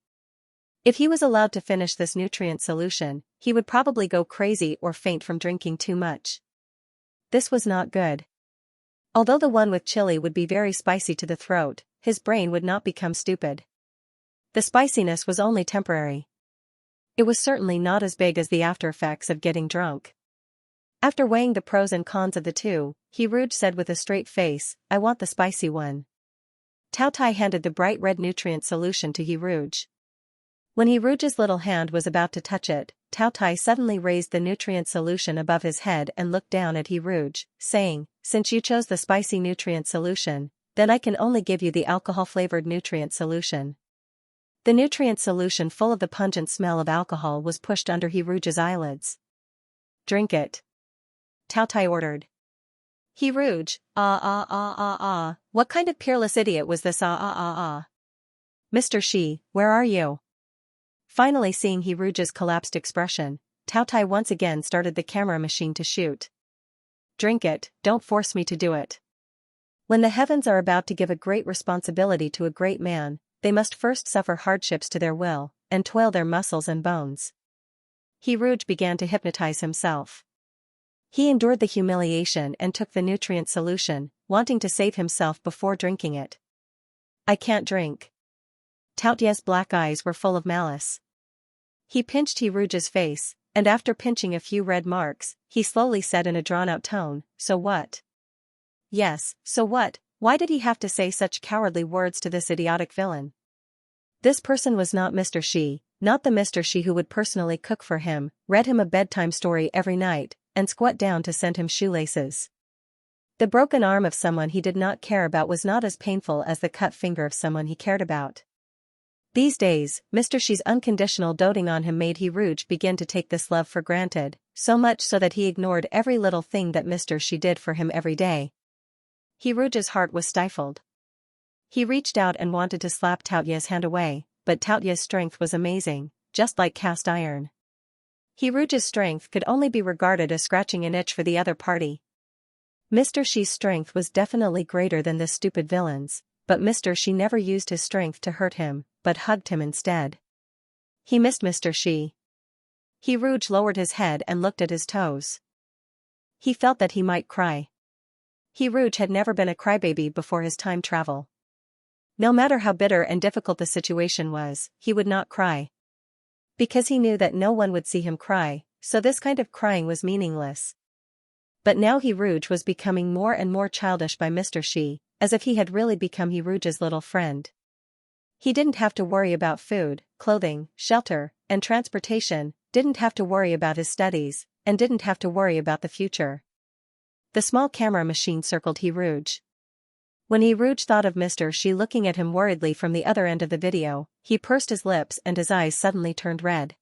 If he was allowed to finish this nutrient solution, he would probably go crazy or faint from drinking too much. This was not good. Although the one with chili would be very spicy to the throat, his brain would not become stupid. The spiciness was only temporary. It was certainly not as big as the after effects of getting drunk. After weighing the pros and cons of the two, Ruge said with a straight face, "I want the spicy one." Tao Tai handed the bright red nutrient solution to Ruge. When Ruge's little hand was about to touch it, Tao Tai suddenly raised the nutrient solution above his head and looked down at Ruge, saying, "Since you chose the spicy nutrient solution, then I can only give you the alcohol-flavored nutrient solution." The nutrient solution full of the pungent smell of alcohol was pushed under Ruge's eyelids. "Drink it," Tao Tai ordered. Ruge, what kind of peerless idiot was this Mr. Shi, where are you? Finally seeing Ruge's collapsed expression, Tao Tai once again started the camera machine to shoot. "Drink it, don't force me to do it." When the heavens are about to give a great responsibility to a great man, they must first suffer hardships to their will, and toil their muscles and bones. He Rouge began to hypnotize himself. He endured the humiliation and took the nutrient solution, wanting to save himself before drinking it. I can't drink. Taotia's black eyes were full of malice. He pinched He Rouge's face, and after pinching a few red marks, he slowly said in a drawn-out tone, "So what?" Yes, so what? Why did he have to say such cowardly words to this idiotic villain? This person was not Mr. Xi, not the Mr. Xi who would personally cook for him, read him a bedtime story every night, and squat down to send him shoelaces. The broken arm of someone he did not care about was not as painful as the cut finger of someone he cared about. These days, Mr. Xi's unconditional doting on him made He Rouge begin to take this love for granted, so much so that he ignored every little thing that Mr. Xi did for him every day. He Rouge's heart was stifled. He reached out and wanted to slap Taotia's hand away, but Taotia's strength was amazing, just like cast iron. He Rouge's strength could only be regarded as scratching an itch for the other party. Mr. Xi's strength was definitely greater than this stupid villain's, but Mr. Xi never used his strength to hurt him, but hugged him instead. He missed Mr. Xi. He Rouge lowered his head and looked at his toes. He felt that he might cry. He Rouge had never been a crybaby before his time travel. No matter how bitter and difficult the situation was, he would not cry. Because he knew that no one would see him cry, so this kind of crying was meaningless. But now He Rouge was becoming more and more childish by Mr. Xi, as if he had really become He Rouge's little friend. He didn't have to worry about food, clothing, shelter, and transportation, didn't have to worry about his studies, and didn't have to worry about the future. The small camera machine circled He Rouge. When He Rouge thought of Mr. Xi looking at him worriedly from the other end of the video, he pursed his lips and his eyes suddenly turned red.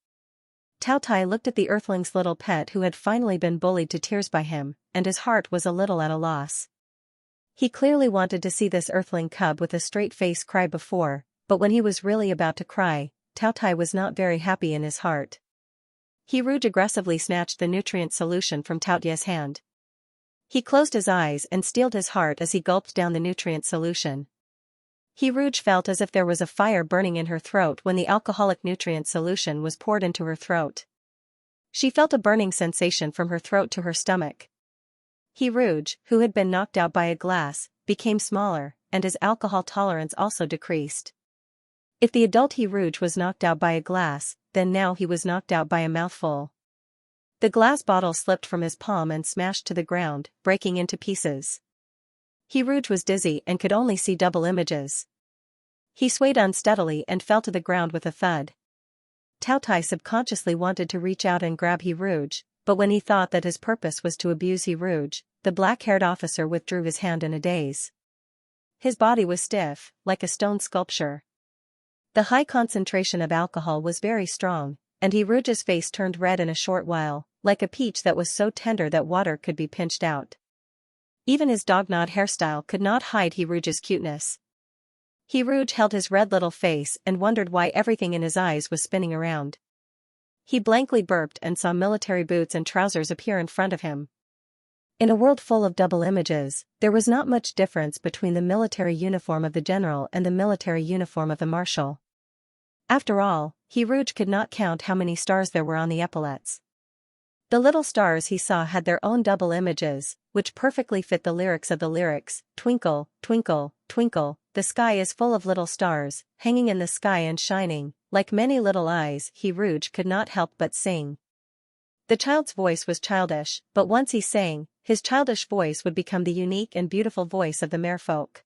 Tao Tai looked at the Earthling's little pet who had finally been bullied to tears by him, and his heart was a little at a loss. He clearly wanted to see this Earthling cub with a straight face cry before, but when he was really about to cry, Tao Tai was not very happy in his heart. He Rouge aggressively snatched the nutrient solution from Taotia's hand. He closed his eyes and steeled his heart as he gulped down the nutrient solution. He Rouge felt as if there was a fire burning in her throat when the alcoholic nutrient solution was poured into her throat. She felt a burning sensation from her throat to her stomach. He Rouge, who had been knocked out by a glass, became smaller, and his alcohol tolerance also decreased. If the adult He Rouge was knocked out by a glass, then now he was knocked out by a mouthful. The glass bottle slipped from his palm and smashed to the ground, breaking into pieces. He Rouge was dizzy and could only see double images. He swayed unsteadily and fell to the ground with a thud. Tao Tai subconsciously wanted to reach out and grab He Rouge, but when he thought that his purpose was to abuse He Rouge, the black-haired officer withdrew his hand in a daze. His body was stiff, like a stone sculpture. The high concentration of alcohol was very strong, and He Rouge's face turned red in a short while, like a peach that was so tender that water could be pinched out. Even his dognod hairstyle could not hide He Rouge's cuteness. He Rouge held his red little face and wondered why everything in his eyes was spinning around. He blankly burped and saw military boots and trousers appear in front of him. In a world full of double images, there was not much difference between the military uniform of the general and the military uniform of the marshal. After all, He Rouge could not count how many stars there were on the epaulets. The little stars he saw had their own double images, which perfectly fit the lyrics of the lyrics, "Twinkle, twinkle, twinkle, the sky is full of little stars, hanging in the sky and shining, like many little eyes." He Rouge could not help but sing. The child's voice was childish, but once he sang, his childish voice would become the unique and beautiful voice of the merfolk.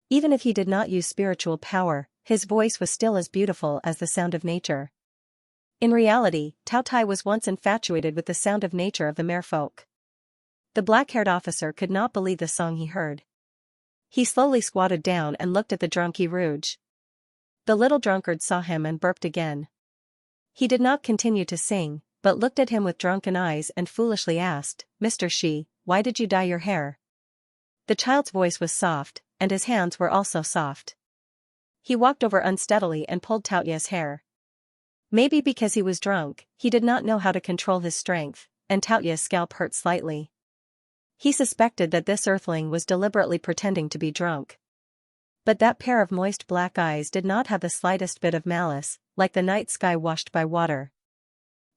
Even if he did not use spiritual power, his voice was still as beautiful as the sound of nature. In reality, Tao Tai was once infatuated with the sound of nature of the merfolk. The black-haired officer could not believe the song he heard. He slowly squatted down and looked at the drunk He Rouge. The little drunkard saw him and burped again. He did not continue to sing, but looked at him with drunken eyes and foolishly asked, "Mr. Xi, why did you dye your hair?" The child's voice was soft, and his hands were also soft. He walked over unsteadily and pulled Taotia's hair. Maybe because he was drunk, he did not know how to control his strength, and Taotia's scalp hurt slightly. He suspected that this earthling was deliberately pretending to be drunk. But that pair of moist black eyes did not have the slightest bit of malice, like the night sky washed by water.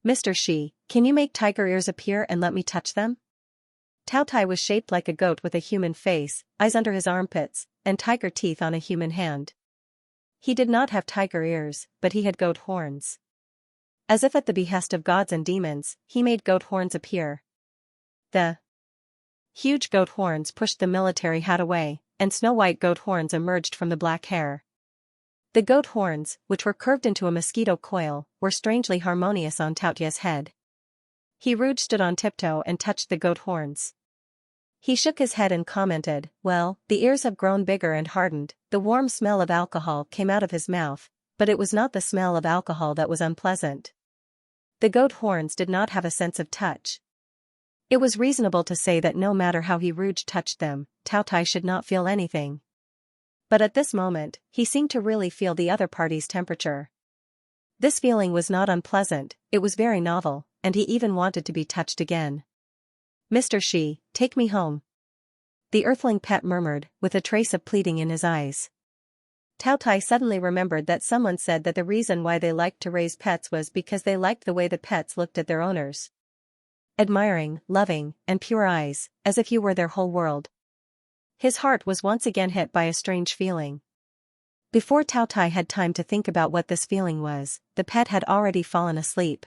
Mr. Shi, can you make tiger ears appear and let me touch them? Tao Tai was shaped like a goat with a human face, eyes under his armpits, and tiger teeth on a human hand. He did not have tiger ears, but he had goat horns. As if at the behest of gods and demons, he made goat horns appear. The huge goat horns pushed the military hat away, and snow-white goat horns emerged from the black hair. The goat horns, which were curved into a mosquito coil, were strangely harmonious on Tao Tai's head. He Rouge stood on tiptoe and touched the goat horns. He shook his head and commented, "Well, the ears have grown bigger and hardened." The warm smell of alcohol came out of his mouth, but it was not the smell of alcohol that was unpleasant. The goat horns did not have a sense of touch. It was reasonable to say that no matter how he Rouge touched them, Tao Tai should not feel anything. But at this moment, he seemed to really feel the other party's temperature. This feeling was not unpleasant, it was very novel, and he even wanted to be touched again. "Mr. Shi, take me home," the earthling pet murmured, with a trace of pleading in his eyes. Tao Tai suddenly remembered that someone said that the reason why they liked to raise pets was because they liked the way the pets looked at their owners. Admiring, loving, and pure eyes, as if you were their whole world. His heart was once again hit by a strange feeling. Before Tao Tai had time to think about what this feeling was, the pet had already fallen asleep.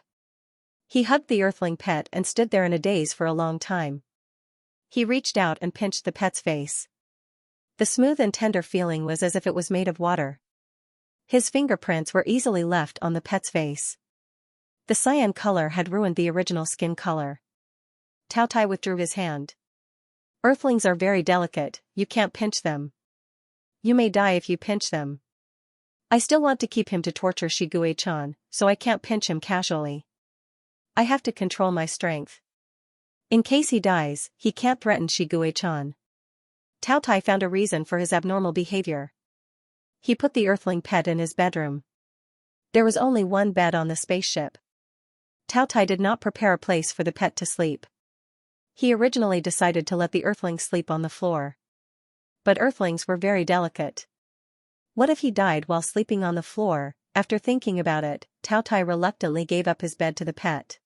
He hugged the earthling pet and stood there in a daze for a long time. He reached out and pinched the pet's face. The smooth and tender feeling was as if it was made of water. His fingerprints were easily left on the pet's face. The cyan color had ruined the original skin color. Tao Tai withdrew his hand. "Earthlings are very delicate, you can't pinch them. You may die if you pinch them. I still want to keep him to torture Shigue-chan, so I can't pinch him casually. I have to control my strength. In case he dies, he can't threaten Shigue-chan." Tao Tai found a reason for his abnormal behavior. He put the earthling pet in his bedroom. There was only one bed on the spaceship. Tao Tai did not prepare a place for the pet to sleep. He originally decided to let the earthling sleep on the floor. But earthlings were very delicate. What if he died while sleeping on the floor? After thinking about it, Tao Tai reluctantly gave up his bed to the pet.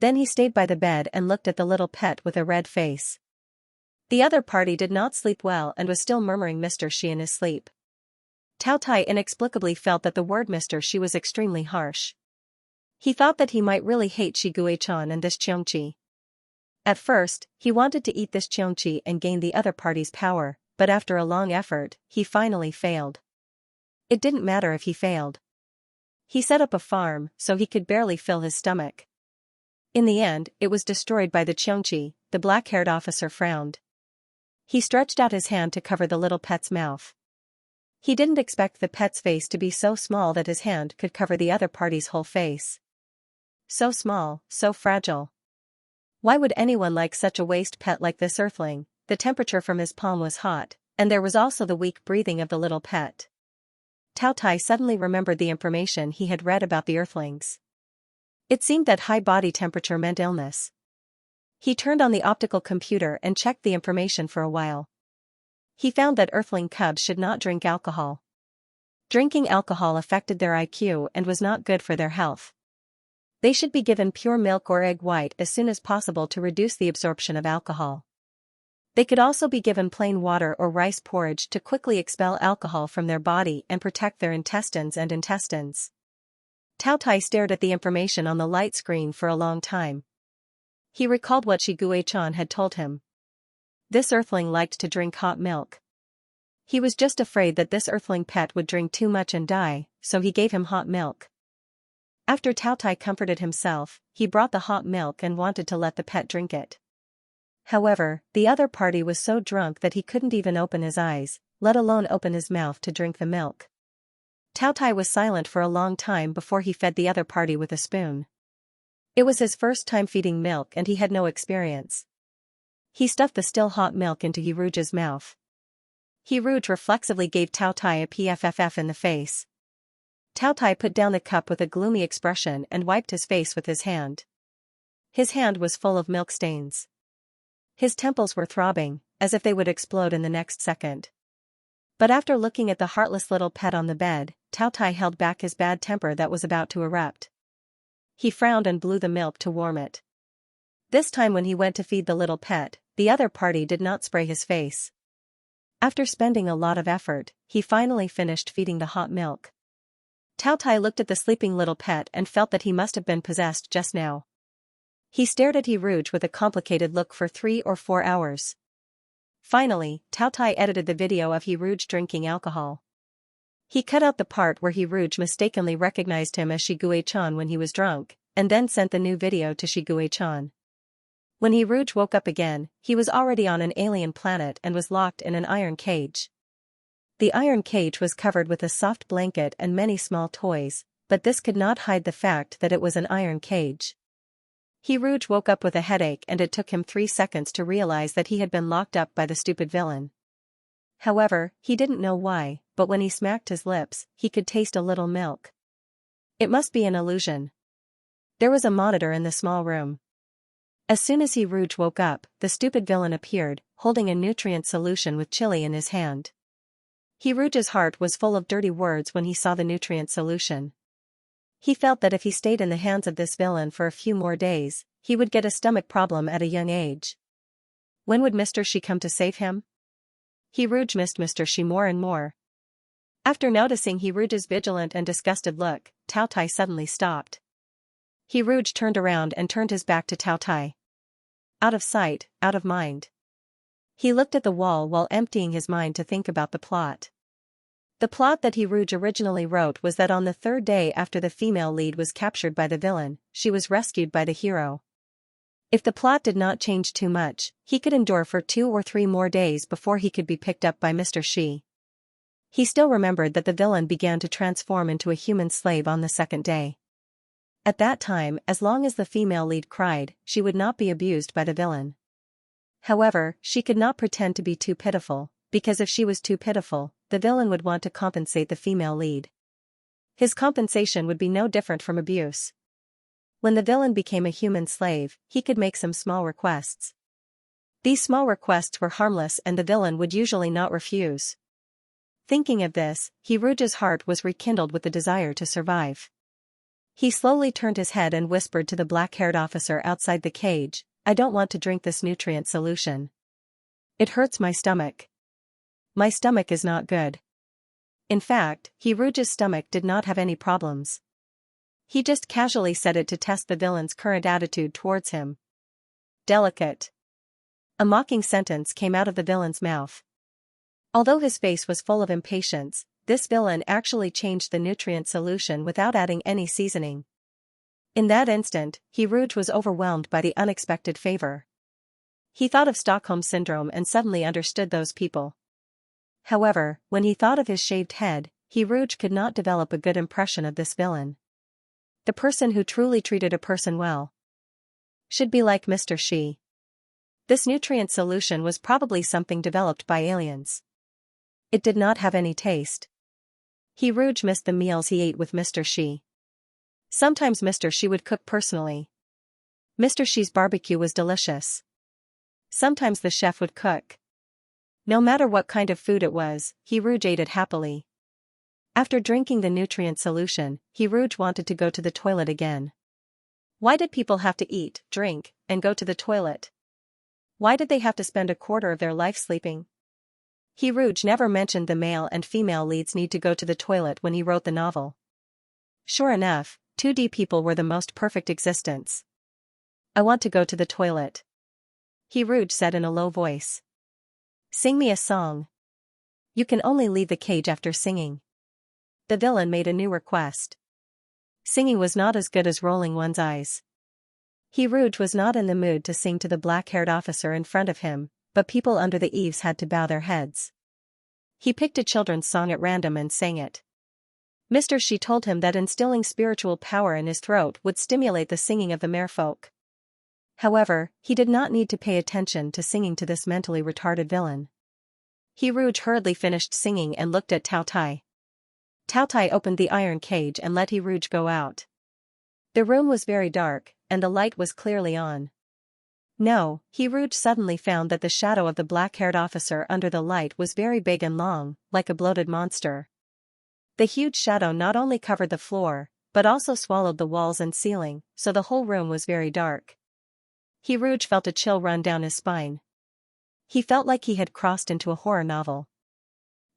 Then he stayed by the bed and looked at the little pet with a red face. The other party did not sleep well and was still murmuring Mr. Shi in his sleep. Tao Tai inexplicably felt that the word Mr. Shi was extremely harsh. He thought that he might really hate Shigue-chan and this Xianxia. At first, he wanted to eat this Xianxia and gain the other party's power, but after a long effort, he finally failed. It didn't matter if he failed. He set up a farm, so he could barely fill his stomach. In the end, it was destroyed by the Xianxia. The black-haired officer frowned. He stretched out his hand to cover the little pet's mouth. He didn't expect the pet's face to be so small that his hand could cover the other party's whole face. So small, so fragile. Why would anyone like such a waste pet like this earthling? The temperature from his palm was hot, and there was also the weak breathing of the little pet. Tao Tai suddenly remembered the information he had read about the earthlings. It seemed that high body temperature meant illness. He turned on the optical computer and checked the information for a while. He found that earthling cubs should not drink alcohol. Drinking alcohol affected their IQ and was not good for their health. They should be given pure milk or egg white as soon as possible to reduce the absorption of alcohol. They could also be given plain water or rice porridge to quickly expel alcohol from their body and protect their intestines and intestines. Tao Tai stared at the information on the light screen for a long time. He recalled what Shigue-chan had told him. This earthling liked to drink hot milk. He was just afraid that this earthling pet would drink too much and die, so he gave him hot milk. After Tao Tai comforted himself, he brought the hot milk and wanted to let the pet drink it. However, the other party was so drunk that he couldn't even open his eyes, let alone open his mouth to drink the milk. Tao Tai was silent for a long time before he fed the other party with a spoon. It was his first time feeding milk and he had no experience. He stuffed the still hot milk into Hiruge's mouth. Hiruge reflexively gave Tao Tai a pfff in the face. Tao Tai put down the cup with a gloomy expression and wiped his face with his hand. His hand was full of milk stains. His temples were throbbing, as if they would explode in the next second. But after looking at the heartless little pet on the bed, Tao Tai held back his bad temper that was about to erupt. he frowned and blew the milk to warm it. This time when he went to feed the little pet, the other party did not spray his face. After spending a lot of effort, he finally finished feeding the hot milk. Tao Tai looked at the sleeping little pet and felt that he must have been possessed just now. He stared at He Rouge with a complicated look for 3 or 4 hours. Finally, Tao Tai edited the video of He Rouge drinking alcohol. He cut out the part where He Rouge mistakenly recognized him as Shiguei-chan when he was drunk, and then sent the new video to Shiguei-chan. When He Rouge woke up again, he was already on an alien planet and was locked in an iron cage. The iron cage was covered with a soft blanket and many small toys, but this could not hide the fact that it was an iron cage. He Rouge woke up with a headache and it took him 3 seconds to realize that he had been locked up by the stupid villain. However, he didn't know why, but when he smacked his lips, he could taste a little milk. It must be an illusion. There was a monitor in the small room. As soon as He Rouge woke up, the stupid villain appeared, holding a nutrient solution with chili in his hand. He Rouge's heart was full of dirty words when he saw the nutrient solution. He felt that if he stayed in the hands of this villain for a few more days, he would get a stomach problem at a young age. When would Mr. Shi come to save him? He Rouge missed Mr. Shi more and more. After noticing He Rouge's vigilant and disgusted look, Tao Tai suddenly stopped. He Rouge turned around and turned his back to Tao Tai. Out of sight, out of mind. He looked at the wall while emptying his mind to think about the plot. The plot that He Rouge originally wrote was that on the 3rd day after the female lead was captured by the villain, she was rescued by the hero. If the plot did not change too much, he could endure for 2 or 3 more days before he could be picked up by Mr. Shi. He still remembered that the villain began to transform into a human slave on the 2nd day. At that time, as long as the female lead cried, she would not be abused by the villain. However, she could not pretend to be too pitiful, because if she was too pitiful, the villain would want to compensate the female lead. His compensation would be no different from abuse. When the villain became a human slave, he could make some small requests. These small requests were harmless and the villain would usually not refuse. Thinking of this, He Rouge's heart was rekindled with the desire to survive. He slowly turned his head and whispered to the black-haired officer outside the cage, "I don't want to drink this nutrient solution. It hurts my stomach. My stomach is not good." In fact, He Rouge's stomach did not have any problems. He just casually said it to test the villain's current attitude towards him. Delicate. A mocking sentence came out of the villain's mouth. Although his face was full of impatience, this villain actually changed the nutrient solution without adding any seasoning. In that instant, He Rouge was overwhelmed by the unexpected favor. He thought of Stockholm Syndrome and suddenly understood those people. However, when he thought of his shaved head, He Rouge could not develop a good impression of this villain. The person who truly treated a person well should be like Mr. Shi. This nutrient solution was probably something developed by aliens. It did not have any taste. He Rouge missed the meals he ate with Mr. Shi. Sometimes Mr. Shi would cook personally. Mr. Shi's barbecue was delicious. Sometimes the chef would cook. No matter what kind of food it was, He Rouge ate it happily. After drinking the nutrient solution, He Rouge wanted to go to the toilet again. Why did people have to eat, drink, and go to the toilet? Why did they have to spend a quarter of their life sleeping? He Rouge never mentioned the male and female leads need to go to the toilet when he wrote the novel. Sure enough, 2D people were the most perfect existence. "I want to go to the toilet," He Rouge said in a low voice. "Sing me a song." "You can only leave the cage after singing." The villain made a new request. Singing was not as good as rolling one's eyes. He Rouge was not in the mood to sing to the black-haired officer in front of him, but people under the eaves had to bow their heads. He picked a children's song at random and sang it. Mr. Shi told him that instilling spiritual power in his throat would stimulate the singing of the merfolk. However, he did not need to pay attention to singing to this mentally retarded villain. He Rouge hurriedly finished singing and looked at Tao Tai. Tao Tai opened the iron cage and let He Rouge go out. The room was very dark, and the light was clearly on. No, He Rouge suddenly found that the shadow of the black-haired officer under the light was very big and long, like a bloated monster. The huge shadow not only covered the floor, but also swallowed the walls and ceiling, so the whole room was very dark. Rouge felt a chill run down his spine. He felt like he had crossed into a horror novel.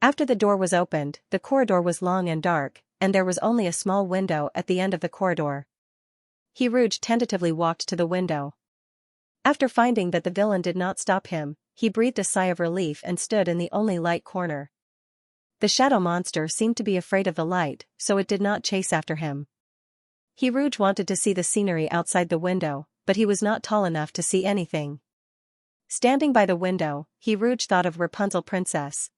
After the door was opened, the corridor was long and dark, and there was only a small window at the end of the corridor. Rouge tentatively walked to the window. After finding that the villain did not stop him, he breathed a sigh of relief and stood in the only light corner. The shadow monster seemed to be afraid of the light, so it did not chase after him. Rouge wanted to see the scenery outside the window, but he was not tall enough to see anything. Standing by the window, Rouge thought of Rapunzel Princess.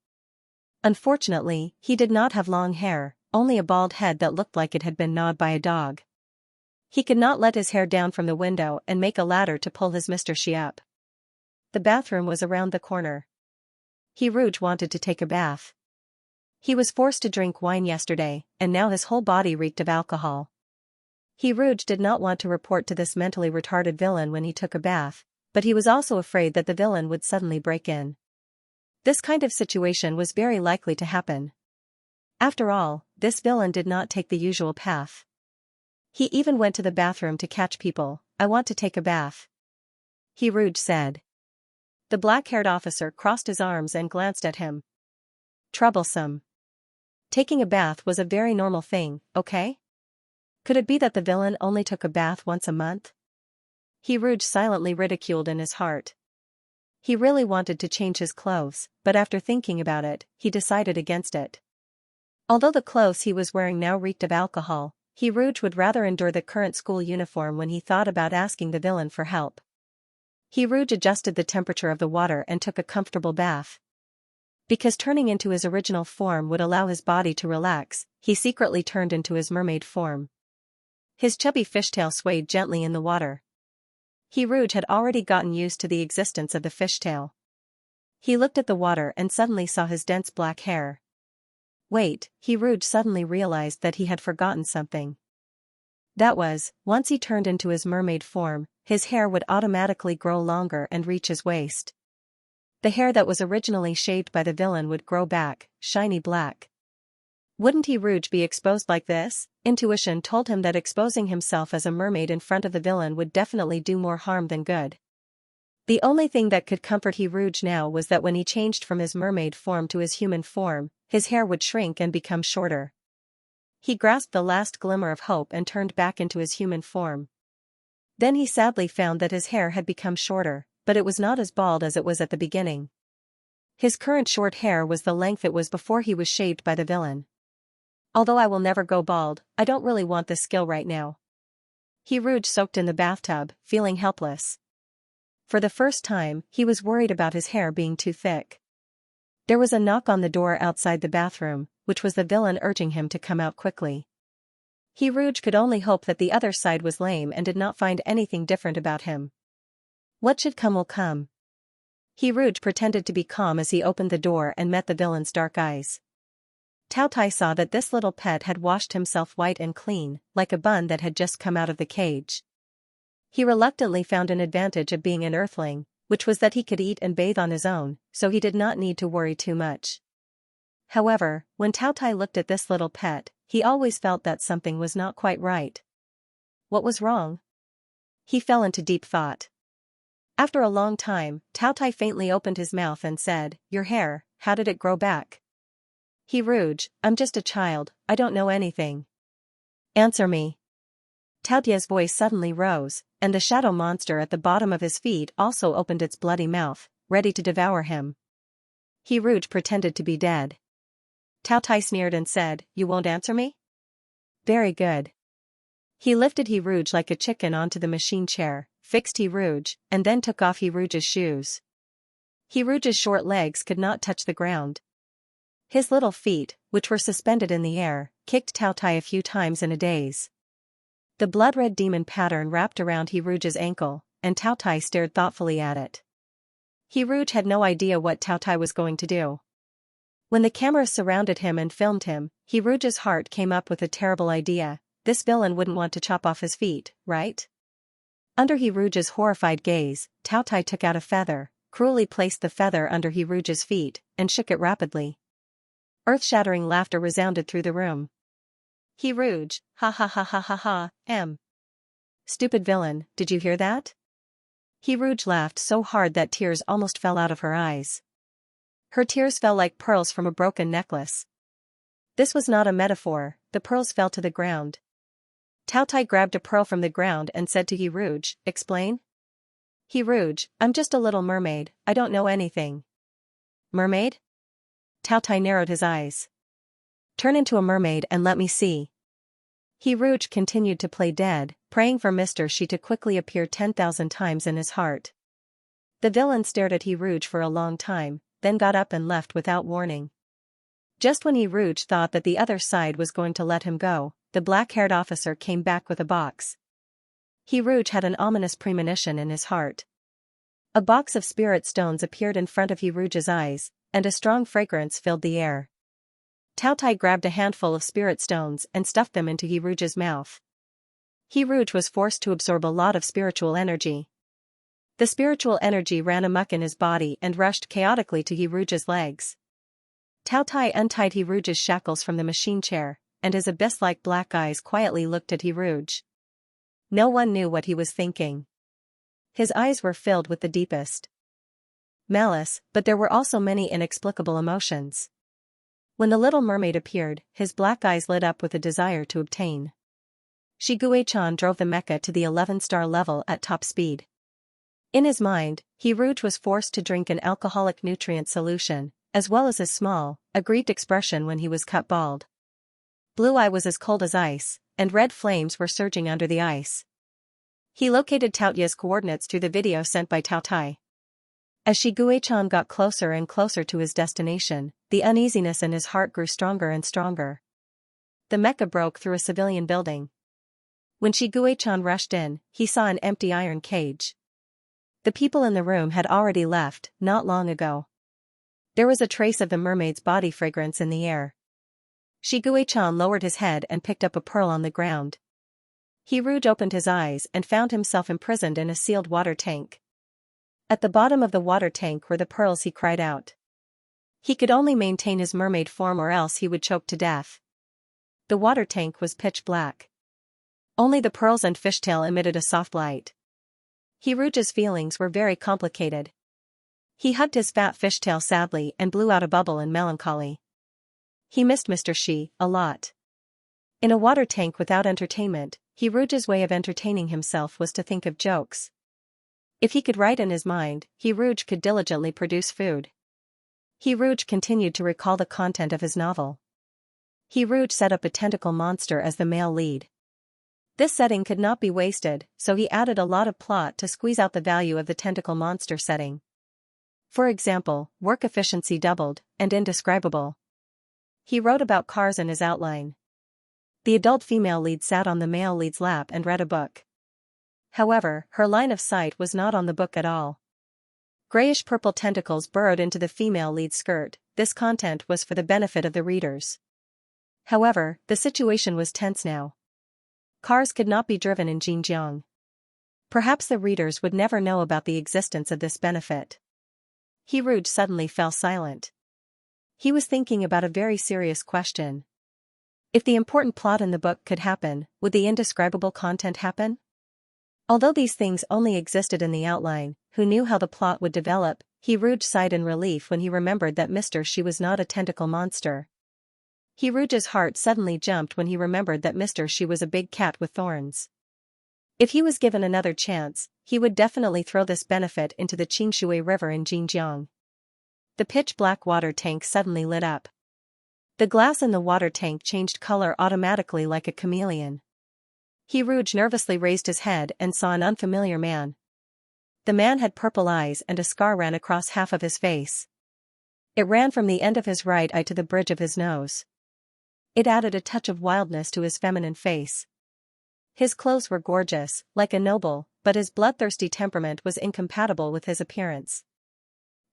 Unfortunately, he did not have long hair, only a bald head that looked like it had been gnawed by a dog. He could not let his hair down from the window and make a ladder to pull his Xianxia up. The bathroom was around the corner. Rouge wanted to take a bath. He was forced to drink wine yesterday, and now his whole body reeked of alcohol. Rouge did not want to report to this mentally retarded villain when he took a bath, but he was also afraid that the villain would suddenly break in. This kind of situation was very likely to happen. After all, this villain did not take the usual path. He even went to the bathroom to catch people. "I want to take a bath," Rouge said. The black-haired officer crossed his arms and glanced at him. Troublesome. Taking a bath was a very normal thing, okay? Could it be that the villain only took a bath once a month? Rouge silently ridiculed in his heart. He really wanted to change his clothes, but after thinking about it, he decided against it. Although the clothes he was wearing now reeked of alcohol, Rouge would rather endure the current school uniform when he thought about asking the villain for help. Rouge adjusted the temperature of the water and took a comfortable bath. Because turning into his original form would allow his body to relax, he secretly turned into his mermaid form. His chubby fishtail swayed gently in the water. Rouge had already gotten used to the existence of the fishtail. He looked at the water and suddenly saw his dense black hair. Wait, Rouge suddenly realized that he had forgotten something. That was, once he turned into his mermaid form, his hair would automatically grow longer and reach his waist. The hair that was originally shaved by the villain would grow back, shiny black. Wouldn't Rouge be exposed like this? Intuition told him that exposing himself as a mermaid in front of the villain would definitely do more harm than good. The only thing that could comfort Rouge now was that when he changed from his mermaid form to his human form, his hair would shrink and become shorter. He grasped the last glimmer of hope and turned back into his human form. Then he sadly found that his hair had become shorter, but it was not as bald as it was at the beginning. His current short hair was the length it was before he was shaved by the villain. Although I will never go bald, I don't really want this skill right now. Rouge soaked in the bathtub, feeling helpless. For the first time, he was worried about his hair being too thick. There was a knock on the door outside the bathroom, which was the villain urging him to come out quickly. Rouge could only hope that the other side was lame and did not find anything different about him. What should come will come. Rouge pretended to be calm as he opened the door and met the villain's dark eyes. Tai saw that this little pet had washed himself white and clean, like a bun that had just come out of the cage. He reluctantly found an advantage of being an earthling, which was that he could eat and bathe on his own, so he did not need to worry too much. However, when Tai looked at this little pet, he always felt that something was not quite right. What was wrong? He fell into deep thought. After a long time, Tai faintly opened his mouth and said, "Your hair, how did it grow back?" Rouge, "I'm just a child, I don't know anything." "Answer me." Tai's voice suddenly rose, and the shadow monster at the bottom of his feet also opened its bloody mouth, ready to devour him. Rouge pretended to be dead. Tai sneered and said, "You won't answer me? Very good." He lifted Rouge like a chicken onto the machine chair, fixed Rouge, and then took off Rouge's shoes. Rouge's short legs could not touch the ground. His little feet, which were suspended in the air, kicked Tai a few times in a daze. The blood-red demon pattern wrapped around Rouge's ankle, and Tai stared thoughtfully at it. Rouge had no idea what Tai was going to do. When the cameras surrounded him and filmed him, Rouge's heart came up with a terrible idea. This villain wouldn't want to chop off his feet, right? Under Rouge's horrified gaze, Tai took out a feather, cruelly placed the feather under Rouge's feet, and shook it rapidly. Earth-shattering laughter resounded through the room. He Rouge, ha ha ha ha ha ha, Stupid villain, did you hear that? He Rouge laughed so hard that tears almost fell out of her eyes. Her tears fell like pearls from a broken necklace. This was not a metaphor, the pearls fell to the ground. Tao Tai grabbed a pearl from the ground and said to He Rouge, explain? He Rouge, I'm just a little mermaid, I don't know anything. Mermaid? Tao Tai narrowed his eyes. Turn into a mermaid and let me see. He Rouge continued to play dead, praying for Mr. Shi to quickly appear 10,000 times in his heart. The villain stared at He Rouge for a long time, then got up and left without warning. Just when He Rouge thought that the other side was going to let him go, the black-haired officer came back with a box. He Rouge had an ominous premonition in his heart. A box of spirit stones appeared in front of He Rouge's eyes, and a strong fragrance filled the air. Tao Tai grabbed a handful of spirit stones and stuffed them into He Rouge's mouth. He Rouge was forced to absorb a lot of spiritual energy. The spiritual energy ran amok in his body and rushed chaotically to He Rouge's legs. Tao Tai untied He Rouge's shackles from the machine chair, and his abyss-like black eyes quietly looked at He Rouge. No one knew what he was thinking. His eyes were filled with the deepest malice, but there were also many inexplicable emotions. When the little mermaid appeared, his black eyes lit up with a desire to obtain. Shi Guichan drove the mecha to the 11-star level at top speed. In his mind, He Rouge was forced to drink an alcoholic nutrient solution, as well as his small, aggrieved expression when he was cut bald. Blue Eye was as cold as ice, and red flames were surging under the ice. He located Tao Ya's coordinates through the video sent by Tao Tai. As Shi Guichan got closer and closer to his destination, the uneasiness in his heart grew stronger and stronger. The mecha broke through a civilian building. When Shi Guichan rushed in, he saw an empty iron cage. The people in the room had already left, not long ago. There was a trace of the mermaid's body fragrance in the air. Shi Guichan lowered his head and picked up a pearl on the ground. He Rouge opened his eyes and found himself imprisoned in a sealed water tank. At the bottom of the water tank were the pearls. He cried out. He could only maintain his mermaid form or else he would choke to death. The water tank was pitch black. Only the pearls and fishtail emitted a soft light. He Rouge's feelings were very complicated. He hugged his fat fishtail sadly and blew out a bubble in melancholy. He missed Mr. Shi a lot. In a water tank without entertainment, He Rouge's way of entertaining himself was to think of jokes. If he could write in his mind, He Rouge could diligently produce food. He Rouge continued to recall the content of his novel. He Rouge set up a tentacle monster as the male lead. This setting could not be wasted, so he added a lot of plot to squeeze out the value of the tentacle monster setting. For example, work efficiency doubled, and indescribable. He wrote about cars in his outline. The adult female lead sat on the male lead's lap and read a book. However, her line of sight was not on the book at all. Grayish-purple tentacles burrowed into the female lead's skirt. This content was for the benefit of the readers. However, the situation was tense now. Cars could not be driven in Xinjiang. Perhaps the readers would never know about the existence of this benefit. He Rouge suddenly fell silent. He was thinking about a very serious question. If the important plot in the book could happen, would the indescribable content happen? Although these things only existed in the outline, who knew how the plot would develop? He Rouge sighed in relief when he remembered that Mr. Shi was not a tentacle monster. He Rouge's heart suddenly jumped when he remembered that Mr. Shi was a big cat with thorns. If he was given another chance, he would definitely throw this benefit into the Qingshui River in Xinjiang. The pitch-black water tank suddenly lit up. The glass in the water tank changed color automatically like a chameleon. He Rouge nervously raised his head and saw an unfamiliar man. The man had purple eyes and a scar ran across half of his face. It ran from the end of his right eye to the bridge of his nose. It added a touch of wildness to his feminine face. His clothes were gorgeous, like a noble, but his bloodthirsty temperament was incompatible with his appearance.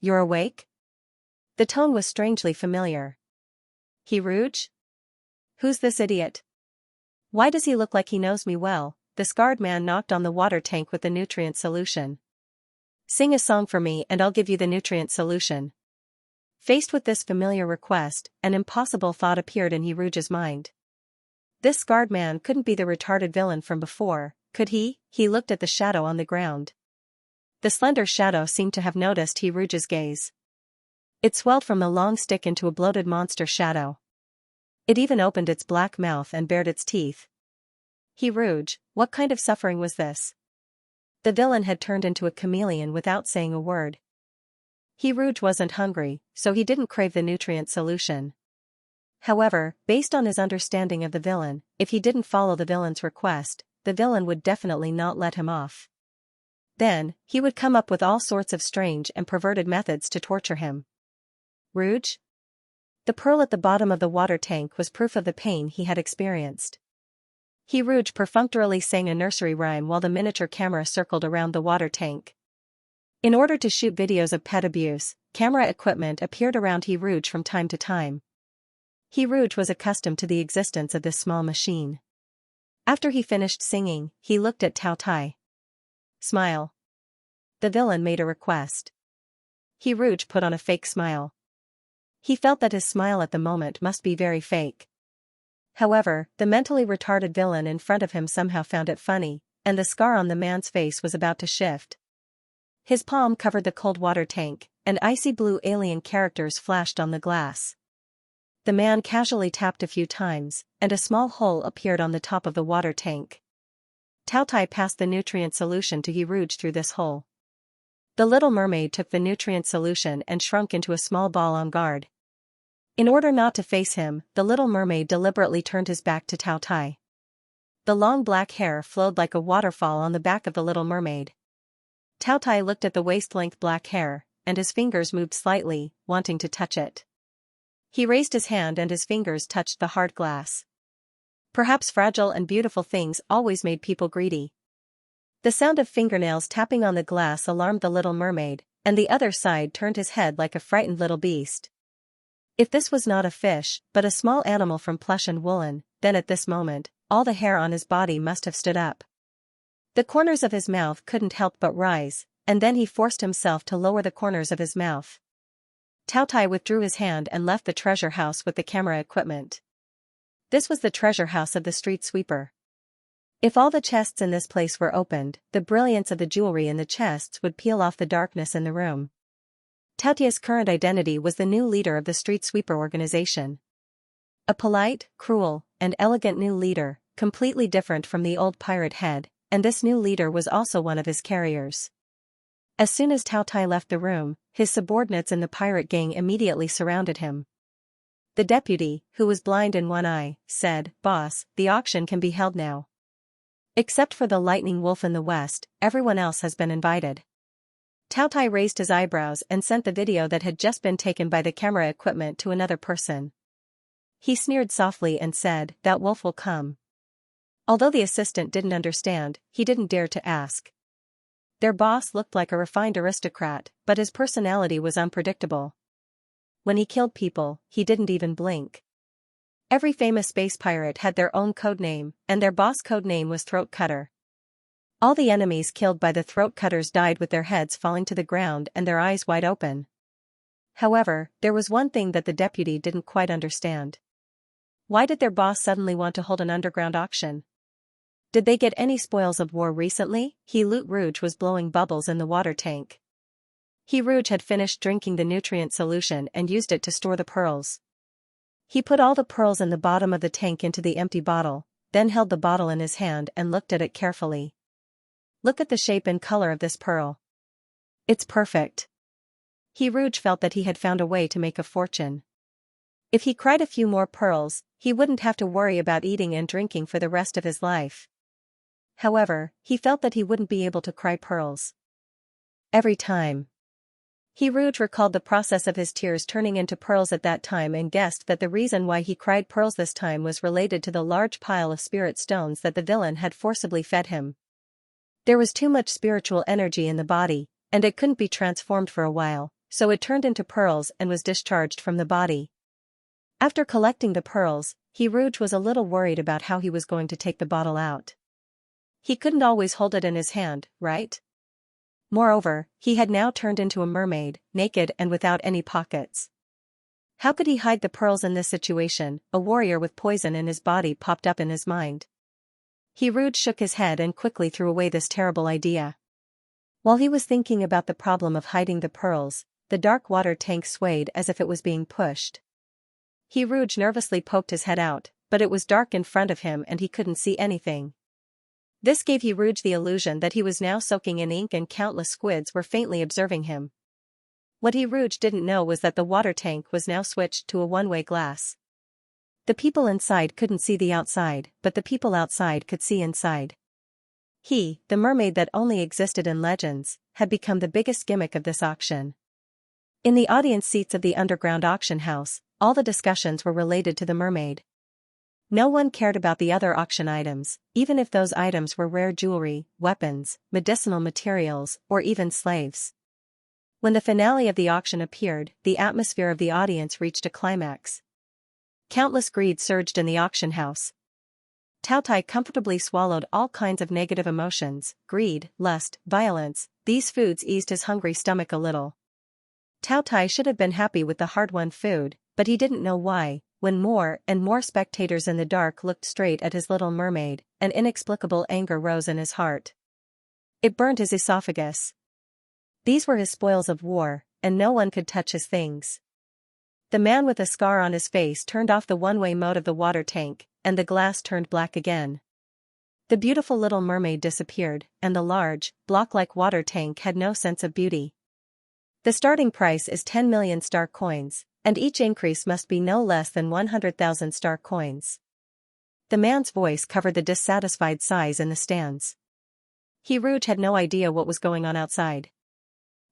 "You're awake?" The tone was strangely familiar. "He Rouge? Who's this idiot? Why does he look like he knows me well?" The scarred man knocked on the water tank with the nutrient solution. "Sing a song for me and I'll give you the nutrient solution." Faced with this familiar request, an impossible thought appeared in He Rouge's mind. This scarred man couldn't be the retarded villain from before, could he? He looked at the shadow on the ground. The slender shadow seemed to have noticed Rouge's gaze. It swelled from a long stick into a bloated monster shadow. It even opened its black mouth and bared its teeth. Rouge, what kind of suffering was this? The villain had turned into a chameleon without saying a word. Rouge wasn't hungry, so he didn't crave the nutrient solution. However, based on his understanding of the villain, if he didn't follow the villain's request, the villain would definitely not let him off. Then, he would come up with all sorts of strange and perverted methods to torture him. Rouge? The pearl at the bottom of the water tank was proof of the pain he had experienced. Rouge perfunctorily sang a nursery rhyme while the miniature camera circled around the water tank. In order to shoot videos of pet abuse, camera equipment appeared around Rouge from time to time. Rouge was accustomed to the existence of this small machine. After he finished singing, he looked at Tao Tai. Smile. The villain made a request. Rouge put on a fake smile. He felt that his smile at the moment must be very fake. However, the mentally retarded villain in front of him somehow found it funny, and the scar on the man's face was about to shift. His palm covered the cold water tank, and icy blue alien characters flashed on the glass. The man casually tapped a few times, and a small hole appeared on the top of the water tank. Tao Tai passed the nutrient solution to Rouge through this hole. The little mermaid took the nutrient solution and shrunk into a small ball on guard. In order not to face him, the little mermaid deliberately turned his back to Tao Tai. The long black hair flowed like a waterfall on the back of the little mermaid. Tao Tai looked at the waist-length black hair, and his fingers moved slightly, wanting to touch it. He raised his hand and his fingers touched the hard glass. Perhaps fragile and beautiful things always made people greedy. The sound of fingernails tapping on the glass alarmed the little mermaid, and the other side turned his head like a frightened little beast. If this was not a fish, but a small animal from plush and woolen, then at this moment, all the hair on his body must have stood up. The corners of his mouth couldn't help but rise, and then he forced himself to lower the corners of his mouth. Tao Tai withdrew his hand and left the treasure house with the camera equipment. This was the treasure house of the street sweeper. If all the chests in this place were opened, the brilliance of the jewelry in the chests would peel off the darkness in the room. Tao Tai's current identity was the new leader of the street sweeper organization. A polite, cruel, and elegant new leader, completely different from the old pirate head, and this new leader was also one of his carriers. As soon as Tao Tai left the room, his subordinates in the pirate gang immediately surrounded him. The deputy, who was blind in one eye, said, "Boss, the auction can be held now. Except for the lightning wolf in the west, everyone else has been invited." Tao Tai raised his eyebrows and sent the video that had just been taken by the camera equipment to another person. He sneered softly and said, "That wolf will come." Although the assistant didn't understand, he didn't dare to ask. Their boss looked like a refined aristocrat, but his personality was unpredictable. When he killed people, he didn't even blink. Every famous space pirate had their own code name, and their boss code name was Throat Cutter. All the enemies killed by the throat cutters died with their heads falling to the ground and their eyes wide open. However, there was one thing that the deputy didn't quite understand. Why did their boss suddenly want to hold an underground auction? Did they get any spoils of war recently? Rouge was blowing bubbles in the water tank. Rouge had finished drinking the nutrient solution and used it to store the pearls. He put all the pearls in the bottom of the tank into the empty bottle, then held the bottle in his hand and looked at it carefully. Look at the shape and color of this pearl. It's perfect. Rouge felt that he had found a way to make a fortune. If he cried a few more pearls, he wouldn't have to worry about eating and drinking for the rest of his life. However, he felt that he wouldn't be able to cry pearls every time. Rouge recalled the process of his tears turning into pearls at that time and guessed that the reason why he cried pearls this time was related to the large pile of spirit stones that the villain had forcibly fed him. There was too much spiritual energy in the body, and it couldn't be transformed for a while, so it turned into pearls and was discharged from the body. After collecting the pearls, Rouge was a little worried about how he was going to take the bottle out. He couldn't always hold it in his hand, right? Moreover, he had now turned into a mermaid, naked and without any pockets. How could he hide the pearls in this situation? A warrior with poison in his body popped up in his mind. Rouge shook his head and quickly threw away this terrible idea. While he was thinking about the problem of hiding the pearls, the dark water tank swayed as if it was being pushed. Rouge nervously poked his head out, but it was dark in front of him and he couldn't see anything. This gave Rouge the illusion that he was now soaking in ink and countless squids were faintly observing him. What Rouge didn't know was that the water tank was now switched to a one-way glass. The people inside couldn't see the outside, but the people outside could see inside. The mermaid that only existed in legends, had become the biggest gimmick of this auction. In the audience seats of the underground auction house, all the discussions were related to the mermaid. No one cared about the other auction items, even if those items were rare jewelry, weapons, medicinal materials, or even slaves. When the finale of the auction appeared, the atmosphere of the audience reached a climax. Countless greed surged in the auction house. Tao Tai comfortably swallowed all kinds of negative emotions, greed, lust, violence. These foods eased his hungry stomach a little. Tao Tai should have been happy with the hard-won food, but he didn't know why. When more and more spectators in the dark looked straight at his little mermaid, an inexplicable anger rose in his heart. It burned his esophagus. These were his spoils of war, and no one could touch his things. The man with a scar on his face turned off the one-way mode of the water tank, and the glass turned black again. The beautiful little mermaid disappeared, and the large, block-like water tank had no sense of beauty. The starting price is 10 million star coins, and each increase must be no less than 100,000 star coins. The man's voice covered the dissatisfied sighs in the stands. Rouge had no idea what was going on outside.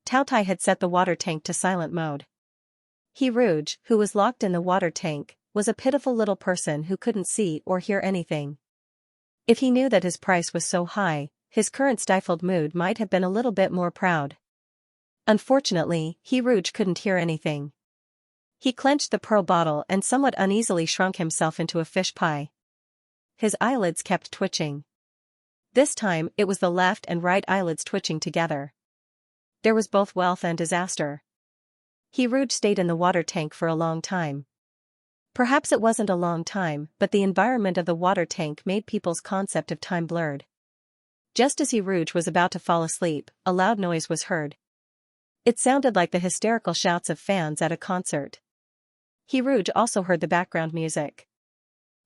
Tao Tai had set the water tank to silent mode. Rouge, who was locked in the water tank, was a pitiful little person who couldn't see or hear anything. If he knew that his price was so high, his current stifled mood might have been a little bit more proud. Unfortunately, Rouge couldn't hear anything. He clenched the pearl bottle and somewhat uneasily shrunk himself into a fish pie. His eyelids kept twitching. This time, it was the left and right eyelids twitching together. There was both wealth and disaster. Rouge stayed in the water tank for a long time. Perhaps it wasn't a long time, but the environment of the water tank made people's concept of time blurred. Just as Rouge was about to fall asleep, a loud noise was heard. It sounded like the hysterical shouts of fans at a concert. Rouge also heard the background music.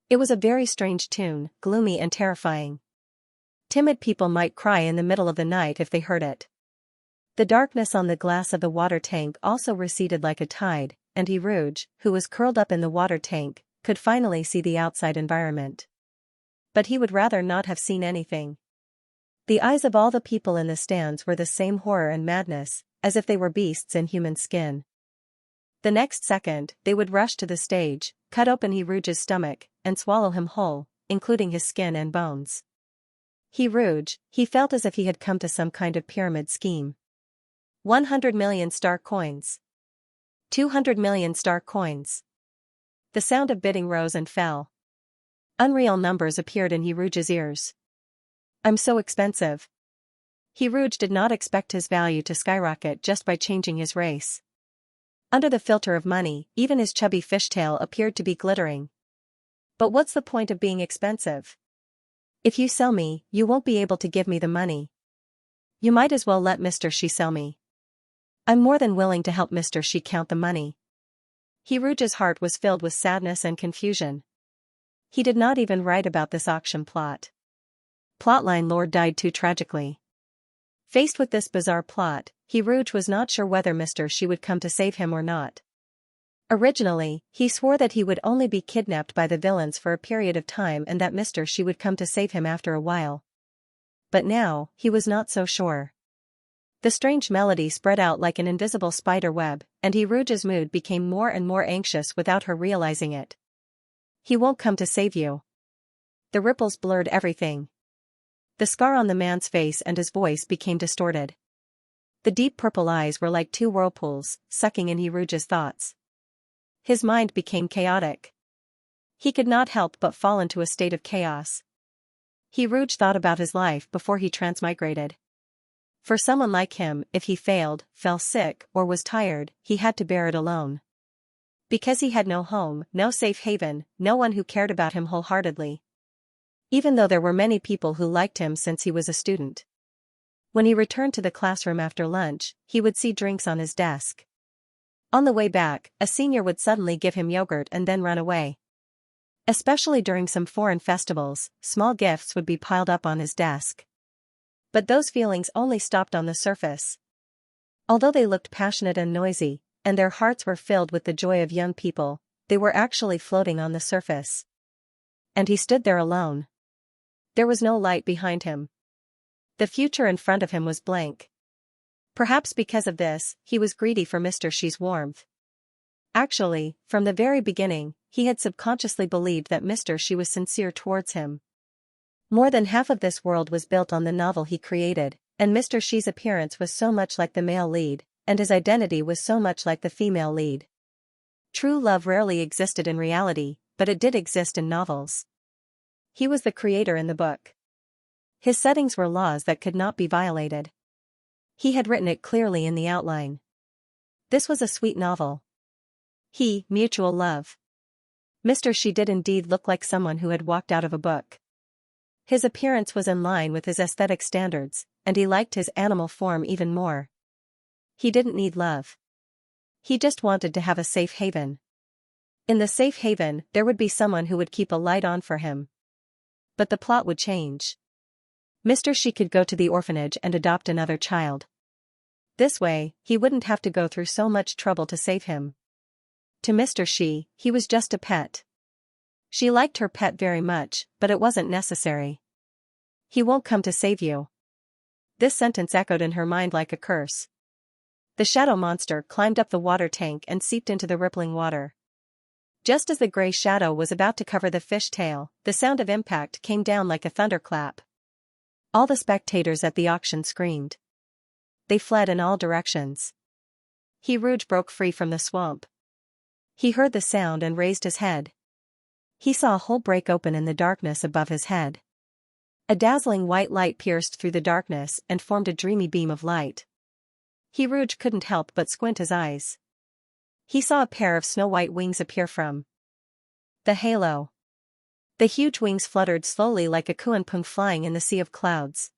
It was a very strange tune, gloomy and terrifying. Timid people might cry in the middle of the night if they heard it. The darkness on the glass of the water tank also receded like a tide, and Rouge, who was curled up in the water tank, could finally see the outside environment. But he would rather not have seen anything. The eyes of all the people in the stands were the same horror and madness, as if they were beasts in human skin. The next second, they would rush to the stage, cut open Rouge's stomach, and swallow him whole, including his skin and bones. Rouge, he felt as if he had come to some kind of pyramid scheme. 100 million star coins. 200 million star coins. The sound of bidding rose and fell. Unreal numbers appeared in Rouge's ears. I'm so expensive. Rouge did not expect his value to skyrocket just by changing his race. Under the filter of money, even his chubby fishtail appeared to be glittering. But what's the point of being expensive? If you sell me, you won't be able to give me the money. You might as well let Mr. Xi sell me. I'm more than willing to help Mr. Xi count the money. Rouge's heart was filled with sadness and confusion. He did not even write about this auction plot. Plotline Lord died too tragically. Faced with this bizarre plot, Rouge was not sure whether Mr. Xi would come to save him or not. Originally, he swore that he would only be kidnapped by the villains for a period of time and that Mr. Xi would come to save him after a while. But now, he was not so sure. The strange melody spread out like an invisible spider web, and Rouge's mood became more and more anxious without her realizing it. He won't come to save you. The ripples blurred everything. The scar on the man's face and his voice became distorted. The deep purple eyes were like two whirlpools, sucking in Rouge's thoughts. His mind became chaotic. He could not help but fall into a state of chaos. Rouge thought about his life before he transmigrated. For someone like him, if he failed, fell sick, or was tired, he had to bear it alone. Because he had no home, no safe haven, no one who cared about him wholeheartedly. Even though there were many people who liked him since he was a student. When he returned to the classroom after lunch, he would see drinks on his desk. On the way back, a senior would suddenly give him yogurt and then run away. Especially during some foreign festivals, small gifts would be piled up on his desk. But those feelings only stopped on the surface. Although they looked passionate and noisy, and their hearts were filled with the joy of young people, they were actually floating on the surface. And he stood there alone. There was no light behind him. The future in front of him was blank. Perhaps because of this, he was greedy for Mr. Xi's warmth. Actually, from the very beginning, he had subconsciously believed that Mr. Xi was sincere towards him. More than half of this world was built on the novel he created, and Mr. Xi's appearance was so much like the male lead, and his identity was so much like the female lead. True love rarely existed in reality, but it did exist in novels. He was the creator in the book. His settings were laws that could not be violated. He had written it clearly in the outline. This was a sweet novel. Mutual love. Mr. Xi did indeed look like someone who had walked out of a book. His appearance was in line with his aesthetic standards, and he liked his animal form even more. He didn't need love. He just wanted to have a safe haven. In the safe haven, there would be someone who would keep a light on for him. But the plot would change. Mr. Xi could go to the orphanage and adopt another child. This way, he wouldn't have to go through so much trouble to save him. To Mr. Xi, he was just a pet. She liked her pet very much, but it wasn't necessary. He won't come to save you. This sentence echoed in her mind like a curse. The shadow monster climbed up the water tank and seeped into the rippling water. Just as the gray shadow was about to cover the fish tail, the sound of impact came down like a thunderclap. All the spectators at the auction screamed. They fled in all directions. Rouge broke free from the swamp. He heard the sound and raised his head. He saw a hole break open in the darkness above his head. A dazzling white light pierced through the darkness and formed a dreamy beam of light. Rouge couldn't help but squint his eyes. He saw a pair of snow-white wings appear from the halo. The huge wings fluttered slowly like a kuanpung flying in the sea of clouds.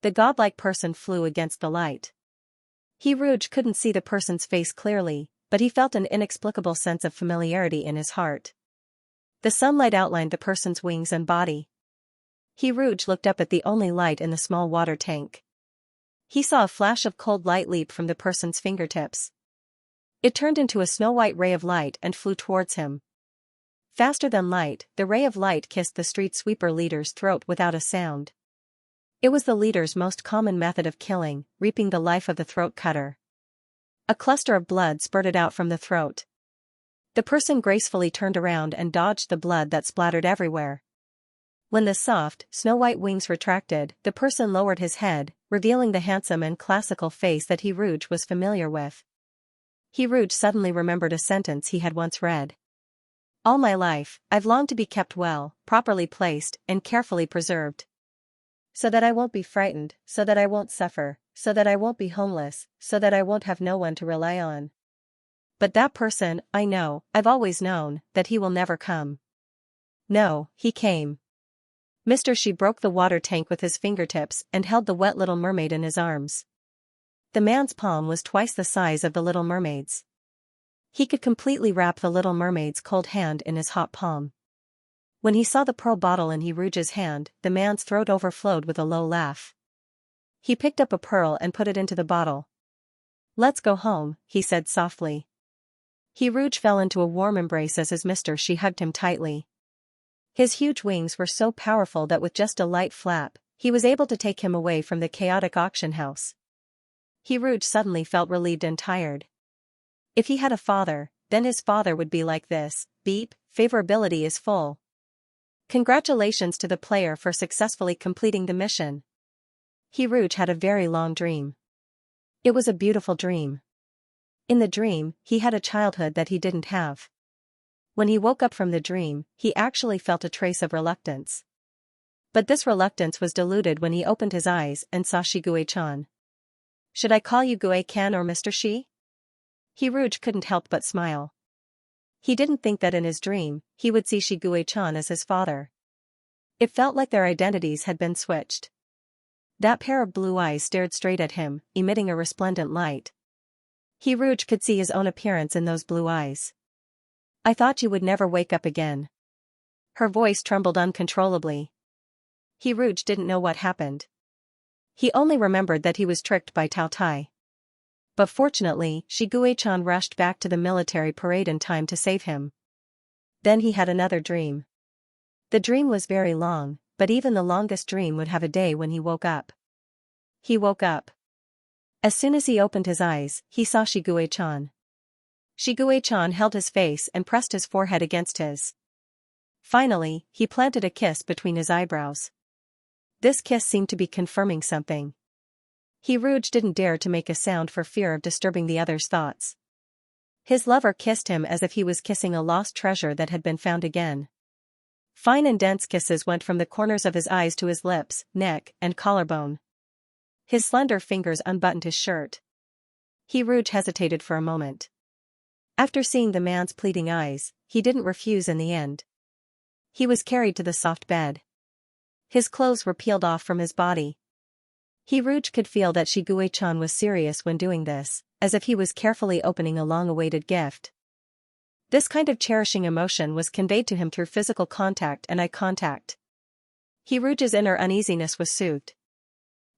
The godlike person flew against the light. Rouge couldn't see the person's face clearly, but he felt an inexplicable sense of familiarity in his heart. The sunlight outlined the person's wings and body. Rouge looked up at the only light in the small water tank. He saw a flash of cold light leap from the person's fingertips. It turned into a snow-white ray of light and flew towards him. Faster than light, the ray of light kissed the street sweeper leader's throat without a sound. It was the leader's most common method of killing, reaping the life of the throat cutter. A cluster of blood spurted out from the throat. The person gracefully turned around and dodged the blood that splattered everywhere. When the soft, snow-white wings retracted, the person lowered his head, revealing the handsome and classical face that Rouge was familiar with. Rouge suddenly remembered a sentence he had once read. All my life, I've longed to be kept well, properly placed, and carefully preserved. So that I won't be frightened, so that I won't suffer, so that I won't be homeless, so that I won't have no one to rely on. But that person, I know, I've always known, that he will never come. No, he came. Mr. Xi broke the water tank with his fingertips and held the wet little mermaid in his arms. The man's palm was twice the size of the little mermaid's. He could completely wrap the little mermaid's cold hand in his hot palm. When he saw the pearl bottle in Rouge's hand, the man's throat overflowed with a low laugh. He picked up a pearl and put it into the bottle. Let's go home, he said softly. Rouge fell into a warm embrace as his Mr. Xi hugged him tightly. His huge wings were so powerful that with just a light flap, he was able to take him away from the chaotic auction house. Rouge suddenly felt relieved and tired. If he had a father, then his father would be like this. Beep, favorability is full. Congratulations to the player for successfully completing the mission. Rouge had a very long dream. It was a beautiful dream. In the dream, he had a childhood that he didn't have. When he woke up from the dream, he actually felt a trace of reluctance. But this reluctance was diluted when he opened his eyes and saw Gue-chan. Should I call you Gue-kan or Mr. Xi? Rouge couldn't help but smile. He didn't think that in his dream, he would see Shiguei-chan as his father. It felt like their identities had been switched. That pair of blue eyes stared straight at him, emitting a resplendent light. Hiruj could see his own appearance in those blue eyes. "I thought you would never wake up again." Her voice trembled uncontrollably. Hiruj didn't know what happened. He only remembered that he was tricked by Tao Tai. But fortunately, Shiguei-chan rushed back to the military parade in time to save him. Then he had another dream. The dream was very long, but even the longest dream would have a day when he woke up. He woke up. As soon as he opened his eyes, he saw Shiguei-chan. Shiguei-chan held his face and pressed his forehead against his. Finally, he planted a kiss between his eyebrows. This kiss seemed to be confirming something. Hiruj didn't dare to make a sound for fear of disturbing the other's thoughts. His lover kissed him as if he was kissing a lost treasure that had been found again. Fine and dense kisses went from the corners of his eyes to his lips, neck, and collarbone. His slender fingers unbuttoned his shirt. Hiruj hesitated for a moment. After seeing the man's pleading eyes, he didn't refuse in the end. He was carried to the soft bed. His clothes were peeled off from his body. Hiruj could feel that Shiguei-chan was serious when doing this, as if he was carefully opening a long-awaited gift. This kind of cherishing emotion was conveyed to him through physical contact and eye contact. Hiruj's inner uneasiness was soothed.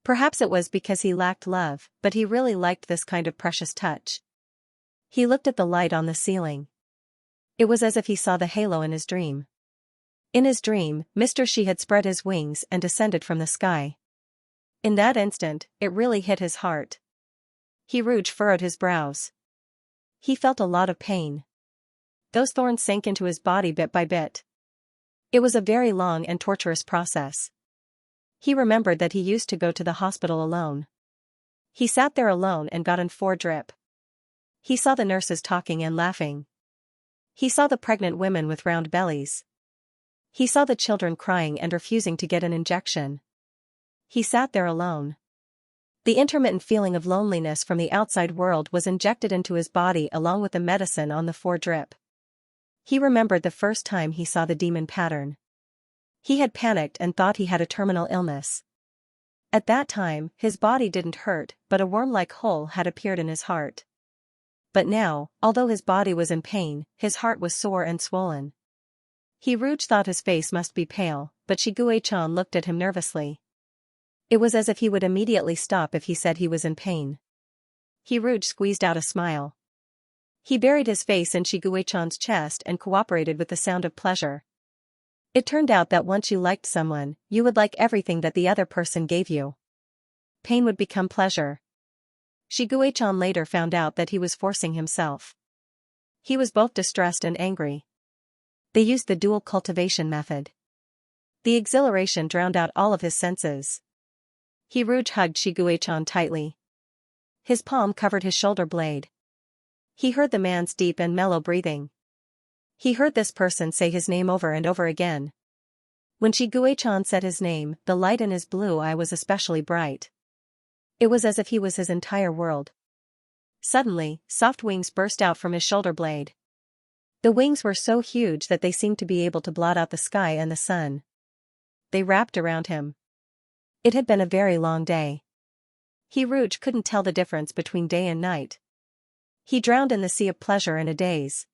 Perhaps it was because he lacked love, but he really liked this kind of precious touch. He looked at the light on the ceiling. It was as if he saw the halo in his dream. In his dream, Mr. Shi had spread his wings and descended from the sky. In that instant, it really hit his heart. Hiruj furrowed his brows. He felt a lot of pain. Those thorns sank into his body bit by bit. It was a very long and torturous process. He remembered that he used to go to the hospital alone. He sat there alone and got an 4 drip. He saw the nurses talking and laughing. He saw the pregnant women with round bellies. He saw the children crying and refusing to get an injection. He sat there alone. The intermittent feeling of loneliness from the outside world was injected into his body along with the medicine on the 4 drip. He remembered the first time he saw the demon pattern. He had panicked and thought he had a terminal illness. At that time, his body didn't hurt, but a worm-like hole had appeared in his heart. But now, although his body was in pain, his heart was sore and swollen. Hiruj thought his face must be pale, but Shiguei-chan looked at him nervously. It was as if he would immediately stop if he said he was in pain. Hiruj squeezed out a smile. He buried his face in Shiguei-chan's chest and cooperated with the sound of pleasure. It turned out that once you liked someone, you would like everything that the other person gave you. Pain would become pleasure. Shiguei-chan later found out that he was forcing himself. He was both distressed and angry. They used the dual cultivation method. The exhilaration drowned out all of his senses. Hiruj hugged Shiguei-chan tightly. His palm covered his shoulder blade. He heard the man's deep and mellow breathing. He heard this person say his name over and over again. When Shiguei-chan said his name, the light in his blue eye was especially bright. It was as if he was his entire world. Suddenly, soft wings burst out from his shoulder blade. The wings were so huge that they seemed to be able to blot out the sky and the sun. They wrapped around him. It had been a very long day. Hiruj couldn't tell the difference between day and night. He drowned in the sea of pleasure in a daze.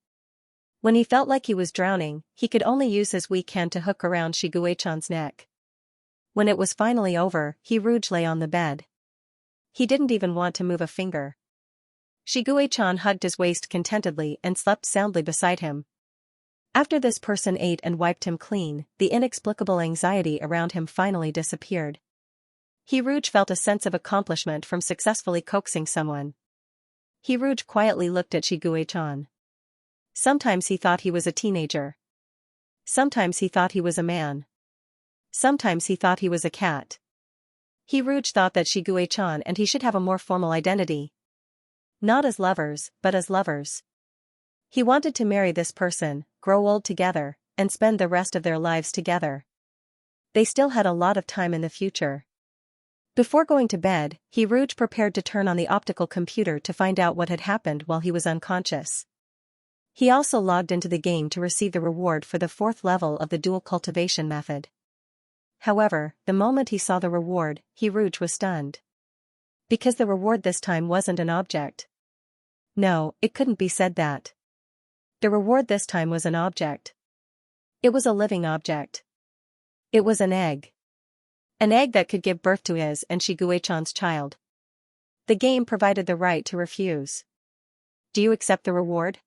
When he felt like he was drowning, he could only use his weak hand to hook around Shiguei-chan's neck. When it was finally over, Hiruj lay on the bed. He didn't even want to move a finger. Shiguei-chan hugged his waist contentedly and slept soundly beside him. After this person ate and wiped him clean, the inexplicable anxiety around him finally disappeared. Hiruj felt a sense of accomplishment from successfully coaxing someone. Hiruj quietly looked at Shiguei-chan. Sometimes he thought he was a teenager. Sometimes he thought he was a man. Sometimes he thought he was a cat. Hiruj thought that Shiguei-chan and he should have a more formal identity. Not as lovers, but as lovers. He wanted to marry this person, grow old together, and spend the rest of their lives together. They still had a lot of time in the future. Before going to bed, Hiruj prepared to turn on the optical computer to find out what had happened while he was unconscious. He also logged into the game to receive the reward for the 4th level of the dual cultivation method. However, the moment he saw the reward, Rouge was stunned. Because the reward this time wasn't an object. No, it couldn't be said that. The reward this time was an object. It was a living object. It was an egg. An egg that could give birth to his and Shiguechan's child. The game provided the right to refuse. Do you accept the reward?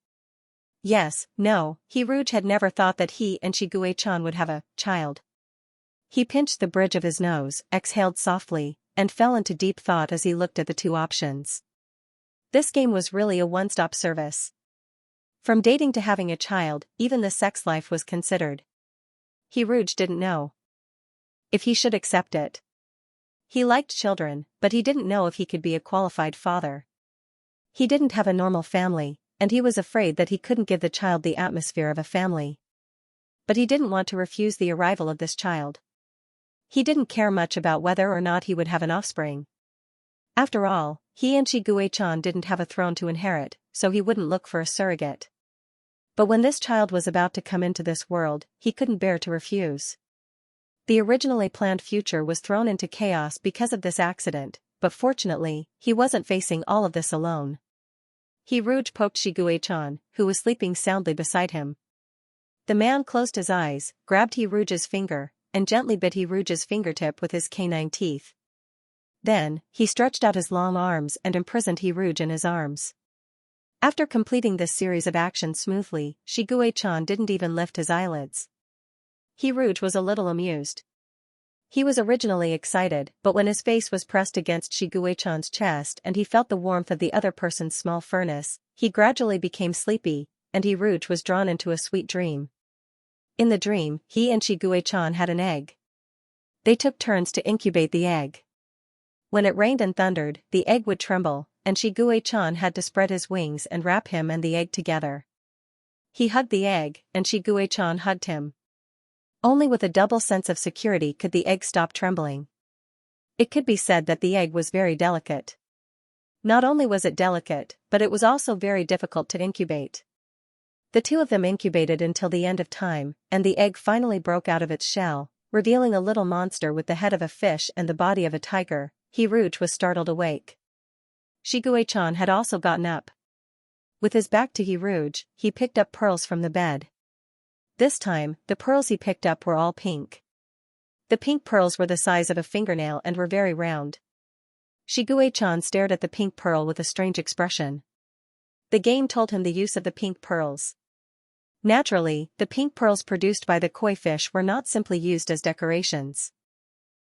Yes, no, Rouge had never thought that he and Shiguechan would have a child. He pinched the bridge of his nose, exhaled softly, and fell into deep thought as he looked at the two options. This game was really a one-stop service. From dating to having a child, even the sex life was considered. Rouge didn't know if he should accept it. He liked children, but he didn't know if he could be a qualified father. He didn't have a normal family, and he was afraid that he couldn't give the child the atmosphere of a family. But he didn't want to refuse the arrival of this child. He didn't care much about whether or not he would have an offspring. After all, he and Shiguechan didn't have a throne to inherit, so he wouldn't look for a surrogate. But when this child was about to come into this world, he couldn't bear to refuse. The originally planned future was thrown into chaos because of this accident, but fortunately, he wasn't facing all of this alone. Rouge poked Shiguechan, who was sleeping soundly beside him. The man closed his eyes, grabbed Rouge's finger, and gently bit Rouge's fingertip with his canine teeth. Then, he stretched out his long arms and imprisoned Rouge in his arms. After completing this series of actions smoothly, Shiguechan didn't even lift his eyelids. Rouge was a little amused. He was originally excited, but when his face was pressed against Shiguechan's chest and he felt the warmth of the other person's small furnace, he gradually became sleepy, and Rouge was drawn into a sweet dream. In the dream, he and Shiguechan had an egg. They took turns to incubate the egg. When it rained and thundered, the egg would tremble, and Shiguechan had to spread his wings and wrap him and the egg together. He hugged the egg, and Shiguechan hugged him. Only with a double sense of security could the egg stop trembling. It could be said that the egg was very delicate. Not only was it delicate, but it was also very difficult to incubate. The two of them incubated until the end of time, and the egg finally broke out of its shell, revealing a little monster with the head of a fish and the body of a tiger. Rouge was startled awake. Shiguechan had also gotten up. With his back to Rouge, he picked up pearls from the bed. This time, the pearls he picked up were all pink. The pink pearls were the size of a fingernail and were very round. Shiguechan stared at the pink pearl with a strange expression. The game told him the use of the pink pearls. Naturally, the pink pearls produced by the koi fish were not simply used as decorations.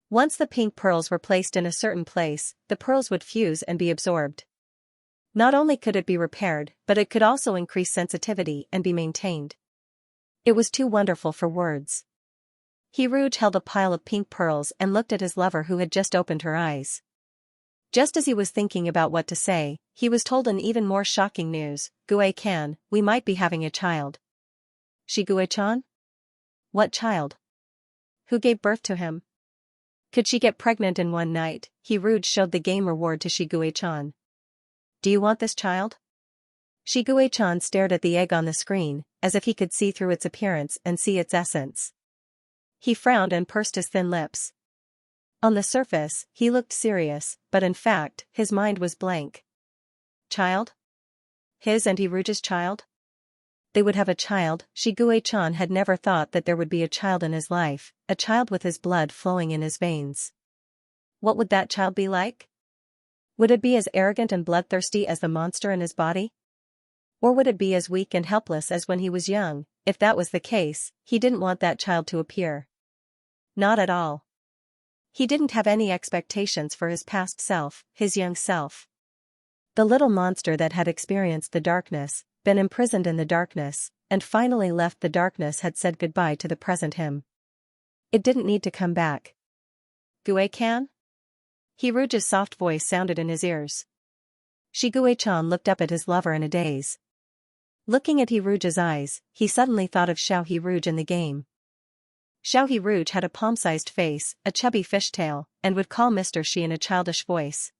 Once the pink pearls were placed in a certain place, the pearls would fuse and be absorbed. Not only could it be repaired, but it could also increase sensitivity and be maintained. It was too wonderful for words. Rouge held a pile of pink pearls and looked at his lover who had just opened her eyes. Just as he was thinking about what to say, he was told an even more shocking news. "Gue-kan, we might be having a child." "Shiguechan? What child? Who gave birth to him? Could she get pregnant in one night?" Rouge showed the game reward to Shiguechan. "Do you want this child?" Shiguechan stared at the egg on the screen, as if he could see through its appearance and see its essence. He frowned and pursed his thin lips. On the surface, he looked serious, but in fact, his mind was blank. Child? His and Rouge's child? They would have a child. Shiguechan had never thought that there would be a child in his life, a child with his blood flowing in his veins. What would that child be like? Would it be as arrogant and bloodthirsty as the monster in his body? Or would it be as weak and helpless as when he was young? If that was the case, he didn't want that child to appear. Not at all. He didn't have any expectations for his past self, his young self. The little monster that had experienced the darkness, been imprisoned in the darkness, and finally left the darkness had said goodbye to the present him. It didn't need to come back. "Gue-kan?" Rouge's soft voice sounded in his ears. Shiguechan looked up at his lover in a daze. Looking at Rouge's eyes, he suddenly thought of Rouge in the game. Rouge had a palm-sized face, a chubby fishtail, and would call Mr. Shi in a childish voice.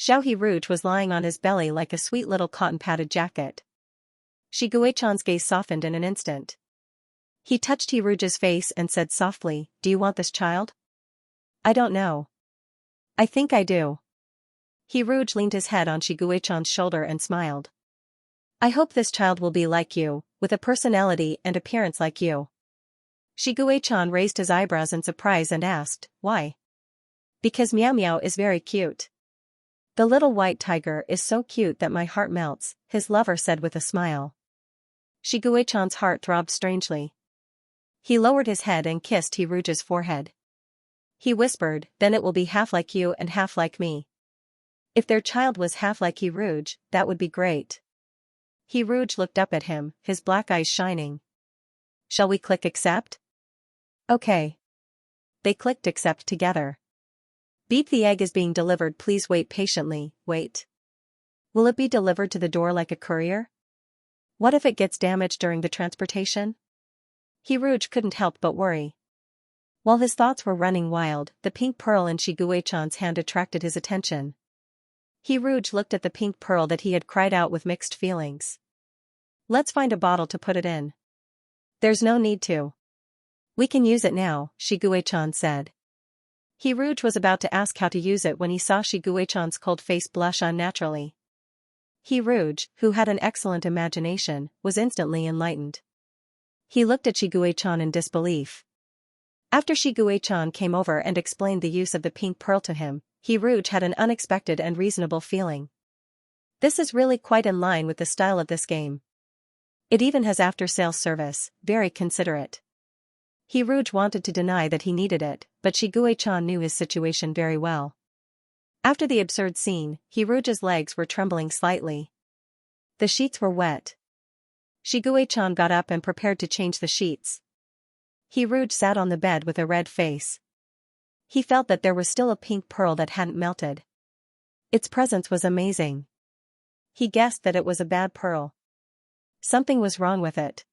Rouge was lying on his belly like a sweet little cotton-padded jacket. Shiguechan's gaze softened in an instant. He touched Hiruju's face and said softly, "Do you want this child?" "I don't know. I think I do." Hiruj leaned his head on Shiguechan's shoulder and smiled. "I hope this child will be like you, with a personality and appearance like you." Shiguechan raised his eyebrows in surprise and asked, "Why?" "Because Meow Meow is very cute. The little white tiger is so cute that my heart melts," his lover said with a smile. Shiguechan's heart throbbed strangely. He lowered his head and kissed Hiruju's forehead. He whispered, "Then it will be half like you and half like me." If their child was half like Hiruj, that would be great. Hiruj looked up at him, his black eyes shining. "Shall we click accept?" "Okay." They clicked accept together. "Beep, the egg is being delivered, please wait patiently, wait. Will it be delivered to the door like a courier? What if it gets damaged during the transportation?" Hiruj couldn't help but worry. While his thoughts were running wild, the pink pearl in Shiguechan's hand attracted his attention. Hiruj looked at the pink pearl that he had cried out with mixed feelings. "Let's find a bottle to put it in." "There's no need to. We can use it now," Shiguechan said. Hiruj was about to ask how to use it when he saw Shiguechan's cold face blush unnaturally. Hiruj, who had an excellent imagination, was instantly enlightened. He looked at Shiguechan in disbelief. After Shiguechan came over and explained the use of the pink pearl to him, Hiruj had an unexpected and reasonable feeling. This is really quite in line with the style of this game. It even has after-sales service, very considerate. Hiruj wanted to deny that he needed it, but Shiguechan knew his situation very well. After the absurd scene, Hiruj's legs were trembling slightly. The sheets were wet. Shiguechan got up and prepared to change the sheets. Hiruj sat on the bed with a red face. He felt that there was still a pink pearl that hadn't melted. Its presence was amazing. He guessed that it was a bad pearl. Something was wrong with it.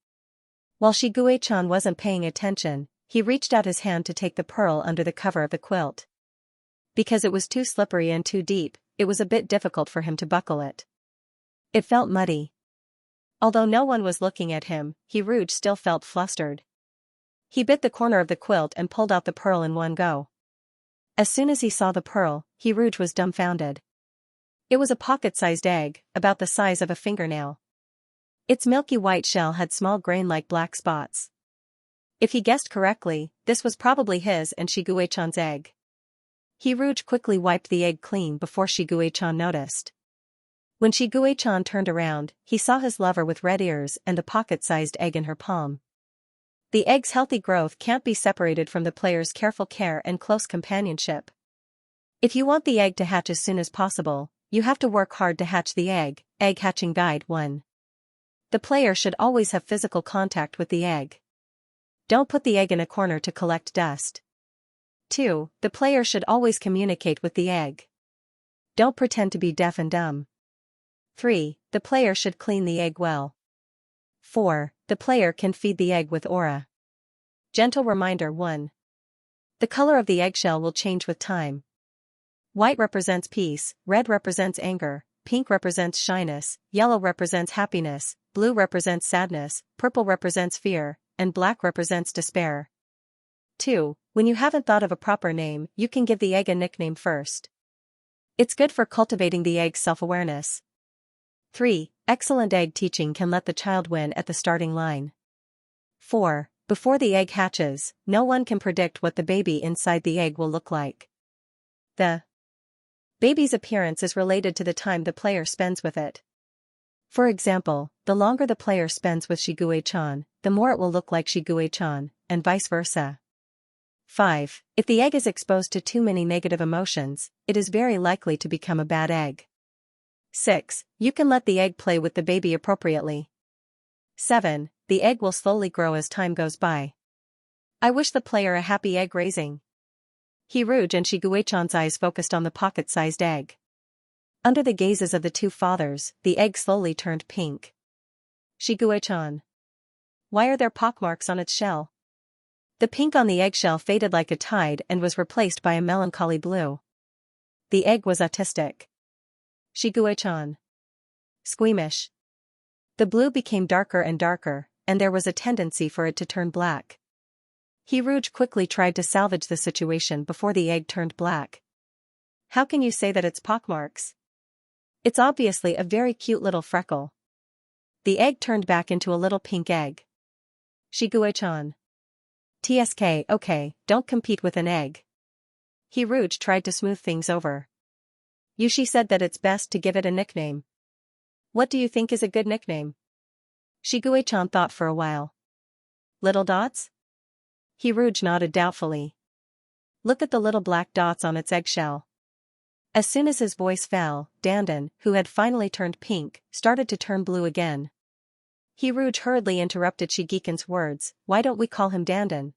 While Shiguechan wasn't paying attention, he reached out his hand to take the pearl under the cover of the quilt. Because it was too slippery and too deep, it was a bit difficult for him to buckle it. It felt muddy. Although no one was looking at him, Hiruj still felt flustered. He bit the corner of the quilt and pulled out the pearl in one go. As soon as he saw the pearl, Hiruj was dumbfounded. It was a pocket-sized egg, about the size of a fingernail. Its milky white shell had small grain-like black spots. If he guessed correctly, this was probably his and Shiguechan's egg. Hiruj quickly wiped the egg clean before Shiguechan noticed. When Shiguechan turned around, he saw his lover with red ears and a pocket-sized egg in her palm. The egg's healthy growth can't be separated from the player's careful care and close companionship. If you want the egg to hatch as soon as possible, you have to work hard to hatch the egg. Egg Hatching Guide 1. The player should always have physical contact with the egg. Don't put the egg in a corner to collect dust. 2. The player should always communicate with the egg. Don't pretend to be deaf and dumb. 3. The player should clean the egg well. 4. The player can feed the egg with aura. Gentle reminder 1. The color of the eggshell will change with time. White represents peace, red represents anger, pink represents shyness, yellow represents happiness, blue represents sadness, purple represents fear, and black represents despair. 2. When you haven't thought of a proper name, you can give the egg a nickname first. It's good for cultivating the egg's self-awareness. 3. Excellent egg teaching can let the child win at the starting line. 4. Before the egg hatches, no one can predict what the baby inside the egg will look like. The baby's appearance is related to the time the player spends with it. For example, the longer the player spends with Shiguechan, the more it will look like Shiguechan, and vice versa. 5. If the egg is exposed to too many negative emotions, it is very likely to become a bad egg. 6. You can let the egg play with the baby appropriately. 7. The egg will slowly grow as time goes by. I wish the player a happy egg raising. Hiruj and Shiguechan's eyes focused on the pocket-sized egg. Under the gazes of the two fathers, the egg slowly turned pink. Shiguechan. Why are there pockmarks on its shell? The pink on the eggshell faded like a tide and was replaced by a melancholy blue. The egg was autistic. Shiguechan. Squeamish. The blue became darker and darker, and there was a tendency for it to turn black. Rouge quickly tried to salvage the situation before the egg turned black. How can you say that it's pockmarks? It's obviously a very cute little freckle. The egg turned back into a little pink egg. Shiguei-chan. TSK, okay, don't compete with an egg. Rouge tried to smooth things over. Yushi said that it's best to give it a nickname. What do you think is a good nickname? Shiguei-chan thought for a while. Little dots? Rouge nodded doubtfully. Look at the little black dots on its eggshell. As soon as his voice fell, Dandan, who had finally turned pink, started to turn blue again. Rouge hurriedly interrupted Shigekin's words, why don't we call him Dandan?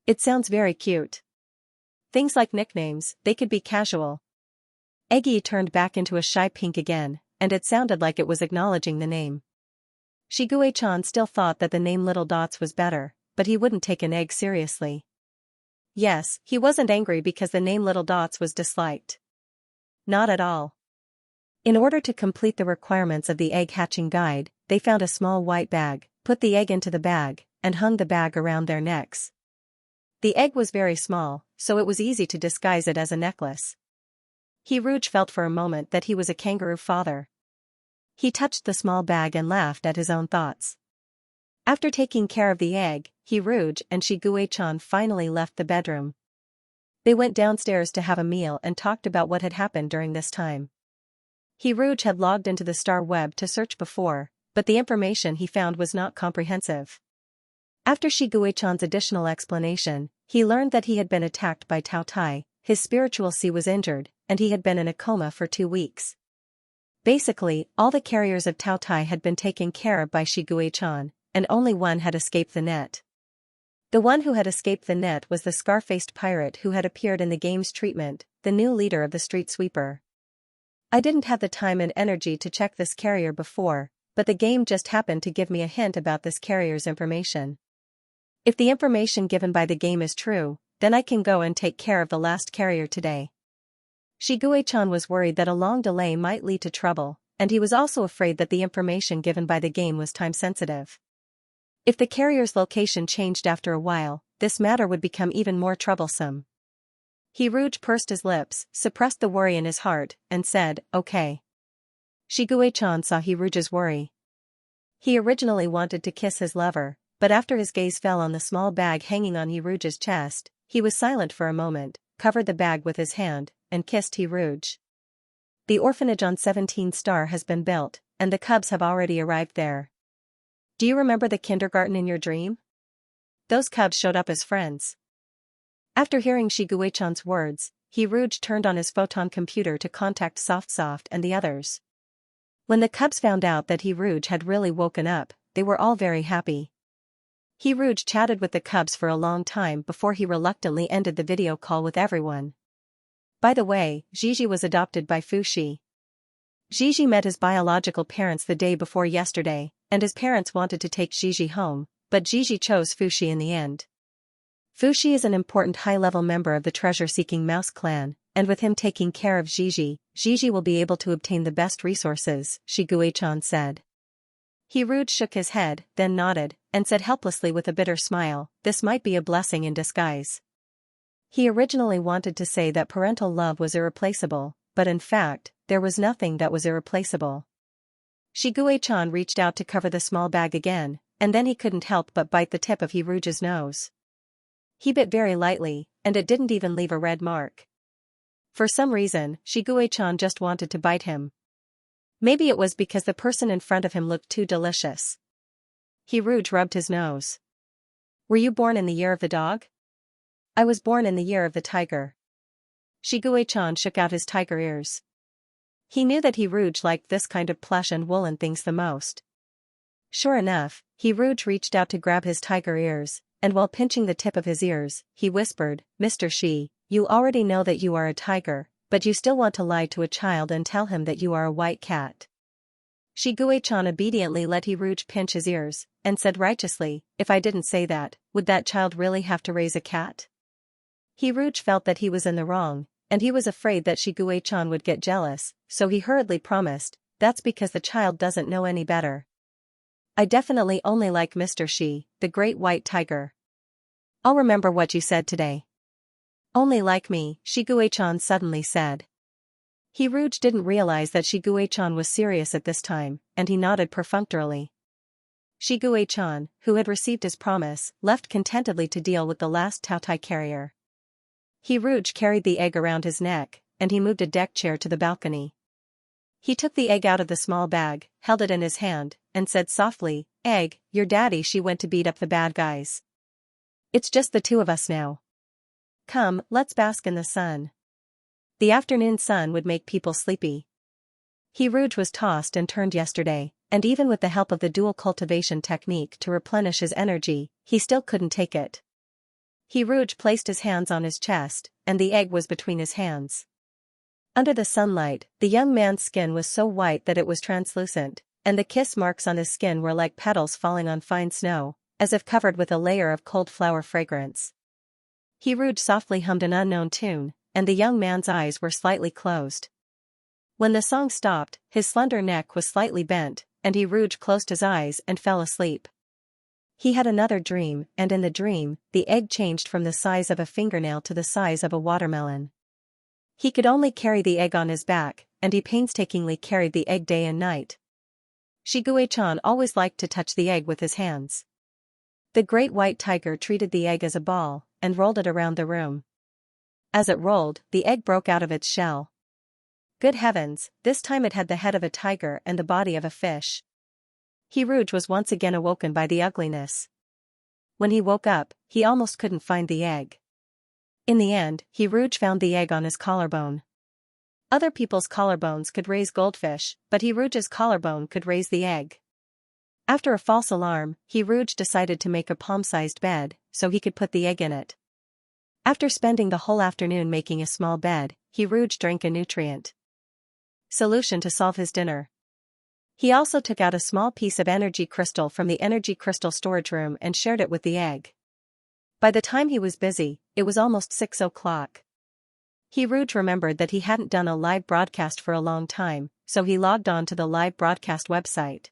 It sounds very cute. Things like nicknames, they could be casual. Eggy turned back into a shy pink again, and it sounded like it was acknowledging the name. Shiguei-chan still thought that the name Little Dots was better, but he wouldn't take an egg seriously. Yes, he wasn't angry because the name Little Dots was disliked. Not at all. In order to complete the requirements of the egg hatching guide, they found a small white bag, put the egg into the bag, and hung the bag around their necks. The egg was very small, so it was easy to disguise it as a necklace. Rouge felt for a moment that he was a kangaroo father. He touched the small bag and laughed at his own thoughts. After taking care of the egg, Rouge and Shiguei-chan finally left the bedroom. They went downstairs to have a meal and talked about what had happened during this time. Rouge had logged into the star web to search before, but the information he found was not comprehensive. After Shiguei-chan's additional explanation, he learned that he had been attacked by Tao Tai, his spiritual sea was injured, and he had been in a coma for 2 weeks. Basically, all the carriers of Tao Tai had been taken care of by Shiguei-chan, and only one had escaped the net. The one who had escaped the net was the scar-faced pirate who had appeared in the game's treatment, the new leader of the street sweeper. I didn't have the time and energy to check this carrier before, but the game just happened to give me a hint about this carrier's information. If the information given by the game is true, then I can go and take care of the last carrier today. Shiguei-chan was worried that a long delay might lead to trouble, and he was also afraid that the information given by the game was time-sensitive. If the carrier's location changed after a while, this matter would become even more troublesome. Rouge pursed his lips, suppressed the worry in his heart, and said, okay. Shiguei-chan saw Rouge's worry. He originally wanted to kiss his lover, but after his gaze fell on the small bag hanging on Rouge's chest, he was silent for a moment, covered the bag with his hand, and kissed Rouge. The orphanage on 17th Star has been built, and the cubs have already arrived there. Do you remember the kindergarten in your dream? Those cubs showed up as friends. After hearing Shiguei-chan's words, Rouge turned on his photon computer to contact Soft and the others. When the cubs found out that Rouge had really woken up, they were all very happy. Rouge chatted with the cubs for a long time before he reluctantly ended the video call with everyone. By the way, Gigi was adopted by Fushi. Gigi met his biological parents the day before yesterday, and his parents wanted to take Gigi home, but Gigi chose Fushi in the end. Fushi is an important high-level member of the treasure-seeking mouse clan, and with him taking care of Gigi, Gigi will be able to obtain the best resources, Shiguei-chan said. Rouge shook his head, then nodded, and said helplessly with a bitter smile, this might be a blessing in disguise. He originally wanted to say that parental love was irreplaceable, but in fact, there was nothing that was irreplaceable. Shiguei-chan reached out to cover the small bag again, and then he couldn't help but bite the tip of Rouge's nose. He bit very lightly, and it didn't even leave a red mark. For some reason, Shiguei-chan just wanted to bite him. Maybe it was because the person in front of him looked too delicious. Rouge rubbed his nose. Were you born in the year of the dog? I was born in the year of the tiger. Shiguei-chan shook out his tiger ears. He knew that Rouge liked this kind of plush and woolen things the most. Sure enough, Rouge reached out to grab his tiger ears, and while pinching the tip of his ears, he whispered, Mr. Shi, you already know that you are a tiger, but you still want to lie to a child and tell him that you are a white cat. Shiguei-chan obediently let Rouge pinch his ears, and said righteously, if I didn't say that, would that child really have to raise a cat? Rouge felt that he was in the wrong, and he was afraid that Shiguei-chan would get jealous, so he hurriedly promised, that's because the child doesn't know any better. I definitely only like Mr. Shi, the great white tiger. I'll remember what you said today. Only like me, Shiguei-chan suddenly said. Hiruj didn't realize that Shiguei-chan was serious at this time, and he nodded perfunctorily. Shiguei-chan, who had received his promise, left contentedly to deal with the last Taotai carrier. Hiruj carried the egg around his neck, and he moved a deck chair to the balcony. He took the egg out of the small bag, held it in his hand, and said softly, "Egg, your daddy she went to beat up the bad guys. It's just the two of us now. Come, let's bask in the sun. The afternoon sun would make people sleepy." Hiruj was tossed and turned yesterday, and even with the help of the dual cultivation technique to replenish his energy, he still couldn't take it. Hiruj placed his hands on his chest, and the egg was between his hands. Under the sunlight, the young man's skin was so white that it was translucent, and the kiss marks on his skin were like petals falling on fine snow, as if covered with a layer of cold flower fragrance. Hiruj softly hummed an unknown tune, and the young man's eyes were slightly closed. When the song stopped, his slender neck was slightly bent, and Hiruj closed his eyes and fell asleep. He had another dream, and in the dream, the egg changed from the size of a fingernail to the size of a watermelon. He could only carry the egg on his back, and he painstakingly carried the egg day and night. Shiguei-chan always liked to touch the egg with his hands. The great white tiger treated the egg as a ball, and rolled it around the room. As it rolled, the egg broke out of its shell. Good heavens, this time it had the head of a tiger and the body of a fish. Hiruj was once again awoken by the ugliness. When he woke up, he almost couldn't find the egg. In the end, Hiruj found the egg on his collarbone. Other people's collarbones could raise goldfish, but Hiruj's collarbone could raise the egg. After a false alarm, Hiruj decided to make a palm-sized bed, so he could put the egg in it. After spending the whole afternoon making a small bed, Hiruj drank a nutrient solution to solve his dinner. He also took out a small piece of energy crystal from the energy crystal storage room and shared it with the egg. By the time he was busy, it was almost 6 o'clock. Hiruj remembered that he hadn't done a live broadcast for a long time, so he logged on to the live broadcast website.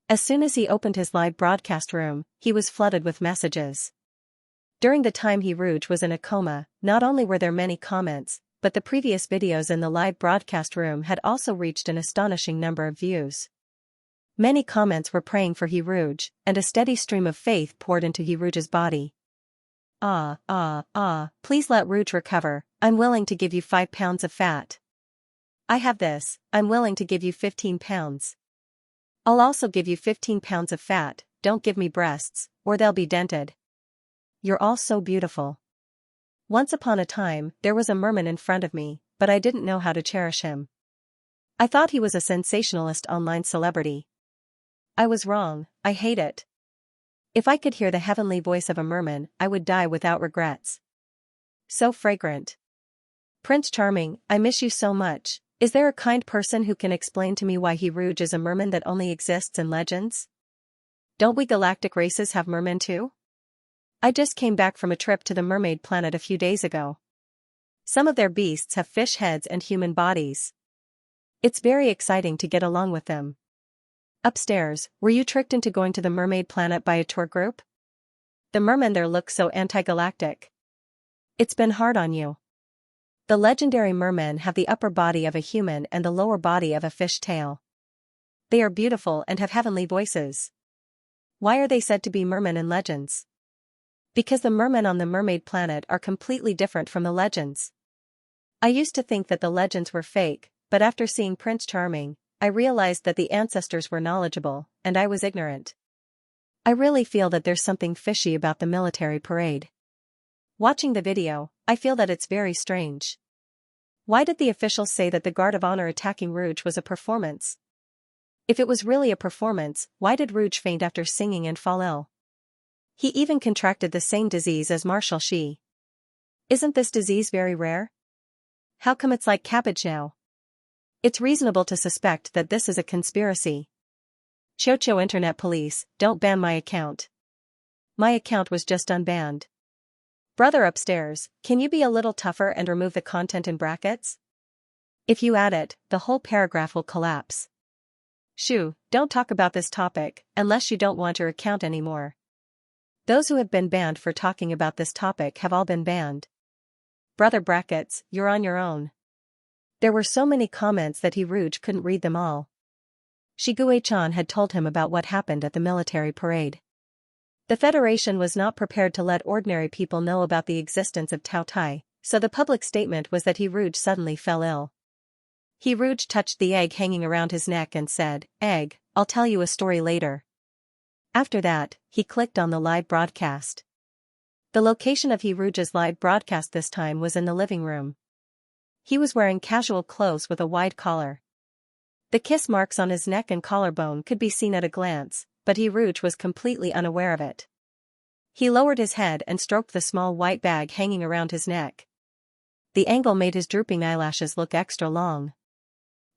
As soon as he opened his live broadcast room, he was flooded with messages. During the time Hiruj was in a coma, not only were there many comments, but the previous videos in the live broadcast room had also reached an astonishing number of views. Many comments were praying for Hiruj, and a steady stream of faith poured into Hiruj's body. Please let Ruj recover, I'm willing to give you 5 pounds of fat. I have this, I'm willing to give you 15 pounds. I'll also give you 15 pounds of fat, don't give me breasts, or they'll be dented. You're all so beautiful. Once upon a time, there was a merman in front of me, but I didn't know how to cherish him. I thought he was a sensationalist online celebrity. I was wrong, I hate it. If I could hear the heavenly voice of a merman, I would die without regrets. So fragrant. Prince Charming, I miss you so much. Is there a kind person who can explain to me why Hiruj is a merman that only exists in legends? Don't we galactic races have mermen too? I just came back from a trip to the mermaid planet a few days ago. Some of their beasts have fish heads and human bodies. It's very exciting to get along with them. Upstairs, were you tricked into going to the mermaid planet by a tour group? The mermen there look so anti-galactic. It's been hard on you. The legendary mermen have the upper body of a human and the lower body of a fish tail. They are beautiful and have heavenly voices. Why are they said to be mermen in legends? Because the mermen on the mermaid planet are completely different from the legends. I used to think that the legends were fake, but after seeing Prince Charming, I realized that the ancestors were knowledgeable, and I was ignorant. I really feel that there's something fishy about the military parade. Watching the video, I feel that it's very strange. Why did the officials say that the Guard of Honor attacking Rouge was a performance? If it was really a performance, why did Rouge faint after singing and fall ill? He even contracted the same disease as Marshal Shi. Isn't this disease very rare? How come it's like cabbage now? It's reasonable to suspect that this is a conspiracy. Chocho Internet Police, don't ban my account. My account was just unbanned. Brother upstairs, can you be a little tougher and remove the content in brackets? If you add it, the whole paragraph will collapse. Shoo, don't talk about this topic, unless you don't want your account anymore. Those who have been banned for talking about this topic have all been banned. Brother brackets, you're on your own. There were so many comments that he Rouge couldn't read them all. Shigue-chan had told him about what happened at the military parade. The Federation was not prepared to let ordinary people know about the existence of Tao Tai, so the public statement was that he Rouge suddenly fell ill. He Rouge touched the egg hanging around his neck and said, "Egg, I'll tell you a story later." After that, he clicked on the live broadcast. The location of he Rouge's live broadcast this time was in the living room. He was wearing casual clothes with a wide collar. The kiss marks on his neck and collarbone could be seen at a glance, but he Rouge was completely unaware of it. He lowered his head and stroked the small white bag hanging around his neck. The angle made his drooping eyelashes look extra long.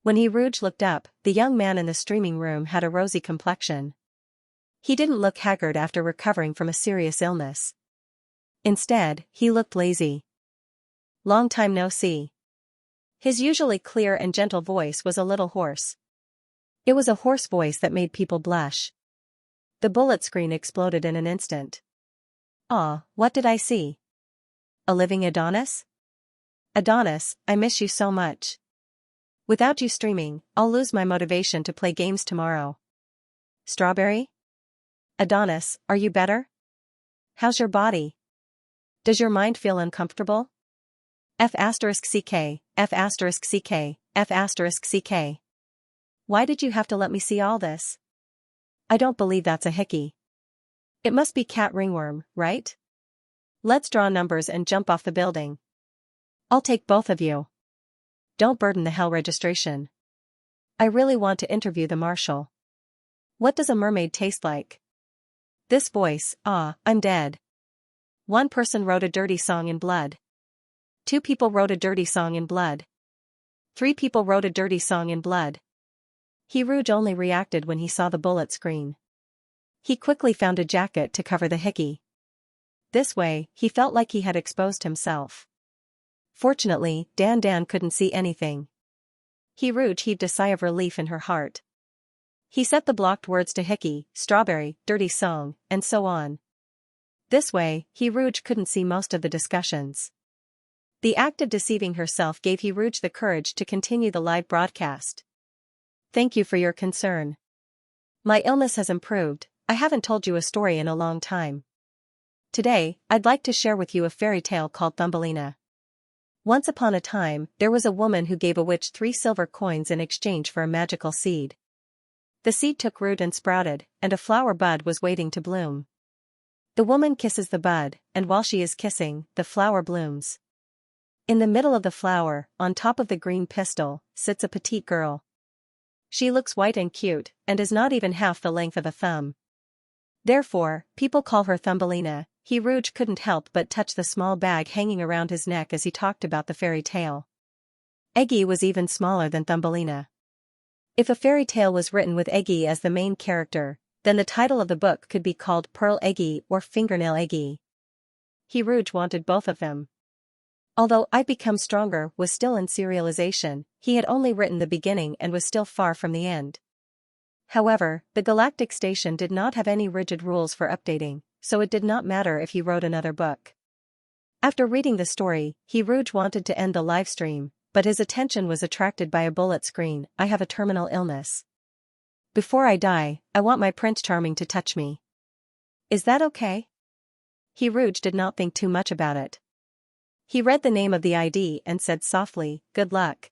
When he Rouge looked up, the young man in the streaming room had a rosy complexion. He didn't look haggard after recovering from a serious illness. Instead, he looked lazy. "Long time no see." His usually clear and gentle voice was a little hoarse. It was a hoarse voice that made people blush. The bullet screen exploded in an instant. "Aw, what did I see? A living Adonis? Adonis, I miss you so much. Without you streaming, I'll lose my motivation to play games tomorrow. Strawberry? Adonis, are you better? How's your body? Does your mind feel uncomfortable? F***ck, F***ck, F***ck. Why did you have to let me see all this? I don't believe that's a hickey. It must be cat ringworm, right? Let's draw numbers and jump off the building. I'll take both of you. Don't burden the hell registration. I really want to interview the marshal. What does a mermaid taste like? This voice, I'm dead. One person wrote a dirty song in blood. 2 people wrote a dirty song in blood. 3 people wrote a dirty song in blood. He Rouge only reacted when he saw the bullet screen. He quickly found a jacket to cover the hickey. This way, he felt like he had exposed himself. Fortunately, Dan couldn't see anything. He Rouge heaved a sigh of relief in her heart. He set the blocked words to hickey, strawberry, dirty song, and so on. This way, he Rouge couldn't see most of the discussions. The act of deceiving herself gave he Rouge the courage to continue the live broadcast. Thank you for your concern. My illness has improved. I haven't told you a story in a long time. Today, I'd like to share with you a fairy tale called Thumbelina. Once upon a time, there was a woman who gave a witch 3 silver coins in exchange for a magical seed. The seed took root and sprouted, and a flower bud was waiting to bloom. The woman kisses the bud, and while she is kissing, the flower blooms. In the middle of the flower, on top of the green pistil, sits a petite girl. She looks white and cute, and is not even half the length of a thumb. Therefore, people call her Thumbelina. He Rouge couldn't help but touch the small bag hanging around his neck as he talked about the fairy tale. Eggy was even smaller than Thumbelina. If a fairy tale was written with Eggy as the main character, then the title of the book could be called Pearl Eggy or Fingernail Eggy. He Rouge wanted both of them. Although I've Become Stronger was still in serialization, he had only written the beginning and was still far from the end. However, the Galactic Station did not have any rigid rules for updating, so it did not matter if he wrote another book. After reading the story, he Rouge wanted to end the live stream, but his attention was attracted by a bullet screen. I have a terminal illness. Before I die, I want my Prince Charming to touch me. Is that okay? He Rouge did not think too much about it. He read the name of the ID and said softly, "Good luck."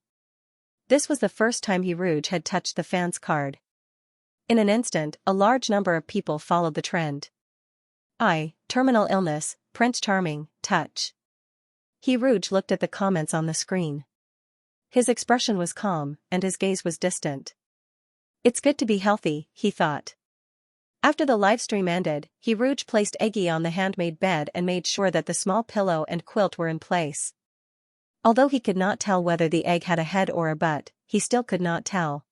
This was the first time he Rouge had touched the fan's card. In an instant, a large number of people followed the trend. Terminal illness, Prince Charming, touch. He Rouge looked at the comments on the screen. His expression was calm, and his gaze was distant. It's good to be healthy, he thought. After the livestream ended, he Rouge placed Eggy on the handmade bed and made sure that the small pillow and quilt were in place. Although he could not tell whether the egg had a head or a butt, he still could not tell.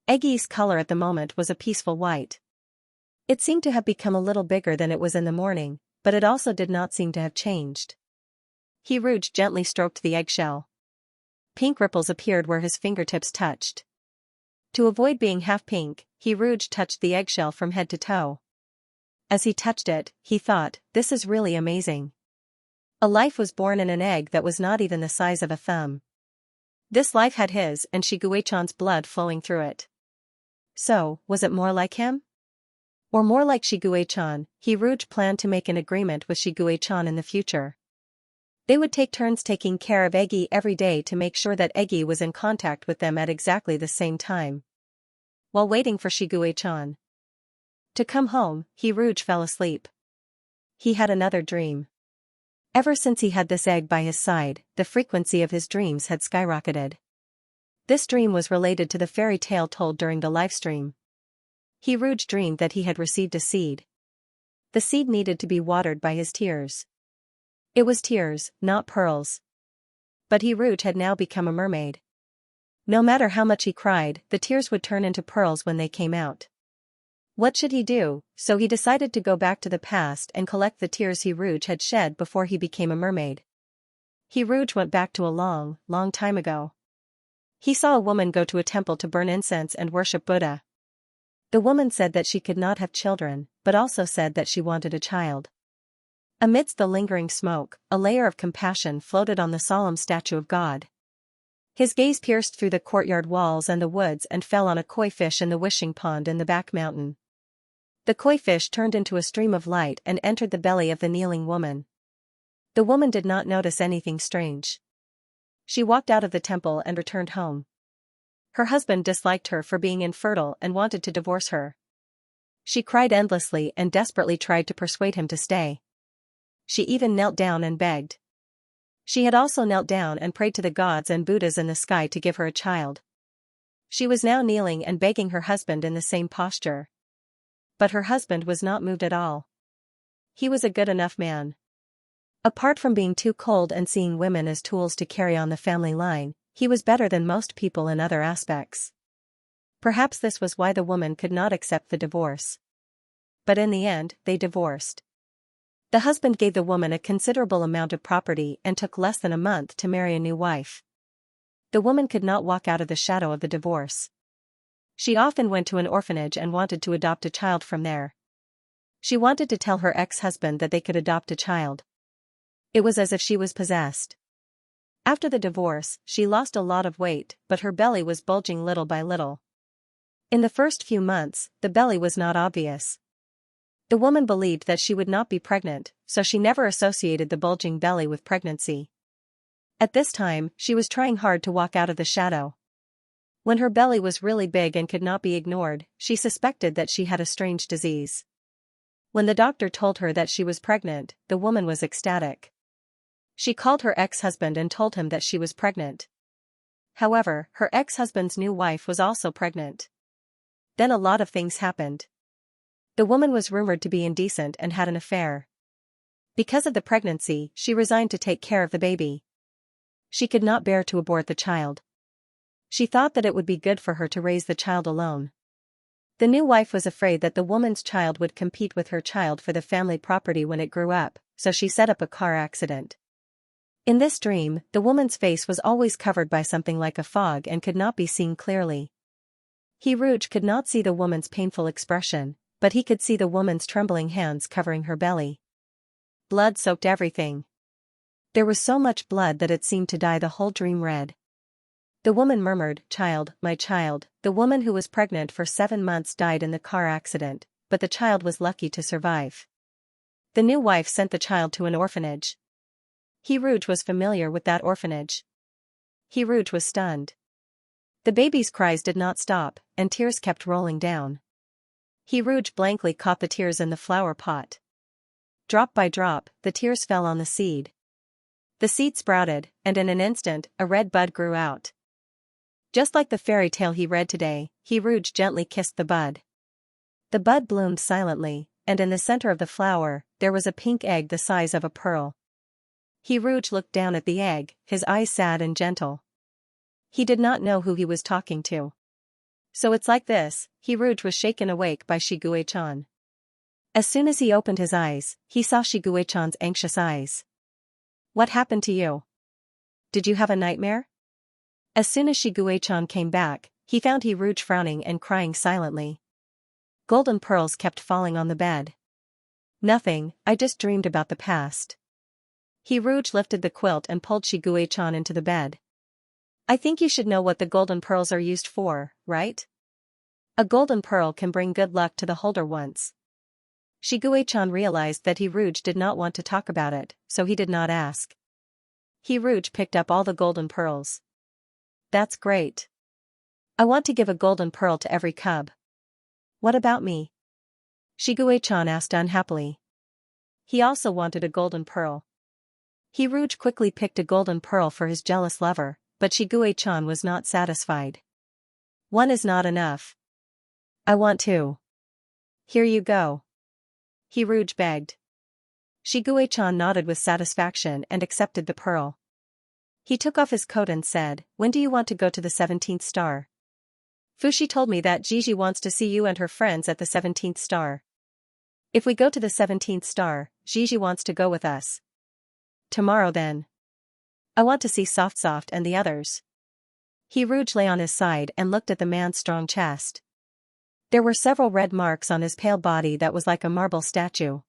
Eggy's color at the moment was a peaceful white. It seemed to have become a little bigger than it was in the morning, but it also did not seem to have changed. He Rouge gently stroked the eggshell. Pink ripples appeared where his fingertips touched. To avoid being half pink, he Rouge touched the eggshell from head to toe. As he touched it, he thought, this is really amazing. A life was born in an egg that was not even the size of a thumb. This life had his and Shiguechan's blood flowing through it. So, was it more like him? Or more like Shiguechan? He Rouge planned to make an agreement with Shiguechan in the future. They would take turns taking care of Eggy every day to make sure that Eggy was in contact with them at exactly the same time. While waiting for Shiguechan to come home, he Rouge fell asleep. He had another dream. Ever since he had this egg by his side, the frequency of his dreams had skyrocketed. This dream was related to the fairy tale told during the livestream. He Rouge dreamed that he had received a seed. The seed needed to be watered by his tears. It was tears, not pearls. But he Rouge had now become a mermaid. No matter how much he cried, the tears would turn into pearls when they came out. What should he do? So he decided to go back to the past and collect the tears he Rouge had shed before he became a mermaid. He Rouge went back to a long, long time ago. He saw a woman go to a temple to burn incense and worship Buddha. The woman said that she could not have children, but also said that she wanted a child. Amidst the lingering smoke, a layer of compassion floated on the solemn statue of God. His gaze pierced through the courtyard walls and the woods and fell on a koi fish in the wishing pond in the back mountain. The koi fish turned into a stream of light and entered the belly of the kneeling woman. The woman did not notice anything strange. She walked out of the temple and returned home. Her husband disliked her for being infertile and wanted to divorce her. She cried endlessly and desperately tried to persuade him to stay. She even knelt down and begged. She had also knelt down and prayed to the gods and Buddhas in the sky to give her a child. She was now kneeling and begging her husband in the same posture. But her husband was not moved at all. He was a good enough man. Apart from being too cold and seeing women as tools to carry on the family line, he was better than most people in other aspects. Perhaps this was why the woman could not accept the divorce. But in the end, they divorced. The husband gave the woman a considerable amount of property and took less than a month to marry a new wife. The woman could not walk out of the shadow of the divorce. She often went to an orphanage and wanted to adopt a child from there. She wanted to tell her ex-husband that they could adopt a child. It was as if she was possessed. After the divorce, she lost a lot of weight, but her belly was bulging little by little. In the first few months, the belly was not obvious. The woman believed that she would not be pregnant, so she never associated the bulging belly with pregnancy. At this time, she was trying hard to walk out of the shadow. When her belly was really big and could not be ignored, she suspected that she had a strange disease. When the doctor told her that she was pregnant, the woman was ecstatic. She called her ex-husband and told him that she was pregnant. However, her ex-husband's new wife was also pregnant. Then a lot of things happened. The woman was rumored to be indecent and had an affair. Because of the pregnancy, she resigned to take care of the baby. She could not bear to abort the child. She thought that it would be good for her to raise the child alone. The new wife was afraid that the woman's child would compete with her child for the family property when it grew up, so she set up a car accident. In this dream, the woman's face was always covered by something like a fog and could not be seen clearly. He Rouge could not see the woman's painful expression, but he could see the woman's trembling hands covering her belly. Blood soaked everything. There was so much blood that it seemed to dye the whole dream red. The woman murmured, "Child, my child." The woman who was pregnant for 7 months died in the car accident, but the child was lucky to survive. The new wife sent the child to an orphanage. He Rouge was familiar with that orphanage. He Rouge was stunned. The baby's cries did not stop, and tears kept rolling down. He Rouge blankly caught the tears in the flower pot. Drop by drop, the tears fell on the seed. The seed sprouted, and in an instant, a red bud grew out. Just like the fairy tale he read today, He Rouge gently kissed the bud. The bud bloomed silently, and in the center of the flower, there was a pink egg the size of a pearl. He Rouge looked down at the egg, his eyes sad and gentle. He did not know who he was talking to. "So it's like this." He Rouge was shaken awake by Shiguechan. As soon as he opened his eyes, he saw Shiguechan's anxious eyes. "What happened to you? Did you have a nightmare?" As soon as Shiguechan came back, He found He Rouge frowning and crying silently. Golden pearls kept falling on the bed. Nothing, I just dreamed about the past. He Rouge lifted the quilt and pulled Shiguei-chan into the bed. I think you should know what the golden pearls are used for, right? A golden pearl can bring good luck to the holder once. Shiguei-chan realized that He Rouge did not want to talk about it, so he did not ask. He Rouge picked up all the golden pearls. That's great. I want to give a golden pearl to every cub. What about me? Shiguei-chan asked unhappily. He also wanted a golden pearl. He Rouge quickly picked a golden pearl for his jealous lover, but Shiguei-chan was not satisfied. One is not enough. I want two. Here you go. He Rouge begged. Shiguei-chan nodded with satisfaction and accepted the pearl. He took off his coat and said, when do you want to go to the 17th star? Fushi told me that Gigi wants to see you and her friends at the 17th star. If we go to the 17th star, Gigi wants to go with us. Tomorrow then. I want to see Soft and the others. He Rouge lay on his side and looked at the man's strong chest. There were several red marks on his pale body that was like a marble statue.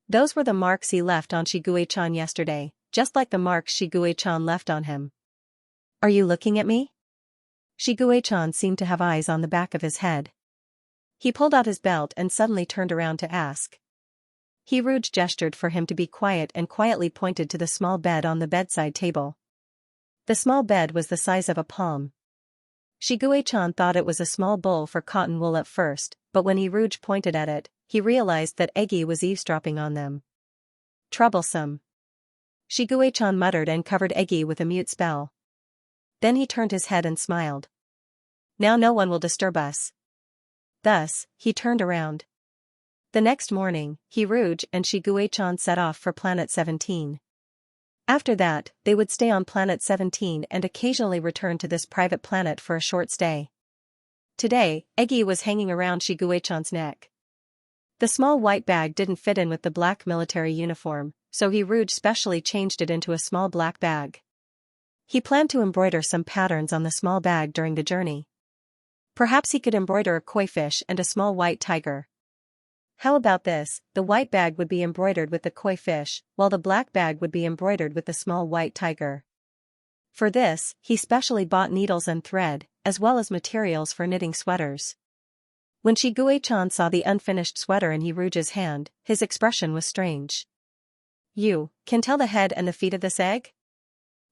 Those were the marks he left on Shiguei-chan yesterday, just like the marks Shiguei-chan left on him. Are you looking at me? Shiguei-chan seemed to have eyes on the back of his head. He pulled out his belt and suddenly turned around to ask. He Rouge gestured for him to be quiet and quietly pointed to the small bed on the bedside table. The small bed was the size of a palm. Shiguei-chan thought it was a small bowl for cotton wool at first, but when He Rouge pointed at it, he realized that Eggy was eavesdropping on them. Troublesome. Shiguei-chan muttered and covered Eggy with a mute spell. Then he turned his head and smiled. Now no one will disturb us. Thus, he turned around. The next morning, He Rouge and Shiguei-chan set off for Planet 17. After that, they would stay on Planet 17 and occasionally return to this private planet for a short stay. Today, Eggy was hanging around Shiguei-chan's neck. The small white bag didn't fit in with the black military uniform, so He Rouge specially changed it into a small black bag. He planned to embroider some patterns on the small bag during the journey. Perhaps he could embroider a koi fish and a small white tiger. How about this? The white bag would be embroidered with the koi fish, while the black bag would be embroidered with the small white tiger. For this, he specially bought needles and thread, as well as materials for knitting sweaters. When Shiguei-chan saw the unfinished sweater in He Rouge's hand, his expression was strange. You can tell the head and the feet of this egg?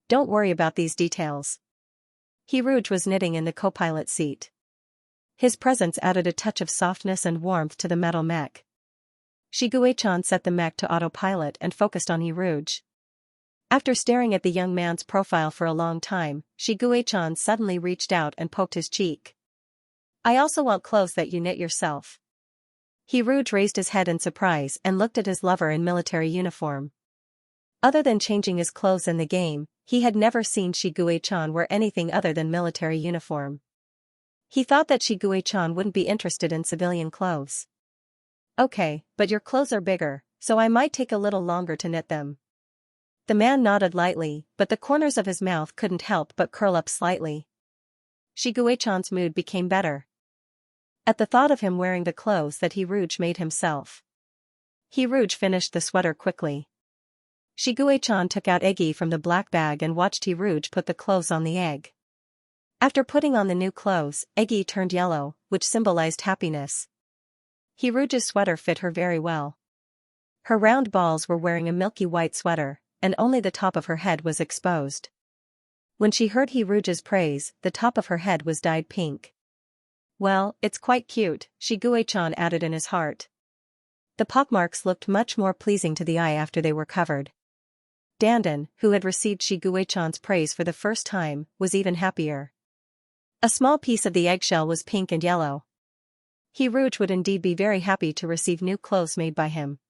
Don't worry about these details. He Rouge was knitting in the co-pilot seat. His presence added a touch of softness and warmth to the metal mech. Shiguei-chan set the mech to autopilot and focused on He Rouge. After staring at the young man's profile for a long time, Shiguei-chan suddenly reached out and poked his cheek. I also want clothes that you knit yourself. He Rouge raised his head in surprise and looked at his lover in military uniform. Other than changing his clothes in the game, he had never seen Shiguei-chan wear anything other than military uniform. He thought that Shiguei-chan wouldn't be interested in civilian clothes. Okay, but your clothes are bigger, so I might take a little longer to knit them. The man nodded lightly, but the corners of his mouth couldn't help but curl up slightly. Shiguei-chan's mood became better at the thought of him wearing the clothes that He Rouge made himself. He Rouge finished the sweater quickly. Shiguei-chan took out Eggy from the black bag and watched He Rouge put the clothes on the egg. After putting on the new clothes, Eggy turned yellow, which symbolized happiness. He Rouge's sweater fit her very well. Her round balls were wearing a milky white sweater, and only the top of her head was exposed. When she heard He Rouge's praise, the top of her head was dyed pink. Well, it's quite cute, Shiguei-chan added in his heart. The pockmarks looked much more pleasing to the eye after they were covered. Dandan, who had received Shiguei-chan's praise for the first time, was even happier. A small piece of the eggshell was pink and yellow. He Rouge would indeed be very happy to receive new clothes made by him.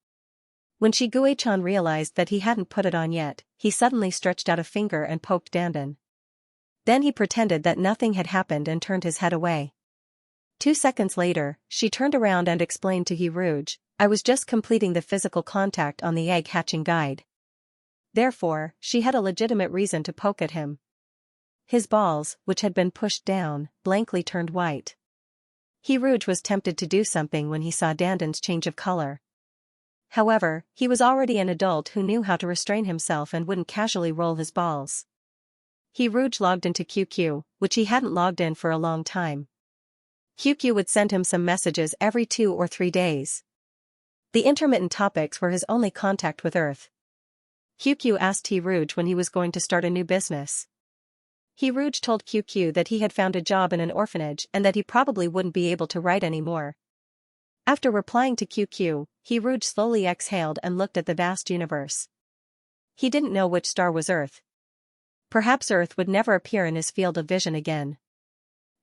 When Shiguei-chan realized that he hadn't put it on yet, he suddenly stretched out a finger and poked Dandan. Then he pretended that nothing had happened and turned his head away. 2 seconds later, she turned around and explained to He Rouge, I was just completing the physical contact on the egg hatching guide. Therefore, she had a legitimate reason to poke at him. His balls, which had been pushed down, blankly turned white. Rouge was tempted to do something when he saw Dandan's change of color. However, he was already an adult who knew how to restrain himself and wouldn't casually roll his balls. Rouge logged into QQ, which he hadn't logged in for a long time. QQ would send him some messages every 2 or 3 days. The intermittent topics were his only contact with Earth. QQ asked Rouge when he was going to start a new business. Rouge told QQ that he had found a job in an orphanage and that he probably wouldn't be able to write anymore. After replying to QQ, Rouge slowly exhaled and looked at the vast universe. He didn't know which star was Earth. Perhaps Earth would never appear in his field of vision again.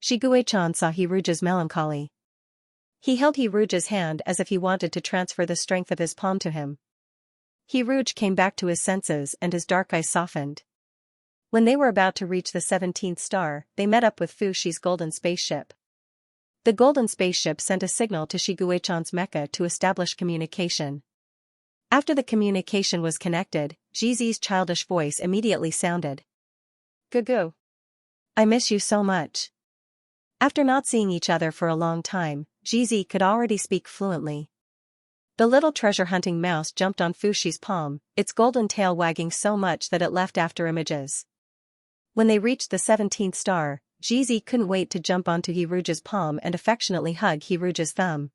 Shigue-chan saw Rouge's melancholy. He held Rouge's hand as if he wanted to transfer the strength of his palm to him. Rouge came back to his senses and his dark eyes softened. When they were about to reach the 17th star, they met up with Fushi's golden spaceship. The golden spaceship sent a signal to Shigue-chan's mecha to establish communication. After the communication was connected, Jizi's childish voice immediately sounded. "Gugu. I miss you so much." After not seeing each other for a long time, Jizi could already speak fluently. The little treasure-hunting mouse jumped on Fushi's palm, its golden tail wagging so much that it left after images. When they reached the 17th star, Jizi couldn't wait to jump onto Rouge's palm and affectionately hug Rouge's thumb.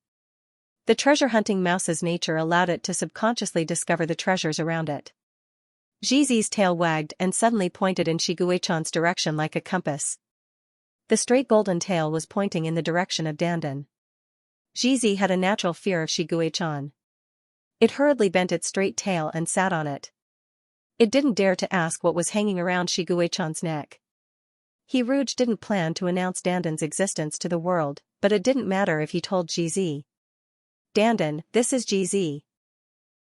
The treasure-hunting mouse's nature allowed it to subconsciously discover the treasures around it. Jizi's tail wagged and suddenly pointed in Shigue-chan's direction like a compass. The straight golden tail was pointing in the direction of Dandan. Jizi had a natural fear of Shigue-chan. It hurriedly bent its straight tail and sat on it. It didn't dare to ask what was hanging around Shigue-chan's neck. Rouge didn't plan to announce Dandan's existence to the world, but it didn't matter if he told Jizi. "Dandan, this is Jizi."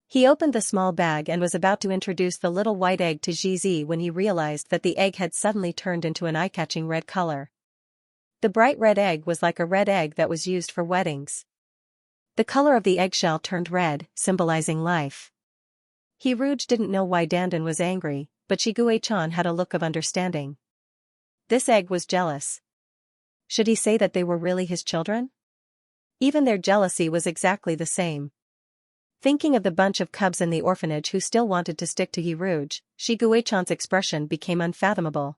He opened the small bag and was about to introduce the little white egg to Jizi when he realized that the egg had suddenly turned into an eye-catching red color. The bright red egg was like a red egg that was used for weddings. The color of the eggshell turned red, symbolizing life. Rouge didn't know why Dandan was angry, but Shigue-chan had a look of understanding. This egg was jealous. Should he say that they were really his children? Even their jealousy was exactly the same. Thinking of the bunch of cubs in the orphanage who still wanted to stick to Rouge, Shigue-chan's expression became unfathomable.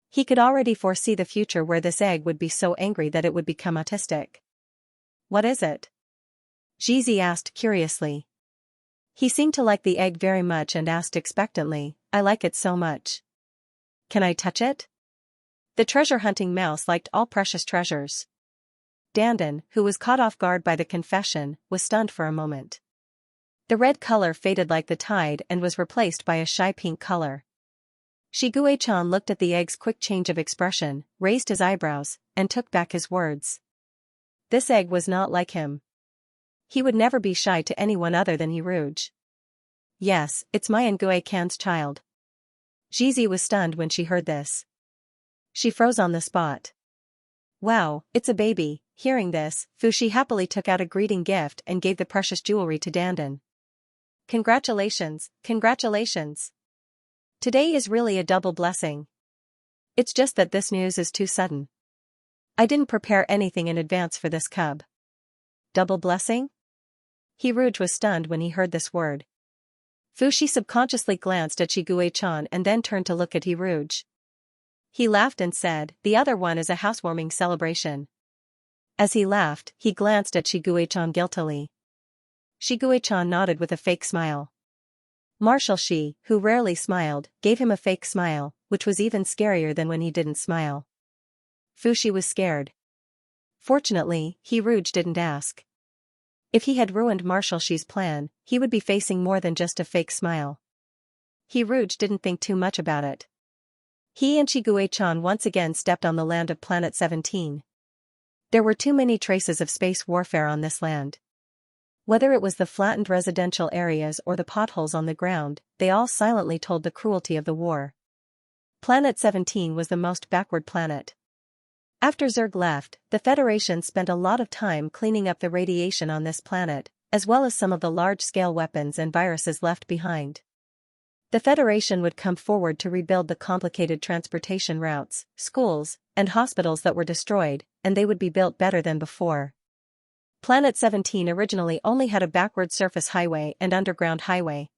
He could already foresee the future where this egg would be so angry that it would become autistic. "What is it?" Jizi asked curiously. He seemed to like the egg very much and asked expectantly, "I like it so much. Can I touch it?" The treasure-hunting mouse liked all precious treasures. Dandan, who was caught off guard by the confession, was stunned for a moment. The red color faded like the tide and was replaced by a shy pink color. Shigue-chan looked at the egg's quick change of expression, raised his eyebrows, and took back his words. This egg was not like him. He would never be shy to anyone other than Rouge. "Yes, it's my Ngue-can's child." Jizi was stunned when she heard this. She froze on the spot. "Wow, it's a baby." Hearing this, Fushi happily took out a greeting gift and gave the precious jewelry to Dandan. "Congratulations, congratulations. Today is really a double blessing. It's just that this news is too sudden. I didn't prepare anything in advance for this cub." "Double blessing?" Rouge was stunned when he heard this word. Fushi subconsciously glanced at Shigue-chan and then turned to look at Rouge. He laughed and said, "The other one is a housewarming celebration." As he laughed, he glanced at Shigue-chan guiltily. Shigue-chan nodded with a fake smile. Marshal Shi, who rarely smiled, gave him a fake smile, which was even scarier than when he didn't smile. Fushi was scared. Fortunately, Rouge didn't ask. If he had ruined Marshal Shi's plan, he would be facing more than just a fake smile. Rouge didn't think too much about it. He and Shigue-chan once again stepped on the land of Planet 17. There were too many traces of space warfare on this land. Whether it was the flattened residential areas or the potholes on the ground, they all silently told the cruelty of the war. Planet 17 was the most backward planet. After Zerg left, the Federation spent a lot of time cleaning up the radiation on this planet, as well as some of the large-scale weapons and viruses left behind. The Federation would come forward to rebuild the complicated transportation routes, schools, and hospitals that were destroyed, and they would be built better than before. Planet 17 originally only had a backward surface highway and underground highway.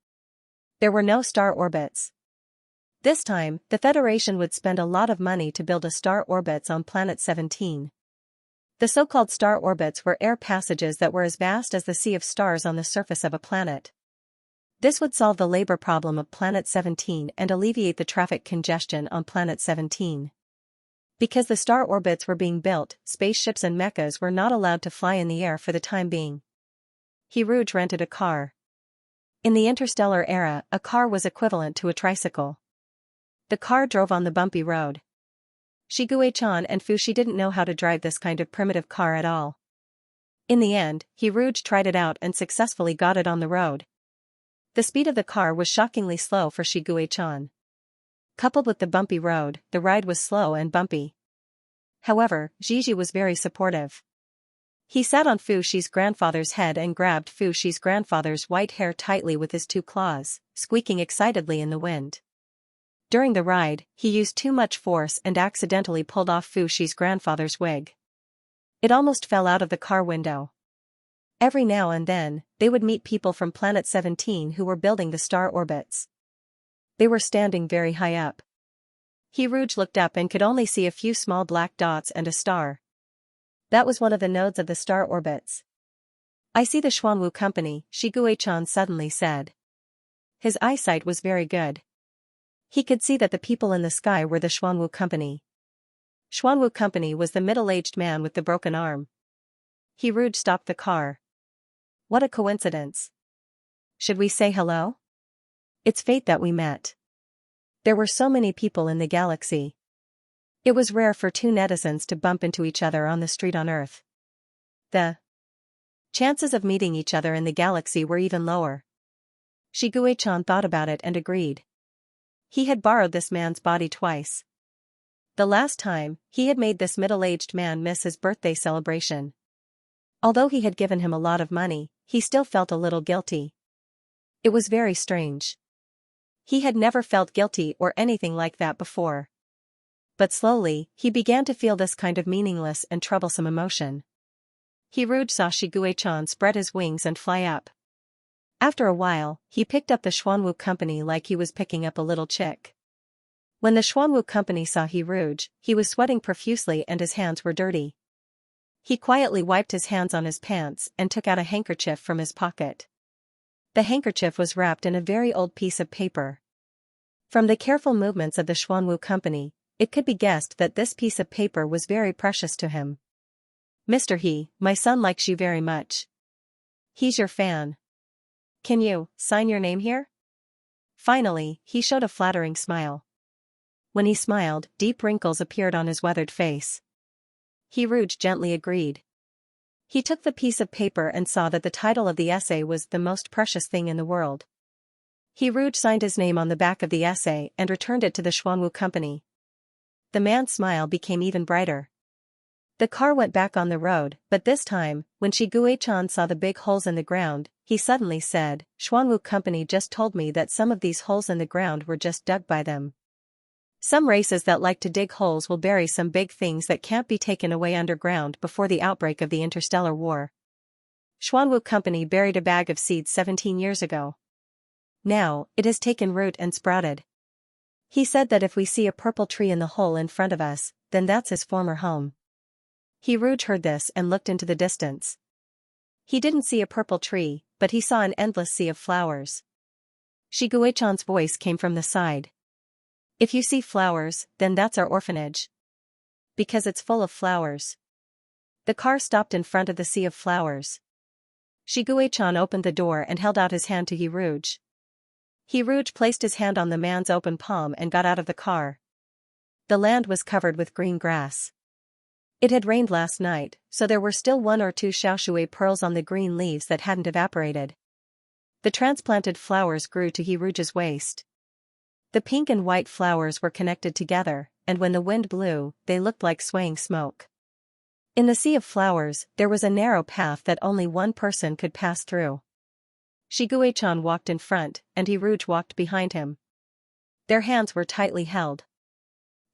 There were no star orbits. This time, the Federation would spend a lot of money to build a star orbits on Planet 17. The so-called star orbits were air passages that were as vast as the sea of stars on the surface of a planet. This would solve the labor problem of Planet 17 and alleviate the traffic congestion on Planet 17. Because the star orbits were being built, spaceships and mechas were not allowed to fly in the air for the time being. Rouge rented a car. In the interstellar era, a car was equivalent to a tricycle. The car drove on the bumpy road. Shiguei-chan and Fushi didn't know how to drive this kind of primitive car at all. In the end, Rouge tried it out and successfully got it on the road. The speed of the car was shockingly slow for Shiguei-chan. Coupled with the bumpy road, the ride was slow and bumpy. However, Gigi was very supportive. He sat on Fushi's grandfather's head and grabbed Fushi's grandfather's white hair tightly with his two claws, squeaking excitedly in the wind. During the ride, he used too much force and accidentally pulled off Fushi's grandfather's wig. It almost fell out of the car window. Every now and then, they would meet people from Planet 17 who were building the star orbits. They were standing very high up. Rouge looked up and could only see a few small black dots and a star. That was one of the nodes of the star orbits. "I see the Xuanwu Company," Shiguei-chan suddenly said. His eyesight was very good. He could see that the people in the sky were the Xuanwu Company. Xuanwu Company was the middle-aged man with the broken arm. Rouge stopped the car. "What a coincidence. Should we say hello? It's fate that we met." There were so many people in the galaxy. It was rare for two netizens to bump into each other on the street on Earth. The chances of meeting each other in the galaxy were even lower. Shiguei-chan thought about it and agreed. He had borrowed this man's body twice. The last time, he had made this middle-aged man miss his birthday celebration. Although he had given him a lot of money, he still felt a little guilty. It was very strange. He had never felt guilty or anything like that before. But slowly, he began to feel this kind of meaningless and troublesome emotion. Rouge saw Shiguei-chan spread his wings and fly up. After a while, he picked up the Xuanwu Company like he was picking up a little chick. When the Xuanwu Company saw Rouge, he was sweating profusely and his hands were dirty. He quietly wiped his hands on his pants and took out a handkerchief from his pocket. The handkerchief was wrapped in a very old piece of paper. From the careful movements of the Xuanwu Company, it could be guessed that this piece of paper was very precious to him. "Mr. He, my son likes you very much. He's your fan. Can you sign your name here?" Finally, he showed a flattering smile. When he smiled, deep wrinkles appeared on his weathered face. Rouge gently agreed. He took the piece of paper and saw that the title of the essay was "The Most Precious Thing in the World." Rouge signed his name on the back of the essay and returned it to the Xuanwu Company. The man's smile became even brighter. The car went back on the road, but this time, when Shiguei-chan saw the big holes in the ground, he suddenly said, "Xuanwu Company just told me that some of these holes in the ground were just dug by them. Some races that like to dig holes will bury some big things that can't be taken away underground before the outbreak of the interstellar war. Xuanwu Company buried a bag of seeds 17 years ago. Now, it has taken root and sprouted. He said that if we see a purple tree in the hole in front of us, then that's his former home." Rouge heard this and looked into the distance. He didn't see a purple tree, but he saw an endless sea of flowers. Shiguei-chan's voice came from the side. "If you see flowers, then that's our orphanage. Because it's full of flowers." The car stopped in front of the sea of flowers. Shiguei-chan opened the door and held out his hand to Rouge. Rouge placed his hand on the man's open palm and got out of the car. The land was covered with green grass. It had rained last night, so there were still 1 or 2 xiaoshui pearls on the green leaves that hadn't evaporated. The transplanted flowers grew to Rouge's waist. The pink and white flowers were connected together, and when the wind blew, they looked like swaying smoke. In the sea of flowers, there was a narrow path that only one person could pass through. Shiguei-chan walked in front, and Rouge walked behind him. Their hands were tightly held.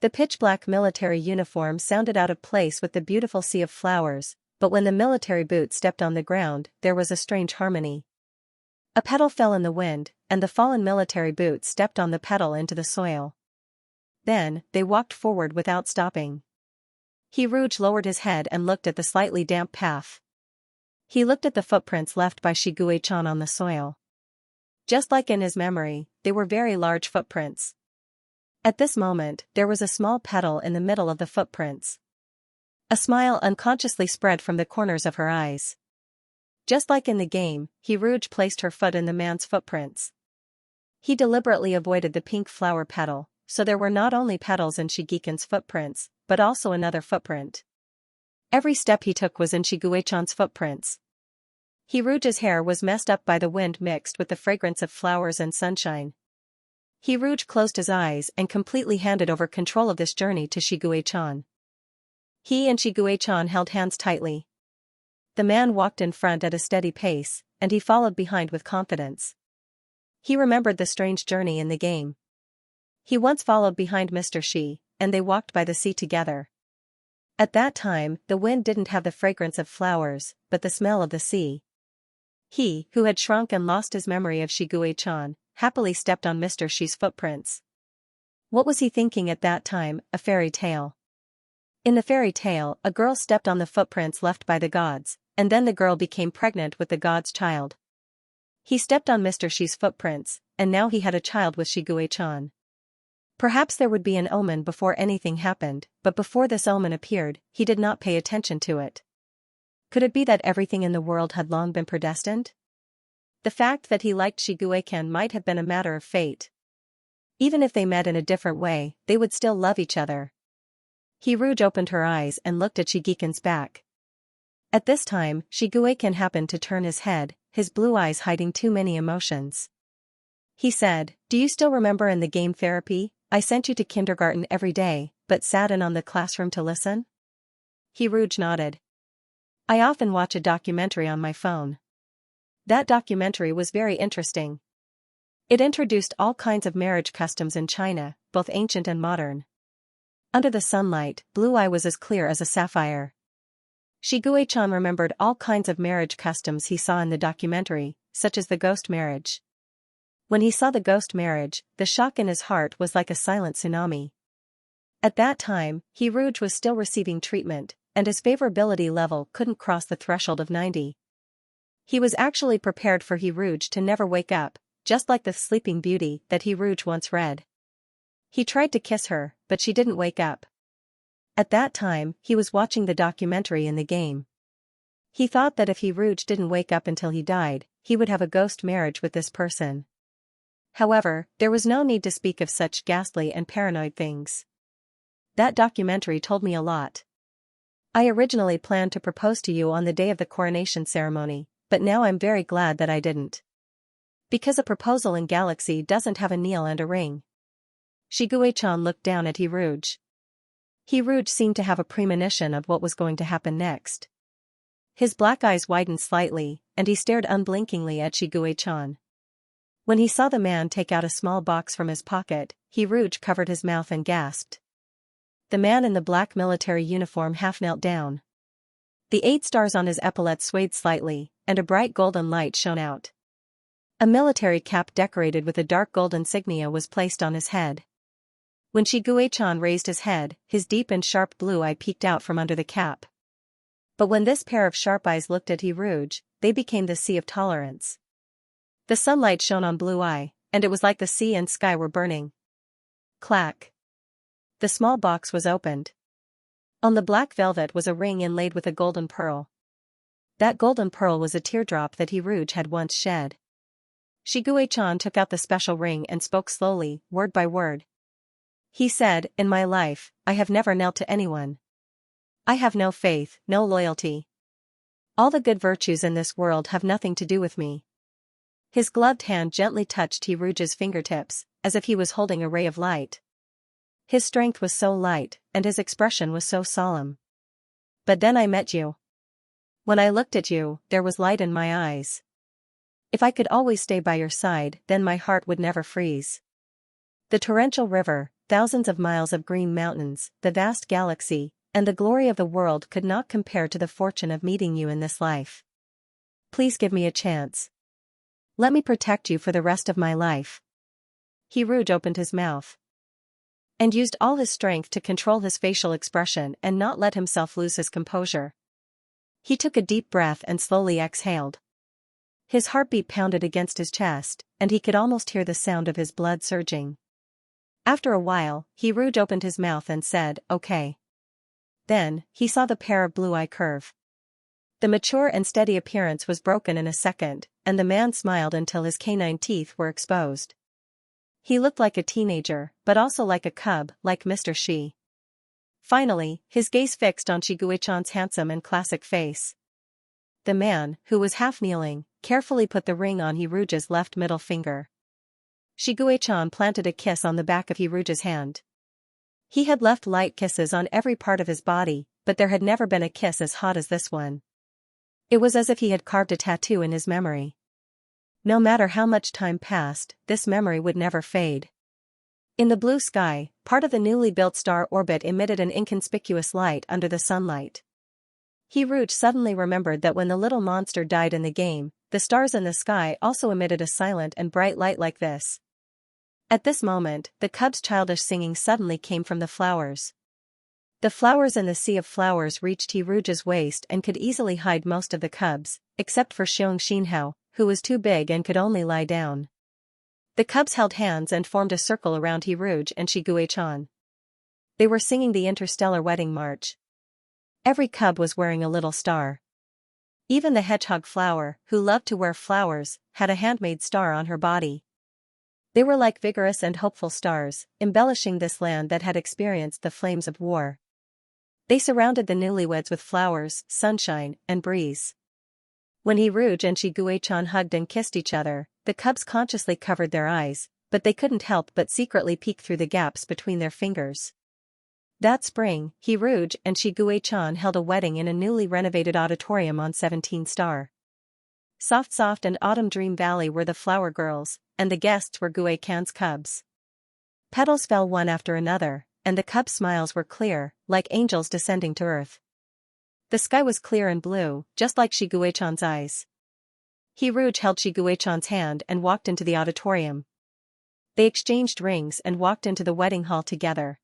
The pitch-black military uniform sounded out of place with the beautiful sea of flowers, but when the military boot stepped on the ground, there was a strange harmony. A petal fell in the wind, and the fallen military boot stepped on the petal into the soil. Then, they walked forward without stopping. Rouge lowered his head and looked at the slightly damp path. He looked at the footprints left by Shiguei-chan on the soil. Just like in his memory, they were very large footprints. At this moment, there was a small petal in the middle of the footprints. A smile unconsciously spread from the corners of her eyes. Just like in the game, Rouge placed her foot in the man's footprints. He deliberately avoided the pink flower petal, so there were not only petals in Shigekin's footprints, but also another footprint. Every step he took was in Shiguei-chan's footprints. Rouge's hair was messed up by the wind mixed with the fragrance of flowers and sunshine. Rouge closed his eyes and completely handed over control of this journey to Shiguei-chan. He and Shiguei-chan held hands tightly. The man walked in front at a steady pace, and he followed behind with confidence. He remembered the strange journey in the game. He once followed behind Mr. Shi, and they walked by the sea together. At that time, the wind didn't have the fragrance of flowers, but the smell of the sea. He, who had shrunk and lost his memory of Shiguei-chan, happily stepped on Mr. Shi's footprints. What was he thinking at that time? A fairy tale. In the fairy tale, a girl stepped on the footprints left by the gods, and then the girl became pregnant with the god's child. He stepped on Mr. Shi's footprints, and now he had a child with Shiguei-chan. Perhaps there would be an omen before anything happened, but before this omen appeared, he did not pay attention to it. Could it be that everything in the world had long been predestined? The fact that he liked Shiguei-can might have been a matter of fate. Even if they met in a different way, they would still love each other. Rouge opened her eyes and looked at Shigekin's back. At this time, Shiguei-can happened to turn his head, his blue eyes hiding too many emotions. He said, "Do you still remember in the game therapy, I sent you to kindergarten every day, but sat in on the classroom to listen?" Rouge nodded. "I often watch a documentary on my phone. That documentary was very interesting. It introduced all kinds of marriage customs in China, both ancient and modern. Under the sunlight, Blue Eye was as clear as a sapphire." Shiguei-chan remembered all kinds of marriage customs he saw in the documentary, such as the ghost marriage. When he saw the ghost marriage, the shock in his heart was like a silent tsunami. At that time, Rouge was still receiving treatment, and his favorability level couldn't cross the threshold of 90. He was actually prepared for Rouge to never wake up, just like the Sleeping Beauty that Rouge once read. He tried to kiss her, but she didn't wake up. At that time, he was watching the documentary in the game. He thought that if Rouge didn't wake up until he died, he would have a ghost marriage with this person. However, there was no need to speak of such ghastly and paranoid things. That documentary told me a lot. I originally planned to propose to you on the day of the coronation ceremony, but now I'm very glad that I didn't. Because a proposal in Galaxy doesn't have a kneel and a ring. Shiguei-chan looked down at Rouge. Rouge seemed to have a premonition of what was going to happen next. His black eyes widened slightly, and he stared unblinkingly at Shiguei-chan. When he saw the man take out a small box from his pocket, Rouge covered his mouth and gasped. The man in the black military uniform half knelt down. The 8 stars on his epaulets swayed slightly, and a bright golden light shone out. A military cap decorated with a dark gold insignia was placed on his head. When Shiguei-chan raised his head, his deep and sharp blue eye peeked out from under the cap. But when this pair of sharp eyes looked at Rouge, they became the sea of tolerance. The sunlight shone on Blue Eye, and it was like the sea and sky were burning. Clack. The small box was opened. On the black velvet was a ring inlaid with a golden pearl. That golden pearl was a teardrop that Rouge had once shed. Shiguei-chan took out the special ring and spoke slowly, word by word. He said, "In my life, I have never knelt to anyone. I have no faith, no loyalty. All the good virtues in this world have nothing to do with me." His gloved hand gently touched Rouge's fingertips, as if he was holding a ray of light. His strength was so light, and his expression was so solemn. "But then I met you. When I looked at you, there was light in my eyes. If I could always stay by your side, then my heart would never freeze. The torrential river, thousands of miles of green mountains, the vast galaxy, and the glory of the world could not compare to the fortune of meeting you in this life. Please give me a chance. Let me protect you for the rest of my life. Rouge opened his mouth and used all his strength to control his facial expression and not let himself lose his composure. He took a deep breath and slowly exhaled. His heartbeat pounded against his chest, and he could almost hear the sound of his blood surging. After a while, Rouge opened his mouth and said, "Okay." Then, he saw the pair of blue eye curve. The mature and steady appearance was broken in a second, and the man smiled until his canine teeth were exposed. He looked like a teenager, but also like a cub, like Mr. Xi. Finally, his gaze fixed on Shiguechan's handsome and classic face. The man, who was half kneeling, carefully put the ring on Rouge's left middle finger. Shiguechan planted a kiss on the back of Rouge's hand. He had left light kisses on every part of his body, but there had never been a kiss as hot as this one. It was as if he had carved a tattoo in his memory. No matter how much time passed, this memory would never fade. In the blue sky, part of the newly built star orbit emitted an inconspicuous light under the sunlight. Rouge suddenly remembered that when the little monster died in the game, the stars in the sky also emitted a silent and bright light like this. At this moment, the cub's childish singing suddenly came from the flowers. The flowers in the sea of flowers reached Rouge's waist and could easily hide most of the cubs, except for Xianxia, who was too big and could only lie down. The cubs held hands and formed a circle around Rouge and Shiguechan. They were singing the interstellar wedding march. Every cub was wearing a little star. Even the hedgehog flower, who loved to wear flowers, had a handmade star on her body. They were like vigorous and hopeful stars, embellishing this land that had experienced the flames of war. They surrounded the newlyweds with flowers, sunshine, and breeze. When Rouge and Shiguechan hugged and kissed each other, the cubs consciously covered their eyes, but they couldn't help but secretly peek through the gaps between their fingers. That spring, Rouge and Shiguechan held a wedding in a newly renovated auditorium on 17 Star. Soft and Autumn Dream Valley were the flower girls, and the guests were Guechan's cubs. Petals fell one after another, and the cubs' smiles were clear, like angels descending to earth. The sky was clear and blue, just like Shiguechan's eyes. Rouge held Shiguechan's hand and walked into the auditorium. They exchanged rings and walked into the wedding hall together.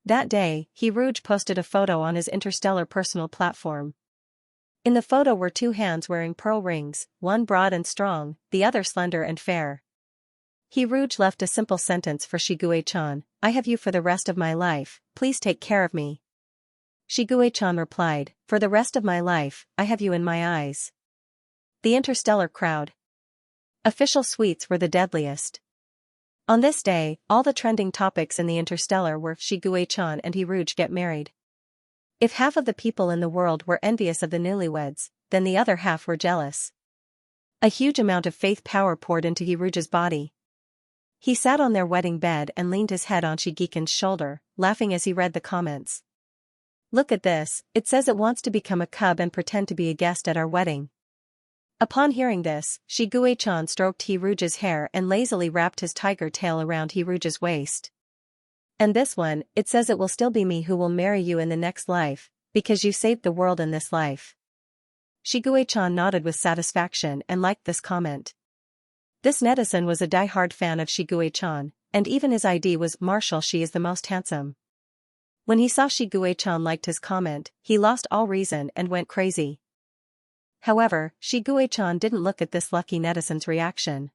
That day, Rouge posted a photo on his interstellar personal platform. In the photo were two hands wearing pearl rings, one broad and strong, the other slender and fair. Rouge left a simple sentence for Shiguechan: "I have you for the rest of my life, please take care of me." Shiguechan replied, "For the rest of my life, I have you in my eyes." The interstellar crowd. Official suites were the deadliest. On this day, all the trending topics in the interstellar were Shiguechan and Rouge get married. If half of the people in the world were envious of the newlyweds, then the other half were jealous. A huge amount of faith power poured into Rouge's body. He sat on their wedding bed and leaned his head on Shigekhan's shoulder, laughing as he read the comments. "Look at this, it says it wants to become a cub and pretend to be a guest at our wedding." Upon hearing this, Shiguechan stroked Rouge's hair and lazily wrapped his tiger tail around Rouge's waist. "And this one, it says it will still be me who will marry you in the next life, because you saved the world in this life." Shiguechan nodded with satisfaction and liked this comment. This netizen was a die-hard fan of Shiguechan, and even his ID was "Marshall, she is the most handsome." When he saw Shiguechan liked his comment, he lost all reason and went crazy. However, Shiguechan didn't look at this lucky netizen's reaction.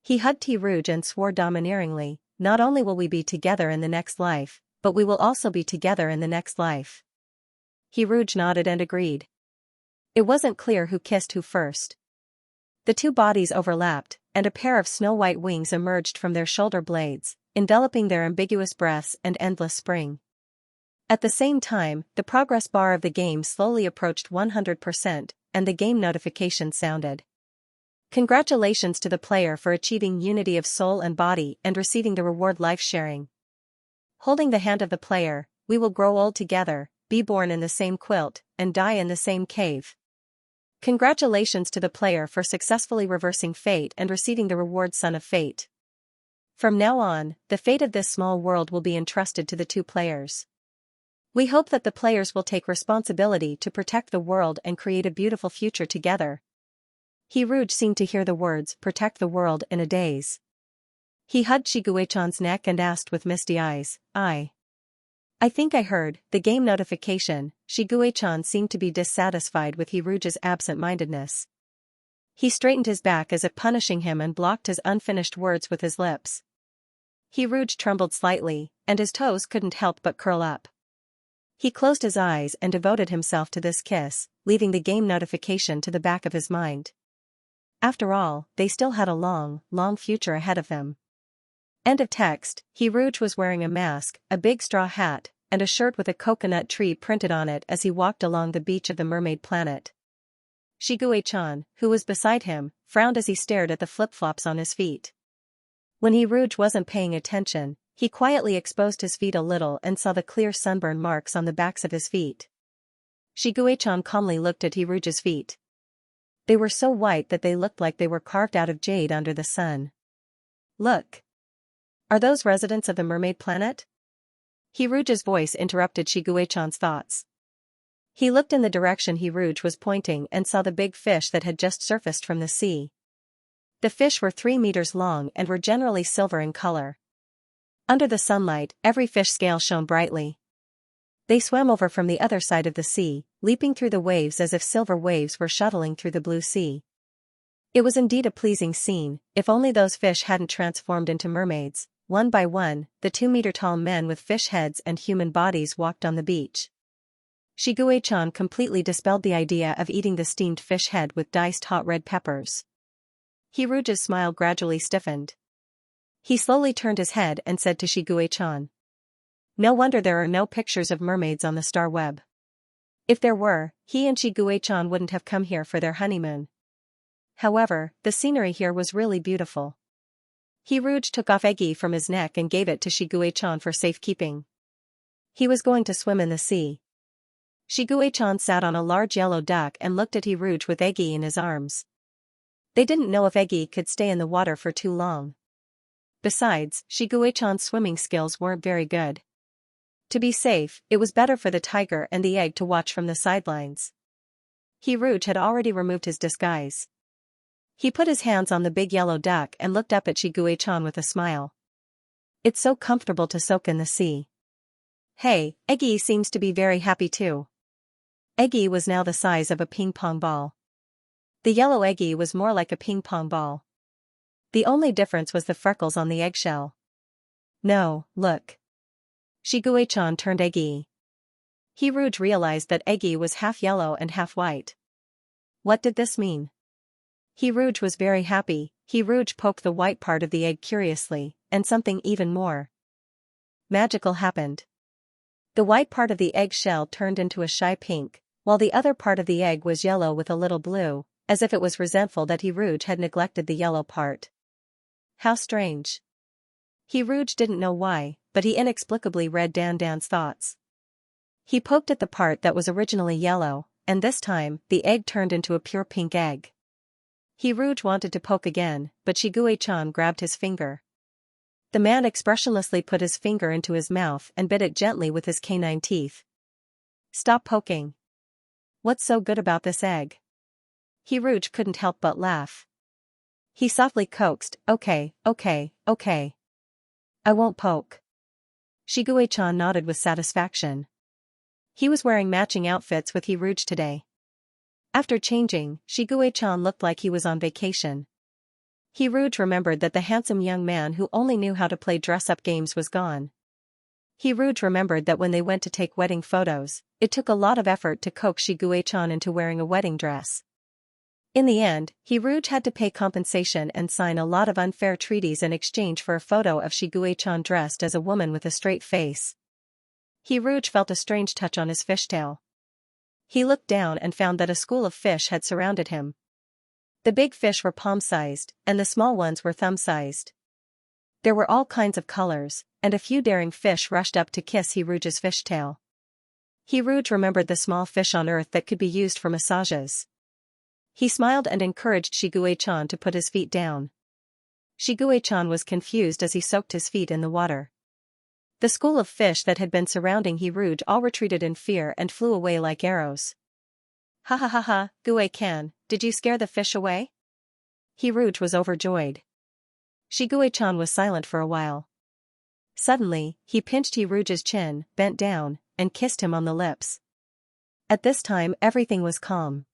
He hugged Rouge and swore domineeringly, "Not only will we be together in the next life, but we will also be together in the next life." Rouge nodded and agreed. It wasn't clear who kissed who first. The two bodies overlapped, and a pair of snow-white wings emerged from their shoulder blades, enveloping their ambiguous breaths and endless spring. At the same time, the progress bar of the game slowly approached 100%, and the game notification sounded. Congratulations to the player for achieving unity of soul and body and receiving the reward life sharing. Holding the hand of the player, we will grow old together, be born in the same quilt, and die in the same cave. Congratulations to the player for successfully reversing fate and receiving the reward Son of Fate. From now on, the fate of this small world will be entrusted to the two players. We hope that the players will take responsibility to protect the world and create a beautiful future together. Rouge seemed to hear the words protect the world in a daze. He hugged Shiguei-chan's neck and asked with misty eyes, I think I heard the game notification. Shiguei-chan seemed to be dissatisfied with Rouge's absent-mindedness. He straightened his back as if punishing him and blocked his unfinished words with his lips. Rouge trembled slightly, and his toes couldn't help but curl up. He closed his eyes and devoted himself to this kiss, leaving the game notification to the back of his mind. After all, they still had a long, long future ahead of them. End of text. Rouge was wearing a mask, a big straw hat, and a shirt with a coconut tree printed on it as he walked along the beach of the mermaid planet. Shiguei-chan, who was beside him, frowned as he stared at the flip-flops on his feet. When Rouge wasn't paying attention, he quietly exposed his feet a little and saw the clear sunburn marks on the backs of his feet. Shiguei-chan calmly looked at Rouge's feet. They were so white that they looked like they were carved out of jade under the sun. Look. Are those residents of the mermaid planet? Rouge's voice interrupted Shiguei-chan's thoughts. He looked in the direction Rouge was pointing and saw the big fish that had just surfaced from the sea. The fish were 3 meters long and were generally silver in color. Under the sunlight, every fish scale shone brightly. They swam over from the other side of the sea, leaping through the waves as if silver waves were shuttling through the blue sea. It was indeed a pleasing scene, if only those fish hadn't transformed into mermaids. One by one, the 2-meter-tall men with fish heads and human bodies walked on the beach. Shiguei-chan completely dispelled the idea of eating the steamed fish head with diced hot red peppers. Rouge's smile gradually stiffened. He slowly turned his head and said to Shiguei-chan, No wonder there are no pictures of mermaids on the star web. If there were, he and Shiguei-chan wouldn't have come here for their honeymoon. However, the scenery here was really beautiful. Rouge took off Egi from his neck and gave it to Shiguei-chan for safekeeping. He was going to swim in the sea. Shiguei-chan sat on a large yellow duck and looked at Rouge with Egi in his arms. They didn't know if Egi could stay in the water for too long. Besides, Shiguei-chan's swimming skills weren't very good. To be safe, it was better for the tiger and the egg to watch from the sidelines. Rouge had already removed his disguise. He put his hands on the big yellow duck and looked up at Shiguei-chan with a smile. It's so comfortable to soak in the sea. Hey, Egi seems to be very happy too. Egi was now the size of a ping-pong ball. The yellow Egi was more like a ping-pong ball. The only difference was the freckles on the eggshell. No, look. Shiguei-chan turned Egi. Rouge realized that Egi was half yellow and half white. What did this mean? Rouge was very happy. Rouge poked the white part of the egg curiously, and something even more magical happened. The white part of the eggshell turned into a shy pink, while the other part of the egg was yellow with a little blue, as if it was resentful that Rouge had neglected the yellow part. How strange. Rouge didn't know why, but he inexplicably read Dan's thoughts. He poked at the part that was originally yellow, and this time, the egg turned into a pure pink egg. Rouge wanted to poke again, but Shiguei-chan grabbed his finger. The man expressionlessly put his finger into his mouth and bit it gently with his canine teeth. Stop poking. What's so good about this egg? Rouge couldn't help but laugh. He softly coaxed, Okay. I won't poke. Shiguei-chan nodded with satisfaction. He was wearing matching outfits with Rouge today. After changing, Shiguei-chan looked like he was on vacation. Rouge remembered that the handsome young man who only knew how to play dress-up games was gone. Rouge remembered that when they went to take wedding photos, it took a lot of effort to coax Shiguei-chan into wearing a wedding dress. In the end, Rouge had to pay compensation and sign a lot of unfair treaties in exchange for a photo of Shiguei-chan dressed as a woman with a straight face. Rouge felt a strange touch on his fishtail. He looked down and found that a school of fish had surrounded him. The big fish were palm-sized, and the small ones were thumb-sized. There were all kinds of colors, and a few daring fish rushed up to kiss Rouge's fishtail. Rouge remembered the small fish on earth that could be used for massages. He smiled and encouraged Shiguei-chan to put his feet down. Shigue-chan was confused as he soaked his feet in the water. The school of fish that had been surrounding Hiruj all retreated in fear and flew away like arrows. Ha ha ha ha, Gue-kan, did you scare the fish away? Hiruj was overjoyed. Shigue-chan was silent for a while. Suddenly, he pinched Hiruj's chin, bent down, and kissed him on the lips. At this time everything was calm.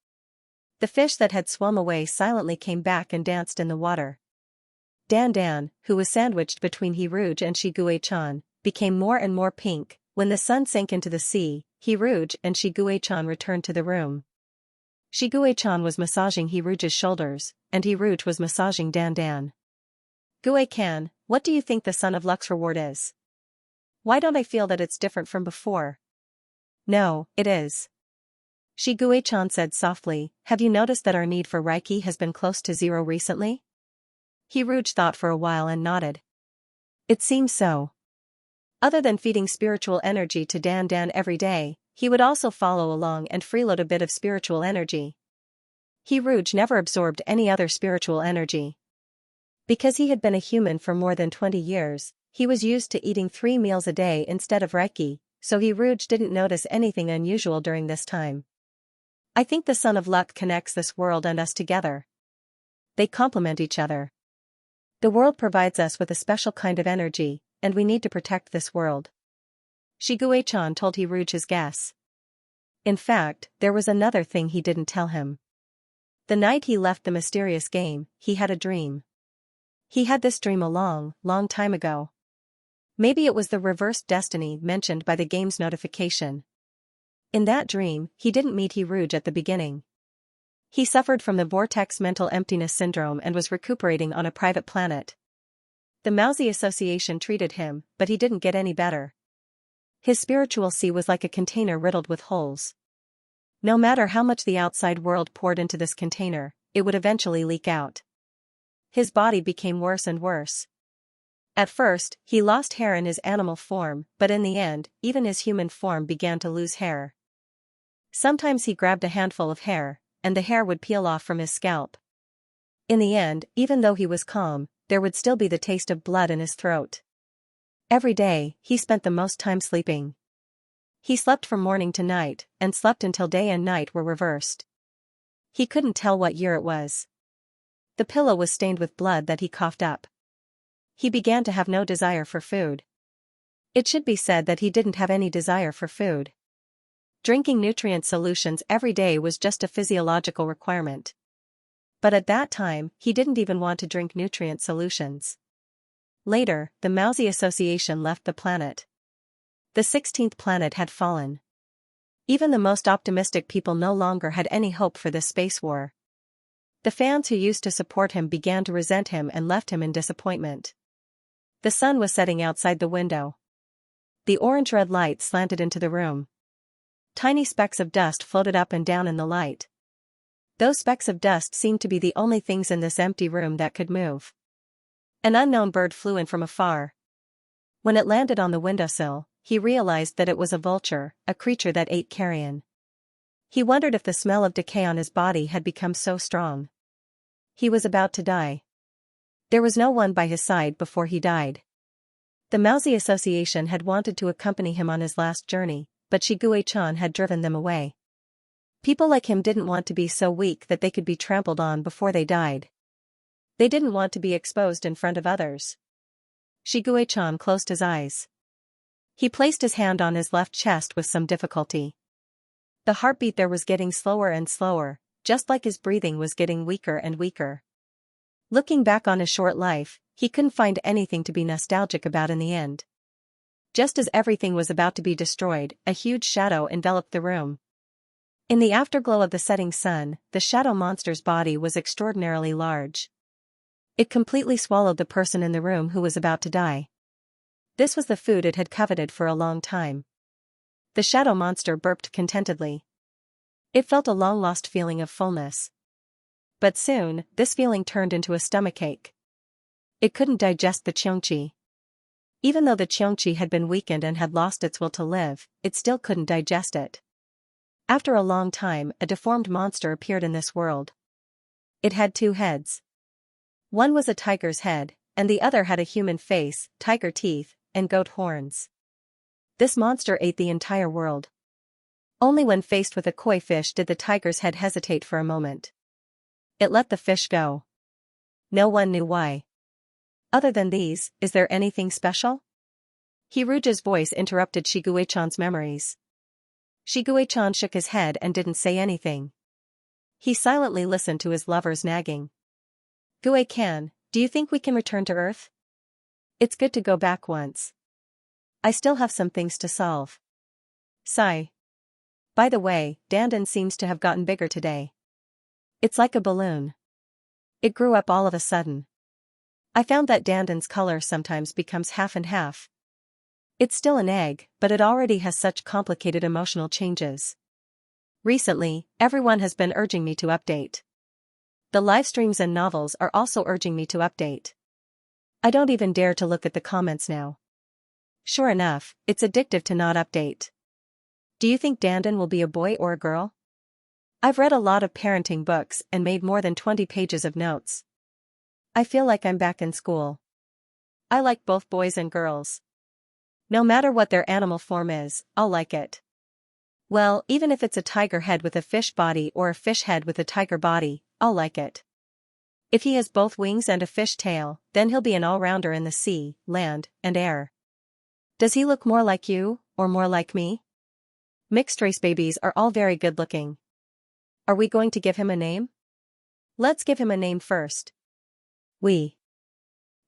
The fish that had swum away silently came back and danced in the water. Dan, who was sandwiched between Hiruj and Shigue-chan, became more and more pink. When the sun sank into the sea, Hiruj and Shigue-chan returned to the room. Shigue-chan was massaging Hiruj's shoulders, and Hiruj was massaging Dan. Gue-kan, what do you think the Son of Luck's reward is? Why don't I feel that it's different from before? No, it is. Shigue-chan said softly, have you noticed that our need for Reiki has been close to zero recently? Hiruj thought for a while and nodded. It seems so. Other than feeding spiritual energy to Dan every day, he would also follow along and freeload a bit of spiritual energy. Hiruj never absorbed any other spiritual energy. Because he had been a human for more than 20 years, he was used to eating 3 meals a day instead of Reiki, so Hiruj didn't notice anything unusual during this time. I think the Son of Luck connects this world and us together. They complement each other. The world provides us with a special kind of energy, and we need to protect this world. Shigue-chan told Hiruj his guess. In fact, there was another thing he didn't tell him. The night he left the mysterious game, he had a dream. He had this dream a long time ago. Maybe it was the reversed destiny mentioned by the game's notification. In that dream, he didn't meet Hiruj at the beginning. He suffered from the vortex mental emptiness syndrome and was recuperating on a private planet. The Mousy Association treated him, but he didn't get any better. His spiritual sea was like a container riddled with holes. No matter how much the outside world poured into this container, it would eventually leak out. His body became worse and worse. At first, he lost hair in his animal form, but in the end, even his human form began to lose hair. Sometimes he grabbed a handful of hair, and the hair would peel off from his scalp. In the end, even though he was calm, there would still be the taste of blood in his throat. Every day, he spent the most time sleeping. He slept from morning to night, and slept until day and night were reversed. He couldn't tell what year it was. The pillow was stained with blood that he coughed up. He began to have no desire for food. It should be said that he didn't have any desire for food. Drinking nutrient solutions every day was just a physiological requirement. But at that time, he didn't even want to drink nutrient solutions. Later, the Mousy Association left the planet. The 16th planet had fallen. Even the most optimistic people no longer had any hope for this space war. The fans who used to support him began to resent him and left him in disappointment. The sun was setting outside the window. The orange-red light slanted into the room. Tiny specks of dust floated up and down in the light. Those specks of dust seemed to be the only things in this empty room that could move. An unknown bird flew in from afar. When it landed on the windowsill, he realized that it was a vulture, a creature that ate carrion. He wondered if the smell of decay on his body had become so strong. He was about to die. There was no one by his side before he died. The Mousy Association had wanted to accompany him on his last journey, but Shigue-chan had driven them away. People like him didn't want to be so weak that they could be trampled on before they died. They didn't want to be exposed in front of others. Shigue-chan closed his eyes. He placed his hand on his left chest with some difficulty. The heartbeat there was getting slower and slower, just like his breathing was getting weaker and weaker. Looking back on his short life, he couldn't find anything to be nostalgic about in the end. Just as everything was about to be destroyed, a huge shadow enveloped the room. In the afterglow of the setting sun, the shadow monster's body was extraordinarily large. It completely swallowed the person in the room who was about to die. This was the food it had coveted for a long time. The shadow monster burped contentedly. It felt a long-lost feeling of fullness. But soon, this feeling turned into a stomachache. It couldn't digest the Xianxia. Even though the Xianxia had been weakened and had lost its will to live, it still couldn't digest it. After a long time, a deformed monster appeared in this world. It had 2 heads. One was a tiger's head, and the other had a human face, tiger teeth, and goat horns. This monster ate the entire world. Only when faced with a koi fish did the tiger's head hesitate for a moment. It let the fish go. No one knew why. Other than these, is there anything special? Hiruja's voice interrupted Shiguei-chan's memories. Shiguei-chan shook his head and didn't say anything. He silently listened to his lover's nagging. Gue-kan, do you think we can return to Earth? It's good to go back once. I still have some things to solve. Sigh. By the way, Dandan seems to have gotten bigger today. It's like a balloon. It grew up all of a sudden. I found that Dandan's color sometimes becomes half and half. It's still an egg, but it already has such complicated emotional changes. Recently, everyone has been urging me to update. The live streams and novels are also urging me to update. I don't even dare to look at the comments now. Sure enough, it's addictive to not update. Do you think Dandan will be a boy or a girl? I've read a lot of parenting books and made more than 20 pages of notes. I feel like I'm back in school. I like both boys and girls. No matter what their animal form is, I'll like it. Well, even if it's a tiger head with a fish body or a fish head with a tiger body, I'll like it. If he has both wings and a fish tail, then he'll be an all-rounder in the sea, land, and air. Does he look more like you, or more like me? Mixed-race babies are all very good-looking. Are we going to give him a name? Let's give him a name first. We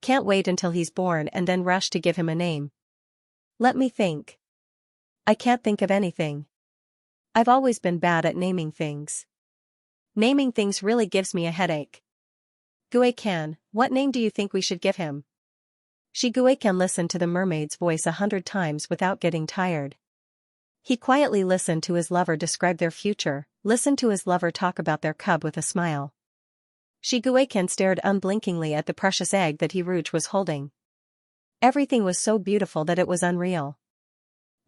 can't wait until he's born and then rush to give him a name. Let me think. I can't think of anything. I've always been bad at naming things. Naming things really gives me a headache. Gue-kan, what name do you think we should give him? Gue-kan listened to the mermaid's voice 100 times without getting tired. He quietly listened to his lover describe their future, listened to his lover talk about their cub with a smile. Gue-kan stared unblinkingly at the precious egg that Hiruj was holding. Everything was so beautiful that it was unreal.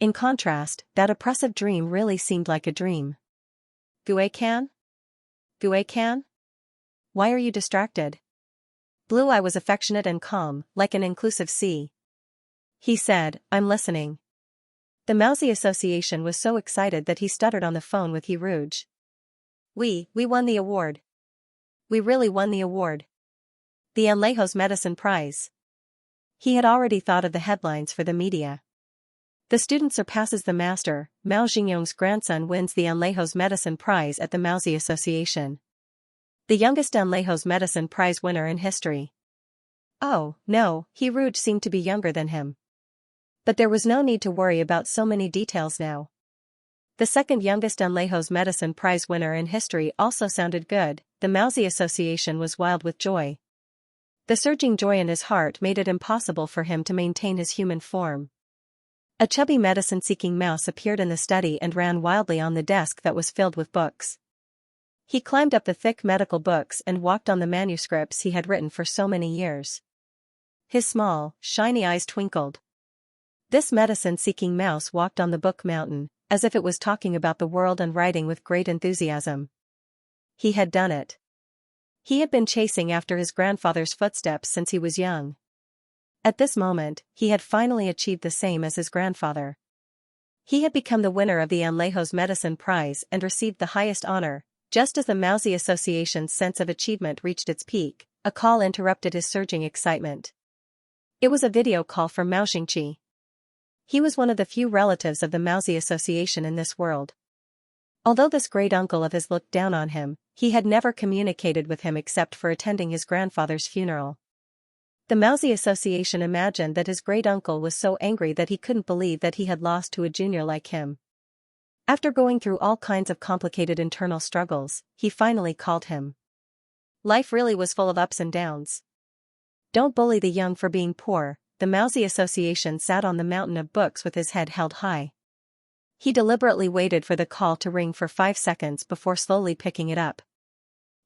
In contrast, that oppressive dream really seemed like a dream. Gue-kan? Gue-kan? Why are you distracted? Blue Eye was affectionate and calm, like an inclusive sea. He said, I'm listening. The Mousy Association was so excited that he stuttered on the phone with Hiruj. We won the award. We really won the award. The Anlejos Medicine Prize. He had already thought of the headlines for the media. The student surpasses the master, Mao Xingyong's grandson wins the Anlejos Medicine Prize at the Mousy Association. The youngest Anlejos Medicine Prize winner in history. Oh, no, Hiruj seemed to be younger than him. But there was no need to worry about so many details now. The second youngest Anlejos Medicine Prize winner in history also sounded good. The Mousy Association was wild with joy. The surging joy in his heart made it impossible for him to maintain his human form. A chubby medicine-seeking mouse appeared in the study and ran wildly on the desk that was filled with books. He climbed up the thick medical books and walked on the manuscripts he had written for so many years. His small, shiny eyes twinkled. This medicine-seeking mouse walked on the book mountain, as if it was talking about the world and writing with great enthusiasm. He had done it. He had been chasing after his grandfather's footsteps since he was young. At this moment, he had finally achieved the same as his grandfather. He had become the winner of the Anlejos Medicine Prize and received the highest honor. Just as the Mousy Association's sense of achievement reached its peak, a call interrupted his surging excitement. It was a video call from Mao Xingqi. He was one of the few relatives of the Mousy Association in this world. Although this great uncle of his looked down on him, he had never communicated with him except for attending his grandfather's funeral. The Mousy Association imagined that his great uncle was so angry that he couldn't believe that he had lost to a junior like him. After going through all kinds of complicated internal struggles, he finally called him. Life really was full of ups and downs. Don't bully the young for being poor. The Mousy Association sat on the mountain of books with his head held high. He deliberately waited for the call to ring for 5 seconds before slowly picking it up.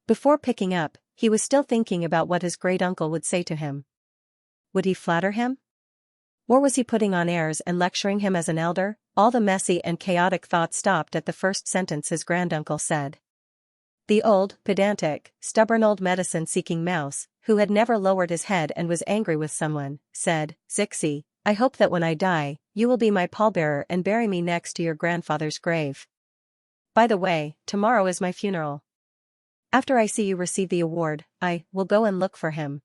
Before picking up, he was still thinking about what his great-uncle would say to him. Would he flatter him? Or was he putting on airs and lecturing him as an elder? All the messy and chaotic thoughts stopped at the first sentence his granduncle said. The old, pedantic, stubborn old medicine-seeking mouse, who had never lowered his head and was angry with someone, said, "Zixi, I hope that when I die, you will be my pallbearer and bury me next to your grandfather's grave. By the way, tomorrow is my funeral. After I see you receive the award, I will go and look for him.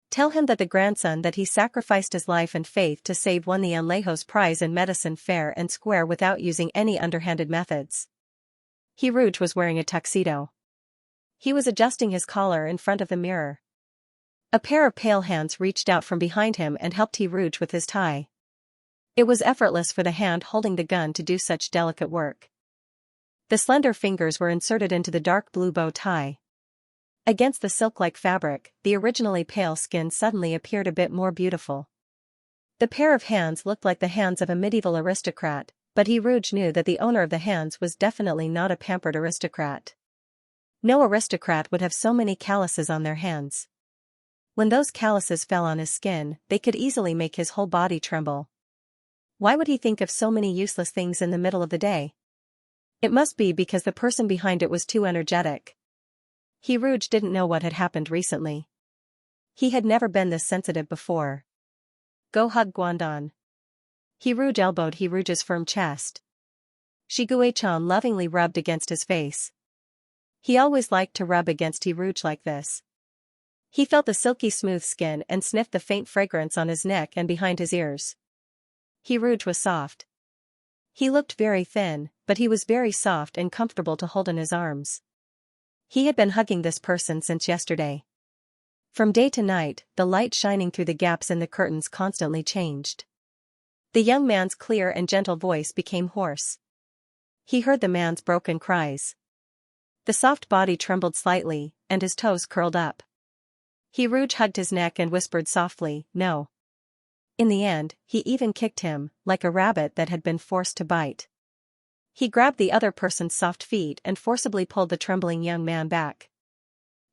Tell him that the grandson that he sacrificed his life and faith to save won the Anlejos Prize in medicine fair and square without using any underhanded methods." Hiruj was wearing a tuxedo. He was adjusting his collar in front of the mirror. A pair of pale hands reached out from behind him and helped Hiruj with his tie. It was effortless for the hand holding the gun to do such delicate work. The slender fingers were inserted into the dark blue bow tie. Against the silk-like fabric, the originally pale skin suddenly appeared a bit more beautiful. The pair of hands looked like the hands of a medieval aristocrat, but Hiruj knew that the owner of the hands was definitely not a pampered aristocrat. No aristocrat would have so many calluses on their hands. When those calluses fell on his skin, they could easily make his whole body tremble. Why would he think of so many useless things in the middle of the day? It must be because the person behind it was too energetic. Hiruj didn't know what had happened recently. He had never been this sensitive before. "Go hug Guandan." Hiruj elbowed Hiruj's firm chest. Shiguei-chan lovingly rubbed against his face. He always liked to rub against Hiruj like this. He felt the silky smooth skin and sniffed the faint fragrance on his neck and behind his ears. Hiruj was soft. He looked very thin, but he was very soft and comfortable to hold in his arms. He had been hugging this person since yesterday. From day to night, the light shining through the gaps in the curtains constantly changed. The young man's clear and gentle voice became hoarse. He heard the man's broken cries. The soft body trembled slightly, and his toes curled up. Hiruj hugged his neck and whispered softly, "No." In the end, he even kicked him, like a rabbit that had been forced to bite. He grabbed the other person's soft feet and forcibly pulled the trembling young man back.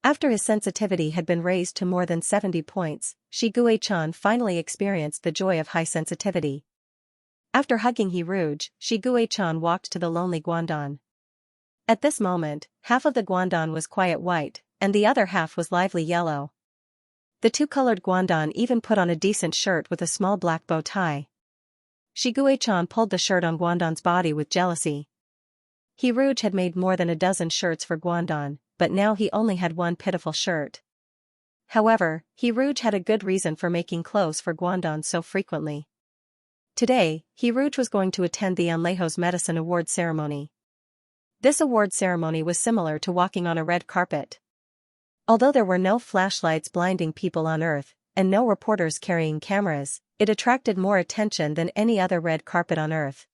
After his sensitivity had been raised to more than 70 points, Shiguei-chan finally experienced the joy of high sensitivity. After hugging Hiruj, Shiguei-chan walked to the lonely Guandan. At this moment, half of the Guandan was quiet white, and the other half was lively yellow. The two-colored Guandan even put on a decent shirt with a small black bow tie. Shiguei-chan pulled the shirt on Guandan's body with jealousy. Hiruj had made more than a dozen shirts for Guandan, but now he only had one pitiful shirt. However, Hiruj had a good reason for making clothes for Guandan so frequently. Today, Hiruj was going to attend the Anlejos Medicine Award ceremony. This award ceremony was similar to walking on a red carpet. Although there were no flashlights blinding people on Earth, and no reporters carrying cameras, it attracted more attention than any other red carpet on Earth.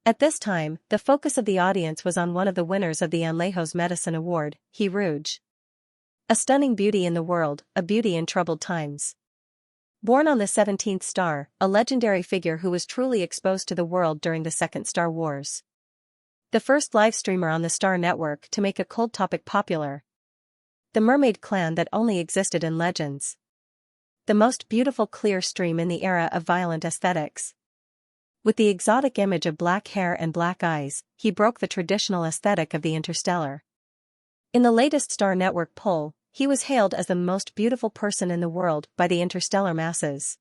At this time, the focus of the audience was on one of the winners of the Anlejos Medicine Award, Hiruj. A stunning beauty in the world, a beauty in troubled times. Born on the 17th star, a legendary figure who was truly exposed to the world during the Second Star Wars. The first live streamer on the Star Network to make a cold topic popular. The mermaid clan that only existed in legends. The most beautiful clear stream in the era of violent aesthetics. With the exotic image of black hair and black eyes, he broke the traditional aesthetic of the interstellar. In the latest Star Network poll, he was hailed as the most beautiful person in the world by the interstellar masses.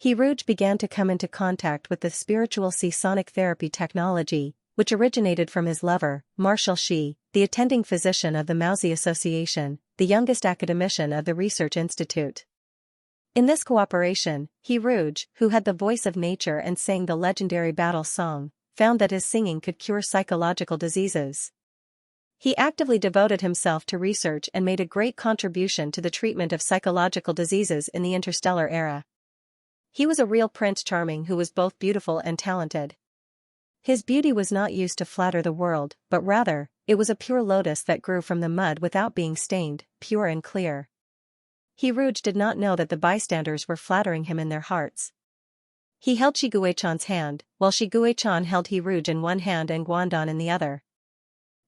Hiruj began to come into contact with the spiritual sonic therapy technology, which originated from his lover, Marshall Shi, the attending physician of the Mauzi Association, the youngest academician of the Research Institute. In this cooperation, Hiruj, who had the voice of nature and sang the legendary battle song, found that his singing could cure psychological diseases. He actively devoted himself to research and made a great contribution to the treatment of psychological diseases in the interstellar era. He was a real Prince Charming who was both beautiful and talented. His beauty was not used to flatter the world, but rather, it was a pure lotus that grew from the mud without being stained, pure and clear. Hiruj did not know that the bystanders were flattering him in their hearts. He held Shiguei-chan's hand, while Shiguei-chan held Hiruj in one hand and Guandan in the other.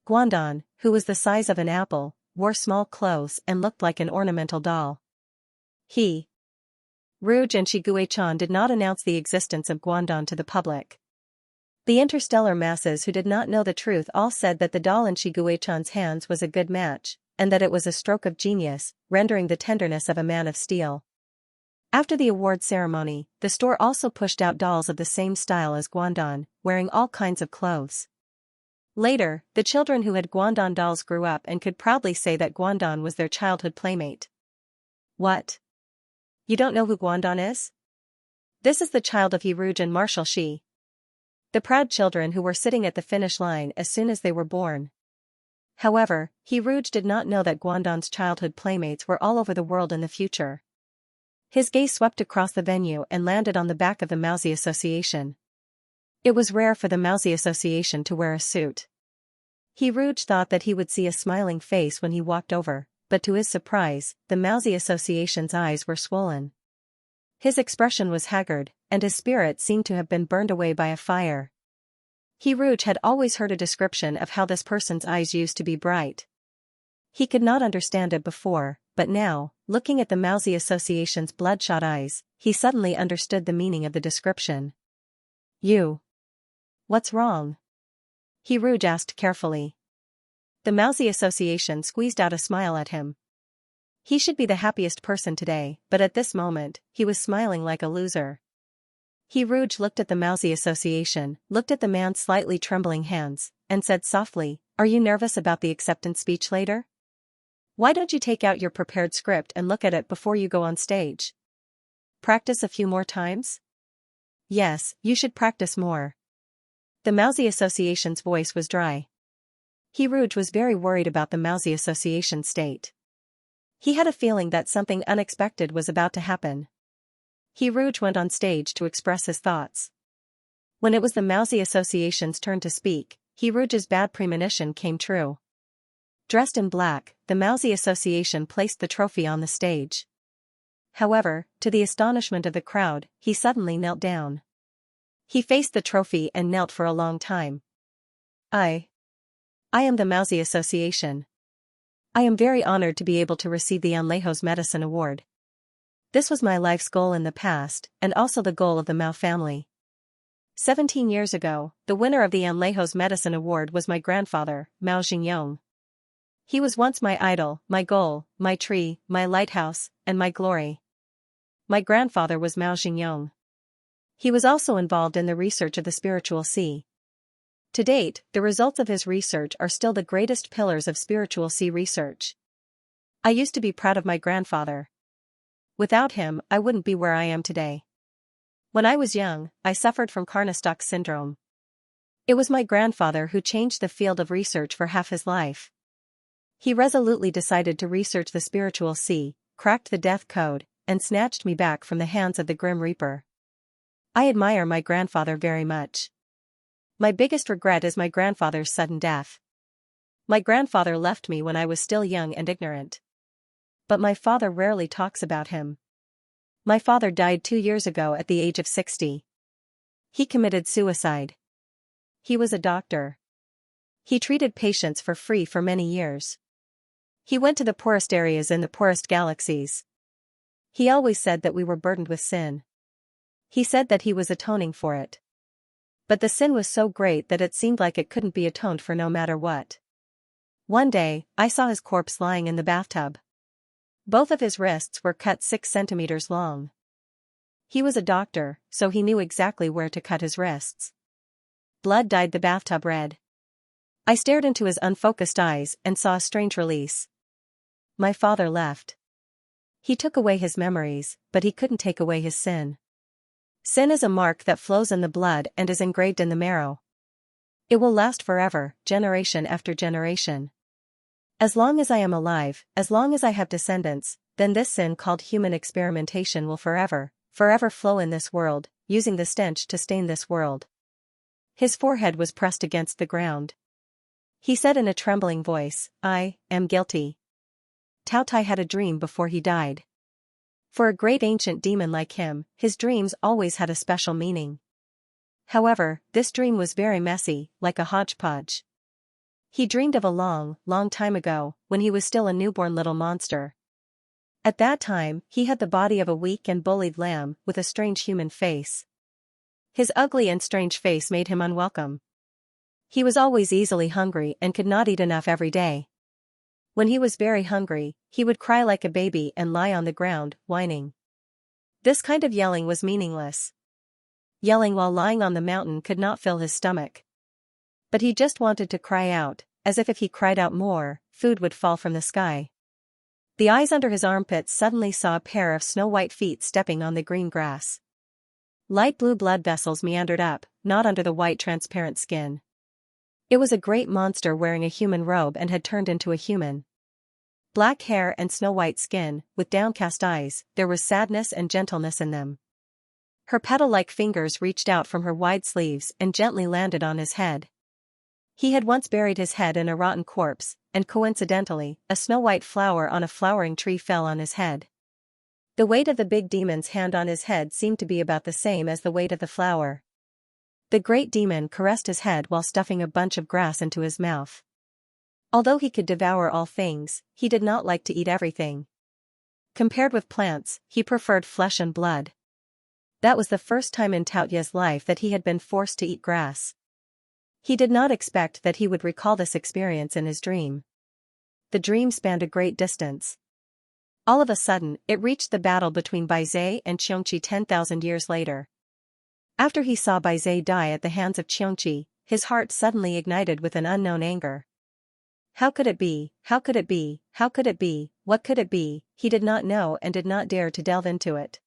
Guandan, who was the size of an apple, wore small clothes and looked like an ornamental doll. Hiruj and Shiguei-chan did not announce the existence of Guandan to the public. The interstellar masses who did not know the truth all said that the doll in Shiguechan's hands was a good match, and that it was a stroke of genius, rendering the tenderness of a man of steel. After the award ceremony, the store also pushed out dolls of the same style as Guangdong, wearing all kinds of clothes. Later, the children who had Guangdong dolls grew up and could proudly say that Guangdong was their childhood playmate. What? You don't know who Guangdong is? This is the child of Yiruj and Marshal Shi, the proud children who were sitting at the finish line as soon as they were born. However, Yiruj did not know that Guangdong's childhood playmates were all over the world in the future. His gaze swept across the venue and landed on the back of the Mousy Association. It was rare for the Mousy Association to wear a suit. Yiruj thought that he would see a smiling face when he walked over, but to his surprise, the Mousy Association's eyes were swollen. His expression was haggard, and his spirit seemed to have been burned away by a fire. Yiruj had always heard a description of how this person's eyes used to be bright. He could not understand it before, but now, looking at the Mousy Association's bloodshot eyes, he suddenly understood the meaning of the description. You. What's wrong? Yiruj asked carefully. The Mousy Association squeezed out a smile at him. He should be the happiest person today, but at this moment, he was smiling like a loser. Yiruj looked at the Mousy Association, looked at the man's slightly trembling hands, and said softly, "Are you nervous about the acceptance speech later? Why don't you take out your prepared script and look at it before you go on stage? Practice a few more times?" "Yes, you should practice more." The Mousy Association's voice was dry. Yiruj was very worried about the Mousy Association's state. He had a feeling that something unexpected was about to happen. Yiruj went on stage to express his thoughts. When it was the Mousy Association's turn to speak, Hiruj's bad premonition came true. Dressed in black, the Mousy Association placed the trophy on the stage. However, to the astonishment of the crowd, he suddenly knelt down. He faced the trophy and knelt for a long time. I am the Mousy Association. I am very honored to be able to receive the Anlejos Medicine Award. This was my life's goal in the past, and also the goal of the Mao family. 17 years ago, the winner of the Anlejos Medicine Award was my grandfather, Mao Xingyong. He was once my idol, my goal, my tree, my lighthouse, and my glory. My grandfather was Mao Xingyong. He was also involved in the research of the spiritual sea. To date, the results of his research are still the greatest pillars of spiritual sea research. I used to be proud of my grandfather. Without him, I wouldn't be where I am today. When I was young, I suffered from Carnostock syndrome. It was my grandfather who changed the field of research for half his life. He resolutely decided to research the spiritual sea, cracked the death code, and snatched me back from the hands of the Grim Reaper. I admire my grandfather very much. My biggest regret is my grandfather's sudden death. My grandfather left me when I was still young and ignorant. But my father rarely talks about him. My father died 2 years ago at the age of 60. He committed suicide. He was a doctor. He treated patients for free for many years. He went to the poorest areas in the poorest galaxies. He always said that we were burdened with sin. He said that he was atoning for it. But the sin was so great that it seemed like it couldn't be atoned for no matter what. One day, I saw his corpse lying in the bathtub. Both of his wrists were cut 6 centimeters long. He was a doctor, so he knew exactly where to cut his wrists. Blood dyed the bathtub red. I stared into his unfocused eyes and saw a strange release. My father left. He took away his memories, but he couldn't take away his sin. Sin is a mark that flows in the blood and is engraved in the marrow. It will last forever, generation after generation. As long as I am alive, as long as I have descendants, then this sin called human experimentation will forever flow in this world, using the stench to stain this world. His forehead was pressed against the ground. He said in a trembling voice, "I am guilty." Tao Tai had a dream before he died. For a great ancient demon like him, his dreams always had a special meaning. However, this dream was very messy, like a hodgepodge. He dreamed of a long, long time ago, when he was still a newborn little monster. At that time, he had the body of a weak and bullied lamb with a strange human face. His ugly and strange face made him unwelcome. He was always easily hungry and could not eat enough every day. When he was very hungry, he would cry like a baby and lie on the ground, whining. This kind of yelling was meaningless. Yelling while lying on the mountain could not fill his stomach. But he just wanted to cry out, as if he cried out more, food would fall from the sky. The eyes under his armpits suddenly saw a pair of snow-white feet stepping on the green grass. Light blue blood vessels meandered up, not under the white transparent skin. It was a great monster wearing a human robe and had turned into a human. Black hair and snow-white skin, with downcast eyes, there was sadness and gentleness in them. Her petal-like fingers reached out from her wide sleeves and gently landed on his head. He had once buried his head in a rotten corpse, and coincidentally, a snow-white flower on a flowering tree fell on his head. The weight of the big demon's hand on his head seemed to be about the same as the weight of the flower. The great demon caressed his head while stuffing a bunch of grass into his mouth. Although he could devour all things, he did not like to eat everything. Compared with plants, he preferred flesh and blood. That was the first time in Taotia's life that he had been forced to eat grass. He did not expect that he would recall this experience in his dream. The dream spanned a great distance. All of a sudden, it reached the battle between Baizhe and Xianxia 10,000 years later. After he saw Baizhe die at the hands of Xianxia, his heart suddenly ignited with an unknown anger. How could it be? How could it be? How could it be? What could it be? He did not know and did not dare to delve into it.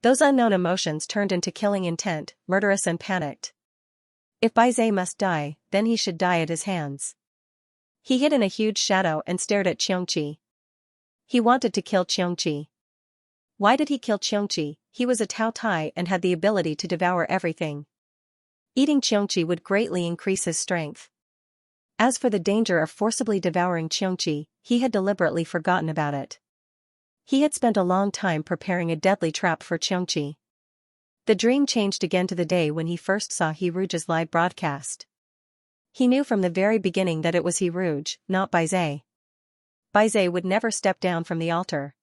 Those unknown emotions turned into killing intent, murderous and panicked. If Baizhe must die, then he should die at his hands. He hid in a huge shadow and stared at Xianxia. He wanted to kill Xianxia. Why did he kill Xianxia? He was a Tao Tai and had the ability to devour everything. Eating Xianxia would greatly increase his strength. As for the danger of forcibly devouring Xianxia, he had deliberately forgotten about it. He had spent a long time preparing a deadly trap for Xianxia. The dream changed again to the day when he first saw Heruge's live broadcast. He knew from the very beginning that it was Heruge, not Baizhe. Baizhe would never step down from the altar.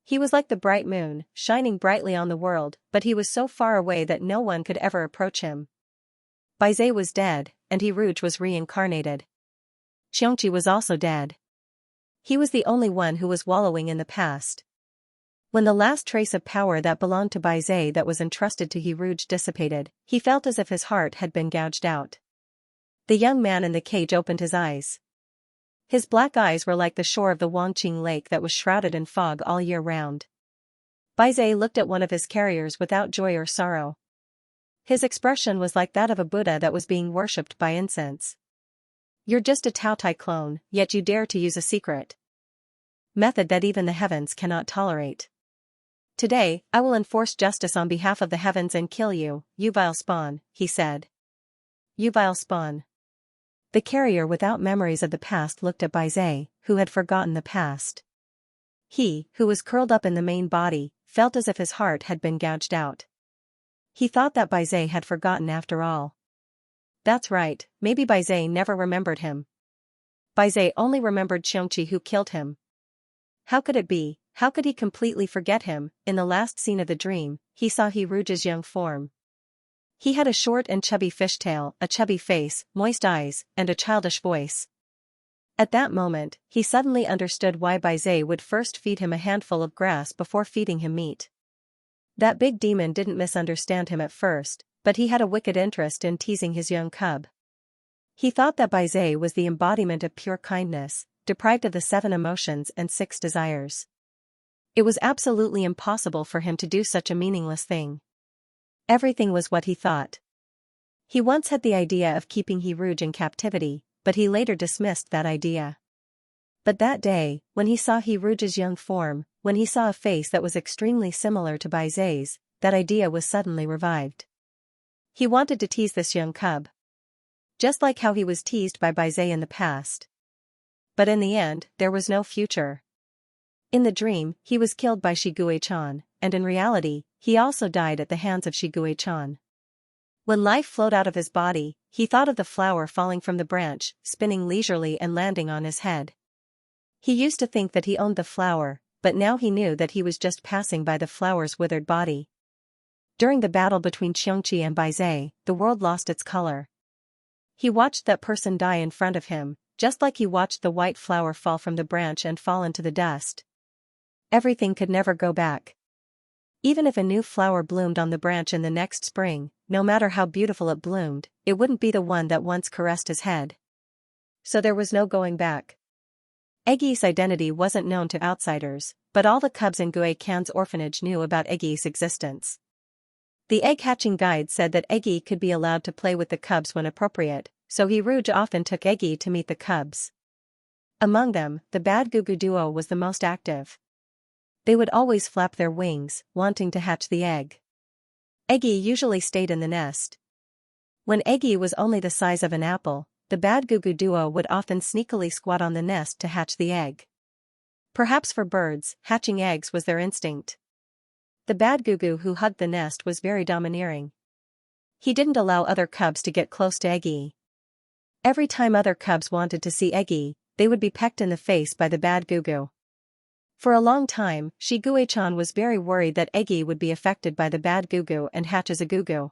He was like the bright moon, shining brightly on the world, but he was so far away that no one could ever approach him. Baizhe was dead, and Heruge was reincarnated. Xianxia was also dead. He was the only one who was wallowing in the past. When the last trace of power that belonged to Baizhe that was entrusted to Heruge dissipated, he felt as if his heart had been gouged out. The young man in the cage opened his eyes. His black eyes were like the shore of the Wangqing lake that was shrouded in fog all year round. Baizhe looked at one of his carriers without joy or sorrow. His expression was like that of a Buddha that was being worshipped by incense. You're just a Tao Tai clone, yet you dare to use a secret method that even the heavens cannot tolerate. Today, I will enforce justice on behalf of the heavens and kill you, you vile spawn, he said. You vile spawn. The carrier without memories of the past looked at Baizhe, who had forgotten the past. He, who was curled up in the main body, felt as if his heart had been gouged out. He thought that Baizhe had forgotten after all. That's right, maybe Baizhe never remembered him. Baizhe only remembered Xianxia who killed him. How could it be? How could he completely forget him? In the last scene of the dream, he saw Heruge's young form. He had a short and chubby fishtail, a chubby face, moist eyes, and a childish voice. At that moment, he suddenly understood why Baizhe would first feed him a handful of grass before feeding him meat. That big demon didn't misunderstand him at first, but he had a wicked interest in teasing his young cub. He thought that Baizhe was the embodiment of pure kindness, deprived of the 7 emotions and 6 desires. It was absolutely impossible for him to do such a meaningless thing. Everything was what he thought. He once had the idea of keeping Heruge in captivity, but he later dismissed that idea. But that day, when he saw Heruge's young form, when he saw a face that was extremely similar to Baizhe's, that idea was suddenly revived. He wanted to tease this young cub. Just like how he was teased by Baizhe in the past. But in the end, there was no future. In the dream, he was killed by Shiguei-chan, and in reality, he also died at the hands of Shiguei-chan. When life flowed out of his body, he thought of the flower falling from the branch, spinning leisurely and landing on his head. He used to think that he owned the flower, but now he knew that he was just passing by the flower's withered body. During the battle between Xianxia and Baizhe, the world lost its color. He watched that person die in front of him, just like he watched the white flower fall from the branch and fall into the dust. Everything could never go back. Even if a new flower bloomed on the branch in the next spring, no matter how beautiful it bloomed, it wouldn't be the one that once caressed his head. So there was no going back. Eggy's identity wasn't known to outsiders, but all the cubs in Gui Can's orphanage knew about Eggy's existence. The egg hatching guide said that Eggy could be allowed to play with the cubs when appropriate, so Rouge often took Eggy to meet the cubs. Among them, the Bad Gugu duo was the most active. They would always flap their wings, wanting to hatch the egg. Eggy usually stayed in the nest. When Eggy was only the size of an apple, the Bad Gugu duo would often sneakily squat on the nest to hatch the egg. Perhaps for birds, hatching eggs was their instinct. The Bad Gugu who hugged the nest was very domineering. He didn't allow other cubs to get close to Eggy. Every time other cubs wanted to see Eggy, they would be pecked in the face by the Bad Gugu. For a long time, Shiguei-chan was very worried that Eggy would be affected by the Bad Gugu and hatch as a gugu.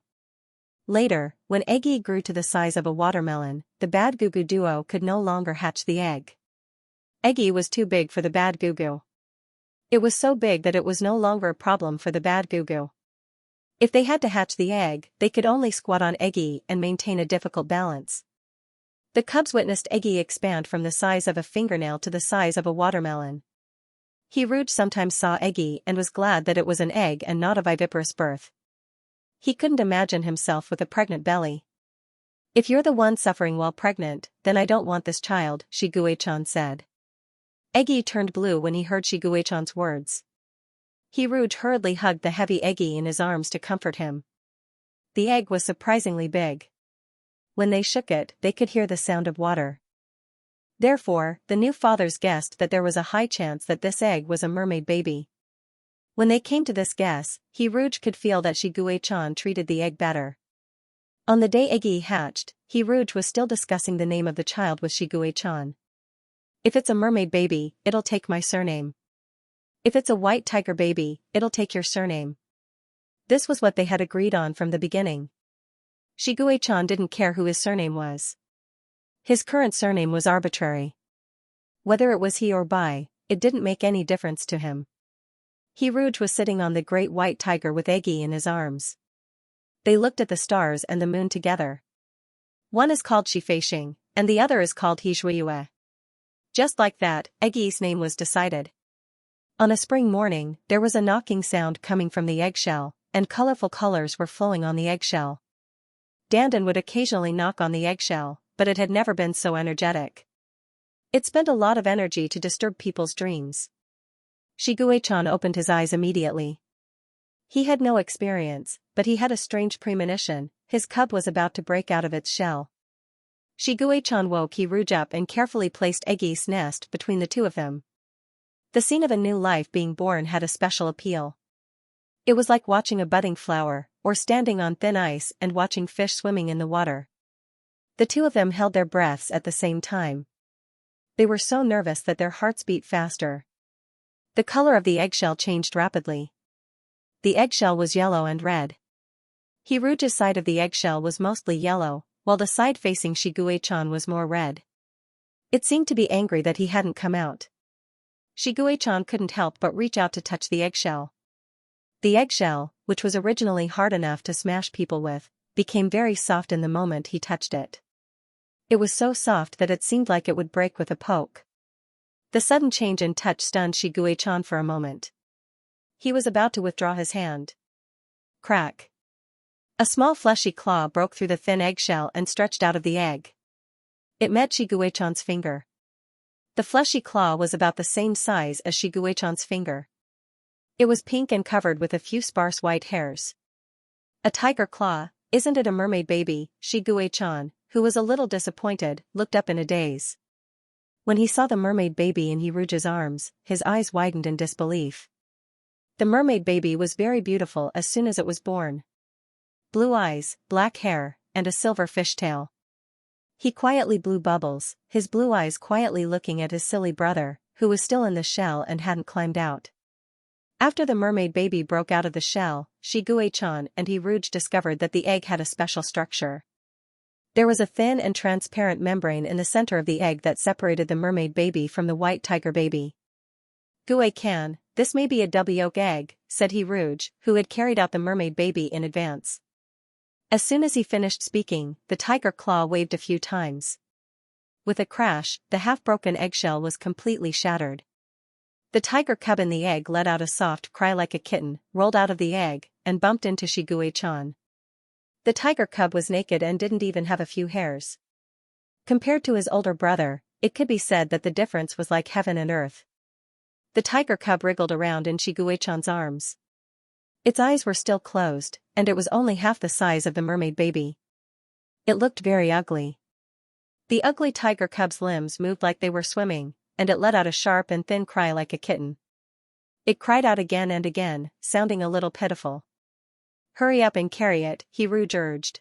Later, when Eggy grew to the size of a watermelon, the Bad Gugu duo could no longer hatch the egg. Eggy was too big for the Bad Gugu. It was so big that it was no longer a problem for the Bad Gugu. If they had to hatch the egg, they could only squat on Eggy and maintain a difficult balance. The cubs witnessed Eggy expand from the size of a fingernail to the size of a watermelon. Rouge sometimes saw Eggy and was glad that it was an egg and not a viviparous birth. He couldn't imagine himself with a pregnant belly. "If you're the one suffering while pregnant, then I don't want this child," Shiguei-chan said. Eggy turned blue when he heard Shiguei-chan's words. Rouge hurriedly hugged the heavy Eggy in his arms to comfort him. The egg was surprisingly big. When they shook it, they could hear the sound of water. Therefore, the new fathers guessed that there was a high chance that this egg was a mermaid baby. When they came to this guess, Rouge could feel that Shiguei-chan treated the egg better. On the day Eggy hatched, Rouge was still discussing the name of the child with Shiguei-chan. "If it's a mermaid baby, it'll take my surname. If it's a white tiger baby, it'll take your surname." This was what they had agreed on from the beginning. Shiguei-chan didn't care who his surname was. His current surname was arbitrary. Whether it was he or Bai, it didn't make any difference to him. Rouge was sitting on the great white tiger with Eggy in his arms. They looked at the stars and the moon together. One is called Shifeixing, and the other is called Hizhuiyue. Just like that, Eggy's name was decided. On a spring morning, there was a knocking sound coming from the eggshell, and colorful colors were flowing on the eggshell. Dandan would occasionally knock on the eggshell, but it had never been so energetic. It spent a lot of energy to disturb people's dreams. Shiguei-chan opened his eyes immediately. He had no experience, but he had a strange premonition: his cub was about to break out of its shell. Shiguei-chan woke Rouge up and carefully placed Eggy's nest between the two of them. The scene of a new life being born had a special appeal. It was like watching a budding flower, or standing on thin ice and watching fish swimming in the water. The two of them held their breaths at the same time. They were so nervous that their hearts beat faster. The color of the eggshell changed rapidly. The eggshell was yellow and red. Rouge's side of the eggshell was mostly yellow, while the side facing Shiguei-chan was more red. It seemed to be angry that he hadn't come out. Shiguei-chan couldn't help but reach out to touch the eggshell. The eggshell, which was originally hard enough to smash people with, became very soft in the moment he touched it. It was so soft that it seemed like it would break with a poke. The sudden change in touch stunned Shiguei-chan for a moment. He was about to withdraw his hand. Crack! A small fleshy claw broke through the thin eggshell and stretched out of the egg. It met Shiguei-chan's finger. The fleshy claw was about the same size as Shiguei-chan's finger. It was pink and covered with a few sparse white hairs. "A tiger claw, isn't it a mermaid baby?" Shiguei-chan, who was a little disappointed, looked up in a daze. When he saw the mermaid baby in Rouge's arms, his eyes widened in disbelief. The mermaid baby was very beautiful as soon as it was born. Blue eyes, black hair, and a silver fishtail. He quietly blew bubbles, his blue eyes quietly looking at his silly brother, who was still in the shell and hadn't climbed out. After the mermaid baby broke out of the shell, Xianxia and He Rouge discovered that the egg had a special structure. There was a thin and transparent membrane in the center of the egg that separated the mermaid baby from the white tiger baby. "Gui can, this may be a double yolk egg," said He Rouge, who had carried out the mermaid baby in advance. As soon as he finished speaking, the tiger claw waved a few times. With a crash, the half-broken eggshell was completely shattered. The tiger cub in the egg let out a soft cry like a kitten, rolled out of the egg, and bumped into Xianxia. The tiger cub was naked and didn't even have a few hairs. Compared to his older brother, it could be said that the difference was like heaven and earth. The tiger cub wriggled around in Xianxia's arms. Its eyes were still closed, and it was only half the size of the mermaid baby. It looked very ugly. The ugly tiger cub's limbs moved like they were swimming, and it let out a sharp and thin cry like a kitten. It cried out again and again, sounding a little pitiful. "Hurry up and carry it," He Rouge urged.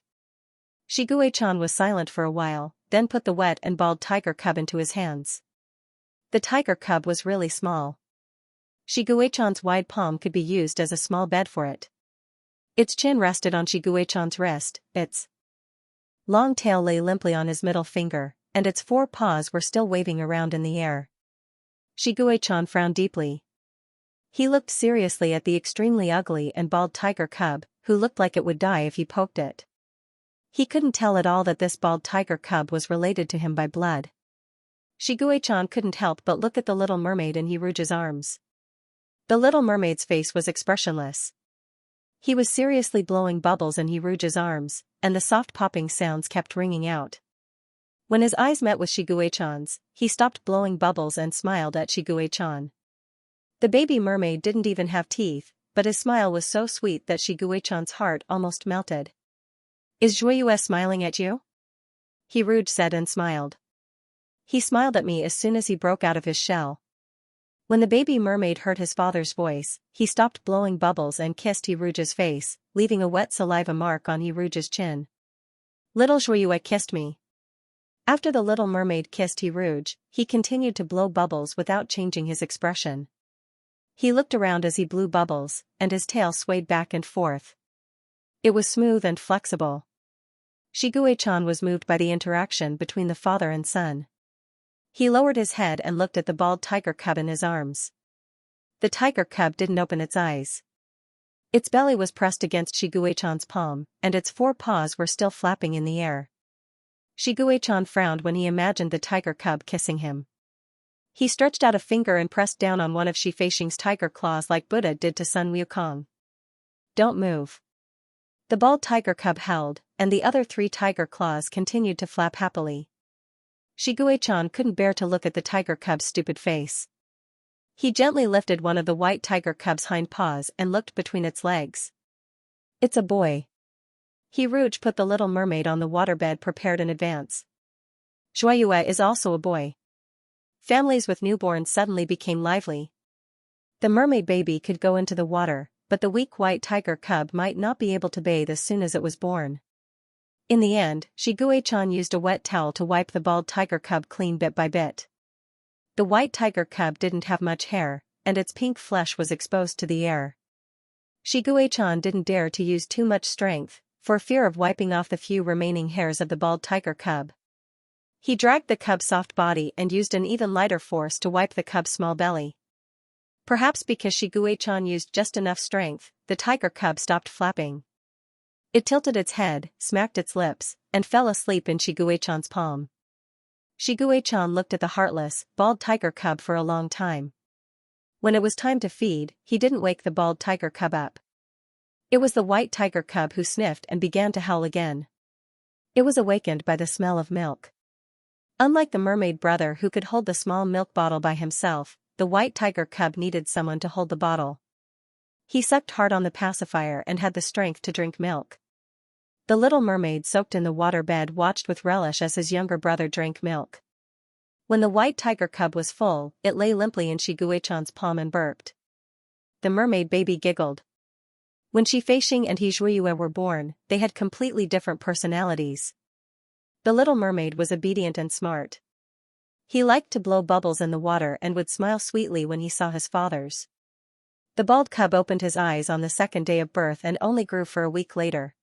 Xianxia was silent for a while, then put the wet and bald tiger cub into his hands. The tiger cub was really small. Xianxia's wide palm could be used as a small bed for it. Its chin rested on Xianxia's wrist, its long tail lay limply on his middle finger, and its 4 paws were still waving around in the air. Xianxia frowned deeply. He looked seriously at the extremely ugly and bald tiger cub, who looked like it would die if he poked it. He couldn't tell at all that this bald tiger cub was related to him by blood. Xianxia couldn't help but look at the little mermaid in He Rouge's arms. The little mermaid's face was expressionless. He was seriously blowing bubbles in He Rouge's arms, and the soft popping sounds kept ringing out. When his eyes met with Xianxia's, he stopped blowing bubbles and smiled at Xianxia. The baby mermaid didn't even have teeth, but his smile was so sweet that Xianxia's heart almost melted. "Is Xianxia smiling at you?" He Rouge said and smiled. He smiled at me as soon as he broke out of his shell. When the baby mermaid heard his father's voice, he stopped blowing bubbles and kissed He Rouge's face, leaving a wet saliva mark on He Rouge's chin. "Little Xianxia kissed me." After the little mermaid kissed He Rouge, he continued to blow bubbles without changing his expression. He looked around as he blew bubbles, and his tail swayed back and forth. It was smooth and flexible. Xianxia was moved by the interaction between the father and son. He lowered his head and looked at the bald tiger cub in his arms. The tiger cub didn't open its eyes. Its belly was pressed against Xianxia's palm, and its 4 paws were still flapping in the air. Xianxia frowned when he imagined the tiger cub kissing him. He stretched out a finger and pressed down on one of Xianxia's tiger claws like Buddha did to Sun Wukong. "Don't move." The bald tiger cub held, and the other 3 tiger claws continued to flap happily. Xianxia couldn't bear to look at the tiger cub's stupid face. He gently lifted one of the white tiger cub's hind paws and looked between its legs. "It's a boy." He Rouge put the little mermaid on the waterbed prepared in advance. "Xianxia is also a boy." Families with newborns suddenly became lively. The mermaid baby could go into the water, but the weak white tiger cub might not be able to bathe as soon as it was born. In the end, Xianxia used a wet towel to wipe the bald tiger cub clean bit by bit. The white tiger cub didn't have much hair, and its pink flesh was exposed to the air. Xianxia didn't dare to use too much strength, for fear of wiping off the few remaining hairs of the bald tiger cub. He dragged the cub's soft body and used an even lighter force to wipe the cub's small belly. Perhaps because Xianxia used just enough strength, the tiger cub stopped flapping. It tilted its head, smacked its lips, and fell asleep in Xianxia's palm. Xianxia looked at the heartless, bald tiger cub for a long time. When it was time to feed, he didn't wake the bald tiger cub up. It was the white tiger cub who sniffed and began to howl again. It was awakened by the smell of milk. Unlike the mermaid brother who could hold the small milk bottle by himself, the white tiger cub needed someone to hold the bottle. He sucked hard on the pacifier and had the strength to drink milk. The little mermaid soaked in the waterbed watched with relish as his younger brother drank milk. When the white tiger cub was full, it lay limply in Xianxia's palm and burped. The mermaid baby giggled. When Xianxia and Xianxia were born, they had completely different personalities. The little mermaid was obedient and smart. He liked to blow bubbles in the water and would smile sweetly when he saw his father's. The bald cub opened his eyes on the second day of birth and only grew for a week later.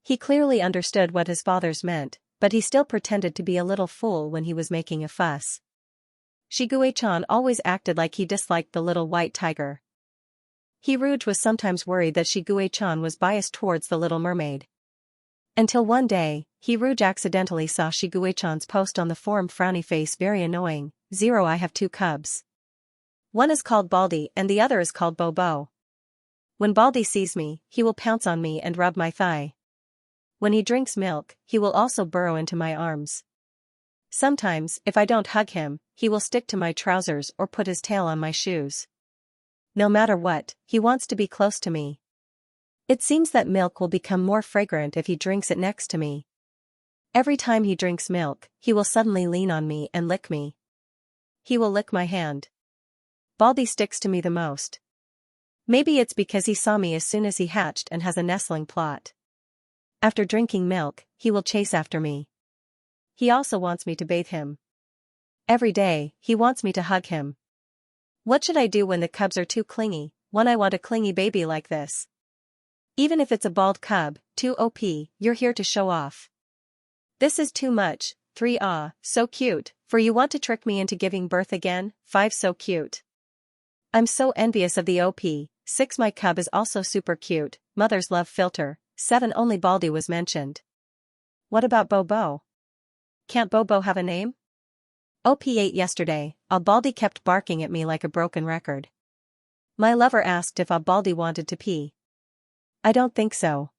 He clearly understood what his fathers meant, but he still pretended to be a little fool when he was making a fuss. Shiguei-chan always acted like he disliked the little white tiger. Hiruj was sometimes worried that Shiguei-chan was biased towards the Little Mermaid. Until one day, Hiruj accidentally saw Shiguei-chan's post on the forum. Frowny face, very annoying. 0 I have 2 cubs. One is called Baldy and the other is called Bobo. When Baldy sees me, he will pounce on me and rub my thigh. When he drinks milk, he will also burrow into my arms. Sometimes, if I don't hug him, he will stick to my trousers or put his tail on my shoes. No matter what, he wants to be close to me. It seems that milk will become more fragrant if he drinks it next to me. Every time he drinks milk, he will suddenly lean on me and lick me. He will lick my hand. Baldy sticks to me the most. Maybe it's because he saw me as soon as he hatched and has a nestling plot. After drinking milk, he will chase after me. He also wants me to bathe him. Every day, he wants me to hug him. What should I do when the cubs are too clingy? One, I want a clingy baby like this. Even if it's a bald cub, 2 OP, you're here to show off. This is too much. 3 so cute. 4, you want to trick me into giving birth again? 5, so cute. I'm so envious of the OP. 6, my cub is also super cute. Mother's love filter. 7, only Baldy was mentioned. What about Bobo? Can't Bobo have a name? OP 8, yesterday, Baldy kept barking at me like a broken record. My lover asked if Baldy wanted to pee. I don't think so.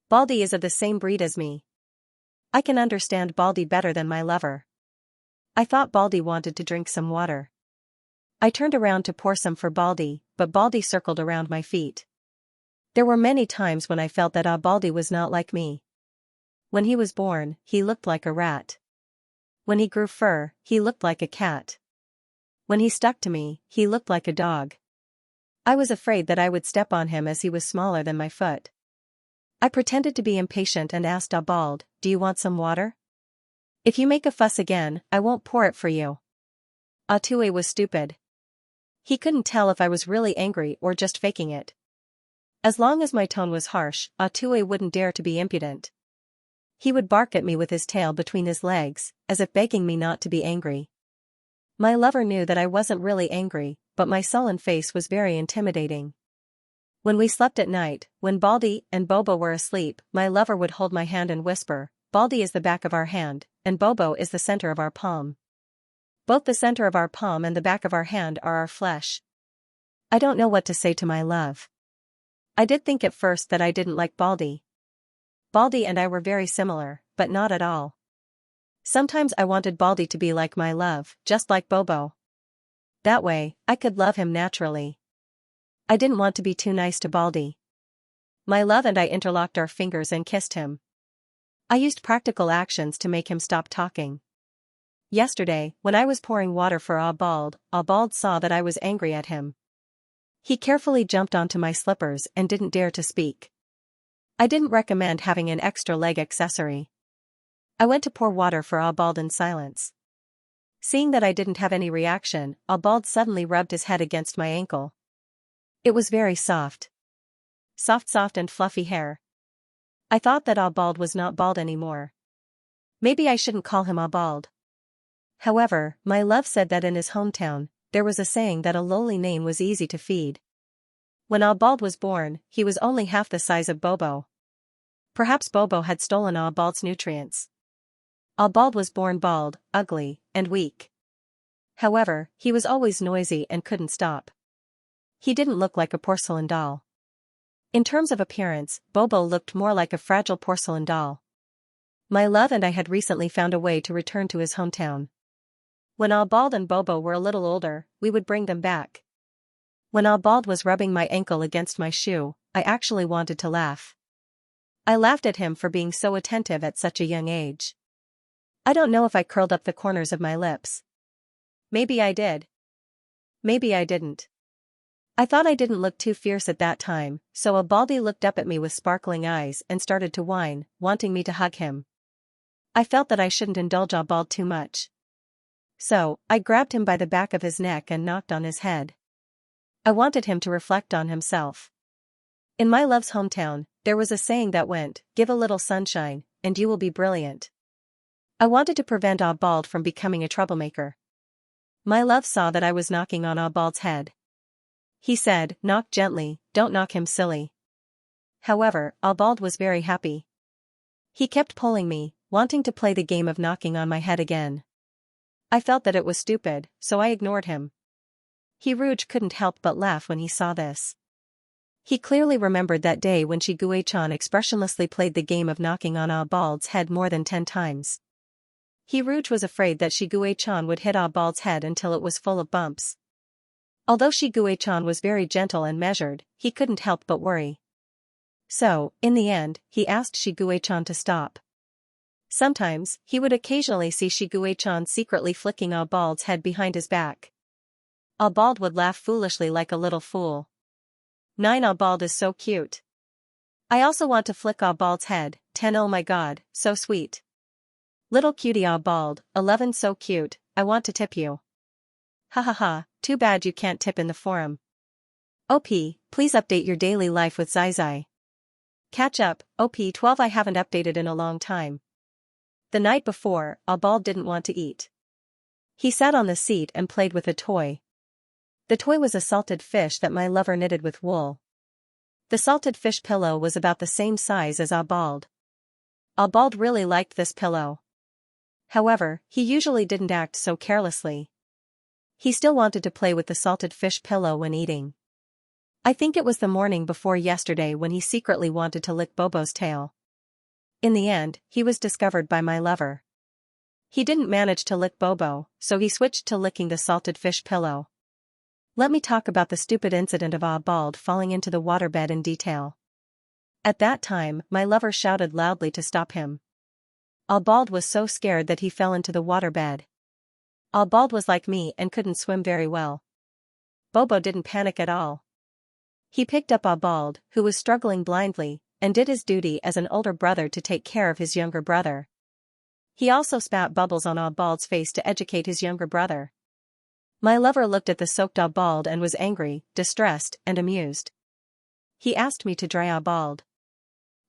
Baldy is of the same breed as me. I can understand Baldy better than my lover. I thought Baldy wanted to drink some water. I turned around to pour some for Baldy, but Baldy circled around my feet. There were many times when I felt that Baldy was not like me. When he was born, he looked like a rat. When he grew fur, he looked like a cat. When he stuck to me, he looked like a dog. I was afraid that I would step on him as he was smaller than my foot. I pretended to be impatient and asked Bald, do you want some water? If you make a fuss again, I won't pour it for you. Atue was stupid. He couldn't tell if I was really angry or just faking it. As long as my tone was harsh, Atue wouldn't dare to be impudent. He would bark at me with his tail between his legs, as if begging me not to be angry. My lover knew that I wasn't really angry, but my sullen face was very intimidating. When we slept at night, when Baldy and Bobo were asleep, my lover would hold my hand and whisper, Baldy is the back of our hand, and Bobo is the center of our palm. Both the center of our palm and the back of our hand are our flesh. I don't know what to say to my love. I did think at first that I didn't like Baldy. Baldy and I were very similar, but not at all. Sometimes I wanted Baldy to be like my love, just like Bobo. That way, I could love him naturally. I didn't want to be too nice to Baldy. My love and I interlocked our fingers and kissed him. I used practical actions to make him stop talking. Yesterday, when I was pouring water for Bald saw that I was angry at him. He carefully jumped onto my slippers and didn't dare to speak. I didn't recommend having an extra leg accessory. I went to pour water for Bald in silence. Seeing that I didn't have any reaction, Bald suddenly rubbed his head against my ankle. It was very soft. Soft and fluffy hair. I thought that Bald was not bald anymore. Maybe I shouldn't call him Bald. However, my love said that in his hometown, there was a saying that a lowly name was easy to feed. When Bald was born, he was only half the size of Bobo. Perhaps Bobo had stolen Bald's nutrients. Bald was born bald, ugly, and weak. However, he was always noisy and couldn't stop. He didn't look like a porcelain doll. In terms of appearance, Bobo looked more like a fragile porcelain doll. My love and I had recently found a way to return to his hometown. When Bald and Bobo were a little older, we would bring them back. When Bald was rubbing my ankle against my shoe, I actually wanted to laugh. I laughed at him for being so attentive at such a young age. I don't know if I curled up the corners of my lips. Maybe I did. Maybe I didn't. I thought I didn't look too fierce at that time, so Baldy looked up at me with sparkling eyes and started to whine, wanting me to hug him. I felt that I shouldn't indulge Bald too much. So, I grabbed him by the back of his neck and knocked on his head. I wanted him to reflect on himself. In my love's hometown, there was a saying that went, "Give a little sunshine, and you will be brilliant." I wanted to prevent Obald from becoming a troublemaker. My love saw that I was knocking on Obald's head. He said, "Knock gently, don't knock him silly." However, Obald was very happy. He kept pulling me, wanting to play the game of knocking on my head again. I felt that it was stupid, so I ignored him. Rouge couldn't help but laugh when he saw this. He clearly remembered that day when Shiguei-chan expressionlessly played the game of knocking on Obald's head more than 10 times. Rouge was afraid that Shiguei-chan would hit Obald's head until it was full of bumps. Although Shiguei-chan was very gentle and measured, he couldn't help but worry. So, in the end, he asked Shiguei-chan to stop. Sometimes, he would occasionally see Shiguei-chan secretly flicking Obald's head behind his back. Obald would laugh foolishly like a little fool. 9 Obald is so cute. I also want to flick Obald's head. 10 Oh my god, so sweet. Little cutie Obald. 11 So cute, I want to tip you. Ha ha ha, too bad you can't tip in the forum. OP, please update your daily life with Zai. Catch up, OP 12 I haven't updated in a long time. The night before, Obald didn't want to eat. He sat on the seat and played with a toy. The toy was a salted fish that my lover knitted with wool. The salted fish pillow was about the same size as Obald. Obald really liked this pillow. However, he usually didn't act so carelessly. He still wanted to play with the salted fish pillow when eating. I think it was the morning before yesterday when he secretly wanted to lick Bobo's tail. In the end, he was discovered by my lover. He didn't manage to lick Bobo, so he switched to licking the salted fish pillow. Let me talk about the stupid incident of Obald falling into the waterbed in detail. At that time, my lover shouted loudly to stop him. Obald was so scared that he fell into the waterbed. Obald was like me and couldn't swim very well. Bobo didn't panic at all. He picked up Obald, who was struggling blindly, and did his duty as an older brother to take care of his younger brother. He also spat bubbles on Obald's face to educate his younger brother. My lover looked at the soaked Obald and was angry, distressed, and amused. He asked me to dry Obald.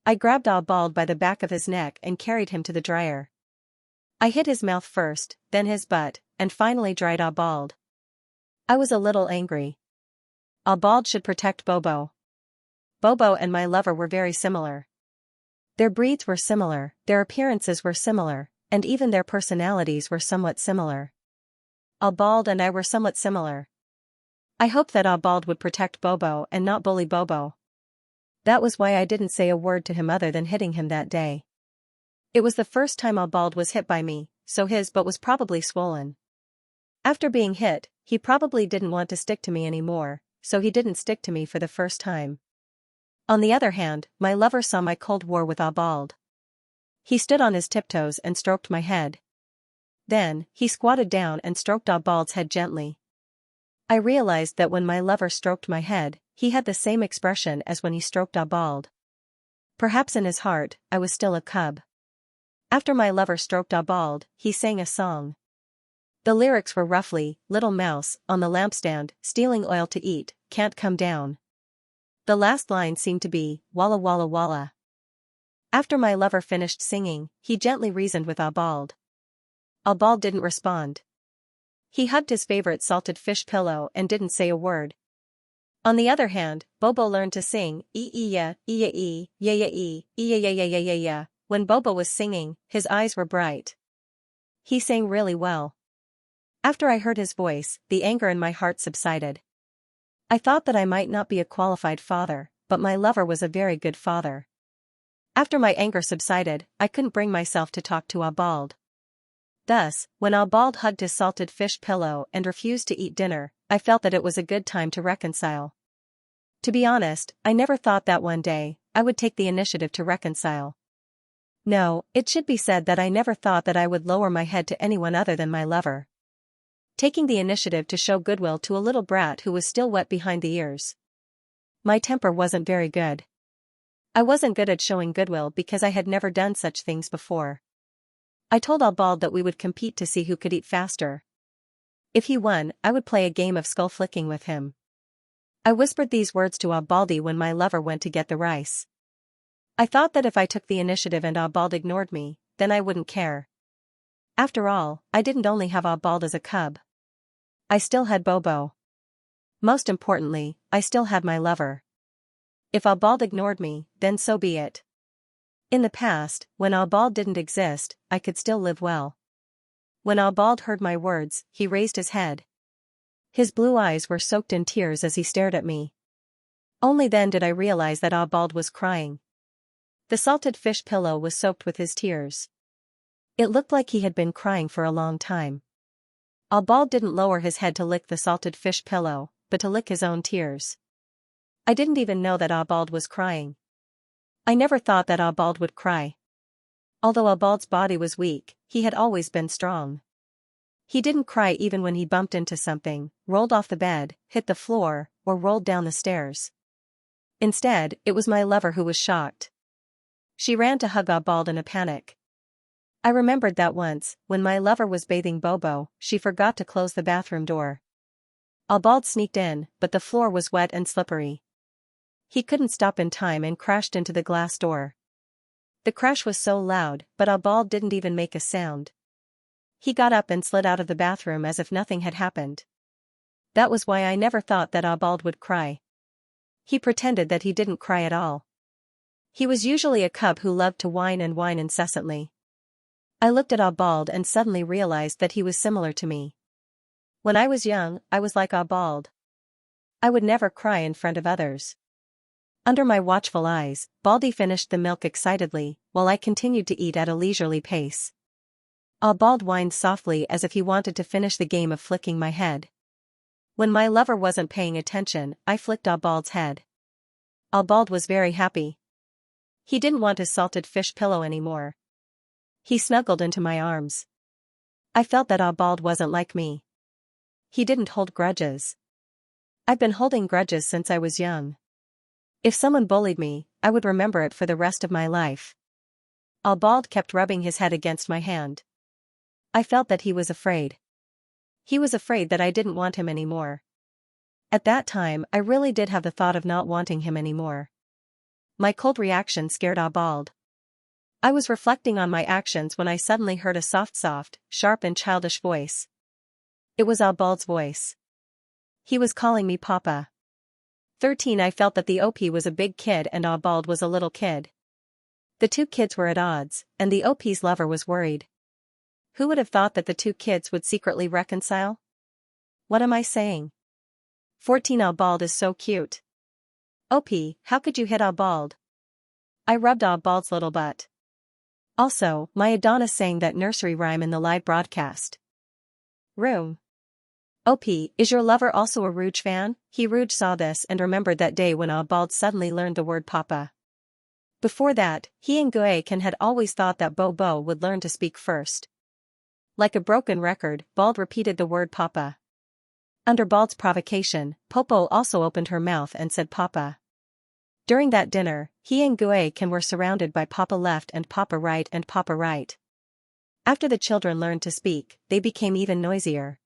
I grabbed Obald by the back of his neck and carried him to the dryer. I hit his mouth first, then his butt, and finally dried Obald. I was a little angry. Obald should protect Bobo. Bobo and my lover were very similar. Their breeds were similar, their appearances were similar, and even their personalities were somewhat similar. Obald and I were somewhat similar. I hoped that Obald would protect Bobo and not bully Bobo. That was why I didn't say a word to him other than hitting him that day. It was the first time Obald was hit by me, so his butt was probably swollen. After being hit, he probably didn't want to stick to me anymore, so he didn't stick to me for the first time. On the other hand, my lover saw my cold war with Obald. He stood on his tiptoes and stroked my head. Then, he squatted down and stroked Obald's head gently. I realized that when my lover stroked my head, he had the same expression as when he stroked Obald. Perhaps in his heart, I was still a cub. After my lover stroked Obald, he sang a song. The lyrics were roughly, "Little mouse, on the lampstand, stealing oil to eat, can't come down." The last line seemed to be, "Walla walla walla." After my lover finished singing, he gently reasoned with Obald. Obald didn't respond. He hugged his favorite salted fish pillow and didn't say a word. On the other hand, Bobo learned to sing, "E-E-ya, E-ya-E, ya-ya-E, E-ya-ya-ya-ya-ya-ya." When Bobo was singing, his eyes were bright. He sang really well. After I heard his voice, the anger in my heart subsided. I thought that I might not be a qualified father, but my lover was a very good father. After my anger subsided, I couldn't bring myself to talk to Obald. Thus, when Obald hugged his salted fish pillow and refused to eat dinner, I felt that it was a good time to reconcile. To be honest, I never thought that one day, I would take the initiative to reconcile. No, it should be said that I never thought that I would lower my head to anyone other than my lover. Taking the initiative to show goodwill to a little brat who was still wet behind the ears. My temper wasn't very good. I wasn't good at showing goodwill because I had never done such things before. I told Obald that we would compete to see who could eat faster. If he won, I would play a game of skull flicking with him. I whispered these words to Abaldi when my lover went to get the rice. I thought that if I took the initiative and Abald ignored me, then I wouldn't care. After all, I didn't only have Abald as a cub. I still had Bobo. Most importantly, I still had my lover. If Abald ignored me, then so be it. In the past, when Abald didn't exist, I could still live well. When Abald heard my words, he raised his head. His blue eyes were soaked in tears as he stared at me. Only then did I realize that Abald was crying. The salted fish pillow was soaked with his tears. It looked like he had been crying for a long time. Abald didn't lower his head to lick the salted fish pillow, but to lick his own tears. I didn't even know that Abald was crying. I never thought that Abald would cry. Although Abald's body was weak, he had always been strong. He didn't cry even when he bumped into something, rolled off the bed, hit the floor, or rolled down the stairs. Instead, it was my lover who was shocked. She ran to hug Abald in a panic. I remembered that once, when my lover was bathing Bobo, she forgot to close the bathroom door. Abald sneaked in, but the floor was wet and slippery. He couldn't stop in time and crashed into the glass door. The crash was so loud, but Abald didn't even make a sound. He got up and slid out of the bathroom as if nothing had happened. That was why I never thought that Abald would cry. He pretended that he didn't cry at all. He was usually a cub who loved to whine and whine incessantly. I looked at Abald and suddenly realized that he was similar to me. When I was young, I was like Abald. I would never cry in front of others. Under my watchful eyes, Baldy finished the milk excitedly, while I continued to eat at a leisurely pace. Abald whined softly as if he wanted to finish the game of flicking my head. When my lover wasn't paying attention, I flicked Abald's head. Abald was very happy. He didn't want his salted fish pillow anymore. He snuggled into my arms. I felt that Abald wasn't like me. He didn't hold grudges. I've been holding grudges since I was young. If someone bullied me, I would remember it for the rest of my life. Abald kept rubbing his head against my hand. I felt that he was afraid. He was afraid that I didn't want him anymore. At that time, I really did have the thought of not wanting him anymore. My cold reaction scared Abald. I was reflecting on my actions when I suddenly heard a soft, sharp and childish voice. It was Abald's voice. He was calling me Papa. 13 I felt that the OP was a big kid and Abald was a little kid. The two kids were at odds, and the OP's lover was worried. Who would have thought that the two kids would secretly reconcile? What am I saying? 14 Abald is so cute. OP, how could you hit Abald? I rubbed Abald's little butt. Also, my Adonis sang that nursery rhyme in the live broadcast. Room. OP, is your lover also a Rouge fan? Rouge saw this and remembered that day when Abald suddenly learned the word Papa. Before that, he and Xianxia had always thought that Bobo would learn to speak first. Like a broken record, Bald repeated the word Papa. Under Bald's provocation, Popo also opened her mouth and said Papa. During that dinner, he and Xianxia were surrounded by Papa left and Papa right and Papa right. After the children learned to speak, they became even noisier.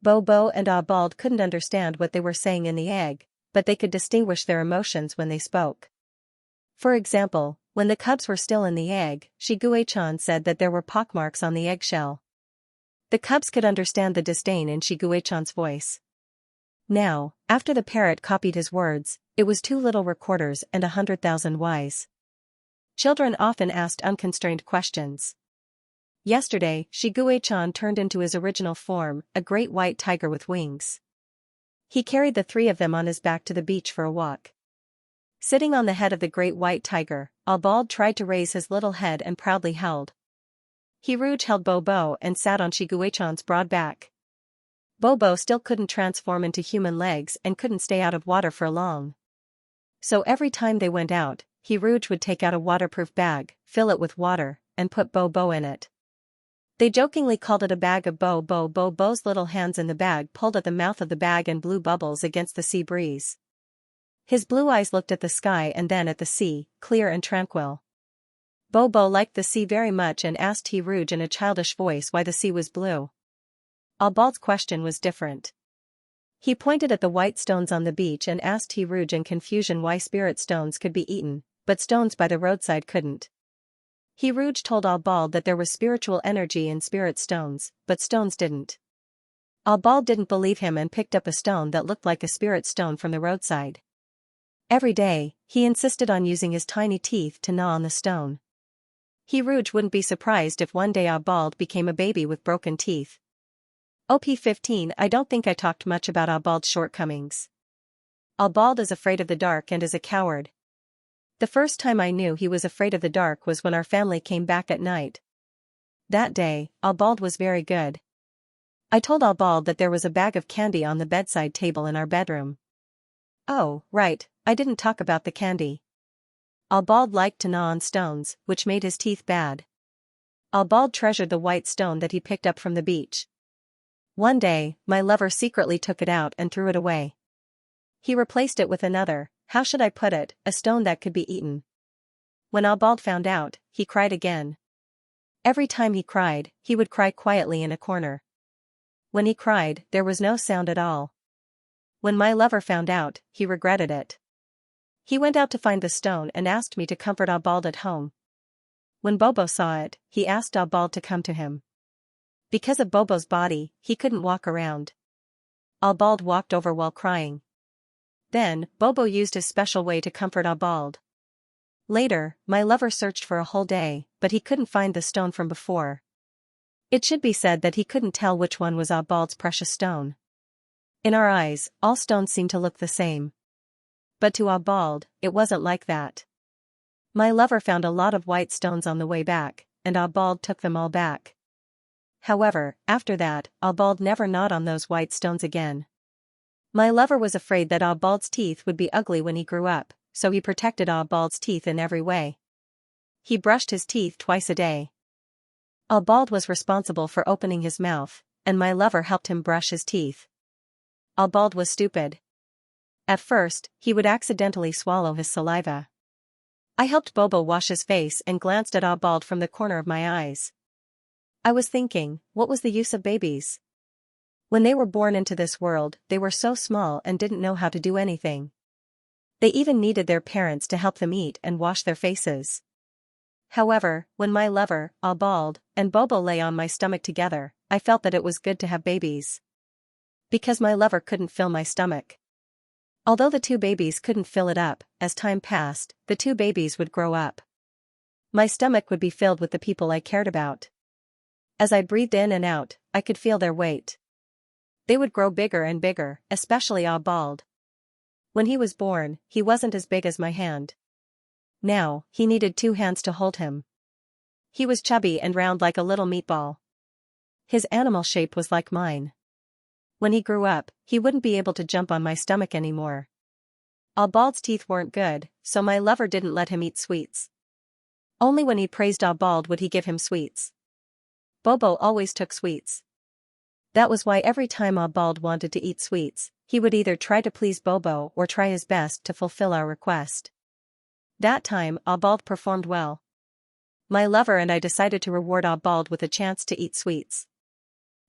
Bobo and Abald couldn't understand what they were saying in the egg, but they could distinguish their emotions when they spoke. For example, when the cubs were still in the egg, Xianxia said that there were pockmarks on the eggshell. The cubs could understand the disdain in Xianxia's voice. Now, after the parrot copied his words, it was 2 little recorders and 100,000 whys. Children often asked unconstrained questions. Yesterday, Xianxia turned into his original form, a great white tiger with wings. He carried the 3 of them on his back to the beach for a walk. Sitting on the head of the great white tiger, Abald tried to raise his little head and proudly held. Rouge held Bobo and sat on Xianxia's broad back. Bobo still couldn't transform into human legs and couldn't stay out of water for long. So every time they went out, Rouge would take out a waterproof bag, fill it with water, and put Bobo in it. They jokingly called it a bag of Bobo. Bobo's little hands in the bag pulled at the mouth of the bag and blew bubbles against the sea breeze. His blue eyes looked at the sky and then at the sea, clear and tranquil. Bobo liked the sea very much and asked Rouge in a childish voice why the sea was blue. Abald's question was different. He pointed at the white stones on the beach and asked Rouge in confusion why spirit stones could be eaten, but stones by the roadside couldn't. Rouge told Albald that there was spiritual energy in spirit stones, but stones didn't. Albald didn't believe him and picked up a stone that looked like a spirit stone from the roadside. Every day, he insisted on using his tiny teeth to gnaw on the stone. Rouge wouldn't be surprised if one day Albald became a baby with broken teeth. OP15 I don't think I talked much about Albald's shortcomings. Albald is afraid of the dark and is a coward. The first time I knew he was afraid of the dark was when our family came back at night. That day, Albald was very good. I told Albald that there was a bag of candy on the bedside table in our bedroom. Oh, right, I didn't talk about the candy. Albald liked to gnaw on stones, which made his teeth bad. Albald treasured the white stone that he picked up from the beach. One day, my lover secretly took it out and threw it away. He replaced it with another, how should I put it, a stone that could be eaten. When Albald found out, he cried again. Every time he cried, he would cry quietly in a corner. When he cried, there was no sound at all. When my lover found out, he regretted it. He went out to find the stone and asked me to comfort Albald at home. When Bobo saw it, he asked Albald to come to him. Because of Bobo's body, he couldn't walk around. Albald walked over while crying. Then, Bobo used his special way to comfort Albald. Later, my lover searched for a whole day, but he couldn't find the stone from before. It should be said that he couldn't tell which one was Albald's precious stone. In our eyes, all stones seemed to look the same. But to Albald, it wasn't like that. My lover found a lot of white stones on the way back, and Albald took them all back. However, after that, Albald never gnawed on those white stones again. My lover was afraid that Albald's teeth would be ugly when he grew up, so he protected Albald's teeth in every way. He brushed his teeth twice a day. Albald was responsible for opening his mouth, and my lover helped him brush his teeth. Albald was stupid. At first, he would accidentally swallow his saliva. I helped Bobo wash his face and glanced at Albald from the corner of my eyes. I was thinking, what was the use of babies? When they were born into this world, they were so small and didn't know how to do anything. They even needed their parents to help them eat and wash their faces. However, when my lover, Albald, and Bobo lay on my stomach together, I felt that it was good to have babies. Because my lover couldn't fill my stomach. Although the two babies couldn't fill it up, as time passed, the two babies would grow up. My stomach would be filled with the people I cared about. As I breathed in and out, I could feel their weight. They would grow bigger and bigger, especially Albald. When he was born, he wasn't as big as my hand. Now, he needed 2 hands to hold him. He was chubby and round like a little meatball. His animal shape was like mine. When he grew up, he wouldn't be able to jump on my stomach anymore. Albald's teeth weren't good, so my lover didn't let him eat sweets. Only when he praised Albald would he give him sweets. Bobo always took sweets. That was why every time Albald wanted to eat sweets, he would either try to please Bobo or try his best to fulfill our request. That time, Albald performed well. My lover and I decided to reward Albald with a chance to eat sweets.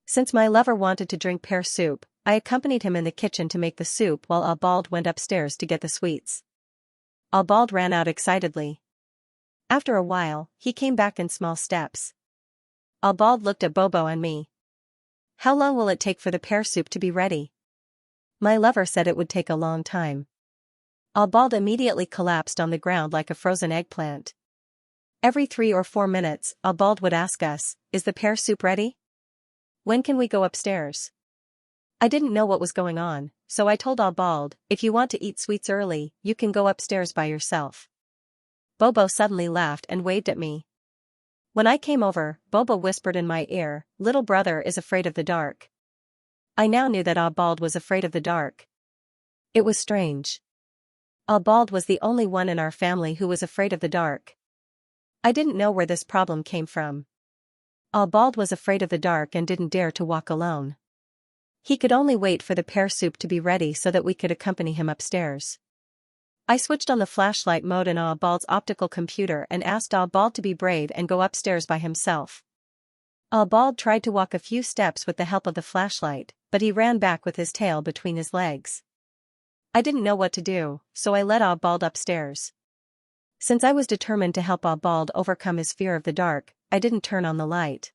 Since my lover wanted to drink pear soup, I accompanied him in the kitchen to make the soup while Albald went upstairs to get the sweets. Albald ran out excitedly. After a while, he came back in small steps. Albald looked at Bobo and me. How long will it take for the pear soup to be ready? My lover said it would take a long time. Albald immediately collapsed on the ground like a frozen eggplant. Every 3 or 4 minutes, Albald would ask us, "Is the pear soup ready? When can we go upstairs?" I didn't know what was going on, so I told Albald, "If you want to eat sweets early, you can go upstairs by yourself." Bobo suddenly laughed and waved at me. When I came over, Bobo whispered in my ear, "Little brother is afraid of the dark." I now knew that Albald was afraid of the dark. It was strange. Albald was the only one in our family who was afraid of the dark. I didn't know where this problem came from. Albald was afraid of the dark and didn't dare to walk alone. He could only wait for the pear soup to be ready so that we could accompany him upstairs. I switched on the flashlight mode in Albald's optical computer and asked Albald to be brave and go upstairs by himself. Albald tried to walk a few steps with the help of the flashlight, but he ran back with his tail between his legs. I didn't know what to do, so I led Albald upstairs. Since I was determined to help Albald overcome his fear of the dark, I didn't turn on the light.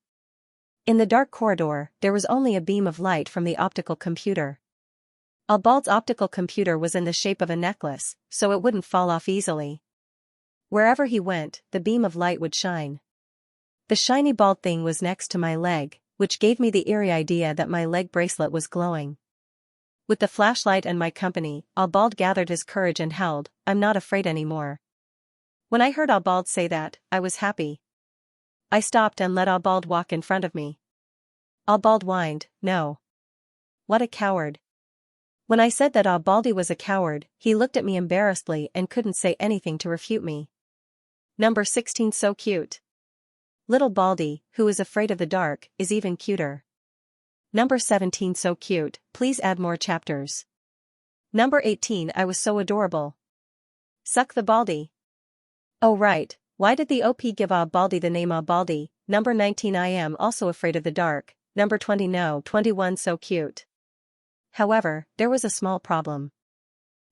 In the dark corridor, there was only a beam of light from the optical computer. Albald's optical computer was in the shape of a necklace, so it wouldn't fall off easily. Wherever he went, the beam of light would shine. The shiny bald thing was next to my leg, which gave me the eerie idea that my leg bracelet was glowing. With the flashlight and my company, Albald gathered his courage and howled, "I'm not afraid anymore." When I heard Albald say that, I was happy. I stopped and let Albald walk in front of me. Albald whined, "No." What a coward. When I said that Albaldi was a coward, he looked at me embarrassedly and couldn't say anything to refute me. Number 16 so cute. Little Baldy, who is afraid of the dark, is even cuter. Number 17 so cute, please add more chapters. Number 18 I was so adorable. Suck the Baldy. Oh right, why did the OP give Baldy the name Baldy? Number 19 I am also afraid of the dark. Number 20 no 21 so cute. However, there was a small problem.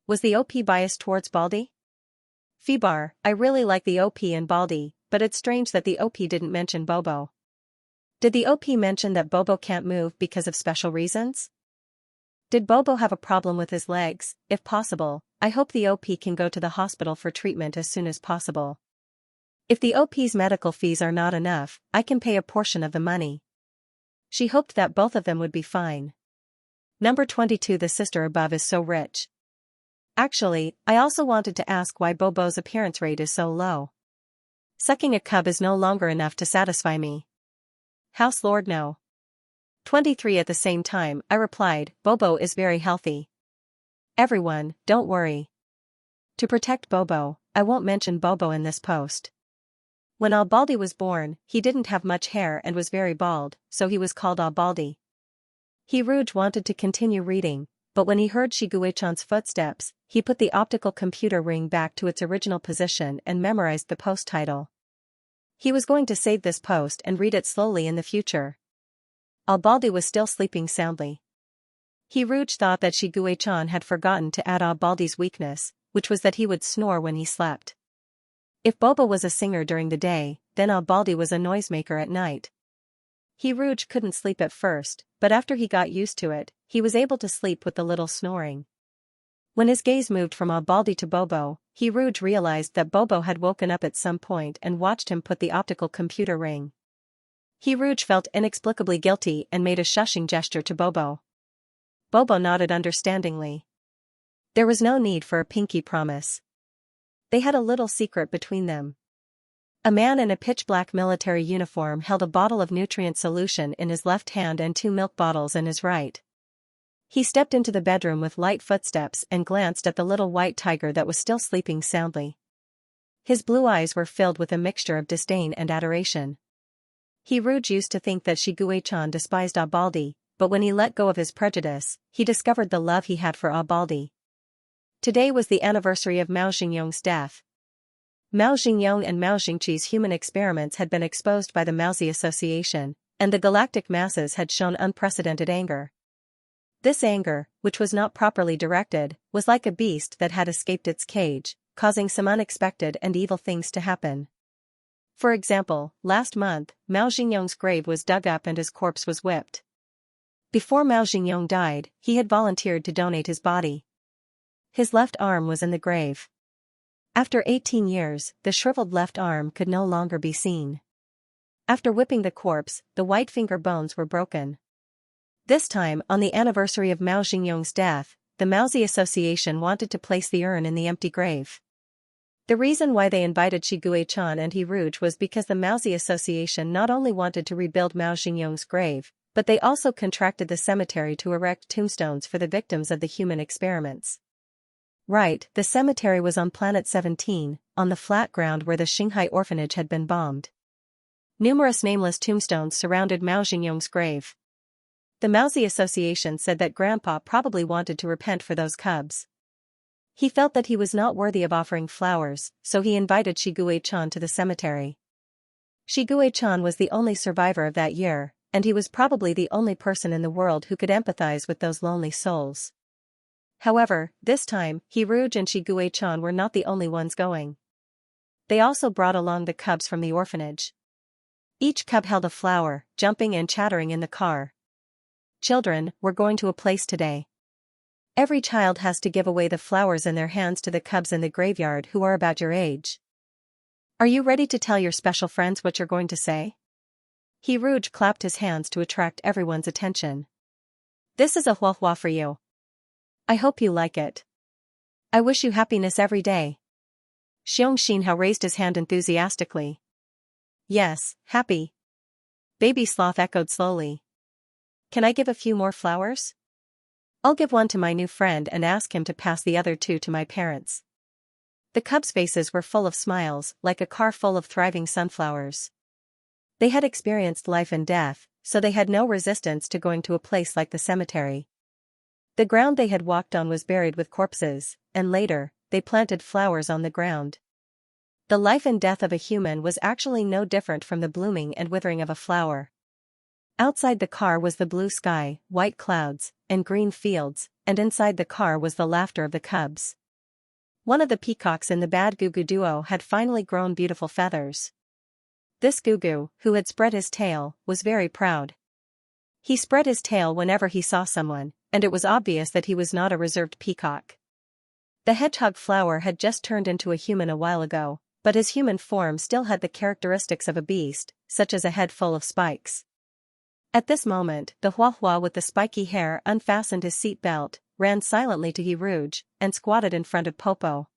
Was the OP biased towards Baldy? Feebar, I really like the OP and Baldy, but it's strange that the OP didn't mention Bobo. Did the OP mention that Bobo can't move because of special reasons? Did Bobo have a problem with his legs? If possible, I hope the OP can go to the hospital for treatment as soon as possible. If the OP's medical fees are not enough, I can pay a portion of the money. She hoped that both of them would be fine. Number 22 the sister above is so rich. Actually, I also wanted to ask why Bobo's appearance rate is so low. Sucking a cub is no longer enough to satisfy me. House Lord no. 23 at the same time, I replied, Bobo is very healthy. Everyone, don't worry. To protect Bobo, I won't mention Bobo in this post. When Albaldi was born, he didn't have much hair and was very bald, so he was called Albaldi. Rouge wanted to continue reading, but when he heard Shiguechan's footsteps, he put the optical computer ring back to its original position and memorized the post title. He was going to save this post and read it slowly in the future. Albaldi was still sleeping soundly. Rouge thought that Shiguechan had forgotten to add Albaldi's weakness, which was that he would snore when he slept. If Bobo was a singer during the day, then Albaldi was a noisemaker at night. Rouge couldn't sleep at first, but after he got used to it, he was able to sleep with the little snoring. When his gaze moved from Albaldi to Bobo, Rouge realized that Bobo had woken up at some point and watched him put the optical computer ring. Rouge felt inexplicably guilty and made a shushing gesture to Bobo. Bobo nodded understandingly. There was no need for a pinky promise. They had a little secret between them. A man in a pitch-black military uniform held a bottle of nutrient solution in his left hand and 2 milk bottles in his right. He stepped into the bedroom with light footsteps and glanced at the little white tiger that was still sleeping soundly. His blue eyes were filled with a mixture of disdain and adoration. Rouge used to think that Shiguechan despised Albaldi, but when he let go of his prejudice, he discovered the love he had for Albaldi. Today was the anniversary of Mao Xingyong's death. Mao Xingyong and Mao Xingqi's human experiments had been exposed by the Maozi Association, and the galactic masses had shown unprecedented anger. This anger, which was not properly directed, was like a beast that had escaped its cage, causing some unexpected and evil things to happen. For example, last month, Mao Xingyong's grave was dug up and his corpse was whipped. Before Mao Xingyong died, he had volunteered to donate his body. His left arm was in the grave. After 18 years, the shriveled left arm could no longer be seen. After whipping the corpse, the white finger bones were broken. This time, on the anniversary of Mao Xingyong's death, the Maozi Association wanted to place the urn in the empty grave. The reason why they invited Shiguechan and Rouge was because the Maozi Association not only wanted to rebuild Mao Xingyong's grave, but they also contracted the cemetery to erect tombstones for the victims of the human experiments. Right, the cemetery was on Planet 17, on the flat ground where the Xinghai orphanage had been bombed. Numerous nameless tombstones surrounded Mao Xingyong's grave. The Maozi Association said that Grandpa probably wanted to repent for those cubs. He felt that he was not worthy of offering flowers, so he invited Shiguechan to the cemetery. Shigue-chan was the only survivor of that year, and he was probably the only person in the world who could empathize with those lonely souls. However, this time, Hiruge and Shigue-chan were not the only ones going. They also brought along the cubs from the orphanage. Each cub held a flower, jumping and chattering in the car. "Children, we're going to a place today. Every child has to give away the flowers in their hands to the cubs in the graveyard who are about your age. Are you ready to tell your special friends what you're going to say?" Hiruge clapped his hands to attract everyone's attention. "This is a huahua for you. I hope you like it. I wish you happiness every day." Xianxia raised his hand enthusiastically. "Yes, happy." Baby Sloth echoed slowly. "Can I give a few more flowers? I'll give one to my new friend and ask him to pass the other two to my parents." The cubs' faces were full of smiles, like a car full of thriving sunflowers. They had experienced life and death, so they had no resistance to going to a place like the cemetery. The ground they had walked on was buried with corpses, and later, they planted flowers on the ground. The life and death of a human was actually no different from the blooming and withering of a flower. Outside the car was the blue sky, white clouds, and green fields, and inside the car was the laughter of the cubs. One of the peacocks in the Bad Gugu duo had finally grown beautiful feathers. This Gugu, who had spread his tail, was very proud. He spread his tail whenever he saw someone, and it was obvious that he was not a reserved peacock. The hedgehog flower had just turned into a human a while ago, but his human form still had the characteristics of a beast, such as a head full of spikes. At this moment, the huahua with the spiky hair unfastened his seat belt, ran silently to Hiruge, and squatted in front of Popo.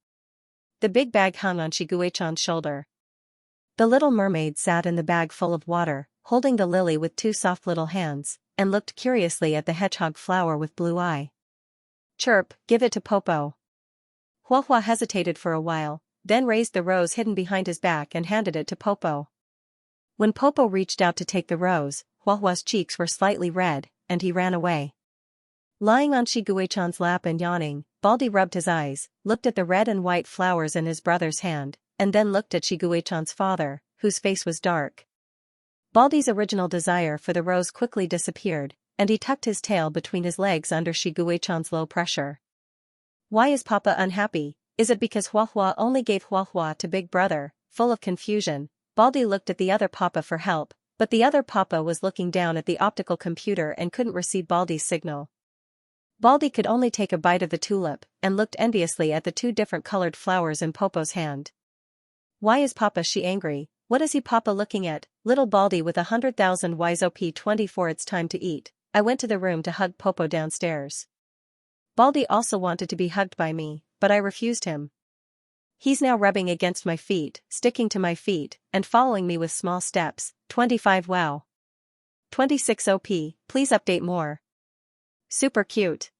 The big bag hung on Shigue-chan's shoulder. The little mermaid sat in the bag full of water, holding the lily with two soft little hands, and looked curiously at the hedgehog flower with blue eye. "Chirp, give it to Popo." Huahua hesitated for a while, then raised the rose hidden behind his back and handed it to Popo. When Popo reached out to take the rose, Huahua's cheeks were slightly red, and he ran away. Lying on Shigue-chan's lap and yawning, Baldy rubbed his eyes, looked at the red and white flowers in his brother's hand, and then looked at Shigue-chan's father, whose face was dark. Baldy's original desire for the rose quickly disappeared, and he tucked his tail between his legs under Shigue-chan's low pressure. "Why is Papa unhappy? Is it because Huahua only gave Huahua to Big Brother?" Full of confusion, Baldy looked at the other Papa for help, but the other Papa was looking down at the optical computer and couldn't receive Baldy's signal. Baldy could only take a bite of the tulip, and looked enviously at the two different colored flowers in Popo's hand. "Why is Papa she angry? What is he Papa looking at?" Little Baldy with 100,000 YZOP24. It's time to eat. I went to the room to hug Popo downstairs. Baldy also wanted to be hugged by me, but I refused him. He's now rubbing against my feet, sticking to my feet, and following me with small steps. 25 wow. 26 OP, please update more. Super cute.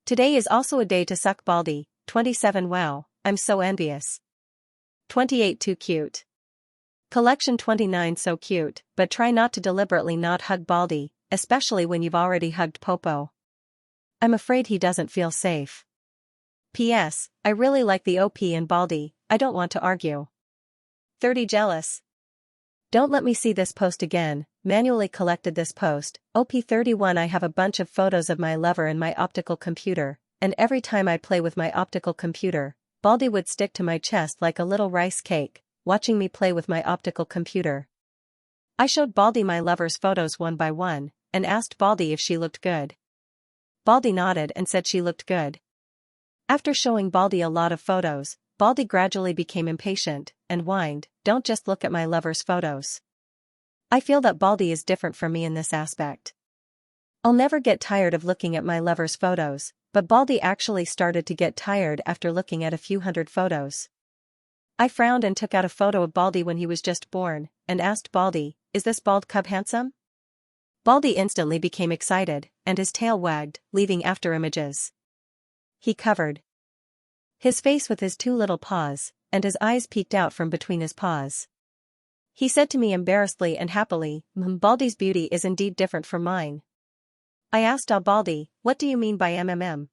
Today is also a day to suck Baldy. 27 wow, I'm so envious. 28 too cute. Collection 29 so cute, but try not to deliberately not hug Baldy, especially when you've already hugged Popo. I'm afraid he doesn't feel safe. P.S. I really like the OP and Baldy, I don't want to argue. 30 jealous. Don't let me see this post again. Manually collected this post. OP31. I have a bunch of photos of my lover in my optical computer, and every time I play with my optical computer, Baldy would stick to my chest like a little rice cake, watching me play with my optical computer. I showed Baldy my lover's photos one by one, and asked Baldy if she looked good. Baldy nodded and said she looked good. After showing Baldy a lot of photos, Baldy gradually became impatient, and whined, "Don't just look at my lover's photos." I feel that Baldy is different from me in this aspect. I'll never get tired of looking at my lover's photos, but Baldy actually started to get tired after looking at a few hundred photos. I frowned and took out a photo of Baldy when he was just born, and asked Baldy, "Is this bald cub handsome?" Baldy instantly became excited, and his tail wagged, leaving after images. He covered his face with his two little paws, and his eyes peeked out from between his paws. He said to me embarrassedly and happily, "Baldy's beauty is indeed different from mine." I asked Baldy, "What do you mean by MMM?"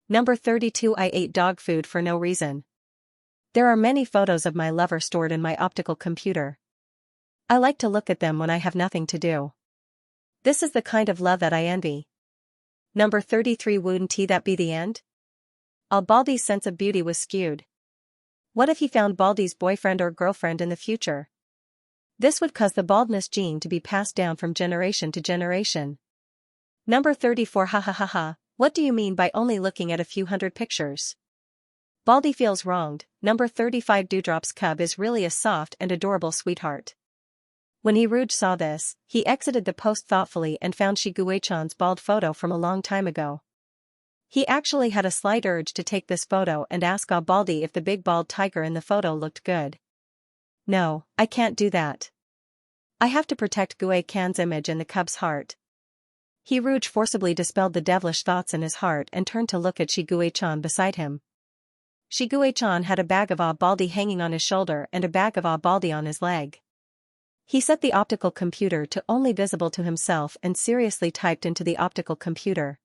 Number 32. I ate dog food for no reason. There are many photos of my lover stored in my optical computer. I like to look at them when I have nothing to do. This is the kind of love that I envy. Number 33. Wouldn't that be the end? All Baldy's sense of beauty was skewed. What if he found Baldy's boyfriend or girlfriend in the future? This would cause the baldness gene to be passed down from generation to generation. Number 34. Ha ha ha ha, what do you mean by only looking at a few hundred pictures? Baldy feels wronged. Number 35. Dewdrop's cub is really a soft and adorable sweetheart. When Rouge saw this, he exited the post thoughtfully and found Shiguei-chan's bald photo from a long time ago. He actually had a slight urge to take this photo and ask Baldy if the big bald tiger in the photo looked good. No, I can't do that. I have to protect Guei-chan's image in the cub's heart. Rouge forcibly dispelled the devilish thoughts in his heart and turned to look at Shiguei-chan beside him. Shiguei-chan had a bag of Baldy hanging on his shoulder and a bag of Baldy on his leg. He set the optical computer to only visible to himself and seriously typed into the optical computer.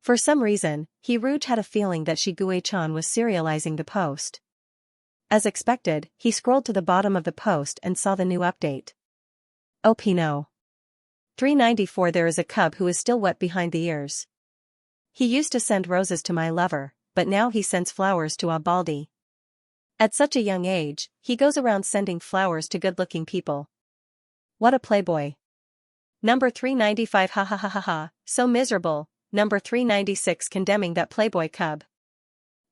For some reason, Rouge had a feeling that Shiguei-chan was serializing the post. As expected, he scrolled to the bottom of the post and saw the new update. Oh no. 394. There is a cub who is still wet behind the ears. He used to send roses to my lover, but now he sends flowers to Baldy. At such a young age, he goes around sending flowers to good-looking people. What a playboy. Number 395. Ha ha ha ha ha, so miserable. Number 396. Condemning that playboy cub.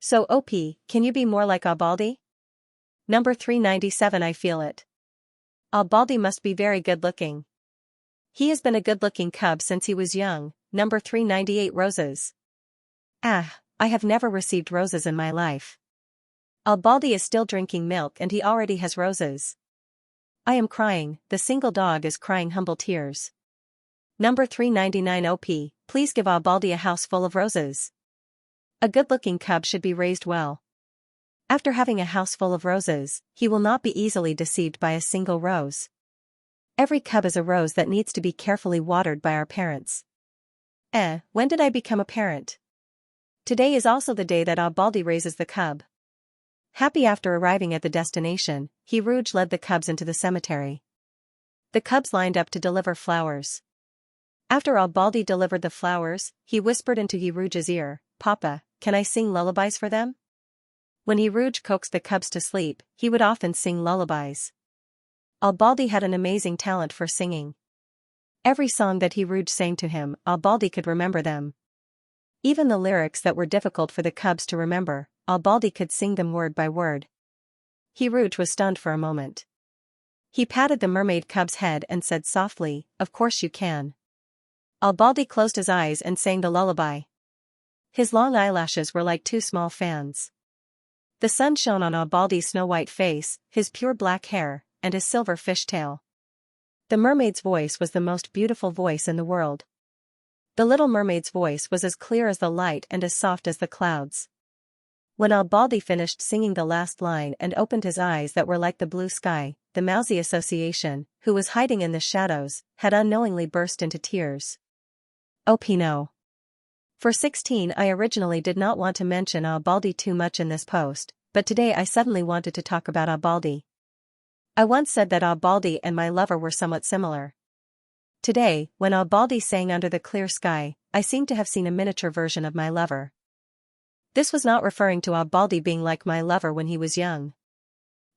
So OP, can you be more like Baldy? Number 397. I feel it. Baldy must be very good-looking. He has been a good-looking cub since he was young. Number 398. Roses. I have never received roses in my life. Baldy is still drinking milk and he already has roses. I am crying, the single dog is crying humble tears. Number 399. OP, please give Baldy a house full of roses. A good-looking cub should be raised well. After having a house full of roses, he will not be easily deceived by a single rose. Every cub is a rose that needs to be carefully watered by our parents. When did I become a parent? Today is also the day that Baldy raises the cub. Happy after arriving at the destination, Rouge led the cubs into the cemetery. The cubs lined up to deliver flowers. After Baldy delivered the flowers, he whispered into Rouge's ear, Papa, can I sing lullabies for them? When Rouge coaxed the cubs to sleep, he would often sing lullabies. Baldy had an amazing talent for singing. Every song that Rouge sang to him, Baldy could remember them. Even the lyrics that were difficult for the cubs to remember, Baldy could sing them word by word. Rouge was stunned for a moment. He patted the mermaid cub's head and said softly, Of course you can. Baldy closed his eyes and sang the lullaby. His long eyelashes were like two small fans. The sun shone on Baldy's snow-white face, his pure black hair, and his silver fishtail. The mermaid's voice was the most beautiful voice in the world. The little mermaid's voice was as clear as the light and as soft as the clouds. When Baldy finished singing the last line and opened his eyes that were like the blue sky, the Mousy Association, who was hiding in the shadows, had unknowingly burst into tears. Oh no. For 16. I originally did not want to mention Baldy too much in this post, but today I suddenly wanted to talk about Baldy. I once said that Baldy and my lover were somewhat similar. Today, when Baldy sang Under the Clear Sky, I seemed to have seen a miniature version of my lover. This was not referring to Baldy being like my lover when he was young.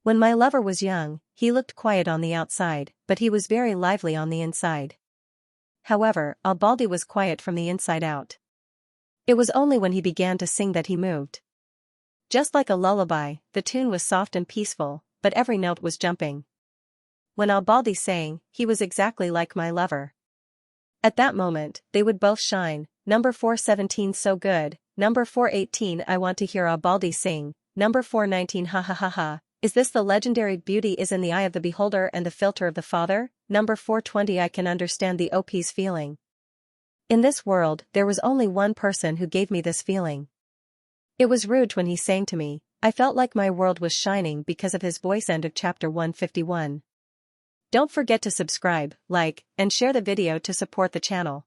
When my lover was young, he looked quiet on the outside, but he was very lively on the inside. However, Baldy was quiet from the inside out. It was only when he began to sing that he moved. Just like a lullaby, the tune was soft and peaceful, but every note was jumping. When Baldy sang, he was exactly like my lover. At that moment, they would both shine. Number 417. So good. Number 418. I want to hear Baldy sing. Number 419. Ha ha ha ha. Is this the legendary beauty is in the eye of the beholder and the filter of the father? Number 420. I can understand the OP's feeling. In this world, there was only one person who gave me this feeling. It was Rouge. When he sang to me, I felt like my world was shining because of his voice. End of chapter 151. Don't forget to subscribe, like, and share the video to support the channel.